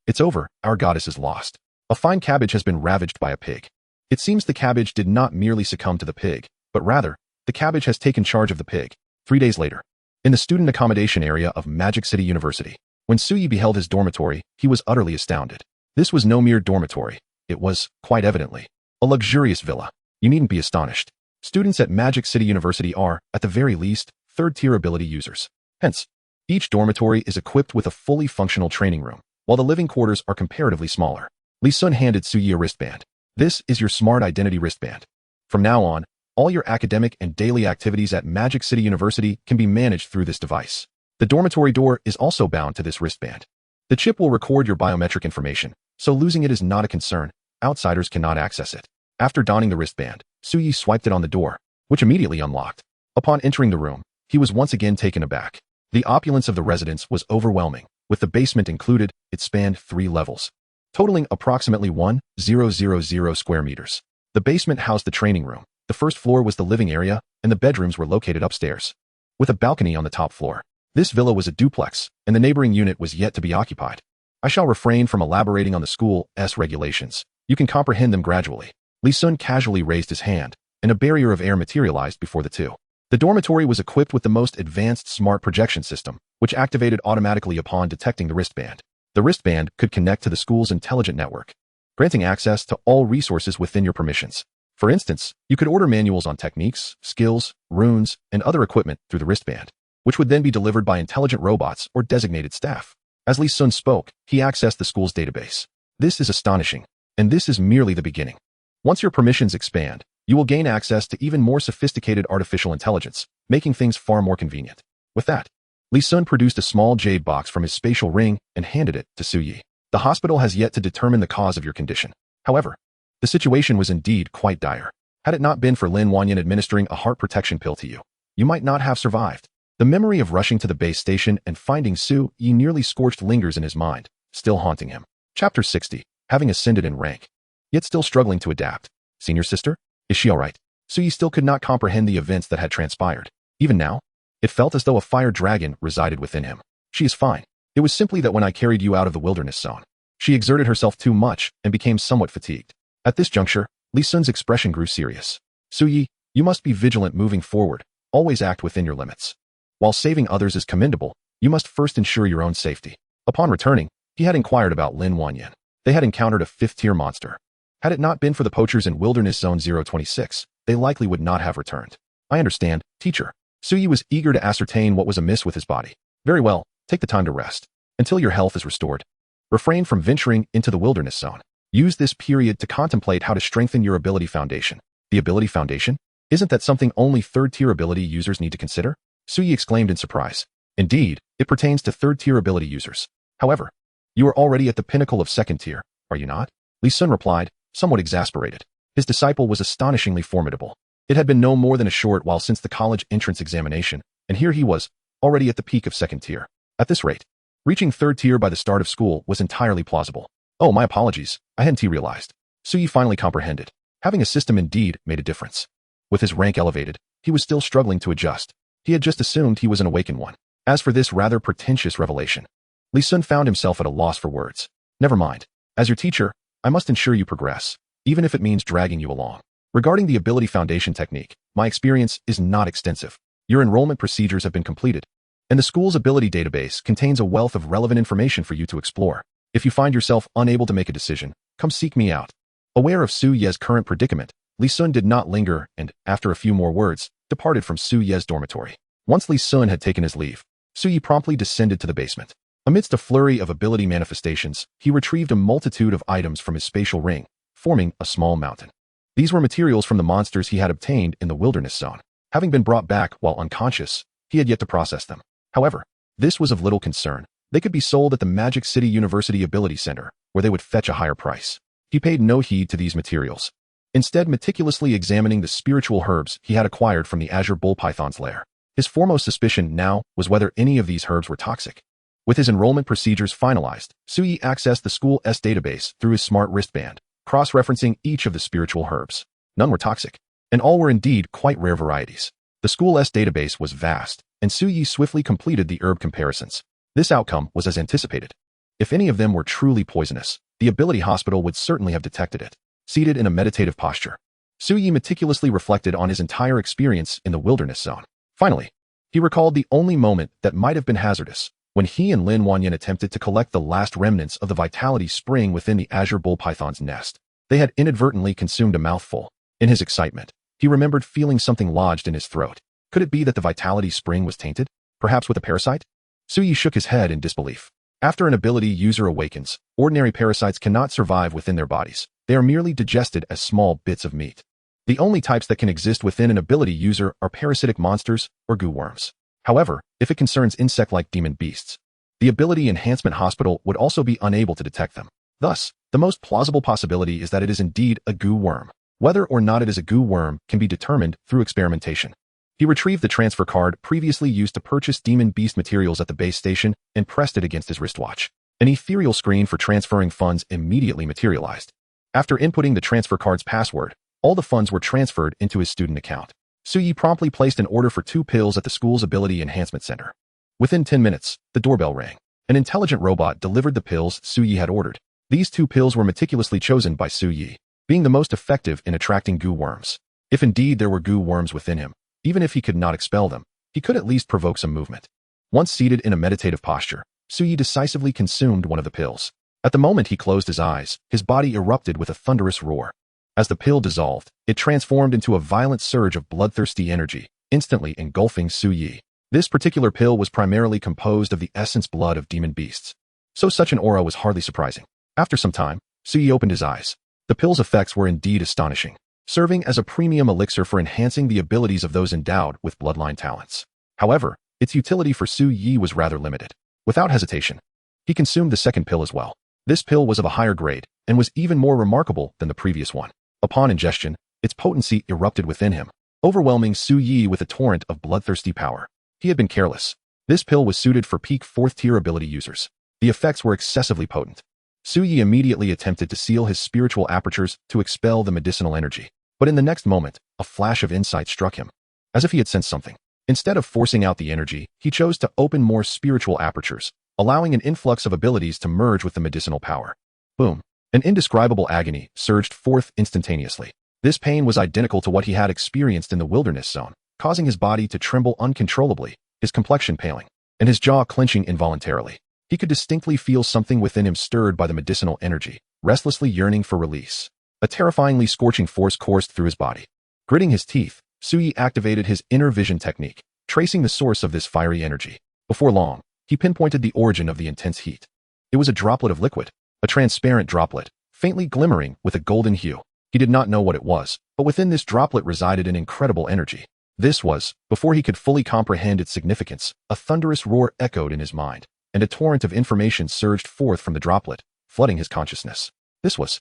our goddess is lost. A fine cabbage has been ravaged by a pig. It seems the cabbage did not merely succumb to the pig, but rather, the cabbage has taken charge of the pig. 3 days later, in the student accommodation area of Magic City University, when Su Yi beheld his dormitory, he was utterly astounded. This was no mere dormitory. It was, quite evidently, a luxurious villa. You needn't be astonished. Students at Magic City University are, at the very least, third-tier ability users. Hence, each dormitory is equipped with a fully functional training room, while the living quarters are comparatively smaller. Li Sun handed Su Yi a wristband. This is your smart identity wristband. From now on, all your academic and daily activities at Magic City University can be managed through this device. The dormitory door is also bound to this wristband. The chip will record your biometric information, so losing it is not a concern. Outsiders cannot access it. After donning the wristband, Su Yi swiped it on the door, which immediately unlocked. Upon entering the room, he was once again taken aback. The opulence of the residence was overwhelming. With the basement included, it spanned 3 levels, totaling approximately 1,000 square meters. The basement housed the training room. The first floor was the living area, and the bedrooms were located upstairs, with a balcony on the top floor. This villa was a duplex, and the neighboring unit was yet to be occupied. I shall refrain from elaborating on the school's regulations. You can comprehend them gradually. Li Sun casually raised his hand, and a barrier of air materialized before the two. The dormitory was equipped with the most advanced smart projection system, which activated automatically upon detecting the wristband. The wristband could connect to the school's intelligent network, granting access to all resources within your permissions. For instance, you could order manuals on techniques, skills, runes, and other equipment through the wristband, which would then be delivered by intelligent robots or designated staff. As Li Sun spoke, he accessed the school's database. This is astonishing, and this is merely the beginning. Once your permissions expand, you will gain access to even more sophisticated artificial intelligence, making things far more convenient. With that, Li Sun produced a small jade box from his spatial ring and handed it to Su Yi. The hospital has yet to determine the cause of your condition. However, the situation was indeed quite dire. Had it not been for Lin Wanyang administering a heart protection pill to you, you might not have survived. The memory of rushing to the base station and finding Su Yi nearly scorched lingers in his mind, still haunting him. Chapter 60. Having ascended in rank, yet still struggling to adapt. Senior sister? Is she alright? Su Yi still could not comprehend the events that had transpired. Even now, It felt as though a fire dragon resided within him. She is fine. It was simply that when I carried you out of the wilderness zone, she exerted herself too much and became somewhat fatigued. At this juncture, Li Sun's expression grew serious. Suyi, you must be vigilant moving forward. Always act within your limits. While saving others is commendable, you must first ensure your own safety. Upon returning, he had inquired about Lin Wanyan. They had encountered a 5th-tier monster. Had it not been for the poachers in Wilderness Zone 026, they likely would not have returned. I understand, teacher. Suyi was eager to ascertain what was amiss with his body. Very well, take the time to rest. Until your health is restored. Refrain from venturing into the Wilderness Zone. Use this period to contemplate how to strengthen your ability foundation. The ability foundation? Isn't that something only 3rd-tier ability users need to consider? Suyi exclaimed in surprise. Indeed, it pertains to 3rd-tier ability users. However, you are already at the pinnacle of 2nd tier, are you not? Li Sun replied, somewhat exasperated. His disciple was astonishingly formidable. It had been no more than a short while since the college entrance examination, and here he was, already at the peak of 2nd tier. At this rate, reaching 3rd tier by the start of school was entirely plausible. Oh, my apologies, I hadn't realized. Suyi finally comprehended. Having a system indeed made a difference. With his rank elevated, he was still struggling to adjust. He had just assumed he was an awakened one. As for this rather pretentious revelation, Li Sun found himself at a loss for words. Never mind. As your teacher, I must ensure you progress, even if it means dragging you along. Regarding the ability foundation technique, my experience is not extensive. Your enrollment procedures have been completed, and the school's ability database contains a wealth of relevant information for you to explore. If you find yourself unable to make a decision, come seek me out. Aware of Su Ye's current predicament, Li Sun did not linger and, after a few more words, departed from Su Ye's dormitory. Once Li Sun had taken his leave, Su Ye promptly descended to the basement. Amidst a flurry of ability manifestations, he retrieved a multitude of items from his spatial ring, forming a small mountain. These were materials from the monsters he had obtained in the wilderness zone. Having been brought back while unconscious, he had yet to process them. However, this was of little concern. They could be sold at the Magic City University Ability Center, where they would fetch a higher price. He paid no heed to these materials, instead meticulously examining the spiritual herbs he had acquired from the Azure Bull Python's lair. His foremost suspicion now was whether any of these herbs were toxic. With his enrollment procedures finalized, Suyi accessed the school's database through his smart wristband, cross-referencing each of the spiritual herbs. None were toxic, and all were indeed quite rare varieties. The school's database was vast, and Suyi swiftly completed the herb comparisons. This outcome was as anticipated. If any of them were truly poisonous, the ability hospital would certainly have detected it. Seated in a meditative posture, Suyi meticulously reflected on his entire experience in the wilderness zone. Finally, he recalled the only moment that might have been hazardous, when he and Lin Wanyan attempted to collect the last remnants of the vitality spring within the Azure Bull Python's nest. They had inadvertently consumed a mouthful. In his excitement, he remembered feeling something lodged in his throat. Could it be that the vitality spring was tainted? Perhaps with a parasite? Suyi shook his head in disbelief. After an ability user awakens, ordinary parasites cannot survive within their bodies. They are merely digested as small bits of meat. The only types that can exist within an ability user are parasitic monsters or goo worms. However, if it concerns insect-like demon beasts, the ability enhancement hospital would also be unable to detect them. Thus, the most plausible possibility is that it is indeed a goo worm. Whether or not it is a goo worm can be determined through experimentation. He retrieved the transfer card previously used to purchase demon beast materials at the base station and pressed it against his wristwatch. An ethereal screen for transferring funds immediately materialized. After inputting the transfer card's password, all the funds were transferred into his student account. Suyi promptly placed an order for 2 pills at the school's Ability Enhancement Center. Within 10 minutes, the doorbell rang. An intelligent robot delivered the pills Suyi had ordered. These 2 pills were meticulously chosen by Suyi, being the most effective in attracting goo worms. If indeed there were goo worms within him, even if he could not expel them, he could at least provoke some movement. Once seated in a meditative posture, Suyi decisively consumed one of the pills. At the moment he closed his eyes, his body erupted with a thunderous roar. As the pill dissolved, it transformed into a violent surge of bloodthirsty energy, instantly engulfing Suyi. This particular pill was primarily composed of the essence blood of demon beasts, so such an aura was hardly surprising. After some time, Suyi opened his eyes. The pill's effects were indeed astonishing, serving as a premium elixir for enhancing the abilities of those endowed with bloodline talents. However, its utility for Suyi was rather limited. Without hesitation, he consumed the second pill as well. This pill was of a higher grade, and was even more remarkable than the previous one. Upon ingestion, its potency erupted within him, overwhelming Suyi with a torrent of bloodthirsty power. He had been careless. This pill was suited for peak 4th-tier ability users. The effects were excessively potent. Suyi immediately attempted to seal his spiritual apertures to expel the medicinal energy. But in the next moment, a flash of insight struck him. As if he had sensed something, Instead of forcing out the energy, he chose to open more spiritual apertures, allowing an influx of abilities to merge with the medicinal power. Boom. An indescribable agony surged forth instantaneously. This pain was identical to what he had experienced in the wilderness zone, causing his body to tremble uncontrollably, his complexion paling, and his jaw clenching involuntarily. He could distinctly feel something within him stirred by the medicinal energy, restlessly yearning for release. A terrifyingly scorching force coursed through his body. Gritting his teeth, Suyi activated his inner vision technique, tracing the source of this fiery energy. Before long, he pinpointed the origin of the intense heat. It was a droplet of liquid, a transparent droplet, faintly glimmering with a golden hue. He did not know what it was, but within this droplet resided an incredible energy. This was, before he could fully comprehend its significance, a thunderous roar echoed in his mind, and a torrent of information surged forth from the droplet, flooding his consciousness. This was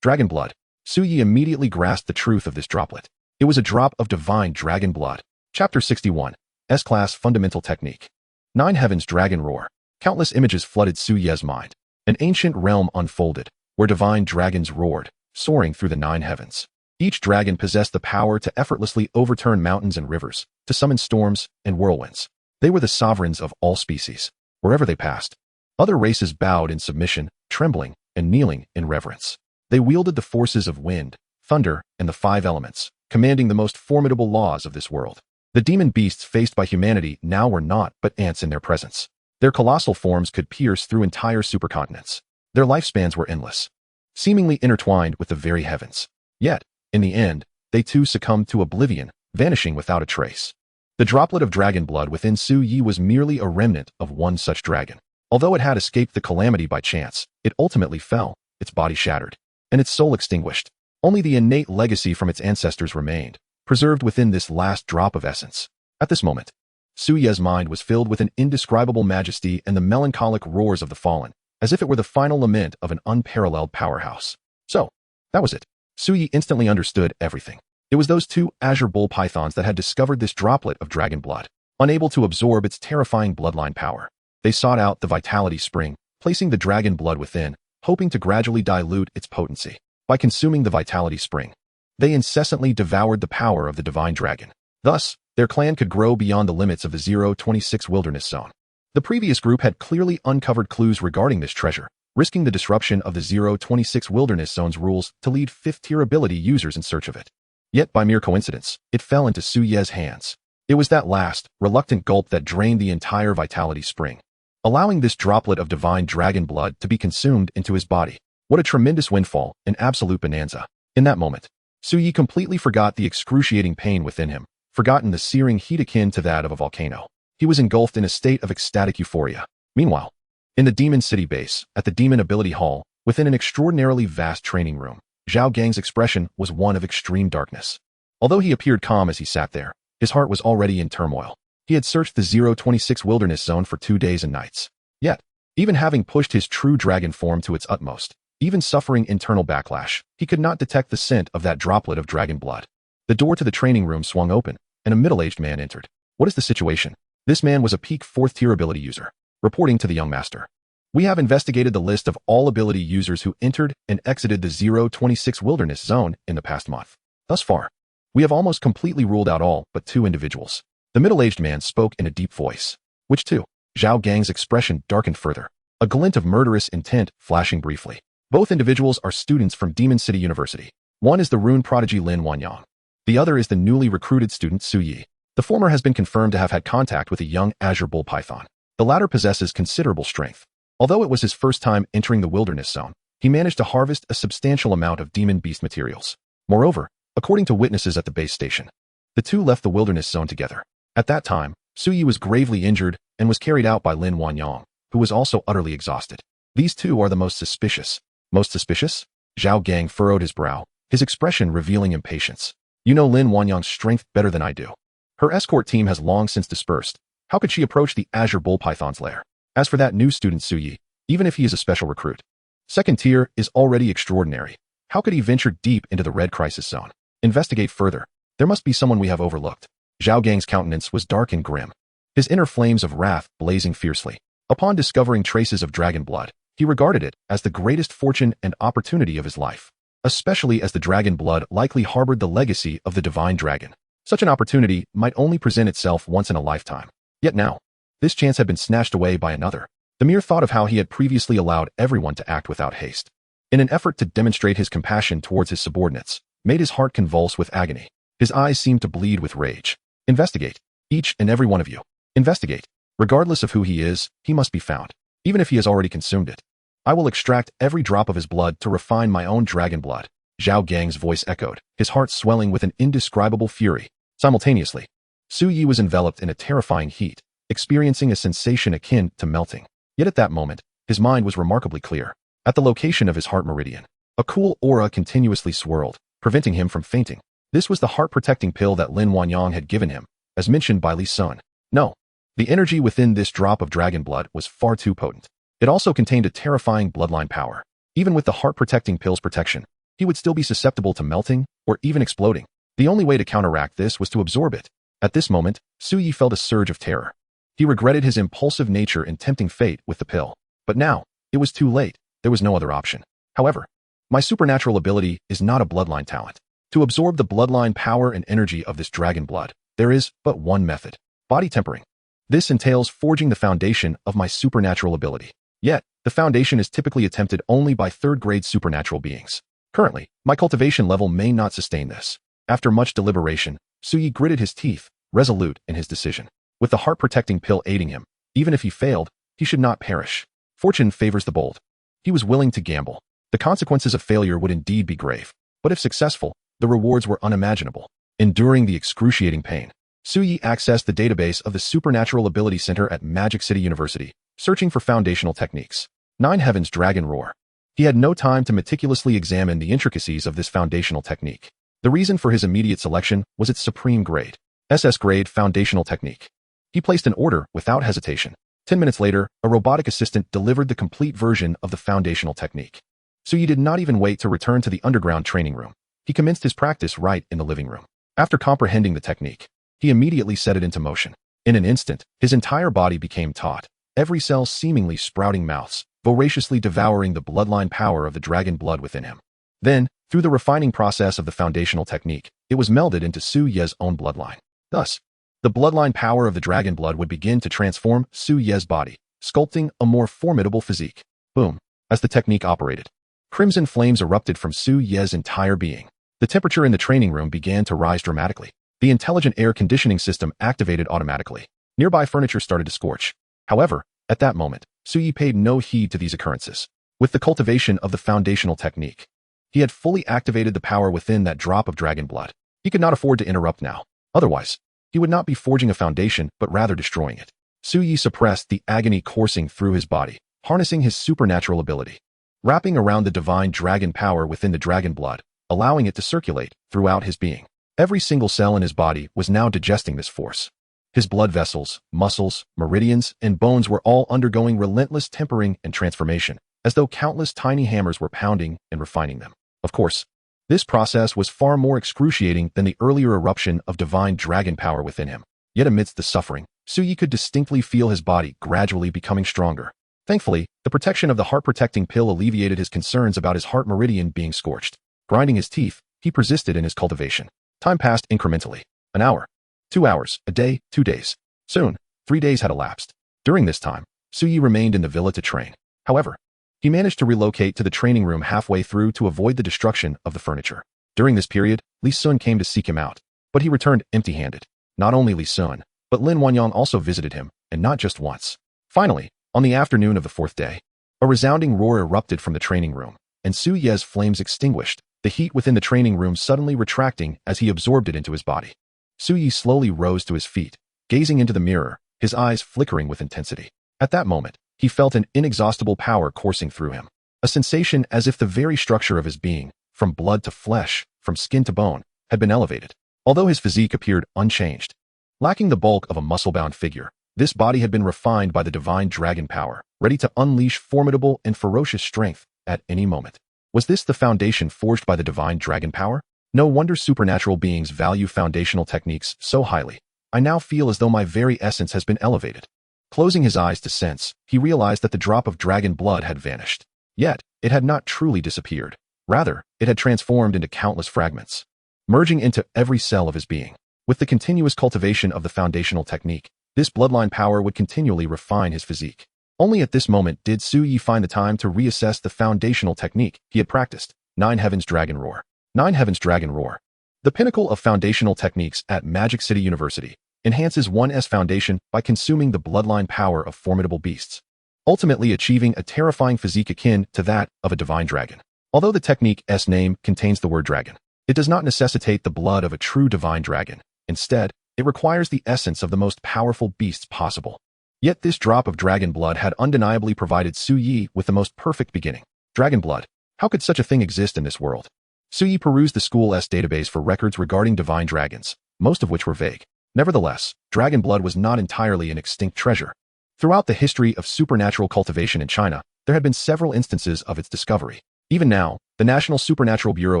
dragon blood. Suyi immediately grasped the truth of this droplet. It was a drop of divine dragon blood. Chapter 61. S-Class Fundamental Technique. Nine Heavens Dragon Roar. Countless images flooded Suyi's mind. An ancient realm unfolded, where divine dragons roared, soaring through the nine heavens. Each dragon possessed the power to effortlessly overturn mountains and rivers, to summon storms and whirlwinds. They were the sovereigns of all species. Wherever they passed, other races bowed in submission, trembling, and kneeling in reverence. They wielded the forces of wind, thunder, and the five elements, commanding the most formidable laws of this world. The demon beasts faced by humanity now were naught but ants in their presence. Their colossal forms could pierce through entire supercontinents. Their lifespans were endless, seemingly intertwined with the very heavens. Yet, in the end, they too succumbed to oblivion, vanishing without a trace. The droplet of dragon blood within Suyi was merely a remnant of one such dragon. Although it had escaped the calamity by chance, it ultimately fell, its body shattered, and its soul extinguished. Only the innate legacy from its ancestors remained, preserved within this last drop of essence. At this moment, Suyi's mind was filled with an indescribable majesty and the melancholic roars of the fallen, as if it were the final lament of an unparalleled powerhouse. So, that was it. Suyi instantly understood everything. It was those two azure bull pythons that had discovered this droplet of dragon blood. Unable to absorb its terrifying bloodline power, they sought out the vitality spring, placing the dragon blood within, hoping to gradually dilute its potency. By consuming the vitality spring, they incessantly devoured the power of the divine dragon. Thus, their clan could grow beyond the limits of the 026 wilderness zone. The previous group had clearly uncovered clues regarding this treasure, risking the disruption of the 026 wilderness zone's rules to lead 5th-tier ability users in search of it. Yet by mere coincidence, it fell into Suyi's hands. It was that last, reluctant gulp that drained the entire vitality spring, allowing this droplet of divine dragon blood to be consumed into his body. What a tremendous windfall, an absolute bonanza. In that moment, Suyi completely forgot the excruciating pain within him, forgotten the searing heat akin to that of a volcano. He was engulfed in a state of ecstatic euphoria. Meanwhile, in the Demon City base, at the Demon Ability Hall, within an extraordinarily vast training room, Zhao Gang's expression was one of extreme darkness. Although he appeared calm as he sat there, his heart was already in turmoil. He had searched the 026 wilderness zone for 2 days and nights. Yet, even having pushed his true dragon form to its utmost, even suffering internal backlash, he could not detect the scent of that droplet of dragon blood. The door to the training room swung open, and a middle-aged man entered. What is the situation? This man was a peak 4th-tier ability user, reporting to the young master. We have investigated the list of all ability users who entered and exited the 026 wilderness zone in the past month. Thus far, we have almost completely ruled out all but 2 individuals. The middle-aged man spoke in a deep voice. Which 2? Zhao Gang's expression darkened further, a glint of murderous intent flashing briefly. Both individuals are students from Demon City University. One is the rune prodigy Lin Wanyang. The other is the newly recruited student Suyi. The former has been confirmed to have had contact with a young azure bull python. The latter possesses considerable strength. Although it was his first time entering the wilderness zone, he managed to harvest a substantial amount of demon beast materials. Moreover, according to witnesses at the base station, the 2 left the wilderness zone together. At that time, Suyi was gravely injured and was carried out by Lin Wanyang, who was also utterly exhausted. These 2 are the most suspicious. Most suspicious? Zhao Gang furrowed his brow, his expression revealing impatience. You know Lin Wanyang's strength better than I do. Her escort team has long since dispersed. How could she approach the azure bull python's lair? As for that new student Suyi, even if he is a special recruit, 2nd tier is already extraordinary. How could he venture deep into the red crisis zone? Investigate further. There must be someone we have overlooked. Zhao Gang's countenance was dark and grim, his inner flames of wrath blazing fiercely. Upon discovering traces of dragon blood, he regarded it as the greatest fortune and opportunity of his life, especially as the dragon blood likely harbored the legacy of the divine dragon. Such an opportunity might only present itself once in a lifetime. Yet now, this chance had been snatched away by another. The mere thought of how he had previously allowed everyone to act without haste, in an effort to demonstrate his compassion towards his subordinates, made his heart convulse with agony. His eyes seemed to bleed with rage. Investigate. Each and every one of you. Investigate. Regardless of who he is, he must be found. Even if he has already consumed it. I will extract every drop of his blood to refine my own dragon blood. Zhao Gang's voice echoed, his heart swelling with an indescribable fury. Simultaneously, Su Yi was enveloped in a terrifying heat, experiencing a sensation akin to melting. Yet at that moment, his mind was remarkably clear. At the location of his heart meridian, a cool aura continuously swirled, preventing him from fainting. This was the heart-protecting pill that Lin Wanyang had given him, as mentioned by Li Sun. No, the energy within this drop of dragon blood was far too potent. It also contained a terrifying bloodline power. Even with the heart-protecting pill's protection, he would still be susceptible to melting or even exploding. The only way to counteract this was to absorb it. At this moment, Su Yi felt a surge of terror. He regretted his impulsive nature in tempting fate with the pill. But now, it was too late. There was no other option. However, my supernatural ability is not a bloodline talent. To absorb the bloodline power and energy of this dragon blood, there is but one method: body tempering. This entails forging the foundation of my supernatural ability. Yet, the foundation is typically attempted only by third-grade supernatural beings. Currently, my cultivation level may not sustain this. After much deliberation, Su Yi gritted his teeth, resolute in his decision. With the heart-protecting pill aiding him, even if he failed, he should not perish. Fortune favors the bold. He was willing to gamble. The consequences of failure would indeed be grave, but if successful, the rewards were unimaginable. Enduring the excruciating pain, Su Yi accessed the database of the Supernatural Ability Center at Magic City University, searching for foundational techniques. 9 Heavens Dragon Roar. He had no time to meticulously examine the intricacies of this foundational technique. The reason for his immediate selection was its supreme grade, SS grade foundational technique. He placed an order without hesitation. 10 minutes later, a robotic assistant delivered the complete version of the foundational technique. Su Yi did not even wait to return to the underground training room. He commenced his practice right in the living room. After comprehending the technique, he immediately set it into motion. In an instant, his entire body became taut, every cell seemingly sprouting mouths, voraciously devouring the bloodline power of the dragon blood within him. Then, through the refining process of the foundational technique, it was melded into Su Ye's own bloodline. Thus, the bloodline power of the dragon blood would begin to transform Su Ye's body, sculpting a more formidable physique. Boom. As the technique operated, crimson flames erupted from Su Ye's entire being. The temperature in the training room began to rise dramatically. The intelligent air conditioning system activated automatically. Nearby furniture started to scorch. However, at that moment, Su Yi paid no heed to these occurrences. With the cultivation of the foundational technique, he had fully activated the power within that drop of dragon blood. He could not afford to interrupt now. Otherwise, he would not be forging a foundation, but rather destroying it. Su Yi suppressed the agony coursing through his body, harnessing his supernatural ability, wrapping around the divine dragon power within the dragon blood, allowing it to circulate throughout his being. Every single cell in his body was now digesting this force. His blood vessels, muscles, meridians, and bones were all undergoing relentless tempering and transformation, as though countless tiny hammers were pounding and refining them. Of course, this process was far more excruciating than the earlier eruption of divine dragon power within him. Yet amidst the suffering, Su Yi could distinctly feel his body gradually becoming stronger. Thankfully, the protection of the heart-protecting pill alleviated his concerns about his heart meridian being scorched. Grinding his teeth, he persisted in his cultivation. Time passed incrementally. An hour, 2 hours, a day, 2 days. Soon, 3 days had elapsed. During this time, Su Yi remained in the villa to train. However, he managed to relocate to the training room halfway through to avoid the destruction of the furniture. During this period, Li Sun came to seek him out, but he returned empty-handed. Not only Li Sun, but Lin Wanyang also visited him, and not just once. Finally, on the afternoon of the 4th day, a resounding roar erupted from the training room, and Su Ye's flames extinguished, the heat within the training room suddenly retracting as he absorbed it into his body. Su Yi slowly rose to his feet, gazing into the mirror, his eyes flickering with intensity. At that moment, he felt an inexhaustible power coursing through him. A sensation as if the very structure of his being, from blood to flesh, from skin to bone, had been elevated. Although his physique appeared unchanged, lacking the bulk of a muscle-bound figure, this body had been refined by the divine dragon power, ready to unleash formidable and ferocious strength at any moment. Was this the foundation forged by the divine dragon power? No wonder supernatural beings value foundational techniques so highly. I now feel as though my very essence has been elevated. Closing his eyes to sense, he realized that the drop of dragon blood had vanished. Yet, it had not truly disappeared. Rather, it had transformed into countless fragments, merging into every cell of his being. With the continuous cultivation of the foundational technique, this bloodline power would continually refine his physique. Only at this moment did Su Yi find the time to reassess the foundational technique he had practiced. 9 Heavens Dragon Roar. 9 Heavens Dragon Roar. The pinnacle of foundational techniques at Magic City University enhances one's foundation by consuming the bloodline power of formidable beasts, ultimately achieving a terrifying physique akin to that of a divine dragon. Although the technique's name contains the word dragon, it does not necessitate the blood of a true divine dragon. Instead, it requires the essence of the most powerful beasts possible. Yet this drop of dragon blood had undeniably provided Su Yi with the most perfect beginning. Dragon blood. How could such a thing exist in this world? Su Yi perused the school's database for records regarding divine dragons, most of which were vague. Nevertheless, dragon blood was not entirely an extinct treasure. Throughout the history of supernatural cultivation in China, there had been several instances of its discovery. Even now, the National Supernatural Bureau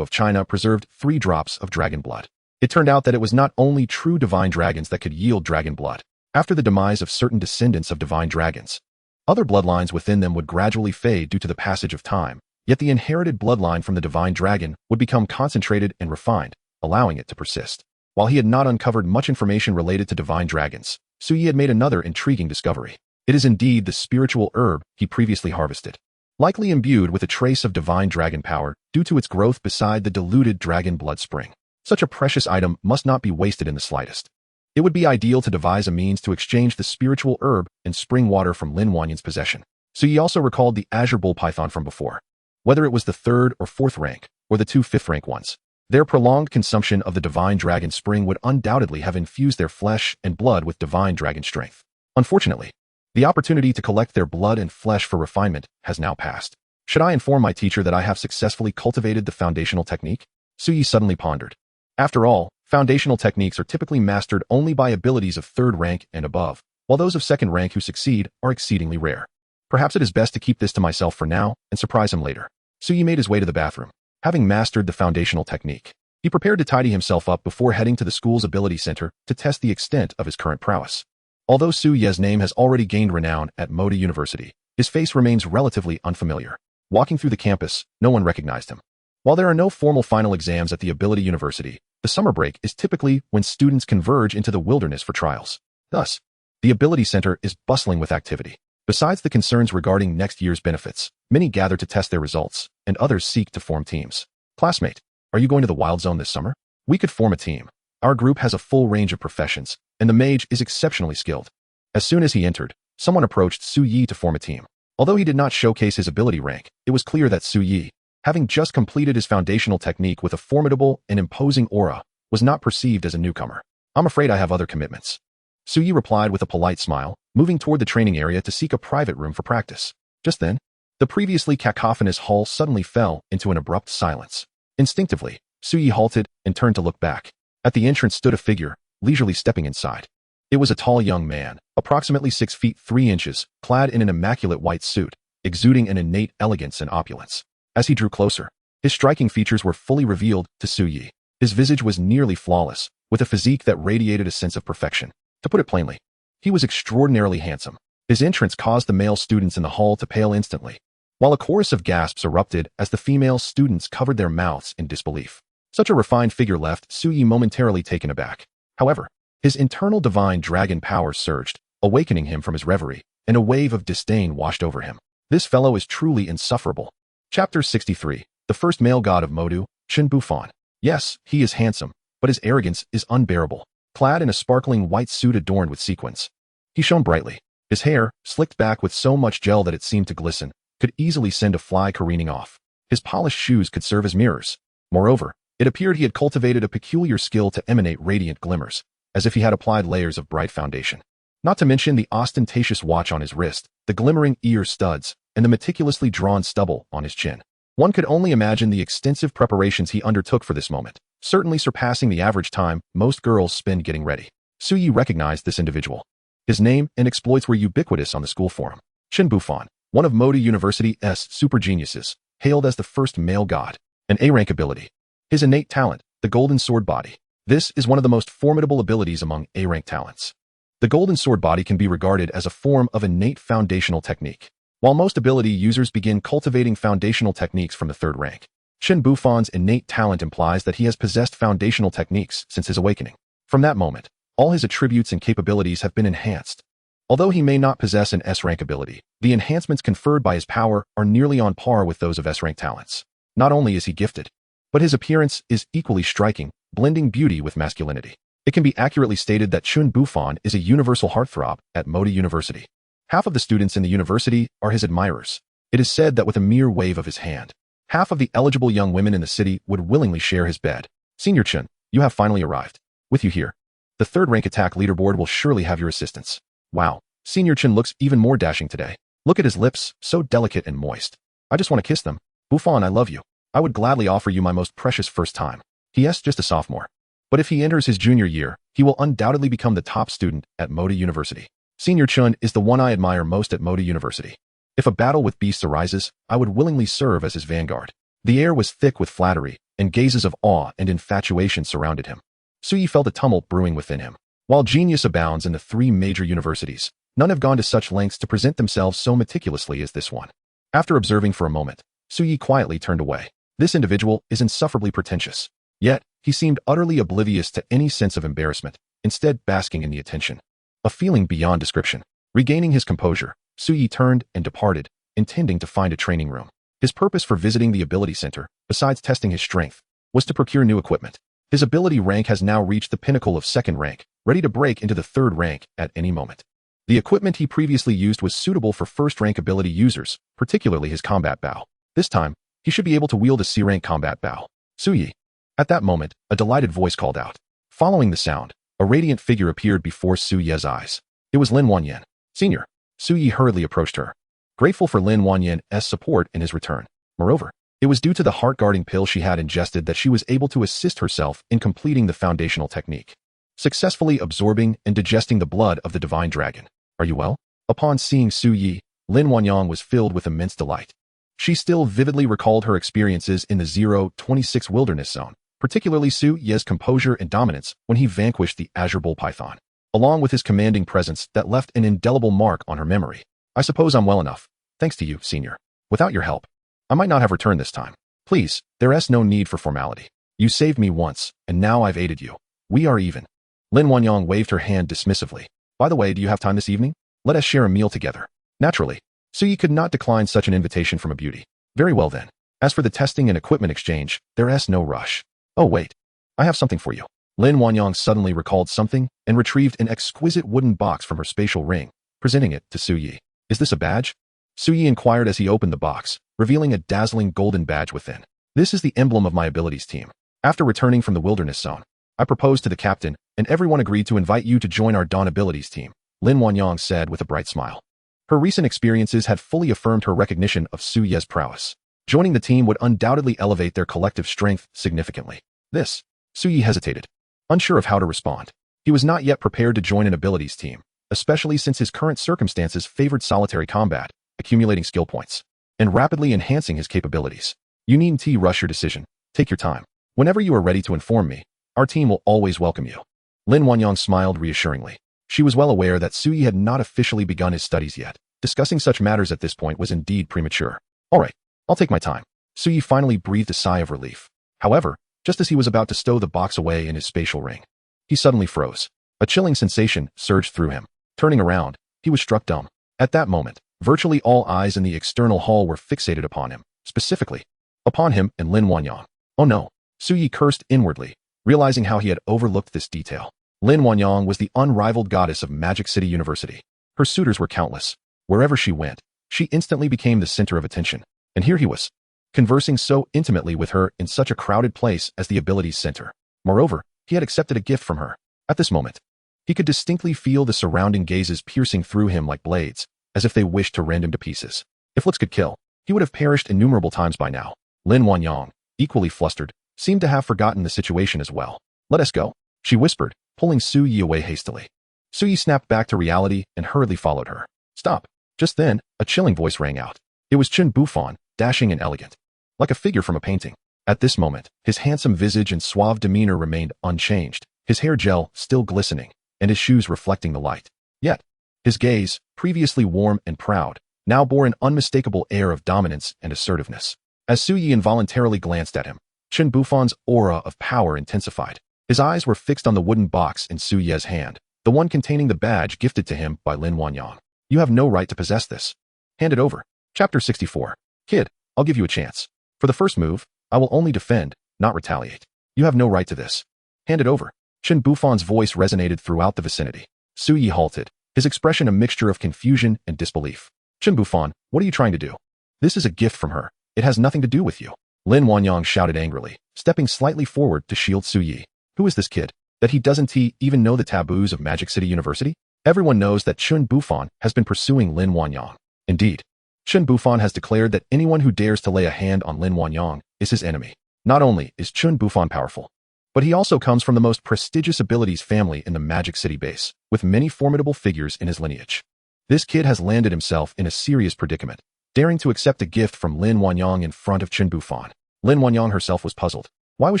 of China preserved 3 drops of dragon blood. It turned out that it was not only true divine dragons that could yield dragon blood. After the demise of certain descendants of divine dragons, other bloodlines within them would gradually fade due to the passage of time, yet the inherited bloodline from the divine dragon would become concentrated and refined, allowing it to persist. While he had not uncovered much information related to divine dragons, Su Yi had made another intriguing discovery. It is indeed the spiritual herb he previously harvested, likely imbued with a trace of divine dragon power due to its growth beside the diluted dragon blood spring. Such a precious item must not be wasted in the slightest. It would be ideal to devise a means to exchange the spiritual herb and spring water from Lin Wanyan's possession. Su Yi also recalled the azure bull python from before. Whether it was the 3rd or 4th rank, or the 2 5th rank ones, their prolonged consumption of the divine dragon spring would undoubtedly have infused their flesh and blood with divine dragon strength. Unfortunately, the opportunity to collect their blood and flesh for refinement has now passed. Should I inform my teacher that I have successfully cultivated the foundational technique? Su Yi suddenly pondered. After all, foundational techniques are typically mastered only by abilities of 3rd rank and above, while those of 2nd rank who succeed are exceedingly rare. Perhaps it is best to keep this to myself for now and surprise him later. Su Yi made his way to the bathroom. Having mastered the foundational technique, he prepared to tidy himself up before heading to the school's ability center to test the extent of his current prowess. Although Su Yi's name has already gained renown at Manhwaudiobook University, his face remains relatively unfamiliar. Walking through the campus, no one recognized him. While there are no formal final exams at the Ability University, the summer break is typically when students converge into the wilderness for trials. Thus, the Ability Center is bustling with activity. Besides the concerns regarding next year's benefits, many gather to test their results, and others seek to form teams. Classmate, are you going to the Wild Zone this summer? We could form a team. Our group has a full range of professions, and the mage is exceptionally skilled. As soon as he entered, someone approached Su Yi to form a team. Although he did not showcase his ability rank, it was clear that Su Yi, having just completed his foundational technique with a formidable and imposing aura, was not perceived as a newcomer. I'm afraid I have other commitments. Su Yi replied with a polite smile, moving toward the training area to seek a private room for practice. Just then, the previously cacophonous hall suddenly fell into an abrupt silence. Instinctively, Su Yi halted and turned to look back. At the entrance stood a figure, leisurely stepping inside. It was a tall young man, approximately 6 feet 3 inches, clad in an immaculate white suit, exuding an innate elegance and opulence. As he drew closer, his striking features were fully revealed to Su Yi. His visage was nearly flawless, with a physique that radiated a sense of perfection. To put it plainly, he was extraordinarily handsome. His entrance caused the male students in the hall to pale instantly, while a chorus of gasps erupted as the female students covered their mouths in disbelief. Such a refined figure left Su Yi momentarily taken aback. However, his internal divine dragon power surged, awakening him from his reverie, and a wave of disdain washed over him. This fellow is truly insufferable. Chapter 63. The first male god of Modu, Chen Bufan. Yes, he is handsome, but his arrogance is unbearable. Clad in a sparkling white suit adorned with sequins, he shone brightly. His hair, slicked back with so much gel that it seemed to glisten, could easily send a fly careening off. His polished shoes could serve as mirrors. Moreover, it appeared he had cultivated a peculiar skill to emanate radiant glimmers, as if he had applied layers of bright foundation. Not to mention the ostentatious watch on his wrist, the glimmering ear studs, and the meticulously drawn stubble on his chin. One could only imagine the extensive preparations he undertook for this moment, certainly surpassing the average time most girls spend getting ready. Su Yi recognized this individual. His name and exploits were ubiquitous on the school forum. Chen Bufan, one of Manhwaudiobook University's super geniuses, hailed as the first male god. An A-rank ability. His innate talent, the golden sword body. This is one of the most formidable abilities among A-rank talents. The golden sword body can be regarded as a form of innate foundational technique. While most ability users begin cultivating foundational techniques from the 3rd rank, Chen Bufan's innate talent implies that he has possessed foundational techniques since his awakening. From that moment, all his attributes and capabilities have been enhanced. Although he may not possess an S-rank ability, the enhancements conferred by his power are nearly on par with those of S-rank talents. Not only is he gifted, but his appearance is equally striking, blending beauty with masculinity. It can be accurately stated that Chun Bufon is a universal heartthrob at Modi University. Half of the students in the university are his admirers. It is said that with a mere wave of his hand, half of the eligible young women in the city would willingly share his bed. Senior Chun, you have finally arrived. With you here, the third-rank attack leaderboard will surely have your assistance. Wow, Senior Chun looks even more dashing today. Look at his lips, so delicate and moist. I just want to kiss them. Bufon, I love you. I would gladly offer you my most precious first time. He is just a sophomore. But if he enters his junior year, he will undoubtedly become the top student at Modi University. Senior Chun is the one I admire most at Modi University. If a battle with beasts arises, I would willingly serve as his vanguard. The air was thick with flattery, and gazes of awe and infatuation surrounded him. Suyi felt a tumult brewing within him. While genius abounds in the three major universities, none have gone to such lengths to present themselves so meticulously as this one. After observing for a moment, Suyi quietly turned away. This individual is insufferably pretentious. Yet, he seemed utterly oblivious to any sense of embarrassment, instead basking in the attention. A feeling beyond description. Regaining his composure, Suyi turned and departed, intending to find a training room. His purpose for visiting the ability center, besides testing his strength, was to procure new equipment. His ability rank has now reached the pinnacle of second rank, ready to break into the third rank at any moment. The equipment he previously used was suitable for first-rank ability users, particularly his combat bow. This time, he should be able to wield a C-rank combat bow. Suyi. At that moment, a delighted voice called out. Following the sound, a radiant figure appeared before Suyi's eyes. It was Lin Wanyan. Senior. Suyi hurriedly approached her, grateful for Lin Wanyan's support in his return. Moreover, it was due to the heart-guarding pill she had ingested that she was able to assist herself in completing the foundational technique, successfully absorbing and digesting the blood of the divine dragon. Are you well? Upon seeing Suyi, Lin Wanyan was filled with immense delight. She still vividly recalled her experiences in the 026 wilderness zone, particularly Suyi's composure and dominance when he vanquished the Azure Bull Python, along with his commanding presence that left an indelible mark on her memory. I suppose I'm well enough, thanks to you, Senior. Without your help, I might not have returned this time. Please, there is no need for formality. You saved me once, and now I've aided you. We are even. Lin Wanyan waved her hand dismissively. By the way, do you have time this evening? Let us share a meal together. Naturally, Suyi could not decline such an invitation from a beauty. Very well then. As for the testing and equipment exchange, there is no rush. Oh wait, I have something for you. Lin Wanyan suddenly recalled something and retrieved an exquisite wooden box from her spatial ring, presenting it to Suyi. Is this a badge? Suyi inquired as he opened the box, revealing a dazzling golden badge within. This is the emblem of my abilities team. After returning from the wilderness zone, I proposed to the captain, and everyone agreed to invite you to join our Dawn abilities team, Lin Wanyan said with a bright smile. Her recent experiences had fully affirmed her recognition of Suyi's prowess. Joining the team would undoubtedly elevate their collective strength significantly. Suyi hesitated, unsure of how to respond. He was not yet prepared to join an abilities team, especially since his current circumstances favored solitary combat, accumulating skill points, and rapidly enhancing his capabilities. You needn't rush your decision. Take your time. Whenever you are ready to inform me, our team will always welcome you. Lin Wanyan smiled reassuringly. She was well aware that Suyi had not officially begun his studies yet. Discussing such matters at this point was indeed premature. All right, I'll take my time. Suyi finally breathed a sigh of relief. However, just as he was about to stow the box away in his spatial ring, he suddenly froze. A chilling sensation surged through him. Turning around, he was struck dumb. At that moment, virtually all eyes in the external hall were fixated upon him, specifically upon him and Lin Wanyan. Oh no, Suyi cursed inwardly, realizing how he had overlooked this detail. Lin Wanyan was the unrivaled goddess of Magic City University. Her suitors were countless. Wherever she went, she instantly became the center of attention. And here he was, conversing so intimately with her in such a crowded place as the abilities center. Moreover, he had accepted a gift from her. At this moment, he could distinctly feel the surrounding gazes piercing through him like blades, as if they wished to rend him to pieces. If looks could kill, he would have perished innumerable times by now. Lin Wanyan, equally flustered, seemed to have forgotten the situation as well. Let us go, she whispered, pulling Suyi away hastily. Suyi snapped back to reality and hurriedly followed her. Stop. Just then, a chilling voice rang out. It was Chun Bufon, dashing and elegant, like a figure from a painting. At this moment, his handsome visage and suave demeanor remained unchanged, his hair gel still glistening, and his shoes reflecting the light. Yet, his gaze, previously warm and proud, now bore an unmistakable air of dominance and assertiveness. As Suyi involuntarily glanced at him, Chun Bufon's aura of power intensified. His eyes were fixed on the wooden box in Su Ye's hand, the one containing the badge gifted to him by Lin Wanyang. You have no right to possess this. Hand it over. Chapter 64. Kid, I'll give you a chance. For the first move, I will only defend, not retaliate. You have no right to this. Hand it over. Chen Bufan's voice resonated throughout the vicinity. Su Yi halted, his expression a mixture of confusion and disbelief. Chen Bufan, what are you trying to do? This is a gift from her. It has nothing to do with you. Lin Wanyang shouted angrily, stepping slightly forward to shield Su Yi. Who is this kid? That he doesn't even know the taboos of Magic City University? Everyone knows that Chen Bufan has been pursuing Lin Wanyang. Indeed, Chen Bufan has declared that anyone who dares to lay a hand on Lin Wanyang is his enemy. Not only is Chen Bufan powerful, but he also comes from the most prestigious abilities family in the Magic City base, with many formidable figures in his lineage. This kid has landed himself in a serious predicament, daring to accept a gift from Lin Wanyang in front of Chen Bufan. Lin Wanyang herself was puzzled. Why was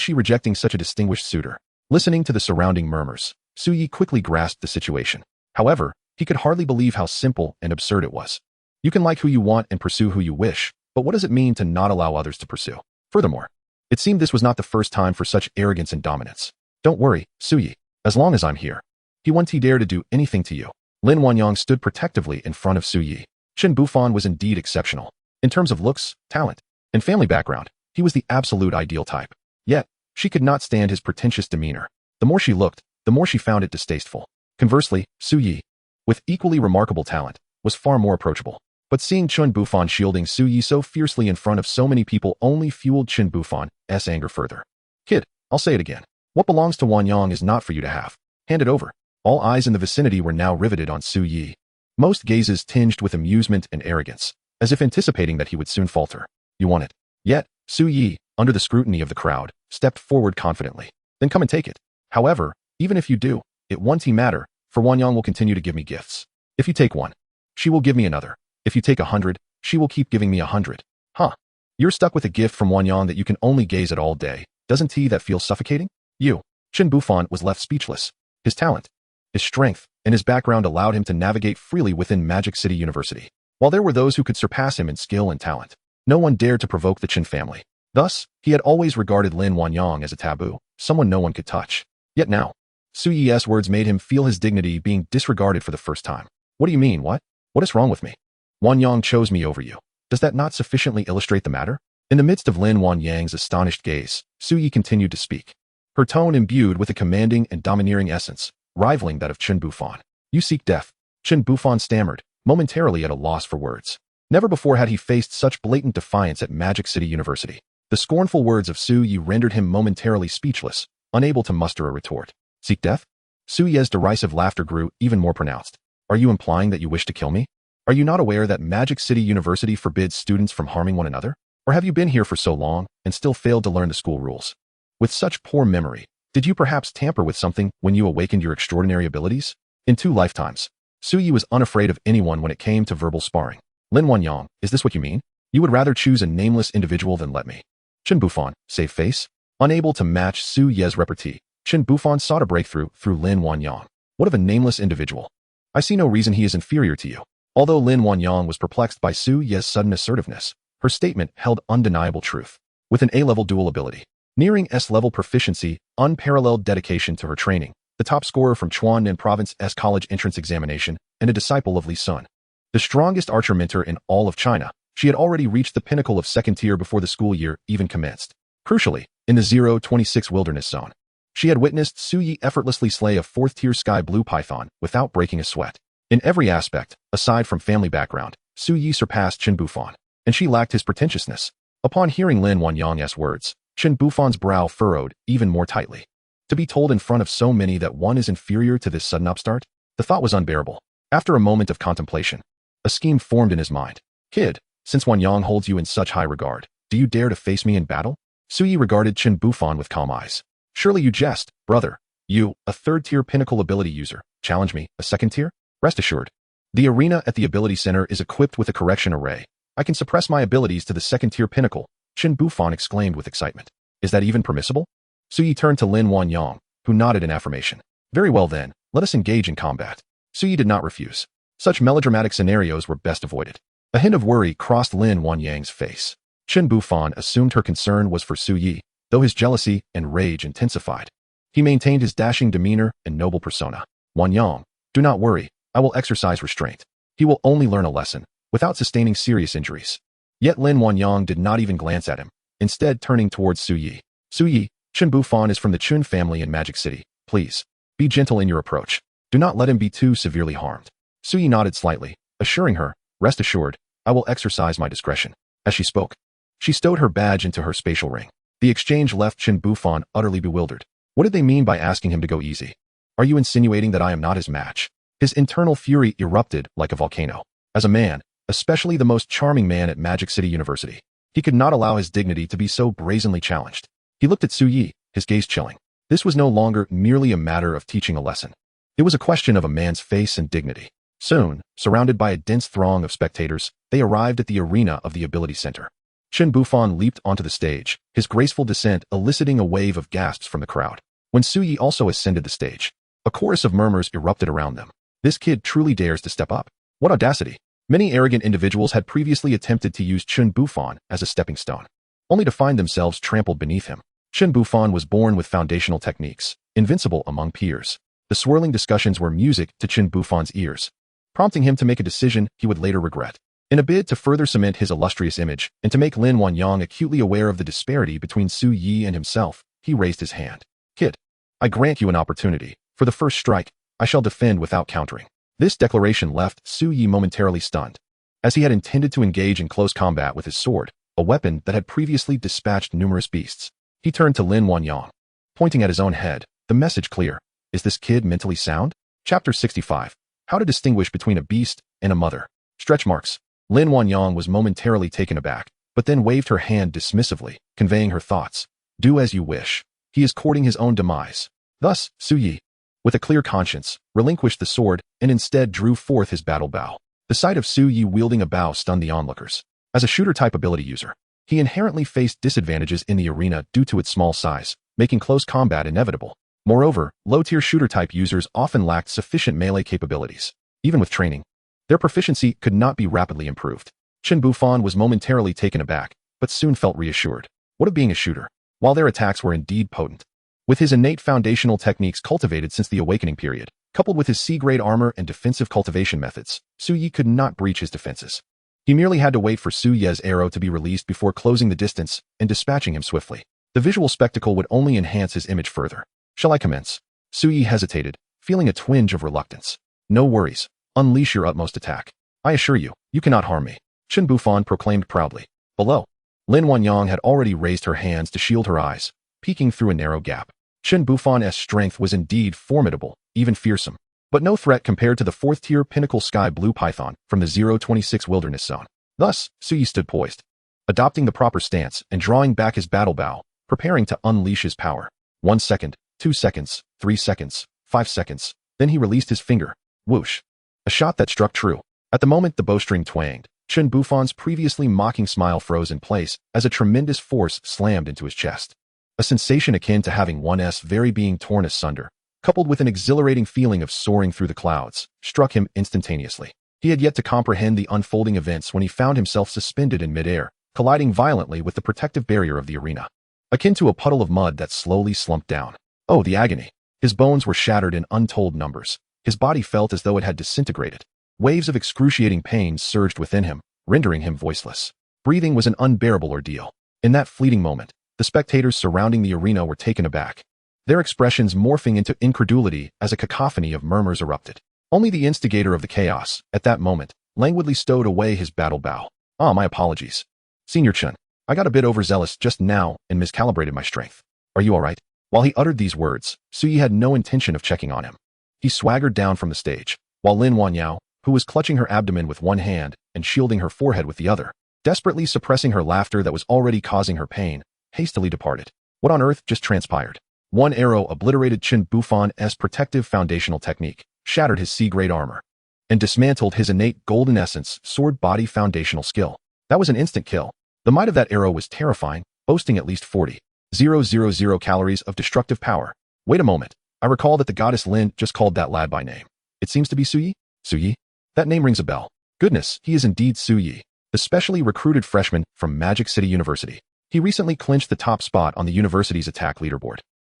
she rejecting such a distinguished suitor? Listening to the surrounding murmurs, Su Yi quickly grasped the situation. However, he could hardly believe how simple and absurd it was. You can like who you want and pursue who you wish, but what does it mean to not allow others to pursue? Furthermore, it seemed this was not the first time for such arrogance and dominance. Don't worry, Su Yi, as long as I'm here. He won't dare to do anything to you. Lin Wanyang stood protectively in front of Su Yi. Chen Bufan was indeed exceptional. In terms of looks, talent, and family background, he was the absolute ideal type. Yet, she could not stand his pretentious demeanor. The more she looked, the more she found it distasteful. Conversely, Su Yi, with equally remarkable talent, was far more approachable. But seeing Chen Bufan shielding Su Yi so fiercely in front of so many people only fueled Chen Bufan's anger further. Kid, I'll say it again. What belongs to Wanyang is not for you to have. Hand it over. All eyes in the vicinity were now riveted on Su Yi. Most gazes tinged with amusement and arrogance, as if anticipating that he would soon falter. You want it. Yet, Su Yi, under the scrutiny of the crowd, stepped forward confidently. Then come and take it. However, even if you do, it won't matter, for Wanyang will continue to give me gifts. If you take one, she will give me another. If you take 100, she will keep giving me 100. Huh. You're stuck with a gift from Wanyang that you can only gaze at all day. Doesn't that feel suffocating? Chen Bufan was left speechless. His talent, his strength, and his background allowed him to navigate freely within Magic City University. While there were those who could surpass him in skill and talent, no one dared to provoke the Chen family. Thus, he had always regarded Lin Wanyang as a taboo, someone no one could touch. Yet now, Su Yi's words made him feel his dignity being disregarded for the first time. What do you mean, what? What is wrong with me? Wanyang chose me over you. Does that not sufficiently illustrate the matter? In the midst of Lin Wanyang's astonished gaze, Su Yi continued to speak. Her tone imbued with a commanding and domineering essence, rivaling that of Chen Bufan. You seek death. Chen Bufan stammered, momentarily at a loss for words. Never before had he faced such blatant defiance at Magic City University. The scornful words of Su Yi rendered him momentarily speechless, unable to muster a retort. Seek death? Su Yi's derisive laughter grew even more pronounced. Are you implying that you wish to kill me? Are you not aware that Magic City University forbids students from harming one another? Or have you been here for so long and still failed to learn the school rules? With such poor memory, did you perhaps tamper with something when you awakened your extraordinary abilities? In 2 lifetimes, Su Yi was unafraid of anyone when it came to verbal sparring. Lin Wanyang, is this what you mean? You would rather choose a nameless individual than let me. Chen Bufan, save face? Unable to match Su Yi's repartee, Chen Bufan sought a breakthrough through Lin Wanyang. What of a nameless individual? I see no reason he is inferior to you. Although Lin Wanyang was perplexed by Su Yi's sudden assertiveness, her statement held undeniable truth. With an A-level dual ability, nearing S-level proficiency, unparalleled dedication to her training, the top scorer from Chuanan Province's college entrance examination, and a disciple of Li Sun, the strongest archer mentor in all of China, she had already reached the pinnacle of 2nd tier before the school year even commenced. Crucially, in the 026 wilderness zone, she had witnessed Su Yi effortlessly slay a 4th tier sky blue python without breaking a sweat. In every aspect, aside from family background, Su Yi surpassed Chen Bufan, and she lacked his pretentiousness. Upon hearing Lin Wanyang's words, Chen Bufan's brow furrowed even more tightly. To be told in front of so many that one is inferior to this sudden upstart? The thought was unbearable. After a moment of contemplation, a scheme formed in his mind. Kid, since Wanyang holds you in such high regard, do you dare to face me in battle? Su Yi regarded Chen Bufan with calm eyes. Surely you jest, brother. You, a 3rd tier pinnacle ability user, challenge me, a 2nd tier? Rest assured, the arena at the Ability Center is equipped with a correction array. I can suppress my abilities to the 2nd tier pinnacle, Chen Bufan exclaimed with excitement. Is that even permissible? Su Yi turned to Lin Wanyang, who nodded in affirmation. Very well then, let us engage in combat. Su Yi did not refuse. Such melodramatic scenarios were best avoided. A hint of worry crossed Lin Wanyang's face. Chen Bufan assumed her concern was for Su Yi, though his jealousy and rage intensified. He maintained his dashing demeanor and noble persona. Wanyang, do not worry, I will exercise restraint. He will only learn a lesson, without sustaining serious injuries. Yet Lin Wanyang did not even glance at him, instead turning towards Su Yi. Su Yi, Chun Bufan is from the Chun family in Magic City. Please, be gentle in your approach. Do not let him be too severely harmed. Su Yi nodded slightly, assuring her, rest assured, I will exercise my discretion. As she spoke, she stowed her badge into her spatial ring. The exchange left Chun Bufan utterly bewildered. What did they mean by asking him to go easy? Are you insinuating that I am not his match? His internal fury erupted like a volcano. As a man, especially the most charming man at Magic City University, he could not allow his dignity to be so brazenly challenged. He looked at Su Yi, his gaze chilling. This was no longer merely a matter of teaching a lesson. It was a question of a man's face and dignity. Soon, surrounded by a dense throng of spectators, they arrived at the arena of the Ability Center. Chun Bufan leaped onto the stage, his graceful descent eliciting a wave of gasps from the crowd. When Su Yi also ascended the stage, a chorus of murmurs erupted around them. This kid truly dares to step up. What audacity! Many arrogant individuals had previously attempted to use Chun Bufan as a stepping stone, only to find themselves trampled beneath him. Chun Bufan was born with foundational techniques, invincible among peers. The swirling discussions were music to Chun Bufan's ears, prompting him to make a decision he would later regret. In a bid to further cement his illustrious image, and to make Lin Wanyang acutely aware of the disparity between Su Yi and himself, he raised his hand. Kid, I grant you an opportunity. For the first strike, I shall defend without countering. This declaration left Su Yi momentarily stunned, as he had intended to engage in close combat with his sword, a weapon that had previously dispatched numerous beasts. He turned to Lin Wanyang, pointing at his own head, the message clear. Is this kid mentally sound? Chapter 65. How to distinguish between a beast and a mother. Stretch marks. Lin Wanyang was momentarily taken aback, but then waved her hand dismissively, conveying her thoughts. Do as you wish. He is courting his own demise. Thus, Su Yi, with a clear conscience, relinquished the sword and instead drew forth his battle bow. The sight of Su Yi wielding a bow stunned the onlookers. As a shooter-type ability user, he inherently faced disadvantages in the arena due to its small size, making close combat inevitable. Moreover, low-tier shooter-type users often lacked sufficient melee capabilities. Even with training, their proficiency could not be rapidly improved. Chun Bufan was momentarily taken aback, but soon felt reassured. What of being a shooter? While their attacks were indeed potent, with his innate foundational techniques cultivated since the Awakening period, coupled with his C-grade armor and defensive cultivation methods, Su Yi could not breach his defenses. He merely had to wait for Su Ye's arrow to be released before closing the distance and dispatching him swiftly. The visual spectacle would only enhance his image further. Shall I commence? Su Yi hesitated, feeling a twinge of reluctance. No worries. Unleash your utmost attack. I assure you, you cannot harm me. Chun Bufan proclaimed proudly. Below, Lin Wanyang had already raised her hands to shield her eyes, peeking through a narrow gap. Chun Bufan's strength was indeed formidable, even fearsome, but no threat compared to the fourth-tier pinnacle sky blue python from the 026 wilderness zone. Thus, Su Yi stood poised, adopting the proper stance and drawing back his battle bow, preparing to unleash his power. 1 second, 2 seconds, 3 seconds, 5 seconds. Then he released his finger. Whoosh. A shot that struck true. At the moment the bowstring twanged, Chun Bufan's previously mocking smile froze in place as a tremendous force slammed into his chest. A sensation akin to having one's very being torn asunder, coupled with an exhilarating feeling of soaring through the clouds, struck him instantaneously. He had yet to comprehend the unfolding events when he found himself suspended in midair, colliding violently with the protective barrier of the arena, akin to a puddle of mud that slowly slumped down. Oh, the agony! His bones were shattered in untold numbers. His body felt as though it had disintegrated. Waves of excruciating pain surged within him, rendering him voiceless. Breathing was an unbearable ordeal. In that fleeting moment, the spectators surrounding the arena were taken aback, their expressions morphing into incredulity as a cacophony of murmurs erupted. Only the instigator of the chaos, at that moment, languidly stowed away his battle bow. Ah, my apologies. Senior Chun, I got a bit overzealous just now and miscalibrated my strength. Are you all right? While he uttered these words, Su Yi had no intention of checking on him. He swaggered down from the stage, while Lin Wanyao, who was clutching her abdomen with one hand and shielding her forehead with the other, desperately suppressing her laughter that was already causing her pain, hastily departed. What on earth just transpired? One arrow obliterated Chun Bufan's protective foundational technique, shattered his C-grade armor, and dismantled his innate golden essence sword body foundational skill. That was an instant kill. The might of that arrow was terrifying, boasting at least 40,000 calories of destructive power. Wait a moment. I recall that the goddess Lin just called that lad by name. It seems to be Su Yi? Su Yi? That name rings a bell. Goodness, he is indeed Su Yi, the specially recruited freshman from Magic City University. He recently clinched the top spot on the university's attack leaderboard.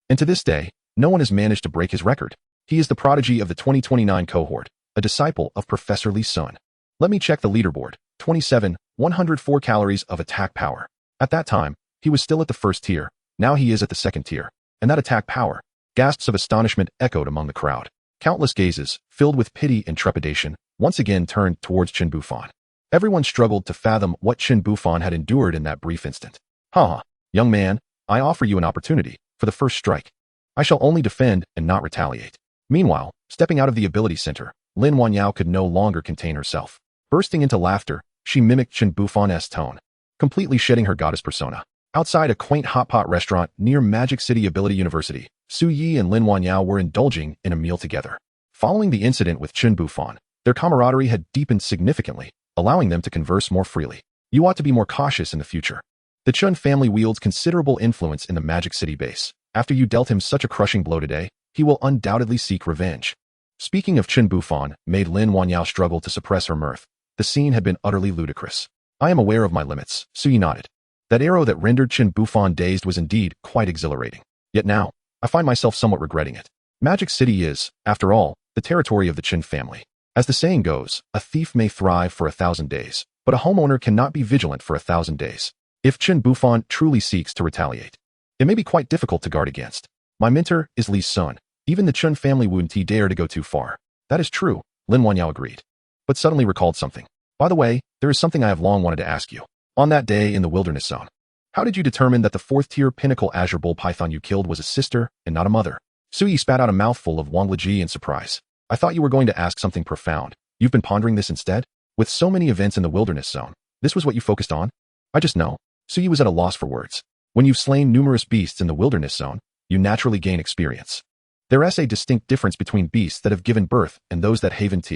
And to this day, no one has managed to break his record. He is the prodigy of the 2029 cohort, a disciple of Professor Lee Sun. Let me check the leaderboard. 27, 104 calories of attack power. At that time, he was still at the first tier. Now he is at the second tier. And that attack power. Gasps of astonishment echoed among the crowd. Countless gazes, filled with pity and trepidation, once again turned towards Chen Bufan. Everyone struggled to fathom what Chen Bufan had endured in that brief instant. Ha! Young man, I offer you an opportunity for the first strike. I shall only defend and not retaliate. Meanwhile, stepping out of the ability center, Lin Wanyao could no longer contain herself. Bursting into laughter, she mimicked Chen Bufan's tone, completely shedding her goddess persona. Outside a quaint hot pot restaurant near Magic City Ability University, Su Yi and Lin Wanyao were indulging in a meal together. Following the incident with Chen Bufan, their camaraderie had deepened significantly, allowing them to converse more freely. You ought to be more cautious in the future. The Chun family wields considerable influence in the Magic City base. After you dealt him such a crushing blow today, he will undoubtedly seek revenge. Speaking of Chen Bufan made Lin Wanyao struggle to suppress her mirth. The scene had been utterly ludicrous. I am aware of my limits, Su Yi nodded. That arrow that rendered Chen Bufan dazed was indeed quite exhilarating. Yet now, I find myself somewhat regretting it. Magic City is, after all, the territory of the Chen family. As the saying goes, a thief may thrive for 1,000 days, but a homeowner cannot be vigilant for 1,000 days. If Chen Bufan truly seeks to retaliate, it may be quite difficult to guard against. My mentor is Li's son. Even the Chun family wouldn't dare to go too far. That is true, Lin Wanyao agreed. But suddenly recalled something. By the way, there is something I have long wanted to ask you. On that day in the wilderness zone, how did you determine that the 4th-tier pinnacle azure bull python you killed was a sister and not a mother? Su Yi spat out a mouthful of Wangleji in surprise. I thought you were going to ask something profound. You've been pondering this instead? With so many events in the wilderness zone, this was what you focused on? I just know. Su Yi was at a loss for words. When you've slain numerous beasts in the wilderness zone, you naturally gain experience. There is a distinct difference between beasts that have given birth and those that haven't.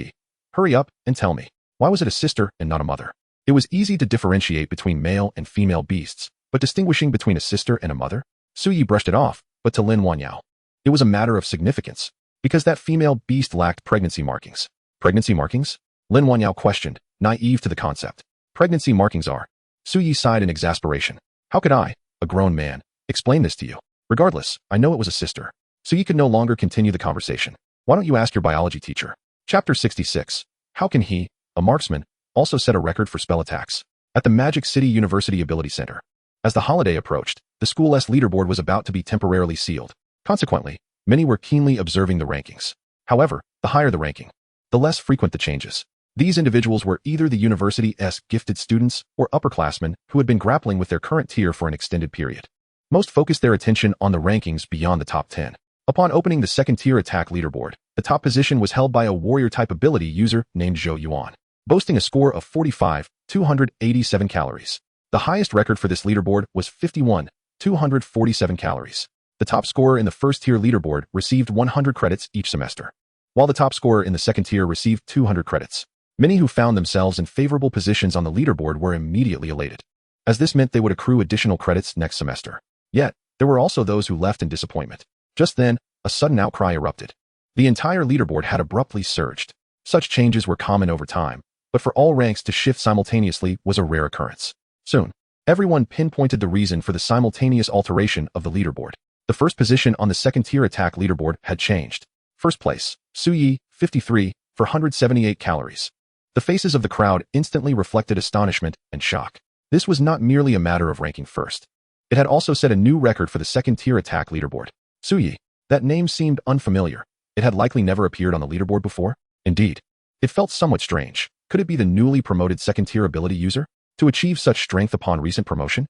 Hurry up and tell me, why was it a sister and not a mother? It was easy to differentiate between male and female beasts, but distinguishing between a sister and a mother? Su Yi brushed it off, but to Lin Wanyao, it was a matter of significance, because that female beast lacked pregnancy markings. Pregnancy markings? Lin Wanyao questioned, naive to the concept. Pregnancy markings are. Su Yi sighed in exasperation. How could I, a grown man, explain this to you? Regardless, I know it was a sister. Su Yi could no longer continue the conversation. Why don't you ask your biology teacher? Chapter 66. How can he, a marksman, also set a record for spell attacks? At the Magic City University Ability Center. As the holiday approached, the school's leaderboard was about to be temporarily sealed. Consequently, many were keenly observing the rankings. However, the higher the ranking, the less frequent the changes. These individuals were either the university's gifted students or upperclassmen who had been grappling with their current tier for an extended period. Most focused their attention on the rankings beyond the top 10. Upon opening the second-tier attack leaderboard, the top position was held by a warrior-type ability user named Zhou Yuan, boasting a score of 45,287 calories. The highest record for this leaderboard was 51,247 calories. The top scorer in the first-tier leaderboard received 100 credits each semester, while the top scorer in the second tier received 200 credits. Many who found themselves in favorable positions on the leaderboard were immediately elated, as this meant they would accrue additional credits next semester. Yet, there were also those who left in disappointment. Just then, a sudden outcry erupted. The entire leaderboard had abruptly surged. Such changes were common over time, but for all ranks to shift simultaneously was a rare occurrence. Soon, everyone pinpointed the reason for the simultaneous alteration of the leaderboard. The first position on the second-tier attack leaderboard had changed. First place, Su Yi, 53, for 178 calories. The faces of the crowd instantly reflected astonishment and shock. This was not merely a matter of ranking first. It had also set a new record for the second-tier attack leaderboard. Su Yi. That name seemed unfamiliar. It had likely never appeared on the leaderboard before. Indeed, it felt somewhat strange. Could it be the newly promoted second-tier ability user? To achieve such strength upon recent promotion?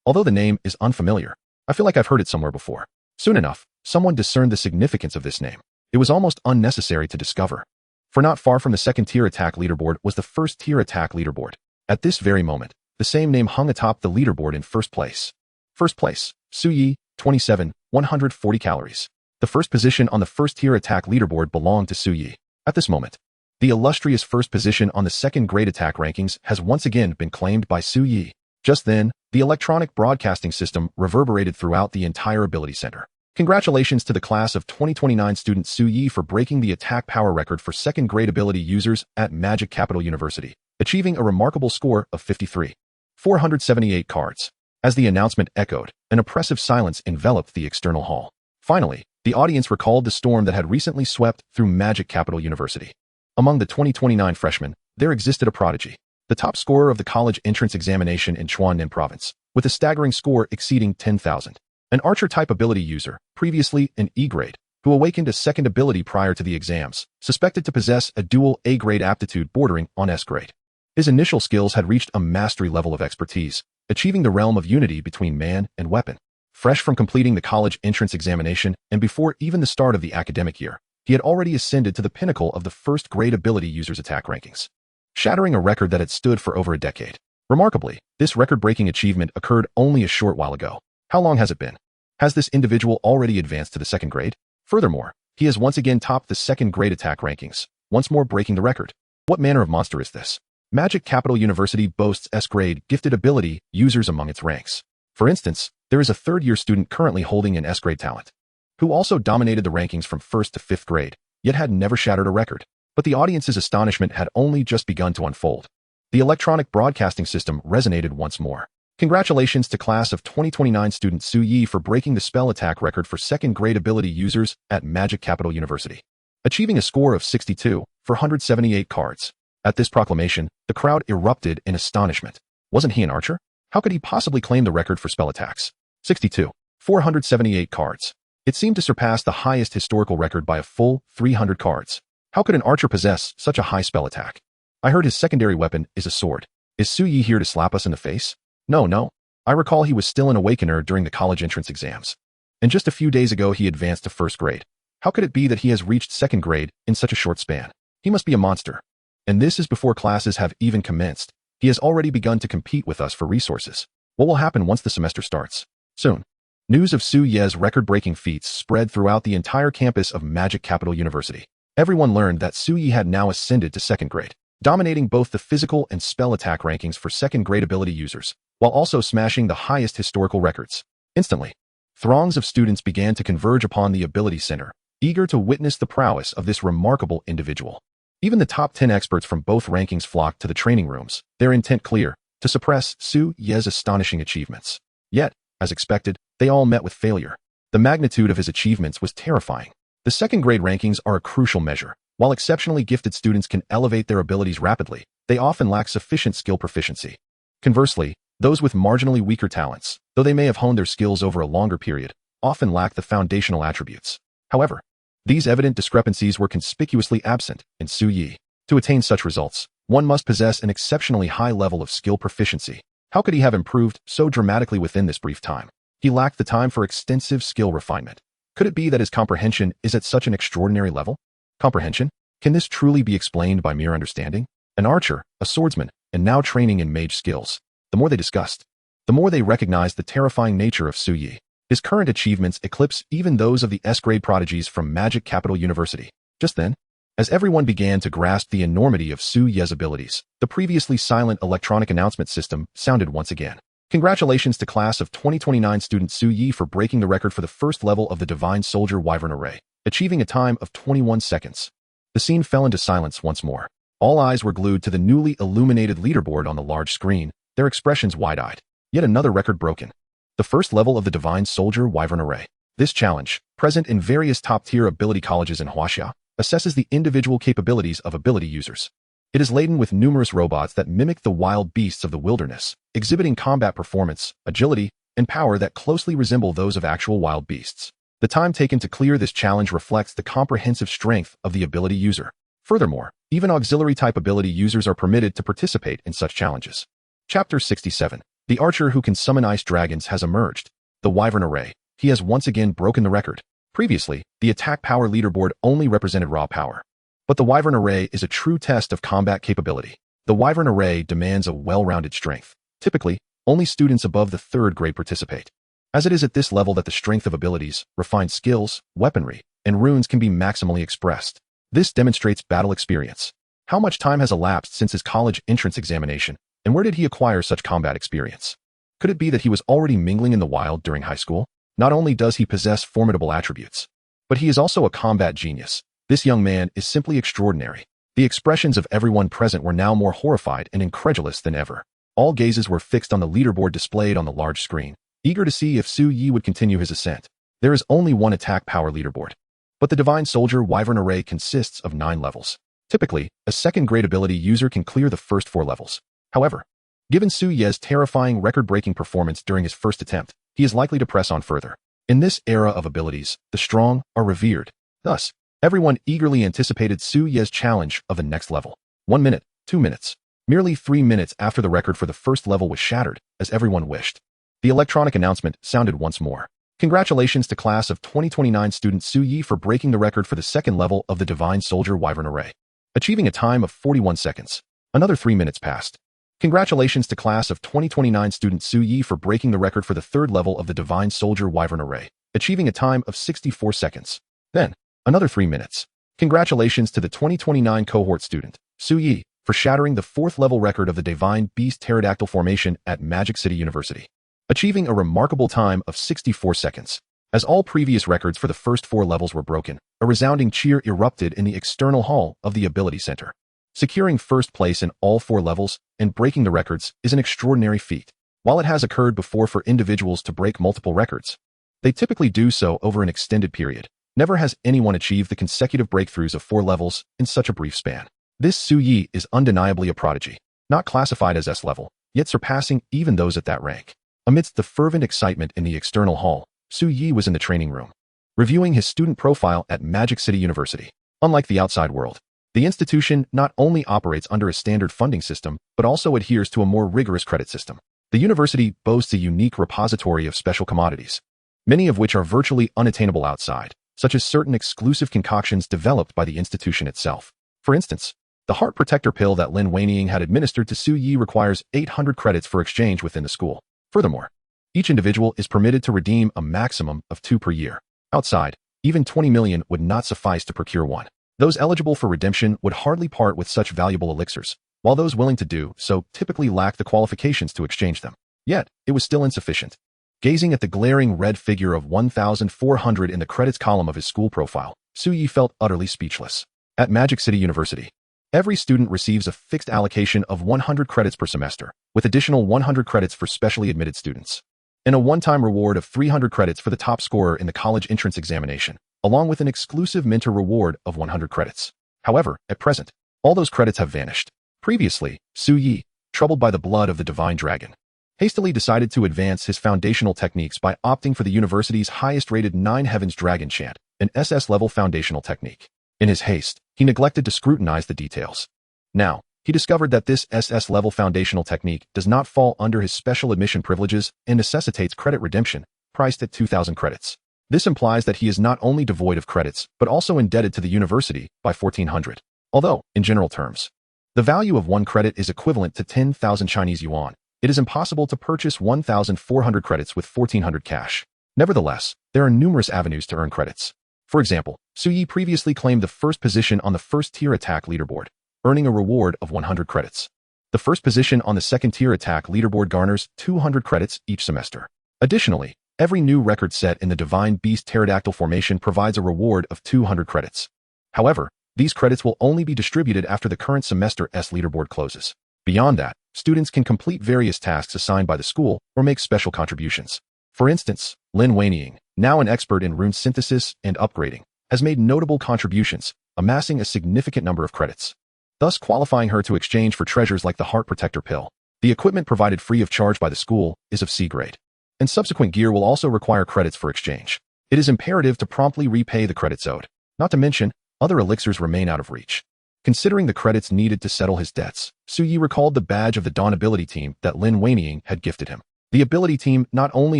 Although the name is unfamiliar, I feel like I've heard it somewhere before. Soon enough, someone discerned the significance of this name. It was almost unnecessary to discover. For not far from the second-tier attack leaderboard was the first-tier attack leaderboard. At this very moment, the same name hung atop the leaderboard in first place. First place, Su Yi, 27, 140 calories. The first position on the first-tier attack leaderboard belonged to Su Yi. At this moment, the illustrious first position on the second-grade attack rankings has once again been claimed by Su Yi. Just then, the electronic broadcasting system reverberated throughout the entire ability center. Congratulations to the class of 2029 student Su Yi for breaking the attack power record for second-grade ability users at Magic Capital University, achieving a remarkable score of 53,478 cards. As the announcement echoed, an oppressive silence enveloped the external hall. Finally, The audience recalled the storm that had recently swept through Magic Capital University. Among the 2029 freshmen, there existed a prodigy, the top scorer of the college entrance examination in Chuanin Province, with a staggering score exceeding 10,000. An archer-type ability user, previously an E-grade, who awakened a second ability prior to the exams, suspected to possess a dual A-grade aptitude bordering on S-grade. His initial skills had reached a mastery level of expertise, achieving the realm of unity between man and weapon. Fresh from completing the college entrance examination and before even the start of the academic year, he had already ascended to the pinnacle of the first-grade ability users' attack rankings, shattering a record that had stood for over a decade. Remarkably, this record-breaking achievement occurred only a short while ago. How long has it been? Has this individual already advanced to the second grade? Furthermore, he has once again topped the second-grade attack rankings, once more breaking the record. What manner of monster is this? Magic Capital University boasts S-grade gifted ability users among its ranks. For instance, there is a third-year student currently holding an S-grade talent, who also dominated the rankings from 1st to 5th grade, yet had never shattered a record. But the audience's astonishment had only just begun to unfold. The electronic broadcasting system resonated once more. Congratulations to class of 2029 student Su Yi for breaking the spell attack record for second-grade ability users at Magic Capital University, achieving a score of 62 for 178 cards. At this proclamation, the crowd erupted in astonishment. Wasn't he an archer? How could he possibly claim the record for spell attacks? 62, 478 cards. It seemed to surpass the highest historical record by a full 300 cards. How could an archer possess such a high spell attack? I heard his secondary weapon is a sword. Is Su Yi here to slap us in the face? No. I recall he was still an awakener during the college entrance exams. And just a few days ago he advanced to first grade. How could it be that he has reached second grade in such a short span? He must be a monster. And this is before classes have even commenced. He has already begun to compete with us for resources. What will happen once the semester starts? Soon. News of Su Ye's record-breaking feats spread throughout the entire campus of Magic Capital University. Everyone learned that Su Yi had now ascended to second grade, dominating both the physical and spell attack rankings for second-grade ability users, while also smashing the highest historical records. Instantly, throngs of students began to converge upon the Ability Center, eager to witness the prowess of this remarkable individual. Even the top 10 experts from both rankings flocked to the training rooms, their intent clear, to suppress Su Ye's astonishing achievements. Yet, as expected, they all met with failure. The magnitude of his achievements was terrifying. The second-grade rankings are a crucial measure. While exceptionally gifted students can elevate their abilities rapidly, they often lack sufficient skill proficiency. Conversely, those with marginally weaker talents, though they may have honed their skills over a longer period, often lack the foundational attributes. However, these evident discrepancies were conspicuously absent in Su Yi. To attain such results, one must possess an exceptionally high level of skill proficiency. How could he have improved so dramatically within this brief time? He lacked the time for extensive skill refinement. Could it be that his comprehension is at such an extraordinary level? Comprehension? Can this truly be explained by mere understanding? An archer, a swordsman, and now training in mage skills. The more they discussed, the more they recognized the terrifying nature of Su Yi. His current achievements eclipse even those of the S-grade prodigies from Magic Capital University. Just then, as everyone began to grasp the enormity of Su Ye's abilities, the previously silent electronic announcement system sounded once again. Congratulations to class of 2029 student Su Yi for breaking the record for the first level of the Divine Soldier Wyvern Array, achieving a time of 21 seconds. The scene fell into silence once more. All eyes were glued to the newly illuminated leaderboard on the large screen, their expressions wide-eyed. Yet another record broken. The first level of the Divine Soldier Wyvern Array. This challenge, present in various top-tier ability colleges in Huaxia, assesses the individual capabilities of ability users. It is laden with numerous robots that mimic the wild beasts of the wilderness, exhibiting combat performance, agility, and power that closely resemble those of actual wild beasts. The time taken to clear this challenge reflects the comprehensive strength of the ability user. Furthermore, even auxiliary-type ability users are permitted to participate in such challenges. Chapter 67. The archer who can summon ice dragons has emerged. The Wyvern Array. He has once again broken the record. Previously, the attack power leaderboard only represented raw power. But the Wyvern Array is a true test of combat capability. The Wyvern Array demands a well-rounded strength. Typically, only students above the third grade participate, as it is at this level that the strength of abilities, refined skills, weaponry, and runes can be maximally expressed. This demonstrates battle experience. How much time has elapsed since his college entrance examination, and where did he acquire such combat experience? Could it be that he was already mingling in the wild during high school? Not only does he possess formidable attributes, but he is also a combat genius. This young man is simply extraordinary. The expressions of everyone present were now more horrified and incredulous than ever. All gazes were fixed on the leaderboard displayed on the large screen, eager to see if Su Yi would continue his ascent. There is only one attack power leaderboard. But the Divine Soldier Wyvern Array consists of 9 levels. Typically, a second-grade ability user can clear the first 4 levels. However, given Su Ye's terrifying record-breaking performance during his first attempt, he is likely to press on further. In this era of abilities, the strong are revered. Thus, everyone eagerly anticipated Su Ye's challenge of the next level. 1 minute, 2 minutes. Merely 3 minutes after the record for the first level was shattered, as everyone wished. The electronic announcement sounded once more. Congratulations to class of 2029 student Su Ye for breaking the record for the second level of the Divine Soldier Wyvern Array, achieving a time of 41 seconds. Another 3 minutes passed. Congratulations to class of 2029 student Su Ye for breaking the record for the third level of the Divine Soldier Wyvern Array, achieving a time of 64 seconds. Then, another 3 minutes. Congratulations to the 2029 cohort student, Su Ye, for shattering the fourth level record of the Divine Beast Pterodactyl formation at Magic City University, achieving a remarkable time of 64 seconds. As all previous records for the first 4 levels were broken, a resounding cheer erupted in the external hall of the Ability Center. Securing first place in all 4 levels and breaking the records is an extraordinary feat. While it has occurred before for individuals to break multiple records, they typically do so over an extended period. Never has anyone achieved the consecutive breakthroughs of 4 levels in such a brief span. This Su Ye is undeniably a prodigy, not classified as S level, yet surpassing even those at that rank. Amidst the fervent excitement in the external hall, Su Ye was in the training room, reviewing his student profile at Magic City University. Unlike the outside world, the institution not only operates under a standard funding system, but also adheres to a more rigorous credit system. The university boasts a unique repository of special commodities, many of which are virtually unattainable outside, such as certain exclusive concoctions developed by the institution itself. For instance, the heart protector pill that Lin Weiniing had administered to Su Ye requires 800 credits for exchange within the school. Furthermore, each individual is permitted to redeem a maximum of 2 per year. Outside, even 20 million would not suffice to procure one. Those eligible for redemption would hardly part with such valuable elixirs, while those willing to do so typically lack the qualifications to exchange them. Yet, it was still insufficient. Gazing at the glaring red figure of 1,400 in the credits column of his school profile, Su Ye felt utterly speechless. At Magic City University, every student receives a fixed allocation of 100 credits per semester, with additional 100 credits for specially admitted students, and a one-time reward of 300 credits for the top scorer in the college entrance examination, along with an exclusive mentor reward of 100 credits. However, at present, all those credits have vanished. Previously, Su Ye, troubled by the blood of the divine dragon, hastily decided to advance his foundational techniques by opting for the university's highest-rated 9 Heavens Dragon Chant, an SS-level foundational technique. In his haste, he neglected to scrutinize the details. Now, he discovered that this SS-level foundational technique does not fall under his special admission privileges and necessitates credit redemption, priced at 2,000 credits. This implies that he is not only devoid of credits, but also indebted to the university by 1,400. Although, in general terms, the value of 1 credit is equivalent to 10,000 Chinese yuan, it is impossible to purchase 1,400 credits with 1,400 cash. Nevertheless, there are numerous avenues to earn credits. For example, Su Ye previously claimed the first position on the first-tier attack leaderboard, earning a reward of 100 credits. The first position on the second-tier attack leaderboard garners 200 credits each semester. Additionally, every new record set in the Divine Beast Pterodactyl formation provides a reward of 200 credits. However, these credits will only be distributed after the current semester S leaderboard closes. Beyond that, students can complete various tasks assigned by the school or make special contributions. For instance, Lin Weiniing, now an expert in rune synthesis and upgrading, has made notable contributions, amassing a significant number of credits, thus qualifying her to exchange for treasures like the heart protector pill. The equipment provided free of charge by the school is of C grade, and subsequent gear will also require credits for exchange. It is imperative to promptly repay the credits owed. Not to mention, other elixirs remain out of reach. Considering the credits needed to settle his debts, Su Ye recalled the badge of the Dawn Ability Team that Lin Weiniing had gifted him. The Ability Team not only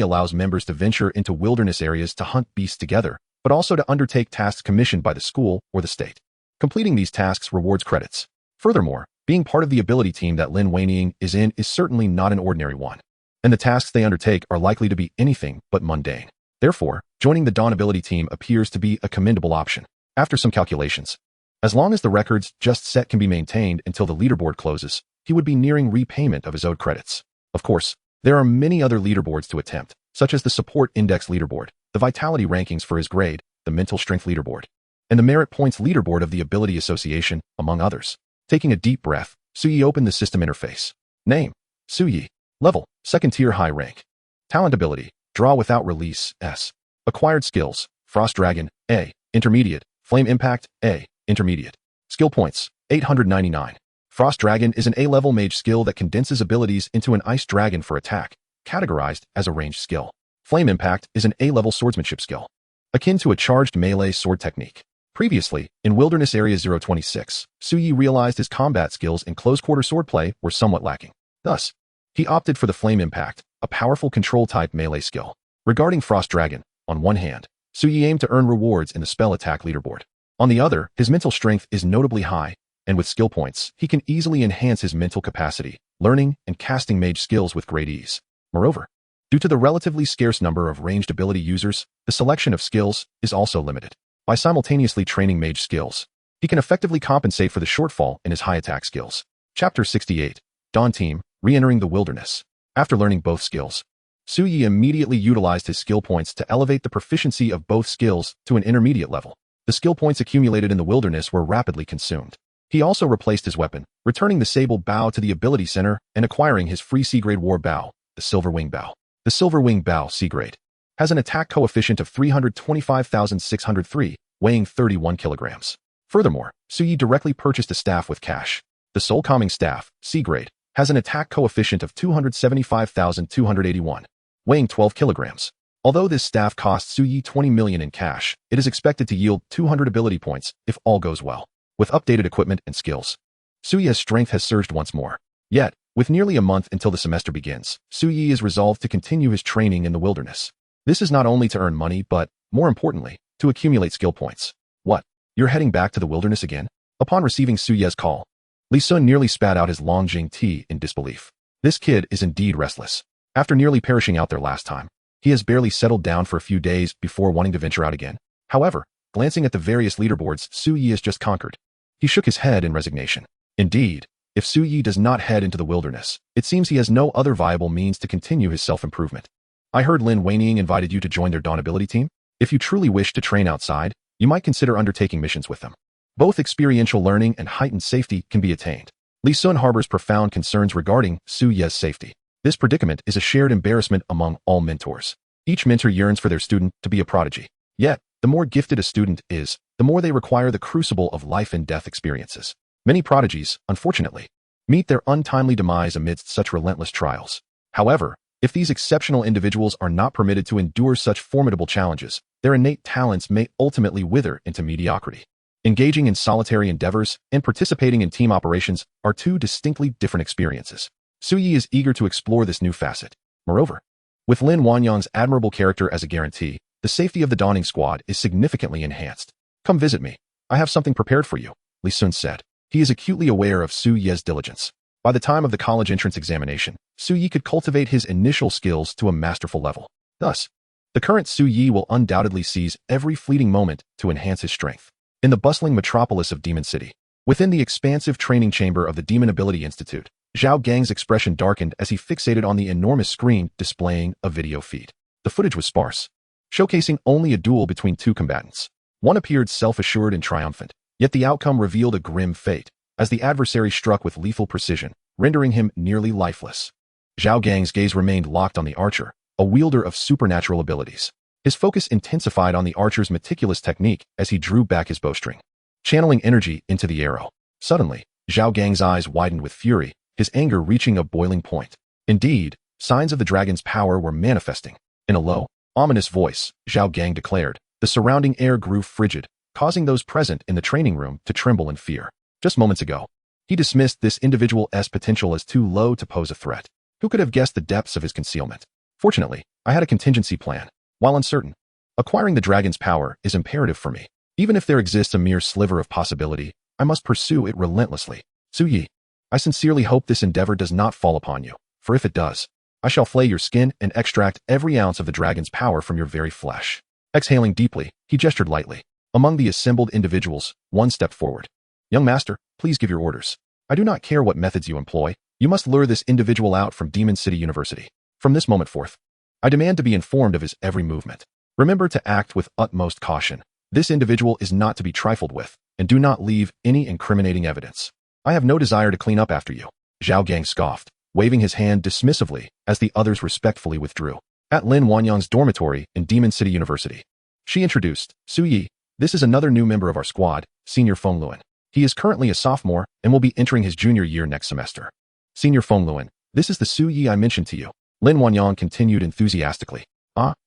allows members to venture into wilderness areas to hunt beasts together, but also to undertake tasks commissioned by the school or the state. Completing these tasks rewards credits. Furthermore, being part of the Ability Team that Lin Weiniing is in is certainly not an ordinary one, and the tasks they undertake are likely to be anything but mundane. Therefore, joining the Dawn Ability Team appears to be a commendable option. After some calculations, as long as the records just set can be maintained until the leaderboard closes, he would be nearing repayment of his owed credits. Of course, there are many other leaderboards to attempt, such as the Support Index leaderboard, the Vitality rankings for his grade, the Mental Strength leaderboard, and the Merit Points leaderboard of the Ability Association, among others. Taking a deep breath, Su Ye opened the system interface. Name: Su Ye. Level: second tier high rank. Talent ability: Draw without release S. Acquired skills: Frost Dragon, A. Intermediate. Flame Impact, A. Intermediate. Skill points: 899. Frost Dragon is an A-level mage skill that condenses abilities into an ice dragon for attack, categorized as a ranged skill. Flame Impact is an A-level swordsmanship skill, akin to a charged melee sword technique. Previously, in Wilderness Area 026, Suyi realized his combat skills in close-quarter swordplay were somewhat lacking. Thus, he opted for the Flame Impact, a powerful control-type melee skill. Regarding Frost Dragon, on one hand, Suyi aimed to earn rewards in the spell attack leaderboard. On the other, his mental strength is notably high, and with skill points, he can easily enhance his mental capacity, learning and casting mage skills with great ease. Moreover, due to the relatively scarce number of ranged ability users, the selection of skills is also limited. By simultaneously training mage skills, he can effectively compensate for the shortfall in his high attack skills. Chapter 68. Dawn Team, Re-entering the Wilderness. After learning both skills, Suyi immediately utilized his skill points to elevate the proficiency of both skills to an intermediate level. The skill points accumulated in the wilderness were rapidly consumed. He also replaced his weapon, returning the Sable Bow to the Ability Center and acquiring his free C-grade War Bow, the Silver Wing Bow. The Silver Wing Bow C-grade has an attack coefficient of 325,603, weighing 31 kilograms. Furthermore, Suyi directly purchased a staff with cash. The Soul Calming Staff, C-grade, has an attack coefficient of 275,281, weighing 12 kilograms. Although this staff costs Suyi 20 million in cash, it is expected to yield 200 ability points if all goes well. With updated equipment and skills, Suyi's strength has surged once more. Yet, with nearly a month until the semester begins, Suyi is resolved to continue his training in the wilderness. This is not only to earn money, but, more importantly, to accumulate skill points. What? You're heading back to the wilderness again? Upon receiving Suyi's call, Li Sun nearly spat out his Longjing tea in disbelief. This kid is indeed restless. After nearly perishing out there last time, he has barely settled down for a few days before wanting to venture out again. However, glancing at the various leaderboards Suyi has just conquered, he shook his head in resignation. Indeed, if Suyi does not head into the wilderness, it seems he has no other viable means to continue his self-improvement. I heard Lin Weining invited you to join their Dawn ability team. If you truly wish to train outside, you might consider undertaking missions with them. Both experiential learning and heightened safety can be attained. Li Sun harbors profound concerns regarding Suyi's safety. This predicament is a shared embarrassment among all mentors. Each mentor yearns for their student to be a prodigy. Yet, the more gifted a student is, the more they require the crucible of life and death experiences. Many prodigies, unfortunately, meet their untimely demise amidst such relentless trials. However, if these exceptional individuals are not permitted to endure such formidable challenges, their innate talents may ultimately wither into mediocrity. Engaging in solitary endeavors and participating in team operations are two distinctly different experiences. Suyi is eager to explore this new facet. Moreover, with Lin Wanyang's admirable character as a guarantee, the safety of the Dawning Squad is significantly enhanced. Come visit me. I have something prepared for you, Li Sun said. He is acutely aware of Suyi's diligence. By the time of the college entrance examination, Suyi could cultivate his initial skills to a masterful level. Thus, the current Suyi will undoubtedly seize every fleeting moment to enhance his strength. In the bustling metropolis of Demon City, within the expansive training chamber of the Demon Ability Institute, Zhao Gang's expression darkened as he fixated on the enormous screen displaying a video feed. The footage was sparse, showcasing only a duel between two combatants. One appeared self-assured and triumphant, yet the outcome revealed a grim fate, as the adversary struck with lethal precision, rendering him nearly lifeless. Zhao Gang's gaze remained locked on the archer, a wielder of supernatural abilities. His focus intensified on the archer's meticulous technique as he drew back his bowstring, channeling energy into the arrow. Suddenly, Zhao Gang's eyes widened with fury, his anger reaching a boiling point. Indeed, signs of the dragon's power were manifesting. In a low, ominous voice, Zhao Gang declared. The surrounding air grew frigid, causing those present in the training room to tremble in fear. Just moments ago, he dismissed this individual's potential as too low to pose a threat. Who could have guessed the depths of his concealment? Fortunately, I had a contingency plan. While uncertain, acquiring the dragon's power is imperative for me. Even if there exists a mere sliver of possibility, I must pursue it relentlessly. Suyi, I sincerely hope this endeavor does not fall upon you, for if it does, I shall flay your skin and extract every ounce of the dragon's power from your very flesh. Exhaling deeply, he gestured lightly. Among the assembled individuals, one stepped forward. Young master, please give your orders. I do not care what methods you employ. You must lure this individual out from Demon City University. From this moment forth, I demand to be informed of his every movement. Remember to act with utmost caution. This individual is not to be trifled with, and do not leave any incriminating evidence. I have no desire to clean up after you. Zhao Gang scoffed, waving his hand dismissively as the others respectfully withdrew. at Lin Wanyang's dormitory in Demon City University. She introduced, Su Yi, this is another new member of our squad, Senior Feng Luan. He is currently a sophomore and will be entering his junior year next semester. Senior Feng Luan, this is the Su Yi I mentioned to you. Lin Wanyang continued enthusiastically.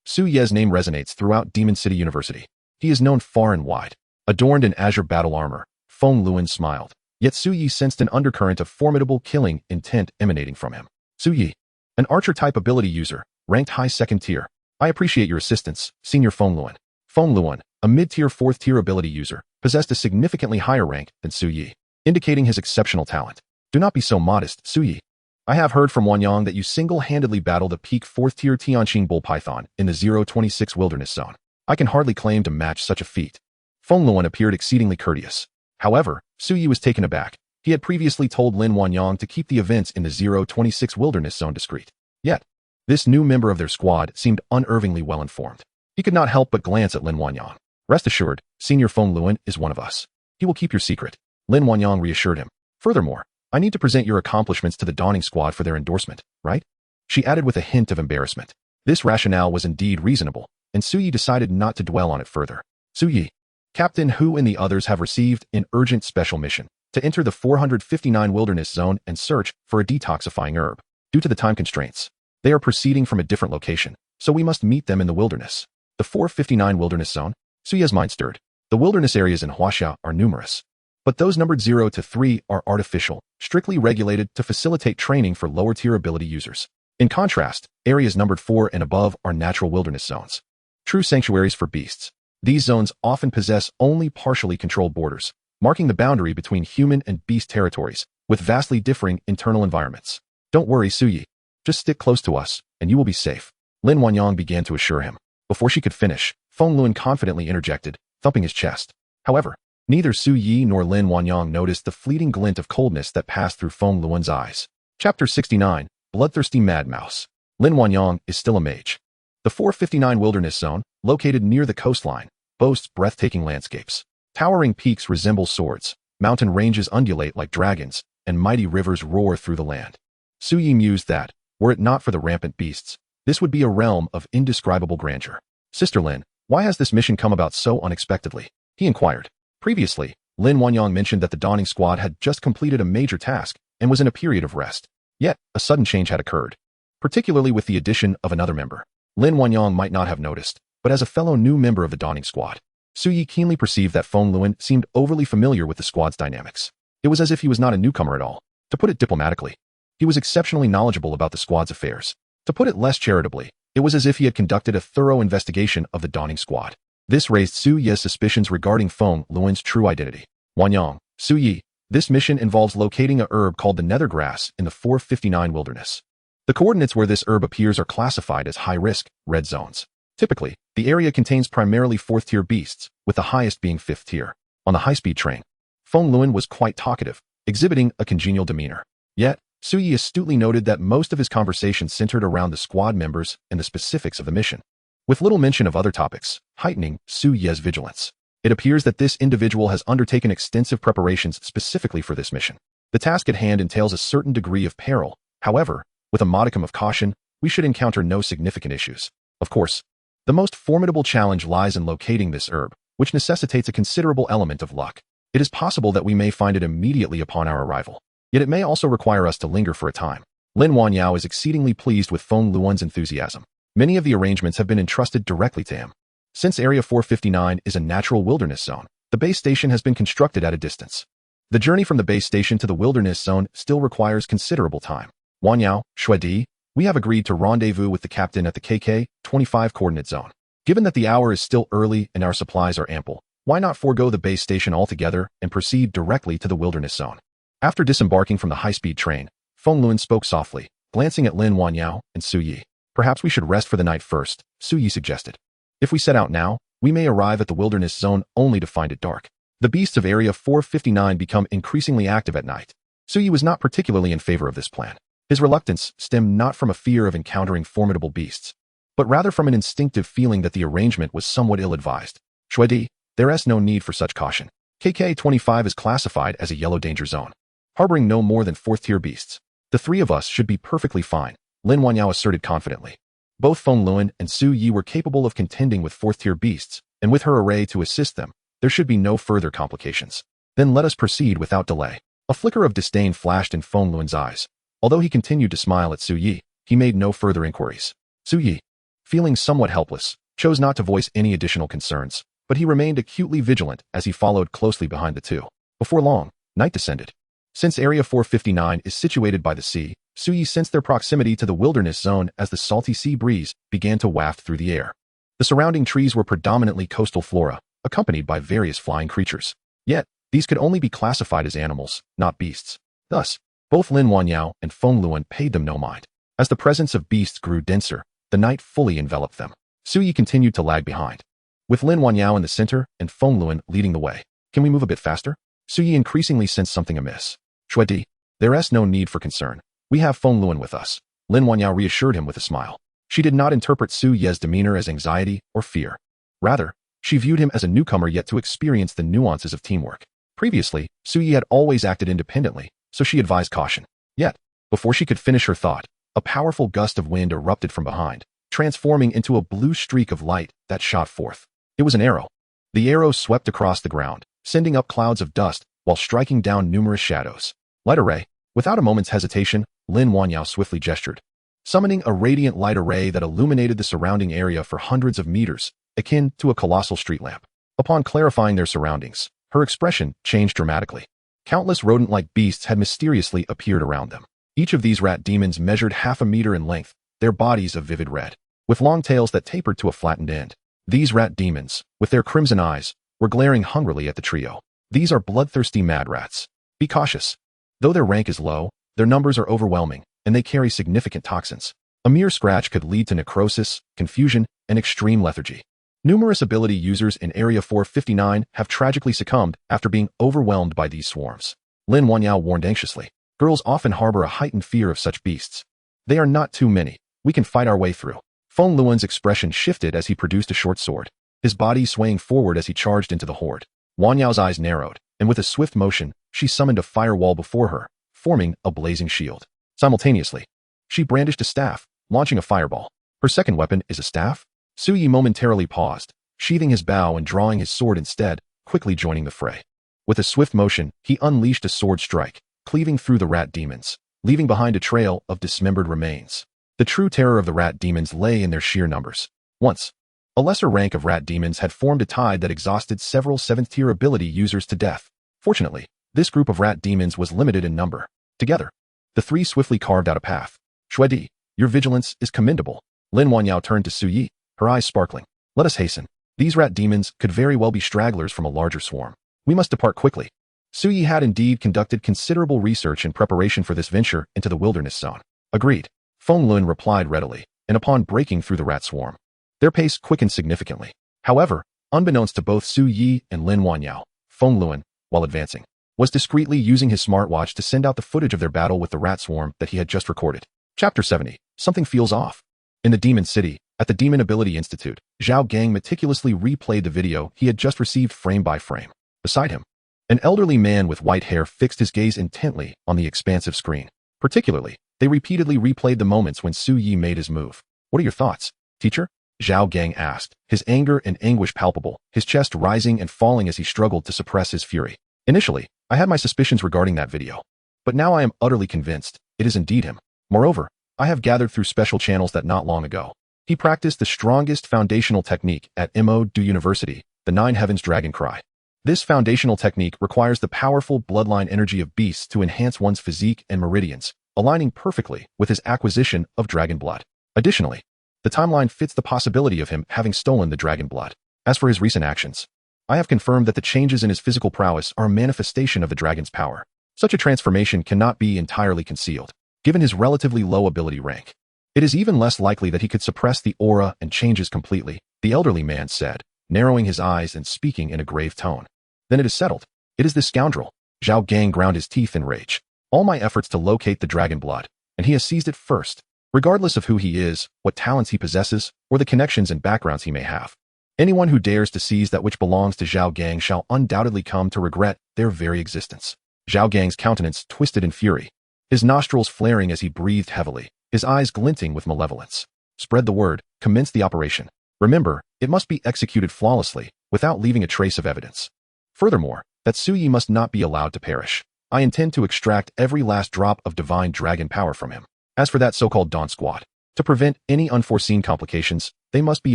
Su Ye's name resonates throughout Demon City University. He is known far and wide. Adorned in azure battle armor, Feng Luan smiled. Yet Su Yi sensed an undercurrent of formidable killing intent emanating from him. Su Yi, an archer-type ability user, ranked high 2nd tier. I appreciate your assistance, Senior Feng Luan. Feng Luan, a mid-tier 4th tier ability user, possessed a significantly higher rank than Su Yi, indicating his exceptional talent. Do not be so modest, Su Yi. I have heard from Wanyang that you single-handedly battled a peak 4th tier Tianqing bull python in the 026 wilderness zone. I can hardly claim to match such a feat. Feng Luan appeared exceedingly courteous. However, Su Yi was taken aback. He had previously told Lin Wanyang to keep the events in the 026 wilderness zone discreet. Yet, this new member of their squad seemed unervingly well-informed. He could not help but glance at Lin Wanyang. Rest assured, Senior Feng Luan is one of us. He will keep your secret. Lin Wanyang reassured him. Furthermore, I need to present your accomplishments to the Dawning Squad for their endorsement, right? She added with a hint of embarrassment. This rationale was indeed reasonable, and Su Yi decided not to dwell on it further. Su Yi, Captain Hu and the others have received an urgent special mission to enter the 459 wilderness zone and search for a detoxifying herb. Due to the time constraints, they are proceeding from a different location, so we must meet them in the wilderness. The 459 wilderness zone? Su Yi's mind stirred. The wilderness areas in Huaxia are numerous, but those numbered 0 to 3 are artificial, strictly regulated to facilitate training for lower-tier ability users. In contrast, areas numbered 4 and above are natural wilderness zones, true sanctuaries for beasts. These zones often possess only partially controlled borders, marking the boundary between human and beast territories, with vastly differing internal environments. Don't worry, Su Yi. Just stick close to us, and you will be safe. Lin Wanyang began to assure him. Before she could finish, Feng Luan confidently interjected, thumping his chest. However, neither Su Yi nor Lin Wanyang noticed the fleeting glint of coldness that passed through Feng Luan's eyes. Chapter 69, Bloodthirsty Mad Mouse. Lin Wanyang is still a mage. The 459 wilderness zone, located near the coastline, boasts breathtaking landscapes. Towering peaks resemble swords, mountain ranges undulate like dragons, and mighty rivers roar through the land. Su Yi mused that, were it not for the rampant beasts, this would be a realm of indescribable grandeur. Sister Lin, why has this mission come about so unexpectedly? He inquired. Previously, Lin Wanyang mentioned that the Dawning Squad had just completed a major task and was in a period of rest. Yet, a sudden change had occurred, particularly with the addition of another member. Lin Wanyang might not have noticed, but as a fellow new member of the Dawning Squad, Su Yi keenly perceived that Feng Luan seemed overly familiar with the squad's dynamics. It was as if he was not a newcomer at all. To put it diplomatically, he was exceptionally knowledgeable about the squad's affairs. To put it less charitably, it was as if he had conducted a thorough investigation of the Dawning Squad. This raised Su Yi's suspicions regarding Feng Luan's true identity. Wanyang, Su Yi, this mission involves locating a herb called the nethergrass in the 459 wilderness. The coordinates where this herb appears are classified as high-risk, red zones. Typically, the area contains primarily 4th-tier beasts, with the highest being 5th tier. On the high-speed train, Feng Luan was quite talkative, exhibiting a congenial demeanor. Yet, Su Yi astutely noted that most of his conversation centered around the squad members and the specifics of the mission, with little mention of other topics, heightening Su Yi's vigilance. It appears that this individual has undertaken extensive preparations specifically for this mission. The task at hand entails a certain degree of peril. However, with a modicum of caution, we should encounter no significant issues. Of course, the most formidable challenge lies in locating this herb, which necessitates a considerable element of luck. It is possible that we may find it immediately upon our arrival. Yet it may also require us to linger for a time. Lin Wanyao is exceedingly pleased with Feng Luan's enthusiasm. Many of the arrangements have been entrusted directly to him. Since Area 459 is a natural wilderness zone, the base station has been constructed at a distance. The journey from the base station to the wilderness zone still requires considerable time. Wanyao, Shuedi, we have agreed to rendezvous with the captain at the KK-25 coordinate zone. Given that the hour is still early and our supplies are ample, why not forego the base station altogether and proceed directly to the wilderness zone? After disembarking from the high-speed train, Feng Luan spoke softly, glancing at Lin Wanyao and Su Yi. Perhaps we should rest for the night first, Su Yi suggested. If we set out now, we may arrive at the wilderness zone only to find it dark. The beasts of Area 459 become increasingly active at night. Su Yi was not particularly in favor of this plan. His reluctance stemmed not from a fear of encountering formidable beasts, but rather from an instinctive feeling that the arrangement was somewhat ill-advised. Shuedi, there is no need for such caution. KK-25 is classified as a yellow danger zone, harboring no more than 4th-tier beasts. The three of us should be perfectly fine, Lin Wanyao asserted confidently. Both Feng Luan and Su Yi were capable of contending with fourth-tier beasts, and with her array to assist them, there should be no further complications. Then let us proceed without delay. A flicker of disdain flashed in Feng Luan's eyes. Although he continued to smile at Su Yi, he made no further inquiries. Su Yi, feeling somewhat helpless, chose not to voice any additional concerns, but he remained acutely vigilant as he followed closely behind the two. Before long, night descended. Since Area 459 is situated by the sea, Su Yi sensed their proximity to the wilderness zone as the salty sea breeze began to waft through the air. The surrounding trees were predominantly coastal flora, accompanied by various flying creatures. Yet, these could only be classified as animals, not beasts. Thus, both Lin Wanyao and Feng Luan paid them no mind. As the presence of beasts grew denser, the night fully enveloped them. Su Yi continued to lag behind, with Lin Wanyao in the center and Feng Luan leading the way. Can we move a bit faster? Su Yi increasingly sensed something amiss. Shuedi, there's no need for concern. We have Feng Luan with us. Lin Wanyao reassured him with a smile. She did not interpret Su Ye's demeanor as anxiety or fear. Rather, she viewed him as a newcomer yet to experience the nuances of teamwork. Previously, Su Yi had always acted independently, so she advised caution. Yet, before she could finish her thought, a powerful gust of wind erupted from behind, transforming into a blue streak of light that shot forth. It was an arrow. The arrow swept across the ground, sending up clouds of dust while striking down numerous shadows. Light array. Without a moment's hesitation, Lin Wanyao swiftly gestured, summoning a radiant light array that illuminated the surrounding area for hundreds of meters, akin to a colossal street lamp. Upon clarifying their surroundings, her expression changed dramatically. Countless rodent-like beasts had mysteriously appeared around them. Each of these rat demons measured half a meter in length, their bodies of vivid red, with long tails that tapered to a flattened end. These rat demons, with their crimson eyes, were glaring hungrily at the trio. These are bloodthirsty mad rats. Be cautious. Though their rank is low, their numbers are overwhelming, and they carry significant toxins. A mere scratch could lead to necrosis, confusion, and extreme lethargy. Numerous ability users in Area 459 have tragically succumbed after being overwhelmed by these swarms. Lin Wanyao warned anxiously. Girls often harbor a heightened fear of such beasts. They are not too many. We can fight our way through. Feng Luan's expression shifted as he produced a short sword, his body swaying forward as he charged into the horde. Wanyao's eyes narrowed, and with a swift motion, she summoned a firewall before her, forming a blazing shield. Simultaneously, she brandished a staff, launching a fireball. Her second weapon is a staff? Su Yi momentarily paused, sheathing his bow and drawing his sword instead, quickly joining the fray. With a swift motion, he unleashed a sword strike, cleaving through the rat demons, leaving behind a trail of dismembered remains. The true terror of the rat demons lay in their sheer numbers. Once, a lesser rank of rat demons had formed a tide that exhausted several 7th-tier ability users to death. Fortunately, this group of rat demons was limited in number. Together, the three swiftly carved out a path. Shuedi, your vigilance is commendable. Lin Wanyao turned to Su Yi, her eyes sparkling. Let us hasten. These rat demons could very well be stragglers from a larger swarm. We must depart quickly. Su Yi had indeed conducted considerable research in preparation for this venture into the wilderness zone. Agreed. Feng Luan replied readily, and upon breaking through the rat swarm, their pace quickened significantly. However, unbeknownst to both Su Yi and Lin Wanyao, Feng Luan, while advancing, was discreetly using his smartwatch to send out the footage of their battle with the rat swarm that he had just recorded. Chapter 70. Something feels off. In the Demon City, at the Demon Ability Institute, Zhao Gang meticulously replayed the video he had just received frame by frame. Beside him, an elderly man with white hair fixed his gaze intently on the expansive screen. Particularly, they repeatedly replayed the moments when Su Yi made his move. What are your thoughts, teacher? Zhao Gang asked, his anger and anguish palpable, his chest rising and falling as he struggled to suppress his fury. Initially, I had my suspicions regarding that video, but now I am utterly convinced it is indeed him. Moreover, I have gathered through special channels that not long ago, he practiced the strongest foundational technique at Manhwaedit University, the Nine Heavens Dragon Cry. This foundational technique requires the powerful bloodline energy of beasts to enhance one's physique and meridians, aligning perfectly with his acquisition of dragon blood. Additionally, the timeline fits the possibility of him having stolen the dragon blood. As for his recent actions, I have confirmed that the changes in his physical prowess are a manifestation of the dragon's power. Such a transformation cannot be entirely concealed, given his relatively low ability rank. It is even less likely that he could suppress the aura and changes completely, the elderly man said, narrowing his eyes and speaking in a grave tone. Then it is settled. It is this scoundrel. Zhao Gang ground his teeth in rage. All my efforts to locate the dragon blood, and he has seized it first, regardless of who he is, what talents he possesses, or the connections and backgrounds he may have. Anyone who dares to seize that which belongs to Zhao Gang shall undoubtedly come to regret their very existence. Zhao Gang's countenance twisted in fury, his nostrils flaring as he breathed heavily, his eyes glinting with malevolence. Spread the word, commence the operation. Remember, it must be executed flawlessly, without leaving a trace of evidence. Furthermore, that Suyi must not be allowed to perish. I intend to extract every last drop of divine dragon power from him. As for that so-called Dawn Squad, to prevent any unforeseen complications, they must be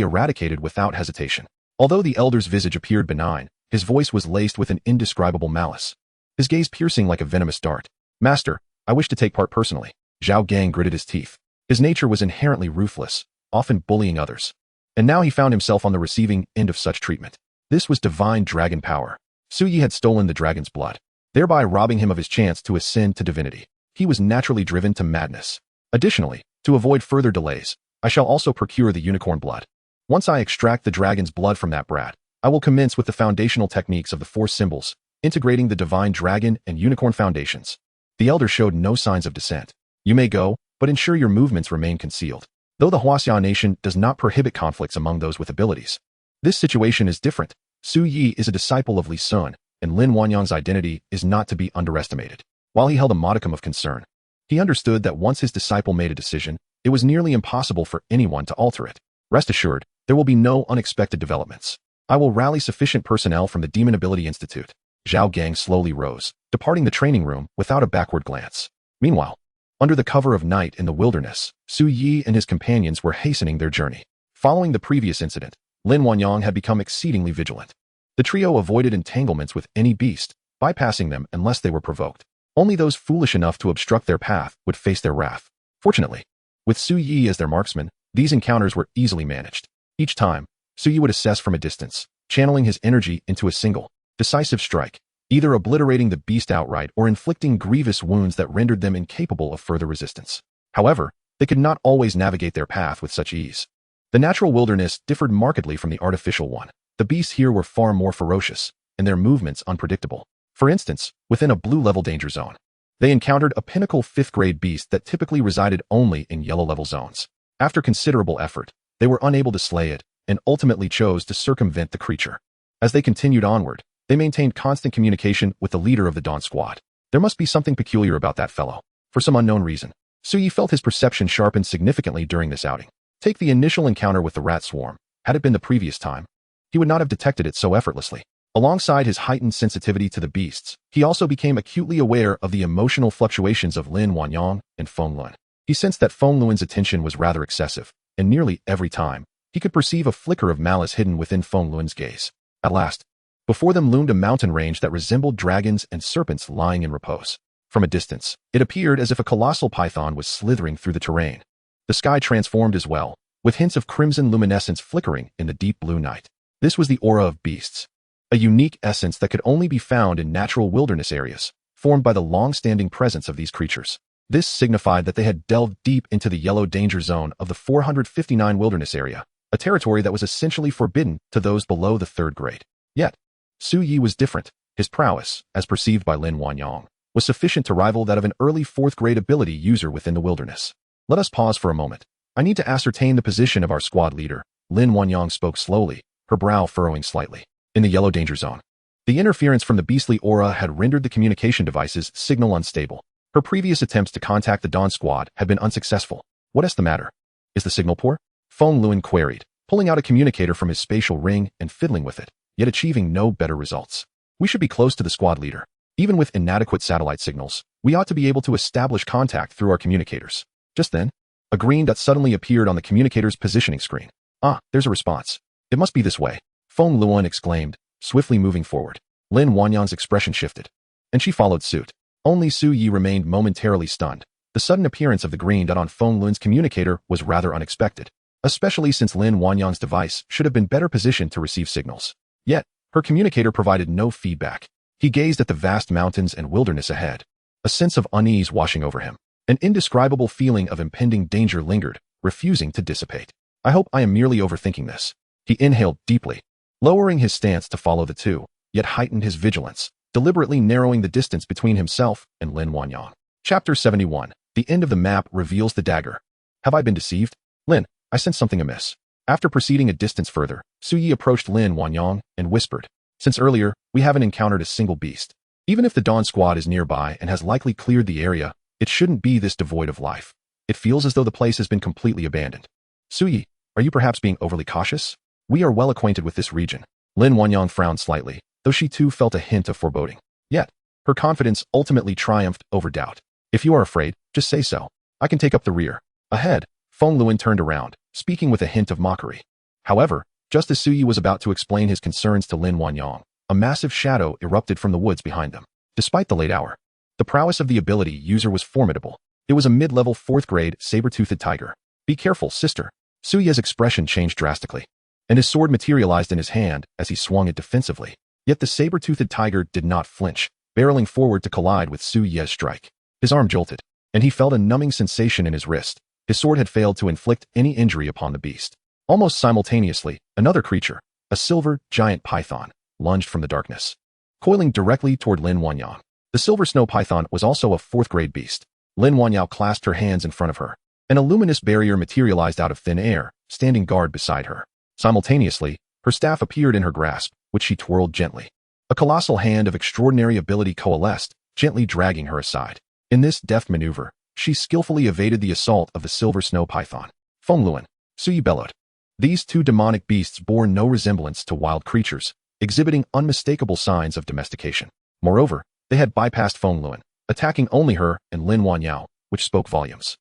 eradicated without hesitation. Although the elder's visage appeared benign, his voice was laced with an indescribable malice, his gaze piercing like a venomous dart. Master, I wish to take part personally. Zhao Gang gritted his teeth. His nature was inherently ruthless, often bullying others. And now he found himself on the receiving end of such treatment. This was divine dragon power. Suyi had stolen the dragon's blood, thereby robbing him of his chance to ascend to divinity. He was naturally driven to madness. Additionally, to avoid further delays, I shall also procure the unicorn blood. Once I extract the dragon's blood from that brat, I will commence with the foundational techniques of the four symbols, integrating the divine dragon and unicorn foundations. The elder showed no signs of dissent. You may go, but ensure your movements remain concealed. Though the Huaxia nation does not prohibit conflicts among those with abilities, this situation is different. Su Yi is a disciple of Li Sun, and Lin Wanyang's identity is not to be underestimated. While he held a modicum of concern, he understood that once his disciple made a decision, it was nearly impossible for anyone to alter it. Rest assured, there will be no unexpected developments. I will rally sufficient personnel from the Demon Ability Institute. Zhao Gang slowly rose, departing the training room without a backward glance. Meanwhile, under the cover of night in the wilderness, Su Yi and his companions were hastening their journey. Following the previous incident, Lin Wanyang had become exceedingly vigilant. The trio avoided entanglements with any beast, bypassing them unless they were provoked. Only those foolish enough to obstruct their path would face their wrath. Fortunately, with Su Yi as their marksman, these encounters were easily managed. Each time, Su Yi would assess from a distance, channeling his energy into a single, decisive strike, either obliterating the beast outright or inflicting grievous wounds that rendered them incapable of further resistance. However, they could not always navigate their path with such ease. The natural wilderness differed markedly from the artificial one. The beasts here were far more ferocious, and their movements unpredictable. For instance, within a blue-level danger zone, they encountered a pinnacle 5th-grade beast that typically resided only in yellow-level zones. After considerable effort, they were unable to slay it, and ultimately chose to circumvent the creature. As they continued onward, they maintained constant communication with the leader of the Dawn Squad. There must be something peculiar about that fellow. For some unknown reason, Su Yi felt his perception sharpened significantly during this outing. Take the initial encounter with the rat swarm. Had it been the previous time, he would not have detected it so effortlessly. Alongside his heightened sensitivity to the beasts, he also became acutely aware of the emotional fluctuations of Lin Wanyang and Feng Lun. He sensed that Feng Lun's attention was rather excessive, and nearly every time, he could perceive a flicker of malice hidden within Feng Lun's gaze. At last, before them loomed a mountain range that resembled dragons and serpents lying in repose. From a distance, it appeared as if a colossal python was slithering through the terrain. The sky transformed as well, with hints of crimson luminescence flickering in the deep blue night. This was the aura of beasts, a unique essence that could only be found in natural wilderness areas, formed by the long-standing presence of these creatures. This signified that they had delved deep into the yellow danger zone of the 459 wilderness area, a territory that was essentially forbidden to those below the 3rd grade. Yet, Su Yi was different. His prowess, as perceived by Lin Wanyang, was sufficient to rival that of an early 4th grade ability user within the wilderness. Let us pause for a moment. I need to ascertain the position of our squad leader. Lin Wanyang spoke slowly, her brow furrowing slightly. In the yellow danger zone, the interference from the beastly aura had rendered the communication device's signal unstable. Her previous attempts to contact the Dawn Squad had been unsuccessful. What is the matter? Is the signal poor? Feng Lun queried, pulling out a communicator from his spatial ring and fiddling with it, yet achieving no better results. We should be close to the squad leader. Even with inadequate satellite signals, we ought to be able to establish contact through our communicators. Just then, a green dot suddenly appeared on the communicator's positioning screen. Ah, there's a response. It must be this way, Feng Luan exclaimed, swiftly moving forward. Lin Wanyang's expression shifted, and she followed suit. Only Su Yi remained momentarily stunned. The sudden appearance of the green dot on Feng Lun's communicator was rather unexpected, especially since Lin Wanyang's device should have been better positioned to receive signals. Yet, her communicator provided no feedback. He gazed at the vast mountains and wilderness ahead, a sense of unease washing over him. An indescribable feeling of impending danger lingered, refusing to dissipate. I hope I am merely overthinking this. He inhaled deeply, lowering his stance to follow the two, yet heightened his vigilance, deliberately narrowing the distance between himself and Lin Wanyang. Chapter 71. The end of the map reveals the dagger. Have I been deceived? Lin, I sense something amiss. After proceeding a distance further, Su Yi approached Lin Wanyang and whispered, since earlier, we haven't encountered a single beast. Even if the Dawn Squad is nearby and has likely cleared the area, it shouldn't be this devoid of life. It feels as though the place has been completely abandoned. Suyi, are you perhaps being overly cautious? We are well acquainted with this region. Lin Wanyang frowned slightly, though she too felt a hint of foreboding. Yet, her confidence ultimately triumphed over doubt. If you are afraid, just say so. I can take up the rear. Ahead, Feng Luan turned around, speaking with a hint of mockery. However, just as Suyi was about to explain his concerns to Lin Wanyang, a massive shadow erupted from the woods behind them. Despite the late hour, the prowess of the ability user was formidable. It was a mid-level 4th grade saber-toothed tiger. Be careful, sister. Suyi's expression changed drastically, and his sword materialized in his hand as he swung it defensively. Yet the saber-toothed tiger did not flinch, barreling forward to collide with Suyi's strike. His arm jolted, and he felt a numbing sensation in his wrist. His sword had failed to inflict any injury upon the beast. Almost simultaneously, another creature, a silver giant python, lunged from the darkness, coiling directly toward Lin Wanyang. The silver snow python was also a 4th grade beast. Lin Wanyang clasped her hands in front of her, and a luminous barrier materialized out of thin air, standing guard beside her. Simultaneously, her staff appeared in her grasp, which she twirled gently. A colossal hand of extraordinary ability coalesced, gently dragging her aside. In this deft maneuver, she skillfully evaded the assault of the silver snow python. Feng Luan, Suyi bellowed. These two demonic beasts bore no resemblance to wild creatures, exhibiting unmistakable signs of domestication. Moreover, they had bypassed Feng Luan, attacking only her and Lin Wanyao, which spoke volumes.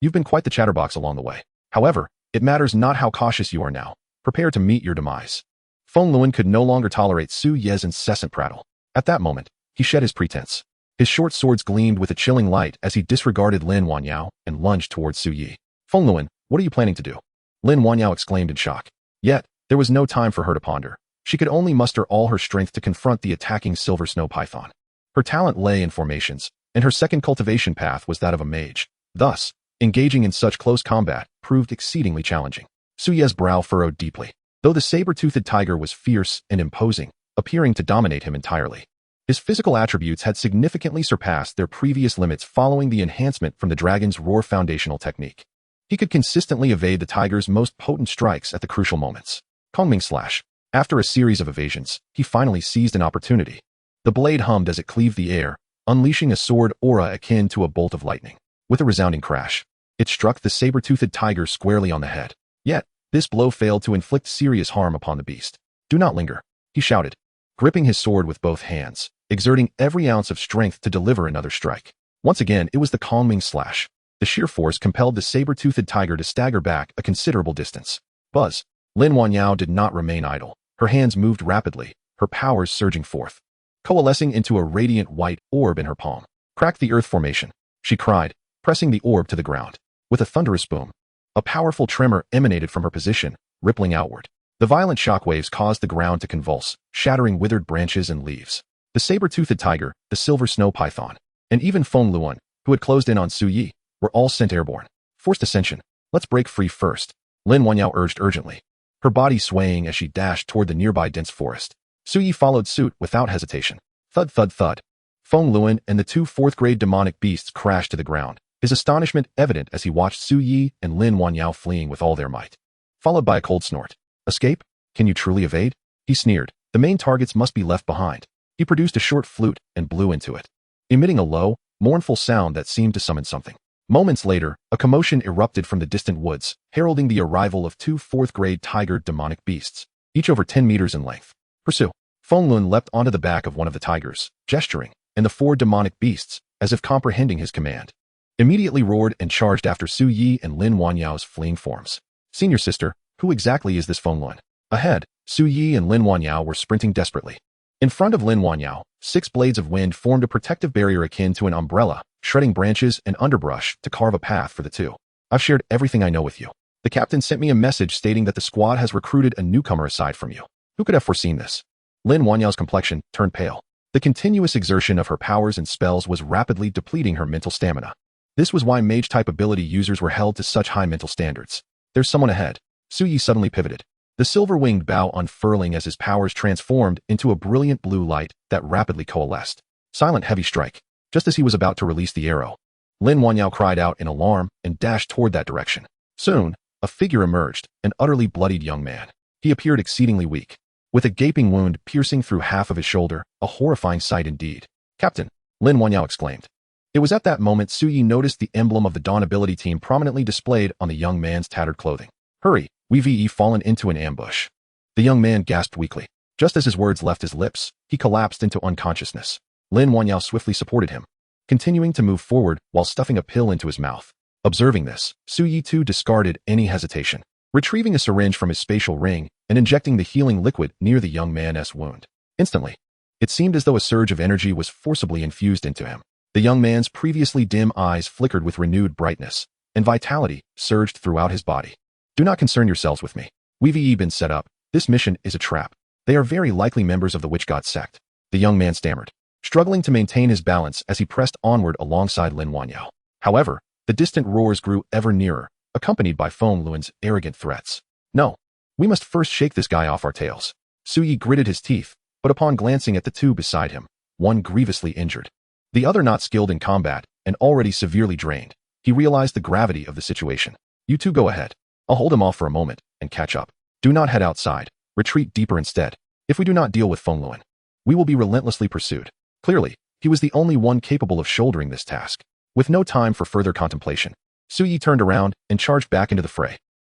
You've been quite the chatterbox along the way. However, it matters not how cautious you are now. Prepare to meet your demise. Feng Luan could no longer tolerate Su Ye's incessant prattle. At that moment, he shed his pretense. His short swords gleamed with a chilling light as he disregarded Lin Wanyao and lunged towards Su Yi. Feng Luan, what are you planning to do? Lin Wanyao exclaimed in shock. Yet, there was no time for her to ponder. She could only muster all her strength to confront the attacking silver snow python. Her talent lay in formations, and her second cultivation path was that of a mage. Thus, engaging in such close combat proved exceedingly challenging. Su Ye's brow furrowed deeply, though the saber-toothed tiger was fierce and imposing, appearing to dominate him entirely. His physical attributes had significantly surpassed their previous limits following the enhancement from the dragon's roar foundational technique. He could consistently evade the tiger's most potent strikes at the crucial moments. Kongming slash. After a series of evasions, he finally seized an opportunity. The blade hummed as it cleaved the air, unleashing a sword aura akin to a bolt of lightning. With a resounding crash, it struck the saber-toothed tiger squarely on the head. Yet, this blow failed to inflict serious harm upon the beast. Do not linger, he shouted, gripping his sword with both hands, exerting every ounce of strength to deliver another strike. Once again, it was the Kongming slash. The sheer force compelled the saber-toothed tiger to stagger back a considerable distance. Buzz. Lin Wanyao did not remain idle. Her hands moved rapidly, her powers surging forth, coalescing into a radiant white orb in her palm. Crack the earth formation, she cried, pressing the orb to the ground. With a thunderous boom, a powerful tremor emanated from her position, rippling outward. The violent shockwaves caused the ground to convulse, shattering withered branches and leaves. The saber-toothed tiger, the silver snow python, and even Feng Luan, who had closed in on Su Yi, were all sent airborne. Forced ascension. Let's break free first, Lin Wanyao urged urgently, her body swaying as she dashed toward the nearby dense forest. Su Yi followed suit without hesitation. Thud thud thud. Feng Luan and the two 4th-grade demonic beasts crashed to the ground, his astonishment evident as he watched Su Yi and Lin Wanyao fleeing with all their might. Followed by a cold snort. Escape? Can you truly evade? He sneered. The main targets must be left behind. He produced a short flute and blew into it, emitting a low, mournful sound that seemed to summon something. Moments later, a commotion erupted from the distant woods, heralding the arrival of two 4th-grade tiger demonic beasts, each over 10 meters in length. Pursue. Feng Luan leapt onto the back of one of the tigers, gesturing, and the 4 demonic beasts, as if comprehending his command, immediately roared and charged after Su Yi and Lin Wanyao's fleeing forms. Senior sister, who exactly is this Feng Luan? Ahead, Su Yi and Lin Wanyao were sprinting desperately. In front of Lin Wanyao, 6 blades of wind formed a protective barrier akin to an umbrella, shredding branches and underbrush to carve a path for the two. I've shared everything I know with you. The captain sent me a message stating that the squad has recruited a newcomer aside from you. Who could have foreseen this? Lin Wanyao's complexion turned pale. The continuous exertion of her powers and spells was rapidly depleting her mental stamina. This was why mage-type ability users were held to such high mental standards. There's someone ahead. Su Yi suddenly pivoted, the silver-winged bow unfurling as his powers transformed into a brilliant blue light that rapidly coalesced. Silent heavy strike. Just as he was about to release the arrow, Lin Wanyao cried out in alarm and dashed toward that direction. Soon, a figure emerged, an utterly bloodied young man. He appeared exceedingly weak, with a gaping wound piercing through half of his shoulder, a horrifying sight indeed. Captain, Lin Wanyao exclaimed. It was at that moment Suyi noticed the emblem of the Dawn ability team prominently displayed on the young man's tattered clothing. Hurry, we've fallen into an ambush. The young man gasped weakly. Just as his words left his lips, he collapsed into unconsciousness. Lin Wanyao swiftly supported him, continuing to move forward while stuffing a pill into his mouth. Observing this, Suyi too discarded any hesitation, retrieving a syringe from his spatial ring and injecting the healing liquid near the young man's wound. Instantly, it seemed as though a surge of energy was forcibly infused into him. The young man's previously dim eyes flickered with renewed brightness, and vitality surged throughout his body. Do not concern yourselves with me. We've been set up. This mission is a trap. They are very likely members of the witch god sect. The young man stammered, struggling to maintain his balance as he pressed onward alongside Lin Wanyao. However, the distant roars grew ever nearer, accompanied by Feng Luan's arrogant threats. No, we must first shake this guy off our tails. Suyi gritted his teeth, but upon glancing at the two beside him, one grievously injured, the other not skilled in combat and already severely drained, he realized the gravity of the situation. You two go ahead. I'll hold him off for a moment and catch up. Do not head outside. Retreat deeper instead. If we do not deal with Feng Luan, we will be relentlessly pursued. Clearly, he was the only one capable of shouldering this task. With no time for further contemplation, Suyi turned around and charged back into the fray.